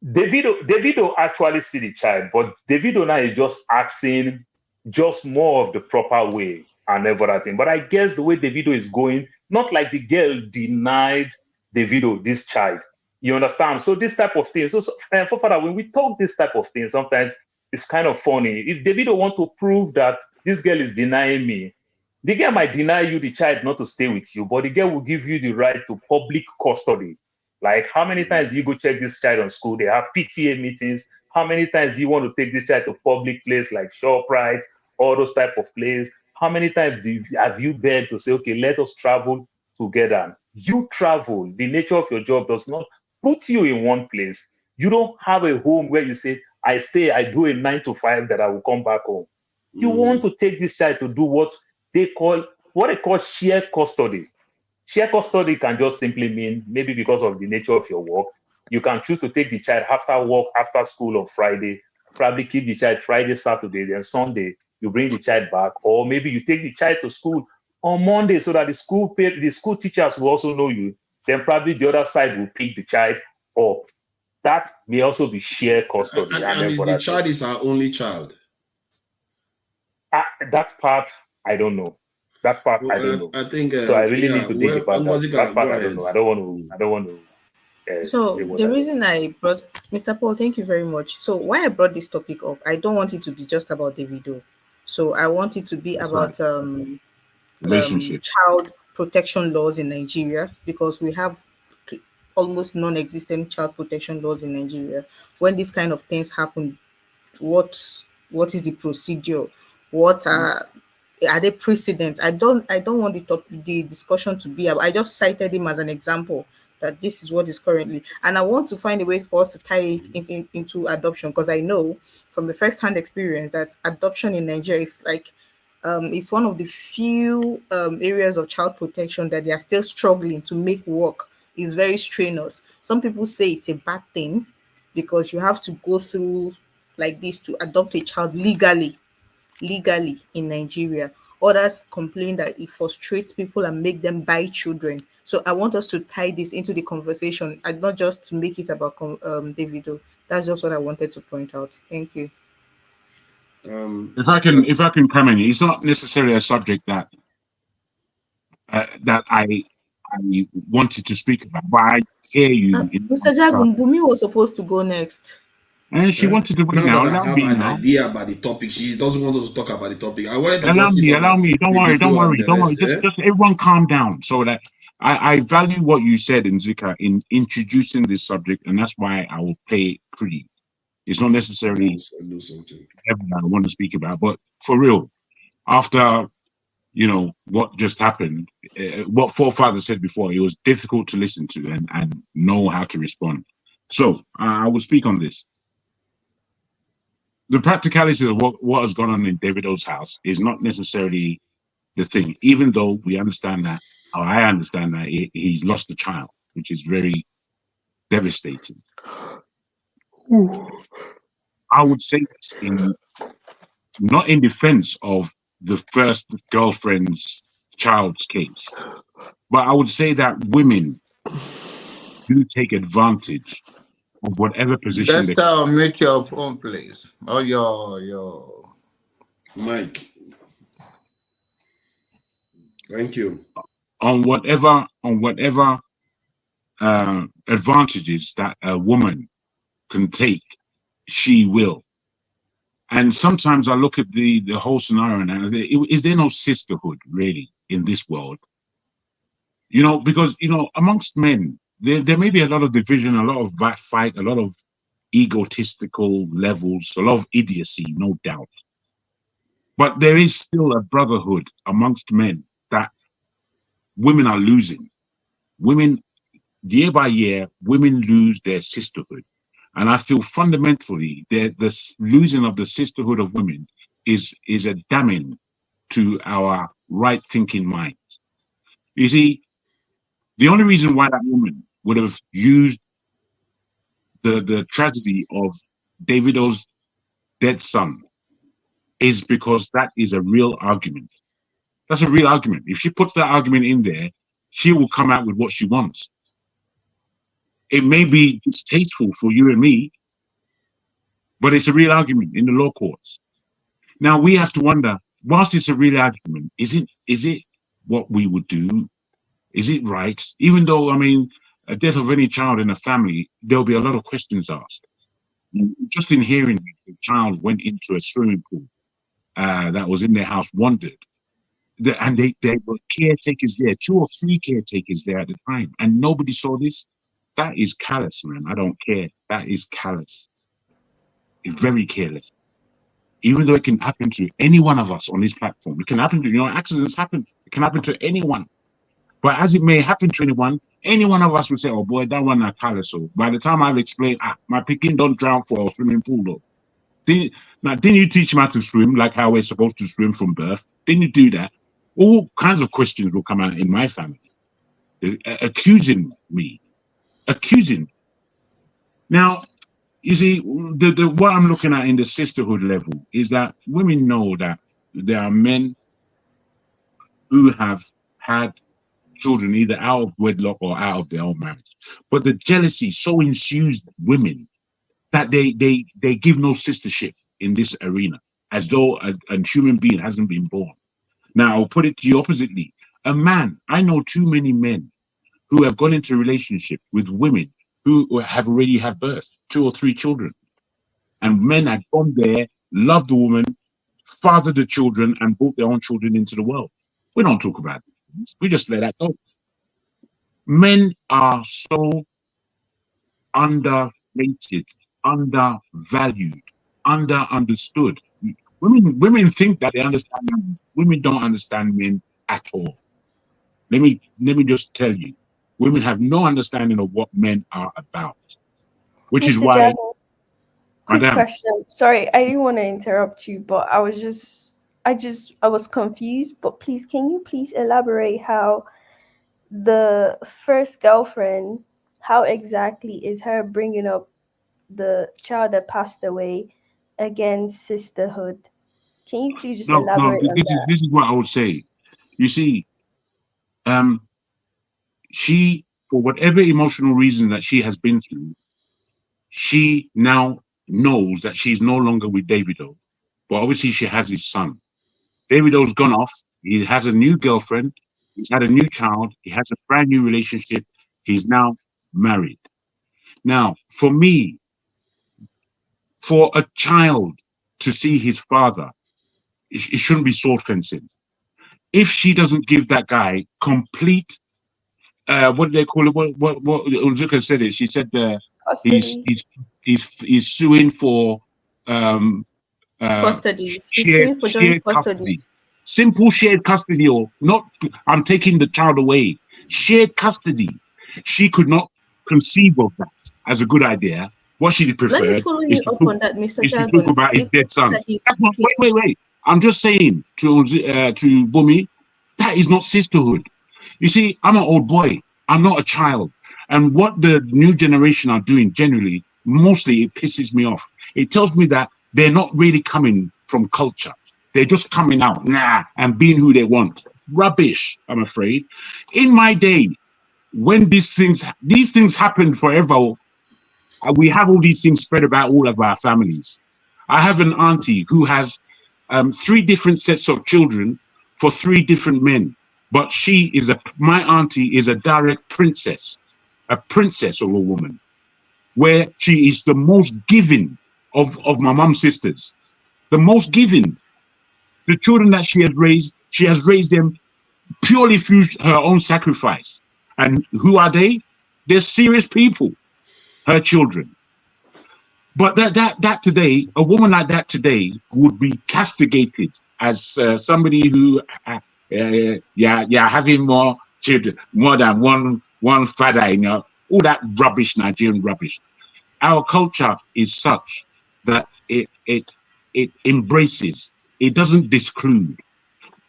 Davido actually see the child, but Davido now is just asking just more of the proper way and everything. But I guess the way Davido is going, not like the girl denied Davido this child. You understand? So this type of thing. So Forefather, when we talk this type of thing, sometimes it's kind of funny. If Davido want to prove that this girl is denying me, the girl might deny you the child not to stay with you, but the girl will give you the right to public custody. Like how many times you go check this child on school? They have PTA meetings. How many times you want to take this child to public place like ShopRite, all those type of places? How many times have you begged to say, okay, let us travel together? You travel. The nature of your job does not put you in one place. You don't have a home where you say, I stay, I do a 9 to 5 that I will come back home. You want to take this child to do what they call shared custody. Shared custody can just simply mean maybe because of the nature of your work, you can choose to take the child after work, after school on Friday, probably keep the child Friday, Saturday, then Sunday, you bring the child back, or maybe you take the child to school on Monday so that the school teachers will also know you. Then probably the other side will pick the child up. That may also be shared custody. And if the child is our only child? That part, I don't know. That part, I don't know. I think so. I really need to dig about that part. I don't know. I don't want to. So the reason I brought Mr. Paul, thank you very much. So why I brought this topic up, I don't want it to be just about Davido. So I want it to be about child protection laws in Nigeria, because we have almost non-existent child protection laws in Nigeria. When these kind of things happen, what is the procedure? What are they precedents? I don't want the discussion to be about, I just cited him as an example that this is what is currently. And I want to find a way for us to tie it into adoption, because I know from the first-hand experience that adoption in Nigeria is like, it's one of the few areas of child protection that they are still struggling to make work. It's very strenuous. Some people say it's a bad thing because you have to go through like this to adopt a child legally in Nigeria. Others complain that it frustrates people and make them buy children. So I want us to tie this into the conversation and not just to make it about Davido. That's just what I wanted to point out. Thank you. If I can come in, it's not necessarily a subject that that I wanted to speak about, but I hear you. Mr. Jagun, Bumi was supposed to go next. And she wanted to win now. Now that I have an idea about the topic, she doesn't want us to talk about the topic. I wanted to allow me. Don't worry. Just everyone calm down. So that I value what you said, Nzika, in introducing this subject, and that's why I will pay pretty. It's not necessarily everything I want to speak about, but for real, after what just happened, what Forefathers said before, it was difficult to listen to and know how to respond. So I will speak on this. The practicalities of what has gone on in Davido's house is not necessarily the thing, even though we understand that, or I understand that he's lost a child, which is very devastating. Ooh. I would say this not in defense of the first girlfriend's child's case, but I would say that women do take advantage of whatever position they mute your phone, please. Oh, your mic. Thank you. On whatever advantages that a woman can take, she will. And sometimes I look at the whole scenario now. Is there no sisterhood really in this world? Because amongst men, there may be a lot of division, a lot of fight, a lot of egotistical levels, a lot of idiocy, no doubt. But there is still a brotherhood amongst men that women are losing. Women, year by year, women lose their sisterhood. And I feel fundamentally that the losing of the sisterhood of women is a damning to our right-thinking minds. You see, the only reason why that woman would have used the tragedy of Davido's dead son is because that is a real argument. That's a real argument. If she puts that argument in there, she will come out with what she wants. It may be distasteful for you and me, but it's a real argument in the law courts. Now we have to wonder, whilst it's a real argument, is it what we would do? Is it right? Even though, a death of any child in a family, there'll be a lot of questions asked. Just in hearing the child went into a swimming pool that was in their house, wondered. And there were caretakers there, 2 or 3 caretakers there at the time, and nobody saw this. That is callous, man. I don't care. That is callous. It's very careless. Even though it can happen to any one of us on this platform, it can happen to, accidents happen. It can happen to anyone. But as it may happen to anyone, any one of us will say, oh boy, that one not callous. So by the time I'll explain, my picking don't drown for a swimming pool though. Didn't you teach him how to swim like how we're supposed to swim from birth? Didn't you do that? All kinds of questions will come out in my family, accusing me. Now, you see, what I'm looking at in the sisterhood level is that women know that there are men who have had children either out of wedlock or out of their own marriage, but the jealousy so ensues women that they give no sistership in this arena, as though a human being hasn't been born. Now, I'll put it to you oppositely. A man, I know too many men who have gone into a relationship with women who have already had birth, 2 or 3 children. And men had gone there, loved the woman, fathered the children, and brought their own children into the world. We don't talk about this. We just let that go. Men are so underrated, undervalued, understood. Women think that they understand men. Women don't understand men at all. Let me just tell you, women have no understanding of what men are about, which is Mr. why. Jamo, quick Madam, question. Sorry, I didn't want to interrupt you, but I was confused. But please, can you please elaborate how the first girlfriend, how exactly is her bringing up the child that passed away against sisterhood? Can you please just no, elaborate on that? this is what I would say. You see, she, for whatever emotional reason that she has been through, she now knows that she's no longer with Davido, but obviously she has his son. Davido's gone off. He has a new girlfriend. He's had a new child. He has a brand new relationship. He's now married. Now, for me, for a child to see his father, it shouldn't be sword fencing. If she doesn't give that guy complete, what do they call it? What Unzuka said it. She said he's suing for Custody. He's suing for joint custody. Simple shared custody, or not. I'm taking the child away. Shared custody. She could not conceive of that as a good idea. What she preferred. Let me follow you up on that, Mr. Is to talk about his dead son. Wait. I'm just saying to Bumi, that is not sisterhood. You see, I'm an old boy. I'm not a child. And what the new generation are doing generally, mostly it pisses me off. It tells me that they're not really coming from culture. They're just coming out, and being who they want. Rubbish, I'm afraid. In my day, when these things happened forever, we have all these things spread about all of our families. I have an auntie who has 3 different sets of children for 3 different men. But my auntie is a direct princess, a princess of a woman, where she is the most giving of my mom's sisters, the most giving. The children that she has raised them purely through her own sacrifice. And who are they? They're serious people, her children. But that today, a woman like that today would be castigated as somebody who, having more children, more than one father, all that rubbish, Nigerian rubbish. Our culture is such that it embraces, it doesn't disclude.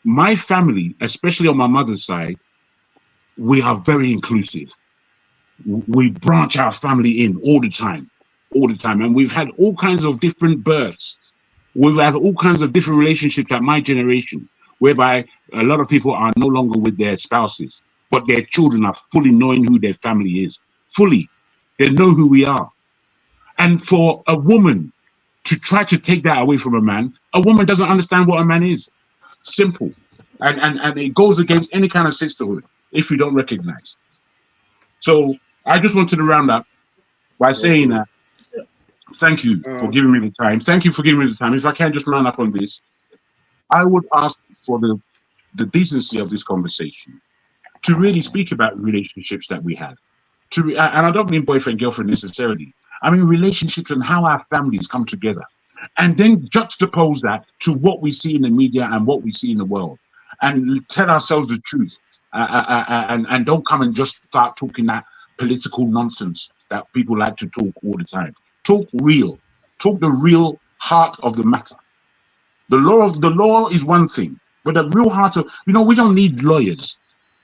My family, especially on my mother's side, we are very inclusive. We branch our family in all the time. And we've had all kinds of different births. We've had all kinds of different relationships at my generation, whereby a lot of people are no longer with their spouses, but their children are fully knowing who their family is. Fully. They know who we are. And for a woman to try to take that away from a woman doesn't understand what a man is. Simple. And it goes against any kind of sisterhood if you don't recognize. So I just wanted to round up by saying that thank you for giving me the time. Thank you for giving me the time. If I can just round up on this, I would ask for the decency of this conversation to really speak about relationships that we have. And I don't mean boyfriend, girlfriend necessarily. I mean relationships and how our families come together. And then juxtapose that to what we see in the media and what we see in the world. And tell ourselves the truth. And don't come and just start talking that political nonsense that people like to talk all the time. Talk real. Talk the real heart of the matter. The law is one thing, but the real heart of, we don't need lawyers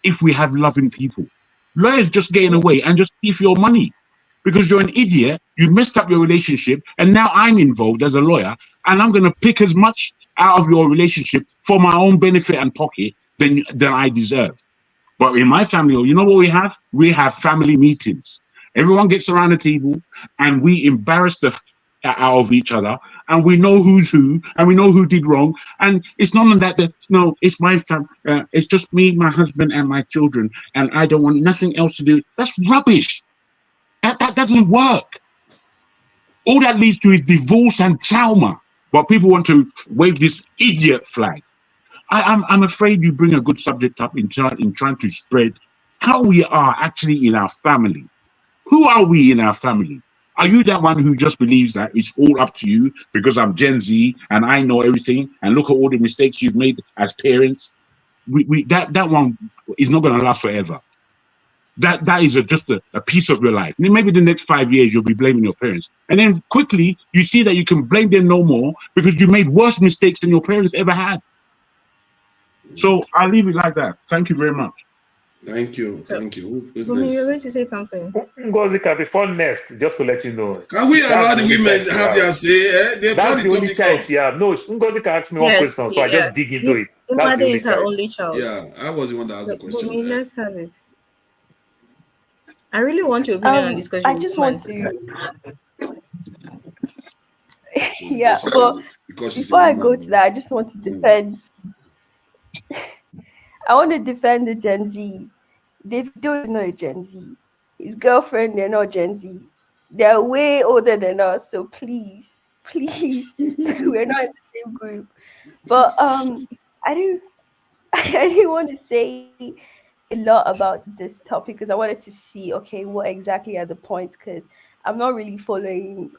if we have loving people. Lawyers just get in the way and just thief your money because you're an idiot. You messed up your relationship, and now I'm involved as a lawyer, and I'm going to pick as much out of your relationship for my own benefit and pocket than I deserve. But in my family, you know what we have? We have family meetings. Everyone gets around the table, and we embarrass the out of each other, and we know who's who, and we know who did wrong. And it's none of that. No, it's my family. It's just me, my husband, and my children, and I don't want nothing else to do. That's rubbish. That doesn't work. All that leads to is divorce and trauma. But people want to wave this idiot flag. I'm afraid you bring a good subject up in trying to spread how we are actually in our family. Who are we in our family? Are you that one who just believes that it's all up to you because I'm Gen Z and I know everything and look at all the mistakes you've made as parents? That one is not going to last forever. that is just a piece of your life. Maybe the next 5 years you'll be blaming your parents, and then quickly you see that you can blame them no more because you made worse mistakes than your parents ever had. So I'll leave it like that. Thank you very much. Thank you. Thank you. Who's Bumi, next? you're going to say something. Ngozika, before next, just to let you know. Can we allow the women have their say? That's the only time she have. No, Ngozika asked me one question, so I just dig into it. That's the only is her time. only child. Yeah, I was the one that asked the question. Bumi, let's have it. I really want your opinion on this question. I just want to. Yeah, but before I go to that, I just want to defend. I want to defend the Gen Zs. Davido is not a Gen Z. His girlfriend, they're not Gen Zs. They're way older than us. So please, we're not in the same group. But I didn't want to say a lot about this topic because I wanted to see, okay, what exactly are the points? Because I'm not really following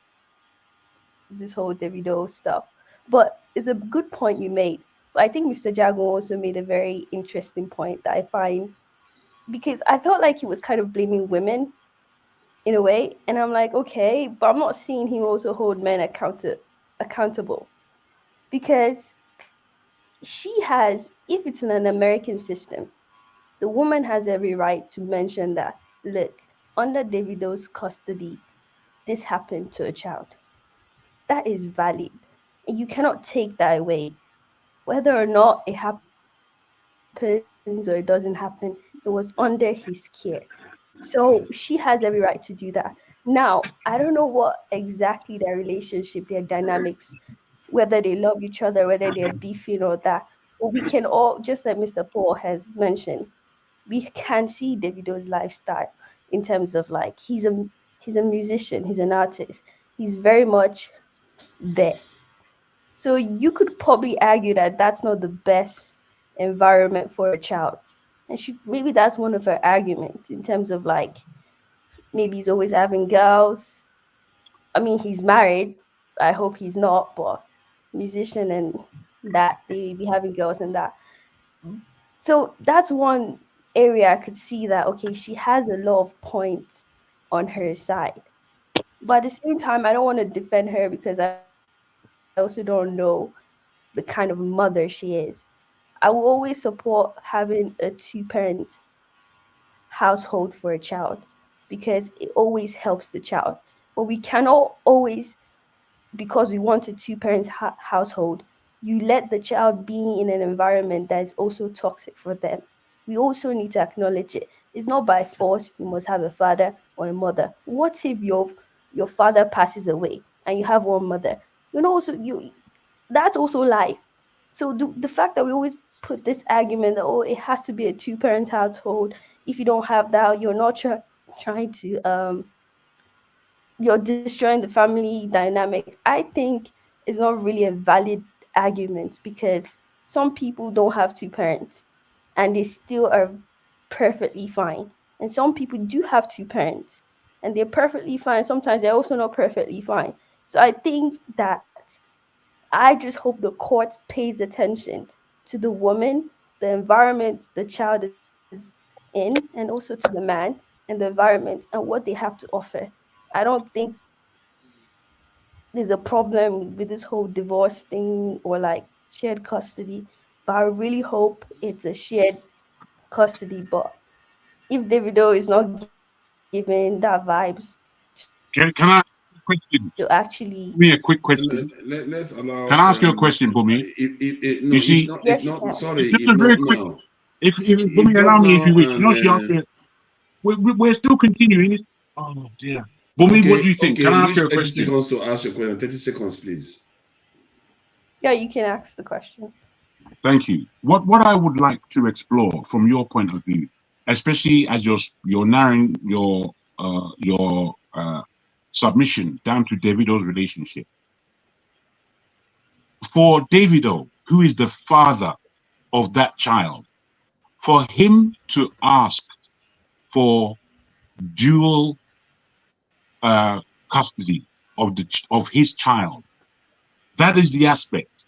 this whole Davido stuff. But it's a good point you made. But I think Mr. Jago also made a very interesting point that I find, because I felt like he was kind of blaming women in a way. And I'm like, okay, but I'm not seeing him also hold men accountable. Because she has, if it's in an American system, the woman has every right to mention that, look, under Davido's custody, this happened to a child. That is valid. And you cannot take that away. Whether or not it happens or it doesn't happen, it was under his care. So she has every right to do that. Now, I don't know what exactly their relationship, their dynamics, whether they love each other, whether they're beefing or that. But we can all, just like Mr. Paul has mentioned, we can see Davido's lifestyle in terms of like he's a musician, he's an artist, he's very much there. So you could probably argue that that's not the best environment for a child. And maybe that's one of her arguments in terms of like, maybe he's always having girls. I mean, he's married. I hope he's not, but musician and that, they be having girls and that. So that's one area I could see that, okay, she has a lot of points on her side. But at the same time, I don't want to defend her because I also don't know the kind of mother she is. I will always support having a two-parent household for a child because it always helps the child. But we cannot always, because we want a two-parent household, you let the child be in an environment that is also toxic for them. We also need to acknowledge it. It's not by force you must have a father or a mother. What if your father passes away and you have one mother? That's also life. So the fact that we always put this argument that, oh, it has to be a two-parent household. If you don't have that, you're not trying to you're destroying the family dynamic. I think it's not really a valid argument because some people don't have two parents and they still are perfectly fine. And some people do have two parents and they're perfectly fine. Sometimes they're also not perfectly fine. So I think that I just hope the court pays attention to the woman, the environment the child is in, and also to the man and the environment and what they have to offer. I don't think there's a problem with this whole divorce thing or like shared custody, but I really hope it's a shared custody. But if Davido is not giving that vibes Can I question? to actually Give me a quick question. Let's allow. Can I ask you a question, Bumi? No, you see, if not, sorry, it's just if a very not quick. now. If Bumi, allow me, if you wish. Not just. We're still continuing. Oh dear. Bumi, Okay, what do you think? okay, Can I ask use you a 30 question? seconds to ask your question. 30 seconds, please. Yeah, you can ask the question. Thank you. What I would like to explore from your point of view, especially as you're narrowing your submission down to Davido's relationship. For Davido, who is the father of that child, for him to ask for dual custody of his child, that is the aspect.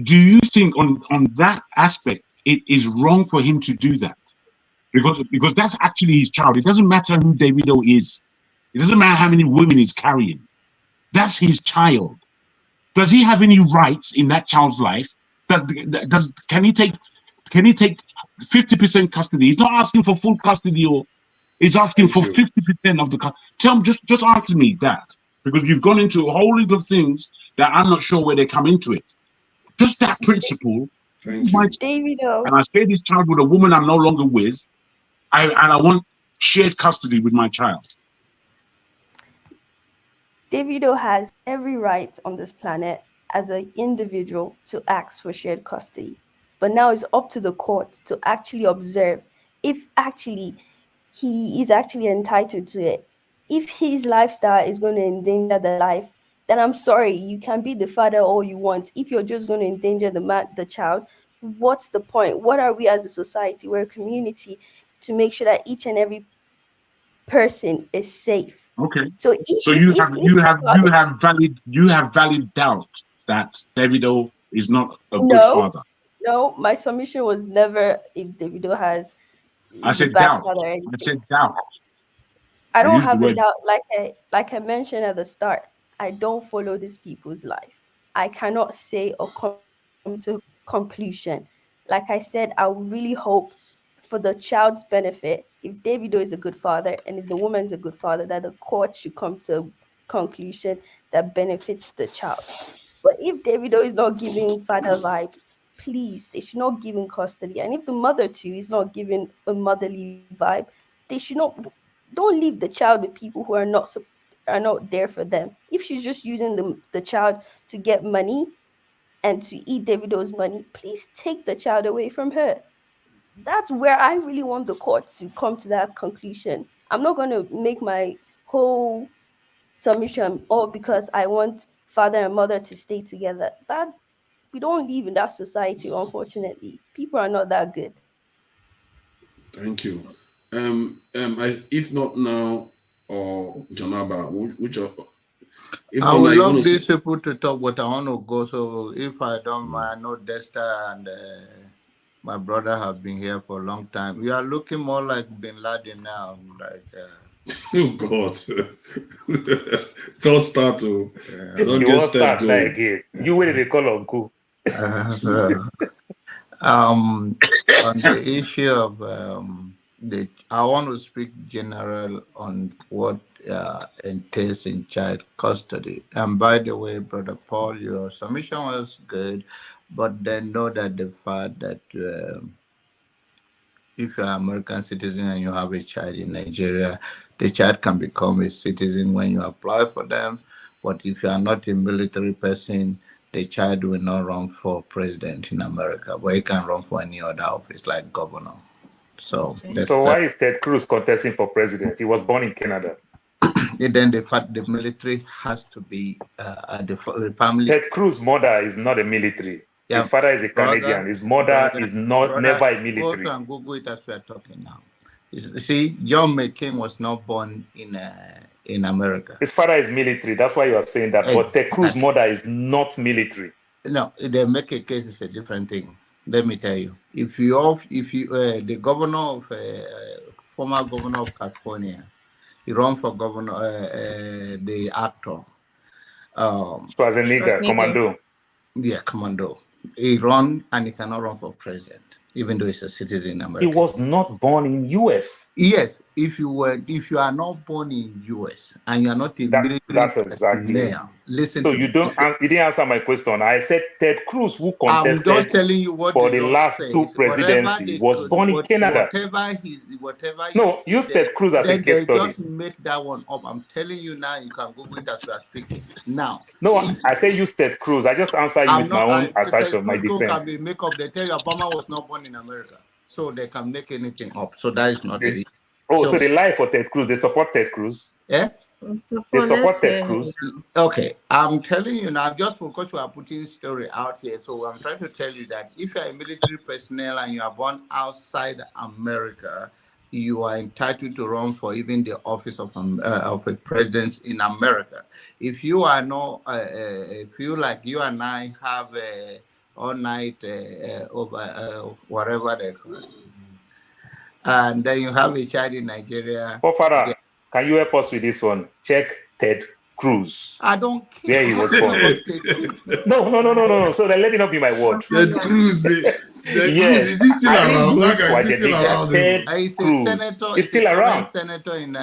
Do you think on that aspect it is wrong for him to do that? because that's actually his child. It doesn't matter who Davido is. It doesn't matter how many women he's carrying. That's his child. Does he have any rights in that child's life? Can he take 50% custody? He's not asking for full custody, or he's asking for 50% of the custody. Tell him, just answer me that, because you've gone into a whole heap of things that I'm not sure where they come into it. Just that principle. Davido. And I share this child with a woman I'm no longer with, and I want shared custody with my child. Davido has every right on this planet as an individual to ask for shared custody. But now it's up to the court to actually observe if actually he is actually entitled to it. If his lifestyle is going to endanger the life, then I'm sorry, you can be the father all you want. If you're just going to endanger the child, what's the point? What are we as a society? We're a community to make sure that each and every person is safe. Okay. So you have valid doubt that Davido is not a good father. No, my submission was never if Davido I said a bad doubt. father. I said doubt. I don't have a doubt. Like I mentioned at the start, I don't follow these people's life. I cannot say or come to a conclusion. Like I said, I really hope for the child's benefit, if Davido is a good father and if the woman is a good father, that the court should come to a conclusion that benefits the child. But if Davido is not giving father vibes, please, they should not give him custody. And if the mother too is not giving a motherly vibe, they should not. Don't leave the child with people who are not there for them. If she's just using the child to get money and to eat Davido's money, please take the child away from her. That's where I really want the court to come to that conclusion. I'm not going to make my whole submission all because I want father and mother to stay together. That we don't live in that society, unfortunately. People are not that good. Thank you. If not now or Janaba, which I would love these people to talk, but I want to go. So if I don't mind, I know Desta and my brother have been here for a long time. We are looking more like Bin Laden now. Oh God! Don't start to. Don't get start going. Again. You will they call uncle. On the issue of I want to speak general on what entails in child custody. And by the way, Brother Paul, your submission was good, but then know that the fact that if you're an American citizen and you have a child in Nigeria, the child can become a citizen when you apply for them. But if you are not a military person, the child will not run for president in America, but he can run for any other office like governor. So why is Ted Cruz contesting for president? He was born in Canada. Then the military has to be the family. Ted Cruz's mother is not a military. Yeah. His father is a Canadian. His mother is never a military. Go to and Google it as we are talking now. You see, John McCain was not born in America. His father is military. That's why you are saying that. But Ted Cruz's mother is not military. No, they make a case. It's a different thing. Let me tell you. If the governor of former governor of California, he ran for governor, the actor. Schwarzenegger, Commando. Yeah, Commando. He ran and he cannot run for president, even though he's a citizen in America. He was not born in US. Yes, if you are not born in US and you are not a military that's exactly. Listen. So you didn't answer my question. I said Ted Cruz, who contested I'm just telling you what for the last two presidencies, was born in Canada. Whatever. No, use Ted Cruz as a case study. Just make that one up. I'm telling you now. You can Google it as we are speaking now. No, I say use Ted Cruz. I just answer you with my own assertion, my defense. Can be make up. They tell you Obama was not born in America, so they can make anything up. So that is not it. Oh, so they lie for Ted Cruz. They support Ted Cruz. Yeah. They support Ted Cruz. Okay, I'm telling you now, just because we are putting story out here, so I'm trying to tell you that if you're a military personnel and you are born outside America, you are entitled to run for even the office of a president in America. If you are not, if you like you and I have all night over whatever they call it. And then you have a child in Nigeria. Forefather, can you help us with this one? Check Ted Cruz. I don't care. Where he was born. No. So then let me not be my word. Ted Cruz. Yes. Is he still around? That guy is still around. Ted Cruz. He's still around. Senator in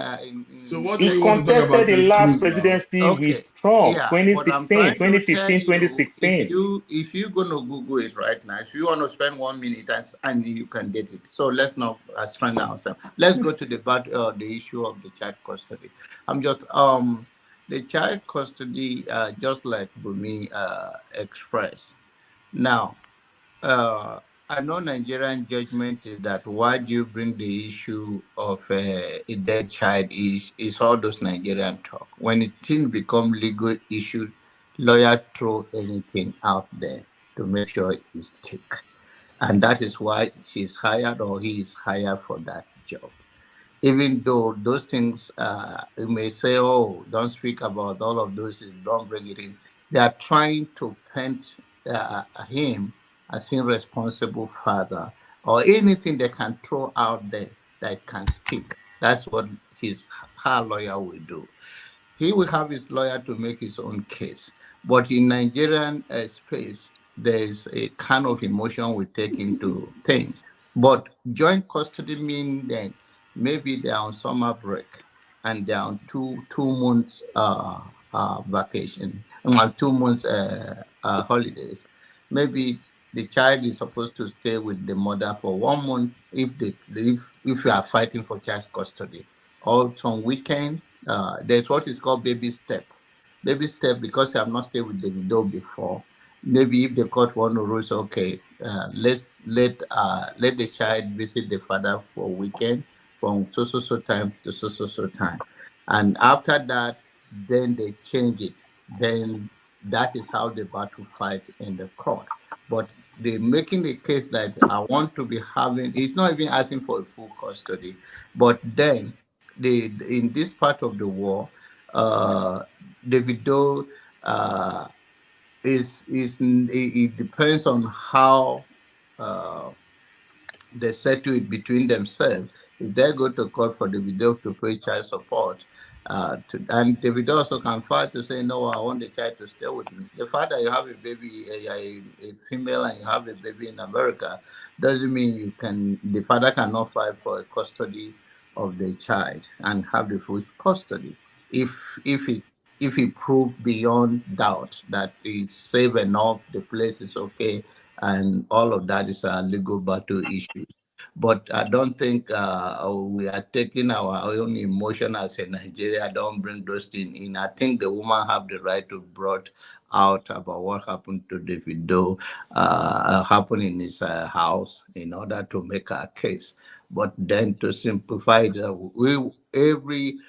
so what do he you want to talk about contested the Ted last Cruz presidency now? with Trump, yeah, 2016, 2015, 2016. If you're going to Google it right now, if you want to spend 1 minute and you can get it. So let's not spend our time. Let's go to the issue of the child custody. I'm just the child custody, just like Bumi expressed. Now, I know Nigerian judgment is that why do you bring the issue of a dead child is all those Nigerian talk. When it didn't become legal issue, lawyer throw anything out there to make sure it stick. And that is why she's hired or he is hired for that job. Even though those things, you may say, oh, don't speak about all of those, don't bring it in. They are trying to paint him as irresponsible father or anything they can throw out there that can stick. That's what her lawyer will do. He will have his lawyer to make his own case. But in Nigerian space, there's a kind of emotion we take into thing. But joint custody means that maybe they're on summer break and they're on two months vacation, 2 months holidays. Maybe the child is supposed to stay with the mother for 1 month if you are fighting for child custody. Or some weekend, there's what is called baby step. Baby step, because I have not stayed with the widow before. Maybe if the court want to rule, okay, let the child visit the father for a weekend from so time to so time. And after that, then they change it. Then that is how the battle fight in the court. But they're making the case that I want to be having, it's not even asking for a full custody. But then in this part of the war, the widow it depends on how they settle it between themselves. If they go to court for the widow to pay child support, and the widow also can file to say, no, I want the child to stay with me. The fact that you have a baby, a female, and you have a baby in America, doesn't mean the father cannot file for a custody of the child and have the full custody. If he proved beyond doubt that it's safe enough, the place is okay, and all of that is a legal battle issue. But I don't think we are taking our own emotion as a Nigeria. Don't bring those things in. I think the woman have the right to brought out about what happened to David Doe, happened in his house in order to make her case. But then to simplify it, every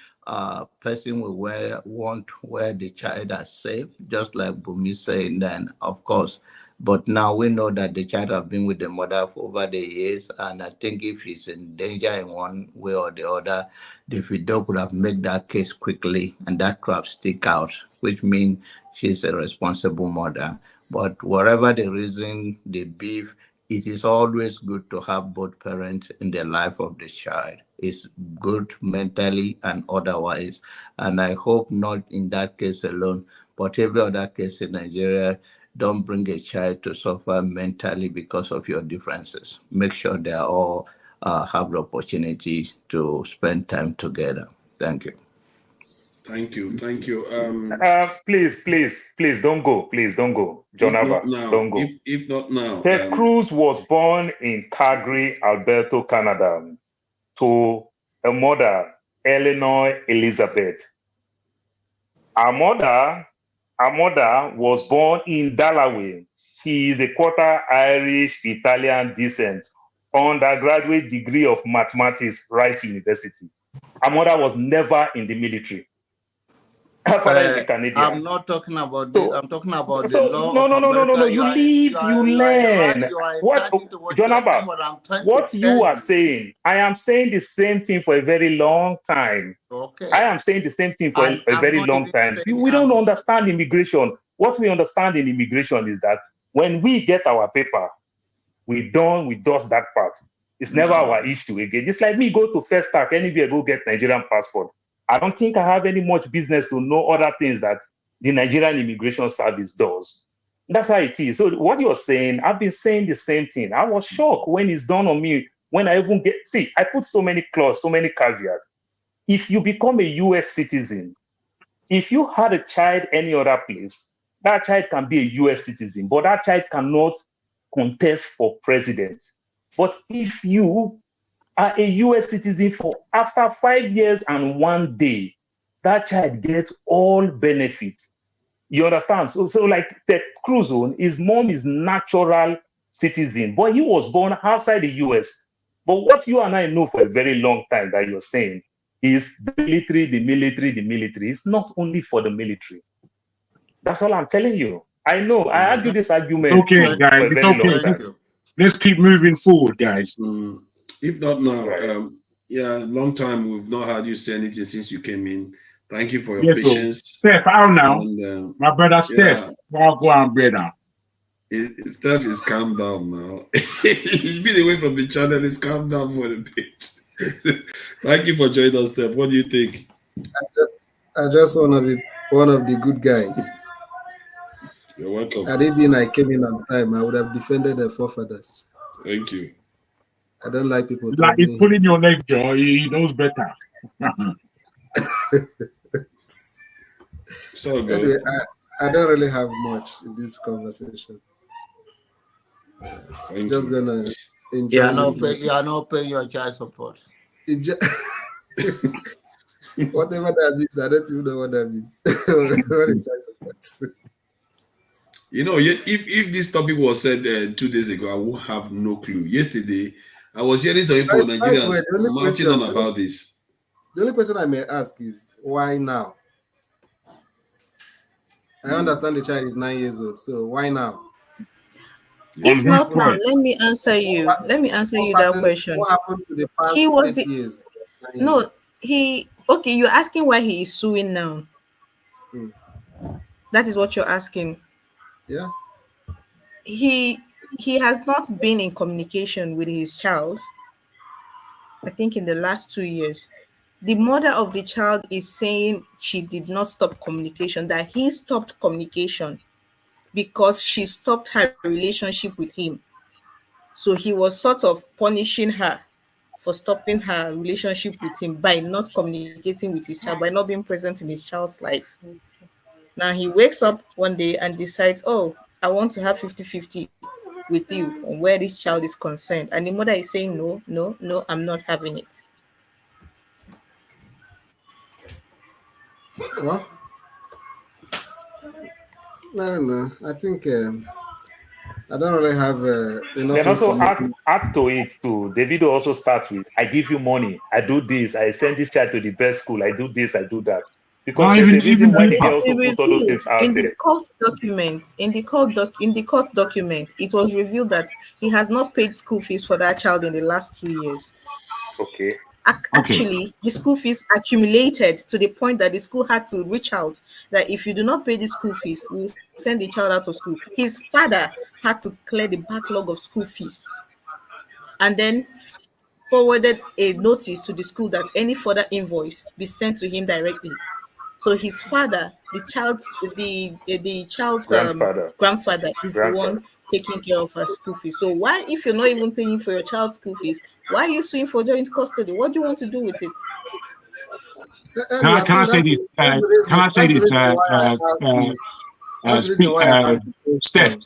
person will want where the child is safe, just like Bumi saying then, of course. But now we know that the child has been with the mother for over the years, and I think if she's in danger in one way or the other, the widow could have made that case quickly, and that could have stick out, which means she's a responsible mother. But whatever the reason, the beef, it is always good to have both parents in the life of the child. It's good mentally and otherwise. And I hope not in that case alone, but every other case in Nigeria, don't bring a child to suffer mentally because of your differences. Make sure they all have the opportunity to spend time together. Thank you. Thank you. Please don't go. Please don't go. John Abba, don't go. If not now. Ted Cruz was born in Calgary, Alberta, Canada, to a mother, Eleanor Elizabeth. Her mother was born in Delaware. She is a quarter Irish Italian descent, undergraduate degree of mathematics, Rice University. Her mother was never in the military. Her father is a Canadian. I'm not talking about this. I'm talking about the law no, of America. No. You learn. John Abba, what you are saying, I am saying the same thing for a very long time. Okay. I am saying the same thing for a very long time. We don't understand immigration. What we understand in immigration is that when we get our paper, we dust that part. It's never our issue again. Just like me, go to First Stack, anywhere, go get Nigerian passport. I don't think I have any much business to know other things that the Nigerian Immigration Service does. That's how it is. So what you're saying, I've been saying the same thing. I was shocked when it's done on me, when I even get, see, I put so many clauses, so many caveats. If you become a US citizen, if you had a child any other place, that child can be a US citizen, but that child cannot contest for president. But if you are a US citizen for after 5 years and 1 day, that child gets all benefits. You understand? So like Ted Cruz, his mom is natural citizen, but he was born outside the US. But what you and I know for a very long time that you're saying is the military, the military, the military. It's not only for the military. That's all I'm telling you. I know. I argue this argument okay, guys, for a very long time. Let's keep moving forward, guys. If not now, yeah, long time we've not heard you say anything since you came in. Thank you for your patience. Steph, out now. And, my brother Steph, I'll go on, brother. Steph is calmed down now. He's been away from the channel. He's calmed down for a bit. Thank you for joining us, Steph. What do you think? I just want to be one of the good guys. You're welcome. Had it been I came in on time, I would have defended the forefathers. Thank you. I don't like people. Like he's pulling your leg, Joe. He knows better. So good. Anyway, I don't really have much in this conversation. I'm just gonna enjoy. You are not paying your child support. Whatever that means, I don't even know what that means. What is child support? You know, if this topic was said 2 days ago, I would have no clue. Yesterday, I was hearing some people, Nigerians, marching on about this. The only question I may ask is, why now? I understand the child is 9 years old, so why now? If not now, let me answer you. Let me answer you that question. What happened to the past 8 years? No, okay, you're asking why he is suing now. That is what you're asking. Yeah. He has not been in communication with his child, I think, in the last 2 years. The mother of the child is saying she did not stop communication, that he stopped communication because she stopped her relationship with him. So he was sort of punishing her for stopping her relationship with him by not communicating with his child, by not being present in his child's life. Now he wakes up one day and decides, oh, I want to have 50-50 with you on where this child is concerned. And the mother is saying, no, I'm not having it. Well, I don't know. I think I don't really have enough. Then also add to it too. The video also starts with, I give you money, I do this, I send this child to the best school, I do this, I do that. Because there's a reason why they also put all those things out in there. The court documents, in the court document, it was revealed that he has not paid school fees for that child in the last 2 years. Okay. Actually, the school fees accumulated to the point that the school had to reach out that if you do not pay the school fees, we'll send the child out of school. His father had to clear the backlog of school fees and then forwarded a notice to the school that any further invoice be sent to him directly. So his father, the child's grandfather is the one taking care of her school fees. So why, if you're not even paying for your child's school fees, why are you suing for joint custody? What do you want to do with it? Can I say this? Steph.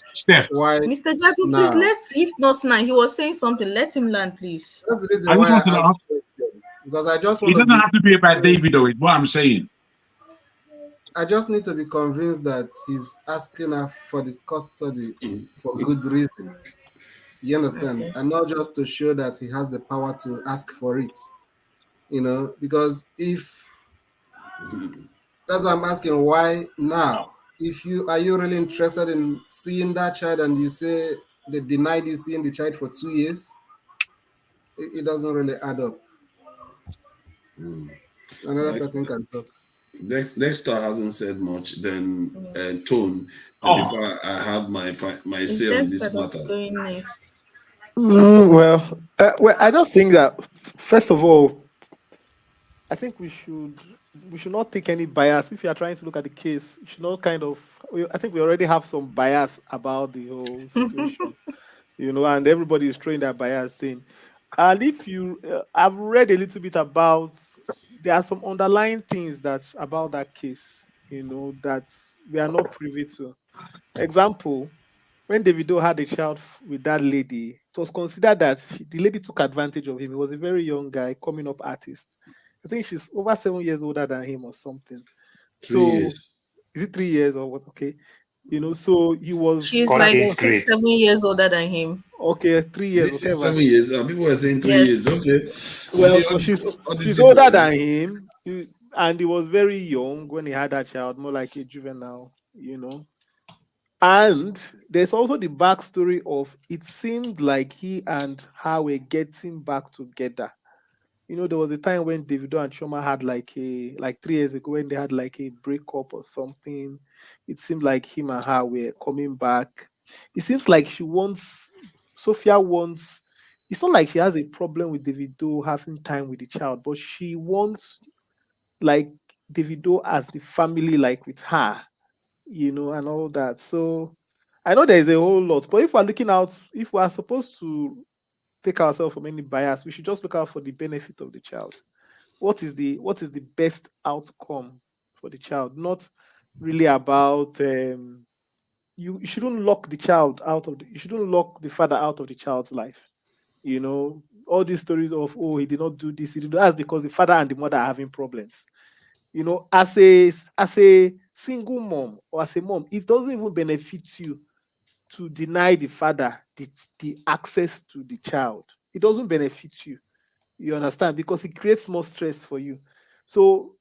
Mr. Jacob, please if not now, he was saying something. Let him land, please. That's the reason why I asked the question. Because I just want it doesn't have to be about David, though, is what I'm saying. I just need to be convinced that he's asking her for the custody for good reason. You understand? Okay. And not just to show that he has the power to ask for it. You know, because if that's why I'm asking, why now? Are you really interested in seeing that child and you say they denied you seeing the child for 2 years? It doesn't really add up. Another person can talk. Next star hasn't said much. Then Tone. Before I have my say on this matter. Going next. Well, I just think that first of all, I think we should not take any bias. If you are trying to look at the case, you should not kind of. I think we already have some bias about the whole situation, and everybody is throwing that bias in. And if you, I've read a little bit about, there are some underlying things that's about that case, that we are not privy to. Example, when Davido had a child with that lady, it was considered that the lady took advantage of him. He was a very young guy, coming up artist. I think she's over 7 years older than him or something. 3 years. Is it 3 years or what? Okay. So he was. She's like 7 years older than him. Okay, 3 years. Is it 7 years? People were saying 3 Yes. years. Okay. Well, so she's older than him, and he was very young when he had that child, more like a juvenile, And there's also the backstory of it seemed like he and her were getting back together. There was a time when Davido and Choma had like 3 years ago when they had like a breakup or something. It seemed like him and her were coming back. It seems like Sophia wants, it's not like she has a problem with Davido having time with the child, but she wants like Davido as the family, like with her, and all that. So I know there's a whole lot, but if we are supposed to take ourselves from any bias, we should just look out for the benefit of the child. What is the best outcome for the child? Not really about you shouldn't lock the child out of you shouldn't lock the father out of the child's life. All these stories of he did not do this, he did that's because the father and the mother are having problems. As a single mom or as a mom, it doesn't even benefit you to deny the father the access to the child. It doesn't benefit you. You understand? Because it creates more stress for you. So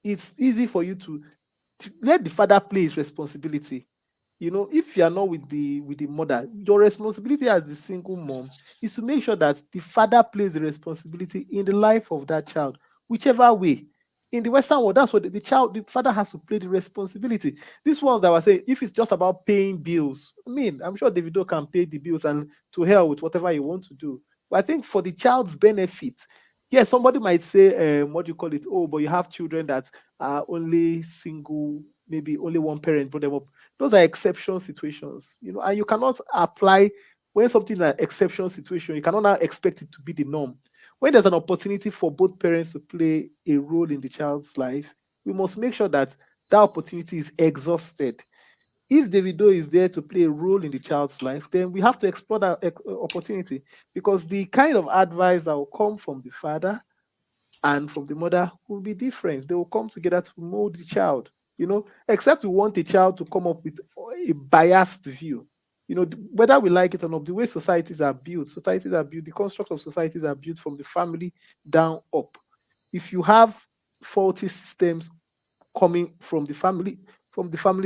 it's easy for you to let the father play his responsibility. If you are not with the mother, your responsibility as the single mom is to make sure that the father plays the responsibility in the life of that child, whichever way. In the Western world, that's what the father has to play the responsibility. This one that was saying, if it's just about paying bills, I'm sure Davido can pay the bills and to hell with whatever you want to do. But I think for the child's benefit, yes, somebody might say, what do you call it? Oh, but you have children that are only single, maybe only one parent brought them up. Those are exception situations, and you cannot apply when something is an exception situation. You cannot now expect it to be the norm. When there's an opportunity for both parents to play a role in the child's life, we must make sure that opportunity is exhausted. If Davido is there to play a role in the child's life, then we have to explore that opportunity, because the kind of advice that will come from the father and from the mother will be different. They will come together to mold the child, except we want the child to come up with a biased view. Whether we like it or not, the way societies are built, the construct of societies are built from the family down up. If you have faulty systems coming from the family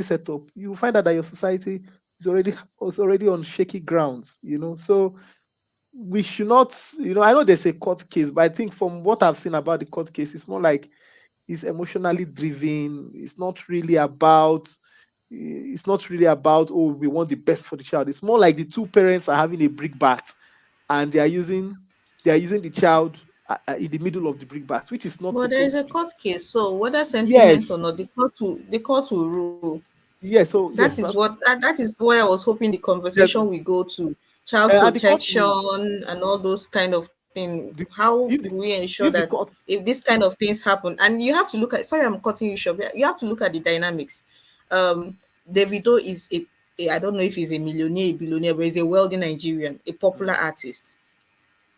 setup, you find out that your society is already on shaky grounds, So we should not, I know there's a court case, but I think from what I've seen about the court case, it's more like it's emotionally driven. It's not really about we want the best for the child. It's more like the two parents are having a brickbat and they are using the child in the middle of the brickbat, which is not. But there is a court case, so whether sentiments or not, the court will rule. Yes, so that is where I was hoping the conversation will go to child protection and all those kind of things. How do we ensure that if this kind of things happen, and you have to look at, sorry, I'm cutting you short, you have to look at the dynamics. Davido is I don't know if he's a millionaire, a billionaire, but he's a wealthy Nigerian, a popular artist.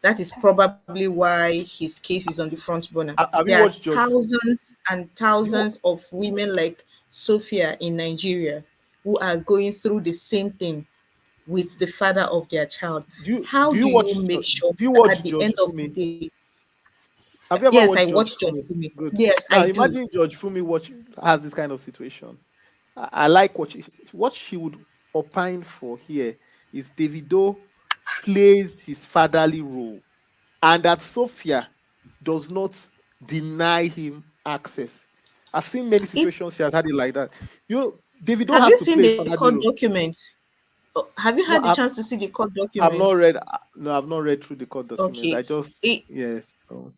That is probably why his case is on the front burner. There are thousands and thousands of women like Sophia in Nigeria who are going through the same thing with the father of their child. How do you make sure that at the end of the day? Yes, I watched Judge Fumi. Yes, I do. Imagine Judge Fumi has this kind of situation. I like what she would opine for here is Davido plays his fatherly role, and that Sophia does not deny him access. I've seen many situations she has had it like that. Davido have has you to seen play the court documents? Have you had the chance to see the court document? I've not read. No, I've not read through the court documents. Okay. I just yes. So.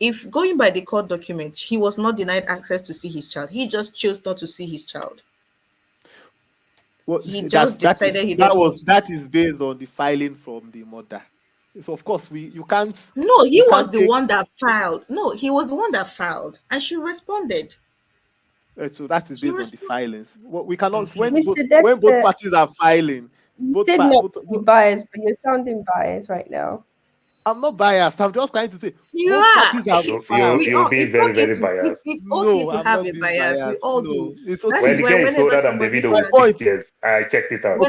If going by the court documents, he was not denied access to see his child. He just chose not to see his child. Well, he just decided that is based on the filing from the mother. So of course you can't. No, he was the one that filed. No, he was the one that filed, and she responded. So that is based on the filings. Well, we cannot when Mr. both parties are filing. You said not to be biased, but you're sounding biased right now. I'm not biased. I'm just trying to say you are. You're being very, very biased. It's okay to have a bias. We all do. It's okay. Well, the guy is older than Davido with 6 years. I checked it out.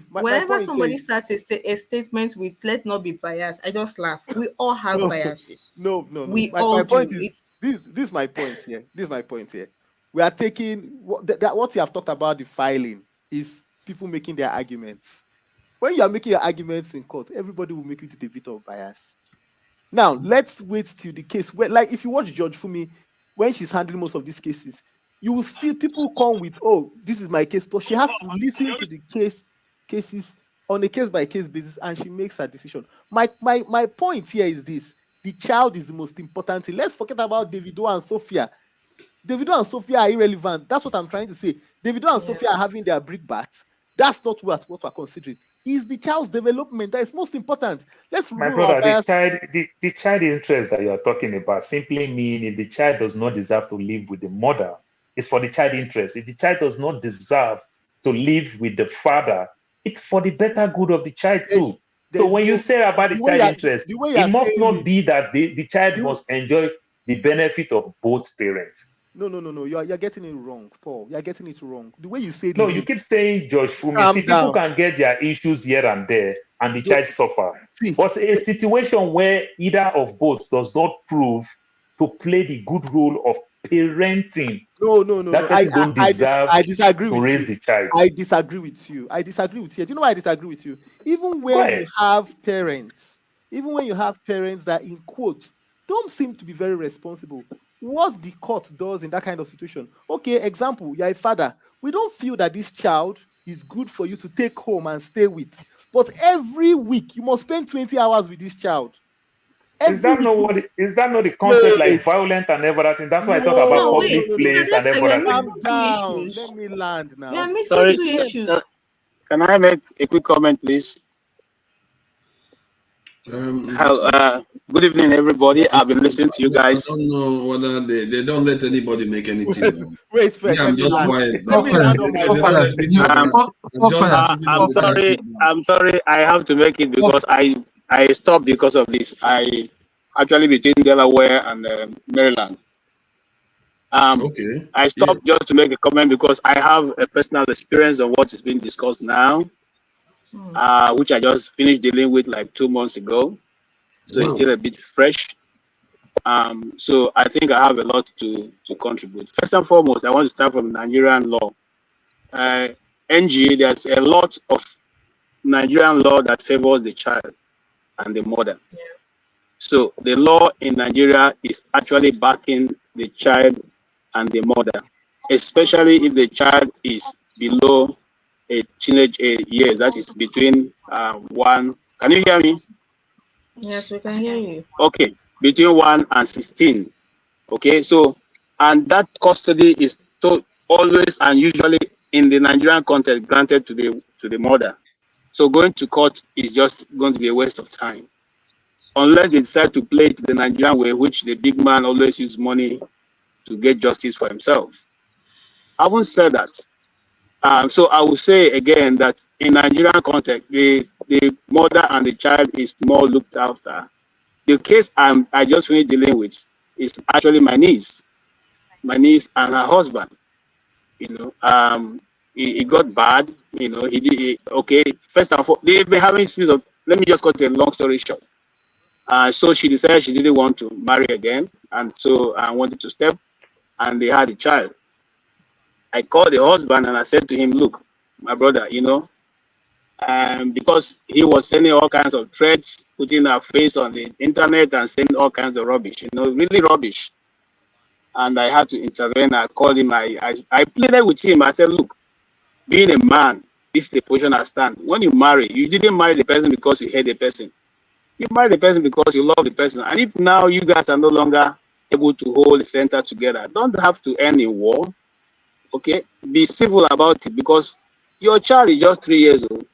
Whenever somebody starts a statement with "let's not be biased," I just laugh. We all have biases. No. My point is this is my point here. This is my point here. We are taking what you have talked about the filing is people making their arguments. When you are making your arguments in court, everybody will make it a bit of bias. Now, let's wait till the case. Like if you watch Judge Fumi, when she's handling most of these cases, you will see people come with, "Oh, this is my case," but she has to listen to the cases on a case-by-case basis, and she makes her decision. My point here is this: the child is the most important thing. Let's forget about Davido and Sophia. Davido and Sophia are irrelevant. That's what I'm trying to say. Davido and Sophia are having their brick bats. That's not what we're considering. Is the child's development that is most important. Let's my brother, the child interest that you are talking about simply mean if the child does not deserve to live with the mother, it's for the child interest. If the child does not deserve to live with the father, it's for the better good of the child too. So when you say about the child interest, it must not be that the child must enjoy the benefit of both parents. No. You're getting it wrong, Paul. You're getting it wrong. The way you say no, you keep saying George Fumi. See, people can get their issues here and there, and the child suffer. But a situation where either of both does not prove to play the good role of parenting. No. That person don't deserve I disagree to with raise you. the child. I disagree with you. Do you know why I disagree with you? Even when you have parents that in quotes don't seem to be very responsible. What the court does in that kind of situation. Okay, example, you're a father. We don't feel that this child is good for you to take home and stay with. But every week, you must spend 20 hours with this child. Is that not the concept like violent and everything? That's why I talk about public place and everything. Let me land now. We are missing two issues. Can I make a quick comment, please? Good evening, everybody. I've been listening to you guys. I don't know whether they don't let anybody make anything. Wait, first. I'm just quiet. I'm sorry. I have to make it because I stopped because of this. I actually between Delaware and Maryland. Okay. I stopped just to make a comment because I have a personal experience on what is being discussed now. Which I just finished dealing with like 2 months ago. So it's still a bit fresh. So I think I have a lot to contribute. First and foremost, I want to start from Nigerian law. NG, there's a lot of Nigerian law that favors the child and the mother. So the law in Nigeria is actually backing the child and the mother, especially if the child is below a teenage year, that is between one. Can you hear me? Yes, we can hear you. Okay, between 1 and 16. Okay, so and that custody is always and usually in the Nigerian context granted to the mother. So going to court is just going to be a waste of time, unless they decide to play it the Nigerian way, which the big man always uses money to get justice for himself. I won't say that. So I will say again that in Nigerian context, the mother and the child is more looked after. The case I just finished dealing with is actually my niece and her husband. It got bad. Okay. First and foremost, they've been having series of. Let me just cut a long story short. So she decided she didn't want to marry again, and so I wanted to step, and they had a child. I called the husband and I said to him, "Look, my brother, because he was sending all kinds of threats, putting her face on the internet and saying all kinds of rubbish, really rubbish." And I had to intervene. I called him. I pleaded with him. I said, "Look, being a man, this is the position I stand. When you marry, you didn't marry the person because you hate the person. You marry the person because you love the person. And if now you guys are no longer able to hold the center together, don't have to end in war. Okay? Be civil about it, because your child is just 3 years old.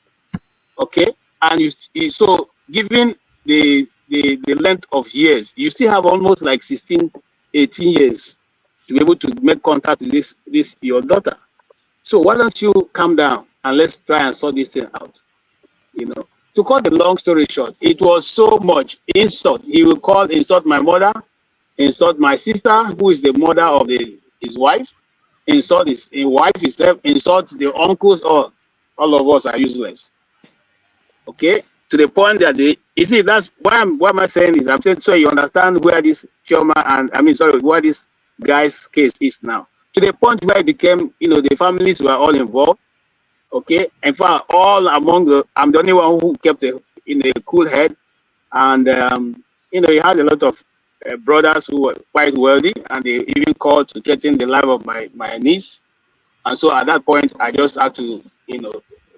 Okay? And so given the length of years, you still have almost like 16, 18 years to be able to make contact with this your daughter. So why don't you calm down and let's try and sort this thing out? You know, to cut the long story short, it was so much insult. He will insult my mother, insult my sister, who is the mother of his wife, insult his wife himself, insult the uncles. All of us are useless. Okay, to the point that you see, that's why what am I saying is, I'm saying so you understand where this where this guy's case is now. To the point where it became, the families were all involved. Okay, in fact, all among I'm the only one who kept a cool head, and he had a lot of brothers who were quite wealthy, and they even called to threaten the life of my niece. And so at that point, I just had to,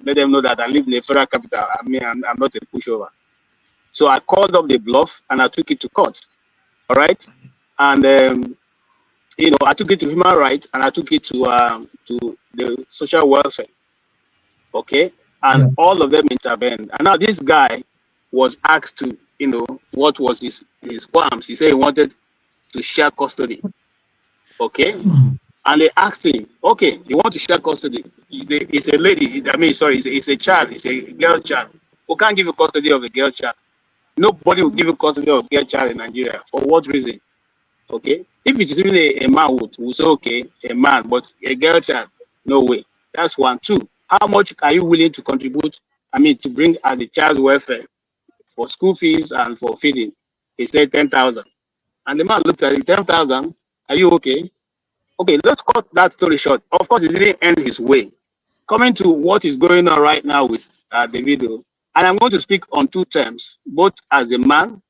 let them know that I live in the federal capital. I mean, I'm not a pushover. So I called up the bluff and I took it to court. All right, and I took it to human rights and I took it to the social welfare. Okay, and all of them intervened. And now this guy was asked to, what was his qualms. He said he wanted to share custody. Okay, and they asked him, okay, you want to share custody? It's a lady. It's a child. It's a girl child. Who can't give you custody of a girl child? Nobody will give you custody of a girl child in Nigeria. For what reason? Okay, if it is even a man would say, okay, a man, but a girl child, no way. That's one. Two, how much are you willing to contribute? To bring at the child's welfare for school fees and for feeding? He said 10,000, and the man looked at it. 10,000. Are you okay? Okay, let's cut that story short. Of course, it didn't end his way. Coming to what is going on right now with the video, and I'm going to speak on two terms, both as a man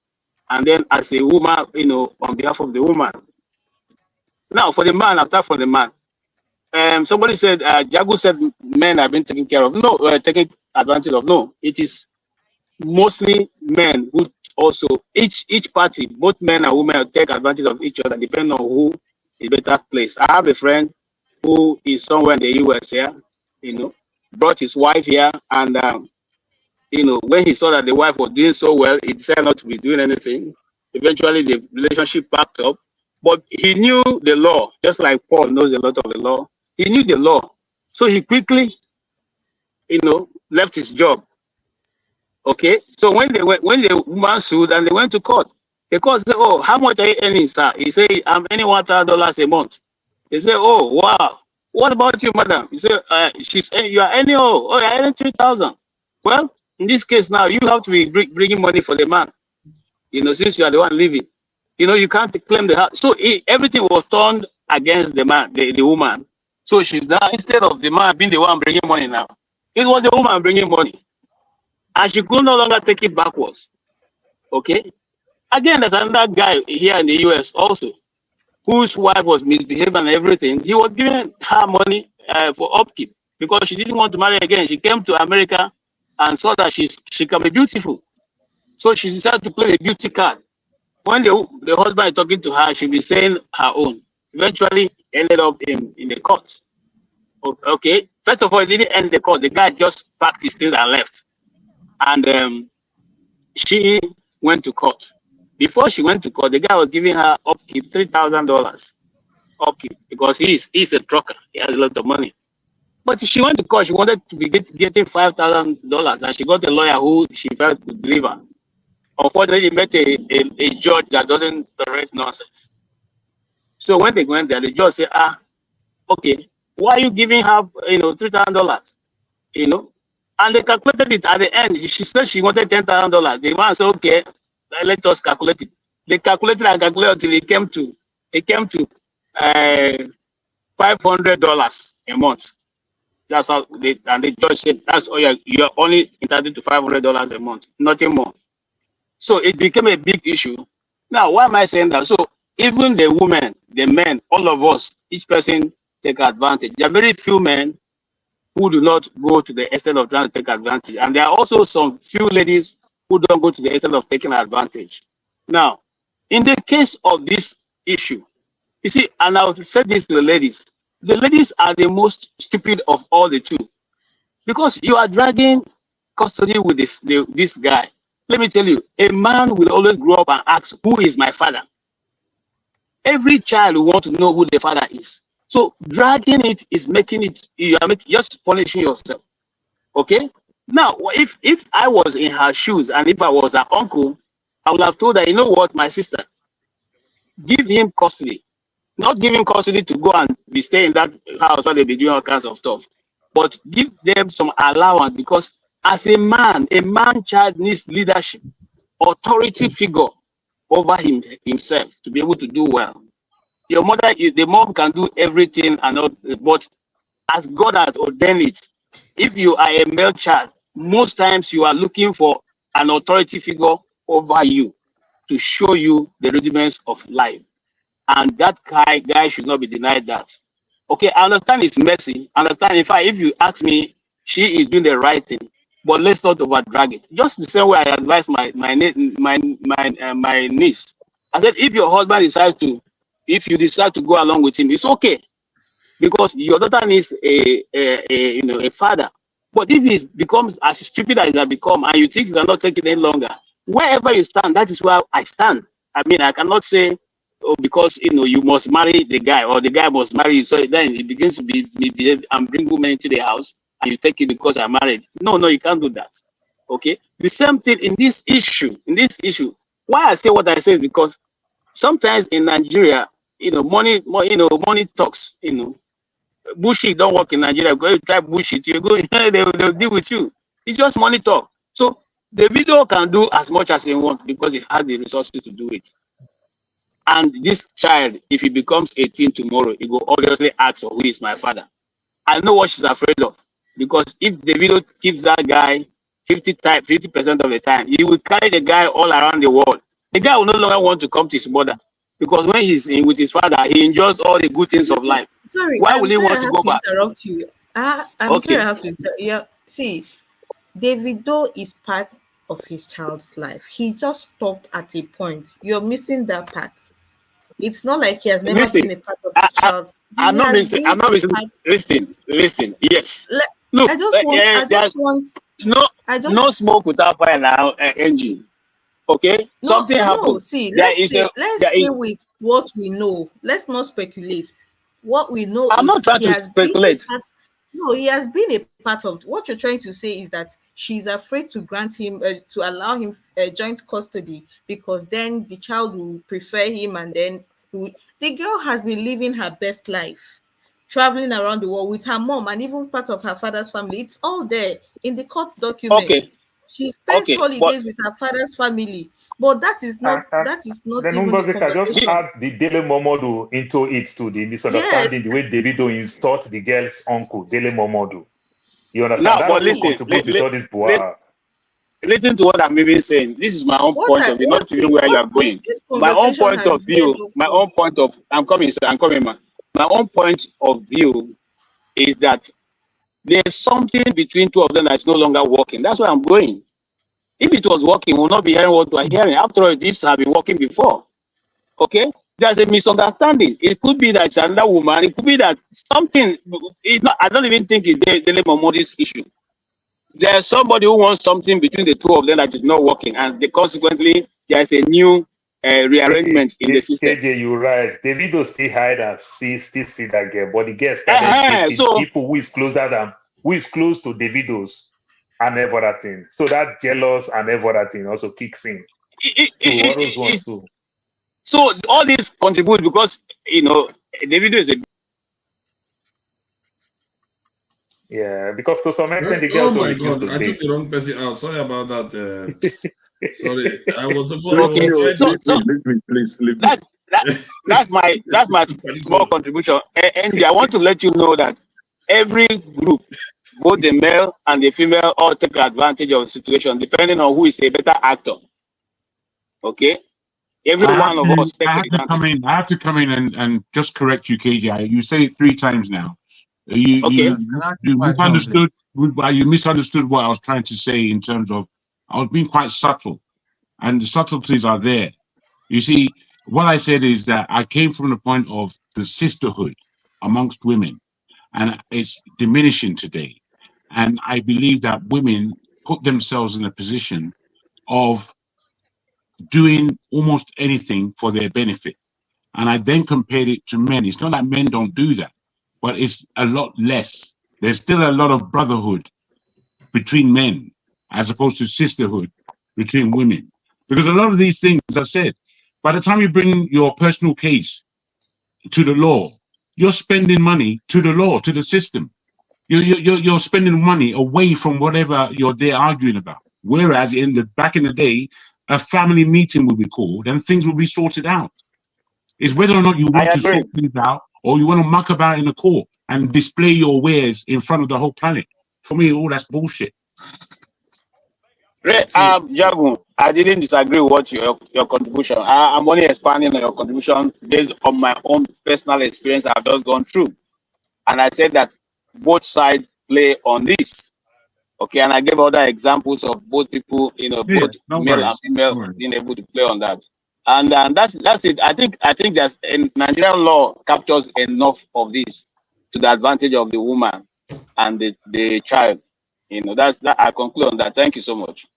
and then as a woman, on behalf of the woman. Now, for the man, I'll start from the man. Somebody said, Jagu said men have been taken care of. No, taken advantage of. No, it is mostly men who also, each party, both men and women, take advantage of each other, depending on who is better placed. I have a friend who is somewhere in the US here, brought his wife here, and when he saw that the wife was doing so well, he decided not to be doing anything. Eventually, the relationship packed up, but he knew the law, just like Paul knows a lot of the law. He knew the law, so he quickly, left his job. Okay, so when the woman sued and they went to court, the court said, "Oh, how much are you earning, sir?" He said, "I'm earning $1,000 a month." They said, "Oh, wow. What about you, madam?" He said, "You are earning you're earning 3,000." Well, in this case now, you have to be bringing money for the man. Since you are the one living, you can't claim the house. So everything was turned against the man, the woman. So she's now, instead of the man being the one bringing money now, it was the woman bringing money. And she could no longer take it backwards. Okay? Again, there's another guy here in the US also, whose wife was misbehaving and everything. He was giving her money for upkeep because she didn't want to marry again. She came to America and saw that she can be beautiful. So she decided to play the beauty card. When the husband is talking to her, she'll be saying her own. Eventually ended up in the court. Okay? First of all, it didn't end the court. The guy just packed his things and left. And she went to court. Before she went to court, the guy was giving her upkeep, $3,000 upkeep, because he's a trucker. He has a lot of money. But she went to court. She wanted to be getting $5,000, and she got a lawyer who she felt would deliver. Unfortunately, he met a judge that doesn't tolerate nonsense. So when they went there, the judge said, okay, why are you giving her, $3,000? And they calculated it at the end. She said she wanted $10,000. The man said, okay, let us calculate it. They calculated and calculated until it came to $500 a month. That's how and the judge said, that's all you're only entitled to $500 a month, nothing more. So it became a big issue. Now, why am I saying that? So even the women, the men, all of us, each person take advantage. There are very few men who do not go to the extent of trying to take advantage. And there are also some few ladies who don't go to the extent of taking advantage. Now, in the case of this issue, you see, and I'll say this to the ladies are the most stupid of all the two, because you are dragging custody with this guy. Let me tell you, a man will always grow up and ask, who is my father? Every child will want to know who the father is. So dragging it is making it, you are just punishing yourself. Okay? Now, if I was in her shoes and if I was her uncle, I would have told her, you know what, my sister, give him custody. Not give him custody to go and be staying in that house where they be doing all kinds of stuff, but give them some allowance, because as a man child needs leadership, authority figure over himself to be able to do well. Your mother, the mom can do everything and all, but as God has ordained it, if you are a male child, most times you are looking for an authority figure over you to show you the rudiments of life. And that guy should not be denied that. Okay, I understand it's messy. I understand, in fact, if you ask me, she is doing the right thing, but let's not overdrag it. Just the same way I advise my niece. I said, if your husband decides to, if you decide to go along with him, it's okay, because your daughter needs a father. But if he becomes as stupid as he has become, and you think you cannot take it any longer, wherever you stand, that is where I stand. I mean, I cannot say, oh, because you must marry the guy, or the guy must marry you. So then it begins to behave and bring women into the house, and you take it because I'm married. No, you can't do that. Okay. The same thing in this issue. Why I say what I say is because sometimes in Nigeria, money talks. Bullshit don't work in Nigeria. Because you try bullshit, you go, they'll deal with you. It's just money talk. So the video can do as much as he wants because he has the resources to do it. And this child, if he becomes 18 tomorrow, he will obviously ask for who is my father. I know what she's afraid of, because if the video keeps that guy 50% of the time, he will carry the guy all around the world. The guy will no longer want to come to his mother, because when he's in with his father, he enjoys all the good things of life. Sorry, why will he want to go back? Interrupt you. I'm sorry, I have to. Yeah, see, Davido is part of his child's life. He just stopped at a point. You're missing that part. It's not like he has never been a part of his child. I'm not missing. Listen. Yes. Look, I just want. No smoke without fire now. Engine. Okay. Something happened. No, see, let's stay with what we know. Let's not speculate. What we know I'm not trying to speculate. He has been a part of what you're trying to say is that she's afraid to grant him, to allow him joint custody, because then the child will prefer him, and then the girl has been living her best life, traveling around the world with her mom and even part of her father's family. It's all there in the court document. Okay. She spent holidays with her father's family, but that is not Then even the conversation. Just add the Dele Momodu into it to the misunderstanding, the way Davido insult the girl's uncle, Dele Momodu. You understand? No, but listen, listen to what I'm even saying. This is my own point of view, not even where you are going. My own point of view, I'm coming, man. My own point of view is that there's something between two of them that's no longer working. That's where I'm going. If it was working, we'll not be hearing what we're hearing. After all, this have been working before. Okay? There's a misunderstanding. It could be that it's another woman. It could be that something. I don't even think it's Dele Momodu's issue. There's somebody who wants something between the two of them that is not working, and consequently, there's a new rearrangement in the system. KJ, you're right. Davido still hide and still see that girl, but the girl started people who is close to Davido's and everything. So that jealous and everything also kicks in. So all this contributes because Davido is a. Yeah, because to some extent the girls. Oh my God! I took the wrong person out. Sorry about that. Sorry, I was supposed to. Please. That's my small contribution. And I want to let you know that every group, both the male and the female, all take advantage of the situation depending on who is a better actor. Okay, every one of us. I have to come in and just correct you, KJ. You said it 3 times now. You misunderstood. You misunderstood what I was trying to say in terms of I was being quite subtle, and the subtleties are there. You see, what I said is that I came from the point of the sisterhood amongst women, and it's diminishing today. And I believe that women put themselves in a position of doing almost anything for their benefit. And I then compared it to men. It's not that men don't do that, but it's a lot less. There's still a lot of brotherhood between men as opposed to sisterhood between women. Because a lot of these things, as I said, by the time you bring your personal case to the law, you're spending money to the law, to the system. You're spending money away from whatever you're there arguing about. Whereas back in the day, a family meeting would be called and things will be sorted out. It's whether or not you want to sort things out or you want to muck about in the court and display your wares in front of the whole planet. For me, all that's bullshit. Jagun, I didn't disagree with your contribution. I'm only expanding on your contribution based on my own personal experience I've just gone through. And I said that both sides play on this. Okay, and I gave other examples of both people, both male and female being able to play on that. And that's it. I think that Nigerian law captures enough of this to the advantage of the woman and the child. That's that. I conclude on that. Thank you so much.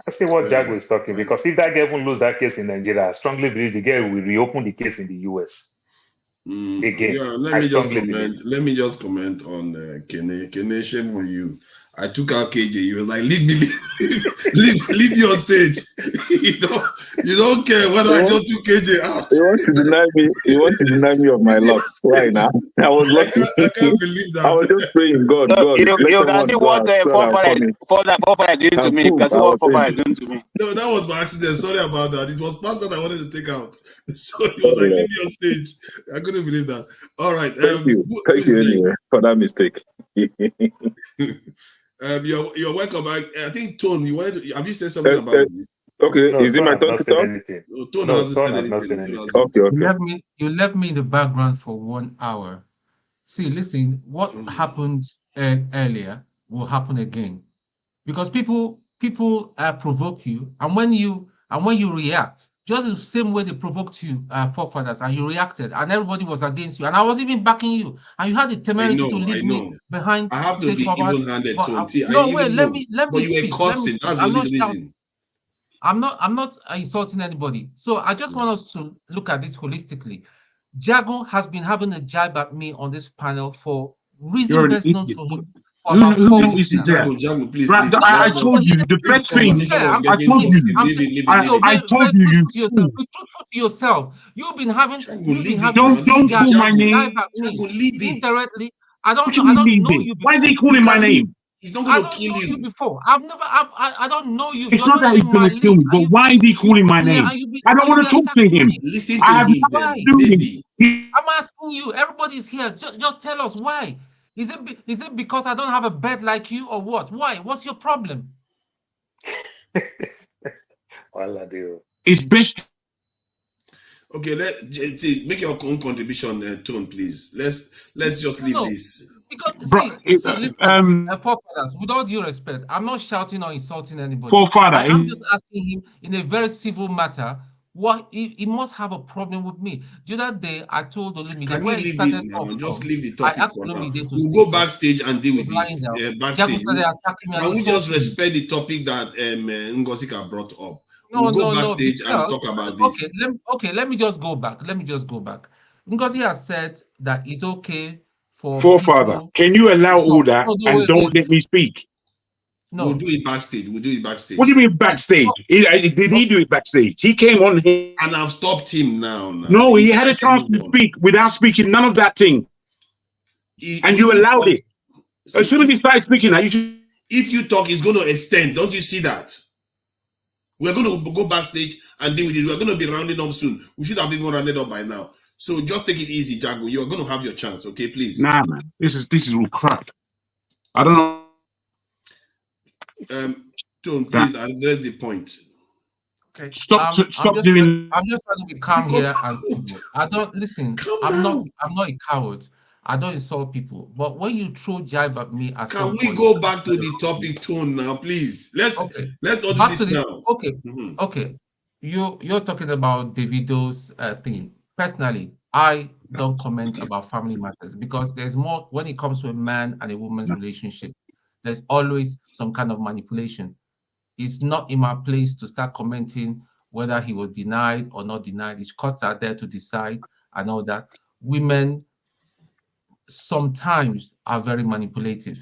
I see what Jago is talking, because if that girl even lose that case in Nigeria, I strongly believe the girl will reopen the case in the US. Again, yeah, let me just comment on Kene. Shame on you. I took out KJ. You were like, leave me on stage. you don't care whether I just took KJ out. You want to deny me of my luck right now. I was lucky. I can't believe that. I was just praying, God. You can see what Forefathers did to me. You can see what Forefathers did to me. No, that was by accident. Sorry about that. It was past that I wanted to take out. So he was like, leave me on stage. I couldn't believe that. All right. Thank you anyway for that mistake. You're welcome. I think Tone, have you said something about this? Okay, is it my turn to talk? Tone hasn't said anything. Okay. You left me in the background for 1 hour. See, listen, what happened earlier will happen again, because people provoke you, and when you react, just the same way they provoked you, Forefathers, and you reacted, and everybody was against you, and I was even backing you, and you had the temerity to leave me behind. I have to be even-handed, Tone. Let me but you speak. were cursing. That's the only reason. I'm not insulting anybody. So I just want us to look at this holistically. Jago has been having a jab at me on this panel for reason best known to him. Jago, please. I told you the best thing. I told you. Be truthful to yourself. You've been having. Don't call my name. Indirectly. I don't know you. Why is he calling my name? He's not going to kill you. Before. I don't know you. It's not that he's going to kill me, but why is he calling my name? I don't want to talk to him. Listen to him. I'm asking you. Everybody's here. Just tell us why. Is it because I don't have a bed like you, or what? Why? What's your problem? It's best. Okay, make your own contribution, Tone, please. Let's just leave this. Because listen, Forefathers, with all due respect, I'm not shouting or insulting anybody. I'm just asking him in a very civil matter. What he must have a problem with me. The other day, I told Olumide where he started off. Just leave the topic. I asked Olumide to we'll go backstage and deal with this. Backstage. Can we just respect the topic that Ngosika brought up? We'll go backstage and talk about this. Let me just go back. Ngozi has said that it's okay for Forefather. Can you allow all that and don't let me speak? No. We'll do it backstage. What do you mean backstage? Did he do it backstage? He came on here. And I've stopped him now. No, he had a chance to speak without speaking none of that thing. And you allowed it. As soon as he started speaking, if you talk, it's going to extend. Don't you see that? We're going to go backstage and deal with it. We're going to be rounding up soon. We should have even rounded up by now. So just take it easy, Jago. You're going to have your chance, okay? Please. Nah, man. This is all crap. I don't know. Tone, please address the point. Okay. Stop doing. I'm just trying to be calm here, and I don't listen. I'm not a coward. I don't insult people. But when you throw jibe at me at Can some we point, go back to the topic tone now, please? Let's not do back this to the now. okay. You're talking about Davido's thing. Personally, I don't comment about family matters because there's more when it comes to a man and a woman's relationship. There's always some kind of manipulation. It's not in my place to start commenting whether he was denied or not denied. The courts are there to decide and all that. Women sometimes are very manipulative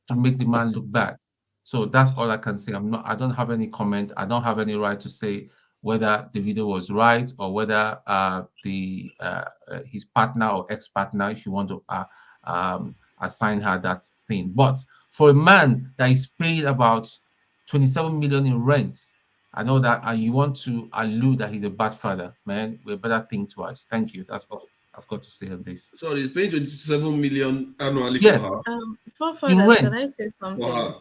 to make the man look bad. So that's all I can say. I don't have any comment. I don't have any right to say whether the video was right or whether his partner or ex-partner, if you want to assign her that thing. But for a man that is paid about 27 million in rent, I know that, and you want to allude that he's a bad father, man, we better think twice. Thank you. That's all I've got to say on this. Sorry, he's paying 27 million annually yes. for her. Forefathers, can I say something? For her.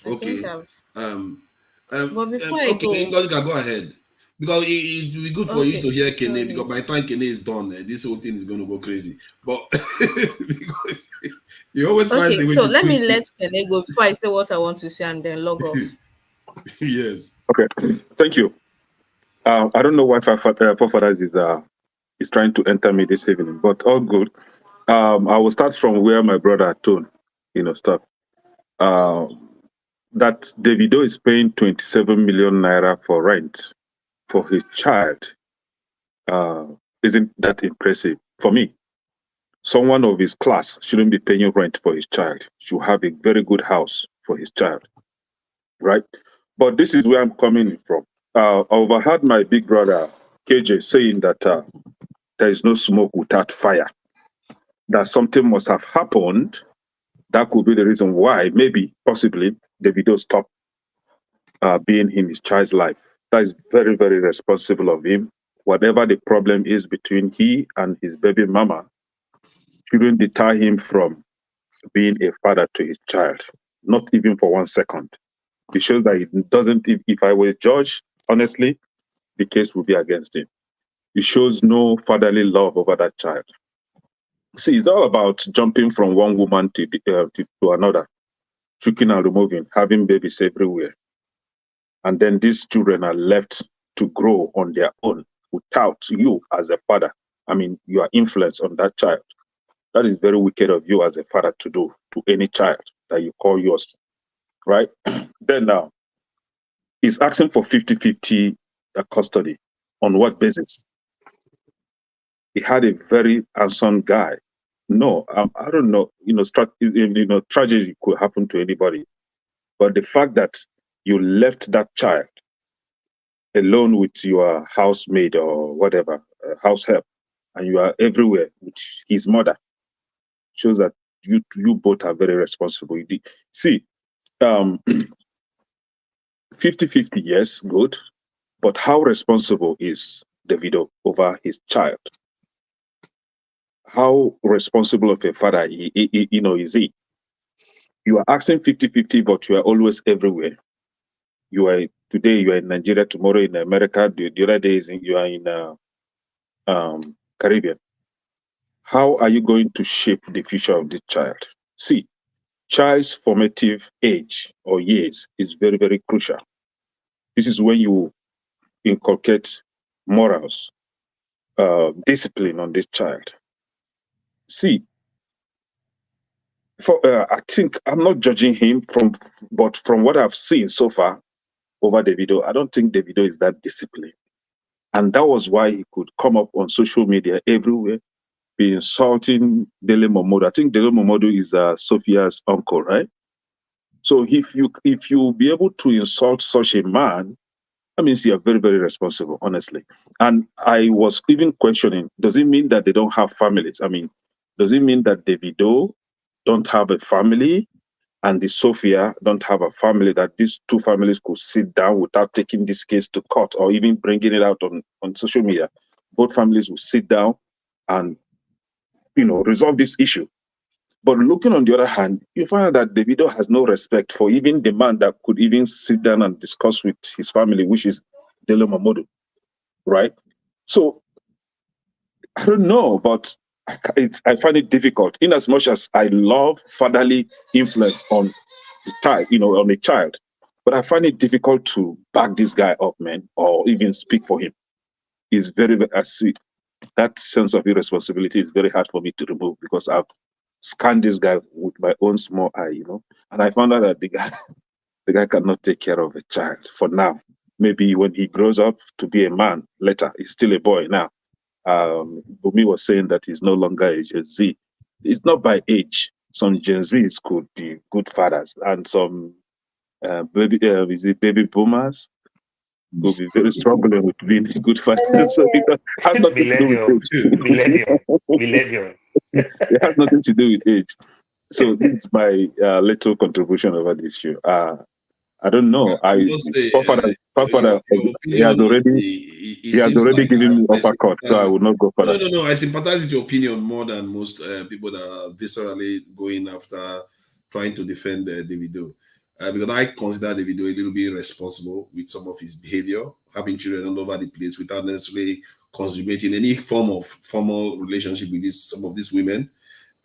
Okay. But before I okay, go, you can go ahead. Because it will be good for you to hear Kene, because by the time Kene is done, this whole thing is going to go crazy. But because you always find a way so to let me twist let Kene go before I say what I want to say and then log off. Yes. Okay. Thank you. I don't know why Forefathers is trying to enter me this evening, but all good. I will start from where my brother Tone, stop. That Davido is paying 27 million naira for rent for his child. Isn't that impressive? For me, someone of his class shouldn't be paying rent for his child. Should have a very good house for his child, right? But this is where I'm coming from. I overheard my big brother KJ saying that there is no smoke without fire. That something must have happened. That could be the reason why, maybe, possibly, Davido stopped being in his child's life. That is very, very responsible of him. Whatever the problem is between he and his baby mama shouldn't deter him from being a father to his child, not even for 1 second. It shows that it doesn't, if I were a judge, honestly, the case would be against him. It shows no fatherly love over that child. See, it's all about jumping from one woman to another, tricking and removing, having babies everywhere. And then these children are left to grow on their own without you as a father. I mean, you are influenced on that child. That is very wicked of you as a father to do to any child that you call yours, right? Then now, he's asking for 50-50 custody. On what basis? He had a very handsome guy. No, I don't know. Tragedy could happen to anybody. But the fact that you left that child alone with your housemaid or whatever, house help, and you are everywhere with his mother, shows that you both are very responsible. See, 50-50, yes, good. But how responsible is Davido over his child? How responsible of a father is he? You are asking 50-50, but you are always everywhere. Today you are in Nigeria, tomorrow in America, the other days you are in Caribbean. How are you going to shape the future of the child? See, child's formative age or years is very, very crucial. This is when you inculcate morals, discipline on this child. See, I think I'm not judging him but from what I've seen so far over Davido, I don't think Davido is that disciplined. And that was why he could come up on social media everywhere, be insulting Dele Momodu. I think Dele Momodu is Sophia's uncle, right? So if you be able to insult such a man, that means you are very, very responsible, honestly. And I was even questioning, does it mean that they don't have families? I mean, does it mean that Davido don't have a family and the Sophia don't have a family, that these two families could sit down without taking this case to court or even bringing it out on social media? Both families will sit down and, resolve this issue. But looking on the other hand, you find out that Davido has no respect for even the man that could even sit down and discuss with his family, which is Dele Momodu, right? So, I don't know, but I find it difficult, in as much as I love fatherly influence on the child, on a child, but I find it difficult to back this guy up, man, or even speak for him. It's very, I see that sense of irresponsibility is very hard for me to remove, because I've scanned this guy with my own small eye, and I found out that the guy cannot take care of a child for now. Maybe when he grows up to be a man later, he's still a boy now. Bumi was saying that he's no longer a Gen Z. It's not by age. Some Gen Zs could be good fathers, and some baby boomers will be very struggling with being good fathers. So it has nothing to do with age. Millennium. It has nothing to do with age. So this is my little contribution over this issue. I don't know. Papa, he has already given me uppercut, so I will not go further. No. I sympathize with your opinion more than most people that are viscerally going after trying to defend Davido. Because I consider Davido a little bit irresponsible with some of his behavior, having children all over the place without necessarily consummating any form of formal relationship with some of these women.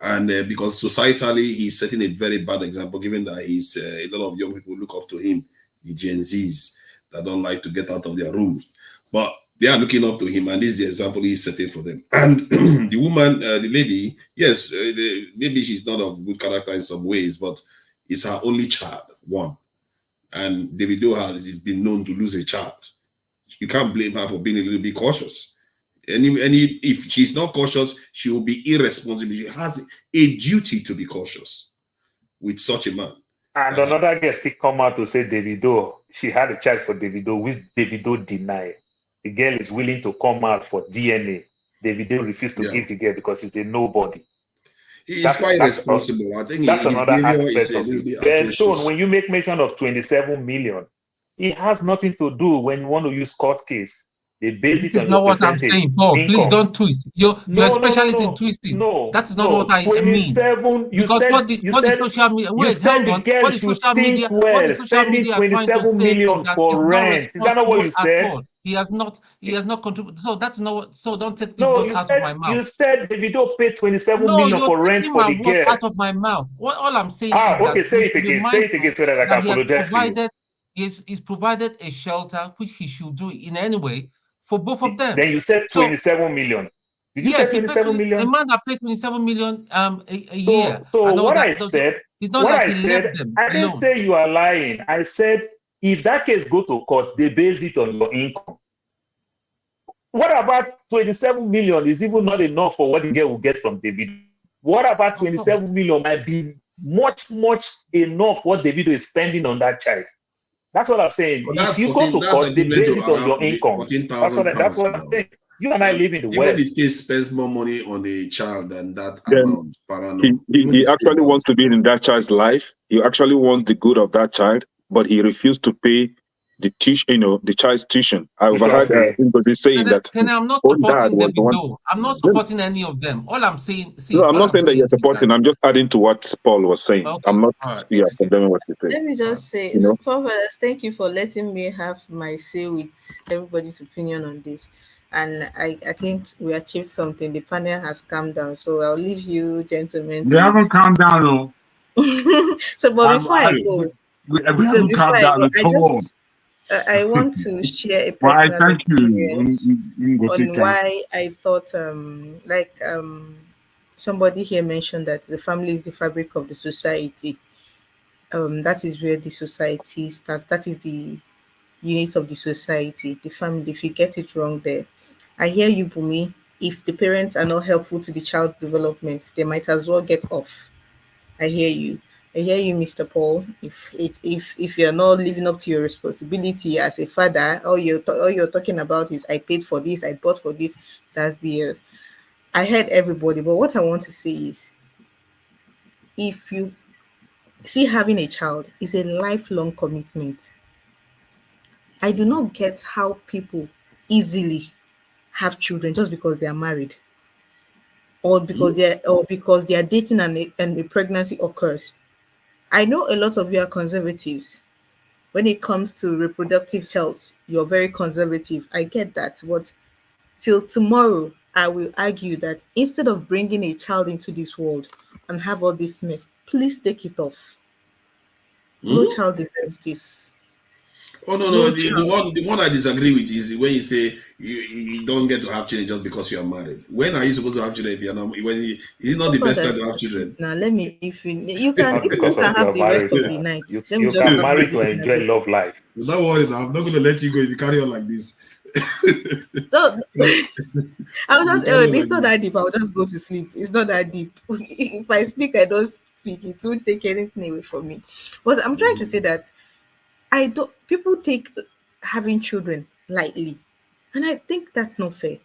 And because societally, he's setting a very bad example, given that he's a lot of young people look up to him, the Gen Zs that don't like to get out of their rooms. But they are looking up to him, and this is the example he's setting for them. And the woman, the lady, yes, maybe she's not of good character in some ways, but it's her only child, one. And Davido has been known to lose a child. You can't blame her for being a little bit cautious. If she's not cautious, she will be irresponsible. She has a duty to be cautious with such a man. And another guest he come out to say Davido, she had a child for Davido, which Davido denied. The girl is willing to come out for DNA. Davido refused to give the girl because she's a nobody. He's quite responsible. I think that's another aspect of it. So when you make mention of 27 million, it has nothing to do when you want to use court case. This is not what I'm saying, Paul. Please don't twist. You're a specialist in twisting. That is not what I mean. Because what the social media, wait, hold on. What the social media are trying to say is that he's not responsible at all. He has not contributed. So that's not what. So don't take the words out of my mouth. You said Davido paid 27 million for rent for the girl. Out of my mouth. All I'm saying is that say it again so that I can apologize to you. He's provided a shelter, which he should do in any way, for both of them. Then you said 27 million. Did you say 27 million? A man that pays 27 million a year. So what I said, it's not like he left them alone. I didn't say you are lying. I said if that case go to court, they base it on your income. What about 27 million is even not enough for what the girl will get from Davido? What about 27 million might be much enough what Davido is spending on that child? That's what I'm saying. Well, if you go to court, they base it on your income. That's what I'm saying. You and I live in the West. Even the state spends more money on a child than that amount. He actually wants to be in that child's life. He actually wants the good of that child, but he refused to pay the child's tuition. I overheard Ngozi saying that. I'm not supporting Davido. I'm not supporting any of them. All I'm saying. I'm not saying that you're supporting. I'm just adding to what Paul was saying. Okay. I'm not condemning what you're saying. Let me just say, Forefathers, thank you for letting me have my say with everybody's opinion on this. And I think we achieved something. The panel has calmed down. So I'll leave you, gentlemen. We haven't calmed down, though. So, but before I go, I want to share a personal experience on why I thought, somebody here mentioned that the family is the fabric of the society. That is where the society starts. That is the unit of the society, the family. If you get it wrong there, I hear you, Bumi. If the parents are not helpful to the child's development, they might as well get off. I hear you. I hear you, Mr. Paul. If you're not living up to your responsibility as a father, all you're talking about is I paid for this, I bought for this, that's BS. I heard everybody, but what I want to say is, if you see, having a child is a lifelong commitment. I do not get how people easily have children just because they are married, or because they are dating and a pregnancy occurs. I know a lot of you are conservatives. When it comes to reproductive health, you're very conservative. I get that. But till tomorrow, I will argue that instead of bringing a child into this world and have all this mess, please take it off. No child deserves this. Oh no, the one I disagree with is when you say you don't get to have children just because you are married. When are you supposed to have children if you're not? When is it not the best time to have children? Now let me, if you can have the rest of the night. You can marry to enjoy love life. Don't worry now, I'm not going to let you go if you carry on like this. No, I will just it's not that deep. I will just go to sleep. It's not that deep. If I speak, I don't speak. It won't take anything away from me. But I'm trying to say that people take having children lightly, and I think that's not fair.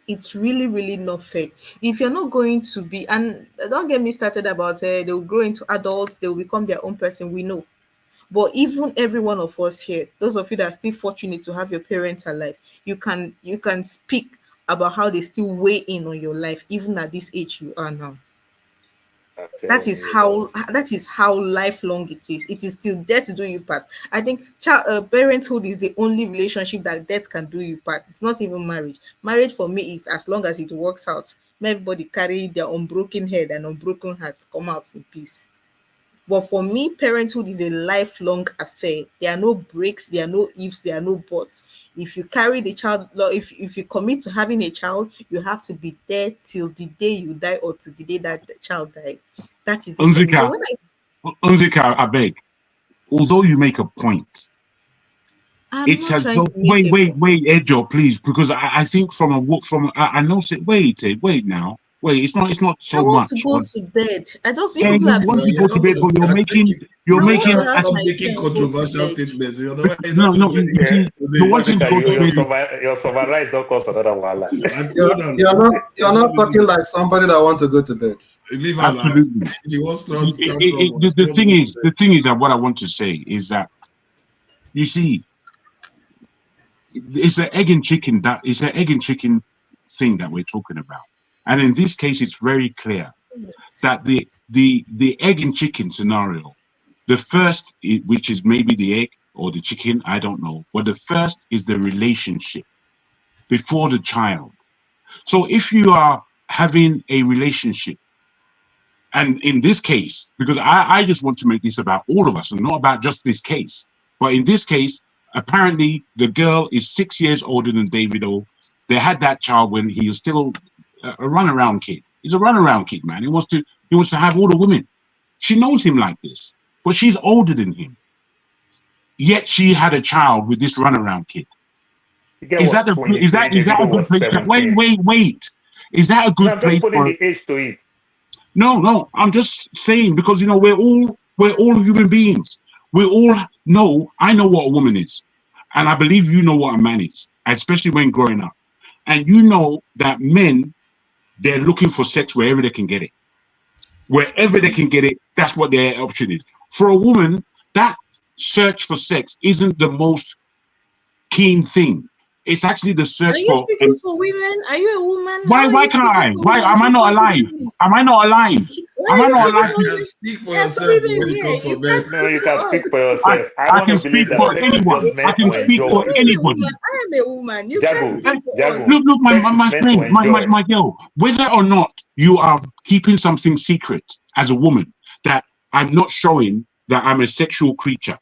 It's really, really not fair. If you're not going to be, and don't get me started about they will grow into adults, they will become their own person. We know. But even every one of us here, those of you that are still fortunate to have your parents alive, you can speak about how they still weigh in on your life, even at this age you are now. That is how lifelong it is. It is still there to do you part. I think parenthood is the only relationship that death can do you part. It's not even marriage. Marriage for me is as long as it works out. May everybody carry their unbroken head and unbroken heart come out in peace. But for me, parenthood is a lifelong affair. There are no breaks, there are no ifs, there are no buts. If you carry the child, if you commit to having a child, you have to be there till the day you die or till the day that the child dies. That is it. So Unzika, I beg. Although you make a point, it says wait, Ejo, please, because I think I know. Wait now. Wait, it's not so much. I want to go to bed. I just want to go to bed, but you're making controversial statements. No. The one thing your summarize don't cause another one. You're not talking like somebody that wants to go to bed. Absolutely. The thing is that what I want to say is that, you see, it's an egg and chicken thing that we're talking about. And in this case, it's very clear that the egg and chicken scenario, the first, which is maybe the egg or the chicken, I don't know, but the first is the relationship before the child. So if you are having a relationship, and in this case, because I just want to make this about all of us and not about just this case, but in this case, apparently the girl is 6 years older than Davido. They had that child when he was still a runaround kid. He's a runaround kid, man. He wants to have all the women. She knows him like this, but she's older than him. Yet she had a child with this runaround kid. Is that a good place? Wait. Is that a good place for the age to it? No. I'm just saying, because we're all human beings. We all know. I know what a woman is, and I believe you know what a man is, especially when growing up. And you know that men, they're looking for sex wherever they can get it. Wherever they can get it, that's what their option is. For a woman, that search for sex isn't the most keen thing. It's actually the search for. Are you speaking for women? Are you a woman? Why can't I? Why am I not alive? Am I not alive? Am I not alive? You can speak for yourself when it comes for men. No, you can speak for yourself. I can speak for anyone. I can speak for anybody. I am a woman. You Jago, can Look, my friend, my girl. Whether or not you are keeping something secret as a woman, that I'm not showing that I'm a sexual creature.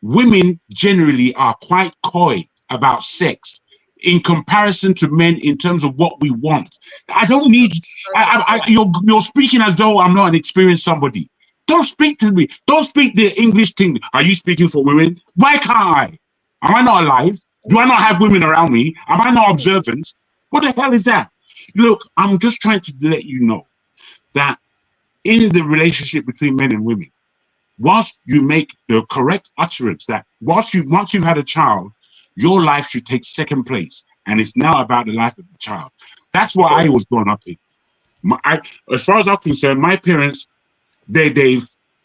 Women generally are quite coy about sex in comparison to men in terms of what we want. I don't need. You're speaking as though I'm not an experienced somebody. Don't speak to me. Don't speak the English thing. Are you speaking for women? Why can't I? Am I not alive? Do I not have women around me? Am I not observant? What the hell is that? Look, I'm just trying to let you know that in the relationship between men and women, once you make the correct utterance that once you've had a child, your life should take second place, and it's now about the life of the child. That's what I was growing up in. As far as I'm concerned, my parents, they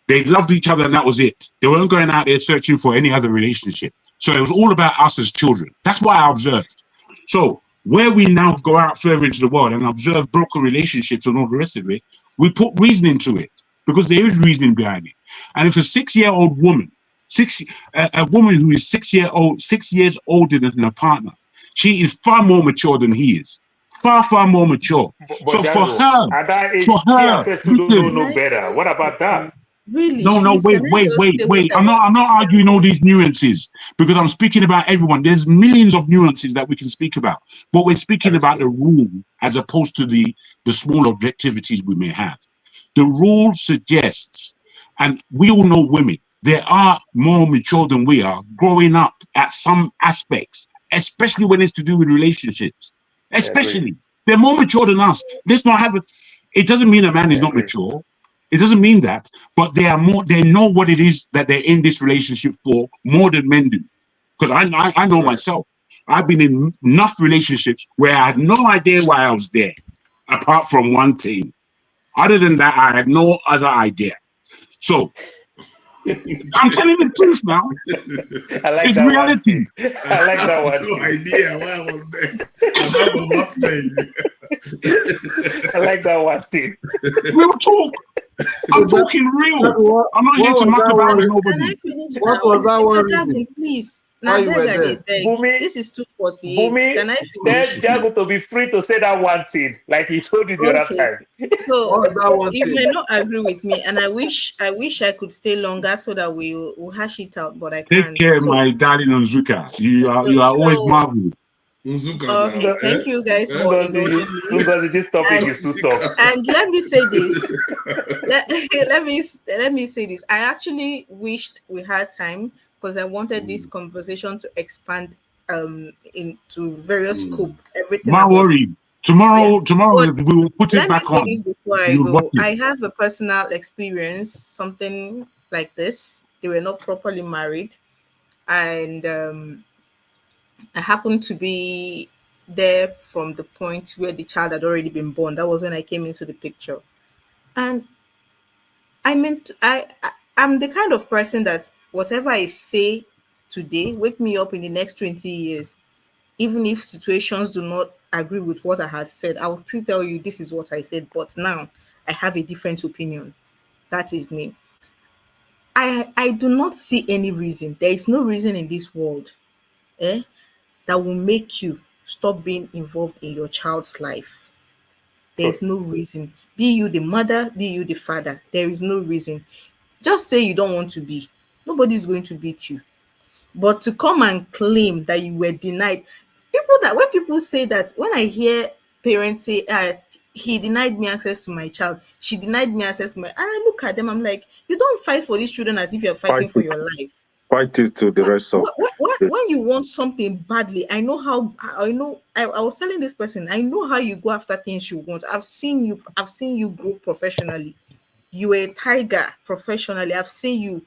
loved each other, and that was it. They weren't going out there searching for any other relationship. So it was all about us as children. That's what I observed. So where we now go out further into the world and observe broken relationships and all the rest of it, we put reasoning to it because there is reasoning behind it. And if a 6-year-old woman, a woman who is 6 years older than her partner, she is far more mature than he is. far, far more mature. So for her, at that age, Tia said to don't know better. What about that? Really? No, Please, wait. can I just say what I I'm want not to say? arguing all these nuances because I'm speaking about everyone. There's millions of nuances that we can speak about, but we're speaking about the rule as opposed to the small objectivities we may have. The rule suggests, and we all know women, they are more mature than we are, growing up at some aspects, especially when it's to do with relationships. Especially, they're more mature than us. Let's not have it. It doesn't mean a man is not mature. It doesn't mean that, but they are more. They know what it is that they're in this relationship for more than men do. Because I know myself. I've been in enough relationships where I had no idea why I was there, apart from one thing. Other than that, I had no other idea. So I'm telling the truth now. I like it's that reality. I like that one. No idea why I was there. I like that one thing. Real talk. I'm talking real. I'm not here to muck about with nobody. What was that one reason? Please. Why you were there? This is 248. Bumi, Can I tell finish? Jago to be free to say that one thing, like he told you the other time. So you may not agree with me, and I wish I could stay longer so that we'll hash it out, but I can't. Take care, my darling Nzuka. You are always marvelous. Thank you guys for indulging me. This topic is too tough. And let me say this. let me say this. I actually wished we had time because I wanted this conversation to expand into various scope. Everything. Don't worry. Tomorrow we will put it back on. Let me say this before I go. I have a personal experience, something like this. They were not properly married, and I happened to be there from the point where the child had already been born. That was when I came into the picture. And I'm the kind of person that whatever I say today, wake me up in the next 20 years. Even if situations do not agree with what I had said, I will still tell you this is what I said. But now I have a different opinion. That is me. I do not see any reason. There is no reason in this world that will make you stop being involved in your child's life. There's no reason. Be you the mother, be you the father. There is no reason. Just say you don't want to be. Nobody's going to beat you. But to come and claim that you were denied, when people say that, when I hear parents say, he denied me access to my child, she denied me access to my, and I look at them, I'm like, you don't fight for these children as if you're fighting for your life. Fight it to the rest of when you want something badly, I was telling this person, I know how you go after things you want. I've seen you grow professionally. You were a tiger professionally. I've seen you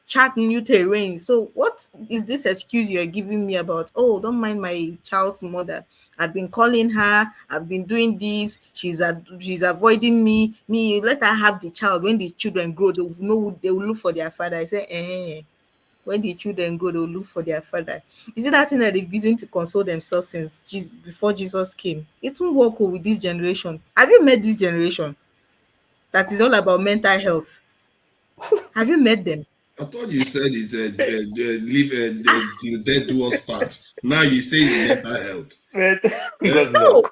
chart new terrain. So what is this excuse you're giving me about, oh, don't mind my child's mother, I've been calling her, I've been doing this, she's avoiding me, let her have the child. When the children grow, they will look for their father. I say, when the children grow, they will look for their father. Is it that thing that they've been using to console themselves since before Jesus came? It won't work with this generation. Have you met this generation that is all about mental health? Have you met them? I thought you said it's live till death do us part. Now you say it's mental health. No,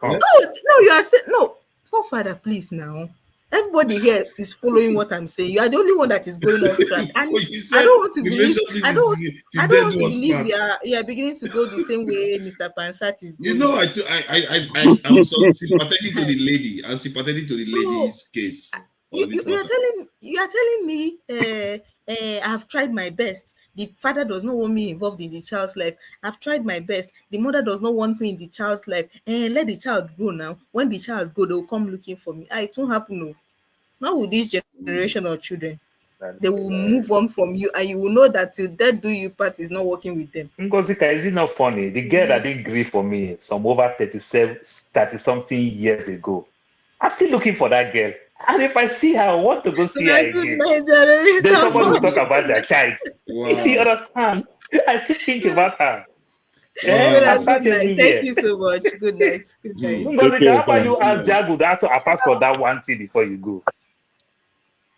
you are saying no. Forefather, please now. Everybody here is following what I'm saying. You are the only one that is going off track. And I don't want to believe. I don't want to believe you are beginning to go the same way Mr. Pansat is going. You know, I'm so sympathetic to the lady. I'm sympathetic to the lady's case. You are telling me I have tried my best. The father does not want me involved in the child's life. I've tried my best. The mother does not want me in the child's life. Let the child grow now. When the child grow, they will come looking for me. It won't happen. No. Not with this generation of children. They will move on from you, and you will know that till death do you part is not working with them. Ngozika, is it not funny? The girl that didn't grieve for me some over 30-something years ago, I'm still looking for that girl. And if I see her, I want to go see her again. Then someone will talk about their child. Wow. If you understand, I still think about her. Good night. Thank you so much. Good night. Good night. Ngozika, how about you ask Jago that to pass for that one thing before you go?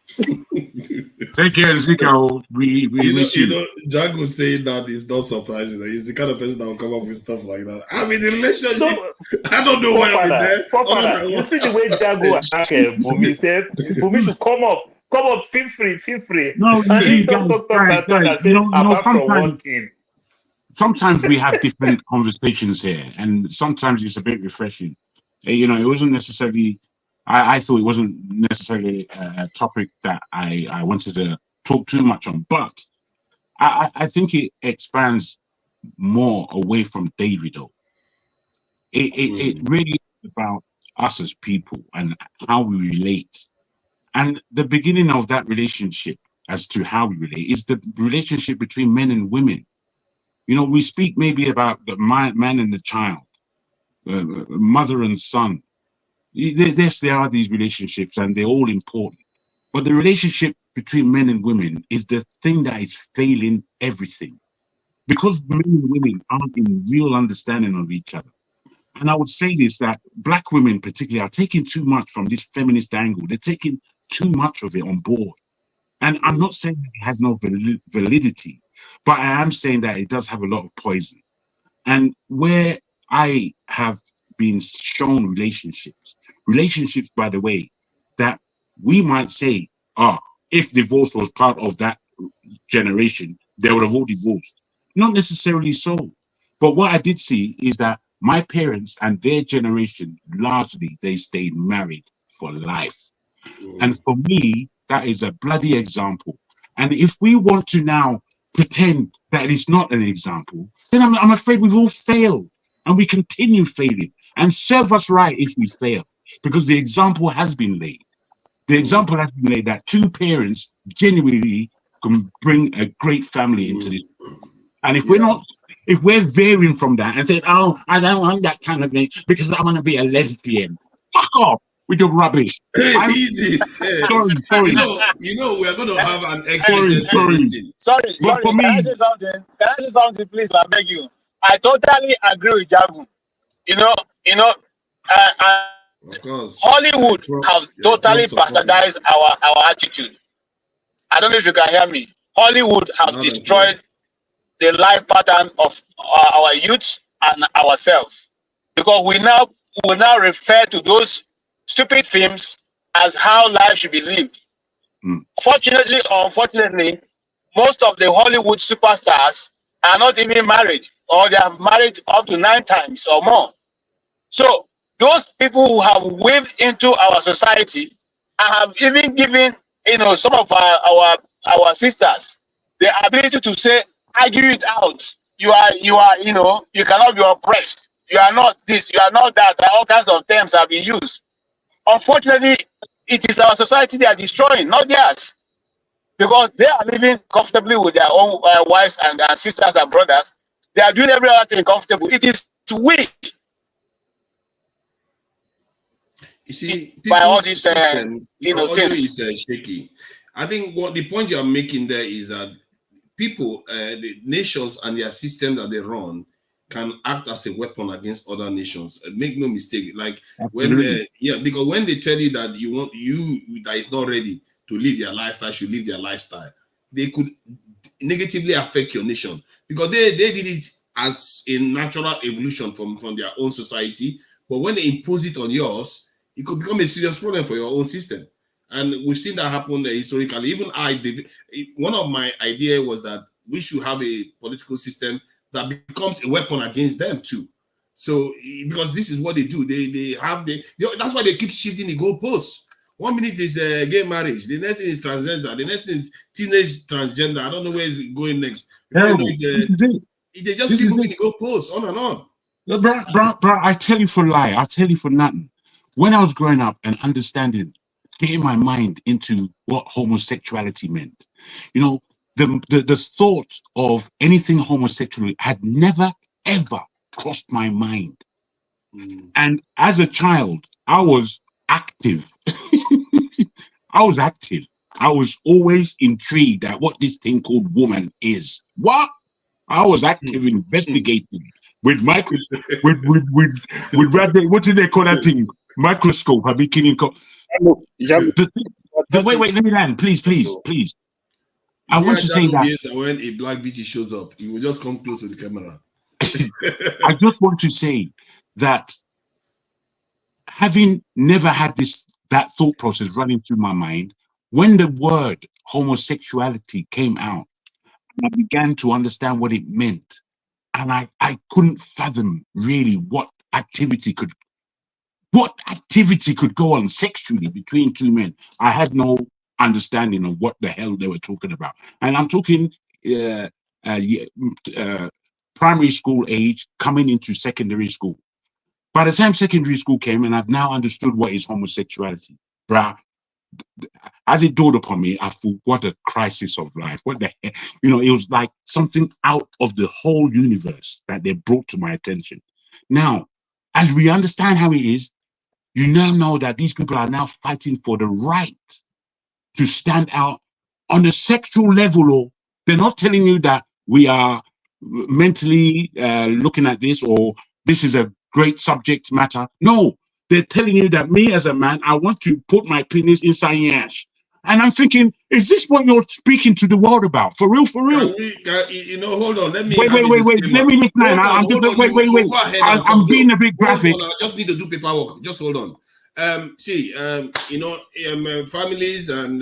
Take care, Zika. We miss you. You know, Jago saying that is not surprising. He's the kind of person that will come up with stuff like that. I'm in a relationship. No, I don't know why I'm in there. Forefather, you see the way Jago attacked Bumi said, Bumi should come up, feel free. No, and he talk, guys, and say, apart from one thing. Sometimes we have different conversations here, and sometimes it's a bit refreshing. You know, it wasn't necessarily. I thought it wasn't necessarily a topic that I wanted to talk too much on, but I think it expands more away from David. Though it really is about us as people and how we relate, and the beginning of that relationship as to how we relate is the relationship between men and women. You know, we speak maybe about the man and the child, mother and son. Yes, there are these relationships and they're all important. But the relationship between men and women is the thing that is failing everything. Because men and women aren't in real understanding of each other. And I would say this, that Black women particularly are taking too much from this feminist angle. They're taking too much of it on board. And I'm not saying that it has no validity, but I am saying that it does have a lot of poison. And where I have been shown relationships, by the way, that we might say, if divorce was part of that generation, they would have all divorced. Not necessarily so. But what I did see is that my parents and their generation, largely, they stayed married for life. And for me, that is a bloody example. And if we want to now pretend that it's not an example, then I'm afraid we've all failed. And we continue failing. And serve us right if we fail. Because the example has been laid. The example has been laid that two parents genuinely can bring a great family into this. And if we're veering from that and saying, oh, I don't want that kind of thing because I want to be a lesbian, fuck off with your rubbish. Easy. Sorry. You know, we are going to have an excellent Sorry. Can I say something? Please, I beg you. I totally agree with Jagu. Of course. Hollywood have totally bastardized our attitude. I don't know if you can hear me. Hollywood have destroyed the life pattern of our youth and ourselves, because we now refer to those stupid films as how life should be lived. Fortunately or unfortunately, most of the Hollywood superstars are not even married, or they have married up to 9 times or more. So those people who have weaved into our society and have even given, some of our sisters the ability to say, argue it out. You cannot be oppressed. You are not this, you are not that. All kinds of terms have been used. Unfortunately, it is our society they are destroying, not theirs. Because they are living comfortably with their own wives and sisters and brothers. They are doing every other thing comfortable. It is we. You see, by all these things is shaky. I think what the point you are making there is that people, the nations and their systems that they run can act as a weapon against other nations. Make no mistake. Like because when they tell you that that is not ready to live their lifestyle should live their lifestyle, they could negatively affect your nation, because they did it as a natural evolution from their own society. But when they impose it on yours, it could become a serious problem for your own system. And we've seen that happen historically. Even one of my ideas was that we should have a political system that becomes a weapon against them too. So, because this is what they do, that's why they keep shifting the goalposts. 1 minute is gay marriage, the next thing is transgender, the next thing is teenage transgender. I don't know where it's going next. They just keep moving the goalposts on and on. Bro, I tell you for lie, I tell you for nothing. When I was growing up and understanding, getting my mind into what homosexuality meant, the thought of anything homosexual had never ever crossed my mind. And as a child, I was active. I was always intrigued at what this thing called woman is. What? I was active investigating with what do they call that thing? Microscope. The wait, let me land, please. I want to say that when a black beauty shows up, he will just come close to the camera. I just want to say that having never had that thought process running through my mind, when the word homosexuality came out, I began to understand what it meant. And I couldn't fathom really what activity could go on sexually between two men. I had no understanding of what the hell they were talking about. And I'm talking primary school age coming into secondary school. By the time secondary school came, and I've now understood what is homosexuality, bruh, as it dawned upon me, I thought, what a crisis of life. What the heck? You know, it was like something out of the whole universe that they brought to my attention. Now, as we understand how it is, you now know that these people are now fighting for the right to stand out on a sexual level. Or they're not telling you that we are mentally looking at this, or this is a great subject matter. No, they're telling you that me as a man, I want to put my penis inside your ass. And I'm thinking, is this what you're speaking to the world about? For real? Hold on. Let me wait. Let me explain. I'm being a bit graphic. I just need to do paperwork. Just hold on. Families and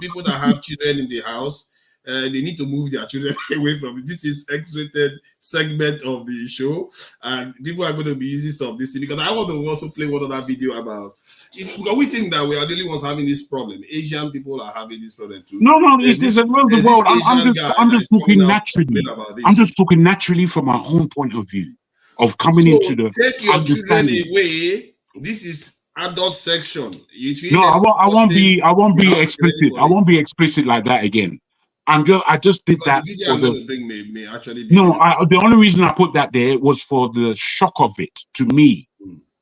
people that have children in the house, they need to move their children away from it. This is X-rated segment of the show, and people are going to be using some of this because I want to also play one other video about. Because we think that we are the only ones having this problem. Asian people are having this problem too. No, it's around the world. I'm just talking naturally. I'm just talking naturally from my own point of view of coming into the. Take your children away. This is adult section. I won't be explicit. I won't be explicit like that again. I just did that. The only reason I put that there was for the shock of it to me,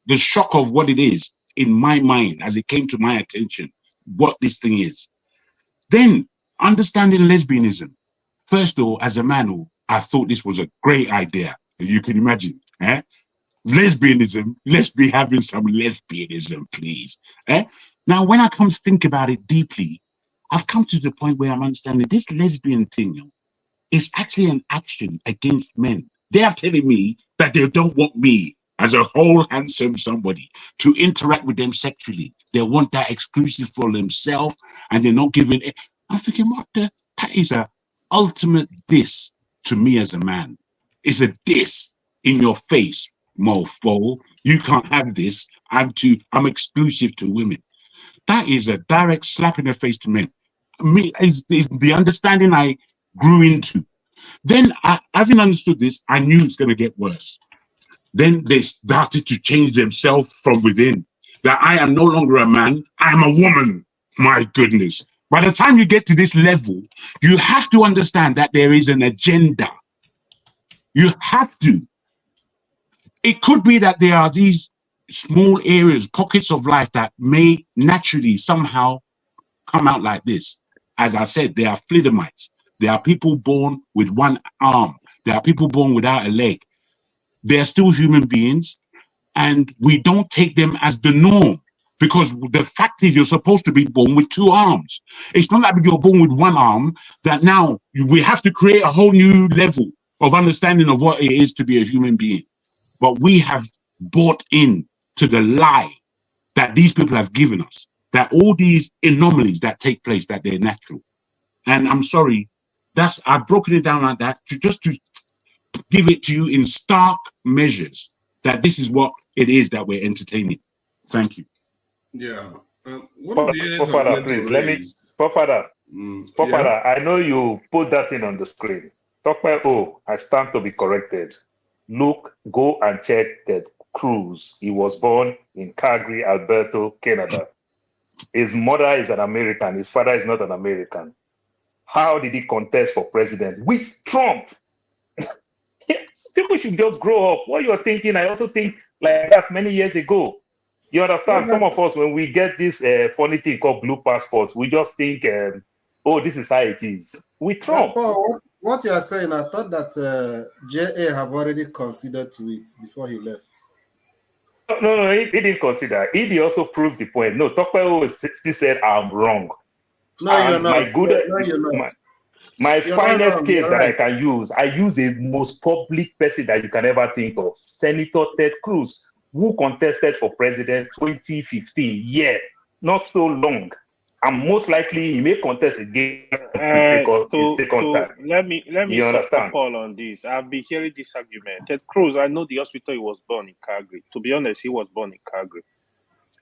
the shock of what it is in my mind as it came to my attention, what this thing is. Then understanding lesbianism. First of all, as a man, I thought this was a great idea. You can imagine, lesbianism. Let's be having some lesbianism, please. Now, when I come to think about it deeply, I've come to the point where I'm understanding this lesbian thing is actually an action against men. They are telling me that they don't want me as a whole handsome somebody to interact with them sexually. They want that exclusive for themselves, and they're not giving it. I'm thinking, that is a ultimate diss to me as a man. It's a diss in your face, mofo. You can't have this. I'm exclusive to women. That is a direct slap in the face to men. Me is the understanding I grew into. Then, having understood this, I knew it's going to get worse. Then they started to change themselves from within. That I am no longer a man, I am a woman. My goodness. By the time you get to this level, you have to understand that there is an agenda. You have to. It could be that there are these small areas, pockets of life that may naturally somehow come out like this. As I said, there are Fliddermites. There are people born with one arm. There are people born without a leg. They're still human beings, and we don't take them as the norm because the fact is you're supposed to be born with two arms. It's not like you're born with one arm that now we have to create a whole new level of understanding of what it is to be a human being. But we have bought in to the lie that these people have given us, that all these anomalies that take place, that they're natural. And I'm sorry, I've broken it down like that to give it to you in stark measures that this is what it is that we're entertaining. Thank you. Yeah. Forefather, please, let me, Forefather, I know you put that in on the screen. I stand to be corrected. Look, go and check Ted Cruz. He was born in Calgary, Alberta, Canada. His mother is an American. His father is not an American. How did he contest for president with Trump? People should just grow up. What you're thinking, I also think like that many years ago. You understand? Some of us, when we get this funny thing called blue passport, we just think, this is how it is. With Trump. Paul, what you are saying, I thought that JA have already considered to it before he left. No, he didn't consider. He also proved the point. No, Tokwe still said I'm wrong. No, you're And not. my good, No, you're not. my You're not finest wrong. case You're that right. I can use, I use the most public person that you can ever think of, Senator Ted Cruz, who contested for president 2015. Yeah, not so long. And most likely he may contest again his second time. Let me You support understand? Paul on this. I've been hearing this argument. Ted Cruz, I know the hospital he was born in Calgary. To be honest, he was born in Calgary.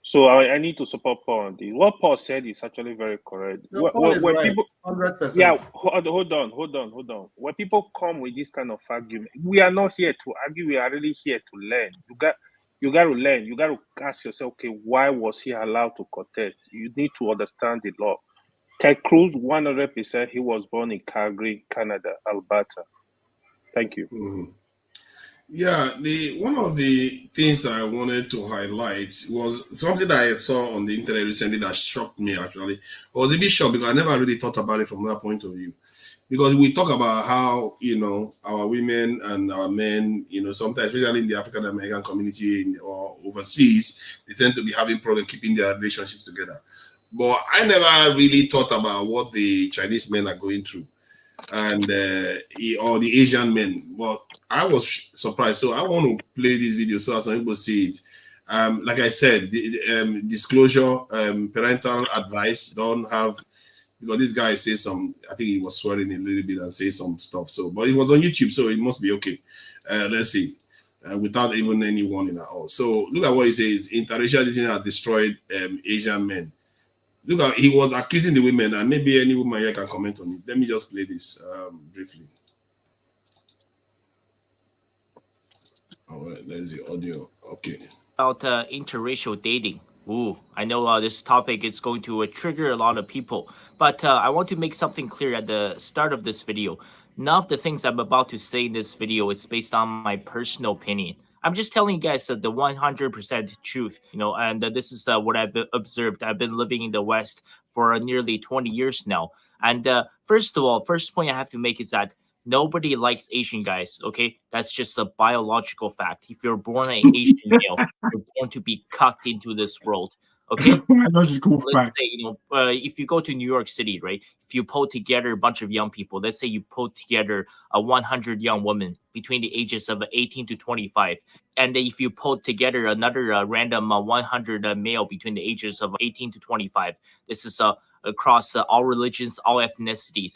So I need to support Paul on this. What Paul said is actually very correct. No, Paul is When right. people, 100%. yeah, hold on. When people come with this kind of argument, we are not here to argue. We are really here to learn. You got to learn. You got to ask yourself, okay, why was he allowed to contest? You need to understand the law. Ted Cruz, 100%, he was born in Calgary, Canada, Alberta. Thank you. Mm-hmm. Yeah, one of the things I wanted to highlight was something that I saw on the internet recently that shocked me. Actually, I was a bit shocked because I never really thought about it from that point of view. Because we talk about how our women and our men, sometimes, especially in the African American community or overseas, they tend to be having problems keeping their relationships together. But I never really thought about what the Chinese men are going through, and or the Asian men. But I was surprised. So I want to play this video so as some people see it. Like I said, disclosure, parental advice. Don't have, because this guy says some. I think he was swearing a little bit and say some stuff. So, but it was on YouTube, so it must be okay. Let's see. Without even any warning at all. So look at what he says. Interracialism has destroyed Asian men. Look at, he was accusing the women, and maybe any woman here can comment on it. Let me just play this briefly. All right, there's the audio. Okay. About interracial dating. Ooh, I know this topic is going to trigger a lot of people, but I want to make something clear at the start of this video. None of the things I'm about to say in this video is based on my personal opinion. I'm just telling you guys the 100% truth, and this is what I've observed. I've been living in the West for nearly 20 years now. And first of all, first point I have to make is that nobody likes Asian guys, okay? That's just a biological fact. If you're born an Asian male, you're born to be cucked into this world, okay? Let's say, if you go to New York City, right? If you pull together a bunch of young people, let's say you pull together 100 young women between the ages of 18 to 25, and if you pull together another random 100 male between the ages of 18 to 25, this is across all religions, all ethnicities,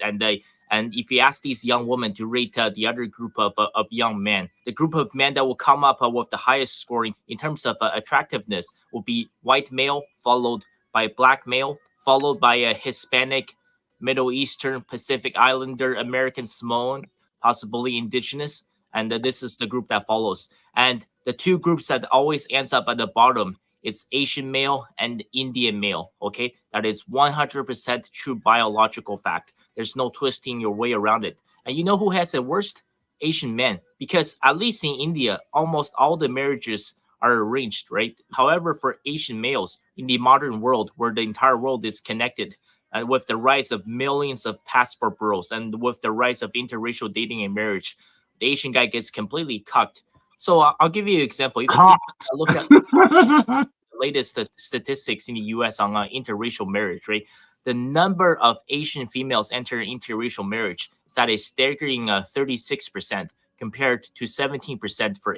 and if you ask these young women to rate the other group of young men, the group of men that will come up with the highest scoring in terms of attractiveness will be white male, followed by black male, followed by a Hispanic, Middle Eastern, Pacific Islander, American Samoan, possibly indigenous. And this is the group that follows. And the two groups that always ends up at the bottom, it's Asian male and Indian male, okay? That is 100% true biological fact. There's no twisting your way around it. And you know who has the worst? Asian men. Because at least in India, almost all the marriages are arranged, right? However, for Asian males in the modern world, where the entire world is connected, and with the rise of millions of passport bureaus and with the rise of interracial dating and marriage, the Asian guy gets completely cucked. So I'll give you an example. If you look at the latest statistics in the US on interracial marriage, right? The number of Asian females entering interracial marriage is at a staggering 36% compared to 17% for.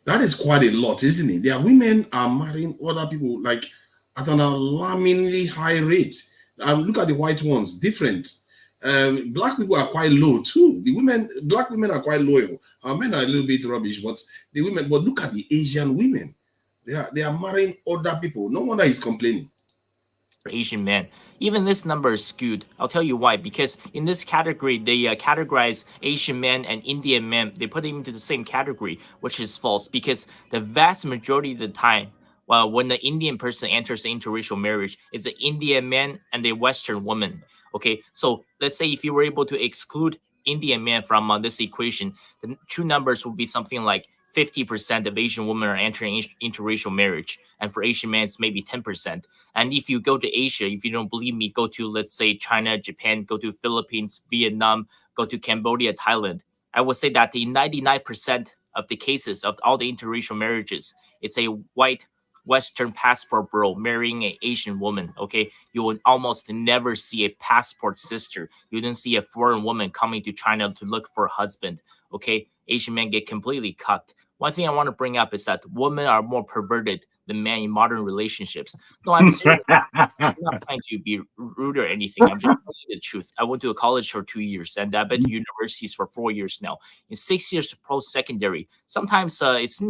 That is quite a lot, isn't it? Their women are marrying other people like at an alarmingly high rate. Look at the white ones, different. Black people are quite low too. Black women are quite loyal. Our men are a little bit rubbish, but the women. But look at the Asian women. They are marrying other people. No wonder he's complaining. Asian men. Even this number is skewed. I'll tell you why. Because in this category, they categorize Asian men and Indian men. They put them into the same category, which is false. Because the vast majority of the time, when the Indian person enters interracial marriage, it's an Indian man and a Western woman. Okay, so let's say if you were able to exclude Indian men from this equation, the true numbers would be something like 50% of Asian women are entering interracial marriage, and for Asian men, it's maybe 10%. And if you go to Asia, if you don't believe me, go to, let's say, China, Japan, go to Philippines, Vietnam, go to Cambodia, Thailand. I would say that the 99% of the cases of all the interracial marriages, it's a white Western passport bro marrying an Asian woman. Okay, you would almost never see a passport sister. You don't see a foreign woman coming to China to look for a husband. Okay, Asian men get completely cut. One thing I want to bring up is that women are more perverted than men in modern relationships. No, I'm serious. I'm not trying to be rude or anything. I'm just telling you the truth. I went to a college for 2 years, and I've been to universities for 4 years now. In 6 years post-secondary, sometimes it's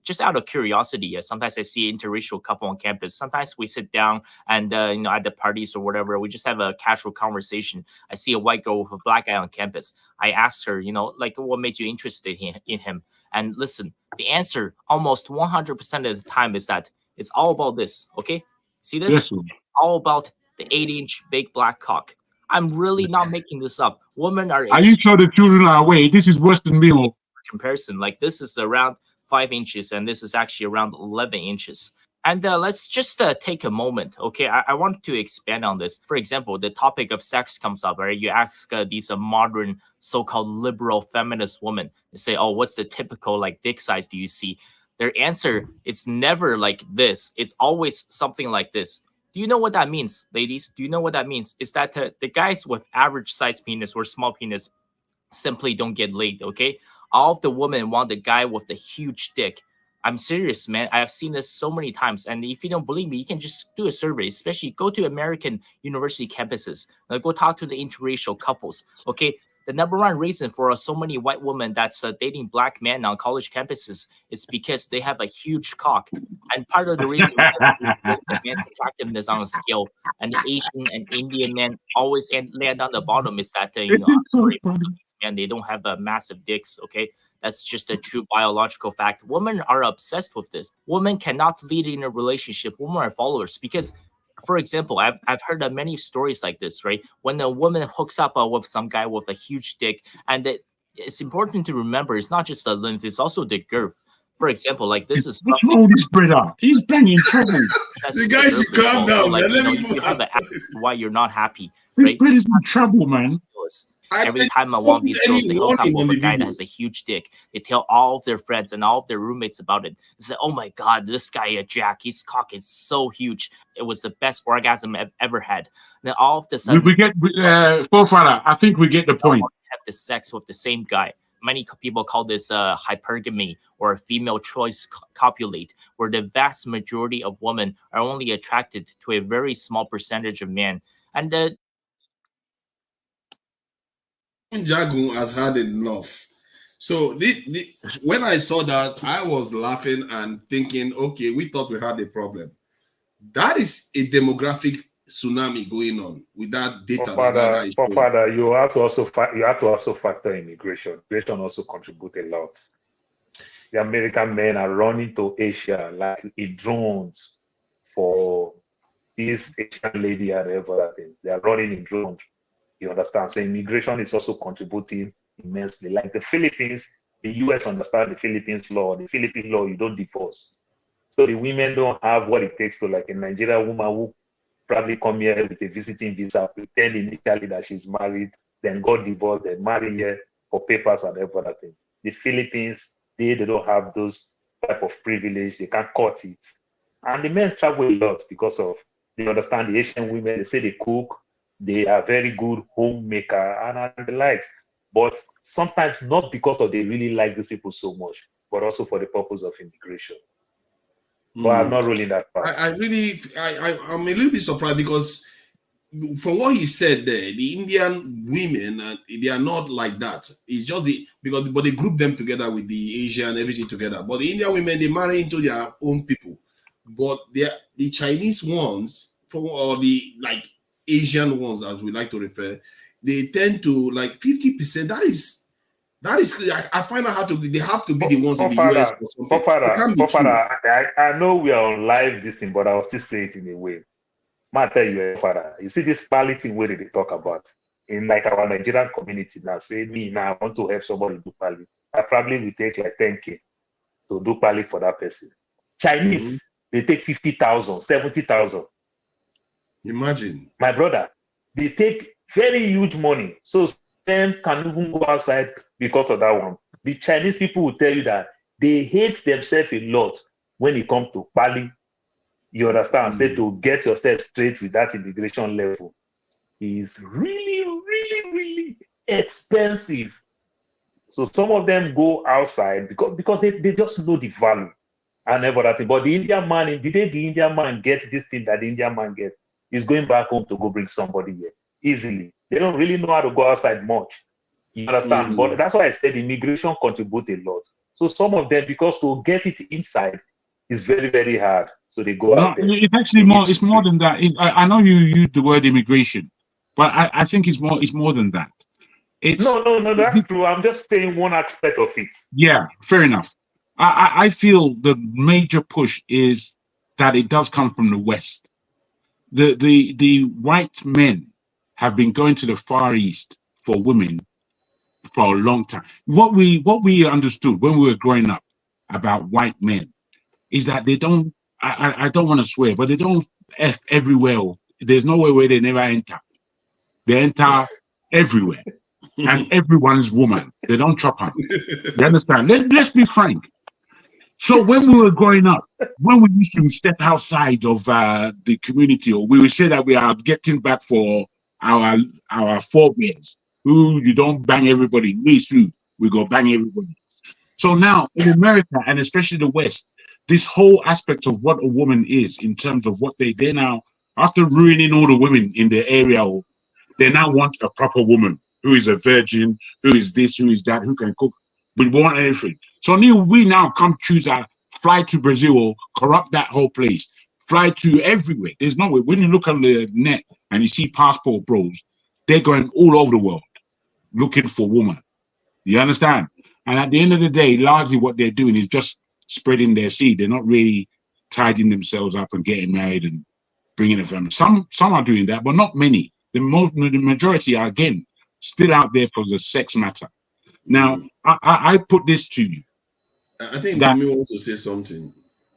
just out of curiosity. Sometimes I see an interracial couple on campus. Sometimes we sit down and at the parties or whatever, we just have a casual conversation. I see a white girl with a black guy on campus. I asked her, like, what made you interested in him? And listen, the answer almost 100% of the time is that it's all about this. Okay, see this? Yes, It's all about the 8-inch big black cock. I'm really not making this up. Women are. Are you sure the children are away? This is worse than me. Comparison, like this is around 5 inches, and this is actually around 11 inches. And let's just take a moment, okay? I want to expand on this. For example, the topic of sex comes up, right? You ask these modern so-called liberal feminist women, they say, oh, what's the typical like dick size do you see? Their answer, it's never like this. It's always something like this. Do you know what that means, ladies? Do you know what that means? Is that the guys with average size penis or small penis simply don't get laid, okay? All of the women want the guy with the huge dick. I'm serious, man. I have seen this so many times. And if you don't believe me, you can just do a survey, especially go to American university campuses. Go talk to the interracial couples. Okay. The number one reason for so many white women that's dating black men on college campuses is because they have a huge cock. And part of the reason why the man's attractiveness on a scale and the Asian and Indian men always land on the bottom is that, and they don't have massive dicks. Okay. That's just a true biological fact. Women are obsessed with this. Women cannot lead in a relationship. Women are followers because, for example, I've heard of many stories like this, right? When a woman hooks up with some guy with a huge dick, and it's important to remember, it's not just the length, it's also the girth. For example, like this is. What's wrong with this brother? He's banging trouble. The guys, you calm down, like, man. You have an why you're not happy. This right? brother's in trouble, man. Every time one of these girls they hook up with a guy that has a huge dick, they tell all of their friends and all of their roommates about it. They say, "Oh my God, this guy Jack, his cock is so huge. It was the best orgasm I've ever had." And then all of a sudden, we get Forefather. I think we get the point. Have the sex with the same guy. Many people call this hypergamy or female choice copulate, where the vast majority of women are only attracted to a very small percentage of men. And Jagun has had enough. So when I saw that, I was laughing and thinking, okay, we thought we had a problem. That is a demographic tsunami going on with that data. Father, you have to also factor immigration. Immigration also contribute a lot. The American men are running to Asia like in drones for this Asian lady and everything. They are running in drones. You understand? So immigration is also contributing immensely. Like the Philippines, the US understand the Philippines law. The Philippine law, you don't divorce. So the women don't have what it takes to, like a Nigerian woman who probably come here with a visiting visa, pretend initially that she's married, then got divorced, then marry here for papers and everything. The Philippines, they don't have those type of privilege. They can't cut it. And the men travel a lot because of, they understand the Asian women, they say they cook, they are very good homemaker and the like. But sometimes not because of they really like these people so much, but also for the purpose of immigration. But I'm not ruling that part. I'm a little bit surprised because from what he said there, the Indian women, they are not like that. It's just but they group them together with the Asian and everything together. But the Indian women, they marry into their own people. But the Chinese ones, or the like Asian ones, as we like to refer, they tend to like 50%. That is. I find out they have to be the ones in the US or something. I know we are on live this thing, but I'll still say it in a way. I tell you, Father, you see this quality way that they talk about in like our Nigerian community now. Say me now, I want to help somebody do pali. I probably will take like 10K to do pali for that person. Chinese, they take 50,000, 70,000. Imagine, my brother, they take very huge money. So them can even go outside because of that one. The Chinese people will tell you that they hate themselves a lot when it comes to Pali. You understand? Say to get yourself straight with that immigration level is really, really, really expensive. So some of them go outside because they just know the value and everything. But the Indian man, the day the Indian man gets this thing that the Indian man gets, is going back home to go bring somebody here easily. They don't really know how to go outside much. You understand? But that's why I said immigration contributes a lot. So some of them, because to get it inside is very, very hard. So they go out there. It's actually more. It's more than that. I know you used the word immigration, but I think it's more. It's more than that. It's no. That's true. I'm just saying one aspect of it. Yeah, fair enough. I feel the major push is that it does come from the West. The white men have been going to the Far East for women for a long time. What we understood when we were growing up about white men is that they don't. I don't want to swear, but they don't F everywhere. There's nowhere where they never enter. They enter everywhere, and everyone's woman. They don't chop her. You understand? Let's be frank. So when we were growing up, when we used to step outside of the community, or we would say that we are getting back for our forebears, who you don't bang everybody, we go bang everybody. So now in America, and especially the West, this whole aspect of what a woman is in terms of what they now, after ruining all the women in the area, they now want a proper woman who is a virgin, who is this, who is that, who can cook. We want everything. So we now come choose our fly to Brazil, corrupt that whole place, fly to everywhere. There's no way. When you look on the net and you see passport bros, they're going all over the world looking for women. You understand? And at the end of the day, largely what they're doing is just spreading their seed. They're not really tidying themselves up and getting married and bringing a family. Some are doing that, but not many. The majority are, again, still out there for the sex matter. Now, I put this to you. I think Bumi wants to say something.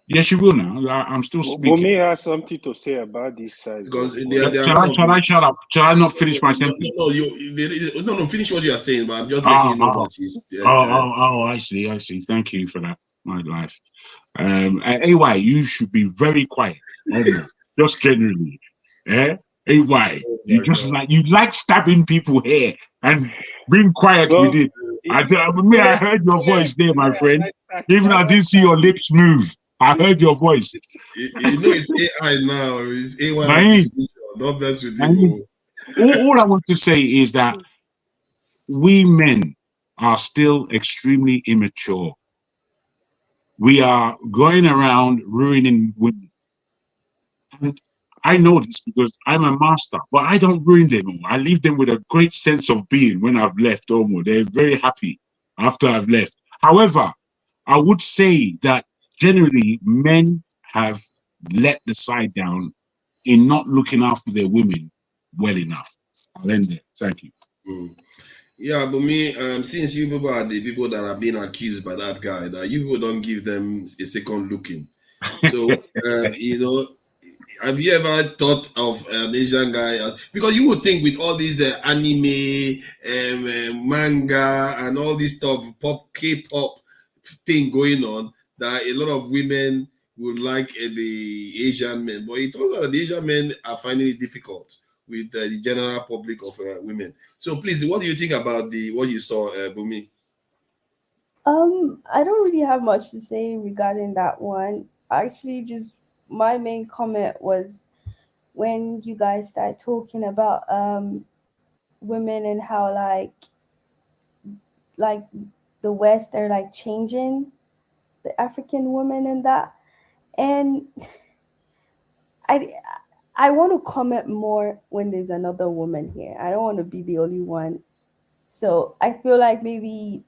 Yes, you will now. I'm still speaking. Bumi has something to say about this side. Because shall I shut up? Shall I not finish my sentence? No, finish what you are saying, but I'm just letting you know that she's... I see. Thank you for that, my life. AY, you should be very quiet. Just generally. AY, you like stabbing people here and being quiet with it. I heard your voice there, my friend. Even I didn't see your lips move. I heard your voice. You know it's AI now. It's AI. Don't mess with you. All I want to say is that we men are still extremely immature. We are going around ruining women. And I know this because I'm a master, but I don't ruin them. I leave them with a great sense of being when I've left. They're very happy after I've left. However, I would say that generally men have let the side down in not looking after their women well enough. I'll end there. Thank you. Yeah, but since you people are the people that are being accused by that guy, that you people don't give them a second looking. So, have you ever thought of an Asian guy? Because you would think with all these anime, manga, and all this stuff, K-pop thing going on, that a lot of women would like the Asian men. But it turns out that the Asian men are finding it difficult with the general public of women. So please, what do you think about what you saw, Bumi? I don't really have much to say regarding that one. Actually, just my main comment was when you guys start talking about women and how like the West are like changing the African women and that. And I want to comment more when there's another woman here. I don't want to be the only one. So I feel like maybe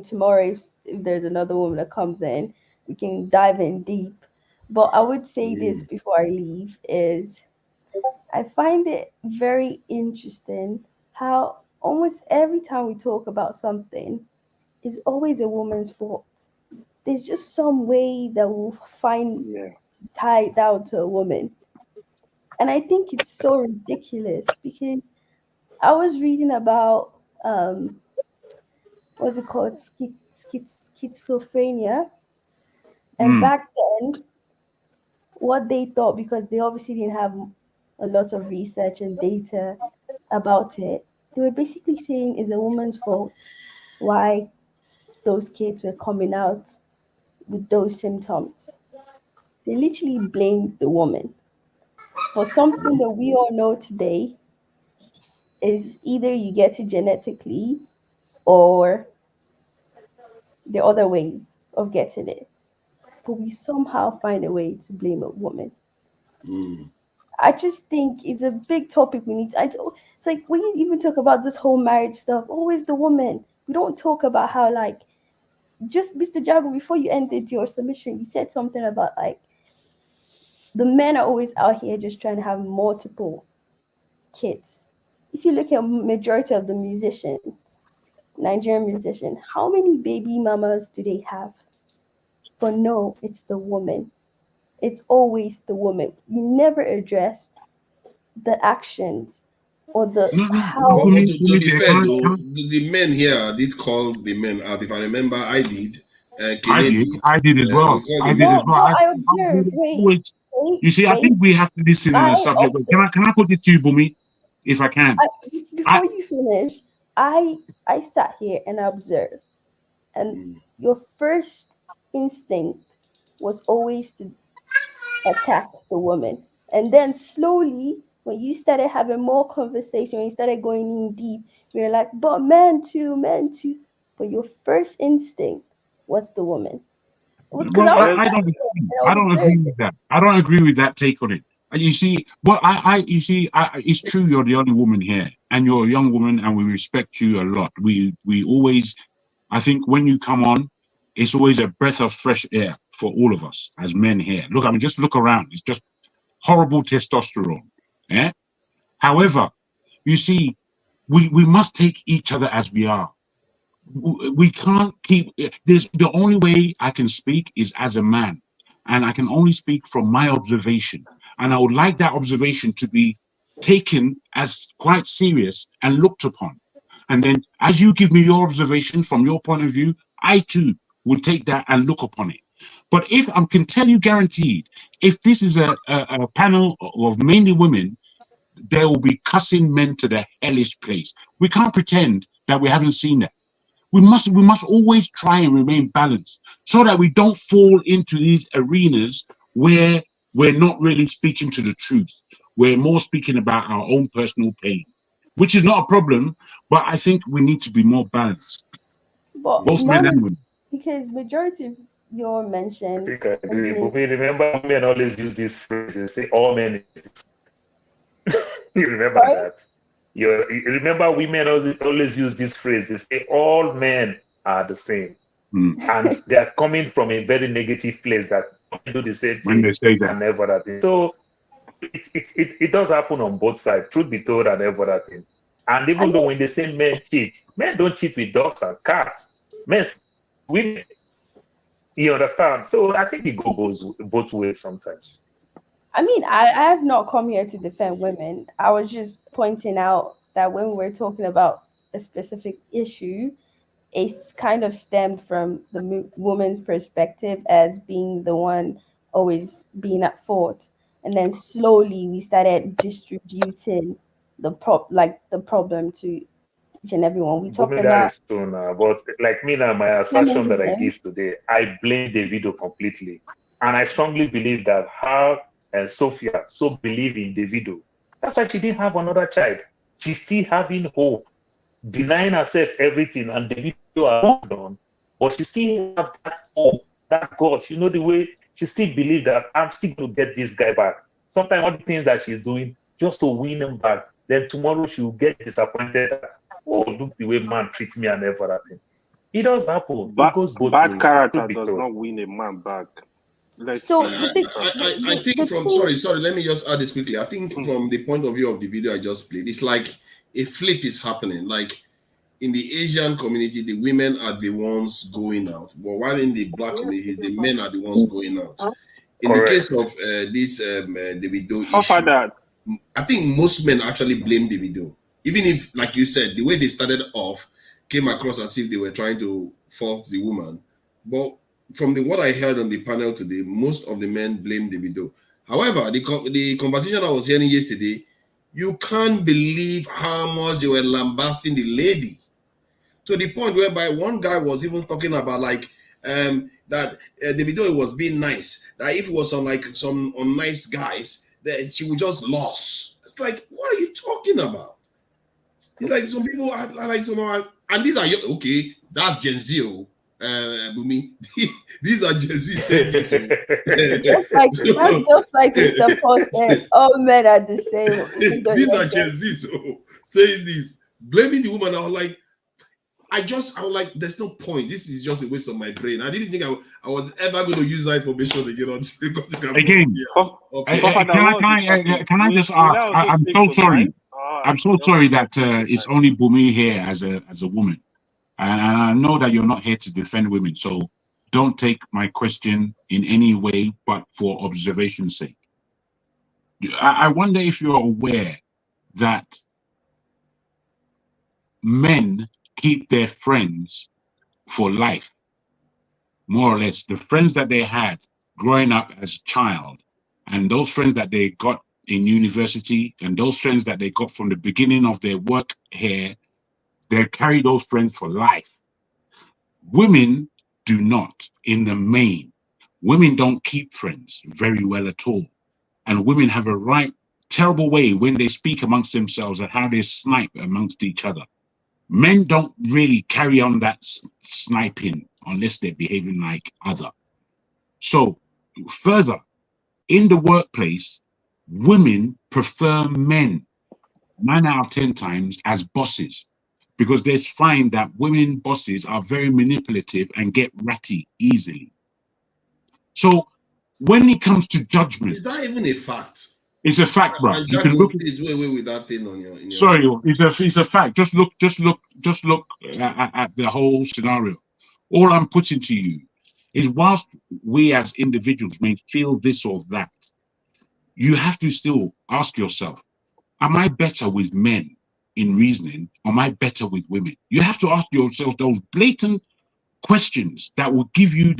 tomorrow, if there's another woman that comes in, we can dive in deep. But I would say this before I leave is I find it very interesting how almost every time we talk about something, it's always a woman's fault. There's just some way that we'll find to tie it down to a woman. And I think it's so ridiculous because I was reading about what's it called, schizophrenia, and back then, what they thought, because they obviously didn't have a lot of research and data about it, they were basically saying it's a woman's fault why those kids were coming out with those symptoms. They literally blamed the woman for something that we all know today is either you get it genetically or the other ways of getting it. But we somehow find a way to blame a woman. I just think it's a big topic we need to, it's like when you even talk about this whole marriage stuff, always the woman. We don't talk about how, like, just Mr. Jago, before you ended your submission, you said something about like the men are always out here just trying to have multiple kids. If you look at majority of the musicians, Nigerian musicians, how many baby mamas do they have? But no, it's the woman. It's always the woman. You never address the actions or the how. But to be fair, though, the men here did call the men out. If I remember, I did. I did as well. I did as well. I observed. Wait. You see, I think we have to listen to the subject. Can I put it to you, Bumi, if I can? Before you finish, I sat here and observed, and your first instinct was always to attack the woman, and then slowly, when you started having more conversation, when you started going in deep, we were like, but men too. But your first instinct was the woman. I don't agree with that. I don't agree with that take on it. You see, it's true. You're the only woman here, and you're a young woman, and we respect you a lot. We always, I think, when you come on, it's always a breath of fresh air for all of us as men here. Look, I mean, just look around. It's just horrible testosterone. Yeah. However, you see, we must take each other as we are. We can't keep this. The only way I can speak is as a man, and I can only speak from my observation. And I would like that observation to be taken as quite serious and looked upon. And then, as you give me your observation from your point of view, I too would take that and look upon it. But if I can tell you guaranteed, if this is a panel of mainly women, there will be cussing men to the hellish place. We can't pretend that we haven't seen that. We must always try and remain balanced so that we don't fall into these arenas where we're not really speaking to the truth. We're more speaking about our own personal pain, which is not a problem, but I think we need to be more balanced. But both men and women. Because majority of your mention. I think I agree. But we remember men always use this phrase. They say all men. You remember that? You remember women always use this phrase. They say all men are the same. And they are coming from a very negative place that they do the same thing when they say that. and every other thing. So it does happen on both sides, truth be told, and every other thing. And even though when they say men cheat, men don't cheat with dogs and cats. Men, women, you understand? So I think it goes both ways sometimes. I mean, I have not come here to defend women. I was just pointing out that when we're talking about a specific issue, it's kind of stemmed from the woman's perspective as being the one always being at fault. And then slowly we started distributing the problem to each and everyone. We talked about but like me now, my assertion that I give today, I blame Davido completely. And I strongly believe that her and Sophia so believe in Davido. That's why she didn't have another child. She's still having hope, denying herself everything, and Davido moved on. But she still have that hope, that God. You know, the way she still believes that I'm still going to get this guy back. Sometimes all the things that she's doing just to win him back. Then tomorrow she will get disappointed. Oh, look the way man treats me and everything. It does happen. It goes both ways. Bad character does not win a man back. I think from sorry, let me just add this quickly. I think from the point of view of the video I just played, it's like a flip is happening. Like in the Asian community, the women are the ones going out, but while in the black community, the men are the ones going out. In the case of this Davido issue, I think most men actually blame Davido. even if, like you said, the way they started off came across as if they were trying to fault the woman. But from what I heard on the panel today, most of the men blame Davido. However, the conversation I was hearing yesterday, you can't believe how much they were lambasting the lady, to the point whereby one guy was even talking about that Davido was being nice. That if it was on like some nice guys, that she would just lose. It's like, what are you talking about? It's like some people are like, and these are okay. That's Gen Z. Bumi. These are Gen Z saying this. Just like Mr. Paul said, all men are the same. These are Gen Z saying this, blaming the woman. I was like, there's no point. This is just a waste of my brain. I didn't think I was ever going to use that information again because it can again. Can I just ask? I'm so sorry. I'm so sorry that it's only Bumi here as a woman, and I know that you're not here to defend women. So don't take my question in any way, but for observation's sake. I wonder if you're aware that men keep their friends for life, more or less. The friends that they had growing up as a child, and those friends that they got in university, and those friends that they got from the beginning of their work here, they carry those friends for life. Women do not, in the main. Women don't keep friends very well at all. And women have a terrible way when they speak amongst themselves and how they snipe amongst each other. Men don't really carry on that sniping unless they're behaving like other. So further, in the workplace, women prefer men 9 out of 10 times as bosses, because they find that women bosses are very manipulative and get ratty easily. So when it comes to judgment, is that even a fact? It's a fact, bro. You can look. Please do away with that thing on your. Sorry, it's a fact. Just look at the whole scenario. All I'm putting to you is, whilst we as individuals may feel this or that, you have to still ask yourself, am I better with men in reasoning, or am I better with women? You have to ask yourself those blatant questions that will give you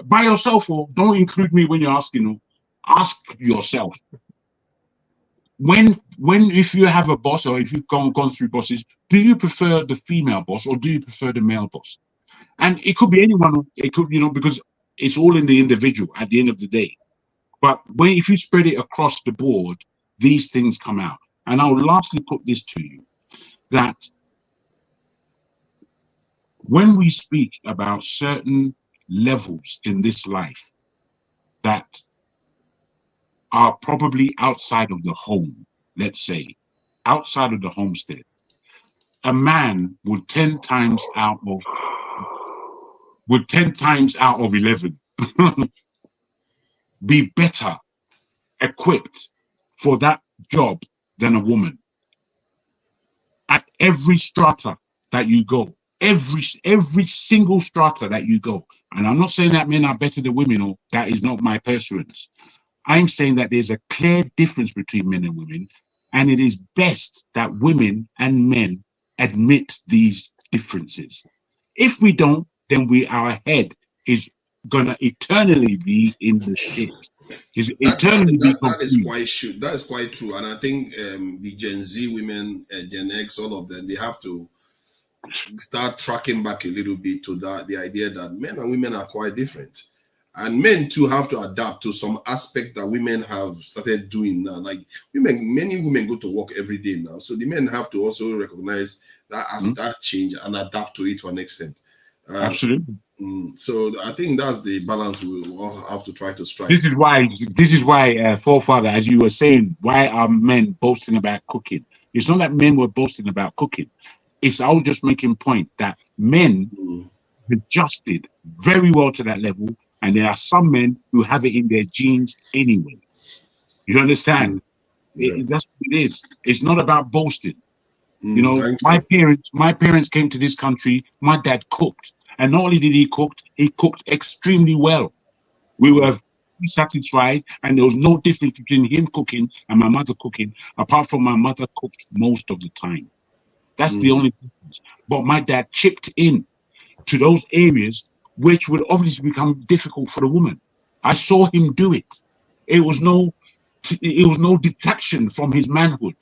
by yourself, or don't include me when you're asking. Ask yourself. If you have a boss, or if you've gone through bosses, do you prefer the female boss or do you prefer the male boss? And it could be anyone. It could, because it's all in the individual at the end of the day. But if you spread it across the board, these things come out. And I'll lastly put this to you, that when we speak about certain levels in this life that are probably outside of the home, let's say, outside of the homestead, a man would 10 times out of 11 be better equipped for that job than a woman. At every strata that you go, every single strata that you go, and I'm not saying that men are better than women, or that is not my pursuance. I'm saying that there's a clear difference between men and women, and it is best that women and men admit these differences. If we don't, then our head is gonna eternally be in the shit. That is quite true, and I think the Gen Z women, Gen X, all of them, they have to start tracking back a little bit to the idea that men and women are quite different. And men too have to adapt to some aspects that women have started doing now. Like many women go to work every day now. So the men have to also recognize that as that change and adapt to it to an extent. Absolutely. So I think that's the balance we all have to try to strike. This is why, Forefather, as you were saying, why are men boasting about cooking? It's not that men were boasting about cooking. I was just making point that men adjusted very well to that level. And there are some men who have it in their genes anyway. You understand? That's what it is. It's not about boasting. My parents came to this country. My dad cooked, and not only did he cooked extremely well. We were satisfied, and there was no difference between him cooking and my mother cooking, apart from my mother cooked most of the time. That's the only difference. But my dad chipped in to those areas which would obviously become difficult for the woman. I saw him do it. It was no detraction from his manhood.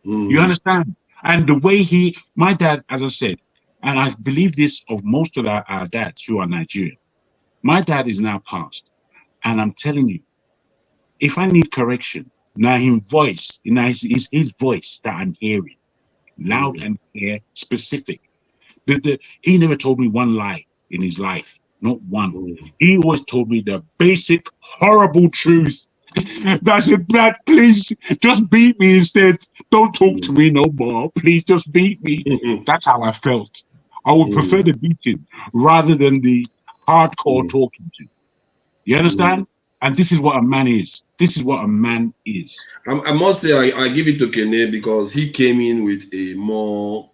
You understand? And the way my dad, as I said, and I believe this of most of our dads who are Nigerian, my dad is now passed. And I'm telling you, if I need correction, now his voice, it's his voice that I'm hearing, loud and clear, specific. He never told me one lie in his life, not one. He always told me the basic, horrible truth. That's it, Brad. Please just beat me instead. Don't talk to me no more. Please just beat me. That's how I felt. I would prefer the beating rather than the hardcore talking to. You understand? And this is what a man is. This is what a man is. I must say, I give it to Kene because he came in with a more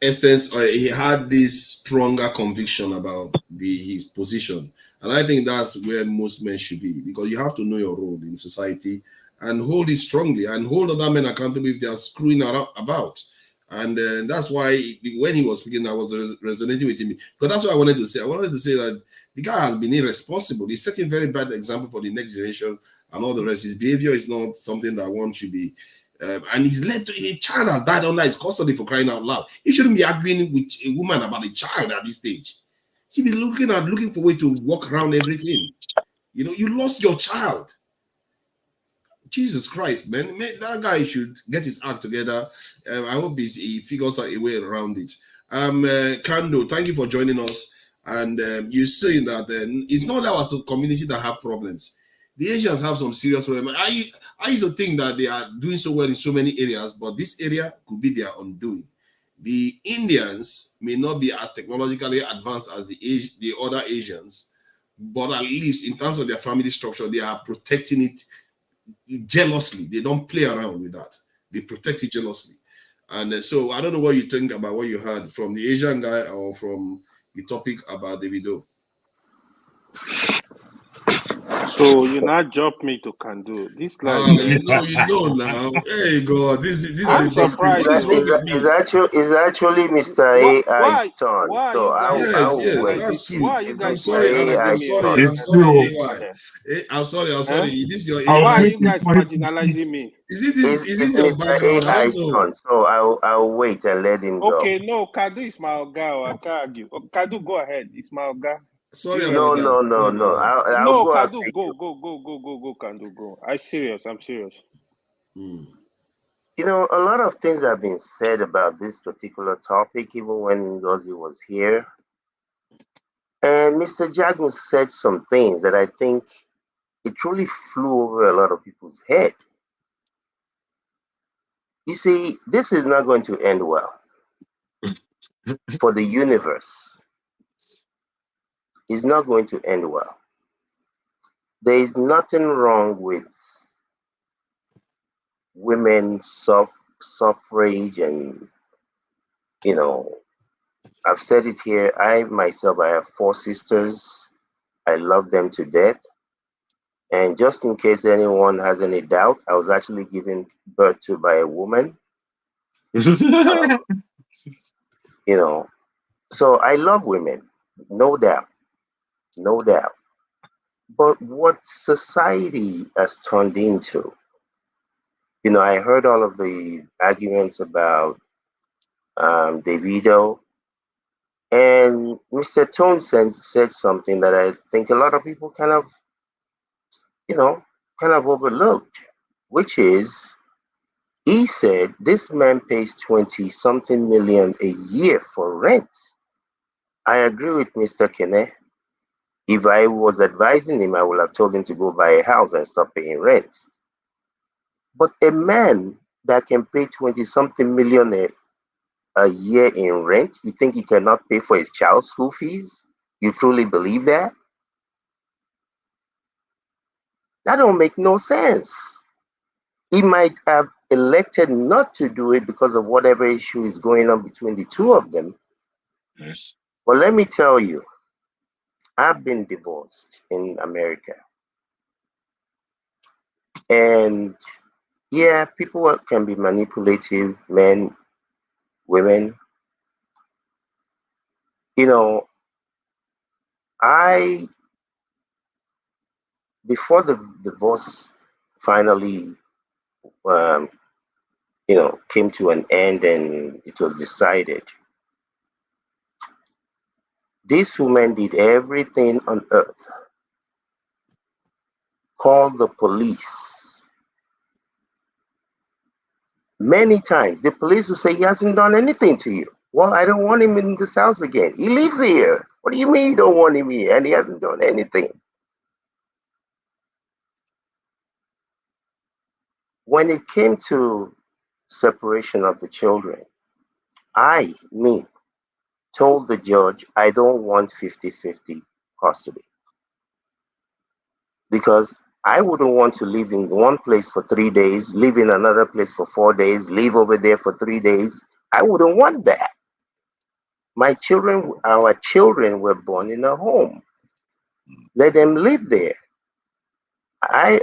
essence. He had this stronger conviction about his position. And I think that's where most men should be, because you have to know your role in society and hold it strongly and hold other men accountable if they are screwing about. And that's why when he was speaking, I was resonating with him. Because that's what I wanted to say. I wanted to say that the guy has been irresponsible. He's setting very bad example for the next generation and all the rest. His behavior is not something that one should be. And he's led to a child has died under his custody, for crying out loud. He shouldn't be arguing with a woman about a child at this stage. He'd be looking for a way to walk around everything. You know, you lost your child. Jesus Christ, man. That guy should get his act together. I hope he figures out a way around it. Kando, thank you for joining us. And you're saying that it's not our community that have problems. The Asians have some serious problems. I used to think that they are doing so well in so many areas, but this area could be their undoing. The Indians may not be as technologically advanced as the other Asians, but at least in terms of their family structure, they are protecting it jealously. They don't play around with that. They protect it jealously. And so I don't know what you think about what you heard from the Asian guy or from the topic about Davido. So you not drop me to Kando. This life. You know now. Hey God, this is I'm surprised. It's actually Mr. AI's turn. Why so that's true. Why are you guys I'm sorry, I'm sorry. This is your AI. Why are you guys marginalizing me? Is this your background? I don't know. So I'll wait and let him go. Okay, no, Kadu is my Oga. I can't argue. Kadu, go ahead. It's my Oga. Sorry No. I'll go Kadu, after go, Kadu, go. I'm serious. You know, a lot of things have been said about this particular topic, even when Ngozi was here. And Mr. Jagun said some things that I think it truly flew over a lot of people's head. You see, this is not going to end well for the universe. It's not going to end well. There is nothing wrong with women's suffrage, and you know, I've said it here. I have 4 sisters. I love them to death. And just in case anyone has any doubt, I was actually given birth to by a woman. You know, so I love women, no doubt. But what society has turned into, you know, I heard all of the arguments about Davido, and Mr. Tone said something that I think a lot of people kind of overlooked, which is he said this man pays 20-something million a year for rent. I agree with Mr. Kene. If I was advising him, I would have told him to go buy a house and stop paying rent. But a man that can pay 20-something million a year in rent, you think he cannot pay for his child's school fees? You truly believe that? That don't make no sense. He might have elected not to do it because of whatever issue is going on between the two of them. Yes. But let me tell you, I've been divorced in America. And yeah, people can be manipulative, men, women. You know, before the divorce finally, came to an end and it was decided, this woman did everything on earth, called the police many times. The police will say he hasn't done anything to you. Well, I don't want him in this house again. He lives here. What do you mean you don't want him here? And he hasn't done anything. When it came to separation of the children, me, told the judge I don't want 50-50 custody, because I wouldn't want to live in one place for 3 days, live in another place for 4 days, live over there for 3 days. I wouldn't want that. Our children were born in a home. Let them live there. By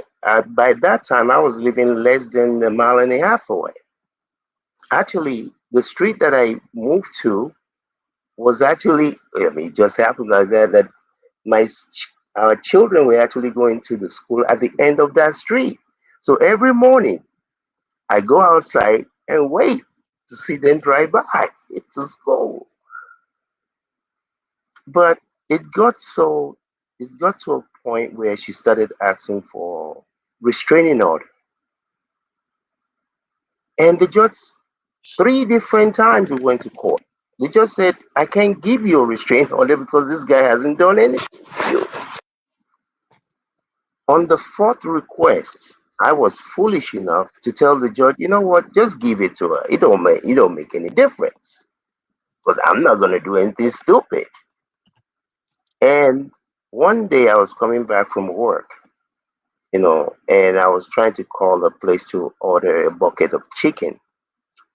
that time, I was living less than a mile and a half away. Actually, the street that I moved to was actually, it just happened like that our children were actually going to the school at the end of that street. So every morning, I go outside and wait to see them drive by to school. But it got to a point where she started asking for restraining order. And the judge, 3 different times we went to court. The judge said, I can't give you a restraining order because this guy hasn't done anything to you. On the 4th request, I was foolish enough to tell the judge, you know what, just give it to her. It don't make any difference, because I'm not going to do anything stupid. And one day I was coming back from work, and I was trying to call a place to order a bucket of chicken.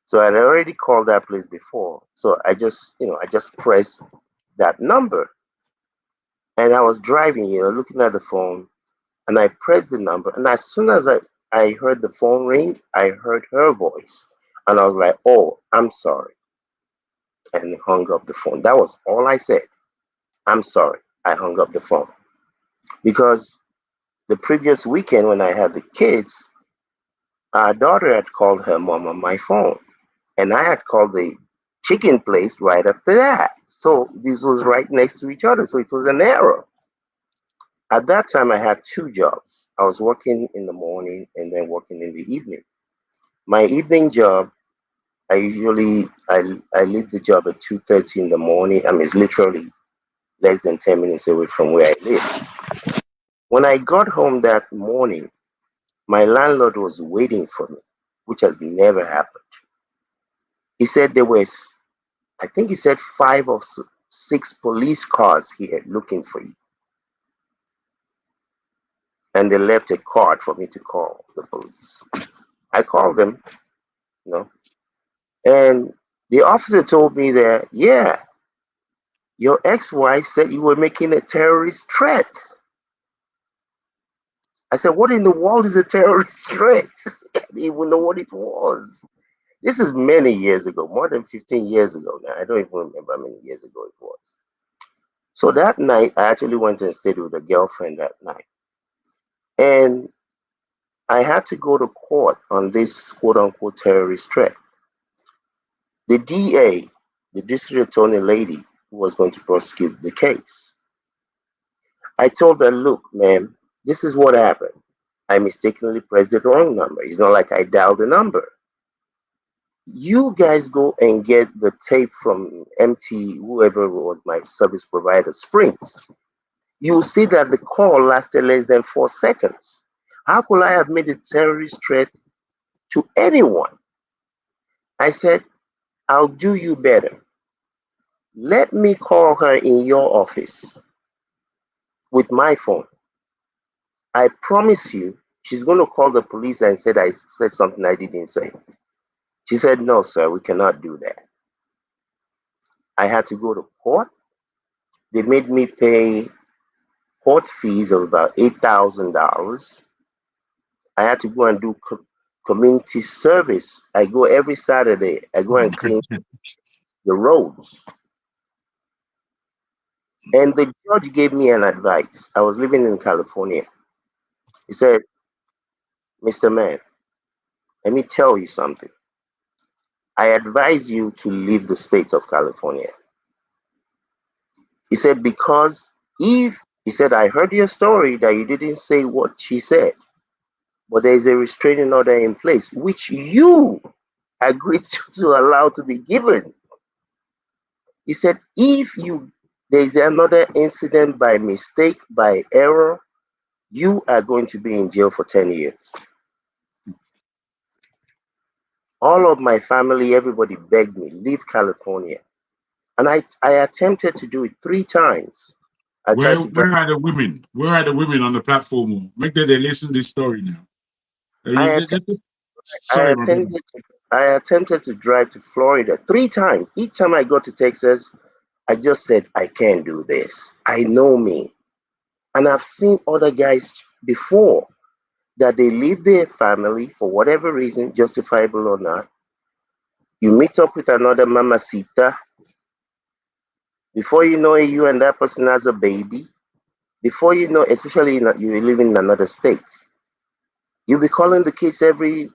So I had already called that place before. So I just pressed that number. And I was driving, looking at the phone, and I pressed the number. And as soon as I heard the phone ring, I heard her voice. And I was like, oh, I'm sorry. And hung up the phone. That was all I said. I'm sorry. I hung up the phone. Because the previous weekend when I had the kids, our daughter had called her mom on my phone. And I had called the chicken place right after that. So this was right next to each other. So it was an error. At that time, I had 2 jobs. I was working in the morning and then working in the evening. My evening job, I leave the job at 2:30 in the morning. I mean, it's literally less than 10 minutes away from where I live. When I got home that morning, my landlord was waiting for me, which has never happened. He said I think he said 5 or 6 police cars here looking for you. And they left a card for me to call the police. I called them, and the officer told me that, yeah, your ex-wife said you were making a terrorist threat. I said, what in the world is a terrorist threat? I didn't even know what it was. This is many years ago, more than 15 years ago now. I don't even remember how many years ago it was. So that night, I actually went and stayed with a girlfriend that night. And I had to go to court on this quote-unquote terrorist threat. The DA, the district attorney lady, who was going to prosecute the case, I told her, look, ma'am, this is what happened. I mistakenly pressed the wrong number. It's not like I dialed the number. You guys go and get the tape from MT, whoever was my service provider, Springs. You will see that the call lasted less than 4 seconds. How could I have made a terrorist threat to anyone? I said, I'll do you better. Let me call her in your office with my phone. I promise you, she's going to call the police and said I said something I didn't say. She said, no, sir, we cannot do that. I had to go to court. They made me pay court fees of about $8,000. I had to go and do community service. I go every Saturday. I go and clean the roads. And the judge gave me an advice. I was living in California. He said, Mr. Man, let me tell you something. I advise you to leave the state of California. He said, because he said, I heard your story that you didn't say what she said, but there is a restraining order in place, which you agreed to allow to be given. He said, if there is another incident by mistake, by error, you are going to be in jail for 10 years. All of my family, everybody begged me, leave California. And I attempted to do it 3 times. Where are the women? Where are the women on the platform? Make that they listen to this story now. I attempted to drive to Florida 3 times. Each time I got to Texas, I just said, I can't do this. I know me. And I've seen other guys before that they leave their family for whatever reason, justifiable or not. You meet up with another mamacita. Before you know it, you and that person has a baby. Before you know, especially you live in another state, you'll be calling the kids every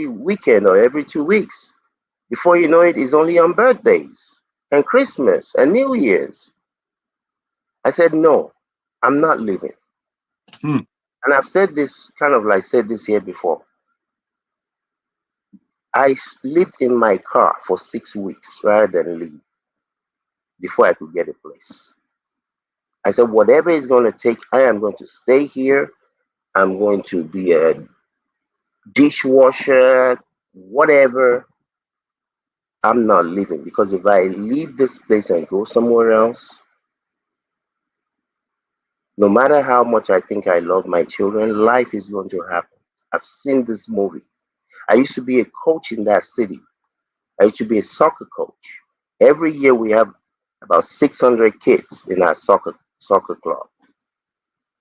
weekend or every 2 weeks. Before you know it, it's only on birthdays and Christmas and New Year's. I said, no, I'm not leaving. And I've said this here before. I lived in my car for 6 weeks rather than leave before I could get a place. I said, whatever it's going to take, I am going to stay here. I'm going to be a dishwasher, whatever. I'm not leaving, because if I leave this place and go somewhere else, no matter how much I think I love my children, life is going to happen. I've seen this movie. I used to be a coach in that city. I used to be a soccer coach. Every year we have about 600 kids in our soccer club.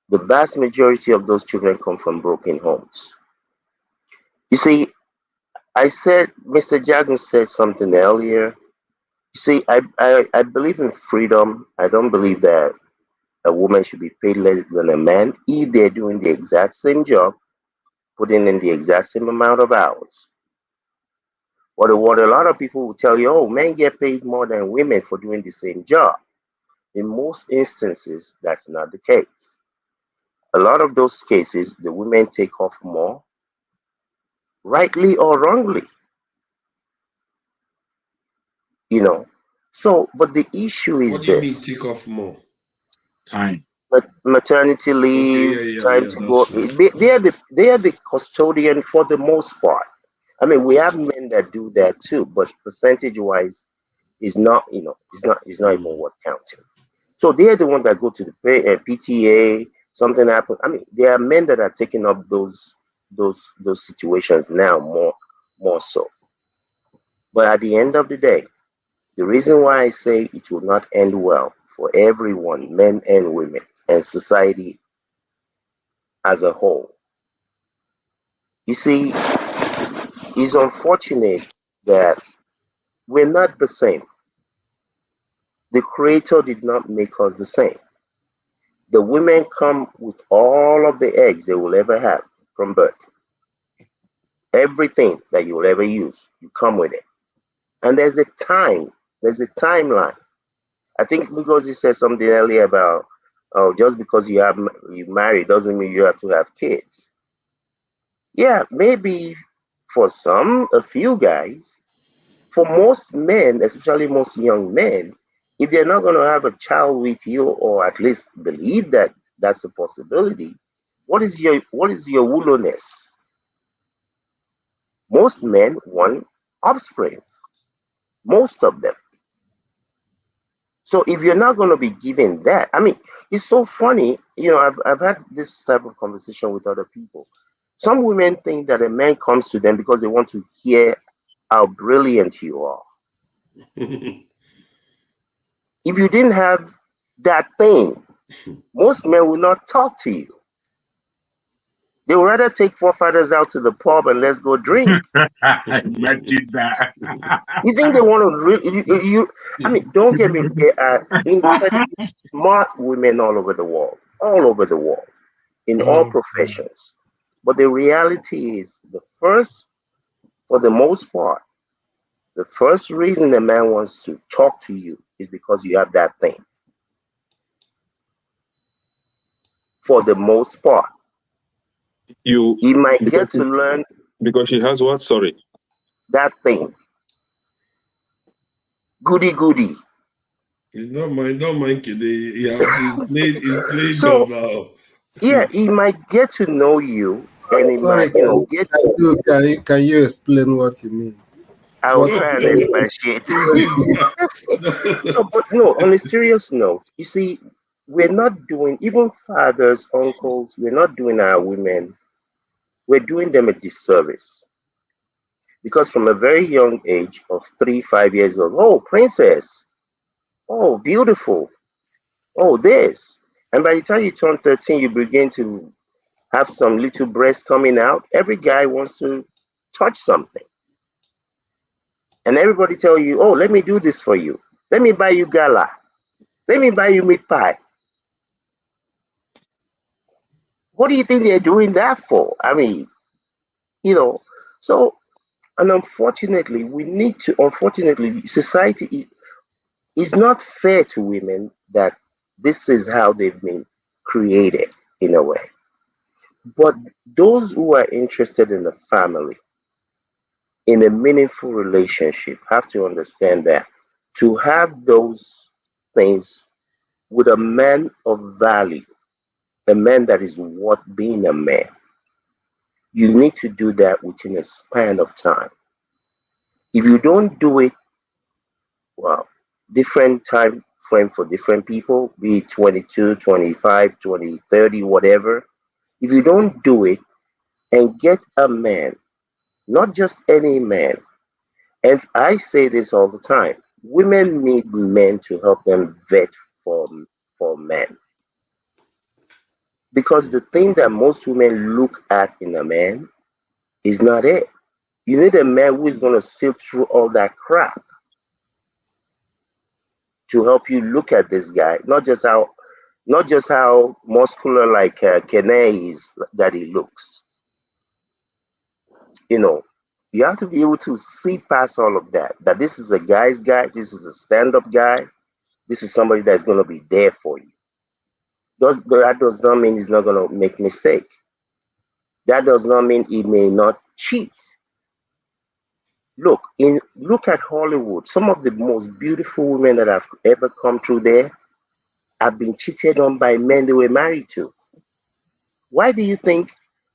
The vast majority of those children come from broken homes. You see, I said, Mr. Jagan said something earlier. You see, I believe in freedom. I don't believe that a woman should be paid less than a man if they're doing the exact same job, putting in the exact same amount of hours. What a lot of people will tell you, oh, men get paid more than women for doing the same job. In most instances, that's not the case. A lot of those cases, the women take off more, rightly or wrongly. You know, so, but the issue is What do you this. mean take off more? Time. But maternity leave, time to go. They are the custodian for the most part. I mean, we have men that do that too, but percentage-wise, is not, it's not even worth counting. So they are the ones that go to the PTA. Something happens. I mean, there are men that are taking up those situations now more so. But at the end of the day, the reason why I say it will not end well for everyone, men and women, and society as a whole. You see, it's unfortunate that we're not the same. The Creator did not make us the same. The women come with all of the eggs they will ever have from birth. Everything that you will ever use, you come with it. And there's a timeline. I think because he said something earlier about, oh, just because you married doesn't mean you have to have kids. Yeah, maybe for a few guys. For most men, especially most young men, if they're not going to have a child with you, or at least believe that that's a possibility, what is your willingness? Most men want offspring, most of them. So if you're not going to be given that, I mean, it's so funny. I've had this type of conversation with other people. Some women think that a man comes to them because they want to hear how brilliant you are. If you didn't have that thing, most men will not talk to you. They would rather take forefathers out to the pub and let's go drink. Imagine that. You think they want to really? I mean, don't get me. There are incredibly smart women all over the world, in all professions. But the reality is, for the most part, the first reason a man wants to talk to you is because you have that thing. For the most part, he might get to learn because she has what? Sorry, that thing. Goody. It's not mine, kid. He's played So, job now. Yeah, he might get to know you, and he Sorry, might, get to. can you explain what you mean? I will try and expatiate. No, but no, on a serious note, you see, we're not doing, even fathers, uncles, we're not doing our women, we're doing them a disservice. Because from a very young age of 3, 5 years old, oh, princess, oh, beautiful, oh, this. And by the time you turn 13, you begin to have some little breast coming out. Every guy wants to touch something. And everybody tell you, oh, let me do this for you. Let me buy you gala. Let me buy you meat pie. What do you think they're doing that for? I mean, so, and unfortunately, society is not fair to women that this is how they've been created in a way. But those who are interested in the family, in a meaningful relationship, have to understand that to have those things with a man of value, a man that is worth being a man, you need to do that within a span of time. If you don't do it, well, different time frame for different people, be it 22, 25, 20, 30, whatever. If you don't do it and get a man, not just any man, and I say this all the time, women need men to help them vet for men. Because the thing that most women look at in a man is not it. You need a man who is going to sift through all that crap to help you look at this guy, not just how muscular like Kene is that he looks. You have to be able to see past all of that. That this is a guy's guy, this is a stand-up guy, this is somebody that's going to be there for you. That does not mean he's not going to make mistake. That does not mean he may not cheat. Look at Hollywood. Some of the most beautiful women that have ever come through there have been cheated on by men they were married to. Why do you think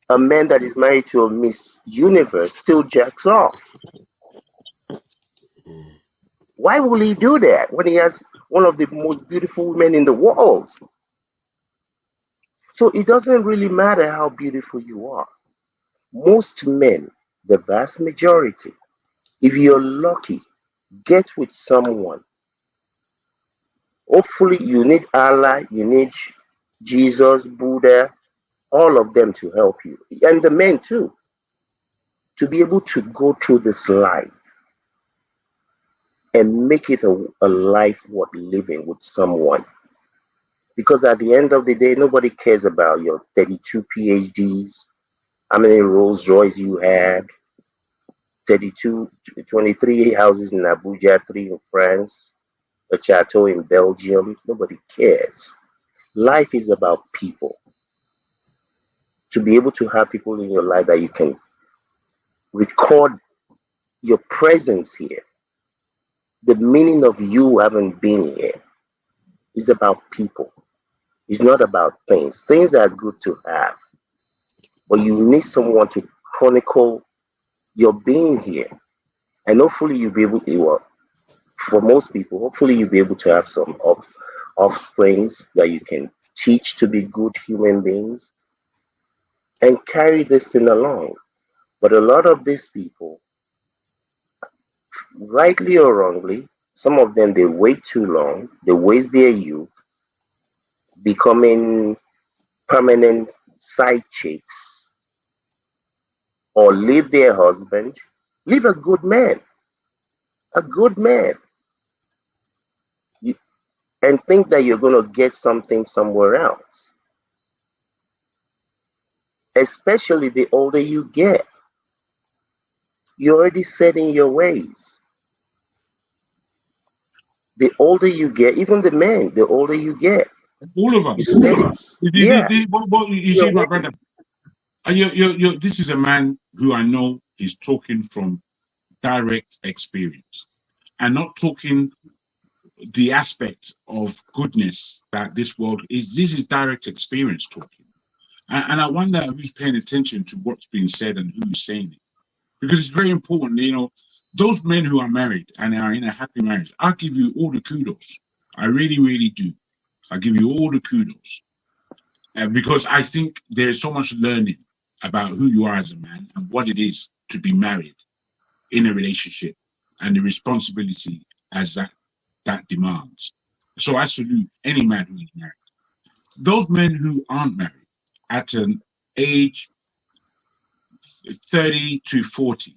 a man that is married to a Miss Universe still jacks off? Why will he do that when he has one of the most beautiful women in the world? So it doesn't really matter how beautiful you are. Most men, the vast majority, if you're lucky, get with someone. Hopefully you need Allah, you need Jesus, Buddha, all of them to help you. And the men too. To be able to go through this life and make it a life worth living with someone. Because at the end of the day, nobody cares about your 32 PhDs, how many Rolls Royce you had, 23 houses in Abuja, 3 in France, a chateau in Belgium. Nobody cares. Life is about people. To be able to have people in your life that you can record your presence here, the meaning of you having been here, is about people. It's not about things. Things are good to have, but you need someone to chronicle your being here. And hopefully you'll be able to, for most people, hopefully you'll be able to have some offsprings that you can teach to be good human beings and carry this thing along. But a lot of these people, rightly or wrongly, some of them, they wait too long, they waste their youth, becoming permanent side chicks or leave their husband, leave a good man, a good man, and think that you're going to get something somewhere else. Especially the older you get, you're already set in your ways. The older you get, even the men, the older you get, All of us. Yeah. You see, my brother, this is a man who I know is talking from direct experience and not talking the aspect of goodness that this world is. This is direct experience talking. And I wonder who's paying attention to what's being said and who's saying it. Because it's very important, those men who are married and are in a happy marriage, I'll give you all the kudos. I really, really do. I'll give you all the kudos. Because I think there's so much learning about who you are as a man and what it is to be married in a relationship and the responsibility as that demands. So I salute any man who is married. Those men who aren't married at an age 30 to 40,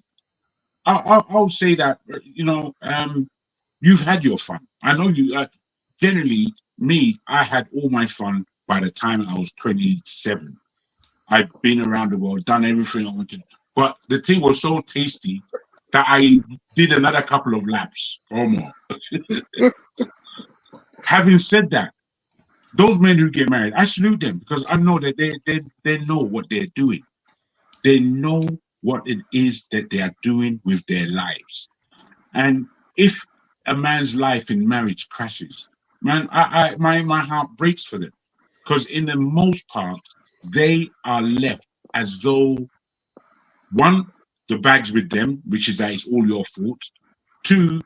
I'll say that, you've had your fun. I know you, generally, me, I had all my fun by the time I was 27. I've been around the world, done everything I wanted. But the thing was so tasty that I did another couple of laps or more. Having said that, those men who get married, I salute them because I know that they know what they're doing. They know what it is that they are doing with their lives. And if a man's life in marriage crashes, man, my heart breaks for them. Because in the most part, they are left as though, one, the bag's with them, which is that it's all your fault. Two,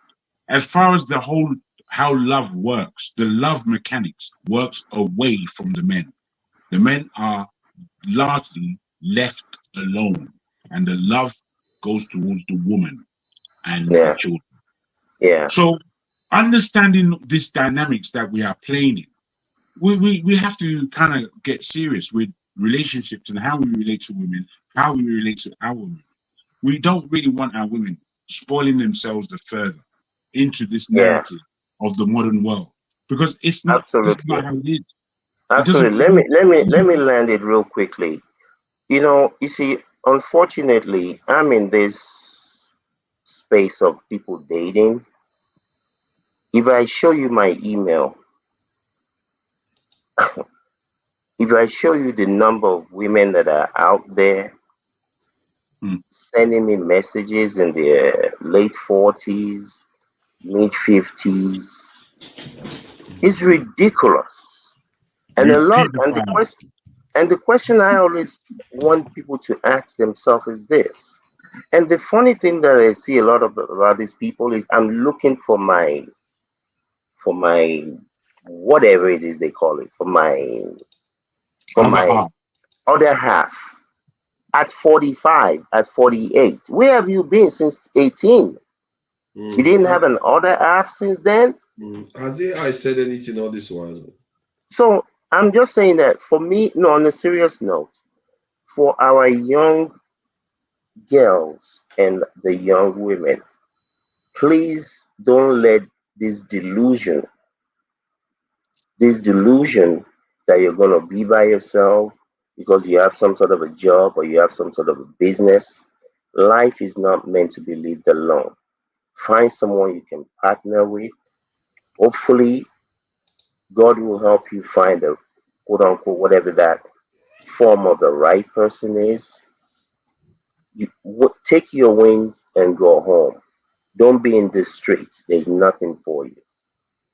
as far as the whole how love works, the love mechanics works away from the men. The men are largely left alone, and the love goes towards the woman and the children. Yeah. So understanding this dynamics that we are playing in, we have to kind of get serious with relationships and how we relate to women, how we relate to our women. We don't really want our women spoiling themselves the further into this narrative of the modern world, because it's not. This is not how it is. Absolutely. Let me land it real quickly. You see, unfortunately, I'm in this space of people dating. If I show you my email, if I show you the number of women that are out there sending me messages in their late 40s, mid 50s, it's ridiculous. And the question I always want people to ask themselves is this. And the funny thing that I see a lot about these people is I'm looking for my whatever it is they call it, for my other half at 45, at 48. Where have you been since 18? You didn't have an other half since then? Has AI said anything all this while? So I'm just saying that for me, no, on a serious note, for our young girls and the young women, please don't let this delusion that you're going to be by yourself because you have some sort of a job or you have some sort of a business. Life is not meant to be lived alone. Find someone you can partner with. Hopefully, God will help you find a quote unquote whatever that form of the right person is. You take your wings and go home. Don't be in the streets. There's nothing for you.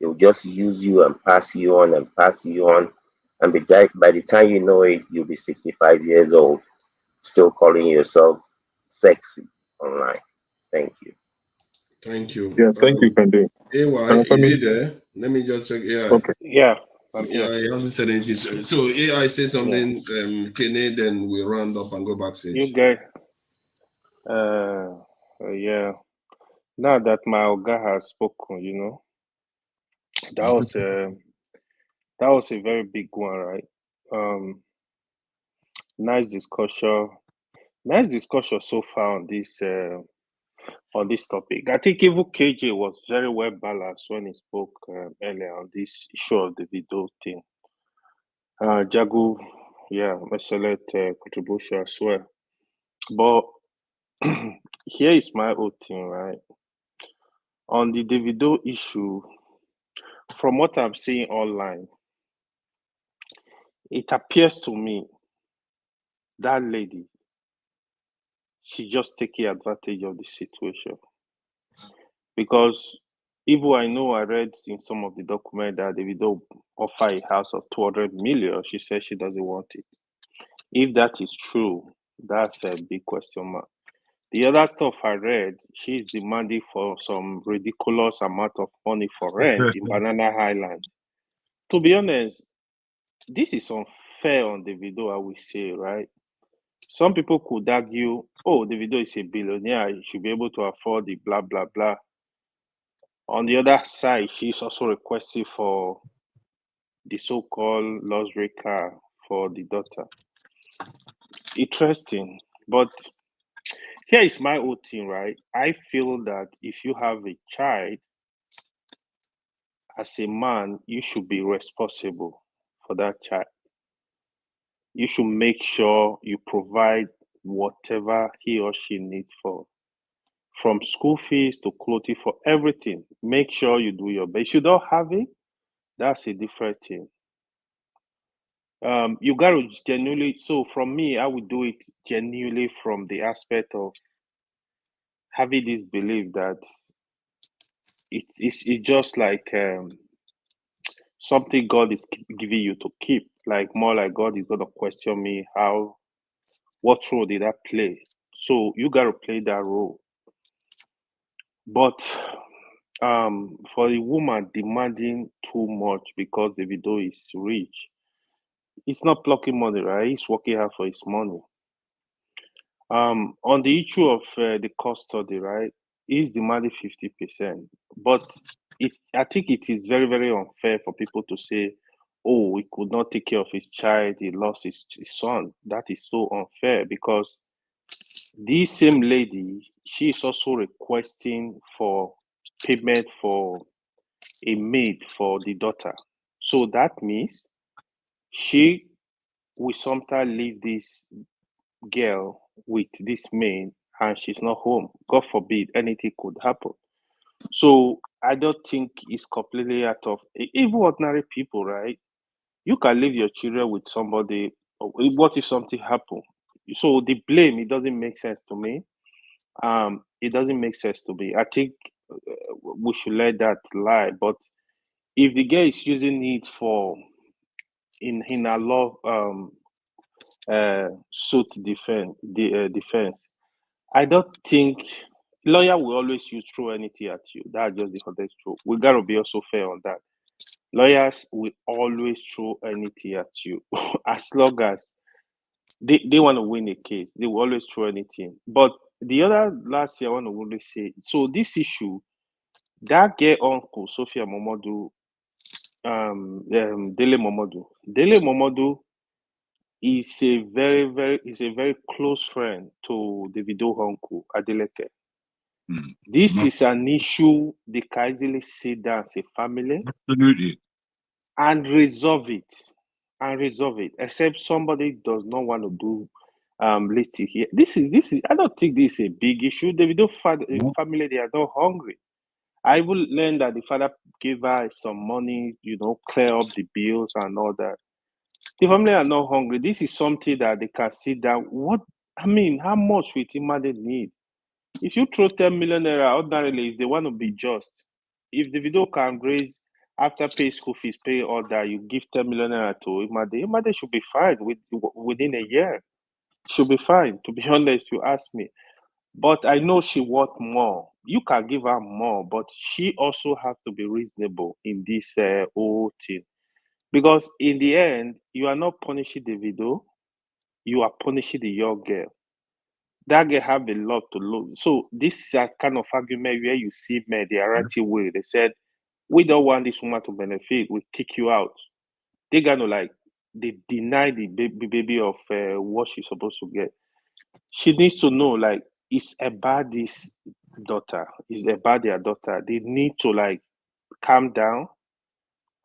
They'll just use you and pass you on and pass you on. And by the time you know it, you'll be 65 years old, still calling yourself sexy online. Thank you. Thank you. Yeah, thank you, Kande. AY, is he there? Let me just check AI. Okay. Yeah. Yeah, he hasn't said anything. So AI say something, Kene, then we round up and go backstage. You guys, yeah. Now that my Oga has spoken, that was a very big one, right? Nice discussion. Nice discussion so far on this topic. I think even KJ was very well balanced when he spoke earlier on this issue of the video thing. Jagu, yeah, excellent contribution as well. But here is my own thing, right? On the Davido issue, from what I'm seeing online, it appears to me that lady, she just taking advantage of the situation. Because even I read in some of the document that Davido offer a house of 200 million, she said she doesn't want it. If that is true, that's a big question mark. The other stuff I read, she's demanding for some ridiculous amount of money for rent in Banana Island. To be honest, this is unfair on Davido, I will say, right? Some people could argue, oh, Davido is a billionaire, he should be able to afford the blah, blah, blah. On the other side, she's also requesting for the so-called luxury car for the daughter. Interesting. But here is my own thing, right? I feel that if you have a child, as a man, you should be responsible for that child. You should make sure you provide whatever he or she needs for, from school fees to clothing, for everything. Make sure you do your best. If you don't have it, that's a different thing. You got to genuinely, so from me, I would do it genuinely from the aspect of having this belief that it's just like something God is giving you to keep, like more like God is going to question me, what role did I play? So you got to play that role. But for the woman demanding too much because the video is rich, it's not plucking money, right? He's working hard for his money. On the issue of the custody, right? He's demanding 50%, but I think it is very, very unfair for people to say, "Oh, he could not take care of his child; he lost his son." That is so unfair because this same lady, she is also requesting for payment for a maid for the daughter. So that means she will sometimes leave this girl with this man and she's not home. God forbid anything could happen. So I don't think it's completely out of even ordinary people, right? You can leave your children with somebody. What if something happened? So the blame, it doesn't make sense to me. It doesn't make sense to me. I think we should let that lie. But if the girl is using it for in a law suit defense, I don't think lawyer will always use throw anything at you. That's just the honest truth. We gotta be also fair on that. Lawyers will always throw anything at you as long as they want to win a case. They will always throw anything. But the other last year I want to really say, so this issue, that girl uncle Sophia Momodu, Dele Momodu is a very close friend to Davido uncle Adeleke. This is an issue they can easily sit down as a family. Absolutely. And resolve it. Except somebody does not want to do listing here. This is I don't think this is a big issue. Davido family, they are not hungry. I will learn that the father gave her some money, clear up the bills and all that. The family are not hungry. This is something that they can sit down. How much will Imade need? If you throw 10 million naira, ordinarily, if they want to be just, if the video can raise after pay school fees, pay all that, you give 10 million naira to Imade should be fine within a year. Should be fine, to be honest, you ask me. But I know she wants more. You can give her more, but she also has to be reasonable in this whole thing. Because in the end, you are not punishing the video, you are punishing the young girl. That girl have a lot to lose. So this is a kind of argument where you see men, they are right away. They said, we don't want this woman to benefit, we kick you out. They gonna they deny the baby of what she's supposed to get. she needs to know, like, it's about this daughter, it's about their daughter. They need to like calm down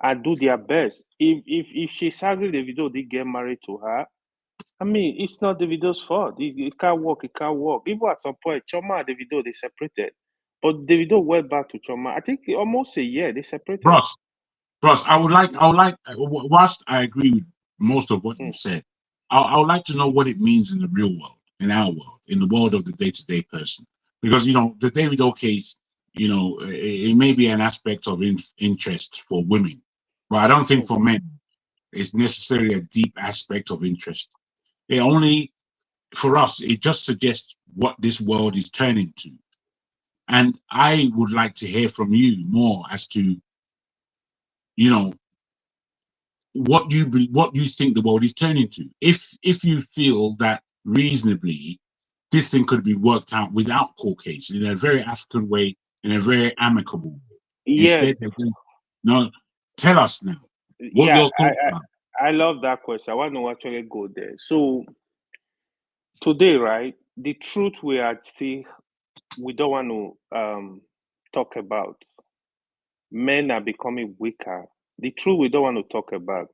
and do their best. If she's angry Davido did get married to her, I mean, it's not Davido's fault. It can't work. It can't work. Even at some point, Choma and Davido, they separated. But Davido went back to Choma. I think almost a year they separated. Bros, I would like, whilst I agree with most of what you said, I would like to know what it means in the real world, in our world, in the world of the day-to-day person. Because, you know, the Davido case, you know, it may be an aspect of interest for women, but I don't think for men it's necessarily a deep aspect of interest. It only, for us, it just suggests what this world is turning to. And I would like to hear from you more as to, you know, what you think the world is turning to. If you feel that reasonably this thing could be worked out without court case in a very African way, in a very amicable way. Yeah. Instead, no, tell us now. What your thoughts are. I love that question. I want to actually go there. So today, right, the truth we don't want to talk about. Men are becoming weaker. The truth we don't want to talk about.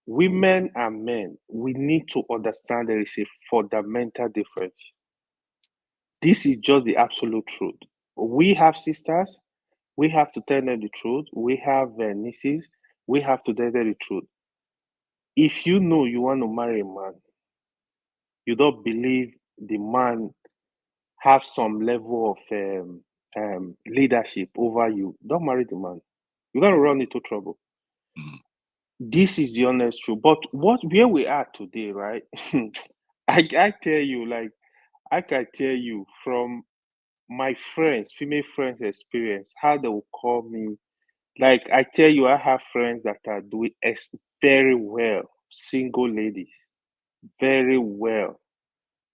Women and men, we need to understand there is a fundamental difference. This is just the absolute truth. We have sisters, we have to tell them the truth. We have nieces, we have to tell them the truth. If you know you want to marry a man, you don't believe the man have some level of leadership over you, don't marry the man. You're going to run into trouble. This is the honest truth. But where we are today, right? I tell you, like, I can tell you from my friends, female friends' experience, how they will call me. Like, I tell you, I have friends that are doing very well, single ladies, very well.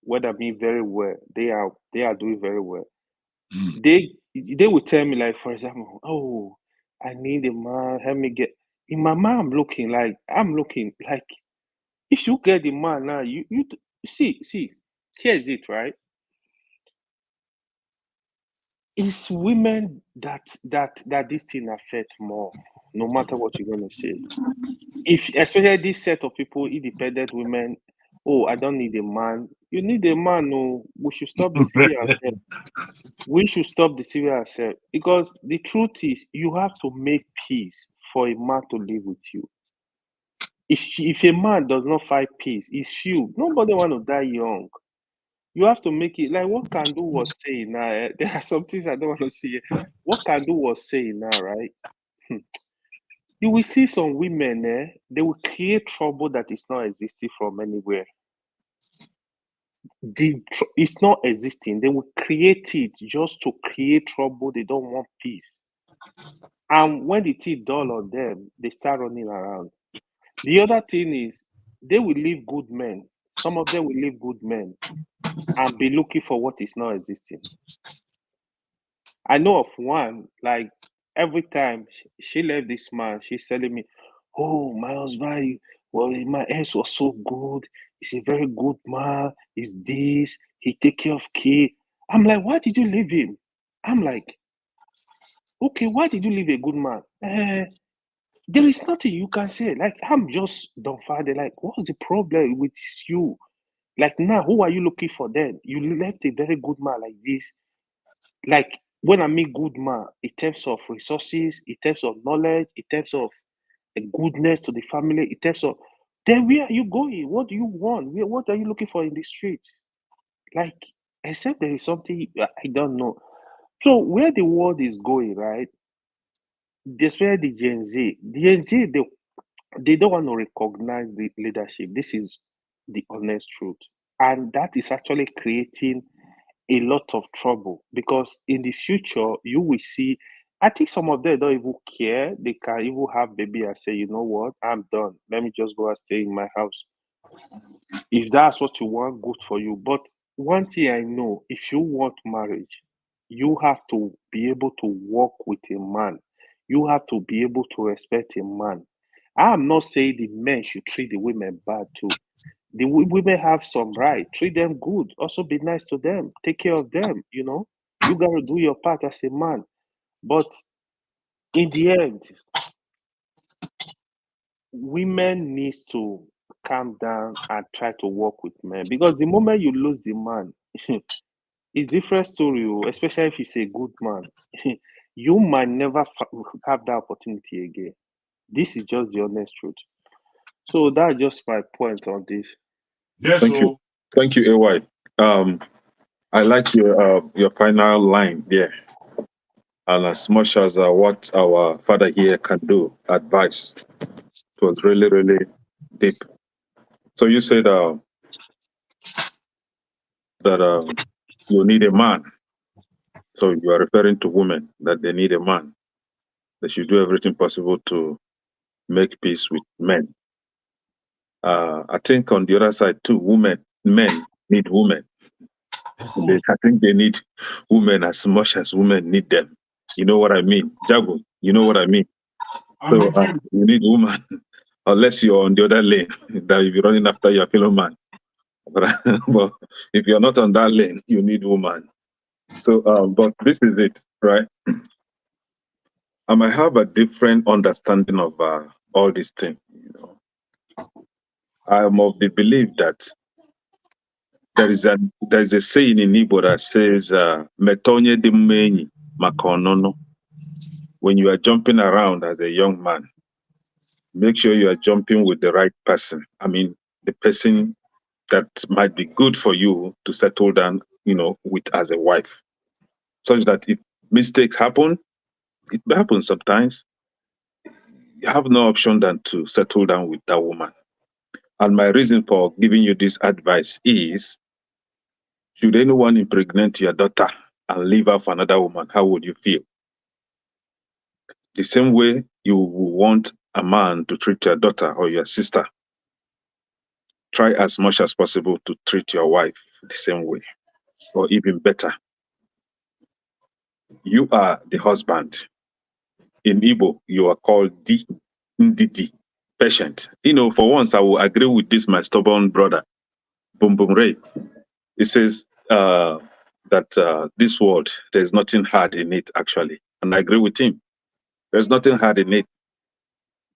What I mean, very well, they are doing very well. They will tell me, like, for example, oh, I need a man, help me get. In my mind, I'm looking like, if you get the man now, you see, here's it, right? It's women that this thing affect more, no matter what you're gonna say. If especially this set of people, independent women, oh, I don't need a man. You need a man, no. We should stop deceiving ourselves. We should stop deceiving ourselves because the truth is, you have to make peace for a man to live with you. If a man does not find peace, it's few. Nobody want to die young. You have to make it like what Kandu was saying now. There are some things I don't want to see. What Kandu was saying now, right? You will see some women, they will create trouble that is not existing from anywhere. It's not existing. They will create it just to create trouble. They don't want peace. And when the teeth dull on them, they start running around. The other thing is they will leave good men. Some of them will leave good men and be looking for what is not existing. I know of one, like every time she left this man, she's telling me, oh, my husband, well, my ex was so good. He's a very good man. He's this. He take care of kids. I'm like, why did you leave him? I'm like, okay, why did you leave a good man? There is nothing you can say. Like, I'm just dumbfounded. Like, what's the problem with you? Like, now, who are you looking for then? You left a very good man like this. Like, when I mean good man, in terms of resources, in terms of knowledge, in terms of goodness to the family, in terms of, then where are you going? What do you want? What are you looking for in the street? Like, except there is something I don't know. So where the world is going, right? Despite the Gen Z, they don't want to recognize the leadership. This is the honest truth. And that is actually creating a lot of trouble because in the future, you will see, I think some of them don't even care. They can even have baby and say, you know what, I'm done. Let me just go and stay in my house. If that's what you want, good for you. But one thing I know, if you want marriage, you have to be able to work with a man. You have to be able to respect a man. I'm not saying the men should treat the women bad too. The women have some right. Treat them good. Also be nice to them. Take care of them. You know, you gotta do your part as a man. But in the end, women needs to calm down and try to work with men, because the moment you lose the man, it's different story, especially if he's a good man. You might never have that opportunity again. This is just the honest truth. So that's just my point on this. Yes, Thank you, AY. I like your final line there. And as much as what our father here can do, advice, it was really, really deep. So you said that you need a man. So you are referring to women, that they need a man. They should do everything possible to make peace with men. I think on the other side too, men need women. I think they need women as much as women need them. You know what I mean? Jago, you know what I mean? So you need woman, unless you're on the other lane, that you'll be running after your fellow man. But if you're not on that lane, you need woman. So, but this is it, right? I might have a different understanding of all these things. You know, I am of the belief that there is a saying in Igbo that says, "Metonye dimmenyi makonono." When you are jumping around as a young man, make sure you are jumping with the right person. I mean, the person that might be good for you to settle down, you know, with as a wife, such that if mistakes happen, it happens sometimes. You have no option than to settle down with that woman. And my reason for giving you this advice is, should anyone impregnate your daughter and leave her for another woman, how would you feel? The same way you want a man to treat your daughter or your sister, try as much as possible to treat your wife the same way, or even better. You are the husband. In Igbo, you are called Di, Ndidi, patient. You know, for once, I will agree with this, my stubborn brother, Boom Boom Ray. He says that this world, there's nothing hard in it, actually. And I agree with him. There's nothing hard in it.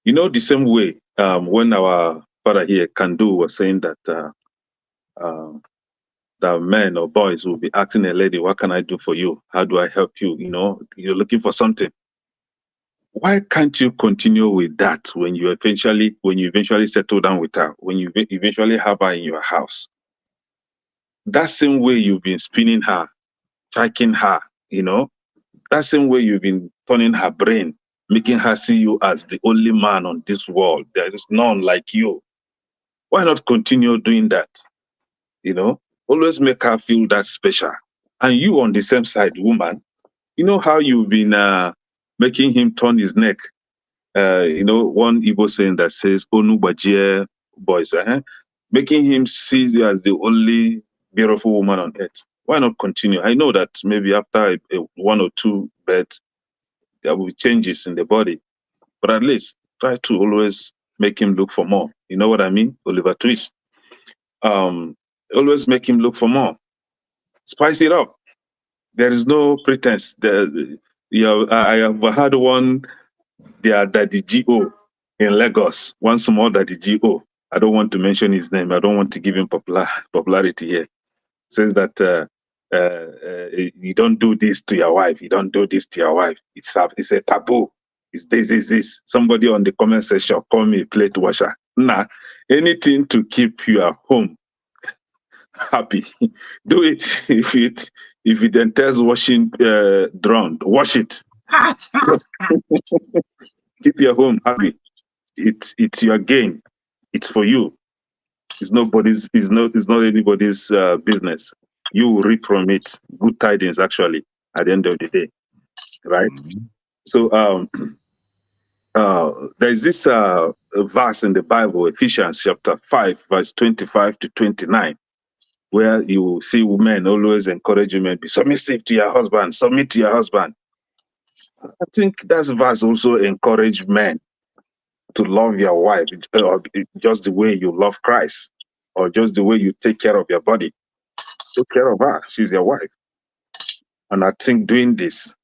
You know, the same way when our father here, Kandu, was saying that that men or boys will be asking a lady, what can I do for you? How do I help you? You know, you're looking for something. Why can't you continue with that when you eventually settle down with her, when you eventually have her in your house? That same way you've been spinning her, checking her, you know, that same way you've been turning her brain, making her see you as the only man on this world. There is none like you. Why not continue doing that? You know, always make her feel that special. And you on the same side, woman, you know how you've been making him turn his neck. You know, one Igbo saying that says, Onu Bajie boys, making him see you as the only beautiful woman on earth. Why not continue? I know that maybe after one or two beds, there will be changes in the body, but at least try to always make him look for more. You know what I mean? Oliver Twist. Always make him look for more. Spice it up. There is no pretense. I have had one, their Daddy G.O. in Lagos, one small Daddy G.O. I don't want to mention his name. I don't want to give him popularity here. Says that you don't do this to your wife. You don't do this to your wife. It's a taboo. It's this. Somebody on the comment section call me a plate washer. Nah, anything to keep your home happy. Do it. If it entails washing drum, wash it. Keep your home happy. It's your gain. It's for you. It's nobody's. It's not anybody's business. You will reap from it. Good tidings, actually, at the end of the day, right? So there's this verse in the Bible, Ephesians chapter 5, verse 25 to 29, where you see women always encourage women, be submissive to your husband, submit to your husband. I think that verse also encourage men to love your wife just the way you love Christ. or just the way you take care of your body. Take care of her. She's your wife. And I think doing this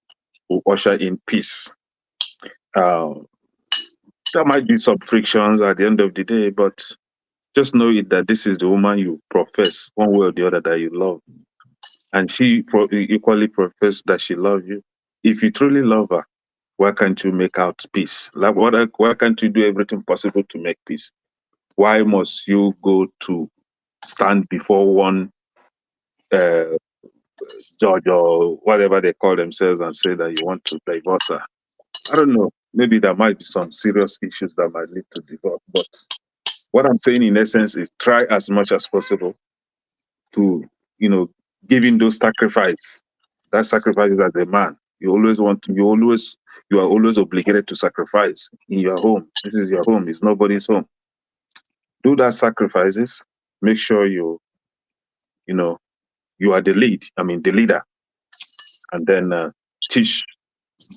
will usher in peace. There might be some frictions at the end of the day, but just know it that this is the woman you profess one way or the other that you love. And she equally professes that she loves you. If you truly love her, why can't you make out peace? Like, why can't you do everything possible to make peace? Why must you go to stand before one judge or whatever they call themselves and say that you want to divorce her? I don't know. Maybe there might be some serious issues that might lead to divorce. But what I'm saying in essence is try as much as possible to, giving those sacrifices. That sacrifices as a man. You are always obligated to sacrifice in your home. This is your home. It's nobody's home. Do that sacrifices. Make sure you are the leader. And then teach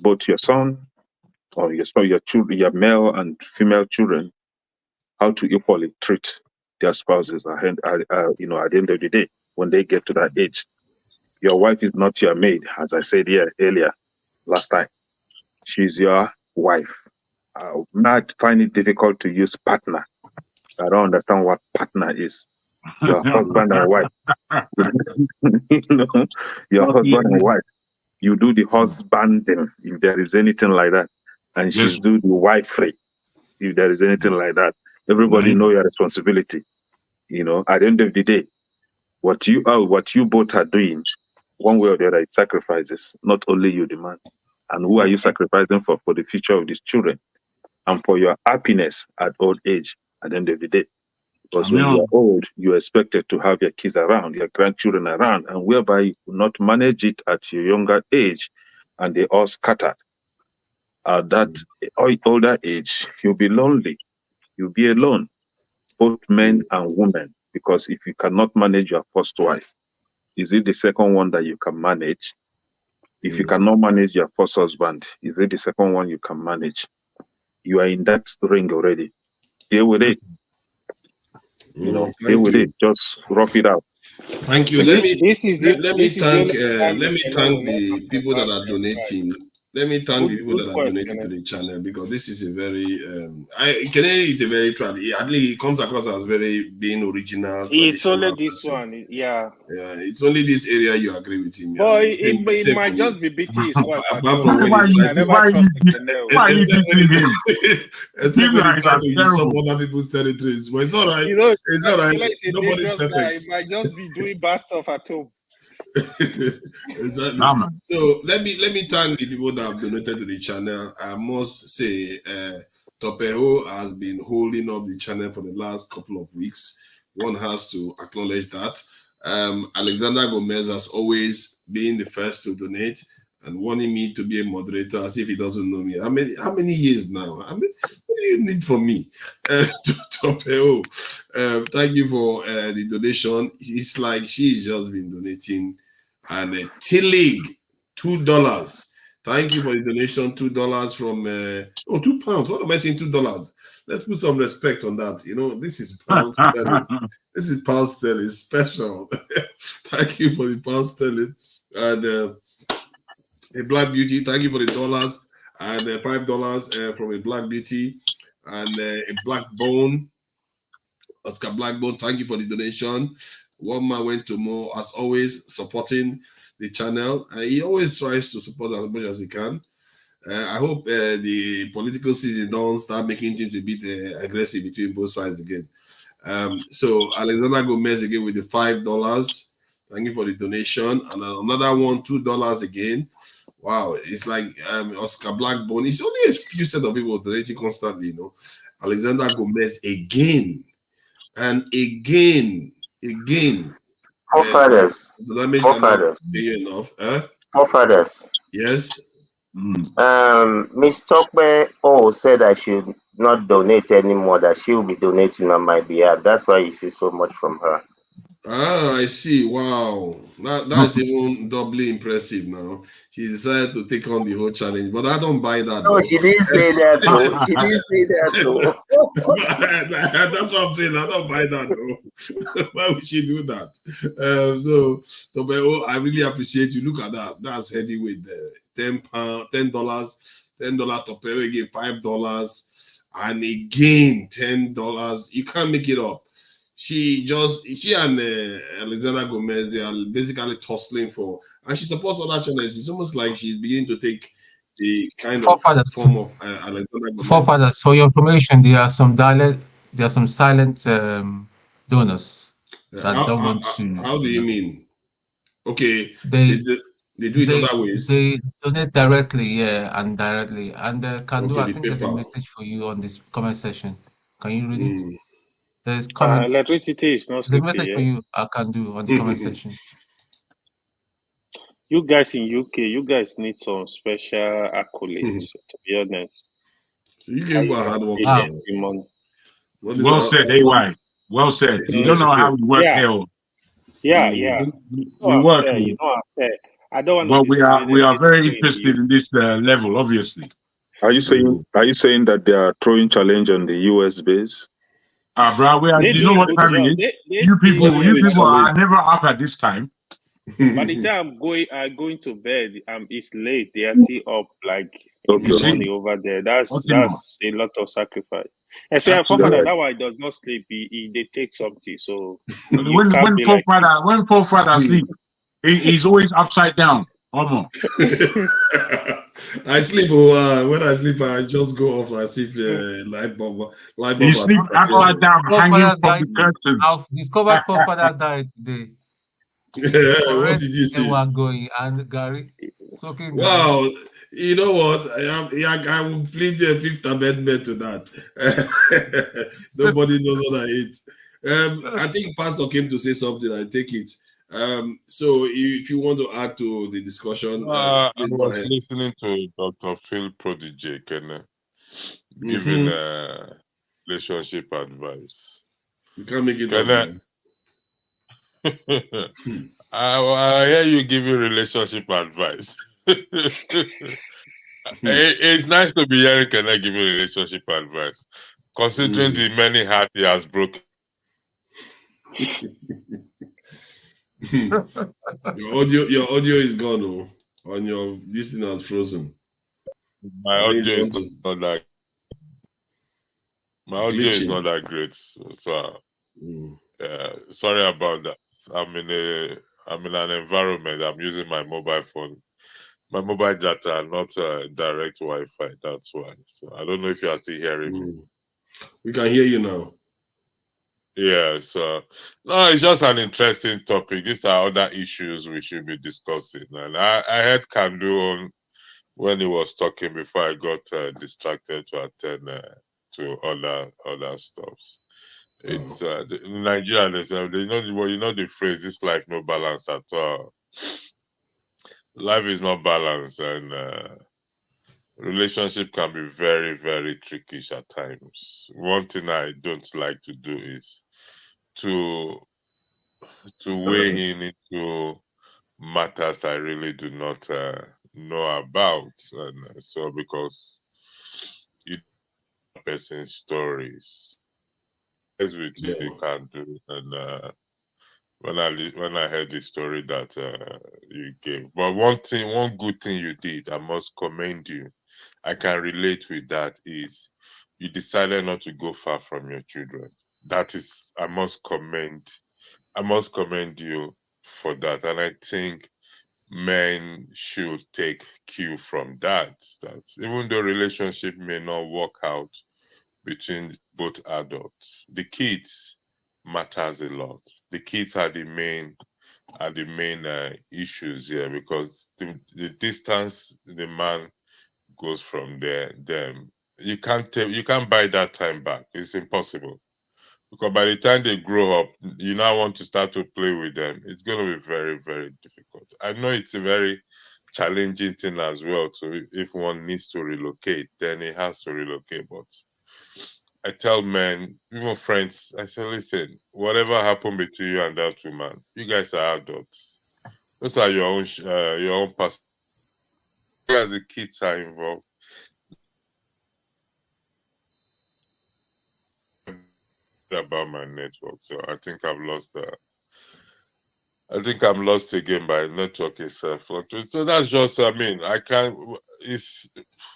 both your son or your children, your male and female children, how to equally treat their spouses at the end of the day when they get to that age. Your wife is not your maid, as I said earlier last time. She's your wife. I might find it difficult to use partner. I don't understand what partner is. Your husband and wife. Your husband and wife. You do the husbanding, if there is anything like that. And she's do the wifery, if there is anything like that. Everybody know your responsibility. At the end of the day, what you both are doing, one way or the other, is sacrifices. Not only you, the man. And who are you sacrificing for? For the future of these children. And for your happiness at old age, at the end of the day. Because when you are old, you're expected to have your kids around, your grandchildren around, and whereby you could not manage it at your younger age, and they all scattered. At that older age, you'll be lonely. You'll be alone, both men and women. Because if you cannot manage your first wife, is it the second one that you can manage? If you cannot manage your first husband, is it the second one you can manage? You are in that ring already. Deal with it. Deal with it. Just rough it out. Thank you. Let me thank the people that are donating. Let me thank the people that are donating to the channel, because this is a very Kene is a very at least it comes across as very being original. It's only this one, yeah. It's only this area you agree with him. But it might just be beating his wife. Apart from what he said, except when he's trying to use some other people's territories. But it's all right. It's all right. Nobody's perfect. He might just be doing bad stuff at home. Exactly. So let me thank the people that have donated to the channel. I must say, Topeho has been holding up the channel for the last couple of weeks. One has to acknowledge that. Alexander Gomez has always been the first to donate and wanting me to be a moderator as if he doesn't know me. How many years now? What do you need from me? Topeho, thank you for the donation. It's like she's just been donating. And Tillig, $2. Thank you for the donation. $2 from £2. What am I saying? $2. Let's put some respect on that. This is pound sterling. This is pound sterling special. Thank you for the pound sterling. And a Black Beauty, thank you for the dollars. And $5 from a Black Beauty. And a Black Bone, Oscar Blackbone, thank you for the donation. One man went to more, as always, supporting the channel. He always tries to support as much as he can. I hope the political season don't start making things a bit aggressive between both sides again. So Alexander Gomez again with the $5. Thank you for the donation. And another one, $2 again. Wow, it's like Oscar Blackbone. It's only a few set of people donating constantly, Alexander Gomez again. And again. Forefathers. Forefathers. Yes. Miss Tokbe said I should not donate anymore, that she will be donating on my behalf. That's why you see so much from her. Ah, I see. Wow. That's even doubly impressive now. She decided to take on the whole challenge, but I don't buy that No, though. she didn't say that though. She didn't say that though. That's what I'm saying. I don't buy that though. Why would she do that? So, Tobeo, I really appreciate you. Look at that. That's heavyweight there. £10, $10 Tobeo again, $5, and again $10. You can't make it up. She and Alexander Gomez, they are basically tussling for, and she supports other channels. It's almost like she's beginning to take the kind of Forefathers. form of Alexander Gomez. Forefathers. For your information, there are some silent donors that don't want to. How do you mean? Okay, They do it other ways. They donate directly, yeah, and directly. And Kandu, Okay, I the think there's a PayPal. message for you on this comment section. Can you read it? There's Uh, comments. electricity is not There's a sleepy, message yeah? for you, Kandu, on the comment section. You guys in UK, you guys need some special accolades, to be honest. So you How gave you a guys hard work. pay Wow. them the money. Well said, AY. Well said. You don't know how we work Yeah. here. Yeah. We work. You know I'm fair. I don't want to But discriminate. we are very anybody in the interested in this level, obviously. Are you saying that they are throwing challenge on the US base? Bro, They you do know a what good time job. it is? They You still people are never up at this time. By the time I'm going to bed, it's late. They are still up like in the morning over there. That's a lot of sacrifice. Especially for father, that one does not sleep. They take something, so you can't be like when Forefather sleep, he's always upside down. Almost. I sleep when I sleep. I just go off as if light bulb. You sleep upside down, hanging from the curtain. I've discovered Forefather died today. What did you say? Going and Gary soaking. Wow, you know what? I will plead the Fifth Amendment to that. Nobody knows what I eat. I think Pastor came to say something. I take it. So if you want to add to the discussion, I please go was ahead. listening to Dr. Phil Prodigy giving relationship advice. You can't make it up, man. I hear you giving relationship advice. It's nice to be hearing Kene giving relationship advice, considering the many hearts he has broken. Your audio is gone, on your this thing has frozen. My audio is not that. My audio is not that great, so sorry about that. I'm in an environment. I'm using my mobile phone, my mobile data, not direct Wi-Fi. That's why. So I don't know if you are still hearing me. We can hear you now. Yeah. So no, it's just an interesting topic. These are other issues we should be discussing. And I heard Kandu on when he was talking before I got distracted to attend to other stuff. It's in Nigeria. You know the phrase, "This life no balance at all." Life is not balanced, and relationship can be very, very tricky at times. One thing I don't like to do is to weigh in into matters I really do not know about, and so because you know person's stories, as with you can do, and when I heard the story that you gave. But one good thing you did, I must commend you. I can relate with that is you decided not to go far from your children. That is, I must commend you for that. And I think men should take cue from that. That even though relationship may not work out between both adults, the kids matters a lot. The kids are the main issues here, because the distance the man goes from them, you can't buy that time back. It's impossible, because by the time they grow up, you now want to start to play with them. It's going to be very, very difficult. I know it's a very challenging thing as well. So if one needs to relocate, then he has to relocate. But I tell men, even friends, I say, listen, whatever happened between you and that woman, you guys are adults. Those are your own person. As the kids are involved. About my network, so I think I've lost. I think I'm lost again by network itself. So that's just. I mean, I can't. It's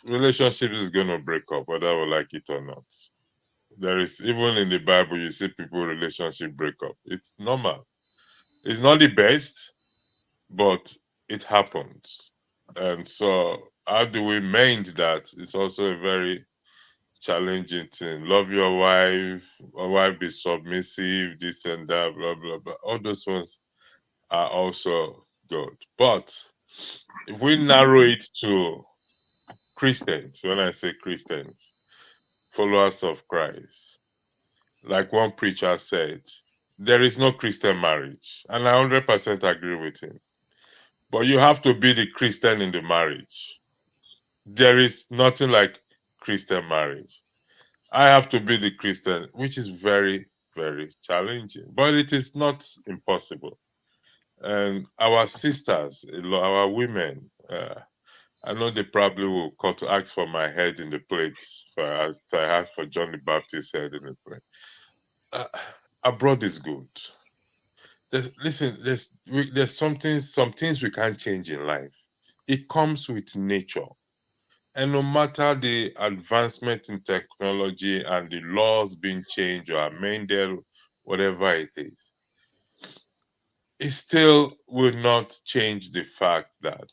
relationship is gonna break up, whether I like it or not. There is, even in the Bible, you see people relationship break up. It's normal. It's not the best, but it happens. And so, how do we mend that? It's also a very challenging thing. Love your wife, or wife be submissive, this and that, blah blah blah. All those ones are also good. But if we narrow it to Christians, when I say Christians, followers of Christ, like one preacher said, there is no Christian marriage. And I 100% agree with him. But you have to be the Christian in the marriage. There is nothing like Christian marriage. I have to be the Christian, which is very, very challenging. But it is not impossible. And our sisters, our women, I know they probably will call to ask for my head in the plates, as I asked for John the Baptist's head in the plate. Abroad is good. Listen, there's some things we can't change in life. It comes with nature. And no matter the advancement in technology and the laws being changed or amended, whatever it is, it still will not change the fact that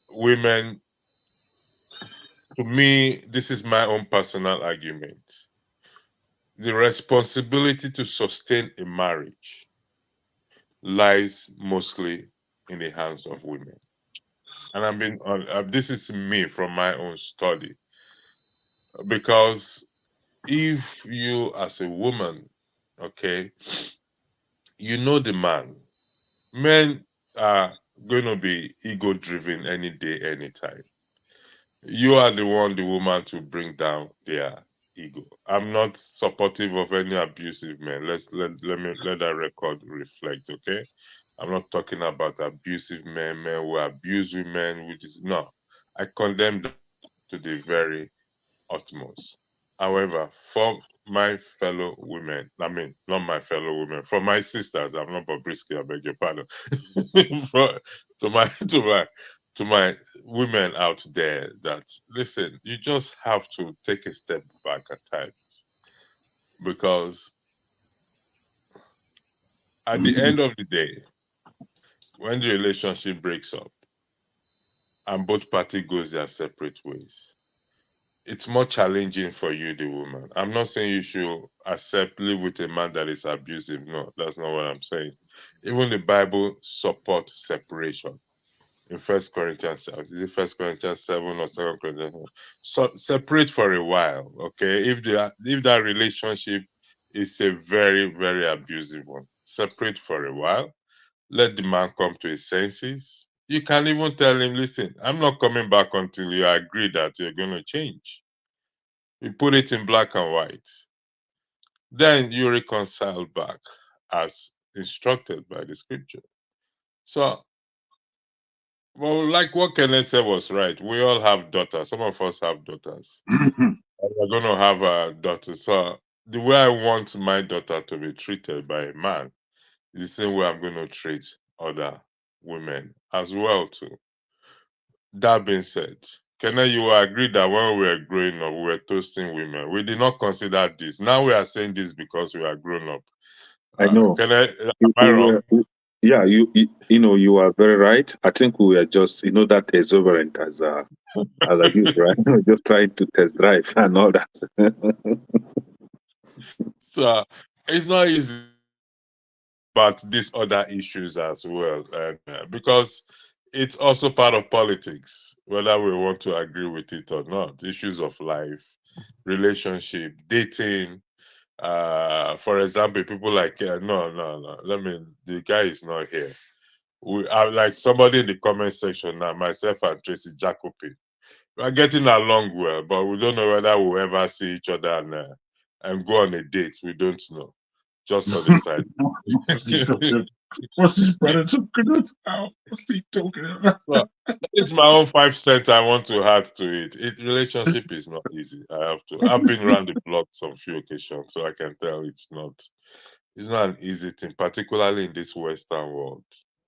women, to me, this is my own personal argument, the responsibility to sustain a marriage lies mostly in the hands of women. And I'm being this is me from my own study. Because if you, as a woman, okay, you know the man, men are going to be ego driven any day, anytime. You are the woman to bring down their ego. I'm not supportive of any abusive men. Let that record reflect, okay? I'm not talking about abusive men who abuse women, which is no. I condemn that to the very utmost. However, for my fellow women, I mean, not my fellow women, for my sisters, I'm not Bobrisky, I beg your pardon. To my women out there, that listen, you just have to take a step back at times, because at the end of the day, when the relationship breaks up and both parties goes their separate ways, it's more challenging for you, the woman. I'm not saying you should live with a man that is abusive. No, that's not what I'm saying. Even the Bible supports separation. In 1 Corinthians, is it 1 Corinthians 7 or 2 Corinthians? So separate for a while, okay? If that relationship is a very, very abusive one, separate for a while. Let the man come to his senses. You can even tell him, listen, I'm not coming back until you agree that you're going to change. You put it in black and white. Then you reconcile back as instructed by the scripture. So, well, like what Kenneth said was right. We all have daughters. Some of us have daughters. We're going to have a daughter. So the way I want my daughter to be treated by a man is the same way I'm going to treat other women as well too. That being said, Kenneth, you will agree that when we were growing up, we were toasting women. We did not consider this. Now we are saying this because we are grown up. I know. Am I wrong? Yeah, you are very right. I think we are just, that exuberant as a youth, right? Just trying to test drive and all that. So it's not easy, but these other issues as well, and because it's also part of politics, whether we want to agree with it or not. Issues of life, relationship, dating. For example, people like no. The guy is not here. We are like somebody in the comment section now. Myself and Tracy Jacopi. We're getting along well, but we don't know whether we'll ever see each other and go on a date. We don't know. Just for the side. What's this brother talking about? What's he talking about? Well, it's my own 5 cents I want to add to it. Relationship is not easy. I've been around the block on few occasions, so I can tell it's not an easy thing, particularly in this Western world.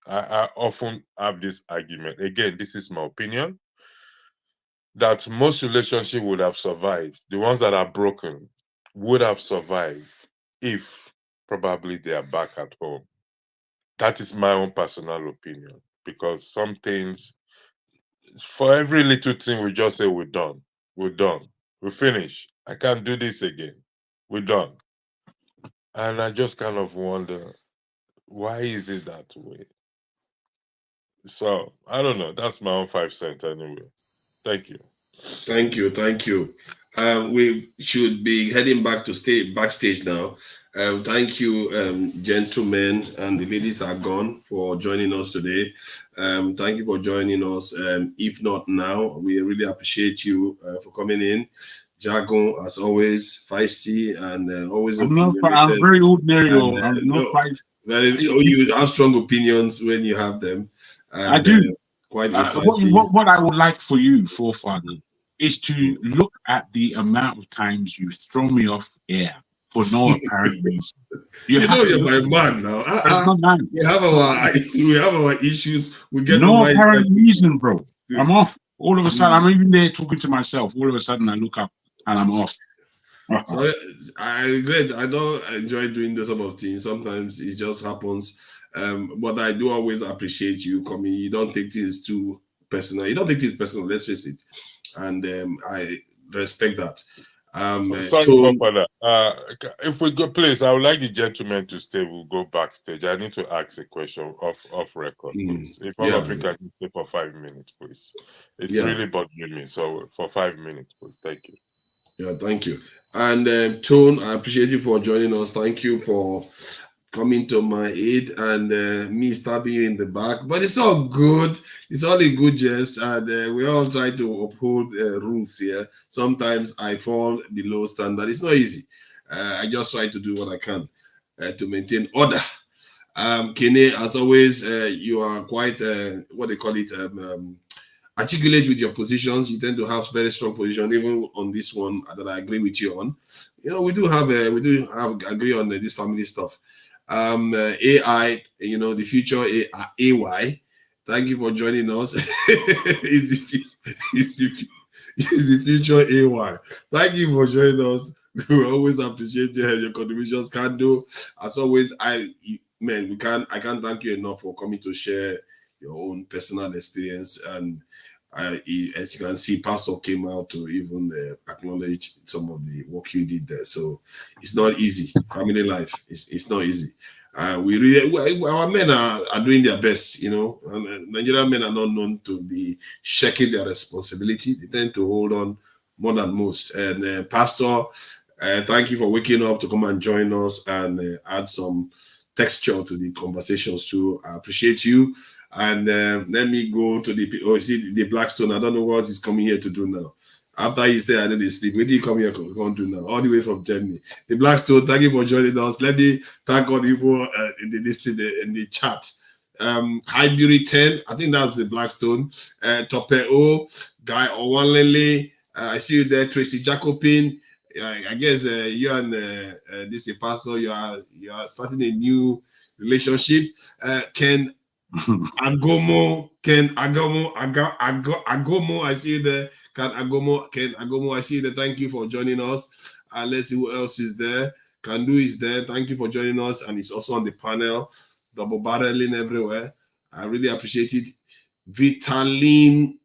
I often have this argument. Again, this is my opinion, that most relationships would have survived. The ones that are broken would have survived if probably they are back at home. That is my own personal opinion, because some things, for every little thing, we just say we're done, we finish. I can't do this again. We're done. And I just kind of wonder, why is it that way? So I don't know. That's my own 5 cents anyway. Thank you. Thank you. We should be heading back to backstage now. Thank you, gentlemen, and the ladies are gone for joining us today. Thank you for joining us. If not now, we really appreciate you for coming in. Jargon, as always, feisty and always opinionated. I'm very ordinary. I'm not quite. You have strong opinions when you have them. And, I do. Quite incisive. What I would like for you, Forefather, is to look at the amount of times you throw me off air for no apparent reason. You're my man now. We have our issues. We get no apparent reason, bro. I'm off. All of a sudden, I'm even there talking to myself. All of a sudden, I look up and I'm off. So I regret. I don't enjoy doing those sort of things. Sometimes it just happens. But I do always appreciate you coming. You don't take things too personal. Let's face it. And I respect that. Sorry, Father. If we go, please, I would like the gentleman to stay. We'll go backstage. I need to ask a question off record, please. If all of you can stay for 5 minutes, please. It's really bothering me. So for 5 minutes, please. Thank you. Yeah, thank you. And Tone, I appreciate you for joining us. Thank you for coming to my aid and me stabbing you in the back, but it's all good. It's all a good jest, and we all try to uphold rules here. Sometimes I fall below standard. It's not easy. I just try to do what I can to maintain order. Kene, as always, you are quite articulate with your positions. You tend to have very strong position, even on this one that I agree with you on. We do have agree on this family stuff. AI, the future AY. Thank you for joining us. It's the future AY. Thank you for joining us. We always appreciate your contributions. Can do as always. I can't thank you enough for coming to share your own personal experience. And as you can see, Pastor came out to even acknowledge some of the work you did there. So it's not easy. Family life it's not easy. Our men are doing their best, and Nigerian men are not known to be shirking their responsibility. They tend to hold on more than most. And Pastor, thank you for waking up to come and join us and add some texture to the conversations too. I appreciate you. And let me go to the Blackstone. I don't know what he's coming here to do now. After you say I didn't sleep, where do you come here to do now? All the way from Germany. The Blackstone, thank you for joining us. Let me thank all the people in the chat. Highbury 10, I think that's the Blackstone. Topeo, Guy Owanlele, I see you there. Tracy Jacobin. I guess you and this pastor, you are starting a new relationship. Ken Agomo, I see you there. Ken Agomo, I see you there. Thank you for joining us. Let's see who else is there. Kandu is there. Thank you for joining us, and it's also on the panel. Double barreling everywhere. I really appreciate it. Vitali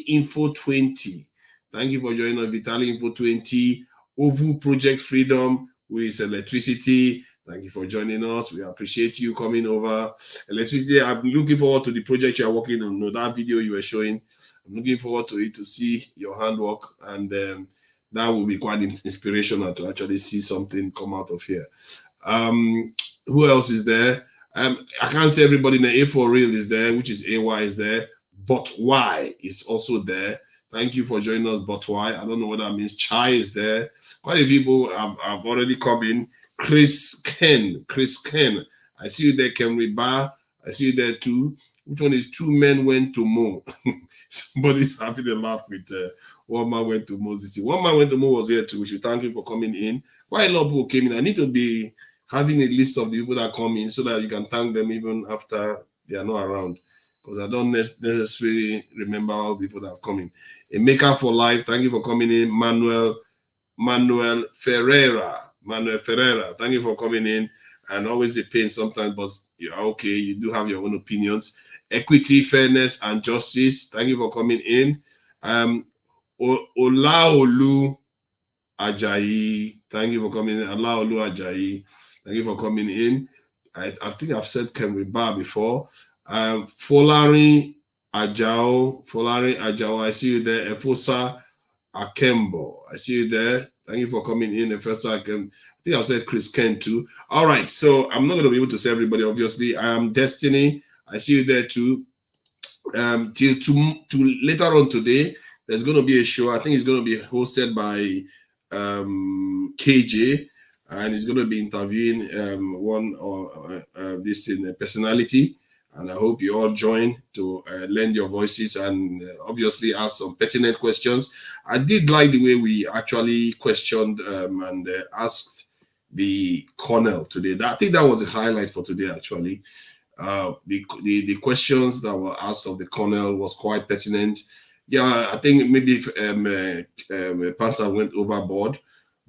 Info 20. Thank you for joining us, Vitali Info 20. OVU Project Freedom with electricity. Thank you for joining us. We appreciate you coming over. Electricity, I'm looking forward to the project you are working on. That video you were showing, I'm looking forward to it, to see your handwork, and that will be quite inspirational to actually see something come out of here. Who else is there? I can't say everybody in the A4 Real is there, which is AY is there. But why is also there. Thank you for joining us, but why? I don't know what that means. Chai is there. Quite a few people have already come in. Chris Ken. I see you there, Kenry Bar. I see you there too. Which one is two men went to Mo? Somebody's having a laugh with one man went to Mo. One man went to Mo was here too. We should thank him for coming in. Quite a lot of people came in. I need to be having a list of the people that come in so that you can thank them even after they are not around. Because I don't necessarily remember all the people that have come in. A Maker for Life, thank you for coming in. Manuel Ferreira, thank you for coming in. And always a pain sometimes, but you're okay. You do have your own opinions. Equity, Fairness, and Justice, thank you for coming in. Olaolu Ajayi, thank you for coming in. Olaolu Ajayi, thank you for coming in. I think I've said Kenry Bar before. Folari Ajao, I see you there. Efosa Akembo, I see you there. Thank you for coming in. Efosa Akembo. I think I've said Chris Ken too. All right, so I'm not going to be able to say everybody, obviously. I am Destiny. I see you there too. Till later on today, there's going to be a show. I think it's going to be hosted by KJ, and he's going to be interviewing one or this in a personality. And I hope you all join to lend your voices and obviously ask some pertinent questions. I did like the way we actually questioned and asked the Colonel today. I think that was a highlight for today, actually. The questions that were asked of the Colonel was quite pertinent. Yeah, I think maybe Pansa went overboard,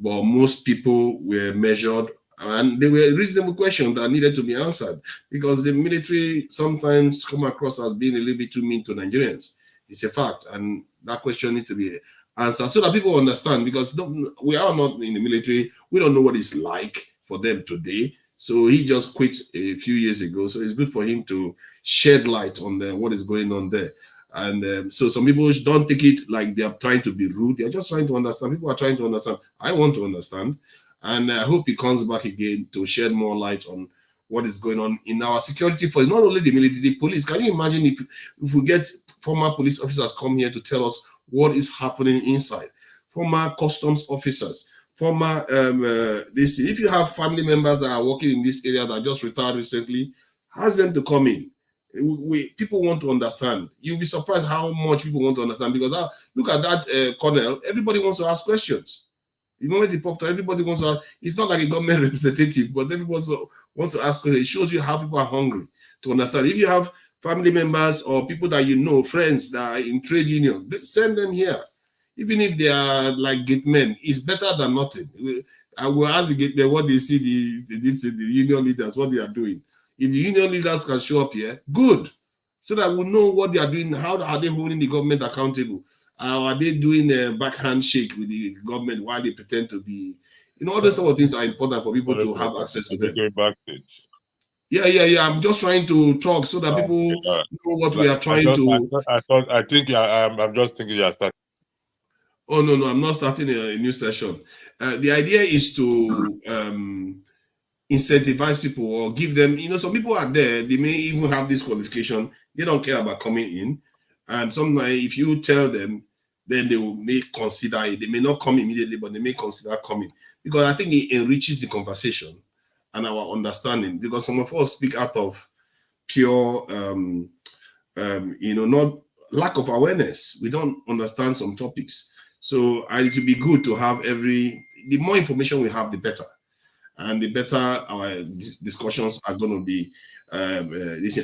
but most people were measured. And they were reasonable questions that needed to be answered because the military sometimes come across as being a little bit too mean to Nigerians. It's a fact. And that question needs to be answered so that people understand, because we are not in the military. We don't know what it's like for them today. So he just quit a few years ago. So it's good for him to shed light on what is going on there. And so some people don't take it like they are trying to be rude. They're just trying to understand. People are trying to understand. I want to understand. And I hope he comes back again to shed more light on what is going on in our security force, not only the military, the police. Can you imagine if we get former police officers come here to tell us what is happening inside? Former customs officers, former this. If you have family members that are working in this area that just retired recently, ask them to come in. People want to understand. You'll be surprised how much people want to understand, because look at that Colonel. Everybody wants to ask questions. The moment he popped out, everybody wants to ask. It's not like a government representative, but everybody wants to ask questions. It shows you how people are hungry to understand. If you have family members or people that you know, friends that are in trade unions, send them here. Even if they are like gate men, it's better than nothing. I will ask the gate men what they see the union leaders, what they are doing. If the union leaders can show up here, good. So that we know what they are doing. How are they holding the government accountable? Are they doing a backhand shake with the government while they pretend to be? All those sort of things are important for people to have access to them. Backstage. Yeah. I'm just trying to talk so that people know what we are trying to. I'm just thinking you are starting. Oh, no, I'm not starting a new session. The idea is to incentivize people or give them, some people are there, they may even have this qualification, they don't care about coming in. And sometimes if you tell them, then they may consider it. They may not come immediately, but they may consider coming. Because I think it enriches the conversation and our understanding. Because some of us speak out of pure, not lack of awareness. We don't understand some topics. So it would be good to have the more information we have, the better. And the better our discussions are going to be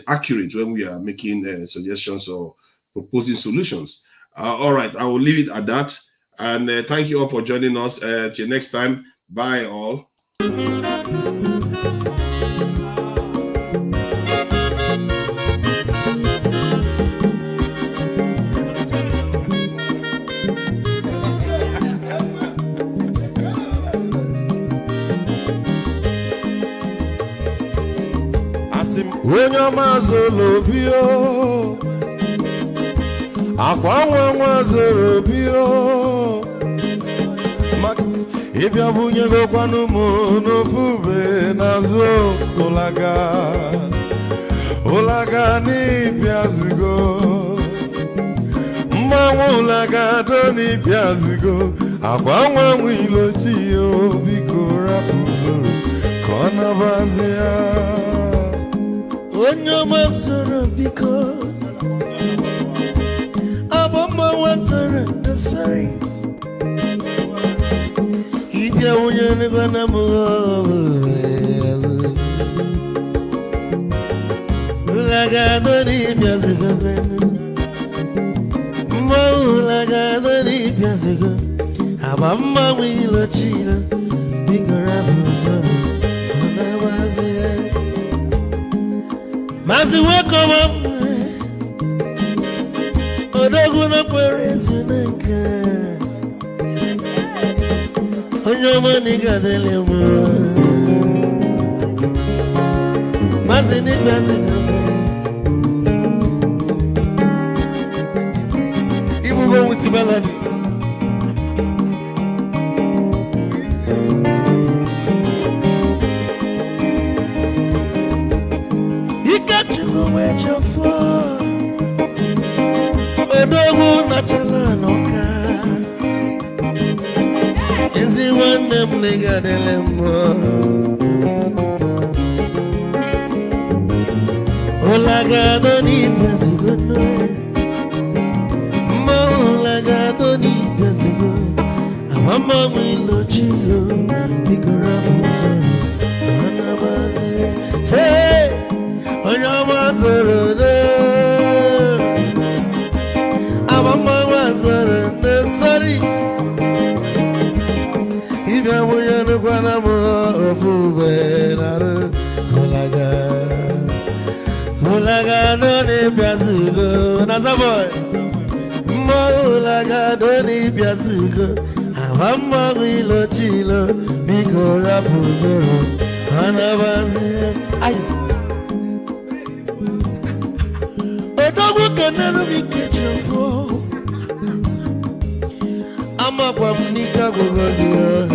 accurate when we are making suggestions or proposing solutions. All right, I will leave it at that. And thank you all for joining us. Till next time, bye all. Onye ọma zoro obi o, akwa nwa zoro obi o, Max ịbịa bunye gokwanụ m n'ofube n'azụ ụlaga n'ịbịa zigo. Mawula gadoni biazigo Akwa mwilo chiyo Biko rapuzuru Kona bazia Onyo mazuru biko Abama wazuru Dasari Ibya unye nigwana mwabu Ulagadoni biazigo Ulagadoni biazigo Abama mwilo chiyo Biko rapuzuru Kona bazia Mazi wekoma Odogu no kwere zinenka Onyoma niga dele mo Mazi ni mazi kama Ibu go with melody Odogu na chala noka Izi wane mniga dele mo Olagado ni pesigo noe Olagado ni pesigo Amama mwilo chilo Bikora muzoro Anabazi Te Onyama zoro Mama wazara nesari Ibya muyanu kwana mo ofube naru Ulaga doni biazigo Nazaboy Ulaga doni biazigo Amama wilo chilo Biko rapuzoro Anabazi Odogu kenenu bikechofo Ama kwa mnika kugogia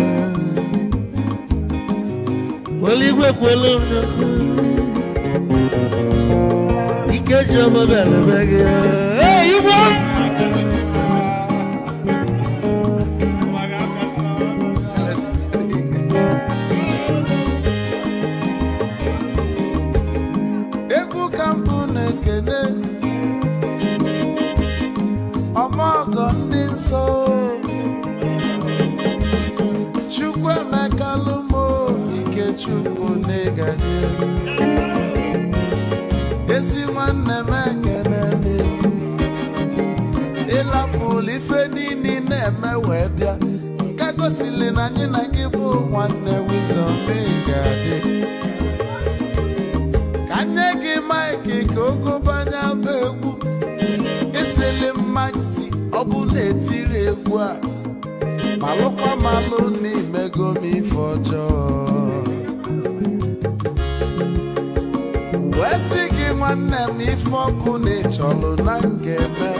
Waligwe kwelo Ikeja mabele bege Hey, you want? Eku kampune kene Omogo ndi so Chukwe mekalumo ike chukwu negaji Esi nwanne mekene Ịlapụl ife nini na-eme wee bịa Ka gosili na anyị na gị bụ nwanne wisdom megaji Ka nye gị maịkị ka ogobanya bụ egwu Isili maxi ọ bụ na-etiri egwu a Malụkwa malụ n'imego m ife ọjọọ Wee sị gị nwanne m ife ọkụ na ịchọlụ na ngeme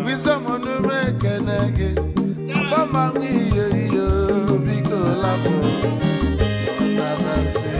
Wisdom onume ekene gị Agbama ihe biko lapụ Nabasị